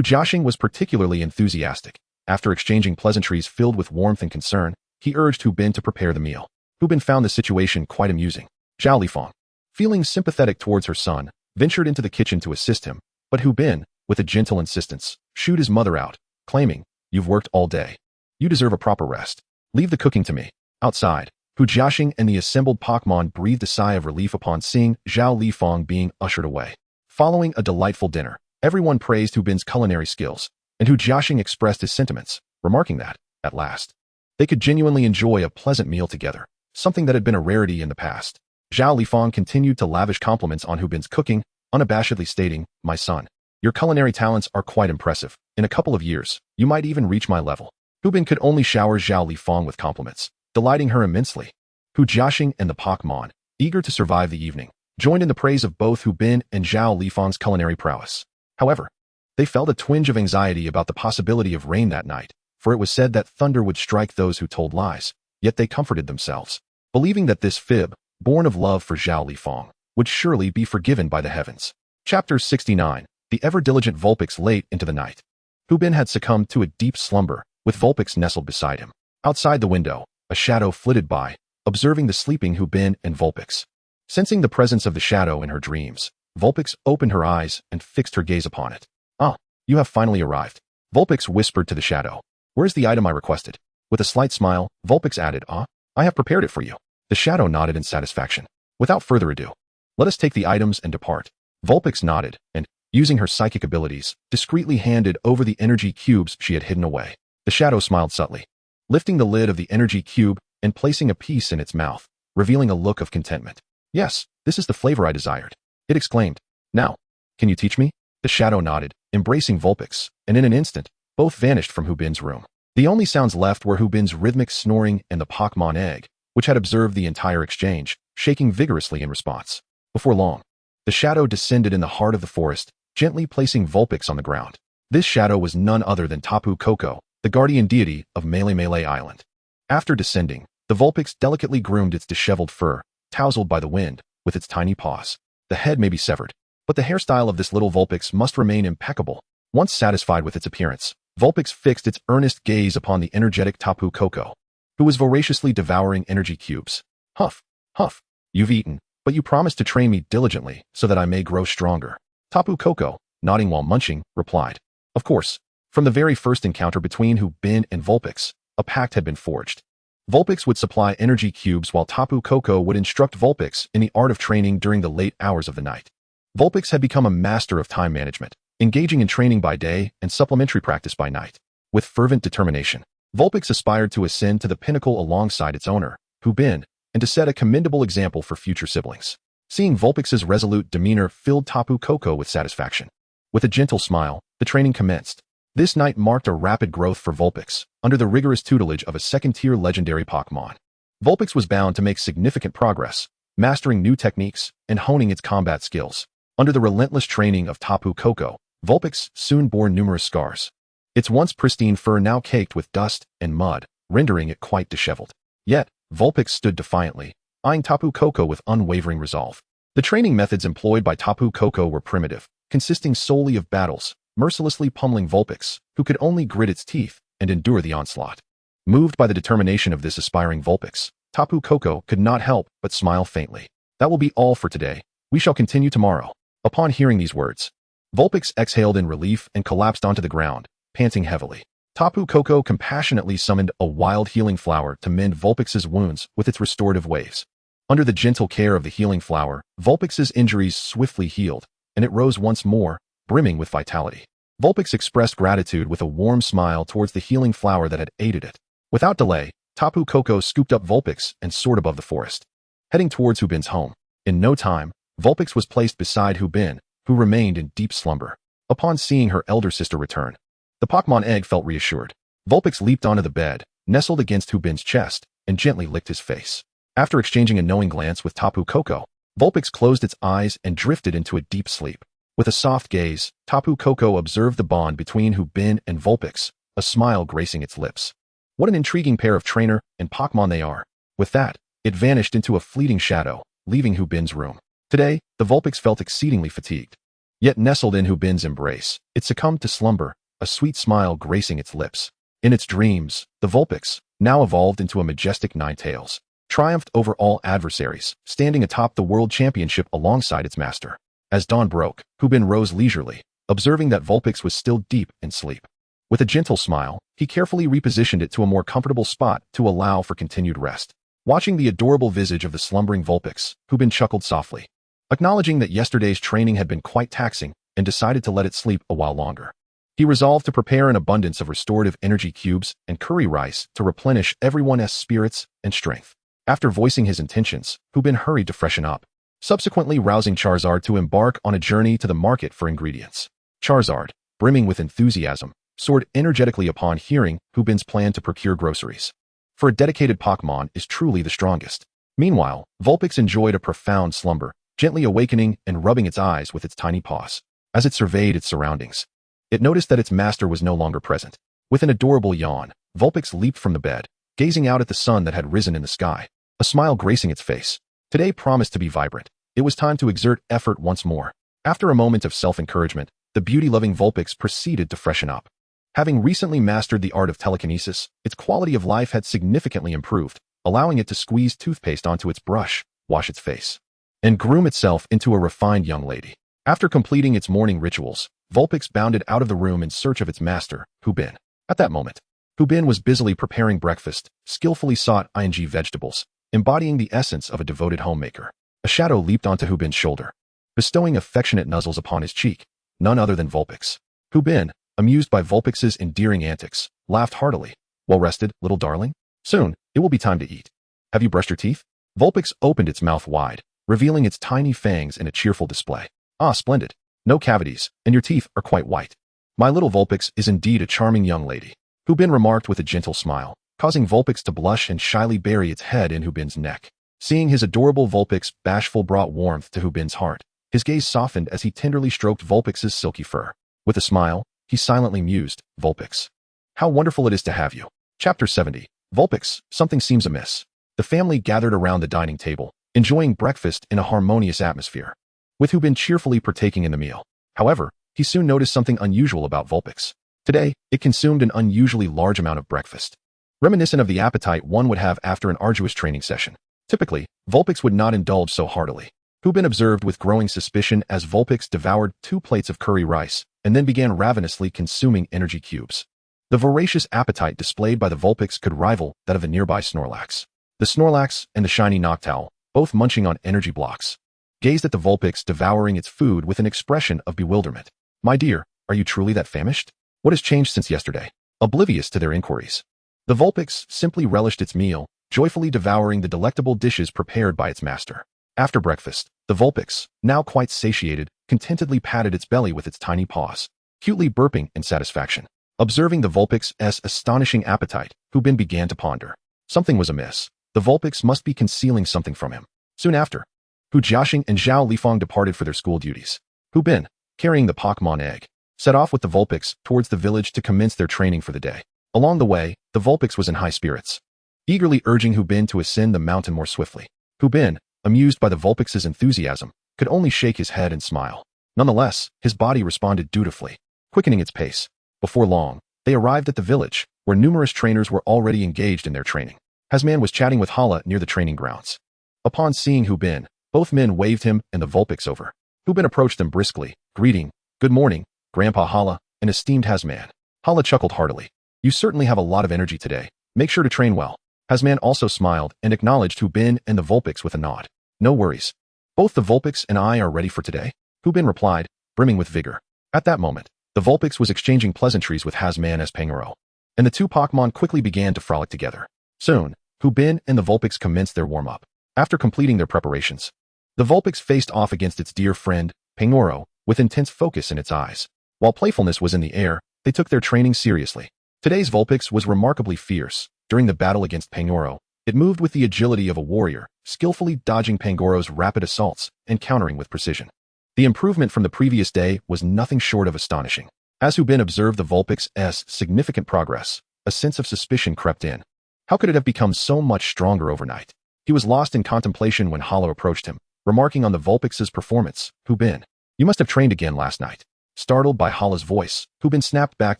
Joshing was particularly enthusiastic. After exchanging pleasantries filled with warmth and concern, he urged Bin to prepare the meal. Bin found the situation quite amusing. Zhao Lifang, feeling sympathetic towards her son, ventured into the kitchen to assist him, but Bin, with a gentle insistence, shooed his mother out, claiming, "You've worked all day. You deserve a proper rest. Leave the cooking to me." Outside, Jiaxing and the assembled Pokémon breathed a sigh of relief upon seeing Zhao Lifang being ushered away. Following a delightful dinner, everyone praised Bin's culinary skills, and Jiaxing expressed his sentiments, remarking that, at last, they could genuinely enjoy a pleasant meal together, something that had been a rarity in the past. Zhao Lifang continued to lavish compliments on Bin's cooking, unabashedly stating, "My son, your culinary talents are quite impressive. In a couple of years, you might even reach my level." Bin could only shower Zhao Lifang with compliments, delighting her immensely. Jiaxing and the Pokémon, eager to survive the evening, joined in the praise of both Bin and Zhao Lifang's culinary prowess. However, they felt a twinge of anxiety about the possibility of rain that night, for it was said that thunder would strike those who told lies, yet they comforted themselves, believing that this fib, born of love for Zhao Lifang, would surely be forgiven by the heavens. Chapter 69. The ever-diligent Vulpix late into the night. Bin had succumbed to a deep slumber, with Vulpix nestled beside him. Outside the window, a shadow flitted by, observing the sleeping Bin and Vulpix. Sensing the presence of the shadow in her dreams, Vulpix opened her eyes and fixed her gaze upon it. "Ah, you have finally arrived," Vulpix whispered to the shadow. "Where's the item I requested?" With a slight smile, Vulpix added, I have prepared it for you." The shadow nodded in satisfaction. "Without further ado, let us take the items and depart." Vulpix nodded, and, using her psychic abilities, discreetly handed over the energy cubes she had hidden away. The shadow smiled subtly, lifting the lid of the energy cube and placing a piece in its mouth, revealing a look of contentment. "Yes, this is the flavor I desired," it exclaimed. "Now, can you teach me?" The shadow nodded, embracing Vulpix, and in an instant, both vanished from Bin's room. The only sounds left were Bin's rhythmic snoring and the Pokémon egg, which had observed the entire exchange, shaking vigorously in response. Before long, the shadow descended in the heart of the forest, gently placing Vulpix on the ground. This shadow was none other than Tapu Koko, the guardian deity of Melee Island. After descending, the Vulpix delicately groomed its disheveled fur, tousled by the wind, with its tiny paws. The head may be severed, but the hairstyle of this little Vulpix must remain impeccable. Once satisfied with its appearance, Vulpix fixed its earnest gaze upon the energetic Tapu Koko, who was voraciously devouring energy cubes. "Huff, huff, you've eaten, but you promised to train me diligently so that I may grow stronger." Tapu Koko, nodding while munching, replied. Of course, from the very first encounter between Bin and Vulpix, a pact had been forged. Vulpix would supply energy cubes while Tapu Koko would instruct Vulpix in the art of training during the late hours of the night. Vulpix had become a master of time management, engaging in training by day and supplementary practice by night. With fervent determination, Vulpix aspired to ascend to the pinnacle alongside its owner, Bin, and to set a commendable example for future siblings. Seeing Vulpix's resolute demeanor filled Tapu Koko with satisfaction. With a gentle smile, the training commenced. This night marked a rapid growth for Vulpix, under the rigorous tutelage of a second-tier legendary Pokémon. Vulpix was bound to make significant progress, mastering new techniques and honing its combat skills. Under the relentless training of Tapu Koko, Vulpix soon bore numerous scars. Its once pristine fur now caked with dust and mud, rendering it quite disheveled. Yet, Vulpix stood defiantly, eyeing Tapu Koko with unwavering resolve. The training methods employed by Tapu Koko were primitive, consisting solely of battles, mercilessly pummeling Vulpix, who could only grit its teeth and endure the onslaught. Moved by the determination of this aspiring Vulpix, Tapu Koko could not help but smile faintly. "That will be all for today. We shall continue tomorrow." Upon hearing these words, Vulpix exhaled in relief and collapsed onto the ground, panting heavily. Tapu Koko compassionately summoned a wild healing flower to mend Vulpix's wounds with its restorative waves. Under the gentle care of the healing flower, Vulpix's injuries swiftly healed, and it rose once more, brimming with vitality. Vulpix expressed gratitude with a warm smile towards the healing flower that had aided it. Without delay, Tapu Koko scooped up Vulpix and soared above the forest, heading towards Bin's home. In no time, Vulpix was placed beside Bin, who remained in deep slumber. Upon seeing her elder sister return, the Pokémon egg felt reassured. Vulpix leaped onto the bed, nestled against Bin's chest, and gently licked his face. After exchanging a knowing glance with Tapu Koko, Vulpix closed its eyes and drifted into a deep sleep. With a soft gaze, Tapu Koko observed the bond between Bin and Vulpix, a smile gracing its lips. What an intriguing pair of trainer and Pokémon they are. With that, It vanished into a fleeting shadow, leaving Hu Bin's room. Today, the Vulpix felt exceedingly fatigued. Yet nestled in Hu Bin's embrace, it succumbed to slumber, a sweet smile gracing its lips. In its dreams, the Vulpix, now evolved into a majestic nine-tails, triumphed over all adversaries, standing atop the world championship alongside its master. As dawn broke, Hu Bin rose leisurely, observing that Vulpix was still deep in sleep. With a gentle smile, he carefully repositioned it to a more comfortable spot to allow for continued rest. Watching the adorable visage of the slumbering Vulpix, Hu Bin chuckled softly, acknowledging that yesterday's training had been quite taxing and decided to let it sleep a while longer. He resolved to prepare an abundance of restorative energy cubes and curry rice to replenish everyone's spirits and strength. After voicing his intentions, Hu Bin hurried to freshen up, subsequently rousing Charizard to embark on a journey to the market for ingredients. Charizard, brimming with enthusiasm, soared energetically upon hearing Hu Bin's plan to procure groceries. For a dedicated Pokémon is truly the strongest. Meanwhile, Vulpix enjoyed a profound slumber, gently awakening and rubbing its eyes with its tiny paws. As it surveyed its surroundings, it noticed that its master was no longer present. With an adorable yawn, Vulpix leaped from the bed, gazing out at the sun that had risen in the sky, a smile gracing its face. Today promised to be vibrant. It was time to exert effort once more. After a moment of self-encouragement, the beauty-loving Vulpix proceeded to freshen up. Having recently mastered the art of telekinesis, its quality of life had significantly improved, allowing it to squeeze toothpaste onto its brush, wash its face, and groom itself into a refined young lady. After completing its morning rituals, Vulpix bounded out of the room in search of its master, Hu Bin. At that moment, Hu Bin was busily preparing breakfast, skillfully sought vegetables, embodying the essence of a devoted homemaker. A shadow leaped onto Hu Bin's shoulder, bestowing affectionate nuzzles upon his cheek, none other than Vulpix. Hu Bin, amused by Vulpix's endearing antics, laughed heartily. Well rested, little darling? Soon, it will be time to eat. Have you brushed your teeth? Vulpix opened its mouth wide, revealing its tiny fangs in a cheerful display. Ah, splendid. No cavities, and your teeth are quite white. My little Vulpix is indeed a charming young lady, Hu Bin remarked with a gentle smile, causing Vulpix to blush and shyly bury its head in Hu Bin's neck. Seeing his adorable Vulpix bashful brought warmth to Hu Bin's heart. His gaze softened as he tenderly stroked Vulpix's silky fur. With a smile, he silently mused, Vulpix, how wonderful it is to have you. Chapter 70. Vulpix, something seems amiss. The family gathered around the dining table, enjoying breakfast in a harmonious atmosphere, with Hu Bin cheerfully partaking in the meal. However, he soon noticed something unusual about Vulpix. Today, it consumed an unusually large amount of breakfast, reminiscent of the appetite one would have after an arduous training session. Typically, Vulpix would not indulge so heartily. Hu Bin observed with growing suspicion as Vulpix devoured 2 plates of curry rice and then began ravenously consuming energy cubes. The voracious appetite displayed by the Vulpix could rival that of a nearby Snorlax. The Snorlax and the shiny Noctowl, both munching on energy blocks, gazed at the Vulpix devouring its food with an expression of bewilderment. My dear, are you truly that famished? What has changed since yesterday? Oblivious to their inquiries, the Vulpix simply relished its meal, joyfully devouring the delectable dishes prepared by its master. After breakfast, the Vulpix, now quite satiated, contentedly patted its belly with its tiny paws, cutely burping in satisfaction. Observing the Vulpix's astonishing appetite, Hu Bin began to ponder. Something was amiss. The Vulpix must be concealing something from him. Soon after, Hu Jiaxing and Zhao Lifeng departed for their school duties. Hu Bin, carrying the Pokémon egg, set off with the Vulpix towards the village to commence their training for the day. Along the way, the Vulpix was in high spirits, eagerly urging Hu Bin to ascend the mountain more swiftly. Hu Bin, amused by the Vulpix's enthusiasm, could only shake his head and smile. Nonetheless, his body responded dutifully, quickening its pace. Before long, they arrived at the village, where numerous trainers were already engaged in their training. Hasman was chatting with Hala near the training grounds. Upon seeing Hu Bin, both men waved him and the Vulpix over. Hu Bin approached them briskly, greeting, Good morning, Grandpa Hala, and esteemed Hasman. Hala chuckled heartily. You certainly have a lot of energy today. Make sure to train well. Hasman also smiled and acknowledged Hu Bin and the Vulpix with a nod. No worries. Both the Vulpix and I are ready for today, Hu Bin replied, brimming with vigor. At that moment, the Vulpix was exchanging pleasantries with Hasman as Pangoro, and the two Pokémon quickly began to frolic together. Soon, Hu Bin and the Vulpix commenced their warm-up. After completing their preparations, the Vulpix faced off against its dear friend, Pangoro, with intense focus in its eyes. While playfulness was in the air, they took their training seriously. Today's Vulpix was remarkably fierce. During the battle against Pangoro, it moved with the agility of a warrior, skillfully dodging Pangoro's rapid assaults and countering with precision. The improvement from the previous day was nothing short of astonishing. As Hu Bin observed the Vulpix's significant progress, a sense of suspicion crept in. How could it have become so much stronger overnight? He was lost in contemplation when Hala approached him, remarking on the Vulpix's performance. "Hu Bin, you must have trained again last night." Startled by Hala's voice, Hu Bin snapped back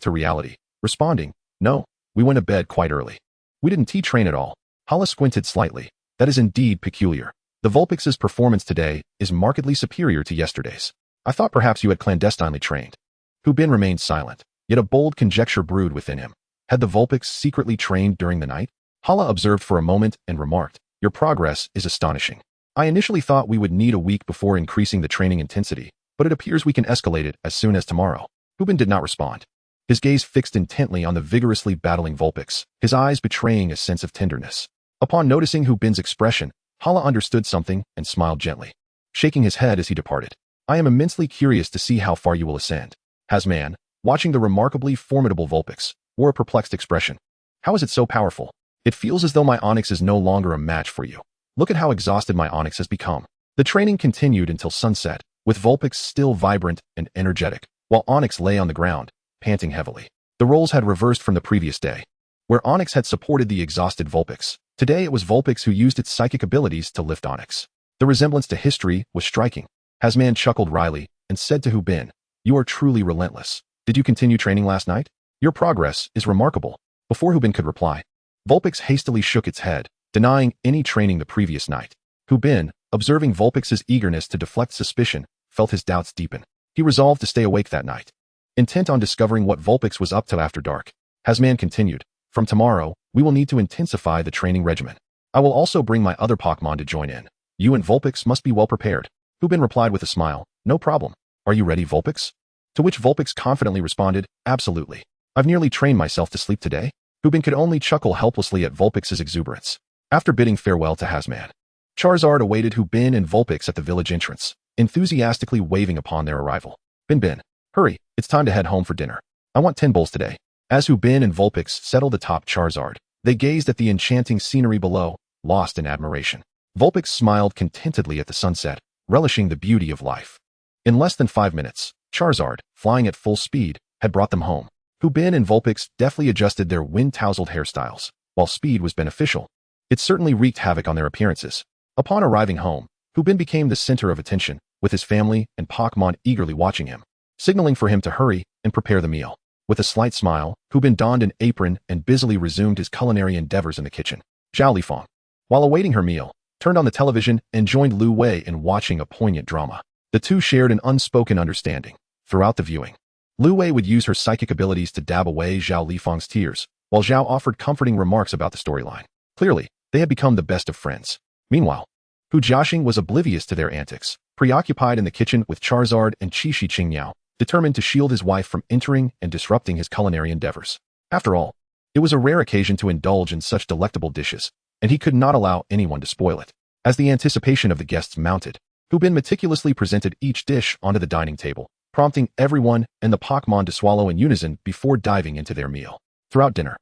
to reality, responding, "No, we went to bed quite early. We didn't train at all." Hala squinted slightly. "That is indeed peculiar. The Vulpix's performance today is markedly superior to yesterday's. I thought perhaps you had clandestinely trained." Hu Bin remained silent, yet a bold conjecture brewed within him. Had the Vulpix secretly trained during the night? Hala observed for a moment and remarked, "Your progress is astonishing. I initially thought we would need a week before increasing the training intensity, but it appears we can escalate it as soon as tomorrow." Hu Bin did not respond. His gaze fixed intently on the vigorously battling Vulpix, his eyes betraying a sense of tenderness. Upon noticing Hu Bin's expression, Hala understood something and smiled gently, shaking his head as he departed. "I am immensely curious to see how far you will ascend." Hasman, watching the remarkably formidable Vulpix, wore a perplexed expression. "How is it so powerful? It feels as though my Onyx is no longer a match for you. Look at how exhausted my Onyx has become." The training continued until sunset, with Vulpix still vibrant and energetic, while Onyx lay on the ground, panting heavily. The roles had reversed from the previous day, where Onyx had supported the exhausted Vulpix. Today it was Vulpix who used its psychic abilities to lift Onyx. The resemblance to history was striking. Hasman chuckled wryly and said to Hu Bin, "You are truly relentless. Did you continue training last night? Your progress is remarkable." Before Hu Bin could reply, Vulpix hastily shook its head, denying any training the previous night. Hu Bin, observing Vulpix's eagerness to deflect suspicion, felt his doubts deepen. He resolved to stay awake that night, intent on discovering what Vulpix was up to after dark. Hasman continued, "From tomorrow, we will need to intensify the training regimen. I will also bring my other Pokémon to join in. You and Vulpix must be well prepared." Hu Bin replied with a smile, "No problem. Are you ready, Vulpix?" To which Vulpix confidently responded, "Absolutely. I've nearly trained myself to sleep today." Hu Bin could only chuckle helplessly at Vulpix's exuberance. After bidding farewell to Hasman, Charizard awaited Hu Bin and Vulpix at the village entrance, enthusiastically waving upon their arrival. Bin, hurry, it's time to head home for dinner. I want 10 bowls today." As Hu Bin and Vulpix settled atop Charizard, they gazed at the enchanting scenery below, lost in admiration. Vulpix smiled contentedly at the sunset, relishing the beauty of life. In less than 5 minutes, Charizard, flying at full speed, had brought them home. Hu Bin and Vulpix deftly adjusted their wind-tousled hairstyles. While speed was beneficial, it certainly wreaked havoc on their appearances. Upon arriving home, Hu Bin became the center of attention, with his family and Pokémon eagerly watching him, signaling for him to hurry and prepare the meal. With a slight smile, Hu Bin donned an apron and busily resumed his culinary endeavors in the kitchen. Zhao Lifang, while awaiting her meal, turned on the television and joined Lu Wei in watching a poignant drama. The two shared an unspoken understanding. Throughout the viewing, Lu Wei would use her psychic abilities to dab away Zhao Lifang's tears, while Zhao offered comforting remarks about the storyline. Clearly, they had become the best of friends. Meanwhile, Hu Jiaxing was oblivious to their antics, preoccupied in the kitchen with Charizard and Qixi Qingyao, determined to shield his wife from entering and disrupting his culinary endeavors. After all, it was a rare occasion to indulge in such delectable dishes, and he could not allow anyone to spoil it. As the anticipation of the guests mounted, Hu Bin meticulously presented each dish onto the dining table, prompting everyone and the Pokémon to swallow in unison before diving into their meal. Throughout dinner,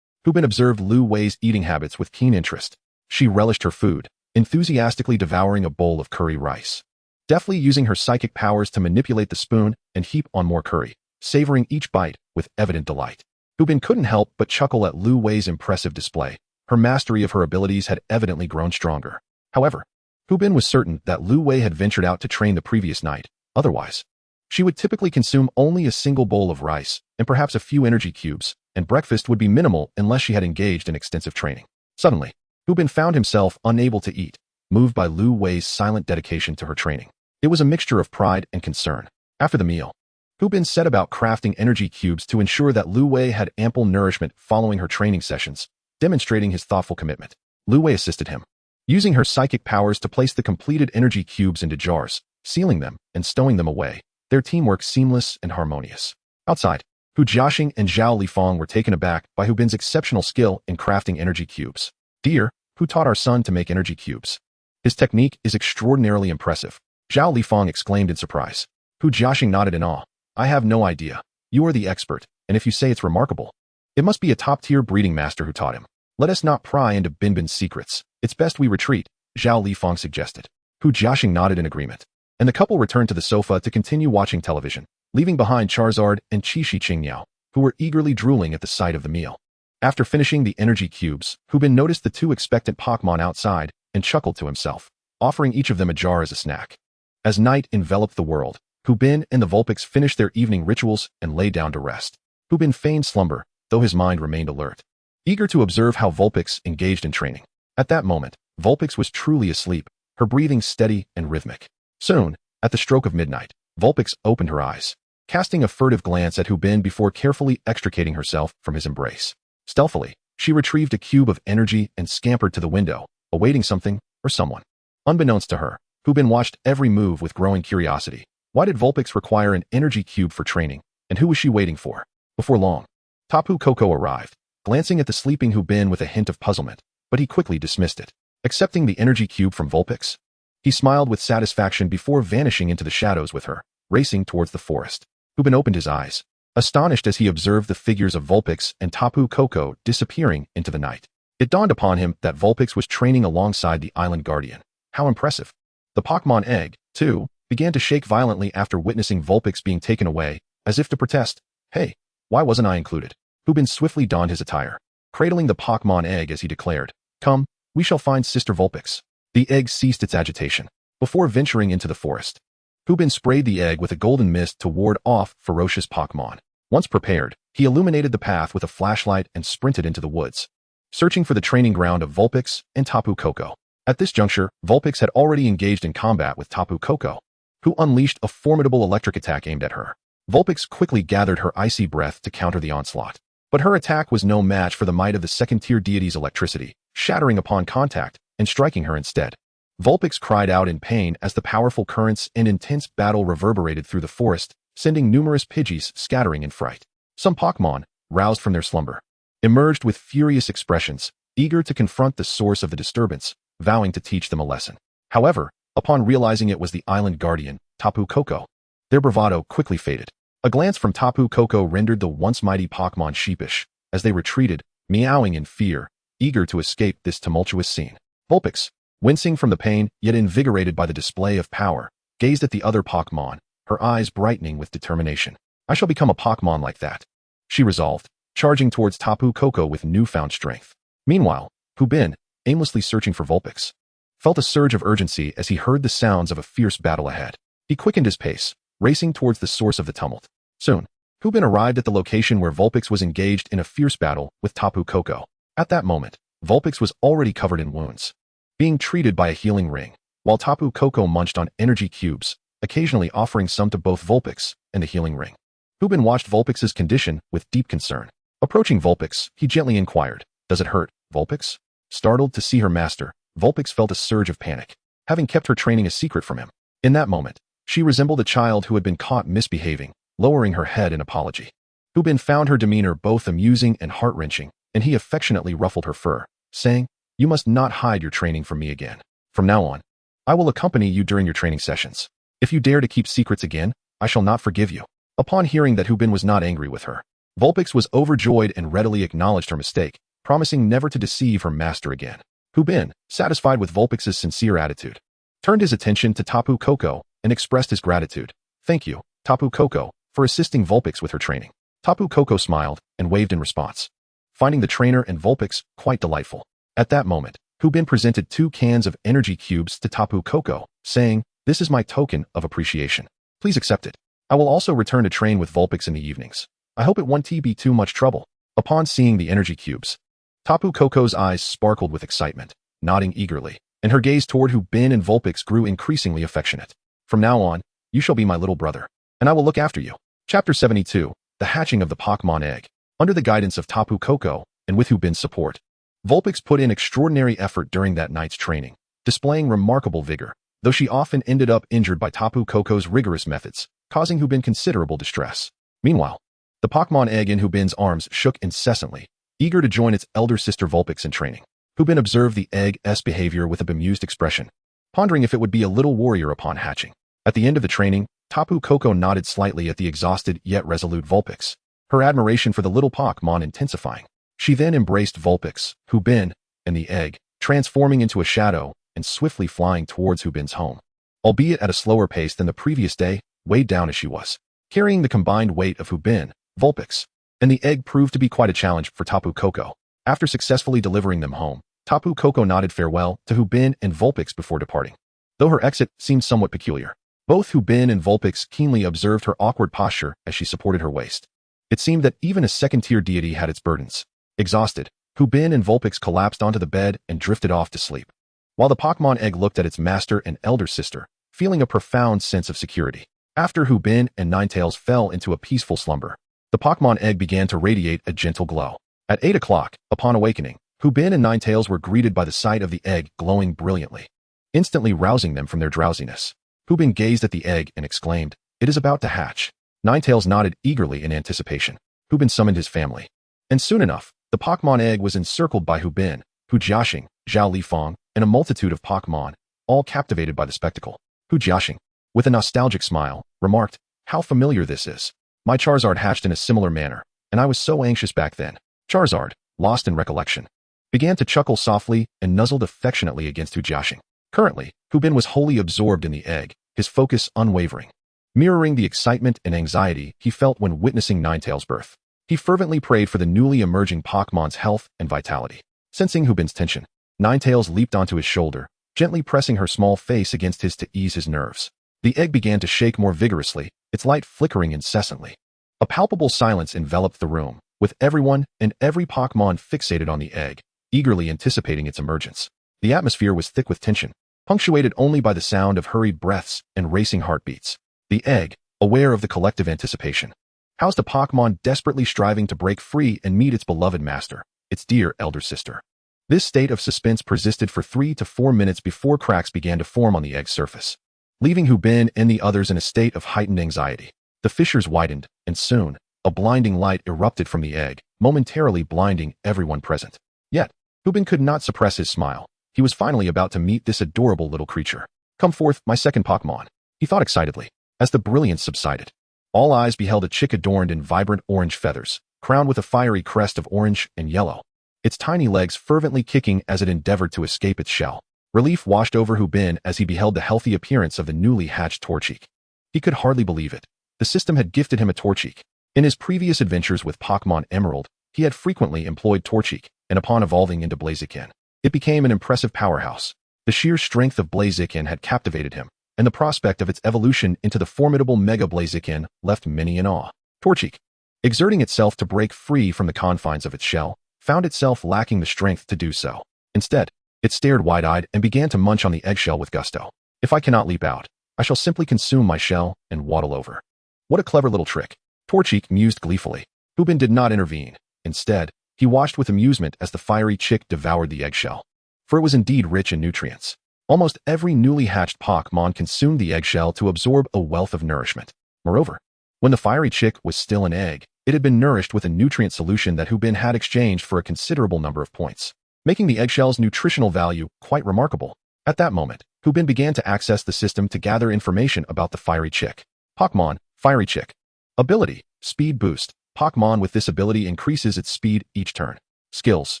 Hu Bin observed Lu Wei's eating habits with keen interest. She relished her food, enthusiastically devouring a bowl of curry rice, deftly using her psychic powers to manipulate the spoon and heap on more curry, savoring each bite with evident delight. Hu Bin couldn't help but chuckle at Lu Wei's impressive display. Her mastery of her abilities had evidently grown stronger. However, Hu Bin was certain that Lu Wei had ventured out to train the previous night. Otherwise, she would typically consume only a single bowl of rice and perhaps a few energy cubes, and breakfast would be minimal unless she had engaged in extensive training. Suddenly, Hu Bin found himself unable to eat, moved by Lu Wei's silent dedication to her training. It was a mixture of pride and concern. After the meal, Hu Bin set about crafting energy cubes to ensure that Lu Wei had ample nourishment following her training sessions, demonstrating his thoughtful commitment. Lu Wei assisted him, using her psychic powers to place the completed energy cubes into jars, sealing them and stowing them away, their teamwork seamless and harmonious. Outside, Hu Jiaxing and Zhao Lifang were taken aback by Hu Bin's exceptional skill in crafting energy cubes. "Dear, who taught our son to make energy cubes? His technique is extraordinarily impressive," Zhao Lifang exclaimed in surprise. Hu Jiaxing nodded in awe. "I have no idea. You are the expert, and if you say it's remarkable, it must be a top-tier breeding master who taught him. Let us not pry into Bin's secrets. It's best we retreat," Zhao Lifang suggested. Hu Jiaxing nodded in agreement, and the couple returned to the sofa to continue watching television, leaving behind Charizard and Qixi Qingyao, who were eagerly drooling at the sight of the meal. After finishing the energy cubes, Hu Bin noticed the two expectant Pokémon outside, and chuckled to himself, offering each of them a jar as a snack. As night enveloped the world, Hubin and the Vulpix finished their evening rituals and lay down to rest. Hubin feigned slumber, though his mind remained alert, eager to observe how Vulpix engaged in training. At that moment, Vulpix was truly asleep, her breathing steady and rhythmic. Soon, at the stroke of midnight, Vulpix opened her eyes, casting a furtive glance at Hubin before carefully extricating herself from his embrace. Stealthily, she retrieved a cube of energy and scampered to the window, awaiting something or someone. Unbeknownst to her, Hubin watched every move with growing curiosity. Why did Vulpix require an energy cube for training, and who was she waiting for? Before long, Tapu Koko arrived, glancing at the sleeping Hubin with a hint of puzzlement, but he quickly dismissed it. Accepting the energy cube from Vulpix, he smiled with satisfaction before vanishing into the shadows with her, racing towards the forest. Hubin opened his eyes, astonished as he observed the figures of Vulpix and Tapu Koko disappearing into the night. It dawned upon him that Vulpix was training alongside the island guardian. How impressive. The Pokémon egg, too, began to shake violently after witnessing Vulpix being taken away, as if to protest. Hey, why wasn't I included? Hubin swiftly donned his attire, cradling the Pokémon egg as he declared, "Come, we shall find Sister Vulpix." The egg ceased its agitation. Before venturing into the forest, Hubin sprayed the egg with a golden mist to ward off ferocious Pokémon. Once prepared, he illuminated the path with a flashlight and sprinted into the woods, searching for the training ground of Vulpix and Tapu Koko. At this juncture, Vulpix had already engaged in combat with Tapu Koko, who unleashed a formidable electric attack aimed at her. Vulpix quickly gathered her icy breath to counter the onslaught. But her attack was no match for the might of the second-tier deity's electricity, shattering upon contact and striking her instead. Vulpix cried out in pain as the powerful currents and intense battle reverberated through the forest, sending numerous Pidgeys scattering in fright. Some Pokémon, roused from their slumber, emerged with furious expressions, eager to confront the source of the disturbance, vowing to teach them a lesson. However, upon realizing it was the island guardian, Tapu Koko, their bravado quickly faded. A glance from Tapu Koko rendered the once mighty Pokémon sheepish, as they retreated, meowing in fear, eager to escape this tumultuous scene. Vulpix, wincing from the pain, yet invigorated by the display of power, gazed at the other Pokémon, her eyes brightening with determination. I shall become a Pokémon like that, she resolved, charging towards Tapu Koko with newfound strength. Meanwhile, Hubin, aimlessly searching for Vulpix, felt a surge of urgency as he heard the sounds of a fierce battle ahead. He quickened his pace, racing towards the source of the tumult. Soon, Hubin arrived at the location where Vulpix was engaged in a fierce battle with Tapu Koko. At that moment, Vulpix was already covered in wounds, being treated by a healing ring, while Tapu Koko munched on energy cubes, occasionally offering some to both Vulpix and the healing ring. Hubin watched Vulpix's condition with deep concern. Approaching Vulpix, he gently inquired, "Does it hurt, Vulpix?" Startled to see her master, Vulpix felt a surge of panic, having kept her training a secret from him. In that moment, she resembled a child who had been caught misbehaving, lowering her head in apology. Hubin found her demeanor both amusing and heart-wrenching, and he affectionately ruffled her fur, saying, "You must not hide your training from me again. From now on, I will accompany you during your training sessions. If you dare to keep secrets again, I shall not forgive you." Upon hearing that Hubin was not angry with her, Vulpix was overjoyed and readily acknowledged her mistake, promising never to deceive her master again. Hubin, satisfied with Vulpix's sincere attitude, turned his attention to Tapu Koko and expressed his gratitude. "Thank you, Tapu Koko, for assisting Vulpix with her training." Tapu Koko smiled and waved in response, finding the trainer and Vulpix quite delightful. At that moment, Hubin presented 2 cans of energy cubes to Tapu Koko, saying, "This is my token of appreciation. Please accept it. I will also return to train with Vulpix in the evenings. I hope it won't be too much trouble." Upon seeing the energy cubes, Tapu Koko's eyes sparkled with excitement, nodding eagerly, and her gaze toward Hubin and Vulpix grew increasingly affectionate. "From now on, you shall be my little brother, and I will look after you." Chapter 72, The Hatching of the Pokémon Egg. Under the guidance of Tapu Koko, and with Hubin's support, Vulpix put in extraordinary effort during that night's training, displaying remarkable vigor, though she often ended up injured by Tapu Koko's rigorous methods, causing Hubin considerable distress. Meanwhile, the Pokémon egg in Hubin's arms shook incessantly, eager to join its elder sister Vulpix in training. Hubin observed the egg's behavior with a bemused expression, pondering if it would be a little warrior upon hatching. At the end of the training, Tapu Koko nodded slightly at the exhausted yet resolute Vulpix, her admiration for the little Pokémon intensifying. She then embraced Vulpix, Hubin, and the egg, transforming into a shadow and swiftly flying towards Hubin's home. Albeit at a slower pace than the previous day, weighed down as she was, carrying the combined weight of Hubin, Vulpix, and the egg proved to be quite a challenge for Tapu Koko. After successfully delivering them home, Tapu Koko nodded farewell to Hu Bin and Vulpix before departing, though her exit seemed somewhat peculiar. Both Hu Bin and Vulpix keenly observed her awkward posture as she supported her waist. It seemed that even a second-tier deity had its burdens. Exhausted, Hu Bin and Vulpix collapsed onto the bed and drifted off to sleep, while the Pokémon egg looked at its master and elder sister, feeling a profound sense of security. After Hu Bin and Ninetales fell into a peaceful slumber, the Pokémon egg began to radiate a gentle glow. At 8 o'clock, upon awakening, Hu Bin and Ninetales were greeted by the sight of the egg glowing brilliantly, instantly rousing them from their drowsiness. Hu Bin gazed at the egg and exclaimed, "It is about to hatch." Ninetales nodded eagerly in anticipation. Hu Bin summoned his family. And soon enough, the Pokémon egg was encircled by Hu Bin, Hu Jiaxing, Zhao Lifang, and a multitude of Pokémon, all captivated by the spectacle. Hu Jiaxing, with a nostalgic smile, remarked, "How familiar this is. My Charizard hatched in a similar manner, and I was so anxious back then." Charizard, lost in recollection, began to chuckle softly and nuzzled affectionately against Hu Jiaxing. Currently, Hu Bin was wholly absorbed in the egg, his focus unwavering, mirroring the excitement and anxiety he felt when witnessing Ninetales' birth. He fervently prayed for the newly emerging Pokémon's health and vitality. Sensing Hu Bin's tension, Ninetales leaped onto his shoulder, gently pressing her small face against his to ease his nerves. The egg began to shake more vigorously, its light flickering incessantly. A palpable silence enveloped the room, with everyone and every Pokémon fixated on the egg, eagerly anticipating its emergence. The atmosphere was thick with tension, punctuated only by the sound of hurried breaths and racing heartbeats. The egg, aware of the collective anticipation, housed a Pokémon desperately striving to break free and meet its beloved master, its dear elder sister. This state of suspense persisted for 3 to 4 minutes before cracks began to form on the egg's surface, leaving Hu Bin and the others in a state of heightened anxiety. The fissures widened, and soon, a blinding light erupted from the egg, momentarily blinding everyone present. Yet, Hu Bin could not suppress his smile. He was finally about to meet this adorable little creature. "Come forth, my second Pokémon," he thought excitedly, as the brilliance subsided. All eyes beheld a chick adorned in vibrant orange feathers, crowned with a fiery crest of orange and yellow, its tiny legs fervently kicking as it endeavored to escape its shell. Relief washed over Hu Bin as he beheld the healthy appearance of the newly hatched Torchic. He could hardly believe it. The system had gifted him a Torchic. In his previous adventures with Pokémon Emerald, he had frequently employed Torchic, and upon evolving into Blaziken, it became an impressive powerhouse. The sheer strength of Blaziken had captivated him, and the prospect of its evolution into the formidable Mega Blaziken left many in awe. Torchic, exerting itself to break free from the confines of its shell, found itself lacking the strength to do so. Instead, it stared wide-eyed and began to munch on the eggshell with gusto. "If I cannot leap out, I shall simply consume my shell and waddle over." What a clever little trick. Torchic mused gleefully. Hu Bin did not intervene. Instead, he watched with amusement as the fiery chick devoured the eggshell, for it was indeed rich in nutrients. Almost every newly hatched Pokémon consumed the eggshell to absorb a wealth of nourishment. Moreover, when the fiery chick was still an egg, it had been nourished with a nutrient solution that Hu Bin had exchanged for a considerable number of points, making the eggshell's nutritional value quite remarkable. At that moment, Hu Bin began to access the system to gather information about the fiery chick. Pokémon, Fiery Chick. Ability, Speed Boost. Pokémon with this ability increases its speed each turn. Skills,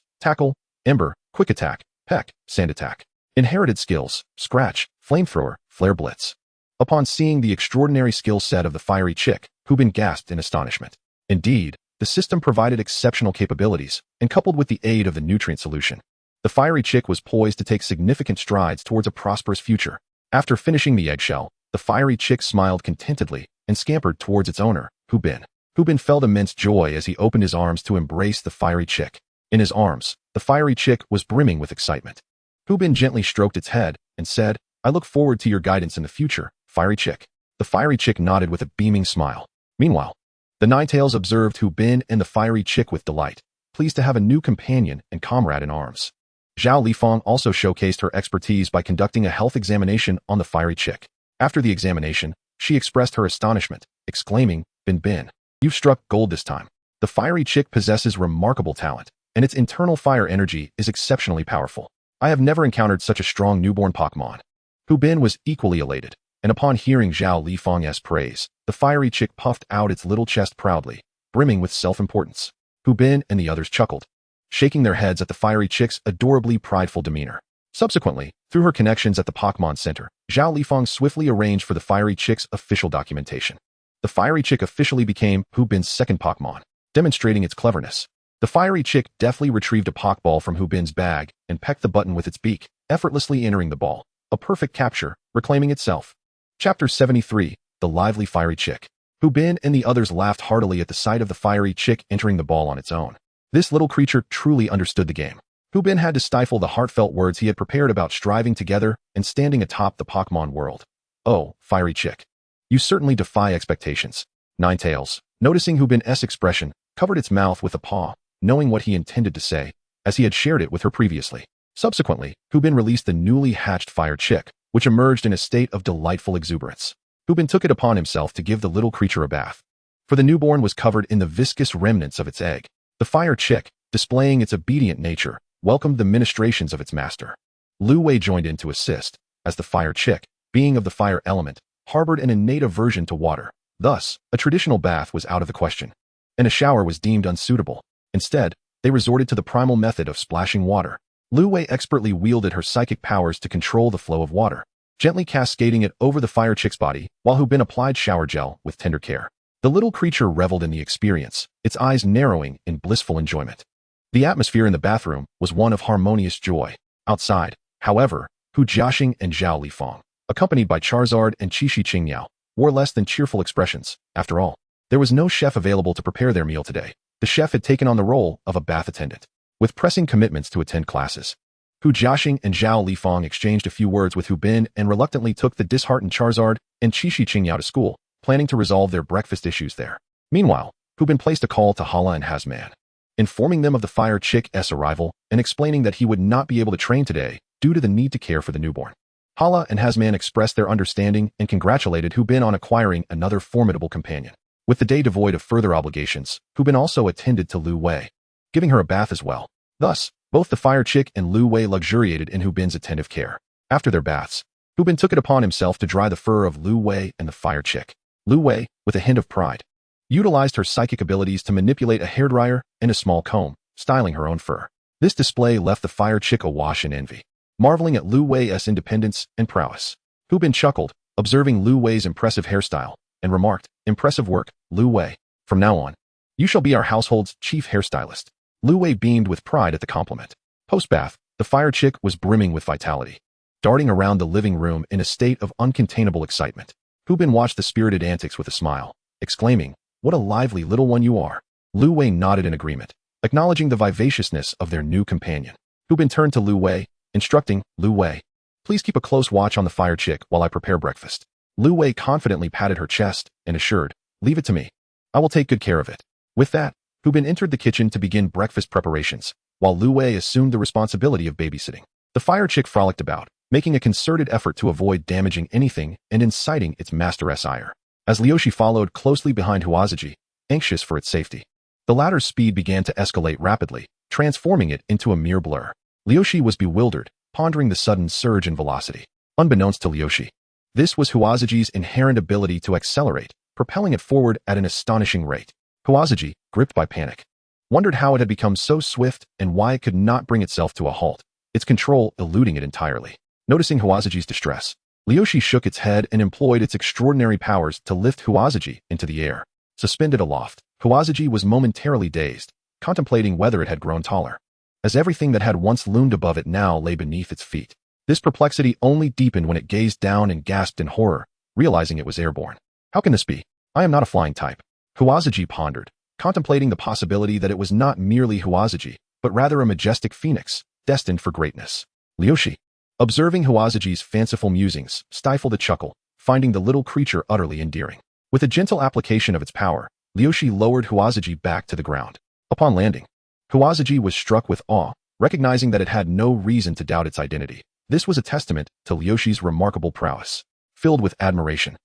Tackle, Ember, Quick Attack, Peck, Sand Attack. Inherited skills, Scratch, Flamethrower, Flare Blitz. Upon seeing the extraordinary skill set of the fiery chick, Hu Bin gasped in astonishment. Indeed, the system provided exceptional capabilities, and coupled with the aid of the nutrient solution, the fiery chick was poised to take significant strides towards a prosperous future. After finishing the eggshell, the fiery chick smiled contentedly and scampered towards its owner, Hu Bin. Hu Bin felt immense joy as he opened his arms to embrace the fiery chick. In his arms, the fiery chick was brimming with excitement. Hu Bin gently stroked its head and said, "I look forward to your guidance in the future, fiery chick." The fiery chick nodded with a beaming smile. Meanwhile, the Ninetales observed Hu Bin and the fiery chick with delight, pleased to have a new companion and comrade in arms. Zhao Lifang also showcased her expertise by conducting a health examination on the fiery chick. After the examination, she expressed her astonishment, exclaiming, Bin, you've struck gold this time. The fiery chick possesses remarkable talent, and its internal fire energy is exceptionally powerful. I have never encountered such a strong newborn Pokémon." Hu Bin was equally elated, and upon hearing Zhao Lifang's praise, the fiery chick puffed out its little chest proudly, brimming with self-importance. Hu Bin and the others chuckled, shaking their heads at the fiery chick's adorably prideful demeanor. Subsequently, through her connections at the Pokémon Center, Zhao Lifang swiftly arranged for the fiery chick's official documentation. The fiery chick officially became Hu Bin's second Pokémon, demonstrating its cleverness. The fiery chick deftly retrieved a Pokeball from Hubin's bag and pecked the button with its beak, effortlessly entering the ball. A perfect capture, reclaiming itself. Chapter 73, The Lively Fiery Chick. Hubin and the others laughed heartily at the sight of the fiery chick entering the ball on its own. This little creature truly understood the game. Hubin had to stifle the heartfelt words he had prepared about striving together and standing atop the Pokémon world. Oh, fiery chick. You certainly defy expectations. Ninetales, noticing Hubin's expression, covered its mouth with a paw, knowing what he intended to say, as he had shared it with her previously. Subsequently, Hubin released the newly hatched fire chick, which emerged in a state of delightful exuberance. Hubin took it upon himself to give the little creature a bath, for the newborn was covered in the viscous remnants of its egg. The fire chick, displaying its obedient nature, welcomed the ministrations of its master. Lu Wei joined in to assist, as the fire chick, being of the fire element, harbored an innate aversion to water. Thus, a traditional bath was out of the question, and a shower was deemed unsuitable. Instead, they resorted to the primal method of splashing water. Lu Wei expertly wielded her psychic powers to control the flow of water, gently cascading it over the fire chick's body, while Hubin applied shower gel with tender care. The little creature reveled in the experience, its eyes narrowing in blissful enjoyment. The atmosphere in the bathroom was one of harmonious joy. Outside, however, Hu Jiaxing and Zhao Lifang, accompanied by Charizard and Qixi Qingyao, wore less than cheerful expressions. After all, there was no chef available to prepare their meal today. The chef had taken on the role of a bath attendant, with pressing commitments to attend classes. Hu Jiaxing and Zhao Lifang exchanged a few words with Hubin and reluctantly took the disheartened Charizard and Qixi Qingyao to school, planning to resolve their breakfast issues there. Meanwhile, Hubin placed a call to Hala and Enhancement, informing them of the fire chick's arrival and explaining that he would not be able to train today due to the need to care for the newborn. Hala and Enhancement expressed their understanding and congratulated Hubin on acquiring another formidable companion. With the day devoid of further obligations, Hubin also attended to Lu Wei, giving her a bath as well. Thus, both the fire chick and Lu Wei luxuriated in Hubin's attentive care. After their baths, Hubin took it upon himself to dry the fur of Lu Wei and the fire chick. Lu Wei, with a hint of pride, utilized her psychic abilities to manipulate a hairdryer and a small comb, styling her own fur. This display left the fire chick awash in envy, marveling at Lu Wei's independence and prowess. Hubin chuckled, observing Lu Wei's impressive hairstyle, and remarked, "Impressive work, Lu Wei. From now on, you shall be our household's chief hairstylist." Lu Wei beamed with pride at the compliment. Post-bath, the fire chick was brimming with vitality, darting around the living room in a state of uncontainable excitement. Hubin watched the spirited antics with a smile, exclaiming, "What a lively little one you are." Lu Wei nodded in agreement, acknowledging the vivaciousness of their new companion. Hubin turned to Lu Wei, instructing, "Lu Wei, please keep a close watch on the fire chick while I prepare breakfast." Lu Wei confidently patted her chest and assured, "Leave it to me. I will take good care of it." With that, Hubin entered the kitchen to begin breakfast preparations, while Lu Wei assumed the responsibility of babysitting. The fire chick frolicked about, making a concerted effort to avoid damaging anything and inciting its master's ire. As Liushi followed closely behind Huazaji, anxious for its safety, the latter's speed began to escalate rapidly, transforming it into a mere blur. Liushi was bewildered, pondering the sudden surge in velocity. Unbeknownst to Liushi, this was Huazaji's inherent ability to accelerate, propelling it forward at an astonishing rate. Huazaji, gripped by panic, wondered how it had become so swift and why it could not bring itself to a halt, its control eluding it entirely. Noticing Huazaji's distress, Liushi shook its head and employed its extraordinary powers to lift Huazaji into the air. Suspended aloft, Huazaji was momentarily dazed, contemplating whether it had grown taller, as everything that had once loomed above it now lay beneath its feet. This perplexity only deepened when it gazed down and gasped in horror, realizing it was airborne. "How can this be? I am not a flying type." Huazaji pondered, contemplating the possibility that it was not merely Huazaji, but rather a majestic phoenix, destined for greatness. Liushi, observing Huazaji's fanciful musings, stifled a chuckle, finding the little creature utterly endearing. With a gentle application of its power, Liushi lowered Huazaji back to the ground. Upon landing, Huazaji was struck with awe, recognizing that it had no reason to doubt its identity. This was a testament to Liushi's remarkable prowess. Filled with admiration,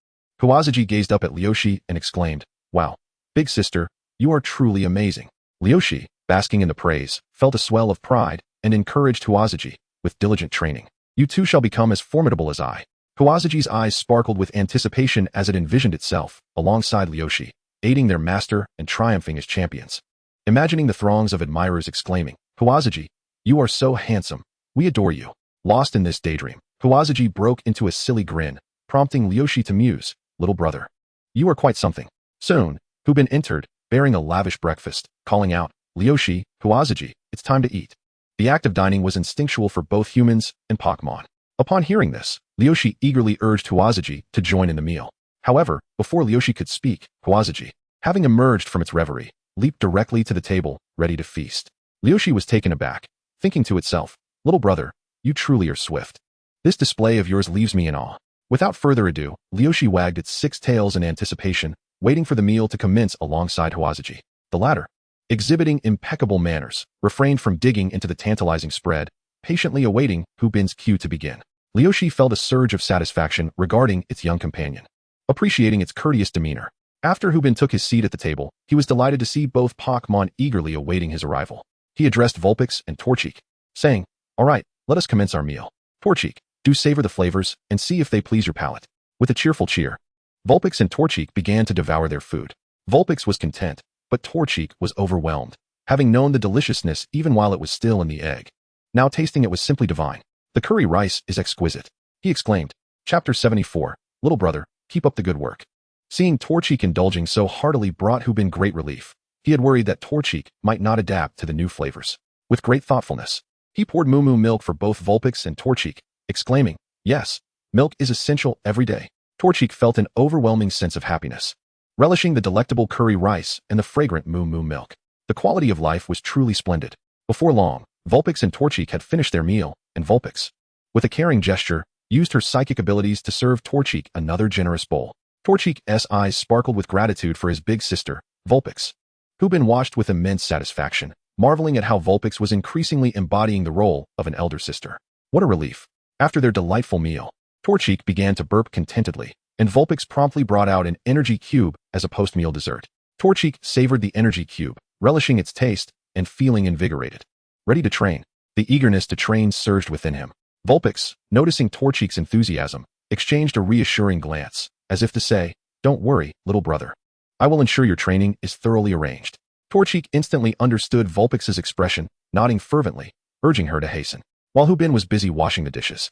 Huazaji gazed up at Liushi and exclaimed, "Wow, big sister, you are truly amazing." Liushi, basking in the praise, felt a swell of pride and encouraged Huazaji, with diligent training, "You too shall become as formidable as I." Huazaji's eyes sparkled with anticipation as it envisioned itself, alongside Liushi, aiding their master and triumphing as champions. Imagining the throngs of admirers exclaiming, "Huazaji, you are so handsome, we adore you." Lost in this daydream, Huazaji broke into a silly grin, prompting Liushi to muse, "Little brother, you are quite something." Soon, Hubin entered, bearing a lavish breakfast, calling out, Leoshi, Huazaji, it's time to eat. The act of dining was instinctual for both humans and Pokémon. Upon hearing this, Leoshi eagerly urged Huazaji to join in the meal. However, before Leoshi could speak, Huazaji, having emerged from its reverie, leaped directly to the table, ready to feast. Leoshi was taken aback, thinking to itself, "Little brother, you truly are swift. This display of yours leaves me in awe." Without further ado, Leoshi wagged its 6 tails in anticipation, waiting for the meal to commence alongside Huazaji. The latter, exhibiting impeccable manners, refrained from digging into the tantalizing spread, patiently awaiting Hubin's cue to begin. Leoshi felt a surge of satisfaction regarding its young companion, appreciating its courteous demeanor. After Hubin took his seat at the table, he was delighted to see both Pokémon eagerly awaiting his arrival. He addressed Vulpix and Torchic, saying, "All right, let us commence our meal. Torchic, do savor the flavors and see if they please your palate." With a cheerful cheer, Vulpix and Torchic began to devour their food. Vulpix was content, but Torchic was overwhelmed, having known the deliciousness even while it was still in the egg. Now tasting it was simply divine. "The curry rice is exquisite," he exclaimed. Chapter 74, Little Brother, Keep Up the Good Work. Seeing Torchic indulging so heartily brought Hubin great relief. He had worried that Torchic might not adapt to the new flavors. With great thoughtfulness, he poured moo milk for both Vulpix and Torchic, exclaiming, "Yes, milk is essential every day." Torchic felt an overwhelming sense of happiness, relishing the delectable curry rice and the fragrant moo milk. The quality of life was truly splendid. Before long, Vulpix and Torchic had finished their meal, and Vulpix, with a caring gesture, used her psychic abilities to serve Torchic another generous bowl. Torchic's eyes sparkled with gratitude for his big sister, Vulpix. Hubin watched with immense satisfaction, marveling at how Vulpix was increasingly embodying the role of an elder sister. What a relief. After their delightful meal, Torchic began to burp contentedly, and Vulpix promptly brought out an energy cube as a post-meal dessert. Torchic savored the energy cube, relishing its taste and feeling invigorated. Ready to train. The eagerness to train surged within him. Vulpix, noticing Torchic's enthusiasm, exchanged a reassuring glance, as if to say, "Don't worry, little brother. I will ensure your training is thoroughly arranged." Torchic instantly understood Vulpix's expression, nodding fervently, urging her to hasten. While Hubin was busy washing the dishes,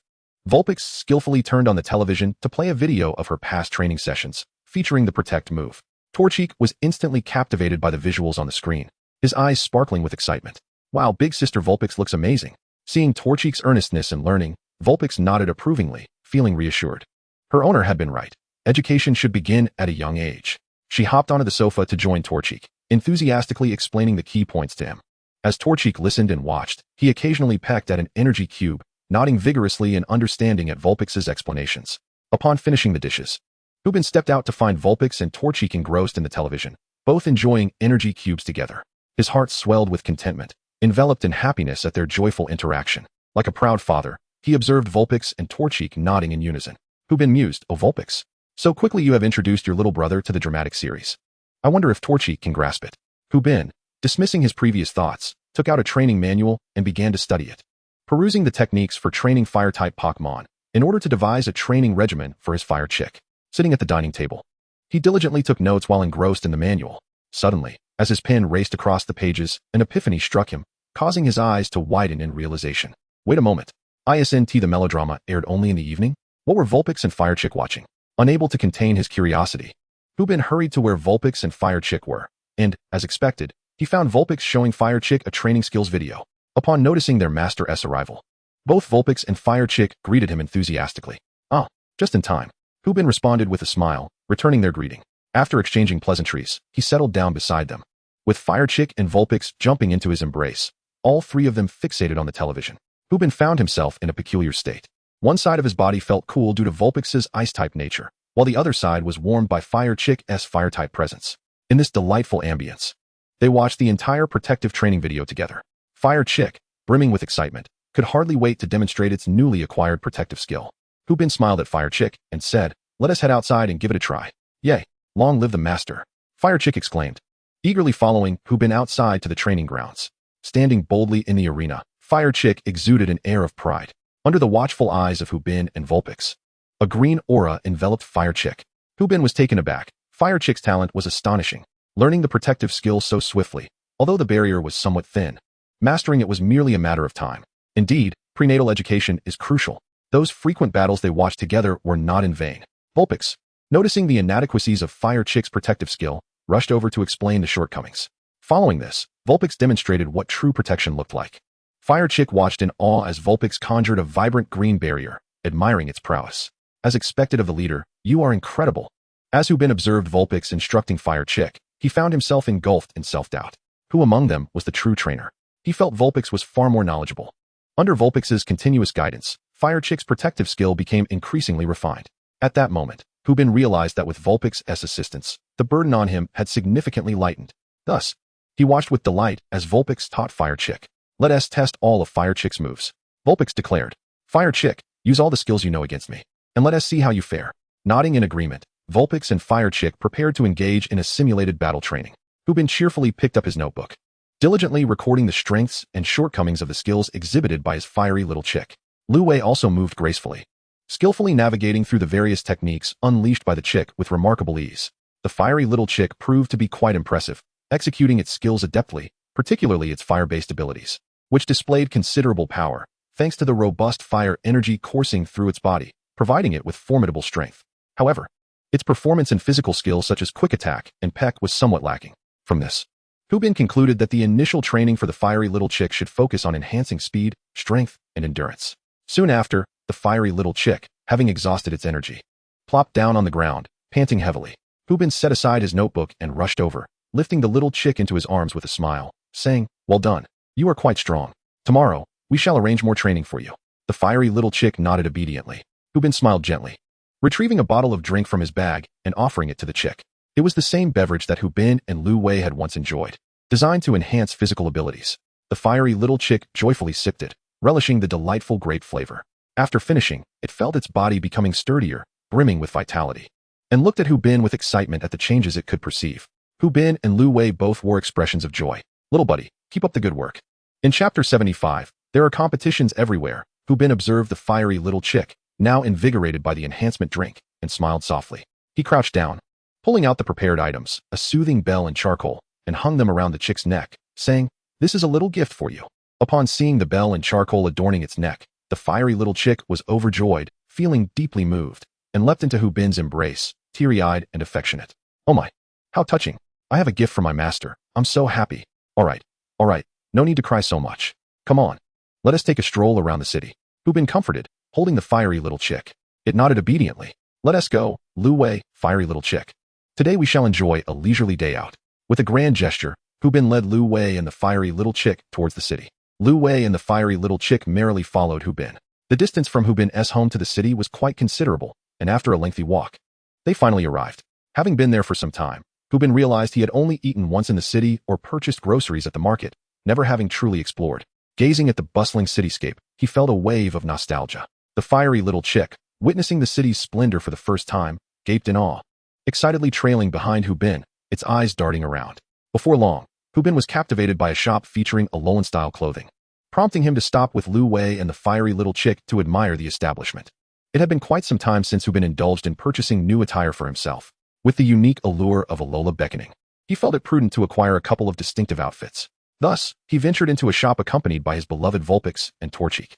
Vulpix skillfully turned on the television to play a video of her past training sessions, featuring the Protect move. Torchic was instantly captivated by the visuals on the screen, his eyes sparkling with excitement. "Wow, big sister Vulpix looks amazing." Seeing Torchic's earnestness in learning, Vulpix nodded approvingly, feeling reassured. Her owner had been right. Education should begin at a young age. She hopped onto the sofa to join Torchic, enthusiastically explaining the key points to him. As Torchic listened and watched, he occasionally pecked at an energy cube, nodding vigorously and understanding at Vulpix's explanations. Upon finishing the dishes, Hubin stepped out to find Vulpix and Torchic engrossed in the television, both enjoying energy cubes together. His heart swelled with contentment, enveloped in happiness at their joyful interaction. Like a proud father, he observed Vulpix and Torchic nodding in unison. Hubin mused, "Oh Vulpix, so quickly you have introduced your little brother to the dramatic series. I wonder if Torchic can grasp it." Hubin, dismissing his previous thoughts, took out a training manual and began to study it, perusing the techniques for training fire-type Pokémon in order to devise a training regimen for his fire chick. Sitting at the dining table, he diligently took notes while engrossed in the manual. Suddenly, as his pen raced across the pages, an epiphany struck him, causing his eyes to widen in realization. Wait a moment. ISNT the melodrama aired only in the evening? What were Vulpix and Fire Chick watching? Unable to contain his curiosity, Hubin hurried to where Vulpix and Fire Chick were, and, as expected, he found Vulpix showing Fire Chick a training skills video. Upon noticing their master's arrival, both Vulpix and Fire Chick greeted him enthusiastically. "Ah, just in time," Hubin responded with a smile, returning their greeting. After exchanging pleasantries, he settled down beside them. With Fire Chick and Vulpix jumping into his embrace, all three of them fixated on the television. Hubin found himself in a peculiar state. One side of his body felt cool due to Vulpix's ice-type nature, while the other side was warmed by Fire Chick's fire-type presence. In this delightful ambience, they watched the entire protective training video together. Fire Chick, brimming with excitement, could hardly wait to demonstrate its newly acquired protective skill. Hubin smiled at Fire Chick and said, "Let us head outside and give it a try." "Yay, long live the master," Fire Chick exclaimed, eagerly following Hubin outside to the training grounds. Standing boldly in the arena, Fire Chick exuded an air of pride. Under the watchful eyes of Hubin and Vulpix, a green aura enveloped Fire Chick. Hubin was taken aback. Fire Chick's talent was astonishing, learning the protective skill so swiftly, although the barrier was somewhat thin. Mastering it was merely a matter of time. Indeed, prenatal education is crucial. Those frequent battles they watched together were not in vain. Vulpix, noticing the inadequacies of Fire Chick's protective skill, rushed over to explain the shortcomings. Following this, Vulpix demonstrated what true protection looked like. Torchic watched in awe as Vulpix conjured a vibrant green barrier, admiring its prowess. As expected of the leader, you are incredible. As Hubin observed Vulpix instructing Torchic, he found himself engulfed in self-doubt. Who among them was the true trainer? He felt Vulpix was far more knowledgeable. Under Vulpix's continuous guidance, Torchic's protective skill became increasingly refined. At that moment, Hubin realized that with Vulpix's assistance, the burden on him had significantly lightened. Thus, he watched with delight as Vulpix taught Torchic. Let us test all of Torchic's moves. Vulpix declared. Torchic, use all the skills you know against me, and let us see how you fare. Nodding in agreement, Vulpix and Torchic prepared to engage in a simulated battle training. Hubin cheerfully picked up his notebook, diligently recording the strengths and shortcomings of the skills exhibited by his fiery little chick. Lu Wei also moved gracefully, skillfully navigating through the various techniques unleashed by the chick with remarkable ease. The fiery little chick proved to be quite impressive, executing its skills adeptly, particularly its fire-based abilities, which displayed considerable power, thanks to the robust fire energy coursing through its body, providing it with formidable strength. However, its performance and physical skills such as quick attack and peck was somewhat lacking. From this, Hubin concluded that the initial training for the fiery little chick should focus on enhancing speed, strength, and endurance. Soon after, the fiery little chick, having exhausted its energy, plopped down on the ground, panting heavily. Hubin set aside his notebook and rushed over, lifting the little chick into his arms with a smile, saying, "Well done. You are quite strong. Tomorrow, we shall arrange more training for you." The fiery little chick nodded obediently. Hubin smiled gently, retrieving a bottle of drink from his bag and offering it to the chick. It was the same beverage that Hubin and Lu Wei had once enjoyed, designed to enhance physical abilities. The fiery little chick joyfully sipped it, relishing the delightful grape flavor. After finishing, it felt its body becoming sturdier, brimming with vitality, and looked at Hubin with excitement at the changes it could perceive. Hubin and Lu Wei both wore expressions of joy. "Little buddy, keep up the good work." In Chapter 75, there are competitions everywhere. Hubin observed the fiery little chick, now invigorated by the enhancement drink, and smiled softly. He crouched down, pulling out the prepared items, a soothing bell and charcoal, and hung them around the chick's neck, saying, "This is a little gift for you." Upon seeing the bell and charcoal adorning its neck, the fiery little chick was overjoyed, feeling deeply moved, and leapt into Hubin's embrace, teary-eyed and affectionate. "Oh my, how touching. I have a gift from my master. I'm so happy. All right, no need to cry so much. Come on, let us take a stroll around the city." Hubin comforted, holding the fiery little chick. It nodded obediently. "Let us go, Lu Wei, fiery little chick. Today we shall enjoy a leisurely day out." With a grand gesture, Hubin led Lu Wei and the fiery little chick towards the city. Lu Wei and the fiery little chick merrily followed Hubin. The distance from Hubin's home to the city was quite considerable, and after a lengthy walk, they finally arrived. Having been there for some time, Hubin realized he had only eaten once in the city or purchased groceries at the market, never having truly explored. Gazing at the bustling cityscape, he felt a wave of nostalgia. The fiery little chick, witnessing the city's splendor for the first time, gaped in awe, excitedly trailing behind Hubin, its eyes darting around. Before long, Hubin was captivated by a shop featuring Alolan-style clothing, prompting him to stop with Lu Wei and the fiery little chick to admire the establishment. It had been quite some time since Hubin indulged in purchasing new attire for himself. With the unique allure of Alola beckoning, he felt it prudent to acquire a couple of distinctive outfits. Thus, he ventured into a shop accompanied by his beloved Vulpix and Torchic.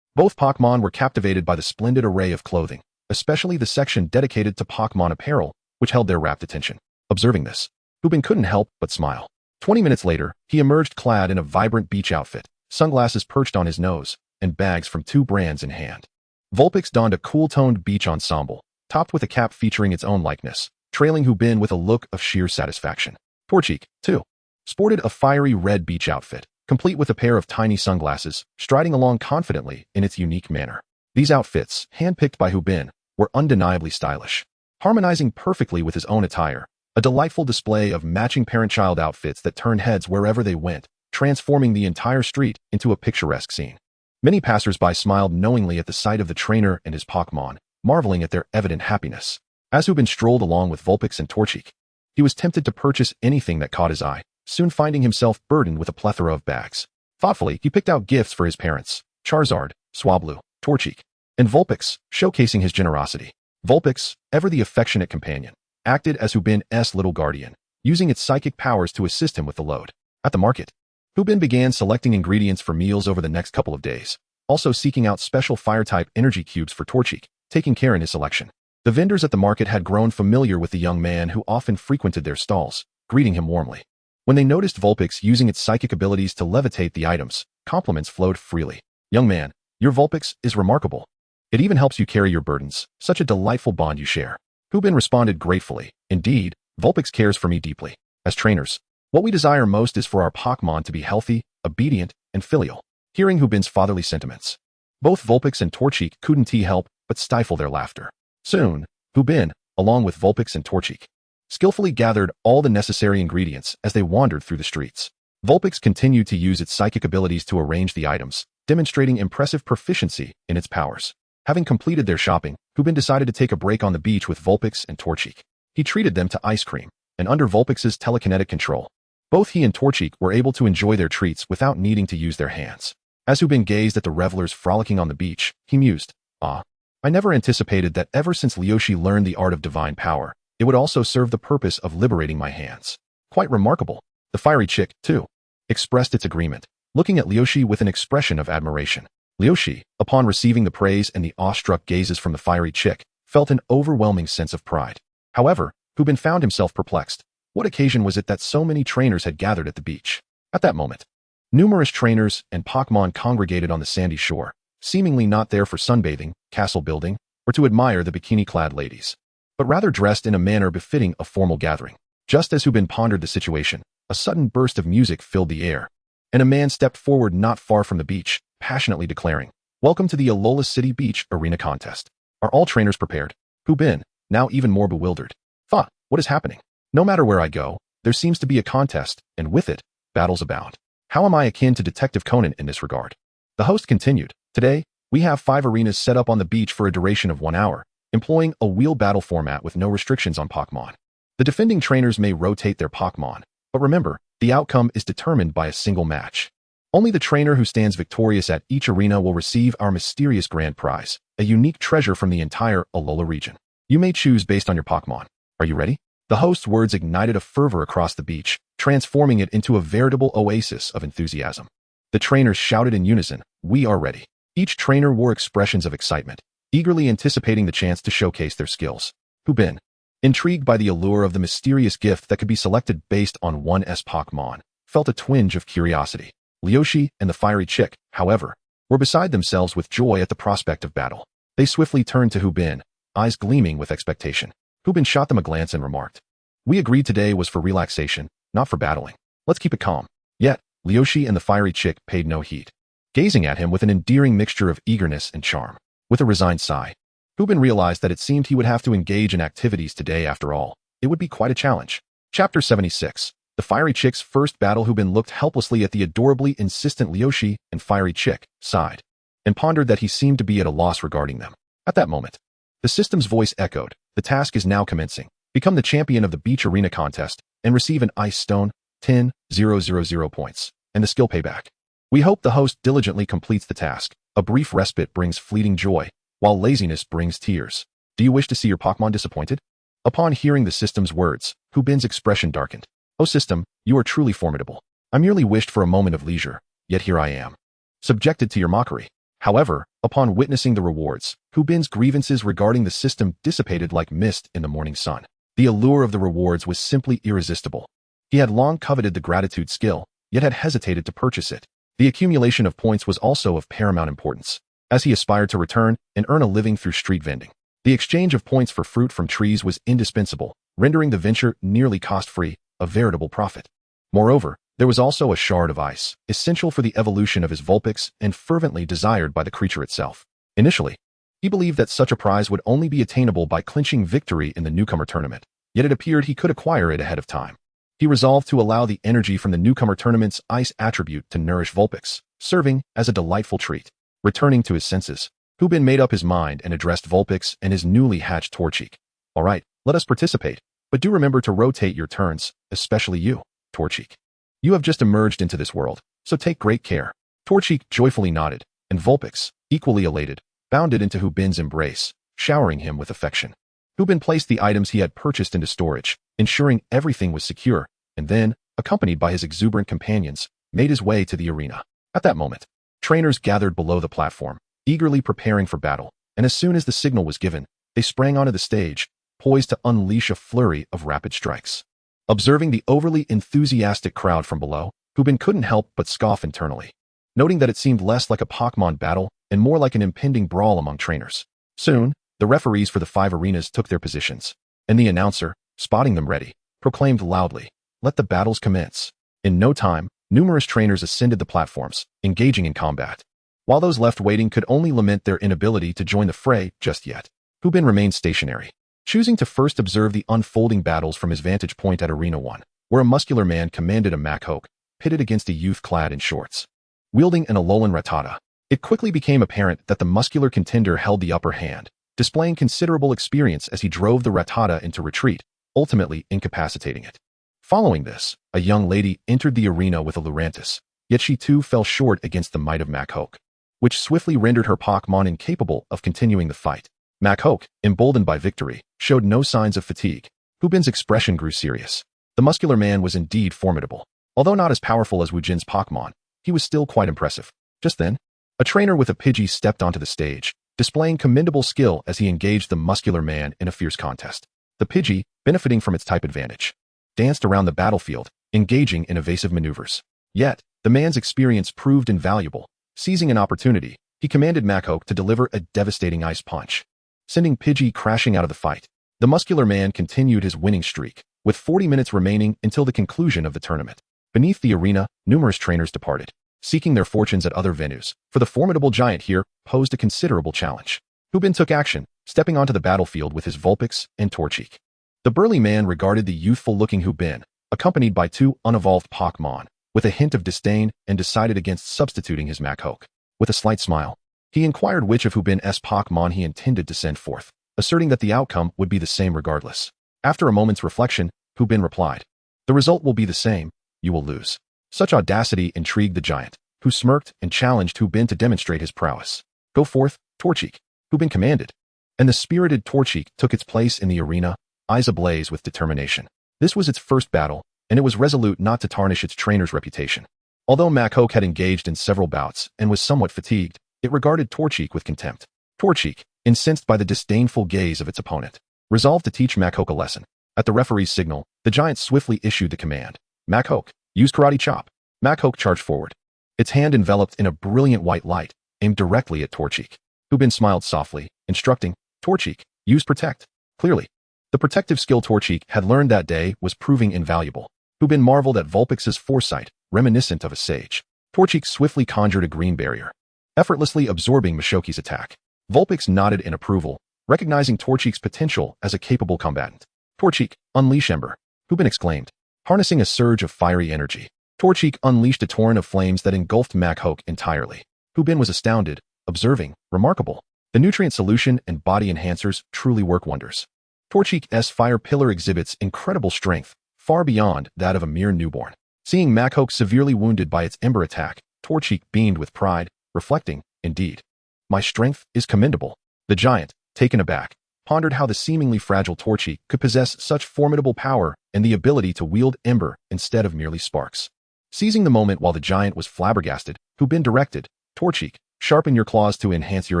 Both Pokémon were captivated by the splendid array of clothing, especially the section dedicated to Pokémon apparel, which held their rapt attention. Observing this, Hubin couldn't help but smile. 20 minutes later, he emerged clad in a vibrant beach outfit, sunglasses perched on his nose, and bags from 2 brands in hand. Vulpix donned a cool-toned beach ensemble, topped with a cap featuring its own likeness, trailing Hubin with a look of sheer satisfaction. Torchic, too, sported a fiery red beach outfit, complete with a pair of tiny sunglasses, striding along confidently in its unique manner. These outfits, handpicked by Hubin, were undeniably stylish, harmonizing perfectly with his own attire, a delightful display of matching parent-child outfits that turned heads wherever they went, transforming the entire street into a picturesque scene. Many passers-by smiled knowingly at the sight of the trainer and his Pokémon, marveling at their evident happiness. As Hubin strolled along with Vulpix and Torchic, he was tempted to purchase anything that caught his eye, soon finding himself burdened with a plethora of bags. Thoughtfully, he picked out gifts for his parents, Charizard, Swablu, Torchic, and Vulpix, showcasing his generosity. Vulpix, ever the affectionate companion, acted as Hubin's little guardian, using its psychic powers to assist him with the load. At the market, Hubin began selecting ingredients for meals over the next couple of days, also seeking out special fire-type energy cubes for Torchic, taking care in his selection. The vendors at the market had grown familiar with the young man who often frequented their stalls, greeting him warmly. When they noticed Vulpix using its psychic abilities to levitate the items, compliments flowed freely. Young man, your Vulpix is remarkable. It even helps you carry your burdens, such a delightful bond you share. Hubin responded gratefully. Indeed, Vulpix cares for me deeply. As trainers, what we desire most is for our Pokémon to be healthy, obedient, and filial. Hearing Hubin's fatherly sentiments, both Vulpix and Torchic couldn't help but stifle their laughter. Soon, Hubin, along with Vulpix and Torchic, skillfully gathered all the necessary ingredients as they wandered through the streets. Vulpix continued to use its psychic abilities to arrange the items, demonstrating impressive proficiency in its powers. Having completed their shopping, Hubin decided to take a break on the beach with Vulpix and Torchic. He treated them to ice cream, and under Vulpix's telekinetic control, both he and Torchic were able to enjoy their treats without needing to use their hands. As Hubin gazed at the revelers frolicking on the beach, he mused, "Ah, I never anticipated that ever since Leoshi learned the art of divine power, it would also serve the purpose of liberating my hands. Quite remarkable." The fiery chick, too, expressed its agreement, looking at Leoshi with an expression of admiration. Leoshi, upon receiving the praise and the awestruck gazes from the fiery chick, felt an overwhelming sense of pride. However, Hubin found himself perplexed. What occasion was it that so many trainers had gathered at the beach? At that moment, numerous trainers and Pokémon congregated on the sandy shore, seemingly not there for sunbathing, castle building, or to admire the bikini-clad ladies, but rather dressed in a manner befitting a formal gathering. Just as Hubin pondered the situation, a sudden burst of music filled the air, and a man stepped forward not far from the beach, passionately declaring, "Welcome to the Alola City Beach Arena Contest. Are all trainers prepared?" Hubin, now even more bewildered, thought, "What is happening? No matter where I go, there seems to be a contest, and with it, battles abound. How am I akin to Detective Conan in this regard?" The host continued, "Today, we have 5 arenas set up on the beach for a duration of 1 hour, employing a wheel battle format with no restrictions on Pokémon. The defending trainers may rotate their Pokémon, but remember, the outcome is determined by a single match. Only the trainer who stands victorious at each arena will receive our mysterious grand prize, a unique treasure from the entire Alola region. You may choose based on your Pokémon. Are you ready?" The host's words ignited a fervor across the beach, transforming it into a veritable oasis of enthusiasm. The trainers shouted in unison, "We are ready." Each trainer wore expressions of excitement, eagerly anticipating the chance to showcase their skills. Hubin, intrigued by the allure of the mysterious gift that could be selected based on one's Pokémon, felt a twinge of curiosity. Leoshi and the fiery chick, however, were beside themselves with joy at the prospect of battle. They swiftly turned to Hubin, eyes gleaming with expectation. Hubin shot them a glance and remarked, "We agreed today was for relaxation, not for battling. Let's keep it calm." Yet, Leoshi and the fiery chick paid no heed, gazing at him with an endearing mixture of eagerness and charm. With a resigned sigh, Hubin realized that it seemed he would have to engage in activities today after all. It would be quite a challenge. Chapter 76. The fiery chick's first battle. Hubin looked helplessly at the adorably insistent Leoshi and fiery chick, sighed, and pondered that he seemed to be at a loss regarding them. At that moment, the system's voice echoed, "The task is now commencing. Become the champion of the beach arena contest and receive an ice stone, 10,000 points, and the skill payback. We hope the host diligently completes the task. A brief respite brings fleeting joy, while laziness brings tears. Do you wish to see your Pokémon disappointed?" Upon hearing the system's words, Hubin's expression darkened. "Oh system, you are truly formidable. I merely wished for a moment of leisure, yet here I am, subjected to your mockery." However, upon witnessing the rewards, Hubin's grievances regarding the system dissipated like mist in the morning sun. The allure of the rewards was simply irresistible. He had long coveted the gratitude skill, yet had hesitated to purchase it. The accumulation of points was also of paramount importance, as he aspired to return and earn a living through street vending. The exchange of points for fruit from trees was indispensable, rendering the venture nearly cost-free, a veritable profit. Moreover, there was also a shard of ice, essential for the evolution of his Vulpix and fervently desired by the creature itself. Initially, he believed that such a prize would only be attainable by clinching victory in the Newcomer tournament, yet it appeared he could acquire it ahead of time. He resolved to allow the energy from the Newcomer tournament's ice attribute to nourish Vulpix, serving as a delightful treat. Returning to his senses, Hubin made up his mind and addressed Vulpix and his newly hatched Torchic. "All right, let us participate, but do remember to rotate your turns, especially you, Torchic. You have just emerged into this world, so take great care." Torchic joyfully nodded, and Vulpix, equally elated, bounded into Hubin's embrace, showering him with affection. Hubin placed the items he had purchased into storage, ensuring everything was secure, and then, accompanied by his exuberant companions, made his way to the arena. At that moment, trainers gathered below the platform, eagerly preparing for battle, and as soon as the signal was given, they sprang onto the stage, poised to unleash a flurry of rapid strikes. Observing the overly enthusiastic crowd from below, Hubin couldn't help but scoff internally, noting that it seemed less like a Pokémon battle and more like an impending brawl among trainers. Soon, the referees for the 5 arenas took their positions, and the announcer, spotting them ready, proclaimed loudly, "Let the battles commence." In no time, numerous trainers ascended the platforms, engaging in combat. While those left waiting could only lament their inability to join the fray just yet, Hubin remained stationary, choosing to first observe the unfolding battles from his vantage point at Arena 1, where a muscular man commanded a Machoke, pitted against a youth clad in shorts. Wielding an Alolan Rattata, it quickly became apparent that the muscular contender held the upper hand, displaying considerable experience as he drove the Rattata into retreat, ultimately incapacitating it. Following this, a young lady entered the arena with a Lurantis, yet she too fell short against the might of Machoke, which swiftly rendered her Pokémon incapable of continuing the fight. Machoke, emboldened by victory, showed no signs of fatigue. Hubin's expression grew serious. The muscular man was indeed formidable. Although not as powerful as Wu Jin's Pokémon, he was still quite impressive. Just then, a trainer with a Pidgey stepped onto the stage, displaying commendable skill as he engaged the muscular man in a fierce contest. The Pidgey, benefiting from its type advantage, danced around the battlefield, engaging in evasive maneuvers. Yet, the man's experience proved invaluable. Seizing an opportunity, he commanded Machoke to deliver a devastating ice punch, sending Pidgey crashing out of the fight. The muscular man continued his winning streak, with 40 minutes remaining until the conclusion of the tournament. Beneath the arena, numerous trainers departed, seeking their fortunes at other venues, for the formidable giant here posed a considerable challenge. Hubin took action, stepping onto the battlefield with his Vulpix and Torchic. The burly man regarded the youthful-looking Hubin, accompanied by 2 unevolved Pokémon, with a hint of disdain and decided against substituting his Machoke. With a slight smile, he inquired which of Hubin's Pokémon he intended to send forth, asserting that the outcome would be the same regardless. After a moment's reflection, Hubin replied, "The result will be the same, you will lose." Such audacity intrigued the giant, who smirked and challenged Hubin to demonstrate his prowess. "Go forth, Torchic," Hubin commanded, and the spirited Torchic took its place in the arena, eyes ablaze with determination. This was its first battle, and it was resolute not to tarnish its trainer's reputation. Although Machoke had engaged in several bouts and was somewhat fatigued, it regarded Torchic with contempt. Torchic, incensed by the disdainful gaze of its opponent, resolved to teach Machoke a lesson. At the referee's signal, the giant swiftly issued the command, "Machoke, use Karate Chop." Machoke charged forward, its hand enveloped in a brilliant white light, aimed directly at Torchic. Hubin smiled softly, instructing, "Torchic, use Protect." Clearly, the protective skill Torchic had learned that day was proving invaluable. Hubin marveled at Vulpix's foresight, reminiscent of a sage. Torchic swiftly conjured a green barrier, effortlessly absorbing Machoke's attack. Vulpix nodded in approval, recognizing Torchic's potential as a capable combatant. "Torchic, unleash Ember," Hubin exclaimed, harnessing a surge of fiery energy. Torchic unleashed a torrent of flames that engulfed Machoke entirely. Hubin was astounded, observing, "Remarkable. The nutrient solution and body enhancers truly work wonders." Torchic's fire pillar exhibits incredible strength, far beyond that of a mere newborn. Seeing Machoke severely wounded by its Ember attack, Torchic beamed with pride, reflecting, "Indeed, my strength is commendable." The giant, taken aback, pondered how the seemingly fragile Torchic could possess such formidable power and the ability to wield Ember instead of merely sparks. Seizing the moment while the giant was flabbergasted, Hubin directed, "Torchic, sharpen your claws to enhance your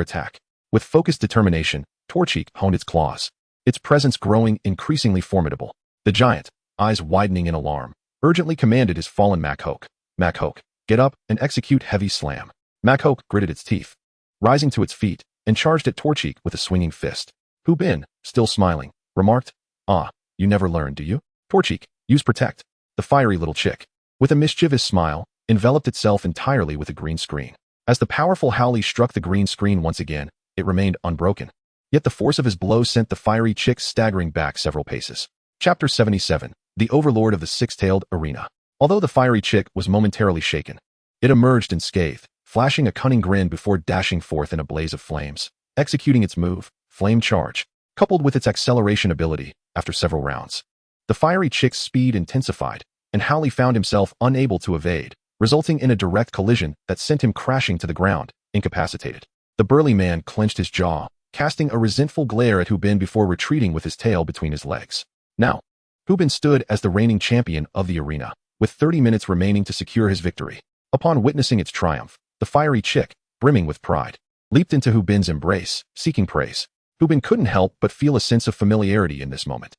attack." With focused determination, Torchic honed its claws, its presence growing increasingly formidable. The giant, eyes widening in alarm, urgently commanded his fallen Machoke, "Machoke, get up and execute heavy slam." Machoke gritted its teeth, rising to its feet, and charged at Torchic with a swinging fist. Hubin, still smiling, remarked, "Ah, you never learn, do you? Torchic, use Protect." The fiery little chick, with a mischievous smile, enveloped itself entirely with a green screen. As the powerful Howley struck the green screen once again, it remained unbroken. Yet the force of his blow sent the fiery chick staggering back several paces. Chapter 77, The Overlord of the Six-Tailed Arena. Although the fiery chick was momentarily shaken, it emerged unscathed, flashing a cunning grin before dashing forth in a blaze of flames, executing its move, Flame Charge, coupled with its acceleration ability. After several rounds, the fiery chick's speed intensified, and Howley found himself unable to evade, resulting in a direct collision that sent him crashing to the ground, incapacitated. The burly man clenched his jaw, casting a resentful glare at Hubin before retreating with his tail between his legs. Now, Hubin stood as the reigning champion of the arena, with 30 minutes remaining to secure his victory. Upon witnessing its triumph, the fiery chick, brimming with pride, leaped into Hubin's embrace, seeking praise. Hubin couldn't help but feel a sense of familiarity in this moment.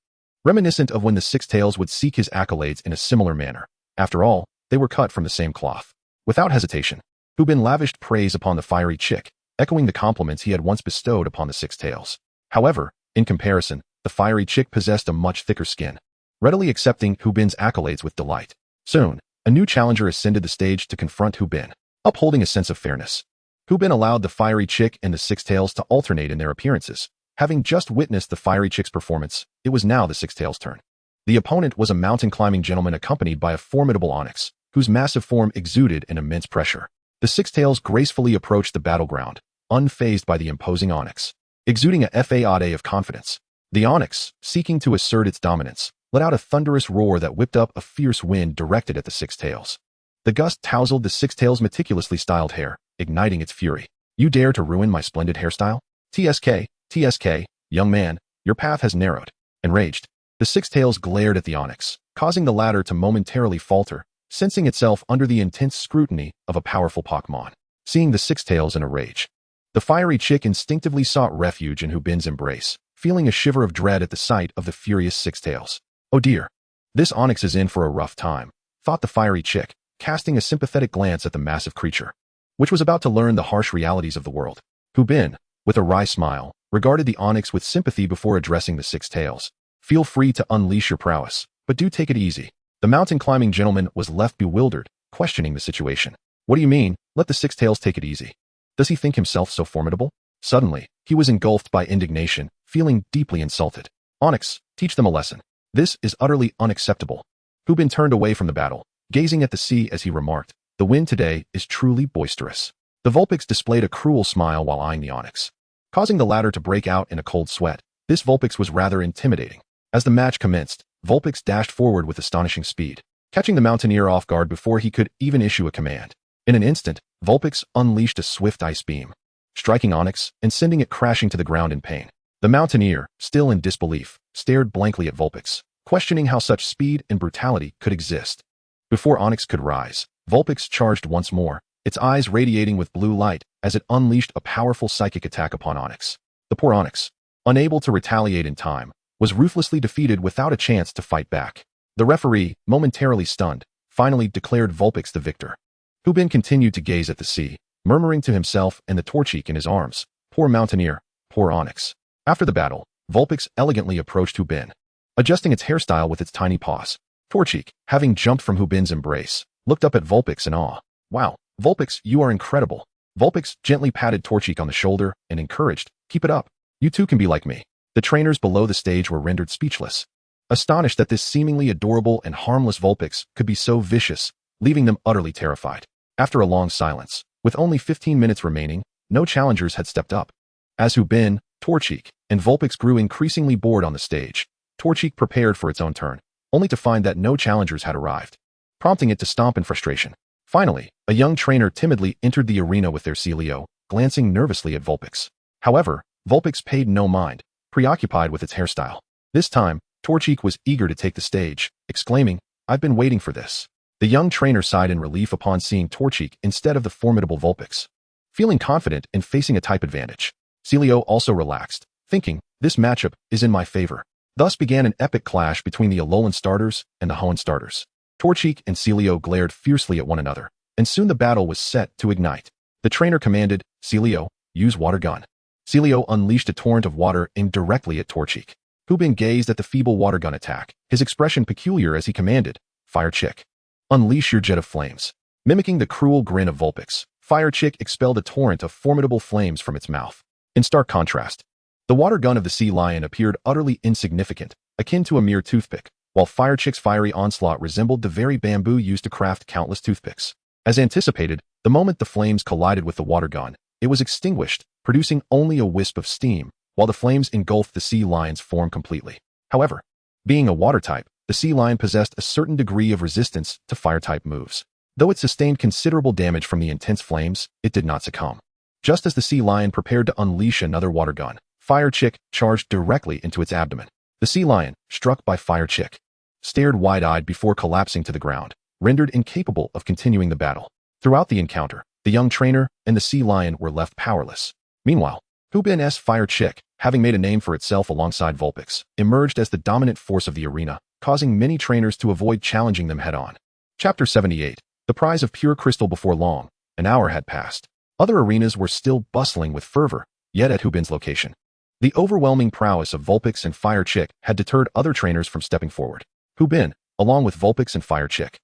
reminiscent of when the Six Tails would seek his accolades in a similar manner. After all, they were cut from the same cloth. Without hesitation, Hubin lavished praise upon the fiery chick, echoing the compliments he had once bestowed upon the Six Tails. However, in comparison, the fiery chick possessed a much thicker skin, readily accepting Hubin's accolades with delight. Soon, a new challenger ascended the stage to confront Hubin, upholding a sense of fairness. Hubin allowed the fiery chick and the Six Tails to alternate in their appearances. Having just witnessed the fiery chick's performance, it was now the Six Tails' turn. The opponent was a mountain-climbing gentleman accompanied by a formidable onyx, whose massive form exuded an immense pressure. The Six Tails gracefully approached the battleground, unfazed by the imposing onyx, exuding a fade of confidence. The onyx, seeking to assert its dominance, let out a thunderous roar that whipped up a fierce wind directed at the Six Tails. The gust tousled the Six Tails' meticulously styled hair, igniting its fury. "You dare to ruin my splendid hairstyle? TSK, young man, your path has narrowed." Enraged, the Six Tails glared at the onyx, causing the latter to momentarily falter, sensing itself under the intense scrutiny of a powerful Pokémon. Seeing the Six Tails in a rage, the fiery chick instinctively sought refuge in Hubin's embrace, feeling a shiver of dread at the sight of the furious Six Tails. "Oh dear, this onyx is in for a rough time," thought the fiery chick, casting a sympathetic glance at the massive creature, which was about to learn the harsh realities of the world. Hubin, with a wry smile, regarded the onyx with sympathy before addressing the Six Tails. "Feel free to unleash your prowess, but do take it easy." The mountain-climbing gentleman was left bewildered, questioning the situation. "What do you mean, let the Six Tails take it easy? Does he think himself so formidable?" Suddenly, he was engulfed by indignation, feeling deeply insulted. "Onyx, teach them a lesson. This is utterly unacceptable." Hubin turned away from the battle, gazing at the sea as he remarked, "The wind today is truly boisterous." The Vulpix displayed a cruel smile while eyeing the onyx, causing the latter to break out in a cold sweat. This Vulpix was rather intimidating. As the match commenced, Vulpix dashed forward with astonishing speed, catching the mountaineer off guard before he could even issue a command. In an instant, Vulpix unleashed a swift ice beam, striking Onyx and sending it crashing to the ground in pain. The mountaineer, still in disbelief, stared blankly at Vulpix, questioning how such speed and brutality could exist. Before Onyx could rise, Vulpix charged once more, its eyes radiating with blue light as it unleashed a powerful psychic attack upon Onyx. The poor Onyx, unable to retaliate in time, was ruthlessly defeated without a chance to fight back. The referee, momentarily stunned, finally declared Vulpix the victor. Hubin continued to gaze at the sea, murmuring to himself and the Torchic in his arms, "Poor mountaineer, poor Onyx." After the battle, Vulpix elegantly approached Hubin, adjusting its hairstyle with its tiny paws. Torchic, having jumped from Hubin's embrace, looked up at Vulpix in awe. "Wow, Vulpix, you are incredible." Vulpix gently patted Torchic on the shoulder and encouraged, "Keep it up. You too can be like me." The trainers below the stage were rendered speechless, astonished that this seemingly adorable and harmless Vulpix could be so vicious, leaving them utterly terrified. After a long silence, with only 15 minutes remaining, no challengers had stepped up. As Hubin, Torchic, and Vulpix grew increasingly bored on the stage, Torchic prepared for its own turn, only to find that no challengers had arrived, prompting it to stomp in frustration. Finally, a young trainer timidly entered the arena with their Celio, glancing nervously at Vulpix. However, Vulpix paid no mind, preoccupied with its hairstyle. This time, Torchic was eager to take the stage, exclaiming, "I've been waiting for this." The young trainer sighed in relief upon seeing Torchic instead of the formidable Vulpix. Feeling confident in facing a type advantage, Celio also relaxed, thinking, "This matchup is in my favor." Thus began an epic clash between the Alolan starters and the Hoenn starters. Torchic and Celio glared fiercely at one another, and soon the battle was set to ignite. The trainer commanded, "Celio, use water gun." Celio unleashed a torrent of water aimed directly at Torchic. Hubin gazed at the feeble water gun attack, his expression peculiar as he commanded, "Fire Chick, unleash your jet of flames." Mimicking the cruel grin of Vulpix, Fire Chick expelled a torrent of formidable flames from its mouth. In stark contrast, the water gun of the sea lion appeared utterly insignificant, akin to a mere toothpick, while Fire Chick's fiery onslaught resembled the very bamboo used to craft countless toothpicks. As anticipated, the moment the flames collided with the water gun, it was extinguished, producing only a wisp of steam, while the flames engulfed the sea lion's form completely. However, being a water type, the sea lion possessed a certain degree of resistance to fire-type moves. Though it sustained considerable damage from the intense flames, it did not succumb. Just as the sea lion prepared to unleash another water gun, Fire Chick charged directly into its abdomen. The sea lion, struck by Fire Chick, stared wide-eyed before collapsing to the ground, rendered incapable of continuing the battle. Throughout the encounter, the young trainer and the sea lion were left powerless. Meanwhile, Hubin's Fire Chick, having made a name for itself alongside Vulpix, emerged as the dominant force of the arena, causing many trainers to avoid challenging them head-on. Chapter 78. The prize of pure crystal. Before long, an hour had passed. Other arenas were still bustling with fervor, yet at Hubin's location. The overwhelming prowess of Vulpix and Torchic had deterred other trainers from stepping forward. Hubin, along with Vulpix and Torchic,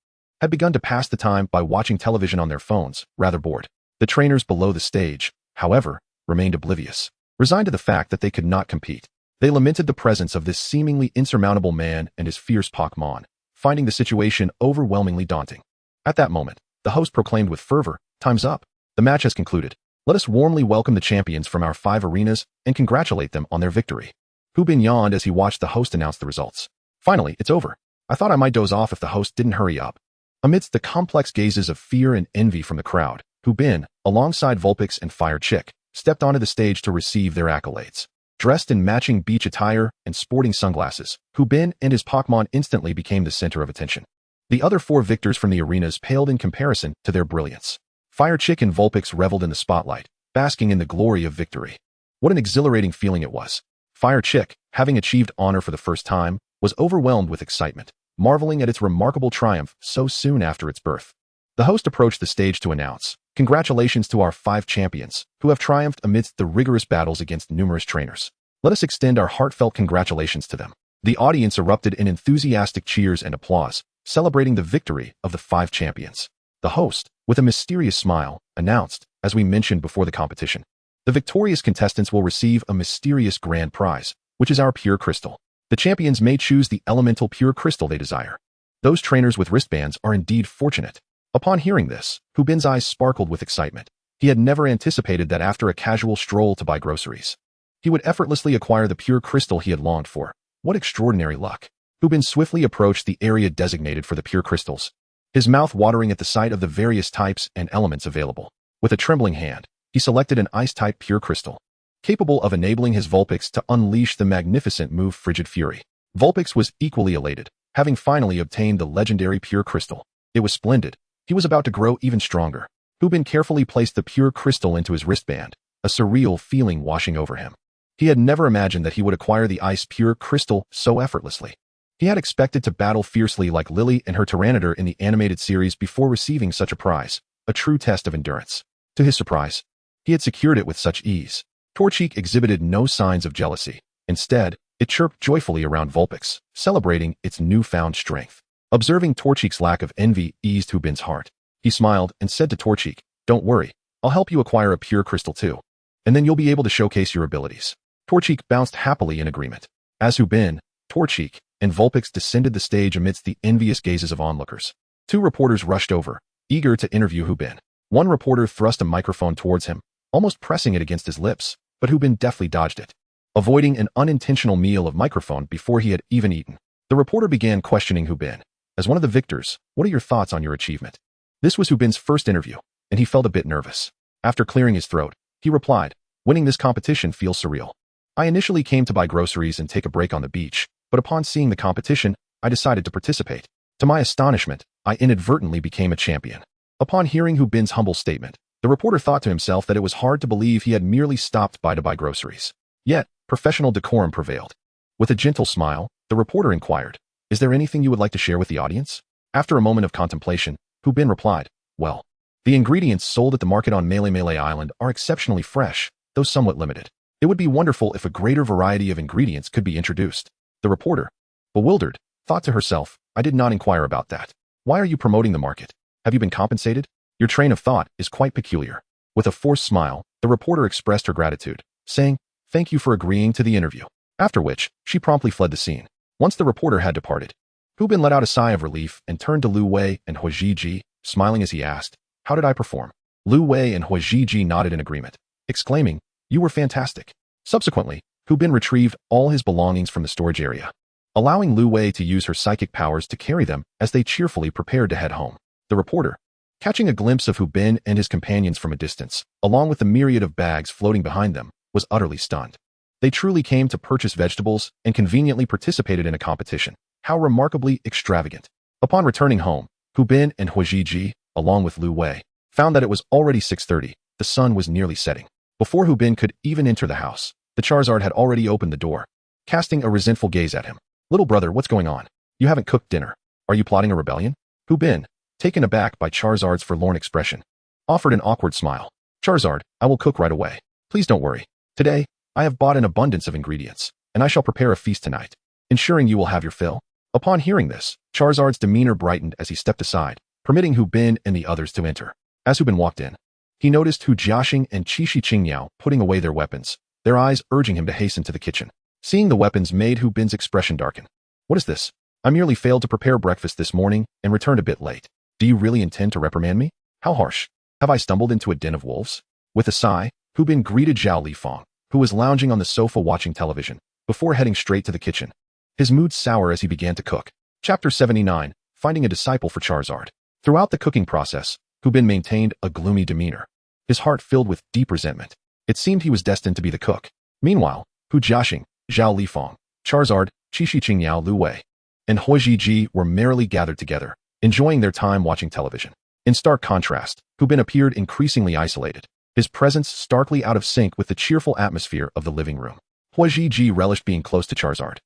had begun to pass the time by watching television on their phones, rather bored. The trainers below the stage, however, remained oblivious, resigned to the fact that they could not compete. They lamented the presence of this seemingly insurmountable man and his fierce Pokémon, finding the situation overwhelmingly daunting. At that moment, the host proclaimed with fervor, "Time's up. The match has concluded. Let us warmly welcome the champions from our 5 arenas and congratulate them on their victory." Hubin yawned as he watched the host announce the results. "Finally, it's over. I thought I might doze off if the host didn't hurry up." Amidst the complex gazes of fear and envy from the crowd, Hubin, alongside Vulpix and Torchic, stepped onto the stage to receive their accolades. Dressed in matching beach attire and sporting sunglasses, Hubin and his Pokémon instantly became the center of attention. The other 4 victors from the arenas paled in comparison to their brilliance. Torchic and Vulpix reveled in the spotlight, basking in the glory of victory. What an exhilarating feeling it was. Torchic, having achieved honor for the first time, was overwhelmed with excitement, marveling at its remarkable triumph so soon after its birth. The host approached the stage to announce, "Congratulations to our 5 champions, who have triumphed amidst the rigorous battles against numerous trainers. Let us extend our heartfelt congratulations to them." The audience erupted in enthusiastic cheers and applause, celebrating the victory of the 5 champions. The host, with a mysterious smile, announced, as we mentioned before the competition, "The victorious contestants will receive a mysterious grand prize, which is our pure crystal. The champions may choose the elemental pure crystal they desire. Those trainers with wristbands are indeed fortunate." Upon hearing this, Hubin's eyes sparkled with excitement. He had never anticipated that after a casual stroll to buy groceries, he would effortlessly acquire the pure crystal he had longed for. What extraordinary luck. Hubin swiftly approached the area designated for the pure crystals, his mouth watering at the sight of the various types and elements available. With a trembling hand, he selected an ice-type pure crystal, capable of enabling his Vulpix to unleash the magnificent move Frigid Fury. Vulpix was equally elated, having finally obtained the legendary pure crystal. It was splendid. He was about to grow even stronger. Hubin carefully placed the pure crystal into his wristband, a surreal feeling washing over him. He had never imagined that he would acquire the ice pure crystal so effortlessly. He had expected to battle fiercely like Lily and her Tyranitar in the animated series before receiving such a prize, a true test of endurance. To his surprise, he had secured it with such ease. Torchic exhibited no signs of jealousy. Instead, it chirped joyfully around Vulpix, celebrating its newfound strength. Observing Torchic's lack of envy eased Hubin's heart. He smiled and said to Torchic, "Don't worry, I'll help you acquire a pure crystal too. And then you'll be able to showcase your abilities." Torchic bounced happily in agreement. As Hubin, Torchic, and Vulpix descended the stage amidst the envious gazes of onlookers, 2 reporters rushed over, eager to interview Hubin. One reporter thrust a microphone towards him, almost pressing it against his lips, but Hubin deftly dodged it, avoiding an unintentional meal of microphone before he had even eaten. The reporter began questioning Hubin. "As one of the victors, what are your thoughts on your achievement?" This was Hubin's first interview, and he felt a bit nervous. After clearing his throat, he replied, "Winning this competition feels surreal. I initially came to buy groceries and take a break on the beach, but upon seeing the competition, I decided to participate. To my astonishment, I inadvertently became a champion." Upon hearing Hubin's humble statement, the reporter thought to himself that it was hard to believe he had merely stopped by to buy groceries. Yet, professional decorum prevailed. With a gentle smile, the reporter inquired, "Is there anything you would like to share with the audience?" After a moment of contemplation, Hubin replied, "Well, the ingredients sold at the market on Melee Island are exceptionally fresh, though somewhat limited. It would be wonderful if a greater variety of ingredients could be introduced." The reporter, bewildered, thought to herself, "I did not inquire about that. Why are you promoting the market? Have you been compensated? Your train of thought is quite peculiar." With a forced smile, the reporter expressed her gratitude, saying, "Thank you for agreeing to the interview." After which, she promptly fled the scene. Once the reporter had departed, Hubin let out a sigh of relief and turned to Lu Wei and Huajiji, smiling as he asked, "How did I perform?" Lu Wei and Huajiji nodded in agreement, exclaiming, "You were fantastic." Subsequently, Hubin retrieved all his belongings from the storage area, allowing Lu Wei to use her psychic powers to carry them as they cheerfully prepared to head home. The reporter, catching a glimpse of Hubin and his companions from a distance, along with the myriad of bags floating behind them, was utterly stunned. They truly came to purchase vegetables and conveniently participated in a competition. How remarkably extravagant. Upon returning home, Hubin and Huajiji, along with Lu Wei, found that it was already 6:30. The sun was nearly setting. Before Hubin could even enter the house, The Charizard had already opened the door, casting a resentful gaze at him. Little brother, what's going on? You haven't cooked dinner. Are you plotting a rebellion? Hu Bin, taken aback by Charizard's forlorn expression, offered an awkward smile. Charizard, I will cook right away. Please don't worry. Today, I have bought an abundance of ingredients, and I shall prepare a feast tonight, ensuring you will have your fill. Upon hearing this, Charizard's demeanor brightened as he stepped aside, permitting Hu Bin and the others to enter. As Hu Bin walked in, he noticed Hu Jiaxing and Qixi Qingyao putting away their weapons, their eyes urging him to hasten to the kitchen. Seeing the weapons made Hu Bin's expression darken. What is this? I merely failed to prepare breakfast this morning and returned a bit late. Do you really intend to reprimand me? How harsh. Have I stumbled into a den of wolves? With a sigh, Hu Bin greeted Zhao Lifang, who was lounging on the sofa watching television, before heading straight to the kitchen. His mood sour as he began to cook. Chapter 79, Finding a Disciple for Charizard. Throughout the cooking process, Hu Bin maintained a gloomy demeanor, his heart filled with deep resentment. It seemed he was destined to be the cook. Meanwhile, Hu Jiaxing, Zhao Lifang, Charizard, Qixi Qingyao Lu Wei, and Hui Ji were merrily gathered together, enjoying their time watching television. In stark contrast, Hu Bin appeared increasingly isolated, his presence starkly out of sync with the cheerful atmosphere of the living room. Hui Ji relished being close to Charizard,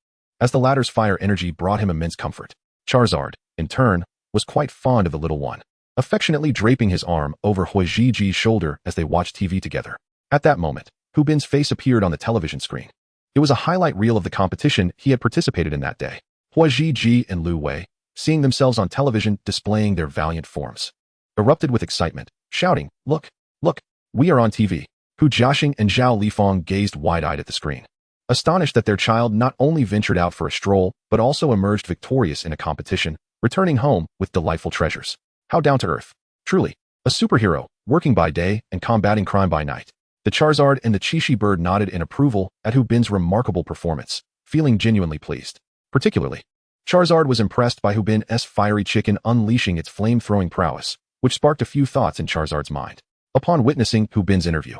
as the latter's fire energy brought him immense comfort. Charizard, in turn, was quite fond of the little one, affectionately draping his arm over Hui Ji's shoulder as they watched TV together. At that moment, Hu Bin's face appeared on the television screen. It was a highlight reel of the competition he had participated in that day. Hui Ji and Lu Wei, seeing themselves on television displaying their valiant forms, erupted with excitement, shouting, Look, look, we are on TV. Hu Jiaxing and Zhao Lifang gazed wide-eyed at the screen, astonished that their child not only ventured out for a stroll, but also emerged victorious in a competition, returning home with delightful treasures. How down to earth. Truly, a superhero, working by day and combating crime by night. The Charizard and the Qixi bird nodded in approval at Hu Bin's remarkable performance, feeling genuinely pleased. Particularly, Charizard was impressed by Hu Bin's fiery chicken unleashing its flame-throwing prowess, which sparked a few thoughts in Charizard's mind. Upon witnessing Hu Bin's interview,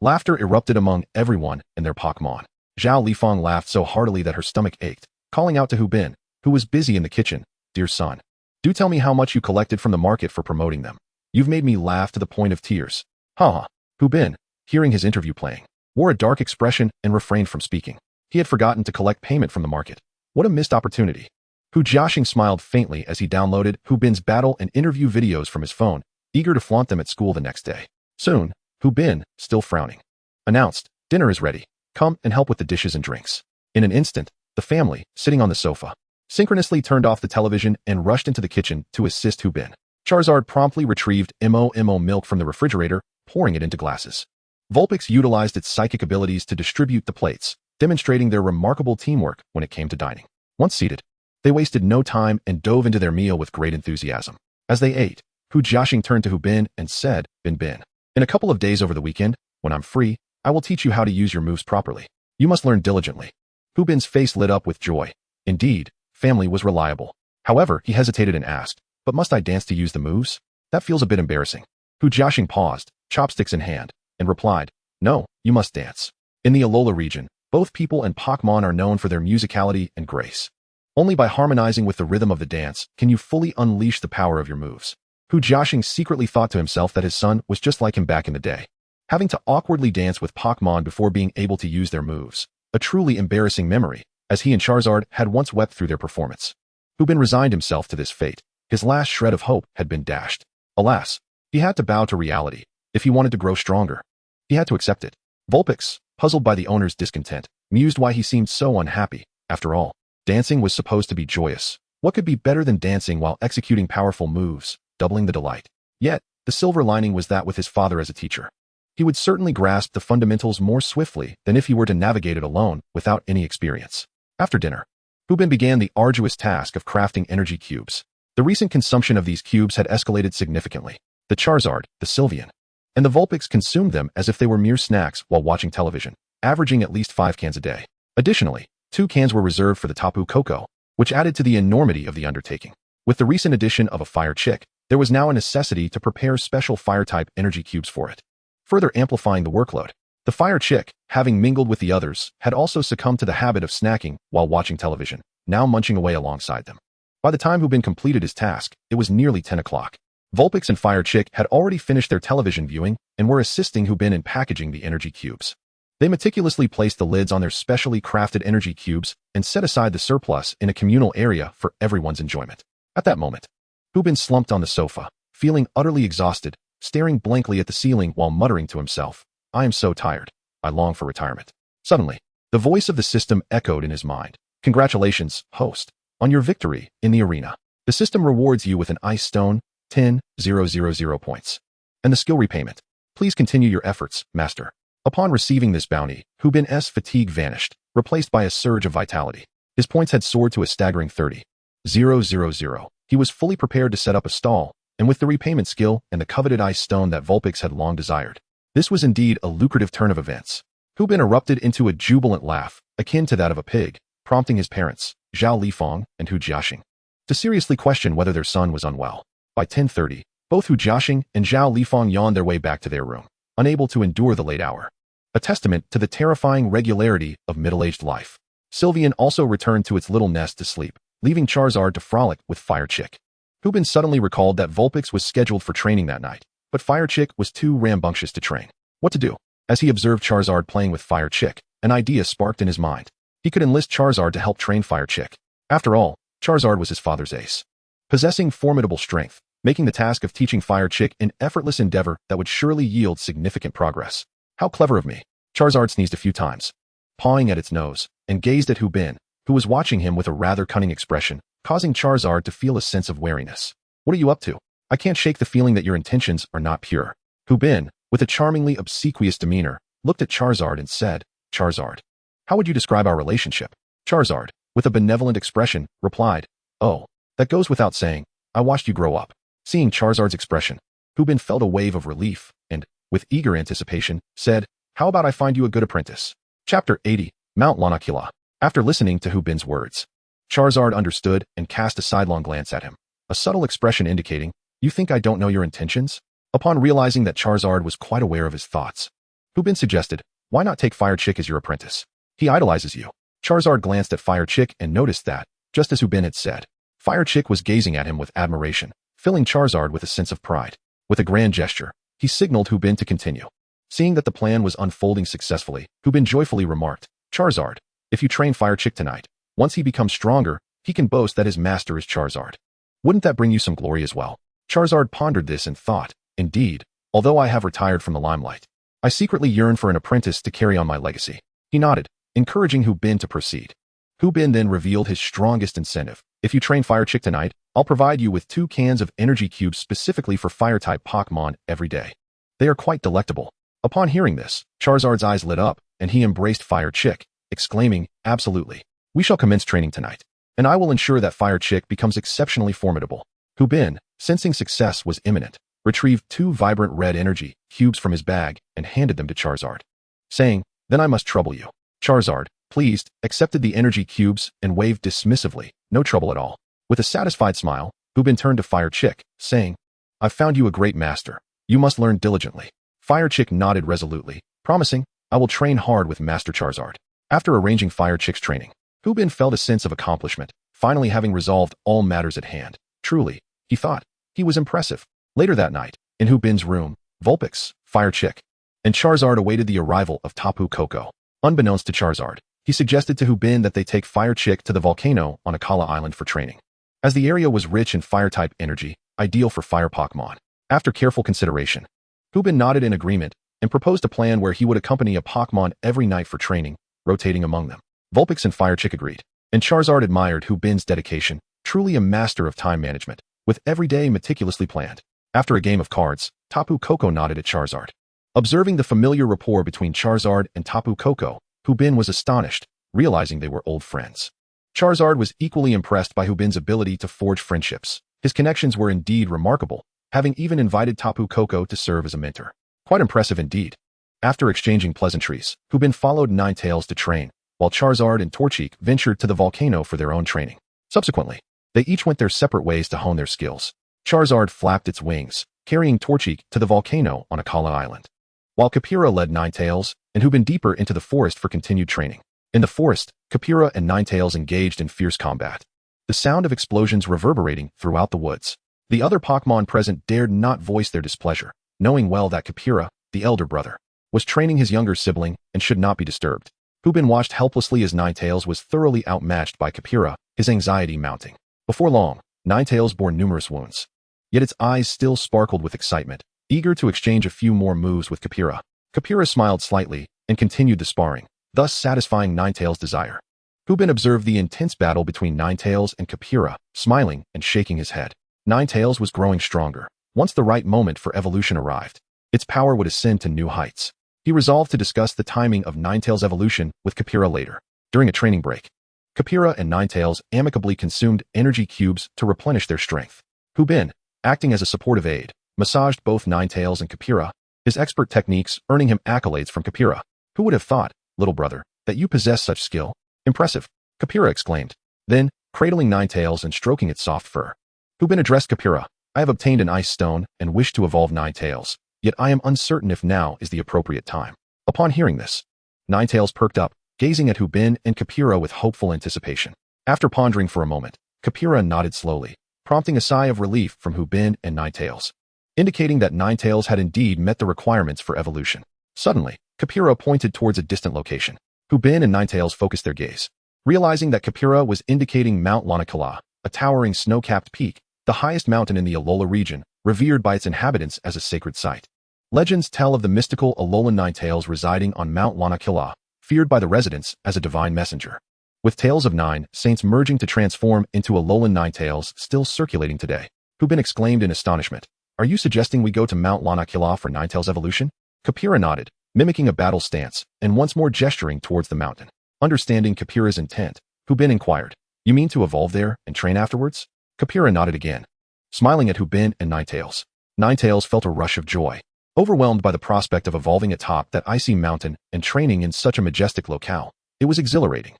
laughter erupted among everyone and their Pokémon. Zhao Lifang laughed so heartily that her stomach ached, calling out to Hu Bin, who was busy in the kitchen, Dear son, do tell me how much you collected from the market for promoting them. You've made me laugh to the point of tears. Ha ha. Hu Bin, hearing his interview playing, wore a dark expression and refrained from speaking. He had forgotten to collect payment from the market. What a missed opportunity. Hu Jiaxing smiled faintly as he downloaded Hu Bin's battle and interview videos from his phone, eager to flaunt them at school the next day. Soon, Hu Bin, still frowning, announced, Dinner is ready. Come and help with the dishes and drinks. In an instant, the family, sitting on the sofa, synchronously turned off the television and rushed into the kitchen to assist Hu Bin. Charizard promptly retrieved MO milk from the refrigerator, pouring it into glasses. Vulpix utilized its psychic abilities to distribute the plates, demonstrating their remarkable teamwork when it came to dining. Once seated, they wasted no time and dove into their meal with great enthusiasm. As they ate, Hu Jiaxing turned to Hu Bin and said, Bin, in a couple of days over the weekend, when I'm free, I will teach you how to use your moves properly. You must learn diligently. Hu Bin's face lit up with joy. Indeed, family was reliable. However, he hesitated and asked, But must I dance to use the moves? That feels a bit embarrassing. Hu Jiaxing paused, chopsticks in hand, and replied, No, you must dance. In the Alola region, both people and Pokémon are known for their musicality and grace. Only by harmonizing with the rhythm of the dance can you fully unleash the power of your moves. Hu Jiaxing secretly thought to himself that his son was just like him back in the day, having to awkwardly dance with Pokémon before being able to use their moves, a truly embarrassing memory, as he and Charizard had once wept through their performance. Hu Bin resigned himself to this fate. His last shred of hope had been dashed. Alas, he had to bow to reality. If he wanted to grow stronger, he had to accept it. Vulpix, puzzled by the owner's discontent, mused why he seemed so unhappy. After all, dancing was supposed to be joyous. What could be better than dancing while executing powerful moves, doubling the delight? Yet, the silver lining was that with his father as a teacher, he would certainly grasp the fundamentals more swiftly than if he were to navigate it alone without any experience. After dinner, Hu Bin began the arduous task of crafting energy cubes. The recent consumption of these cubes had escalated significantly. The Charizard, the Sylveon, and the Vulpix consumed them as if they were mere snacks while watching television, averaging at least 5 cans a day. Additionally, 2 cans were reserved for the Tapu Koko, which added to the enormity of the undertaking. With the recent addition of a Fire Chick, there was now a necessity to prepare special Fire-type energy cubes for it, further amplifying the workload. The Fire Chick, having mingled with the others, had also succumbed to the habit of snacking while watching television, now munching away alongside them. By the time Hu Bin completed his task, it was nearly 10 o'clock. Vulpix and Fire Chick had already finished their television viewing and were assisting Hu Bin in packaging the energy cubes. They meticulously placed the lids on their specially crafted energy cubes and set aside the surplus in a communal area for everyone's enjoyment. At that moment, Hubin slumped on the sofa, feeling utterly exhausted, staring blankly at the ceiling while muttering to himself, "I am so tired. I long for retirement." Suddenly, the voice of the system echoed in his mind. "Congratulations, host, on your victory in the arena. The system rewards you with an ice stone, 10,000 points. And the skill repayment. Please continue your efforts, master." Upon receiving this bounty, Hubin's fatigue vanished, replaced by a surge of vitality. His points had soared to a staggering 30,000. He was fully prepared to set up a stall, and with the repayment skill and the coveted ice stone that Vulpix had long desired. This was indeed a lucrative turn of events. Hubin erupted into a jubilant laugh, akin to that of a pig, prompting his parents, Zhao Lifeng and Hu Jiaxing, to seriously question whether their son was unwell. By 10:30, both Hu Jiaxing and Zhao Lifeng yawned their way back to their room, unable to endure the late hour. A testament to the terrifying regularity of middle-aged life. Sylveon also returned to its little nest to sleep, leaving Charizard to frolic with Fire Chick. Hubin suddenly recalled that Vulpix was scheduled for training that night, but Fire Chick was too rambunctious to train. What to do? As he observed Charizard playing with Fire Chick, an idea sparked in his mind. He could enlist Charizard to help train Fire Chick. After all, Charizard was his father's ace, possessing formidable strength, making the task of teaching Fire Chick an effortless endeavor that would surely yield significant progress. How clever of me. Charizard sneezed a few times, pawing at its nose, and gazed at Hubin, who was watching him with a rather cunning expression, causing Charizard to feel a sense of wariness. "What are you up to? I can't shake the feeling that your intentions are not pure." Hubin, with a charmingly obsequious demeanor, looked at Charizard and said, "Charizard, how would you describe our relationship?" Charizard, with a benevolent expression, replied, "Oh, that goes without saying. I watched you grow up." Seeing Charizard's expression, Hubin felt a wave of relief and, with eager anticipation, said, "How about I find you a good apprentice?" Chapter 80, Mount Lanakila. After listening to Hubin's words, Charizard understood and cast a sidelong glance at him, a subtle expression indicating, "You think I don't know your intentions?" Upon realizing that Charizard was quite aware of his thoughts, Hubin suggested, "Why not take Fire Chick as your apprentice? He idolizes you." Charizard glanced at Fire Chick and noticed that, just as Hubin had said, Fire Chick was gazing at him with admiration, filling Charizard with a sense of pride. With a grand gesture, he signaled Hubin to continue. Seeing that the plan was unfolding successfully, Hubin joyfully remarked, "Charizard, if you train Fire Chick tonight, once he becomes stronger, he can boast that his master is Charizard. Wouldn't that bring you some glory as well?" Charizard pondered this and thought, "Indeed, although I have retired from the limelight, I secretly yearn for an apprentice to carry on my legacy." He nodded, encouraging Hubin to proceed. Hubin then revealed his strongest incentive. "If you train Fire Chick tonight, I'll provide you with 2 cans of energy cubes specifically for Fire-type Pokémon every day. They are quite delectable." Upon hearing this, Charizard's eyes lit up, and he embraced Fire Chick, exclaiming, "Absolutely. We shall commence training tonight, and I will ensure that Fire Chick becomes exceptionally formidable." Hubin, sensing success was imminent, retrieved 2 vibrant red energy cubes from his bag and handed them to Charizard, saying, "Then I must trouble you." Charizard, pleased, accepted the energy cubes and waved dismissively, "No trouble at all." With a satisfied smile, Hubin turned to Fire Chick, saying, "I've found you a great master. You must learn diligently." Fire Chick nodded resolutely, promising, "I will train hard with Master Charizard." After arranging Fire Chick's training, Hubin felt a sense of accomplishment, finally having resolved all matters at hand. Truly, he thought, he was impressive. Later that night, in Hubin's room, Vulpix, Fire Chick, and Charizard awaited the arrival of Tapu Koko. Unbeknownst to Charizard, he suggested to Hubin that they take Fire Chick to the volcano on Akala Island for training, as the area was rich in Fire-type energy, ideal for Fire Pokémon. After careful consideration, Hubin nodded in agreement and proposed a plan where he would accompany a Pokémon every night for training, rotating among them. Vulpix and Fire Chick agreed, and Charizard admired Hubin's dedication, truly a master of time management, with every day meticulously planned. After a game of cards, Tapu Koko nodded at Charizard. Observing the familiar rapport between Charizard and Tapu Koko, Hubin was astonished, realizing they were old friends. Charizard was equally impressed by Hubin's ability to forge friendships. His connections were indeed remarkable, having even invited Tapu Koko to serve as a mentor. Quite impressive indeed. After exchanging pleasantries, Hubin followed Ninetales to train, while Charizard and Torchic ventured to the volcano for their own training. Subsequently, they each went their separate ways to hone their skills. Charizard flapped its wings, carrying Torchic to the volcano on Akala Island, while Caipira led Ninetales and Hubin deeper into the forest for continued training. In the forest, Caipira and Ninetales engaged in fierce combat, the sound of explosions reverberating throughout the woods. The other Pokémon present dared not voice their displeasure, knowing well that Caipira, the elder brother, was training his younger sibling and should not be disturbed. Hubin watched helplessly as Ninetales was thoroughly outmatched by Caipira, his anxiety mounting. Before long, Ninetales bore numerous wounds. Yet its eyes still sparkled with excitement, eager to exchange a few more moves with Caipira. Caipira smiled slightly and continued the sparring, thus satisfying Ninetales' desire. Hubin observed the intense battle between Ninetales and Caipira, smiling and shaking his head. Ninetales was growing stronger. Once the right moment for evolution arrived, its power would ascend to new heights. He resolved to discuss the timing of Ninetales' evolution with Caipira later. During a training break, Caipira and Ninetales amicably consumed energy cubes to replenish their strength. Hubin, acting as a supportive aid, massaged both Ninetales and Caipira, his expert techniques earning him accolades from Caipira. Who would have thought, little brother, that you possess such skill? Impressive, Caipira exclaimed. Then, cradling Ninetales and stroking its soft fur, Hubin addressed Caipira. I have obtained an ice stone and wish to evolve Ninetales, yet I am uncertain if now is the appropriate time. Upon hearing this, Ninetales perked up, gazing at Hubin and Caipira with hopeful anticipation. After pondering for a moment, Caipira nodded slowly, prompting a sigh of relief from Hubin and Ninetales, indicating that Ninetales had indeed met the requirements for evolution. Suddenly, Caipira pointed towards a distant location. Hubin and Ninetales focused their gaze, realizing that Caipira was indicating Mount Lanakila, a towering snow-capped peak, the highest mountain in the Alola region, revered by its inhabitants as a sacred site. Legends tell of the mystical Alolan Ninetales residing on Mount Lanakila, feared by the residents as a divine messenger. With tales of 9 saints merging to transform into Alolan Ninetales still circulating today, Hubin exclaimed in astonishment. Are you suggesting we go to Mount Lanakila for Ninetales evolution? Caipira nodded, mimicking a battle stance, and once more gesturing towards the mountain. Understanding Caipira's intent, Hubin inquired, You mean to evolve there and train afterwards? Caipira nodded again, smiling at Hubin and Ninetales. Ninetales felt a rush of joy, overwhelmed by the prospect of evolving atop that icy mountain and training in such a majestic locale. It was exhilarating.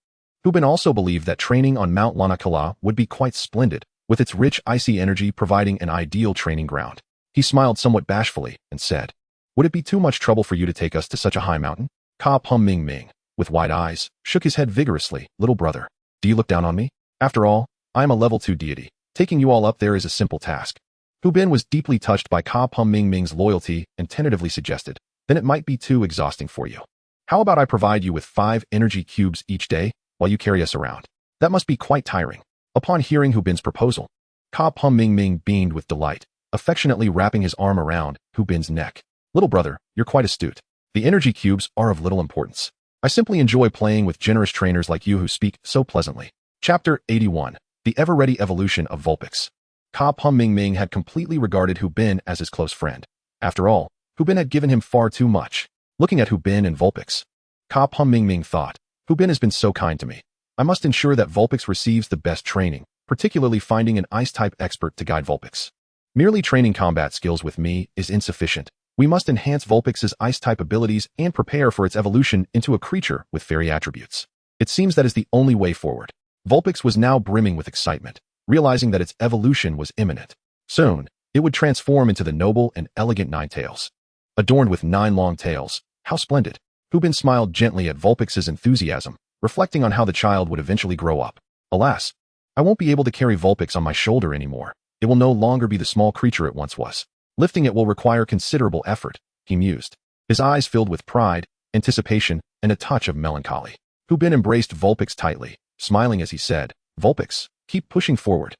Hubin also believed that training on Mount Lanakila would be quite splendid, with its rich icy energy providing an ideal training ground. He smiled somewhat bashfully and said, Would it be too much trouble for you to take us to such a high mountain? Ka Pum Ming Ming, with wide eyes, shook his head vigorously. Little brother, do you look down on me? After all, I am a level 2 deity. Taking you all up there is a simple task. Hubin was deeply touched by Ka Pum Ming Ming's loyalty and tentatively suggested, Then it might be too exhausting for you. How about I provide you with 5 energy cubes each day while you carry us around? That must be quite tiring. Upon hearing Hubin's proposal, Ka Pum Ming Ming beamed with delight, affectionately wrapping his arm around Hubin's neck. Little brother, you're quite astute. The energy cubes are of little importance. I simply enjoy playing with generous trainers like you who speak so pleasantly. Chapter 81. The Ever-Ready Evolution of Vulpix. Ka Pum Ming Ming had completely regarded Hubin as his close friend. After all, Hubin had given him far too much. Looking at Hubin and Vulpix, Ka Pum Ming Ming thought, Hubin has been so kind to me. I must ensure that Vulpix receives the best training, particularly finding an ice-type expert to guide Vulpix. Merely training combat skills with me is insufficient. We must enhance Vulpix's ice-type abilities and prepare for its evolution into a creature with fairy attributes. It seems that is the only way forward. Vulpix was now brimming with excitement, realizing that its evolution was imminent. Soon, it would transform into the noble and elegant Ninetales, adorned with 9 long tails. How splendid! Hubin smiled gently at Vulpix's enthusiasm, reflecting on how the child would eventually grow up. Alas, I won't be able to carry Vulpix on my shoulder anymore. It will no longer be the small creature it once was. Lifting it will require considerable effort, he mused, his eyes filled with pride, anticipation, and a touch of melancholy. Hubin embraced Vulpix tightly, smiling as he said, Vulpix, keep pushing forward.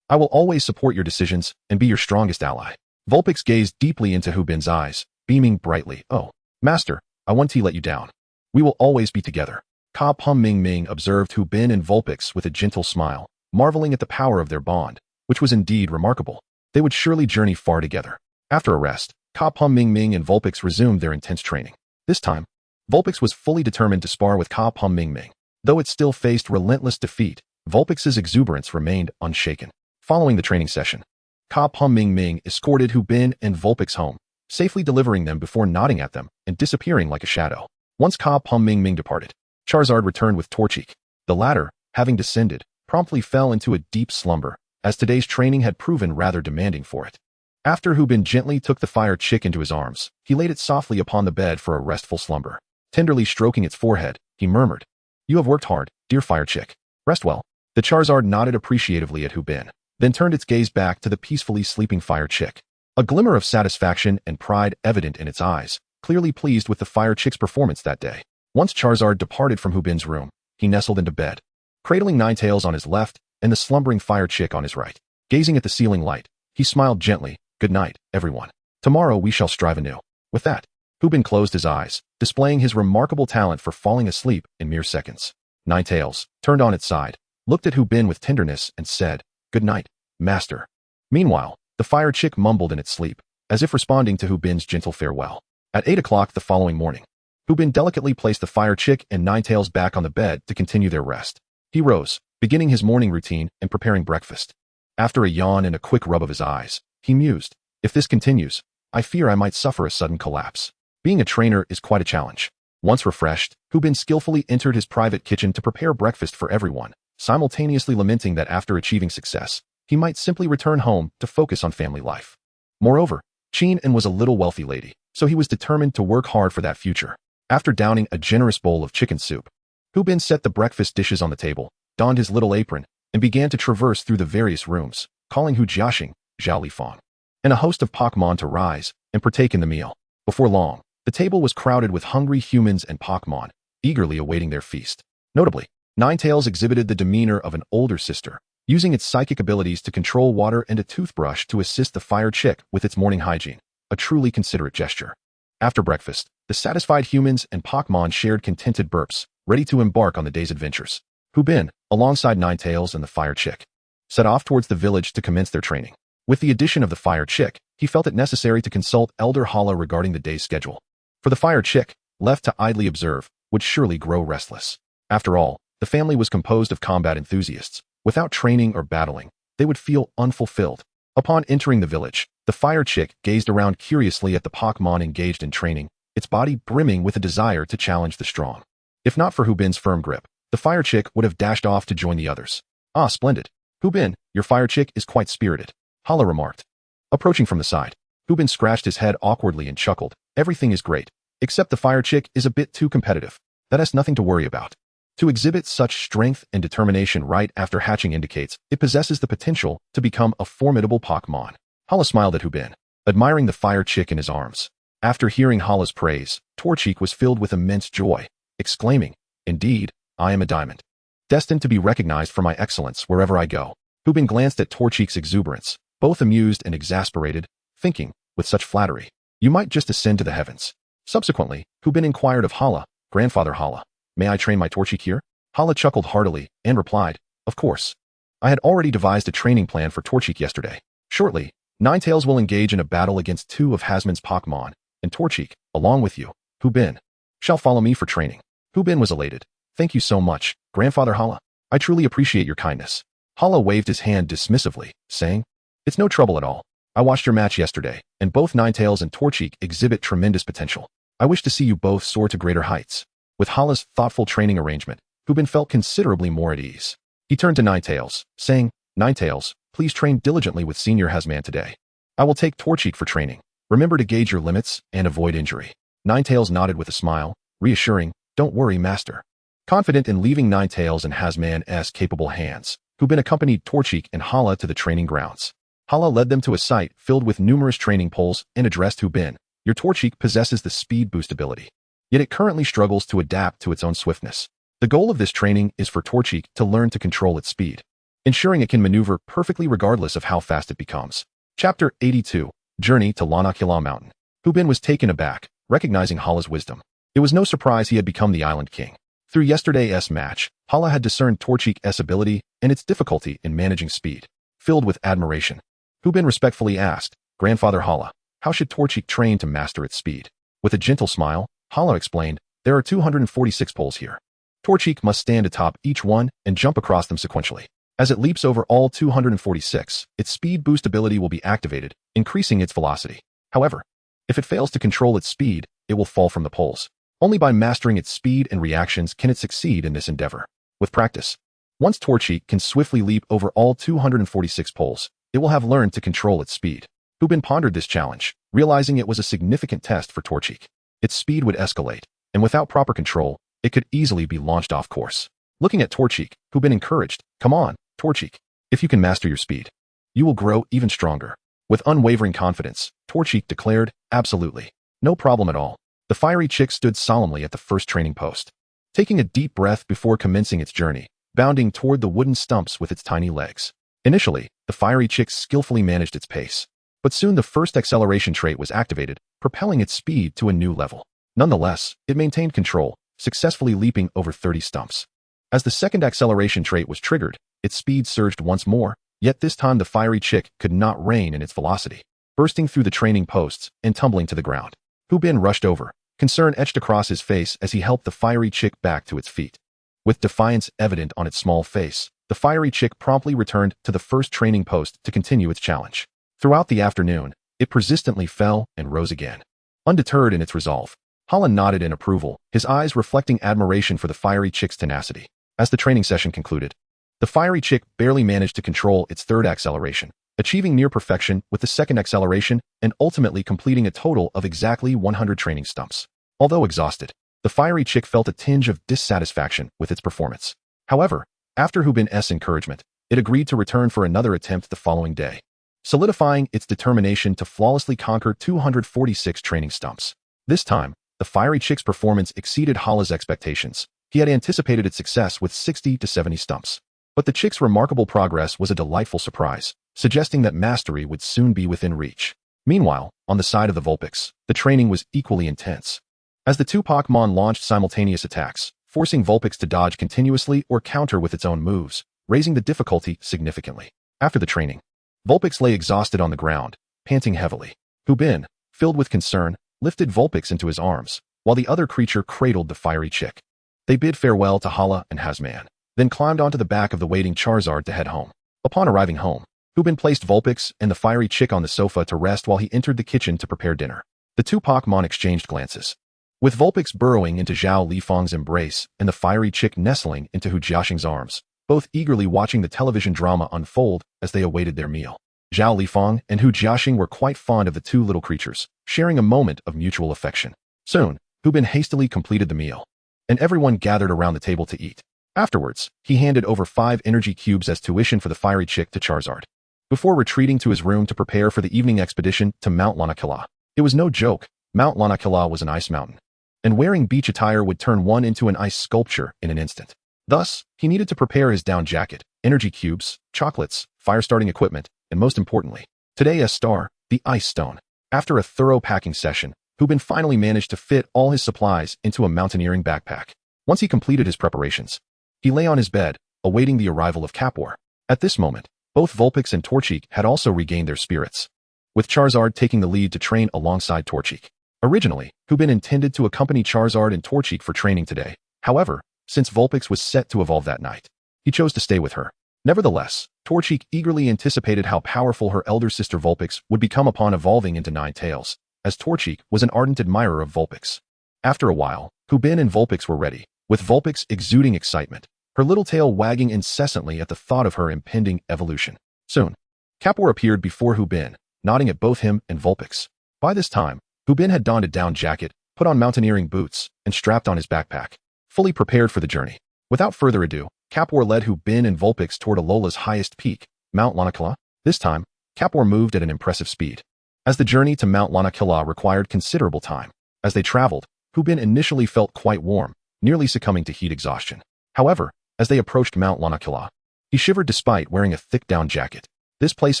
I will always support your decisions and be your strongest ally. Vulpix gazed deeply into Hubin's eyes, beaming brightly. Oh, master, I won't let you down. We will always be together. Ka Pum Ming Ming observed Hubin and Vulpix with a gentle smile, marveling at the power of their bond, which was indeed remarkable. They would surely journey far together. After a rest, Ka Pum Ming Ming and Vulpix resumed their intense training. This time, Vulpix was fully determined to spar with Ka Pum Ming Ming. Though it still faced relentless defeat, Vulpix's exuberance remained unshaken. Following the training session, Ka Pum Ming Ming escorted Hubin and Vulpix home, safely delivering them before nodding at them and disappearing like a shadow. Once Ka Pum Ming Ming departed, Charizard returned with Torchic. The latter, having descended, promptly fell into a deep slumber, as today's training had proven rather demanding for it. After Hubin gently took the fire chick into his arms, he laid it softly upon the bed for a restful slumber. Tenderly stroking its forehead, he murmured, You have worked hard, dear fire chick. Rest well. The Charizard nodded appreciatively at Hubin, then turned its gaze back to the peacefully sleeping fire chick. A glimmer of satisfaction and pride evident in its eyes, clearly pleased with the Fire Chick's performance that day. Once Charizard departed from Hubin's room, he nestled into bed, cradling Ninetales on his left and the slumbering Fire Chick on his right. Gazing at the ceiling light, he smiled gently. Good night, everyone. Tomorrow we shall strive anew. With that, Hubin closed his eyes, displaying his remarkable talent for falling asleep in mere seconds. Ninetales, turned on its side, looked at Hubin with tenderness and said, "Good night, master." Meanwhile, the Fire Chick mumbled in its sleep, as if responding to Hubin's gentle farewell. At 8 o'clock the following morning, Hubin delicately placed the Fire Chick and Ninetales back on the bed to continue their rest. He rose, beginning his morning routine and preparing breakfast. After a yawn and a quick rub of his eyes, he mused, "If this continues, I fear I might suffer a sudden collapse." Being a trainer is quite a challenge. Once refreshed, Hubin skillfully entered his private kitchen to prepare breakfast for everyone, simultaneously lamenting that after achieving success, he might simply return home to focus on family life. Moreover, Qin was a little wealthy lady, so he was determined to work hard for that future. After downing a generous bowl of chicken soup, Hubin set the breakfast dishes on the table, donned his little apron, and began to traverse through the various rooms, calling Hu Jiaxing, Zhao Lifang, and a host of Pokémon to rise and partake in the meal. Before long, the table was crowded with hungry humans and Pokémon, eagerly awaiting their feast. Notably, Ninetales exhibited the demeanor of an older sister, using its psychic abilities to control water and a toothbrush to assist the Fire Chick with its morning hygiene, a truly considerate gesture. After breakfast, the satisfied humans and Pokémon shared contented burps, ready to embark on the day's adventures. Hubin, alongside Ninetales and the Fire Chick, set off towards the village to commence their training. With the addition of the Fire Chick, he felt it necessary to consult Elder Hala regarding the day's schedule. For the Fire Chick, left to idly observe, would surely grow restless. After all, the family was composed of combat enthusiasts. Without training or battling, they would feel unfulfilled. Upon entering the village, the Fire Chick gazed around curiously at the Pokémon engaged in training, its body brimming with a desire to challenge the strong. If not for Hubin's firm grip, the Fire Chick would have dashed off to join the others. "Ah, splendid. Hubin, your Fire Chick is quite spirited," Hala remarked. Approaching from the side, Hubin scratched his head awkwardly and chuckled. "Everything is great, except the Fire Chick is a bit too competitive. That has nothing to worry about. To exhibit such strength and determination right after hatching indicates it possesses the potential to become a formidable Pokémon." Hala smiled at Hubin, admiring the Fire Chick in his arms. After hearing Hala's praise, Torchic was filled with immense joy, exclaiming, "Indeed, I am a diamond, destined to be recognized for my excellence wherever I go." Hubin glanced at Torchic's exuberance, both amused and exasperated, thinking, with such flattery, you might just ascend to the heavens. Subsequently, Hubin inquired of Hala, "Grandfather Hala, may I train my Torchic here?" Hala chuckled heartily and replied, "Of course. I had already devised a training plan for Torchic yesterday. Shortly, Ninetales will engage in a battle against 2 of Hasmon's Pokémon, and Torchic, along with you, Hubin, shall follow me for training." Hubin was elated. "Thank you so much, Grandfather Hala. I truly appreciate your kindness." Hala waved his hand dismissively, saying, "It's no trouble at all. I watched your match yesterday, and both Ninetales and Torchic exhibit tremendous potential. I wish to see you both soar to greater heights." With Hala's thoughtful training arrangement, Hubin felt considerably more at ease. He turned to Ninetales, saying, "Ninetales, please train diligently with Senior Hasman today. I will take Torchic for training. Remember to gauge your limits and avoid injury." Ninetales nodded with a smile, reassuring, "Don't worry, Master." Confident in leaving Ninetales in Hasman's capable hands, Hubin accompanied Torchic and Hala to the training grounds. Hala led them to a site filled with numerous training poles and addressed Hubin, "Your Torchic possesses the speed boost ability, yet it currently struggles to adapt to its own swiftness. The goal of this training is for Torchic to learn to control its speed, ensuring it can maneuver perfectly regardless of how fast it becomes." Chapter 82, Journey to Lanakila Mountain. Hubin was taken aback, recognizing Hala's wisdom. It was no surprise he had become the Island King. Through yesterday's match, Hala had discerned Torchic's ability and its difficulty in managing speed. Filled with admiration, Hubin respectfully asked, "Grandfather Hala, how should Torchic train to master its speed?" With a gentle smile, Hala explained, "There are 246 poles here. Torchic must stand atop each one and jump across them sequentially. As it leaps over all 246, its speed boost ability will be activated, increasing its velocity. However, if it fails to control its speed, it will fall from the poles. Only by mastering its speed and reactions can it succeed in this endeavor. With practice, once Torchic can swiftly leap over all 246 poles, it will have learned to control its speed." Hubin pondered this challenge, realizing it was a significant test for Torchic. Its speed would escalate, and without proper control, it could easily be launched off course. Looking at Torchic, Hubin encouraged, "Come on, Torchic. If you can master your speed, you will grow even stronger." With unwavering confidence, Torchic declared, "Absolutely. No problem at all. The fiery chick stood solemnly at the first training post, taking a deep breath before commencing its journey, bounding toward the wooden stumps with its tiny legs. Initially, the fiery chick skillfully managed its pace, but soon the first acceleration trait was activated, propelling its speed to a new level. Nonetheless, it maintained control, successfully leaping over 30 stumps. As the second acceleration trait was triggered, its speed surged once more, yet this time the fiery chick could not rein in its velocity, bursting through the training posts and tumbling to the ground. Hu Bin rushed over, concern etched across his face as he helped the fiery chick back to its feet. With defiance evident on its small face, the fiery chick promptly returned to the first training post to continue its challenge. Throughout the afternoon, it persistently fell and rose again. Undeterred in its resolve, Holland nodded in approval, his eyes reflecting admiration for the fiery chick's tenacity. As the training session concluded, the fiery chick barely managed to control its third acceleration, achieving near perfection with the second acceleration and ultimately completing a total of exactly 100 training stumps. Although exhausted, the fiery chick felt a tinge of dissatisfaction with its performance. However, after Hu Bin's encouragement, it agreed to return for another attempt the following day, solidifying its determination to flawlessly conquer 246 training stumps. This time, the fiery chick's performance exceeded Hala's expectations. He had anticipated its success with 60 to 70 stumps. But the chick's remarkable progress was a delightful surprise, suggesting that mastery would soon be within reach. Meanwhile, on the side of the Vulpix, the training was equally intense. As the two Pokémon launched simultaneous attacks, forcing Vulpix to dodge continuously or counter with its own moves, raising the difficulty significantly. After the training, Vulpix lay exhausted on the ground, panting heavily. Hu Bin, filled with concern, lifted Vulpix into his arms, while the other creature cradled the fiery chick. They bid farewell to Hala and Hazman, then climbed onto the back of the waiting Charizard to head home. Upon arriving home, Hu Bin placed Vulpix and the fiery chick on the sofa to rest while he entered the kitchen to prepare dinner. The two Pokémon exchanged glances, with Vulpix burrowing into Zhao Lifang's embrace and the fiery chick nestling into Hu Jiaxing's arms, both eagerly watching the television drama unfold as they awaited their meal. Zhao Lifang and Hu Jiaxing were quite fond of the two little creatures, sharing a moment of mutual affection. Soon, Hu Bin hastily completed the meal, and everyone gathered around the table to eat. Afterwards, he handed over 5 energy cubes as tuition for the fiery chick to Charizard, before retreating to his room to prepare for the evening expedition to Mount Lanakila. It was no joke. Mount Lanakila was an ice mountain, and wearing beach attire would turn one into an ice sculpture in an instant. Thus, he needed to prepare his down jacket, energy cubes, chocolates, fire-starting equipment, and most importantly, today's star, the ice stone. After a thorough packing session, Hu Bin finally managed to fit all his supplies into a mountaineering backpack. Once he completed his preparations, he lay on his bed, awaiting the arrival of Kapor. At this moment, both Vulpix and Torchic had also regained their spirits, with Charizard taking the lead to train alongside Torchic. Originally, Hu Bin intended to accompany Charizard and Torchic for training today. However, since Vulpix was set to evolve that night, he chose to stay with her. Nevertheless, Torchic eagerly anticipated how powerful her elder sister Vulpix would become upon evolving into Ninetales, as Torchic was an ardent admirer of Vulpix. After a while, Hu Bin and Vulpix were ready, with Vulpix exuding excitement, her little tail wagging incessantly at the thought of her impending evolution. Soon, Kapor appeared before Hu Bin, nodding at both him and Vulpix. By this time, Hu Bin had donned a down jacket, put on mountaineering boots, and strapped on his backpack, fully prepared for the journey. Without further ado, Kapor led Hu Bin and Vulpix toward Alola's highest peak, Mount Lanakila. This time, Kapor moved at an impressive speed, as the journey to Mount Lanakila required considerable time. As they traveled, Hu Bin initially felt quite warm, nearly succumbing to heat exhaustion. However, as they approached Mount Lanakila, he shivered despite wearing a thick down jacket. This place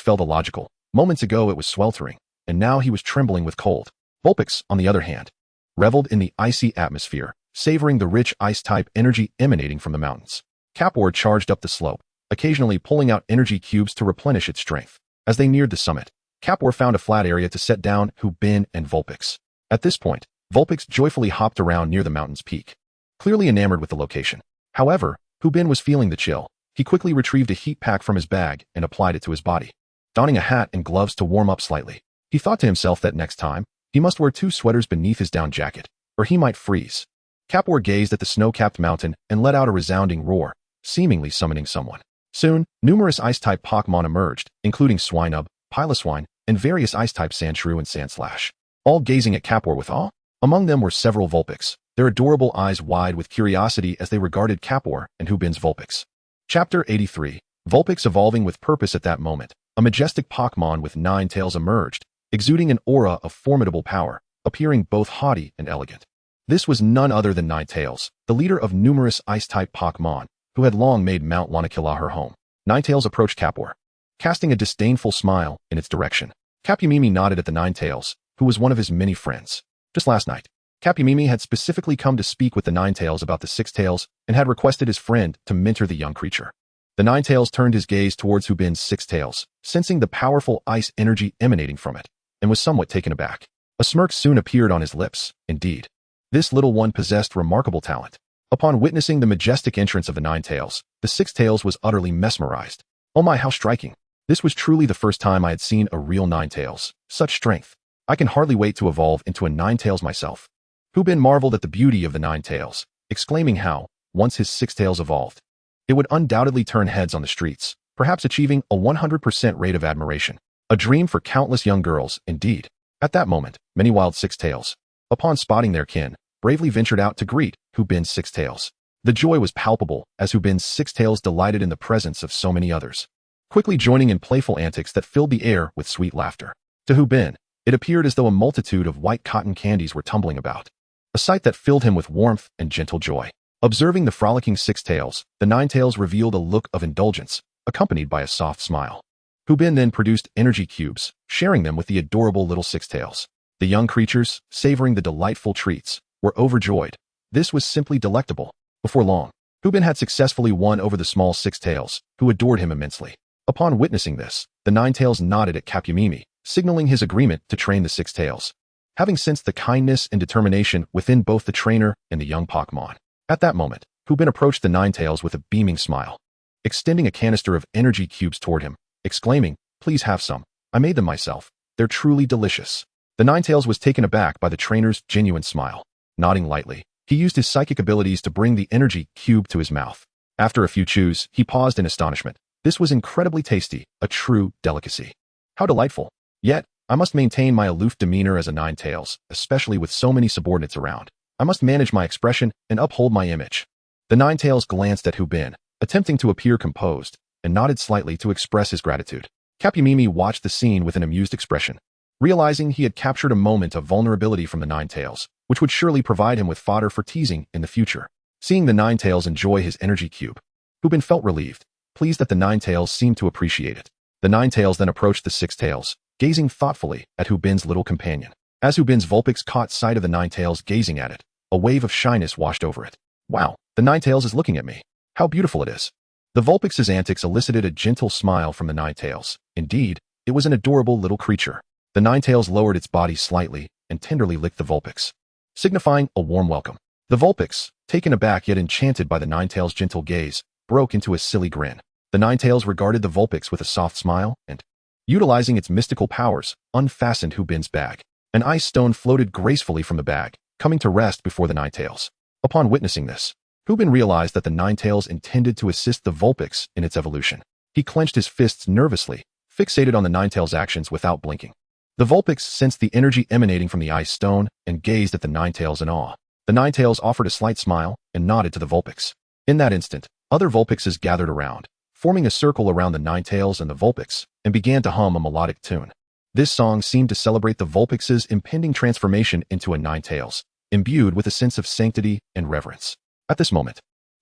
felt illogical. Moments ago it was sweltering, and now he was trembling with cold. Vulpix, on the other hand, reveled in the icy atmosphere, savoring the rich ice-type energy emanating from the mountains. Kapor charged up the slope, occasionally pulling out energy cubes to replenish its strength. As they neared the summit, Kapor found a flat area to set down Hu Bin and Vulpix. At this point, Vulpix joyfully hopped around near the mountain's peak, clearly enamored with the location. However, Hu Bin was feeling the chill. He quickly retrieved a heat pack from his bag and applied it to his body, donning a hat and gloves to warm up slightly. He thought to himself that next time, he must wear 2 sweaters beneath his down jacket, or he might freeze. Kapor gazed at the snow-capped mountain and let out a resounding roar, seemingly summoning someone. Soon, numerous ice-type Pokémon emerged, including Swinub, Piloswine, and various ice-type Sandshrew and Sandslash, all gazing at Kapor with awe. Among them were several Vulpix, their adorable eyes wide with curiosity as they regarded Kapor and Hu Bin's Vulpix. Chapter 83. Vulpix evolving with purpose. At that moment, a majestic Pokémon with 9 tails emerged, exuding an aura of formidable power, appearing both haughty and elegant. This was none other than Ninetales, the leader of numerous ice-type Pokémon, who had long made Mount Lanakila her home. Ninetales approached Capor, casting a disdainful smile in its direction. Capumimi nodded at the Ninetales, who was one of his many friends. Just last night, Capumimi had specifically come to speak with the Ninetales about the Six Tails and had requested his friend to mentor the young creature. The Ninetales turned his gaze towards Hubin's Six Tails, sensing the powerful ice energy emanating from it, and was somewhat taken aback. A smirk soon appeared on his lips. Indeed, this little one possessed remarkable talent. Upon witnessing the majestic entrance of the Ninetales, the Six Tails was utterly mesmerized. Oh my, how striking! This was truly the first time I had seen a real Ninetales. Such strength! I can hardly wait to evolve into a Ninetales myself. Hubin marveled at the beauty of the Ninetales, exclaiming how, once his Six Tails evolved, it would undoubtedly turn heads on the streets, perhaps achieving a 100% rate of admiration. A dream for countless young girls, indeed. At that moment, many wild Six Tails, upon spotting their kin, bravely ventured out to greet Hubin's Six Tails. The joy was palpable as Hubin's Six Tails delighted in the presence of so many others, quickly joining in playful antics that filled the air with sweet laughter. To Hubin, it appeared as though a multitude of white cotton candies were tumbling about, a sight that filled him with warmth and gentle joy. Observing the frolicking Six Tails, the Ninetales revealed a look of indulgence, accompanied by a soft smile. Hubin then produced energy cubes, sharing them with the adorable little Six Tails. The young creatures, savoring the delightful treats, were overjoyed. This was simply delectable. Before long, Hubin had successfully won over the small Six Tails, who adored him immensely. Upon witnessing this, the Ninetales nodded at Capumimi, signaling his agreement to train the Six Tails, having sensed the kindness and determination within both the trainer and the young Pokémon. At that moment, Hubin approached the Ninetales with a beaming smile, extending a canister of energy cubes toward him, exclaiming, "Please have some. I made them myself. They're truly delicious." The Ninetales was taken aback by the trainer's genuine smile. Nodding lightly, he used his psychic abilities to bring the energy cube to his mouth. After a few chews, he paused in astonishment. This was incredibly tasty, a true delicacy. How delightful. Yet, I must maintain my aloof demeanor as a Ninetales, especially with so many subordinates around. I must manage my expression and uphold my image. The Ninetales glanced at Hubin, attempting to appear composed, and nodded slightly to express his gratitude. Capumimi watched the scene with an amused expression, realizing he had captured a moment of vulnerability from the Ninetales, which would surely provide him with fodder for teasing in the future. Seeing the Ninetales enjoy his energy cube, Hubin felt relieved, pleased that the Ninetales seemed to appreciate it. The Ninetales then approached the Six Tails, gazing thoughtfully at Hubin's little companion. As Hubin's Vulpix caught sight of the Ninetales gazing at it, a wave of shyness washed over it. Wow, the Ninetales is looking at me. How beautiful it is. The Vulpix's antics elicited a gentle smile from the Ninetales. Indeed, it was an adorable little creature. The Ninetales lowered its body slightly and tenderly licked the Vulpix, signifying a warm welcome. The Vulpix, taken aback yet enchanted by the Ninetales' gentle gaze, broke into a silly grin. The Ninetales regarded the Vulpix with a soft smile and, utilizing its mystical powers, unfastened Hubin's bag. An ice stone floated gracefully from the bag, coming to rest before the Ninetales. Upon witnessing this, Hubin realized that the Ninetales intended to assist the Vulpix in its evolution. He clenched his fists nervously, fixated on the Ninetales' actions without blinking. The Vulpix sensed the energy emanating from the ice stone and gazed at the Ninetales in awe. The Ninetales offered a slight smile and nodded to the Vulpix. In that instant, other Vulpixes gathered around, forming a circle around the Ninetales and the Vulpix, and began to hum a melodic tune. This song seemed to celebrate the Vulpix's impending transformation into a Ninetales, imbued with a sense of sanctity and reverence. At this moment,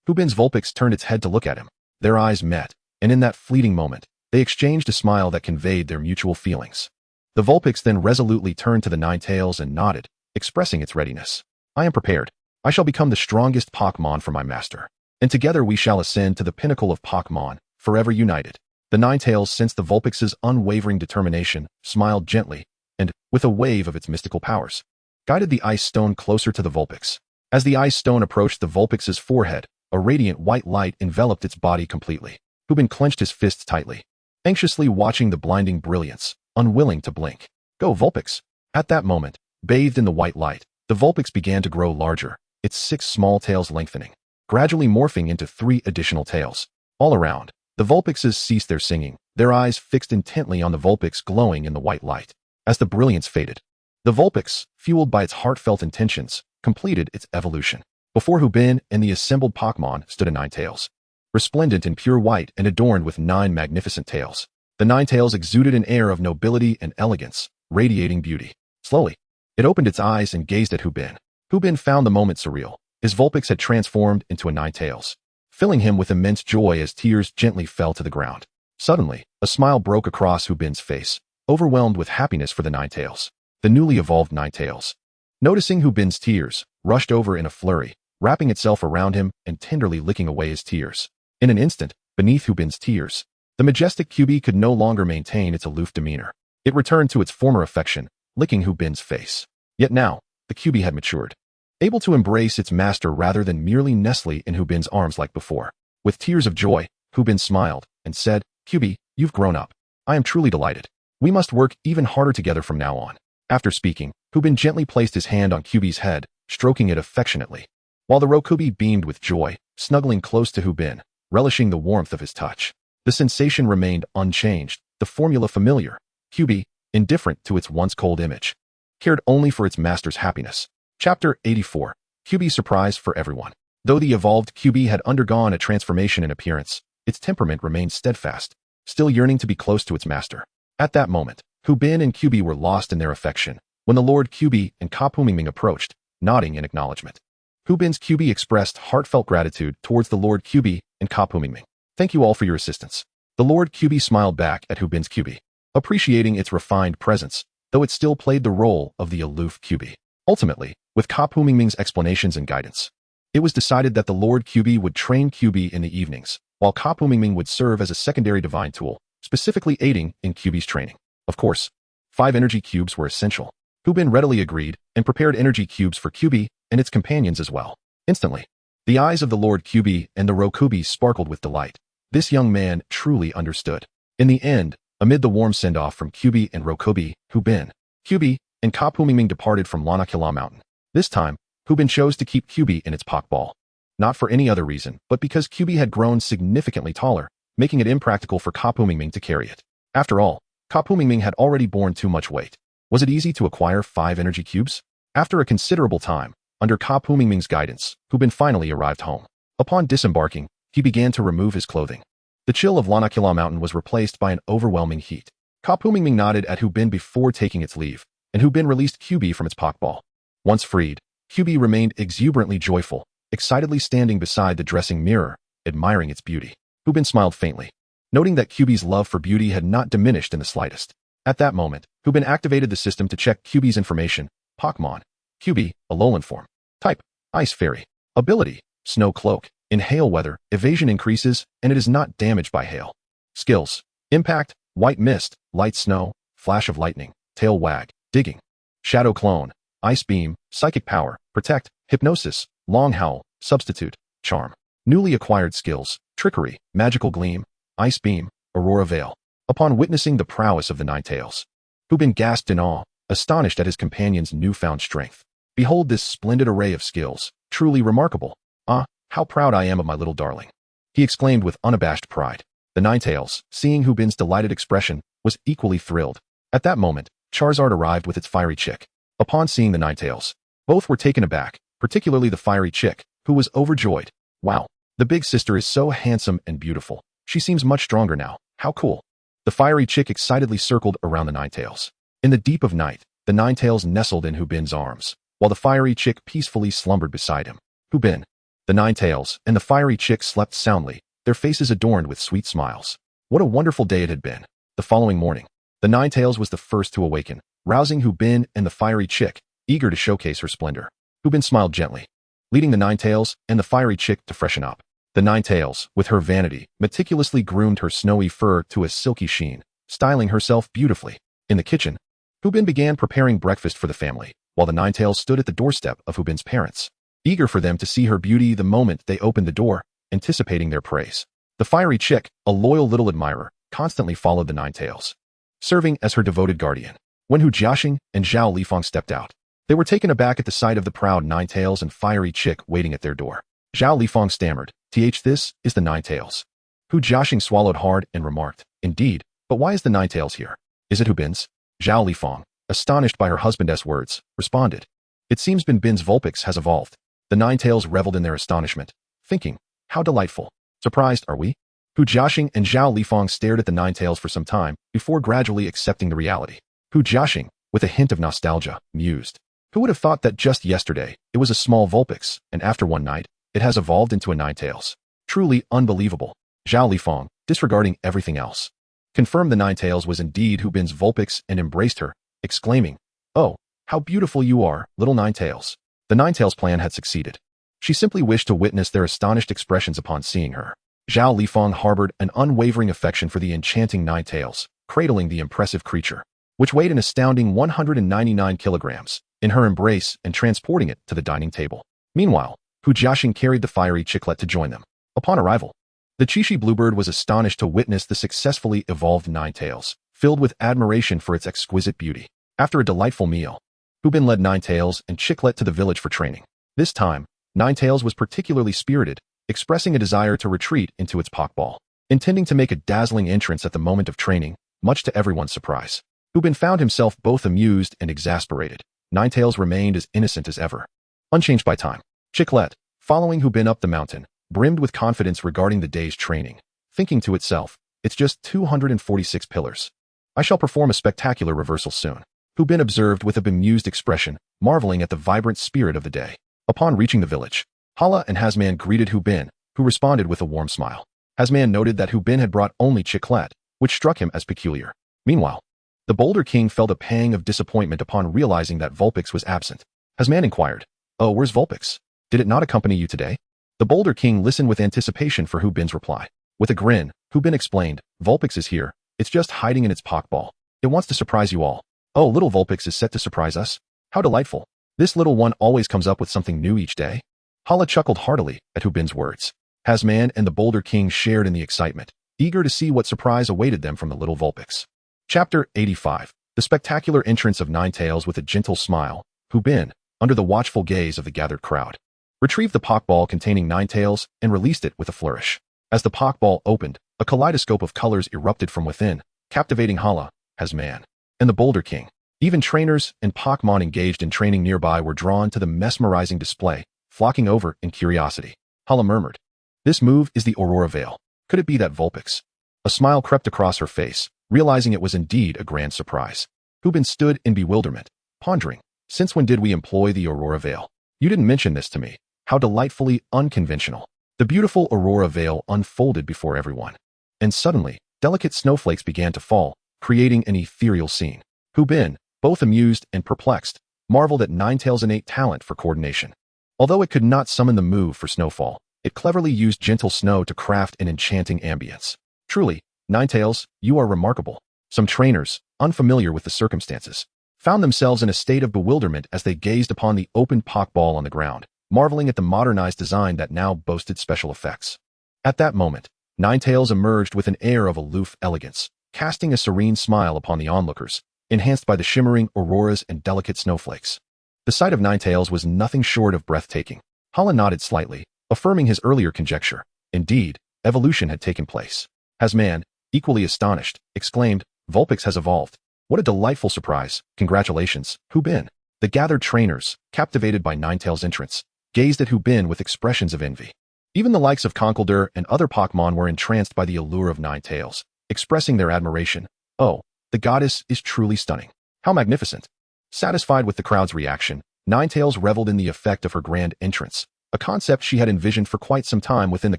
Hubin's Vulpix turned its head to look at him. Their eyes met, and in that fleeting moment, they exchanged a smile that conveyed their mutual feelings. The Vulpix then resolutely turned to the Ninetales and nodded, expressing its readiness. "I am prepared. I shall become the strongest Pokémon for my master, and together we shall ascend to the pinnacle of Pokémon, forever united." The Ninetales sensed the Vulpix's unwavering determination, smiled gently, and, with a wave of its mystical powers, guided the ice stone closer to the Vulpix. As the ice stone approached the Vulpix's forehead, a radiant white light enveloped its body completely. Hubin clenched his fists tightly, anxiously watching the blinding brilliance, unwilling to blink. "Go, Vulpix!" At that moment, bathed in the white light, the Vulpix began to grow larger, its 6 small tails lengthening, gradually morphing into 3 additional tails. All around, the Vulpixes ceased their singing, their eyes fixed intently on the Vulpix glowing in the white light. As the brilliance faded, the Vulpix, fueled by its heartfelt intentions, completed its evolution. Before Hubin and the assembled Pokémon stood a Ninetales, resplendent in pure white and adorned with 9 magnificent tails. The Ninetales exuded an air of nobility and elegance, radiating beauty. Slowly, It opened its eyes and gazed at Hu Bin. Hu Bin found the moment surreal. His Vulpix had transformed into a Ninetales, filling him with immense joy as tears gently fell to the ground. Suddenly, a smile broke across Hu Bin's face, overwhelmed with happiness for the Ninetales. The newly evolved Ninetales, noticing Hu Bin's tears, rushed over in a flurry, wrapping itself around him and tenderly licking away his tears. In an instant, beneath Hu Bin's tears, the majestic QB could no longer maintain its aloof demeanor. It returned to its former affection, licking Hu Bin's face. Yet now, the QB had matured, able to embrace its master rather than merely nestle in Hu Bin's arms like before. With tears of joy, Hu Bin smiled and said, "QB, you've grown up. I am truly delighted. We must work even harder together from now on." After speaking, Hu Bin gently placed his hand on QB's head, stroking it affectionately, while the Rokubi beamed with joy, snuggling close to Hu Bin, relishing the warmth of his touch. The sensation remained unchanged, the formula familiar. QB, indifferent to its once cold image, cared only for its master's happiness. Chapter 84. QB surprise for everyone. Though the evolved QB had undergone a transformation in appearance, its temperament remained steadfast, still yearning to be close to its master. At that moment, Hu Bin and QB were lost in their affection, when the Lord QB and Ka Pumingming approached, nodding in acknowledgement. Hu Bin's QB expressed heartfelt gratitude towards the Lord QB and Ka Pumingming. "Thank you all for your assistance." The Lord QB smiled back at Hu Bin's QB, appreciating its refined presence, though it still played the role of the aloof QB. Ultimately, with Ka Pumingming's explanations and guidance, it was decided that the Lord QB would train QB in the evenings, while Ka Pumingming would serve as a secondary divine tool, specifically aiding in QB's training. Of course, 5 energy cubes were essential. Hu Bin readily agreed and prepared energy cubes for QB and its companions as well. Instantly, the eyes of the Lord QB and the Rokubi sparkled with delight. This young man truly understood. In the end, amid the warm send-off from QB and Rokubi, Hu Bin, QB, and Ka Pumingming departed from Lanakila Mountain. This time, Hu Bin chose to keep QB in its Pokeball. Not for any other reason, but because QB had grown significantly taller, making it impractical for Ka Pumingming to carry it. After all, Ka Pumingming had already borne too much weight. Was it easy to acquire 5 energy cubes? After a considerable time, under Ka Pumingming's guidance, Hu Bin finally arrived home. Upon disembarking, he began to remove his clothing. The chill of Lanakila Mountain was replaced by an overwhelming heat. Ka Pumingming nodded at Hu Bin before taking its leave, and Hu Bin released QB from its Pokeball. Once freed, QB remained exuberantly joyful, excitedly standing beside the dressing mirror, admiring its beauty. Hu Bin smiled faintly, noting that QB's love for beauty had not diminished in the slightest. At that moment, Hu Bin activated the system to check QB's information. Pokémon. QB, Alolan form. Type, Ice Fairy. Ability, Snow Cloak. In hail weather, evasion increases, and it is not damaged by hail. Skills, Impact, White Mist, Light Snow, Flash of Lightning, Tail Wag, Digging. Shadow Clone, Ice Beam, Psychic Power, Protect, Hypnosis, Long Howl, Substitute, Charm. Newly acquired skills, Trickery, Magical Gleam, Ice Beam, Aurora Veil. Upon witnessing the prowess of the Ninetales, Hu Bin gasped in awe, astonished at his companion's newfound strength. "Behold this splendid array of skills, truly remarkable. Ah, how proud I am of my little darling," he exclaimed with unabashed pride. The Ninetales, seeing Hu Bin's delighted expression, was equally thrilled. At that moment, Charizard arrived with its fiery chick. Upon seeing the Ninetales, both were taken aback, particularly the fiery chick, who was overjoyed. "Wow, the big sister is so handsome and beautiful. She seems much stronger now. How cool." The fiery chick excitedly circled around the Ninetales. In the deep of night, the Ninetales nestled in Hu Bin's arms, while the fiery chick peacefully slumbered beside him. Hu Bin, the Ninetales, and the fiery chick slept soundly, their faces adorned with sweet smiles. What a wonderful day it had been. The following morning, the Ninetales was the first to awaken, rousing Hu Bin and the fiery chick, eager to showcase her splendor. Hu Bin smiled gently, leading the Ninetales and the fiery chick to freshen up. The Ninetales, with her vanity, meticulously groomed her snowy fur to a silky sheen, styling herself beautifully. In the kitchen, Hu Bin began preparing breakfast for the family, while the Ninetales stood at the doorstep of Hu Bin's parents, eager for them to see her beauty the moment they opened the door, anticipating their praise. The fiery chick, a loyal little admirer, constantly followed the Ninetales, serving as her devoted guardian. When Hu Jiaxing and Zhao Lifang stepped out, they were taken aback at the sight of the proud Ninetales and fiery chick waiting at their door. Zhao Lifang stammered, "This is the Ninetales." Hu Jiaxing swallowed hard and remarked, "Indeed, but why is the Ninetales here? Is it Hu Bin's?" Zhao Lifang, astonished by her husband's words, responded, "It seems Bin's Vulpix has evolved." The Ninetales reveled in their astonishment, thinking, "How delightful. Surprised, are we?" Hu Jiaxing and Zhao Lifang stared at the Ninetales for some time before gradually accepting the reality. Hu Jiaxing, with a hint of nostalgia, mused. Who would have thought that just yesterday, it was a small Vulpix, and after one night, it has evolved into a Ninetales? Truly unbelievable. Zhao Lifeng, disregarding everything else, confirmed the Ninetales was indeed Hu Bin's Vulpix and embraced her, exclaiming, "Oh, how beautiful you are, little Ninetales." The Ninetales plan had succeeded. She simply wished to witness their astonished expressions upon seeing her. Zhao Lifeng harbored an unwavering affection for the enchanting Ninetales, cradling the impressive creature, which weighed an astounding 199 kilograms, in her embrace and transporting it to the dining table. Meanwhile, Hu Jiaxing carried the fiery Chiclet to join them. Upon arrival, the Qishi bluebird was astonished to witness the successfully evolved Ninetales, filled with admiration for its exquisite beauty. After a delightful meal, Hu Bin led Ninetales and Chiclet to the village for training. This time, Ninetales was particularly spirited, expressing a desire to retreat into its Pokeball, intending to make a dazzling entrance at the moment of training, much to everyone's surprise. Hu Bin found himself both amused and exasperated. Ninetales remained as innocent as ever, unchanged by time. Chiclet, following Hu Bin up the mountain, brimmed with confidence regarding the day's training, thinking to itself, "It's just 246 pillars. I shall perform a spectacular reversal soon." Hu Bin observed with a bemused expression, marveling at the vibrant spirit of the day. Upon reaching the village, Hala and Hasman greeted Hu Bin, who responded with a warm smile. Hasman noted that Hu Bin had brought only Chiclet, which struck him as peculiar. Meanwhile, the Boulder King felt a pang of disappointment upon realizing that Vulpix was absent. Hasman inquired, "Oh, where's Vulpix? Did it not accompany you today?" The Boulder King listened with anticipation for Hu Bin's reply. With a grin, Hu Bin explained, "Vulpix is here. It's just hiding in its Pokeball. It wants to surprise you all." "Oh, little Vulpix is set to surprise us? How delightful. This little one always comes up with something new each day." Hala chuckled heartily at Hu Bin's words. Hasman and the Boulder King shared in the excitement, eager to see what surprise awaited them from the little Vulpix. Chapter 85. The spectacular entrance of Ninetales. With a gentle smile, Hu Bin, under the watchful gaze of the gathered crowd, retrieved the Pokeball containing Ninetales and released it with a flourish. As the Pokeball opened, a kaleidoscope of colors erupted from within, captivating Hala, Hasman, and the Boulder King. Even trainers and Pokémon engaged in training nearby were drawn to the mesmerizing display, flocking over in curiosity. Hala murmured, "This move is the Aurora Veil. Could it be that Vulpix?" A smile crept across her face, realizing it was indeed a grand surprise. Hu Bin stood in bewilderment, pondering, "Since when did we employ the Aurora Veil? You didn't mention this to me. How delightfully unconventional." The beautiful Aurora Veil unfolded before everyone, and suddenly, delicate snowflakes began to fall, creating an ethereal scene. Hu Bin, both amused and perplexed, marveled at Ninetales' innate talent for coordination. Although it could not summon the move for snowfall, it cleverly used gentle snow to craft an enchanting ambience. Truly, Ninetales, you are remarkable. Some trainers, unfamiliar with the circumstances, found themselves in a state of bewilderment as they gazed upon the open Pokeball on the ground, marveling at the modernized design that now boasted special effects. At that moment, Ninetales emerged with an air of aloof elegance, casting a serene smile upon the onlookers, enhanced by the shimmering auroras and delicate snowflakes. The sight of Ninetales was nothing short of breathtaking. Hala nodded slightly, affirming his earlier conjecture. Indeed, evolution had taken place. Hasman, equally astonished, exclaimed, "Vulpix has evolved. What a delightful surprise. Congratulations, Hu Bin." The gathered trainers, captivated by Ninetales' entrance, gazed at Hu Bin with expressions of envy. Even the likes of Conkeldurr and other Pokémon were entranced by the allure of Ninetales, expressing their admiration. "Oh, the goddess is truly stunning. How magnificent." Satisfied with the crowd's reaction, Ninetales reveled in the effect of her grand entrance, a concept she had envisioned for quite some time within the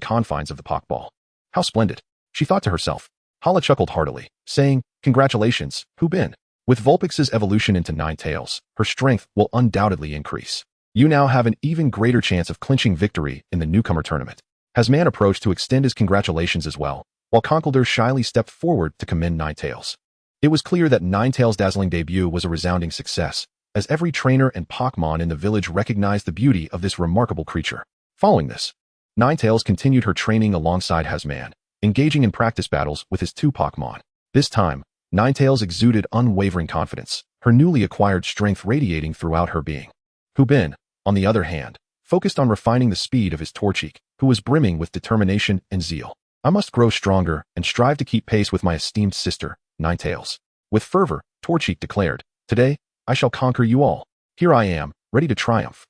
confines of the Pokeball. "How splendid," she thought to herself. Hala chuckled heartily, saying, "Congratulations, Hu Bin. With Vulpix's evolution into Ninetales, her strength will undoubtedly increase. You now have an even greater chance of clinching victory in the Newcomer tournament." Hasman approached to extend his congratulations as well, while Conkeldurr shyly stepped forward to commend Ninetales. It was clear that Ninetales' dazzling debut was a resounding success, as every trainer and Pokémon in the village recognized the beauty of this remarkable creature. Following this, Ninetales continued her training alongside Hasman, engaging in practice battles with his two Pokémon. This time, Ninetales exuded unwavering confidence, her newly acquired strength radiating throughout her being. Hu Bin, on the other hand, focused on refining the speed of his Torchic, who was brimming with determination and zeal. "I must grow stronger and strive to keep pace with my esteemed sister, Ninetales." With fervor, Torchic declared, "Today, I shall conquer you all. Here I am, ready to triumph."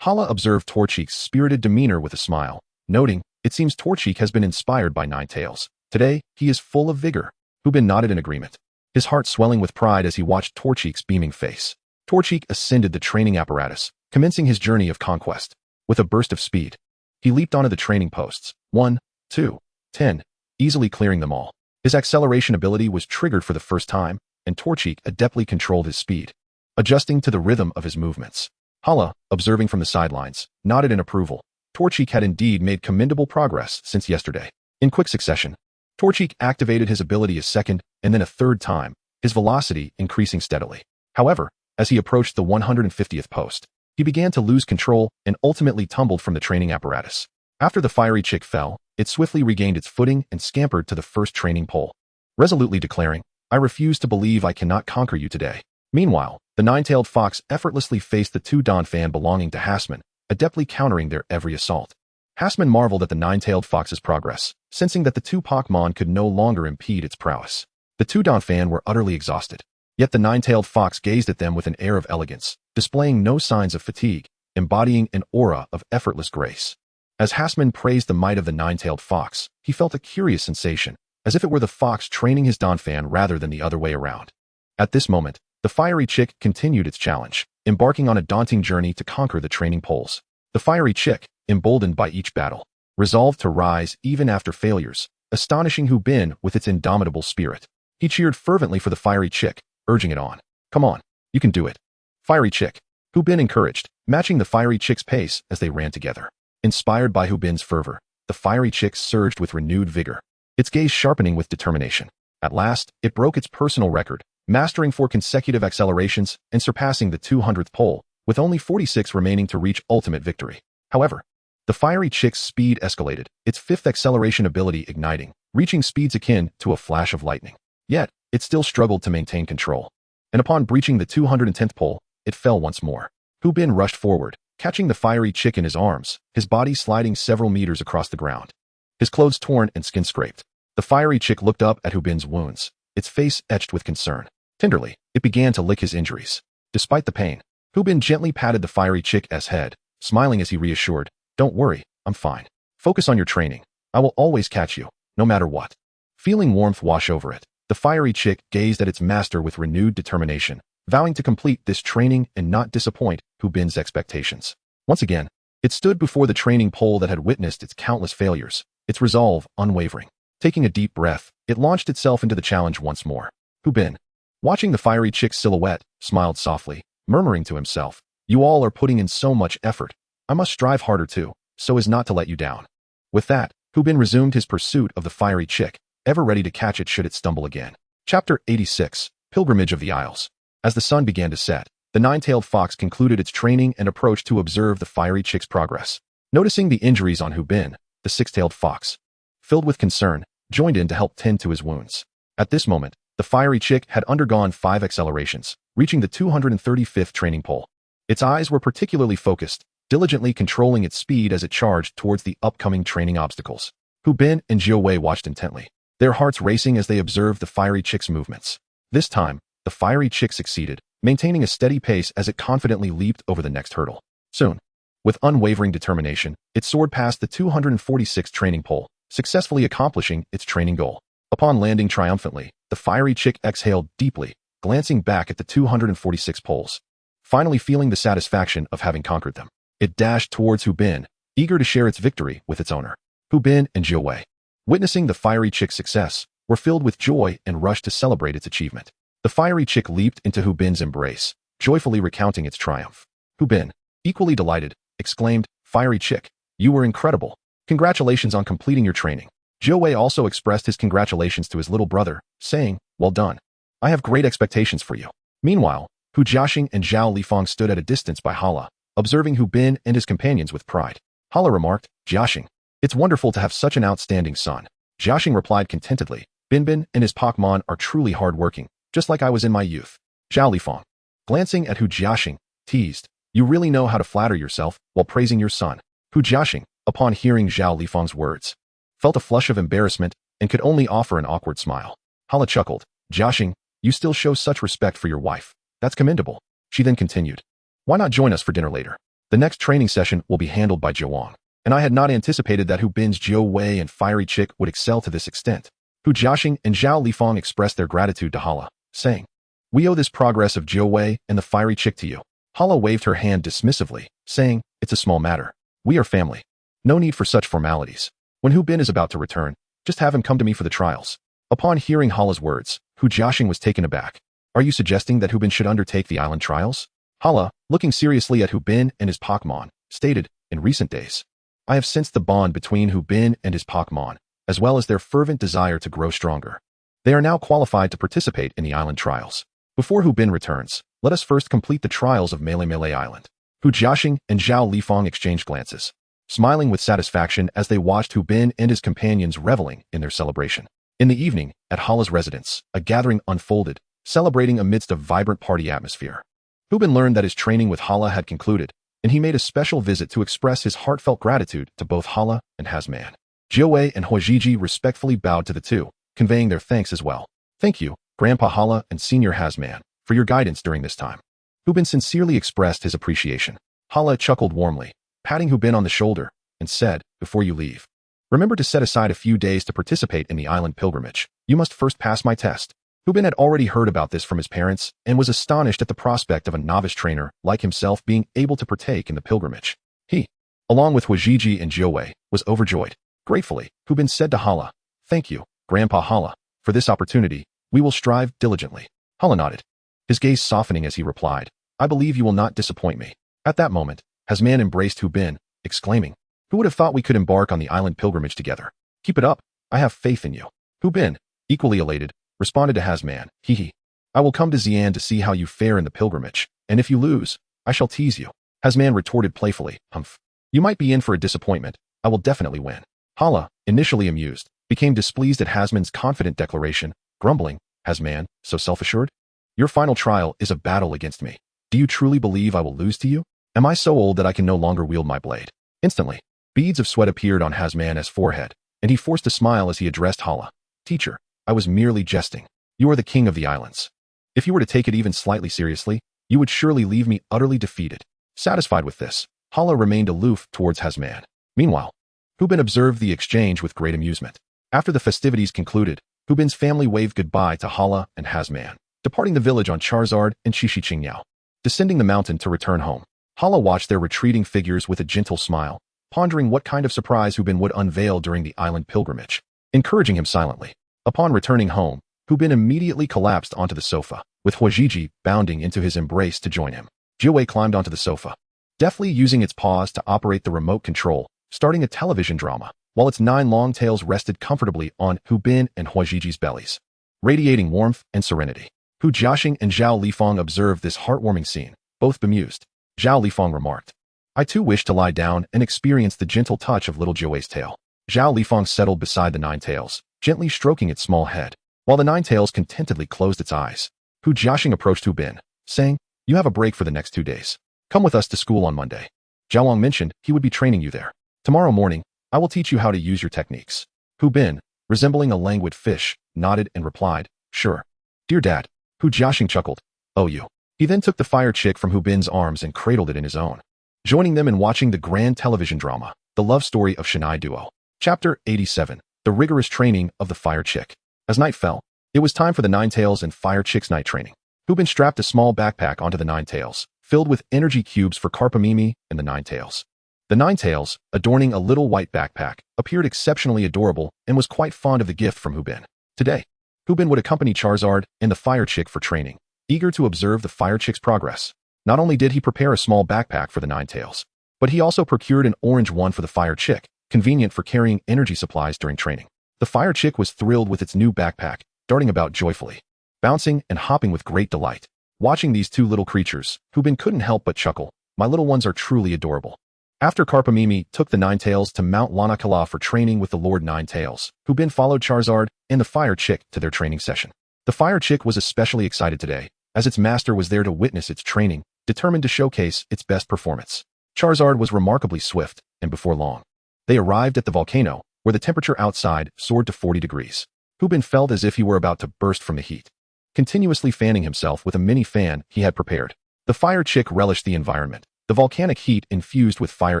Hala observed Torchic's spirited demeanor with a smile, noting, "It seems Torchic has been inspired by Ninetales. Today, he is full of vigor." Hu Bin nodded in agreement. his heart swelling with pride as he watched Torchic's beaming face. Torchic ascended the training apparatus, commencing his journey of conquest. With a burst of speed, he leaped onto the training posts, 1, 2, 10, easily clearing them all. His acceleration ability was triggered for the first time, and Torchic adeptly controlled his speed, adjusting to the rhythm of his movements. Hala, observing from the sidelines, nodded in approval. Torchic had indeed made commendable progress since yesterday. In quick succession, Torchic activated his ability a second and then a third time, his velocity increasing steadily. However, as he approached the 150th post, he began to lose control and ultimately tumbled from the training apparatus. After the fiery chick fell, it swiftly regained its footing and scampered to the first training pole, resolutely declaring, "I refuse to believe I cannot conquer you today." Meanwhile, the nine-tailed fox effortlessly faced the two Donphan belonging to Enhancement, adeptly countering their every assault. Enhancement marveled at the nine-tailed fox's progress, sensing that the two Pokémon could no longer impede its prowess. The two Donphan were utterly exhausted, yet the nine-tailed fox gazed at them with an air of elegance, displaying no signs of fatigue, embodying an aura of effortless grace. As Enhancement praised the might of the nine-tailed fox, he felt a curious sensation, as if it were the fox training his Donphan rather than the other way around. At this moment, the fiery chick continued its challenge, embarking on a daunting journey to conquer the training poles. The fiery chick, emboldened by each battle, resolved to rise even after failures, astonishing Hu Bin with its indomitable spirit. He cheered fervently for the fiery chick, urging it on. "Come on, you can do it." "Fiery chick," Hu Bin encouraged, matching the fiery chick's pace as they ran together. Inspired by Hu Bin's fervor, the fiery chick surged with renewed vigor, its gaze sharpening with determination. At last, it broke its personal record, mastering 4 consecutive accelerations and surpassing the 200th pole, with only 46 remaining to reach ultimate victory. However, the fiery chick's speed escalated, its 5th acceleration ability igniting, reaching speeds akin to a flash of lightning. Yet, it still struggled to maintain control. And upon breaching the 210th pole, it fell once more. Hu Bin rushed forward, catching the fiery chick in his arms, his body sliding several meters across the ground. His clothes torn and skin scraped. The fiery chick looked up at Hu Bin's wounds, its face etched with concern. Tenderly, it began to lick his injuries. Despite the pain, Hu Bin gently patted the fiery chick's head, smiling as he reassured, "Don't worry, I'm fine. Focus on your training. I will always catch you, no matter what." Feeling warmth wash over it, the fiery chick gazed at its master with renewed determination, vowing to complete this training and not disappoint Hu Bin's expectations. Once again, it stood before the training pole that had witnessed its countless failures, its resolve unwavering. Taking a deep breath, it launched itself into the challenge once more. Hu Bin, watching the fiery chick's silhouette, smiled softly, murmuring to himself, "You all are putting in so much effort. I must strive harder too, so as not to let you down." With that, Hu Bin resumed his pursuit of the fiery chick, ever ready to catch it should it stumble again. Chapter 86, Pilgrimage of the Isles. As the sun began to set, the nine-tailed fox concluded its training and approached to observe the fiery chick's progress. Noticing the injuries on Hu Bin, the six-tailed fox, filled with concern, joined in to help tend to his wounds. At this moment, the fiery chick had undergone 5 accelerations, reaching the 235th training pole. Its eyes were particularly focused, diligently controlling its speed as it charged towards the upcoming training obstacles. Hu Bin and Jiu Wei watched intently, their hearts racing as they observed the fiery chick's movements. This time, the fiery chick succeeded, maintaining a steady pace as it confidently leaped over the next hurdle. Soon, with unwavering determination, it soared past the 246th training pole, successfully accomplishing its training goal. Upon landing triumphantly, the fiery chick exhaled deeply, glancing back at the 246 poles. Finally feeling the satisfaction of having conquered them, it dashed towards Hu Bin, eager to share its victory with its owner. Hu Bin and Jiu Wei, witnessing the fiery chick's success, were filled with joy and rushed to celebrate its achievement. The fiery chick leaped into Hu Bin's embrace, joyfully recounting its triumph. Hu Bin, equally delighted, exclaimed, "Fiery chick, you were incredible. Congratulations on completing your training." Jiu Wei also expressed his congratulations to his little brother, saying, "Well done. I have great expectations for you." Meanwhile, Hu Jiaxing and Zhao Lifang stood at a distance by Hala, observing Hu Bin and his companions with pride. Hala remarked, "Jiaxing, it's wonderful to have such an outstanding son." Jiaxing replied contentedly, "Bin and his Pokémon are truly hard-working, just like I was in my youth." Zhao Lifang, glancing at Hu Jiaxing, teased, "You really know how to flatter yourself while praising your son." Hu Jiaxing, upon hearing Zhao Lifang's words, felt a flush of embarrassment and could only offer an awkward smile. Hala chuckled, "Jiaxing, you still show such respect for your wife. That's commendable." She then continued, "Why not join us for dinner later? The next training session will be handled by Jiawang, and I had not anticipated that Hu Bin's Jiu Wei and fiery chick would excel to this extent." Hu Jiaxing and Zhao Lifang expressed their gratitude to Hala, saying, "We owe this progress of Jiawei and the fiery chick to you." Hala waved her hand dismissively, saying, "It's a small matter. We are family. No need for such formalities. When Hu Bin is about to return, just have him come to me for the trials." Upon hearing Hala's words, Hu Jiaxing was taken aback. "Are you suggesting that Hu Bin should undertake the island trials?" Hala, looking seriously at Hu Bin and his Pokémon, stated, "In recent days, I have sensed the bond between Hu Bin and his Pokémon, as well as their fervent desire to grow stronger. They are now qualified to participate in the island trials. Before Hu Bin returns, let us first complete the trials of Melee Island." Hu Jiaxing and Zhao Lifang exchanged glances, smiling with satisfaction as they watched Hu Bin and his companions reveling in their celebration. In the evening, at Hala's residence, a gathering unfolded, celebrating amidst a vibrant party atmosphere. Hu Bin learned that his training with Hala had concluded, and he made a special visit to express his heartfelt gratitude to both Hala and Hazman. Jiawei and Huajiji respectfully bowed to the two, conveying their thanks as well. "Thank you, Grandpa Hala and Senior Hazman, for your guidance during this time." Hu Bin sincerely expressed his appreciation. Hala chuckled warmly, patting Hu Bin on the shoulder, and said, "Before you leave, remember to set aside a few days to participate in the island pilgrimage. You must first pass my test." Hu Bin had already heard about this from his parents and was astonished at the prospect of a novice trainer like himself being able to partake in the pilgrimage. He, along with Huajiji and Jiawei, was overjoyed. Gratefully, Hu Bin said to Hala, "Thank you, Grandpa Hala, for this opportunity. We will strive diligently." Hala nodded, his gaze softening as he replied, "I believe you will not disappoint me." At that moment, Hazman embraced Hu Bin, exclaiming, "Who would have thought we could embark on the island pilgrimage together? Keep it up. I have faith in you." Hu Bin, equally elated, responded to Hazman, "Hee. I will come to Xi'an to see how you fare in the pilgrimage, and if you lose, I shall tease you." Hazman retorted playfully, "Humph. You might be in for a disappointment. I will definitely win." Hala, initially amused, became displeased at Hazman's confident declaration, grumbling, "Hazman, so self-assured? Your final trial is a battle against me. Do you truly believe I will lose to you? Am I so old that I can no longer wield my blade?" Instantly, beads of sweat appeared on Hazman's forehead, and he forced a smile as he addressed Hala. "Teacher, I was merely jesting. You are the king of the islands. If you were to take it even slightly seriously, you would surely leave me utterly defeated." Satisfied with this, Hala remained aloof towards Hazman. Meanwhile, Hu Bin observed the exchange with great amusement. After the festivities concluded, Hu Bin's family waved goodbye to Hala and Hazman, departing the village on Charizard and Qingniao. Descending the mountain to return home, Hala watched their retreating figures with a gentle smile, pondering what kind of surprise Hu Bin would unveil during the island pilgrimage, encouraging him silently. Upon returning home, Hu Bin immediately collapsed onto the sofa, with Huajiji bounding into his embrace to join him. Jiawei climbed onto the sofa, deftly using its paws to operate the remote control, starting a television drama, while its 9 long tails rested comfortably on Hu Bin and Huajiji's bellies, radiating warmth and serenity. Hu Jiaxing and Zhao Lifang observed this heartwarming scene, both bemused. Zhao Lifang remarked, "I too wish to lie down and experience the gentle touch of little Jiawei's tail." Zhao Lifang settled beside the 9 tails, gently stroking its small head, while the 9 tails contentedly closed its eyes. Hu Jiaxing approached Hu Bin, saying, "You have a break for the next 2 days. Come with us to school on Monday. Zhao Long mentioned he would be training you there. Tomorrow morning, I will teach you how to use your techniques." Hu Bin, resembling a languid fish, nodded and replied, "Sure. Dear Dad." Hu Jiaxing chuckled, "Oh you." He then took the fire chick from Hu Bin's arms and cradled it in his own, joining them in watching the grand television drama, The Love Story of Shanai Duo. Chapter 87. The Rigorous Training of the Fire Chick. As night fell, it was time for the 9 tails and Fire Chick's night training. Hu Bin strapped a small backpack onto the 9 tails, filled with energy cubes for Carpamimi and the 9 tails. The 9 tails, adorning a little white backpack, appeared exceptionally adorable and was quite fond of the gift from Hu Bin. Today, Hu Bin would accompany Charizard and the Fire Chick for training, eager to observe the Fire Chick's progress. Not only did he prepare a small backpack for the 9 tails, but he also procured an orange one for the Fire Chick, convenient for carrying energy supplies during training. The Fire Chick was thrilled with its new backpack, darting about joyfully, bouncing and hopping with great delight. Watching these 2 little creatures, Hu Bin couldn't help but chuckle. My little ones are truly adorable. After Carpamimi took the 9 tails to Mount Lanakala for training with the Lord 9 Tails, Hu Bin followed Charizard and the Fire Chick to their training session. The Fire Chick was especially excited today, as its master was there to witness its training, determined to showcase its best performance. Charizard was remarkably swift, and before long, they arrived at the volcano, where the temperature outside soared to 40 degrees. Hu Bin felt as if he were about to burst from the heat, continuously fanning himself with a mini fan he had prepared. The Fire Chick relished the environment, the volcanic heat infused with fire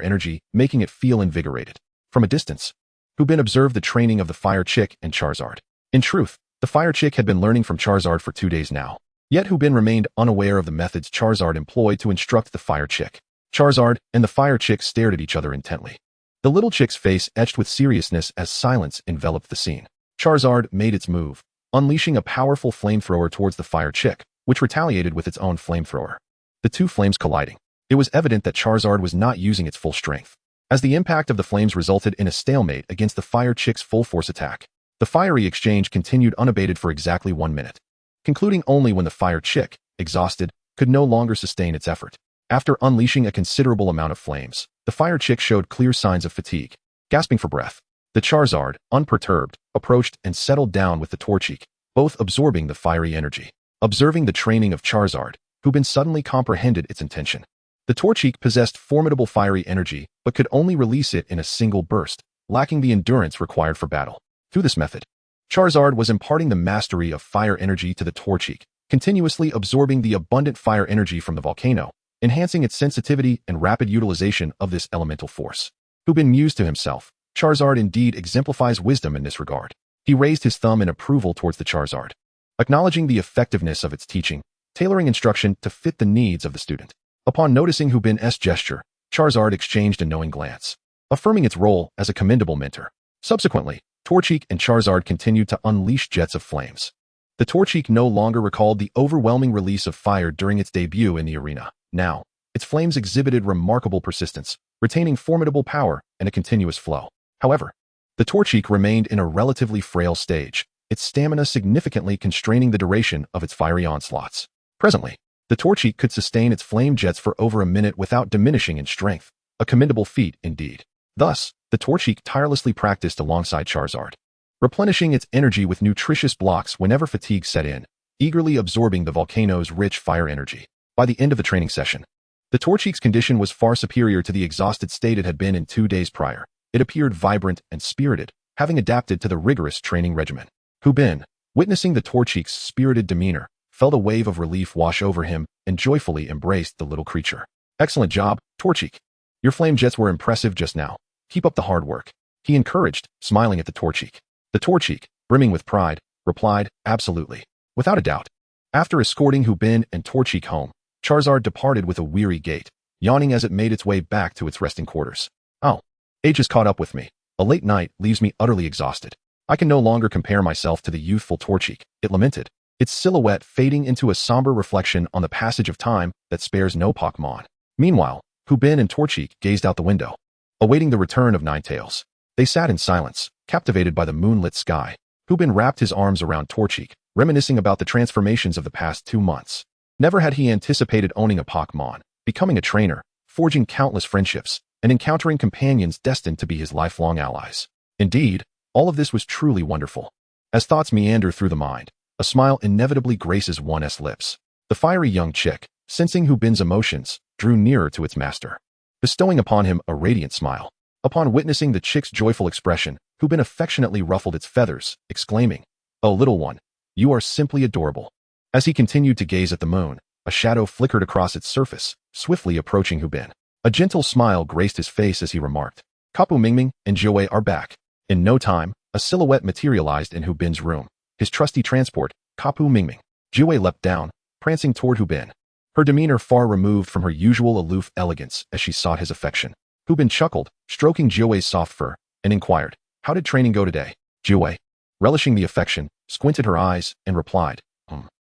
energy, making it feel invigorated. From a distance, Hu Bin observed the training of the Fire Chick and Charizard. In truth, The fire chick had been learning from Charizard for 2 days now. Yet Hu Bin remained unaware of the methods Charizard employed to instruct the fire chick. Charizard and the fire chick stared at each other intently. The little chick's face etched with seriousness as silence enveloped the scene. Charizard made its move, unleashing a powerful flamethrower towards the fire chick, which retaliated with its own flamethrower. The two flames colliding. It was evident that Charizard was not using its full strength, as the impact of the flames resulted in a stalemate against the fire chick's full-force attack. The fiery exchange continued unabated for exactly 1 minute, concluding only when the fire chick, exhausted, could no longer sustain its effort. After unleashing a considerable amount of flames, the fire chick showed clear signs of fatigue. Gasping for breath, the Charizard, unperturbed, approached and settled down with the Torchic, both absorbing the fiery energy. Observing the training of Charizard, Hu Bin suddenly comprehended its intention. The Torchic possessed formidable fiery energy, but could only release it in a single burst, lacking the endurance required for battle. Through this method, Charizard was imparting the mastery of fire energy to the Torchic, continuously absorbing the abundant fire energy from the volcano, enhancing its sensitivity and rapid utilization of this elemental force. Hu Bin mused to himself, Charizard indeed exemplifies wisdom in this regard. He raised his thumb in approval towards the Charizard, acknowledging the effectiveness of its teaching, tailoring instruction to fit the needs of the student. Upon noticing Hu Bin's gesture, Charizard exchanged a knowing glance, affirming its role as a commendable mentor. Subsequently, Torchic and Charizard continued to unleash jets of flames. The Torchic no longer recalled the overwhelming release of fire during its debut in the arena. Now, its flames exhibited remarkable persistence, retaining formidable power and a continuous flow. However, the Torchic remained in a relatively frail stage, its stamina significantly constraining the duration of its fiery onslaughts. Presently, the Torchic could sustain its flame jets for over a minute without diminishing in strength, a commendable feat indeed. Thus, the Torchic tirelessly practiced alongside Charizard, replenishing its energy with nutritious blocks whenever fatigue set in, eagerly absorbing the volcano's rich fire energy. By the end of the training session, the Torchic's condition was far superior to the exhausted state it had been in 2 days prior. It appeared vibrant and spirited, having adapted to the rigorous training regimen. Hu Bin, witnessing the Torchic's spirited demeanor, felt a wave of relief wash over him and joyfully embraced the little creature. Excellent job, Torchic. Your flame jets were impressive just now. Keep up the hard work, he encouraged, smiling at the Torchic. The Torchic, brimming with pride, replied, absolutely. Without a doubt. After escorting Hu Bin and Torchic home, Charizard departed with a weary gait, yawning as it made its way back to its resting quarters. Oh, age has caught up with me. A late night leaves me utterly exhausted. I can no longer compare myself to the youthful Torchic, it lamented, its silhouette fading into a somber reflection on the passage of time that spares no Pokémon. Meanwhile, Hu Bin and Torchic gazed out the window, awaiting the return of Ninetales. They sat in silence, captivated by the moonlit sky. Hu Bin wrapped his arms around Torchic, reminiscing about the transformations of the past 2 months. Never had he anticipated owning a Pokémon, becoming a trainer, forging countless friendships, and encountering companions destined to be his lifelong allies. Indeed, all of this was truly wonderful. As thoughts meander through the mind, a smile inevitably graces one's lips. The fiery young chick, sensing Hu Bin's emotions, drew nearer to its master, bestowing upon him a radiant smile. Upon witnessing the chick's joyful expression, Hu Bin affectionately ruffled its feathers, exclaiming, "Oh, little one, you are simply adorable." As he continued to gaze at the moon, a shadow flickered across its surface, swiftly approaching Hu Bin. A gentle smile graced his face as he remarked, "Kapu Mingming and Jiuwei are back." In no time, a silhouette materialized in Hu Bin's room. His trusty transport, Kapu Mingming. Jiuwei leapt down, prancing toward Hu Bin, her demeanor far removed from her usual aloof elegance as she sought his affection. Hu Bin chuckled, stroking Jiuwei's soft fur, and inquired, "How did training go today?" Jiuwei, relishing the affection, squinted her eyes and replied,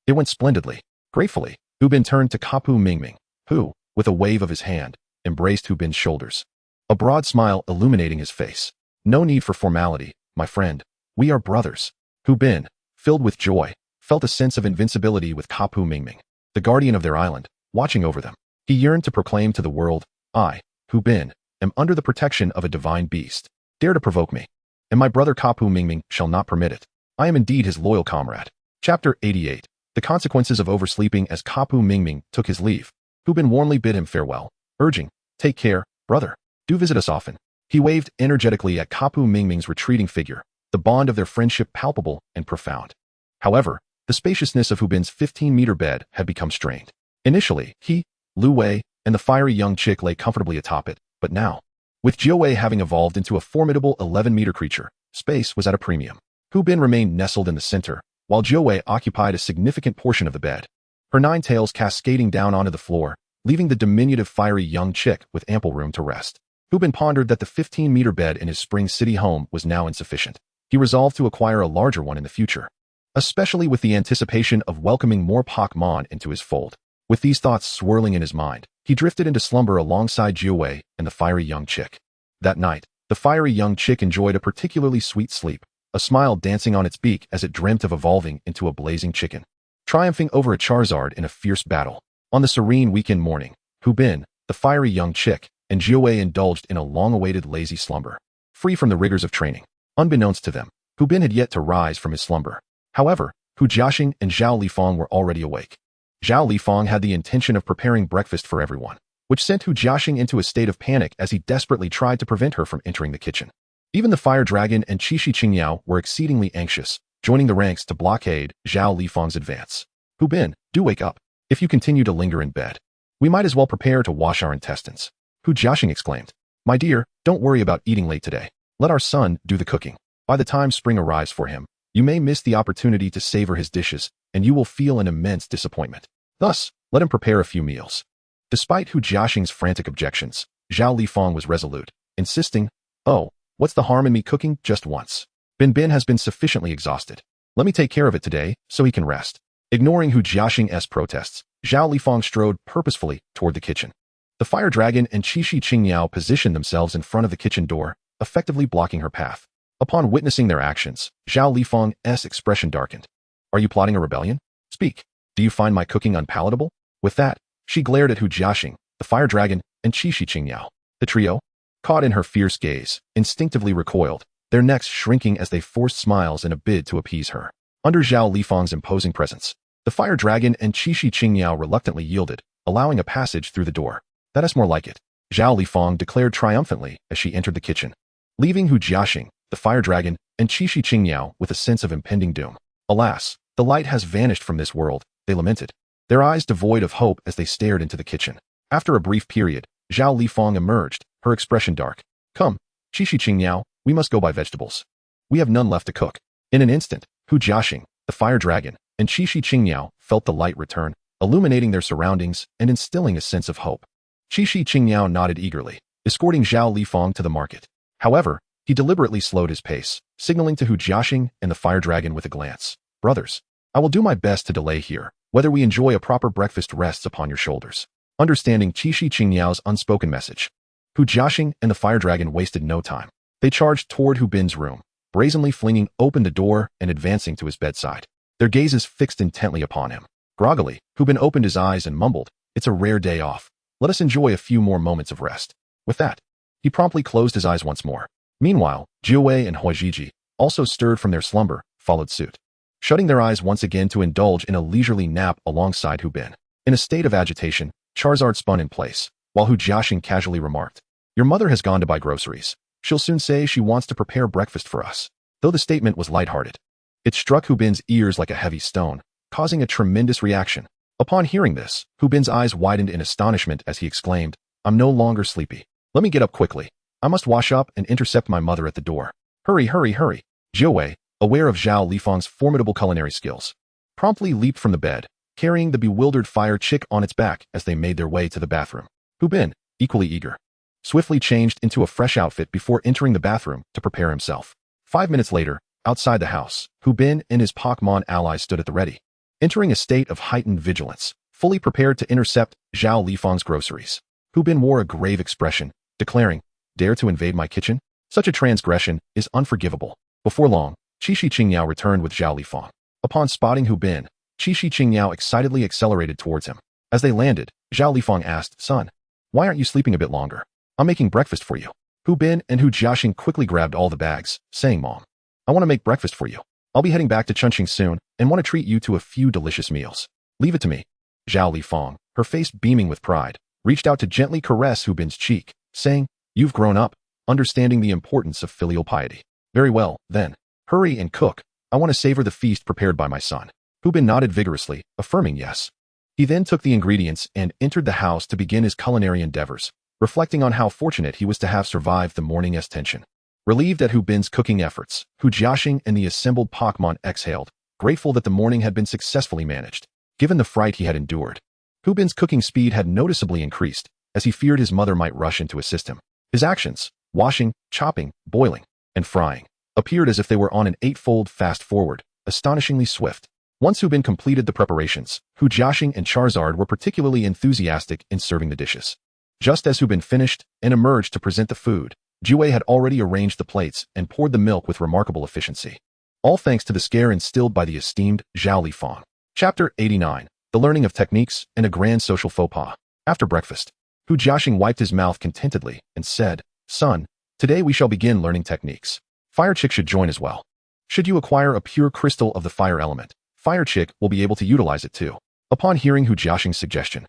"It went splendidly." Gratefully, Hu Bin turned to Kapu Mingming, who, with a wave of his hand, embraced Hu Bin's shoulders, a broad smile illuminating his face. "No need for formality, my friend. We are brothers." Hu Bin, filled with joy, felt a sense of invincibility with Kapu Mingming, the guardian of their island, watching over them. He yearned to proclaim to the world, "I, Hu Bin, am under the protection of a divine beast. Dare to provoke me, and my brother Kapu Mingming shall not permit it. I am indeed his loyal comrade." Chapter 88. The consequences of oversleeping. As Kapu Mingming took his leave, Hu Bin warmly bid him farewell, urging, "Take care, brother. Do visit us often." He waved energetically at Kapu Mingming's retreating figure, the bond of their friendship palpable and profound. However, the spaciousness of Hu Bin's 15-meter bed had become strained. Initially, he, Lu Wei, and the fiery young chick lay comfortably atop it, but now, with Jiuwei having evolved into a formidable 11-meter creature, space was at a premium. Hu Bin remained nestled in the center, while Jiawei occupied a significant portion of the bed, her 9 tails cascading down onto the floor, leaving the diminutive fiery young chick with ample room to rest. Hu Bin pondered that the 15-meter bed in his Spring City home was now insufficient. He resolved to acquire a larger one in the future, especially with the anticipation of welcoming more Pokémon into his fold. With these thoughts swirling in his mind, he drifted into slumber alongside Jiawei and the fiery young chick. That night, the fiery young chick enjoyed a particularly sweet sleep, a smile dancing on its beak as it dreamt of evolving into a blazing chicken, triumphing over a Charizard in a fierce battle. On the serene weekend morning, Hu Bin, the fiery young chick, and Jiawei indulged in a long-awaited lazy slumber, free from the rigors of training. Unbeknownst to them, Hu Bin had yet to rise from his slumber. However, Hu Jiaxing and Zhao Lifang were already awake. Zhao Lifang had the intention of preparing breakfast for everyone, which sent Hu Jiaxing into a state of panic as he desperately tried to prevent her from entering the kitchen. Even the fire dragon and Qixi Qingyao were exceedingly anxious, joining the ranks to blockade Zhao Lifang's advance. Hu Bin, do wake up. If you continue to linger in bed, we might as well prepare to wash our intestines. Hu Jiaxing exclaimed. My dear, don't worry about eating late today. Let our son do the cooking. By the time spring arrives for him, you may miss the opportunity to savor his dishes, and you will feel an immense disappointment. Thus, let him prepare a few meals. Despite Hu Jiaxing's frantic objections, Zhao Lifang was resolute, insisting, oh, what's the harm in me cooking just once? Bin Bin has been sufficiently exhausted. Let me take care of it today, so he can rest. Ignoring Hu Jiaxing's protests, Zhao Lifang strode purposefully toward the kitchen. The fire dragon and Qixi Qingyao positioned themselves in front of the kitchen door, effectively blocking her path. Upon witnessing their actions, Zhao Lifang's expression darkened. Are you plotting a rebellion? Speak. Do you find my cooking unpalatable? With that, she glared at Hu Jiaxing, the fire dragon, and Qixi Qingyao. The trio, caught in her fierce gaze, instinctively recoiled, their necks shrinking as they forced smiles in a bid to appease her. Under Zhao Lifang's imposing presence, the fire dragon and Qixi Qingyao reluctantly yielded, allowing a passage through the door. That is more like it, Zhao Lifang declared triumphantly as she entered the kitchen, leaving Hu Jiaxing, the fire dragon, and Qixi Qingyao with a sense of impending doom. Alas, the light has vanished from this world, they lamented, their eyes devoid of hope as they stared into the kitchen. After a brief period, Zhao Lifang emerged, her expression dark. Come, Qixi Qingyao, we must go buy vegetables. We have none left to cook. In an instant, Hu Jiaxing, the fire dragon, and Qixi Qingyao felt the light return, illuminating their surroundings and instilling a sense of hope. Qixi Qingyao nodded eagerly, escorting Zhao Lifang to the market. However, he deliberately slowed his pace, signaling to Hu Jiaxing and the fire dragon with a glance. Brothers, I will do my best to delay here. Whether we enjoy a proper breakfast rests upon your shoulders. Understanding Qixi Qingyao's unspoken message, Hu Jiaxing and the fire dragon wasted no time. They charged toward Hu Bin's room, brazenly flinging open the door and advancing to his bedside, their gazes fixed intently upon him. Groggily, Hu Bin opened his eyes and mumbled, it's a rare day off. Let us enjoy a few more moments of rest. With that, he promptly closed his eyes once more. Meanwhile, Jiawei and Huijiji, also stirred from their slumber, followed suit, shutting their eyes once again to indulge in a leisurely nap alongside Hu Bin. In a state of agitation, Charizard spun in place, while Hu Jiaxing casually remarked, your mother has gone to buy groceries. She'll soon say she wants to prepare breakfast for us. Though the statement was lighthearted, it struck Hu Bin's ears like a heavy stone, causing a tremendous reaction. Upon hearing this, Hu Bin's eyes widened in astonishment as he exclaimed, I'm no longer sleepy. Let me get up quickly. I must wash up and intercept my mother at the door. Hurry, hurry, hurry. Jiawei, aware of Zhao Lifang's formidable culinary skills, promptly leaped from the bed, carrying the bewildered fire chick on its back as they made their way to the bathroom. Hu Bin, equally eager, swiftly changed into a fresh outfit before entering the bathroom to prepare himself. 5 minutes later, outside the house, Hu Bin and his Pokémon allies stood at the ready, entering a state of heightened vigilance, fully prepared to intercept Zhao Lifang's groceries. Hu Bin wore a grave expression, declaring, dare to invade my kitchen? Such a transgression is unforgivable. Before long, Qixi Qingyao returned with Zhao Lifang. Upon spotting Hu Bin, Qixi Qingyao excitedly accelerated towards him. As they landed, Zhao Lifang asked, son, why aren't you sleeping a bit longer? I'm making breakfast for you. Hu Bin and Hu Jiaxing quickly grabbed all the bags, saying, Mom, I want to make breakfast for you. I'll be heading back to Chunqing soon and want to treat you to a few delicious meals. Leave it to me. Zhao Lifang, her face beaming with pride, reached out to gently caress Hu Bin's cheek, saying, you've grown up, understanding the importance of filial piety. Very well, then. Hurry and cook. I want to savor the feast prepared by my son. Hu Bin nodded vigorously, affirming yes. He then took the ingredients and entered the house to begin his culinary endeavors, reflecting on how fortunate he was to have survived the morning's tension. Relieved at Hu Bin's cooking efforts, Hu Jiaxing and the assembled Pokémon exhaled, grateful that the morning had been successfully managed, given the fright he had endured. Hu Bin's cooking speed had noticeably increased, as he feared his mother might rush in to assist him. His actions, washing, chopping, boiling, and frying, appeared as if they were on an eightfold fast-forward, astonishingly swift. Once Hu Bin completed the preparations, Hu Jiaxing and Charizard were particularly enthusiastic in serving the dishes. Just as Hu Bin finished and emerged to present the food, Jiwei had already arranged the plates and poured the milk with remarkable efficiency. All thanks to the scare instilled by the esteemed Zhao Lifang. Chapter 89. The Learning of Techniques and a Grand Social Faux Pas. After breakfast, Hu Jiaxing wiped his mouth contentedly and said, "Son, today we shall begin learning techniques. Torchic should join as well. Should you acquire a pure crystal of the fire element, Torchic will be able to utilize it too." Upon hearing Hu Jiaxing's suggestion,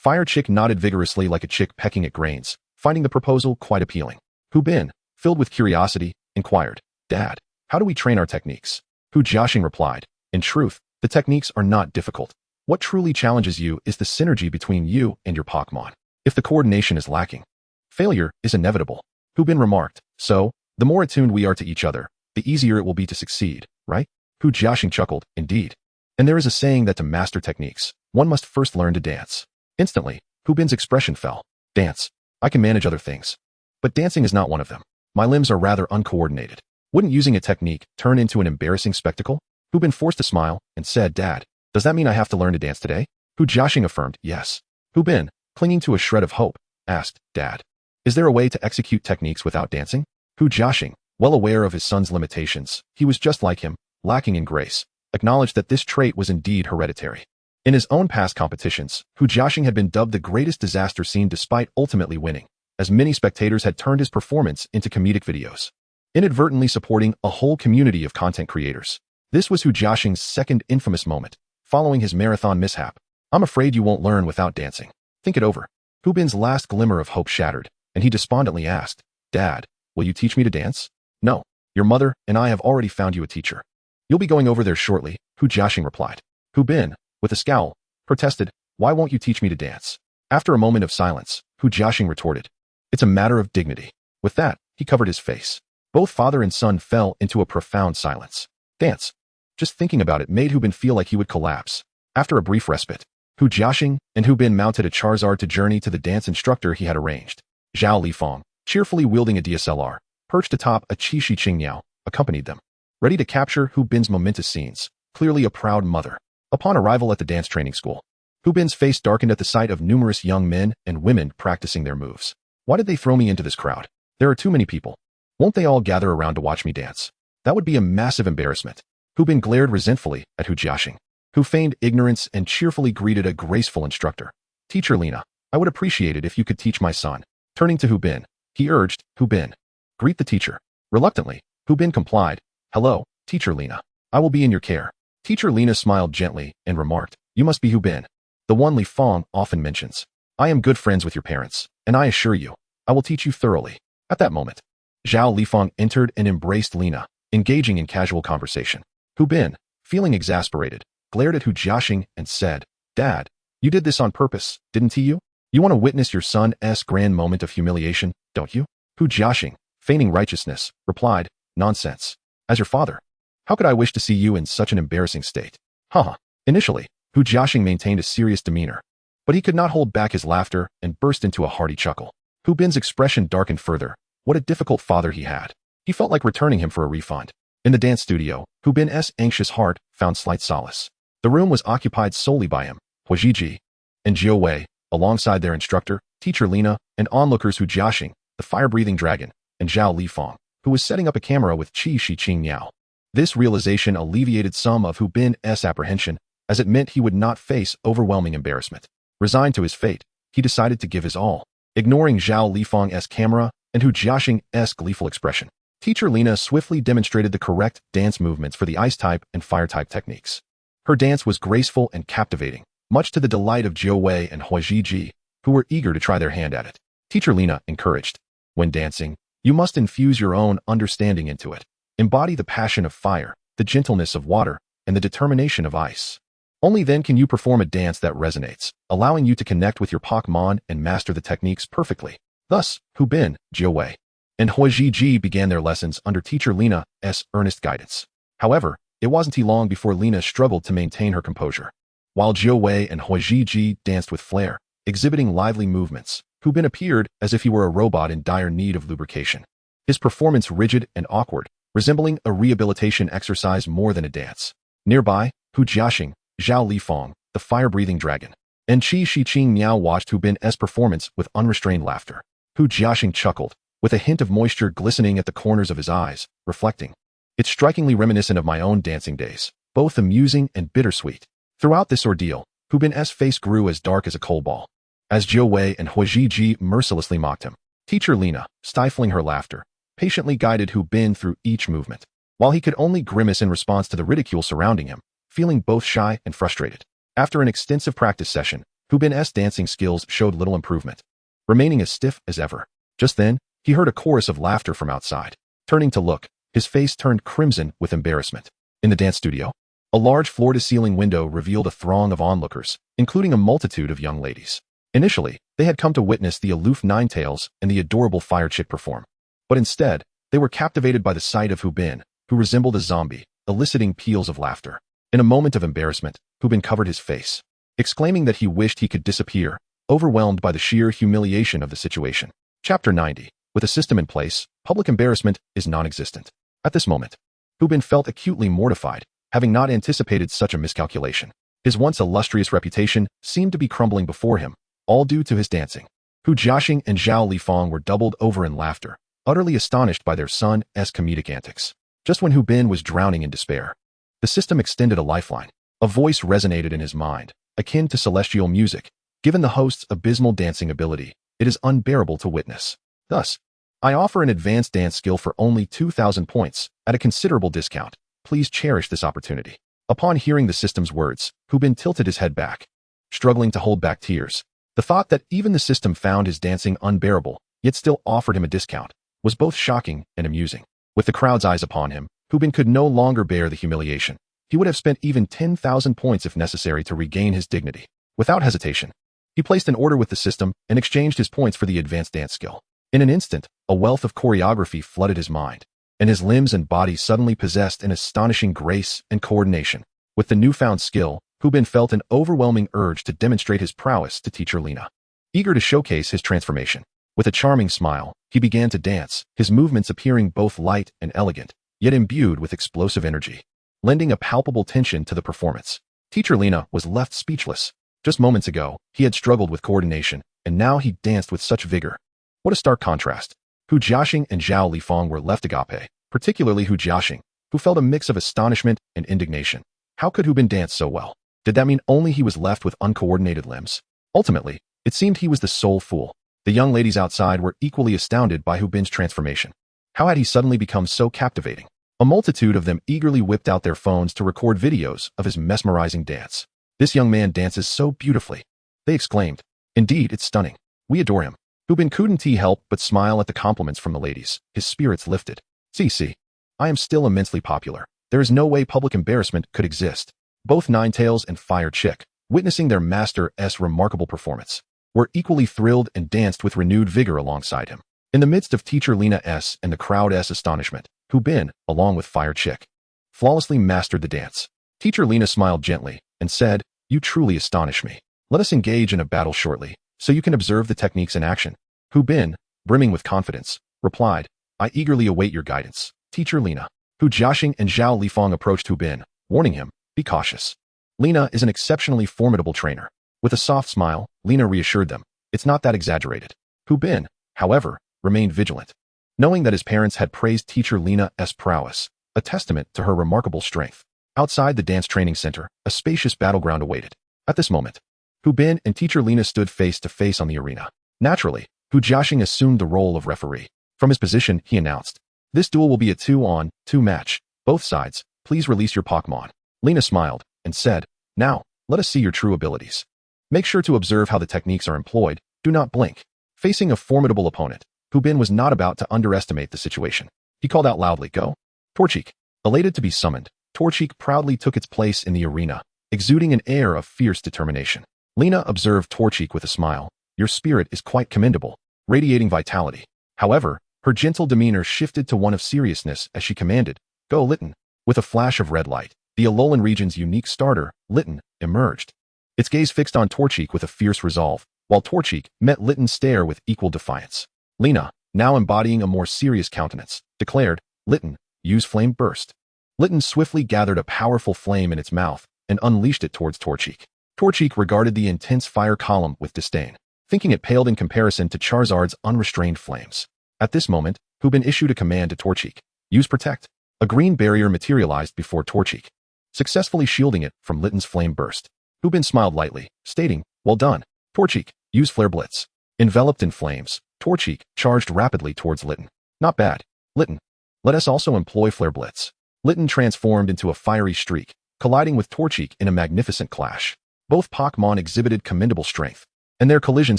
Torchic nodded vigorously like a chick pecking at grains, finding the proposal quite appealing. Hu Bin, filled with curiosity, inquired, "Dad, how do we train our techniques?" Hu Jiaxing replied, "In truth, the techniques are not difficult. What truly challenges you is the synergy between you and your Pokémon. If the coordination is lacking, failure is inevitable." Hu Bin remarked, "So, the more attuned we are to each other, the easier it will be to succeed, right?" Hu Jiaxing chuckled, "Indeed. And there is a saying that to master techniques, one must first learn to dance." Instantly, Hu Bin's expression fell. "Dance. I can manage other things. But dancing is not one of them. My limbs are rather uncoordinated. Wouldn't using a technique turn into an embarrassing spectacle?" Hu Bin forced a smile and said, "Dad, does that mean I have to learn to dance today?" Hu Jiaxing affirmed, "Yes." Hu Bin, clinging to a shred of hope, asked, "Dad, is there a way to execute techniques without dancing?" Hu Jiaxing, well aware of his son's limitations, he was just like him, lacking in grace, acknowledged that this trait was indeed hereditary. In his own past competitions, Hu Jiaxing had been dubbed the greatest disaster scene despite ultimately winning, as many spectators had turned his performance into comedic videos, inadvertently supporting a whole community of content creators. This was Hu Jiaxing's second infamous moment, following his marathon mishap. "I'm afraid you won't learn without dancing. Think it over." Hu Bin's last glimmer of hope shattered, and he despondently asked, "Dad, will you teach me to dance?" "No. Your mother and I have already found you a teacher. You'll be going over there shortly," Hu Jiaxing replied. Hu Bin, with a scowl, protested, "Why won't you teach me to dance?" After a moment of silence, Hu Jiaxing retorted, "It's a matter of dignity." With that, he covered his face. Both father and son fell into a profound silence. Dance. Just thinking about it made Hu Bin feel like he would collapse. After a brief respite, Hu Jiaxing and Hu Bin mounted a Charizard to journey to the dance instructor he had arranged. Zhao Lifang, cheerfully wielding a DSLR, perched atop a Qixi Qingyao, accompanied them, ready to capture Hu Bin's momentous scenes, clearly a proud mother. Upon arrival at the dance training school, Hu Bin's face darkened at the sight of numerous young men and women practicing their moves. "Why did they throw me into this crowd? There are too many people. Won't they all gather around to watch me dance? That would be a massive embarrassment." Hu Bin glared resentfully at Hu Jiaxing, who feigned ignorance and cheerfully greeted a graceful instructor. "Teacher Lina, I would appreciate it if you could teach my son." Turning to Hu Bin, he urged, "Hu Bin, greet the teacher." Reluctantly, Hu Bin complied, "Hello, Teacher Lina. I will be in your care." Teacher Lina smiled gently and remarked, "You must be Hu Bin, the one Li Fang often mentions. I am good friends with your parents, and I assure you, I will teach you thoroughly." At that moment, Zhao Lifang entered and embraced Lina, engaging in casual conversation. Hu Bin, feeling exasperated, glared at Hu Jiaxing and said, "Dad, you did this on purpose, didn't you? You want to witness your son's grand moment of humiliation, don't you?" Hu Jiaxing, feigning righteousness, replied, "Nonsense. As your father, how could I wish to see you in such an embarrassing state?" Haha. Initially, Hu Jiaxing maintained a serious demeanor, but he could not hold back his laughter and burst into a hearty chuckle. Hu Bin's expression darkened further. What a difficult father he had. He felt like returning him for a refund. In the dance studio, Hu Bin's anxious heart found slight solace. The room was occupied solely by him, Huajiji, and Jiu Wei, alongside their instructor, Teacher Lina, and onlookers Hu Jiaxing, the fire-breathing dragon, and Zhao Lifang, who was setting up a camera with Qixi Qingyao. This realization alleviated some of Hu Bin's apprehension, as it meant he would not face overwhelming embarrassment. Resigned to his fate, he decided to give his all, ignoring Zhao Lifang's camera and Hu Jiaxing's gleeful expression. Teacher Lina swiftly demonstrated the correct dance movements for the ice-type and fire-type techniques. Her dance was graceful and captivating, much to the delight of Jiu Wei and Huajiji, who were eager to try their hand at it. Teacher Lina encouraged, "When dancing, you must infuse your own understanding into it. Embody the passion of fire, the gentleness of water, and the determination of ice. Only then can you perform a dance that resonates, allowing you to connect with your Pokémon and master the techniques perfectly." Thus, Hu Bin, Jiu Wei, and Huajiji began their lessons under Teacher Lina's earnest guidance. However, It wasn't long before Lina struggled to maintain her composure. While Jiu Wei and Huizhiji danced with flair, exhibiting lively movements, Hu Bin appeared as if he were a robot in dire need of lubrication. His performance rigid and awkward, resembling a rehabilitation exercise more than a dance. Nearby, Hu Jiaxing, Zhao Lifang, the fire-breathing dragon, and Qi Shiqing Miao watched Hu Bin's performance with unrestrained laughter. Hu Jiaxing chuckled, with a hint of moisture glistening at the corners of his eyes, reflecting, "It's strikingly reminiscent of my own dancing days, both amusing and bittersweet." Throughout this ordeal, Hu Bin's face grew as dark as a coal ball. As Jiu Wei and Huizhiji mercilessly mocked him, teacher Lina, stifling her laughter, patiently guided Hu Bin through each movement, while he could only grimace in response to the ridicule surrounding him, feeling both shy and frustrated. After an extensive practice session, Hu Bin's dancing skills showed little improvement, remaining as stiff as ever. Just then, he heard a chorus of laughter from outside. Turning to look, his face turned crimson with embarrassment. In the dance studio, a large floor-to-ceiling window revealed a throng of onlookers, including a multitude of young ladies. Initially, they had come to witness the aloof Ninetales and the adorable Fire Chick perform. But instead, they were captivated by the sight of Hu Bin, who resembled a zombie, eliciting peals of laughter. In a moment of embarrassment, Hu Bin covered his face, exclaiming that he wished he could disappear, overwhelmed by the sheer humiliation of the situation. Chapter 90. With a system in place, public embarrassment is non-existent. At this moment, Hu Bin felt acutely mortified, having not anticipated such a miscalculation. His once illustrious reputation seemed to be crumbling before him, all due to his dancing. Hu Jiaxing and Zhao Lifang were doubled over in laughter, utterly astonished by their son's comedic antics. Just when Hu Bin was drowning in despair, the system extended a lifeline. A voice resonated in his mind, akin to celestial music. Given the host's abysmal dancing ability, it is unbearable to witness. Thus, I offer an advanced dance skill for only 2,000 points, at a considerable discount. Please cherish this opportunity. Upon hearing the system's words, Hu Bin tilted his head back, struggling to hold back tears. The thought that even the system found his dancing unbearable, yet still offered him a discount, was both shocking and amusing. With the crowd's eyes upon him, Hu Bin could no longer bear the humiliation. He would have spent even 10,000 points if necessary to regain his dignity. Without hesitation, he placed an order with the system and exchanged his points for the advanced dance skill. In an instant, a wealth of choreography flooded his mind, and his limbs and body suddenly possessed an astonishing grace and coordination. With the newfound skill, Hu Bin felt an overwhelming urge to demonstrate his prowess to teacher Lina. Eager to showcase his transformation, with a charming smile, he began to dance, his movements appearing both light and elegant, yet imbued with explosive energy, lending a palpable tension to the performance. Teacher Lina was left speechless. Just moments ago, he had struggled with coordination, and now he danced with such vigor. What a stark contrast. Hu Jiaxing and Zhao Lifang were left agape, particularly Hu Jiaxing, who felt a mix of astonishment and indignation. How could Hu Bin dance so well? Did that mean only he was left with uncoordinated limbs? Ultimately, it seemed he was the sole fool. The young ladies outside were equally astounded by Hu Bin's transformation. How had he suddenly become so captivating? A multitude of them eagerly whipped out their phones to record videos of his mesmerizing dance. "This young man dances so beautifully," they exclaimed. "Indeed, it's stunning. We adore him." Hu Bin couldn't help but smile at the compliments from the ladies. His spirits lifted. See, I am still immensely popular. There is no way public embarrassment could exist." Both Ninetales and Fire Chick, witnessing their master's remarkable performance, were equally thrilled and danced with renewed vigor alongside him. In the midst of teacher Lina's and the crowd's astonishment, Hu Bin, along with Fire Chick, flawlessly mastered the dance. Teacher Lina smiled gently and said, "You truly astonish me. Let us engage in a battle shortly, so you can observe the techniques in action." Hu Bin, brimming with confidence, replied, "I eagerly await your guidance, teacher Lina." Hu Jiaxing and Zhao Lifang approached Hu Bin, warning him, "Be cautious. Lina is an exceptionally formidable trainer." With a soft smile, Lina reassured them, "It's not that exaggerated." Hu Bin, however, remained vigilant, knowing that his parents had praised teacher Lina's prowess, a testament to her remarkable strength. Outside the dance training center, a spacious battleground awaited. At this moment, Hu Bin and teacher Lina stood face to face on the arena. Naturally, Hu Jiaxing assumed the role of referee. From his position, he announced, "This duel will be a 2-on-2 match. Both sides, please release your Pokémon." Lina smiled and said, "Now, let us see your true abilities. Make sure to observe how the techniques are employed. Do not blink." Facing a formidable opponent, Hu Bin was not about to underestimate the situation. He called out loudly, "Go!" Torchic. Elated to be summoned, Torchic proudly took its place in the arena, exuding an air of fierce determination. Lina observed Torchic with a smile. "Your spirit is quite commendable," radiating vitality. However, her gentle demeanor shifted to one of seriousness as she commanded, "Go, Litten." With a flash of red light, the Alolan region's unique starter, Litten, emerged. Its gaze fixed on Torchic with a fierce resolve, while Torchic met Litten's stare with equal defiance. Lena, now embodying a more serious countenance, declared, "Litten, use Flame Burst." Litten swiftly gathered a powerful flame in its mouth and unleashed it towards Torchic. Torchic regarded the intense fire column with disdain, thinking it paled in comparison to Charizard's unrestrained flames. At this moment, Hubin issued a command to Torchic, "Use Protect." A green barrier materialized before Torchic, successfully shielding it from Litten's Flame Burst. Hubin smiled lightly, stating, "Well done. Torchic, use Flare Blitz." Enveloped in flames, Torchic charged rapidly towards Litten. "Not bad. Litten, let us also employ Flare Blitz." Litten transformed into a fiery streak, colliding with Torchic in a magnificent clash. Both Pokémon exhibited commendable strength, and their collision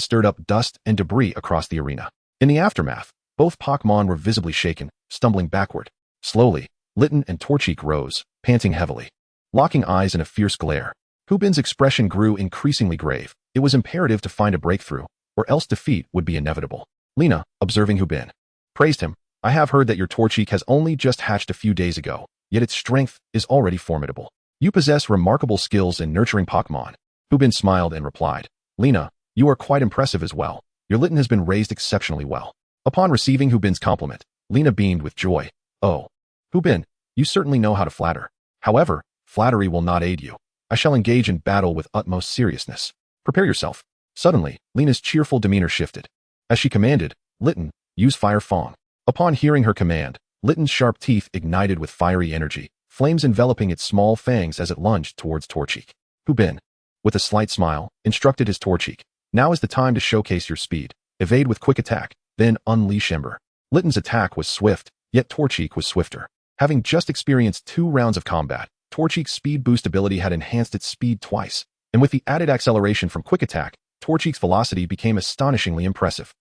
stirred up dust and debris across the arena. In the aftermath, both Pokémon were visibly shaken, stumbling backward. Slowly, Litten and Torchic rose, panting heavily, locking eyes in a fierce glare. Hubin's expression grew increasingly grave. It was imperative to find a breakthrough, or else defeat would be inevitable. Lena, observing Hubin, praised him. "I have heard that your Torchic has only just hatched a few days ago, yet its strength is already formidable. You possess remarkable skills in nurturing Pokémon." Hubin smiled and replied, "Lena, you are quite impressive as well. Your Litten has been raised exceptionally well." Upon receiving Hubin's compliment, Lena beamed with joy. "Oh, Hubin, you certainly know how to flatter. However, flattery will not aid you. I shall engage in battle with utmost seriousness. Prepare yourself." Suddenly, Lena's cheerful demeanor shifted. As she commanded, "Litten, use Fire Fang." Upon hearing her command, Litten's sharp teeth ignited with fiery energy, flames enveloping its small fangs as it lunged towards Torchic. Hubin, with a slight smile, instructed his Torchic, "Now is the time to showcase your speed. Evade with Quick Attack, then unleash Ember." Litten's attack was swift, yet Torchic was swifter. Having just experienced 2 rounds of combat, Torchic's speed boost ability had enhanced its speed twice, and with the added acceleration from Quick Attack, Torchic's velocity became astonishingly impressive.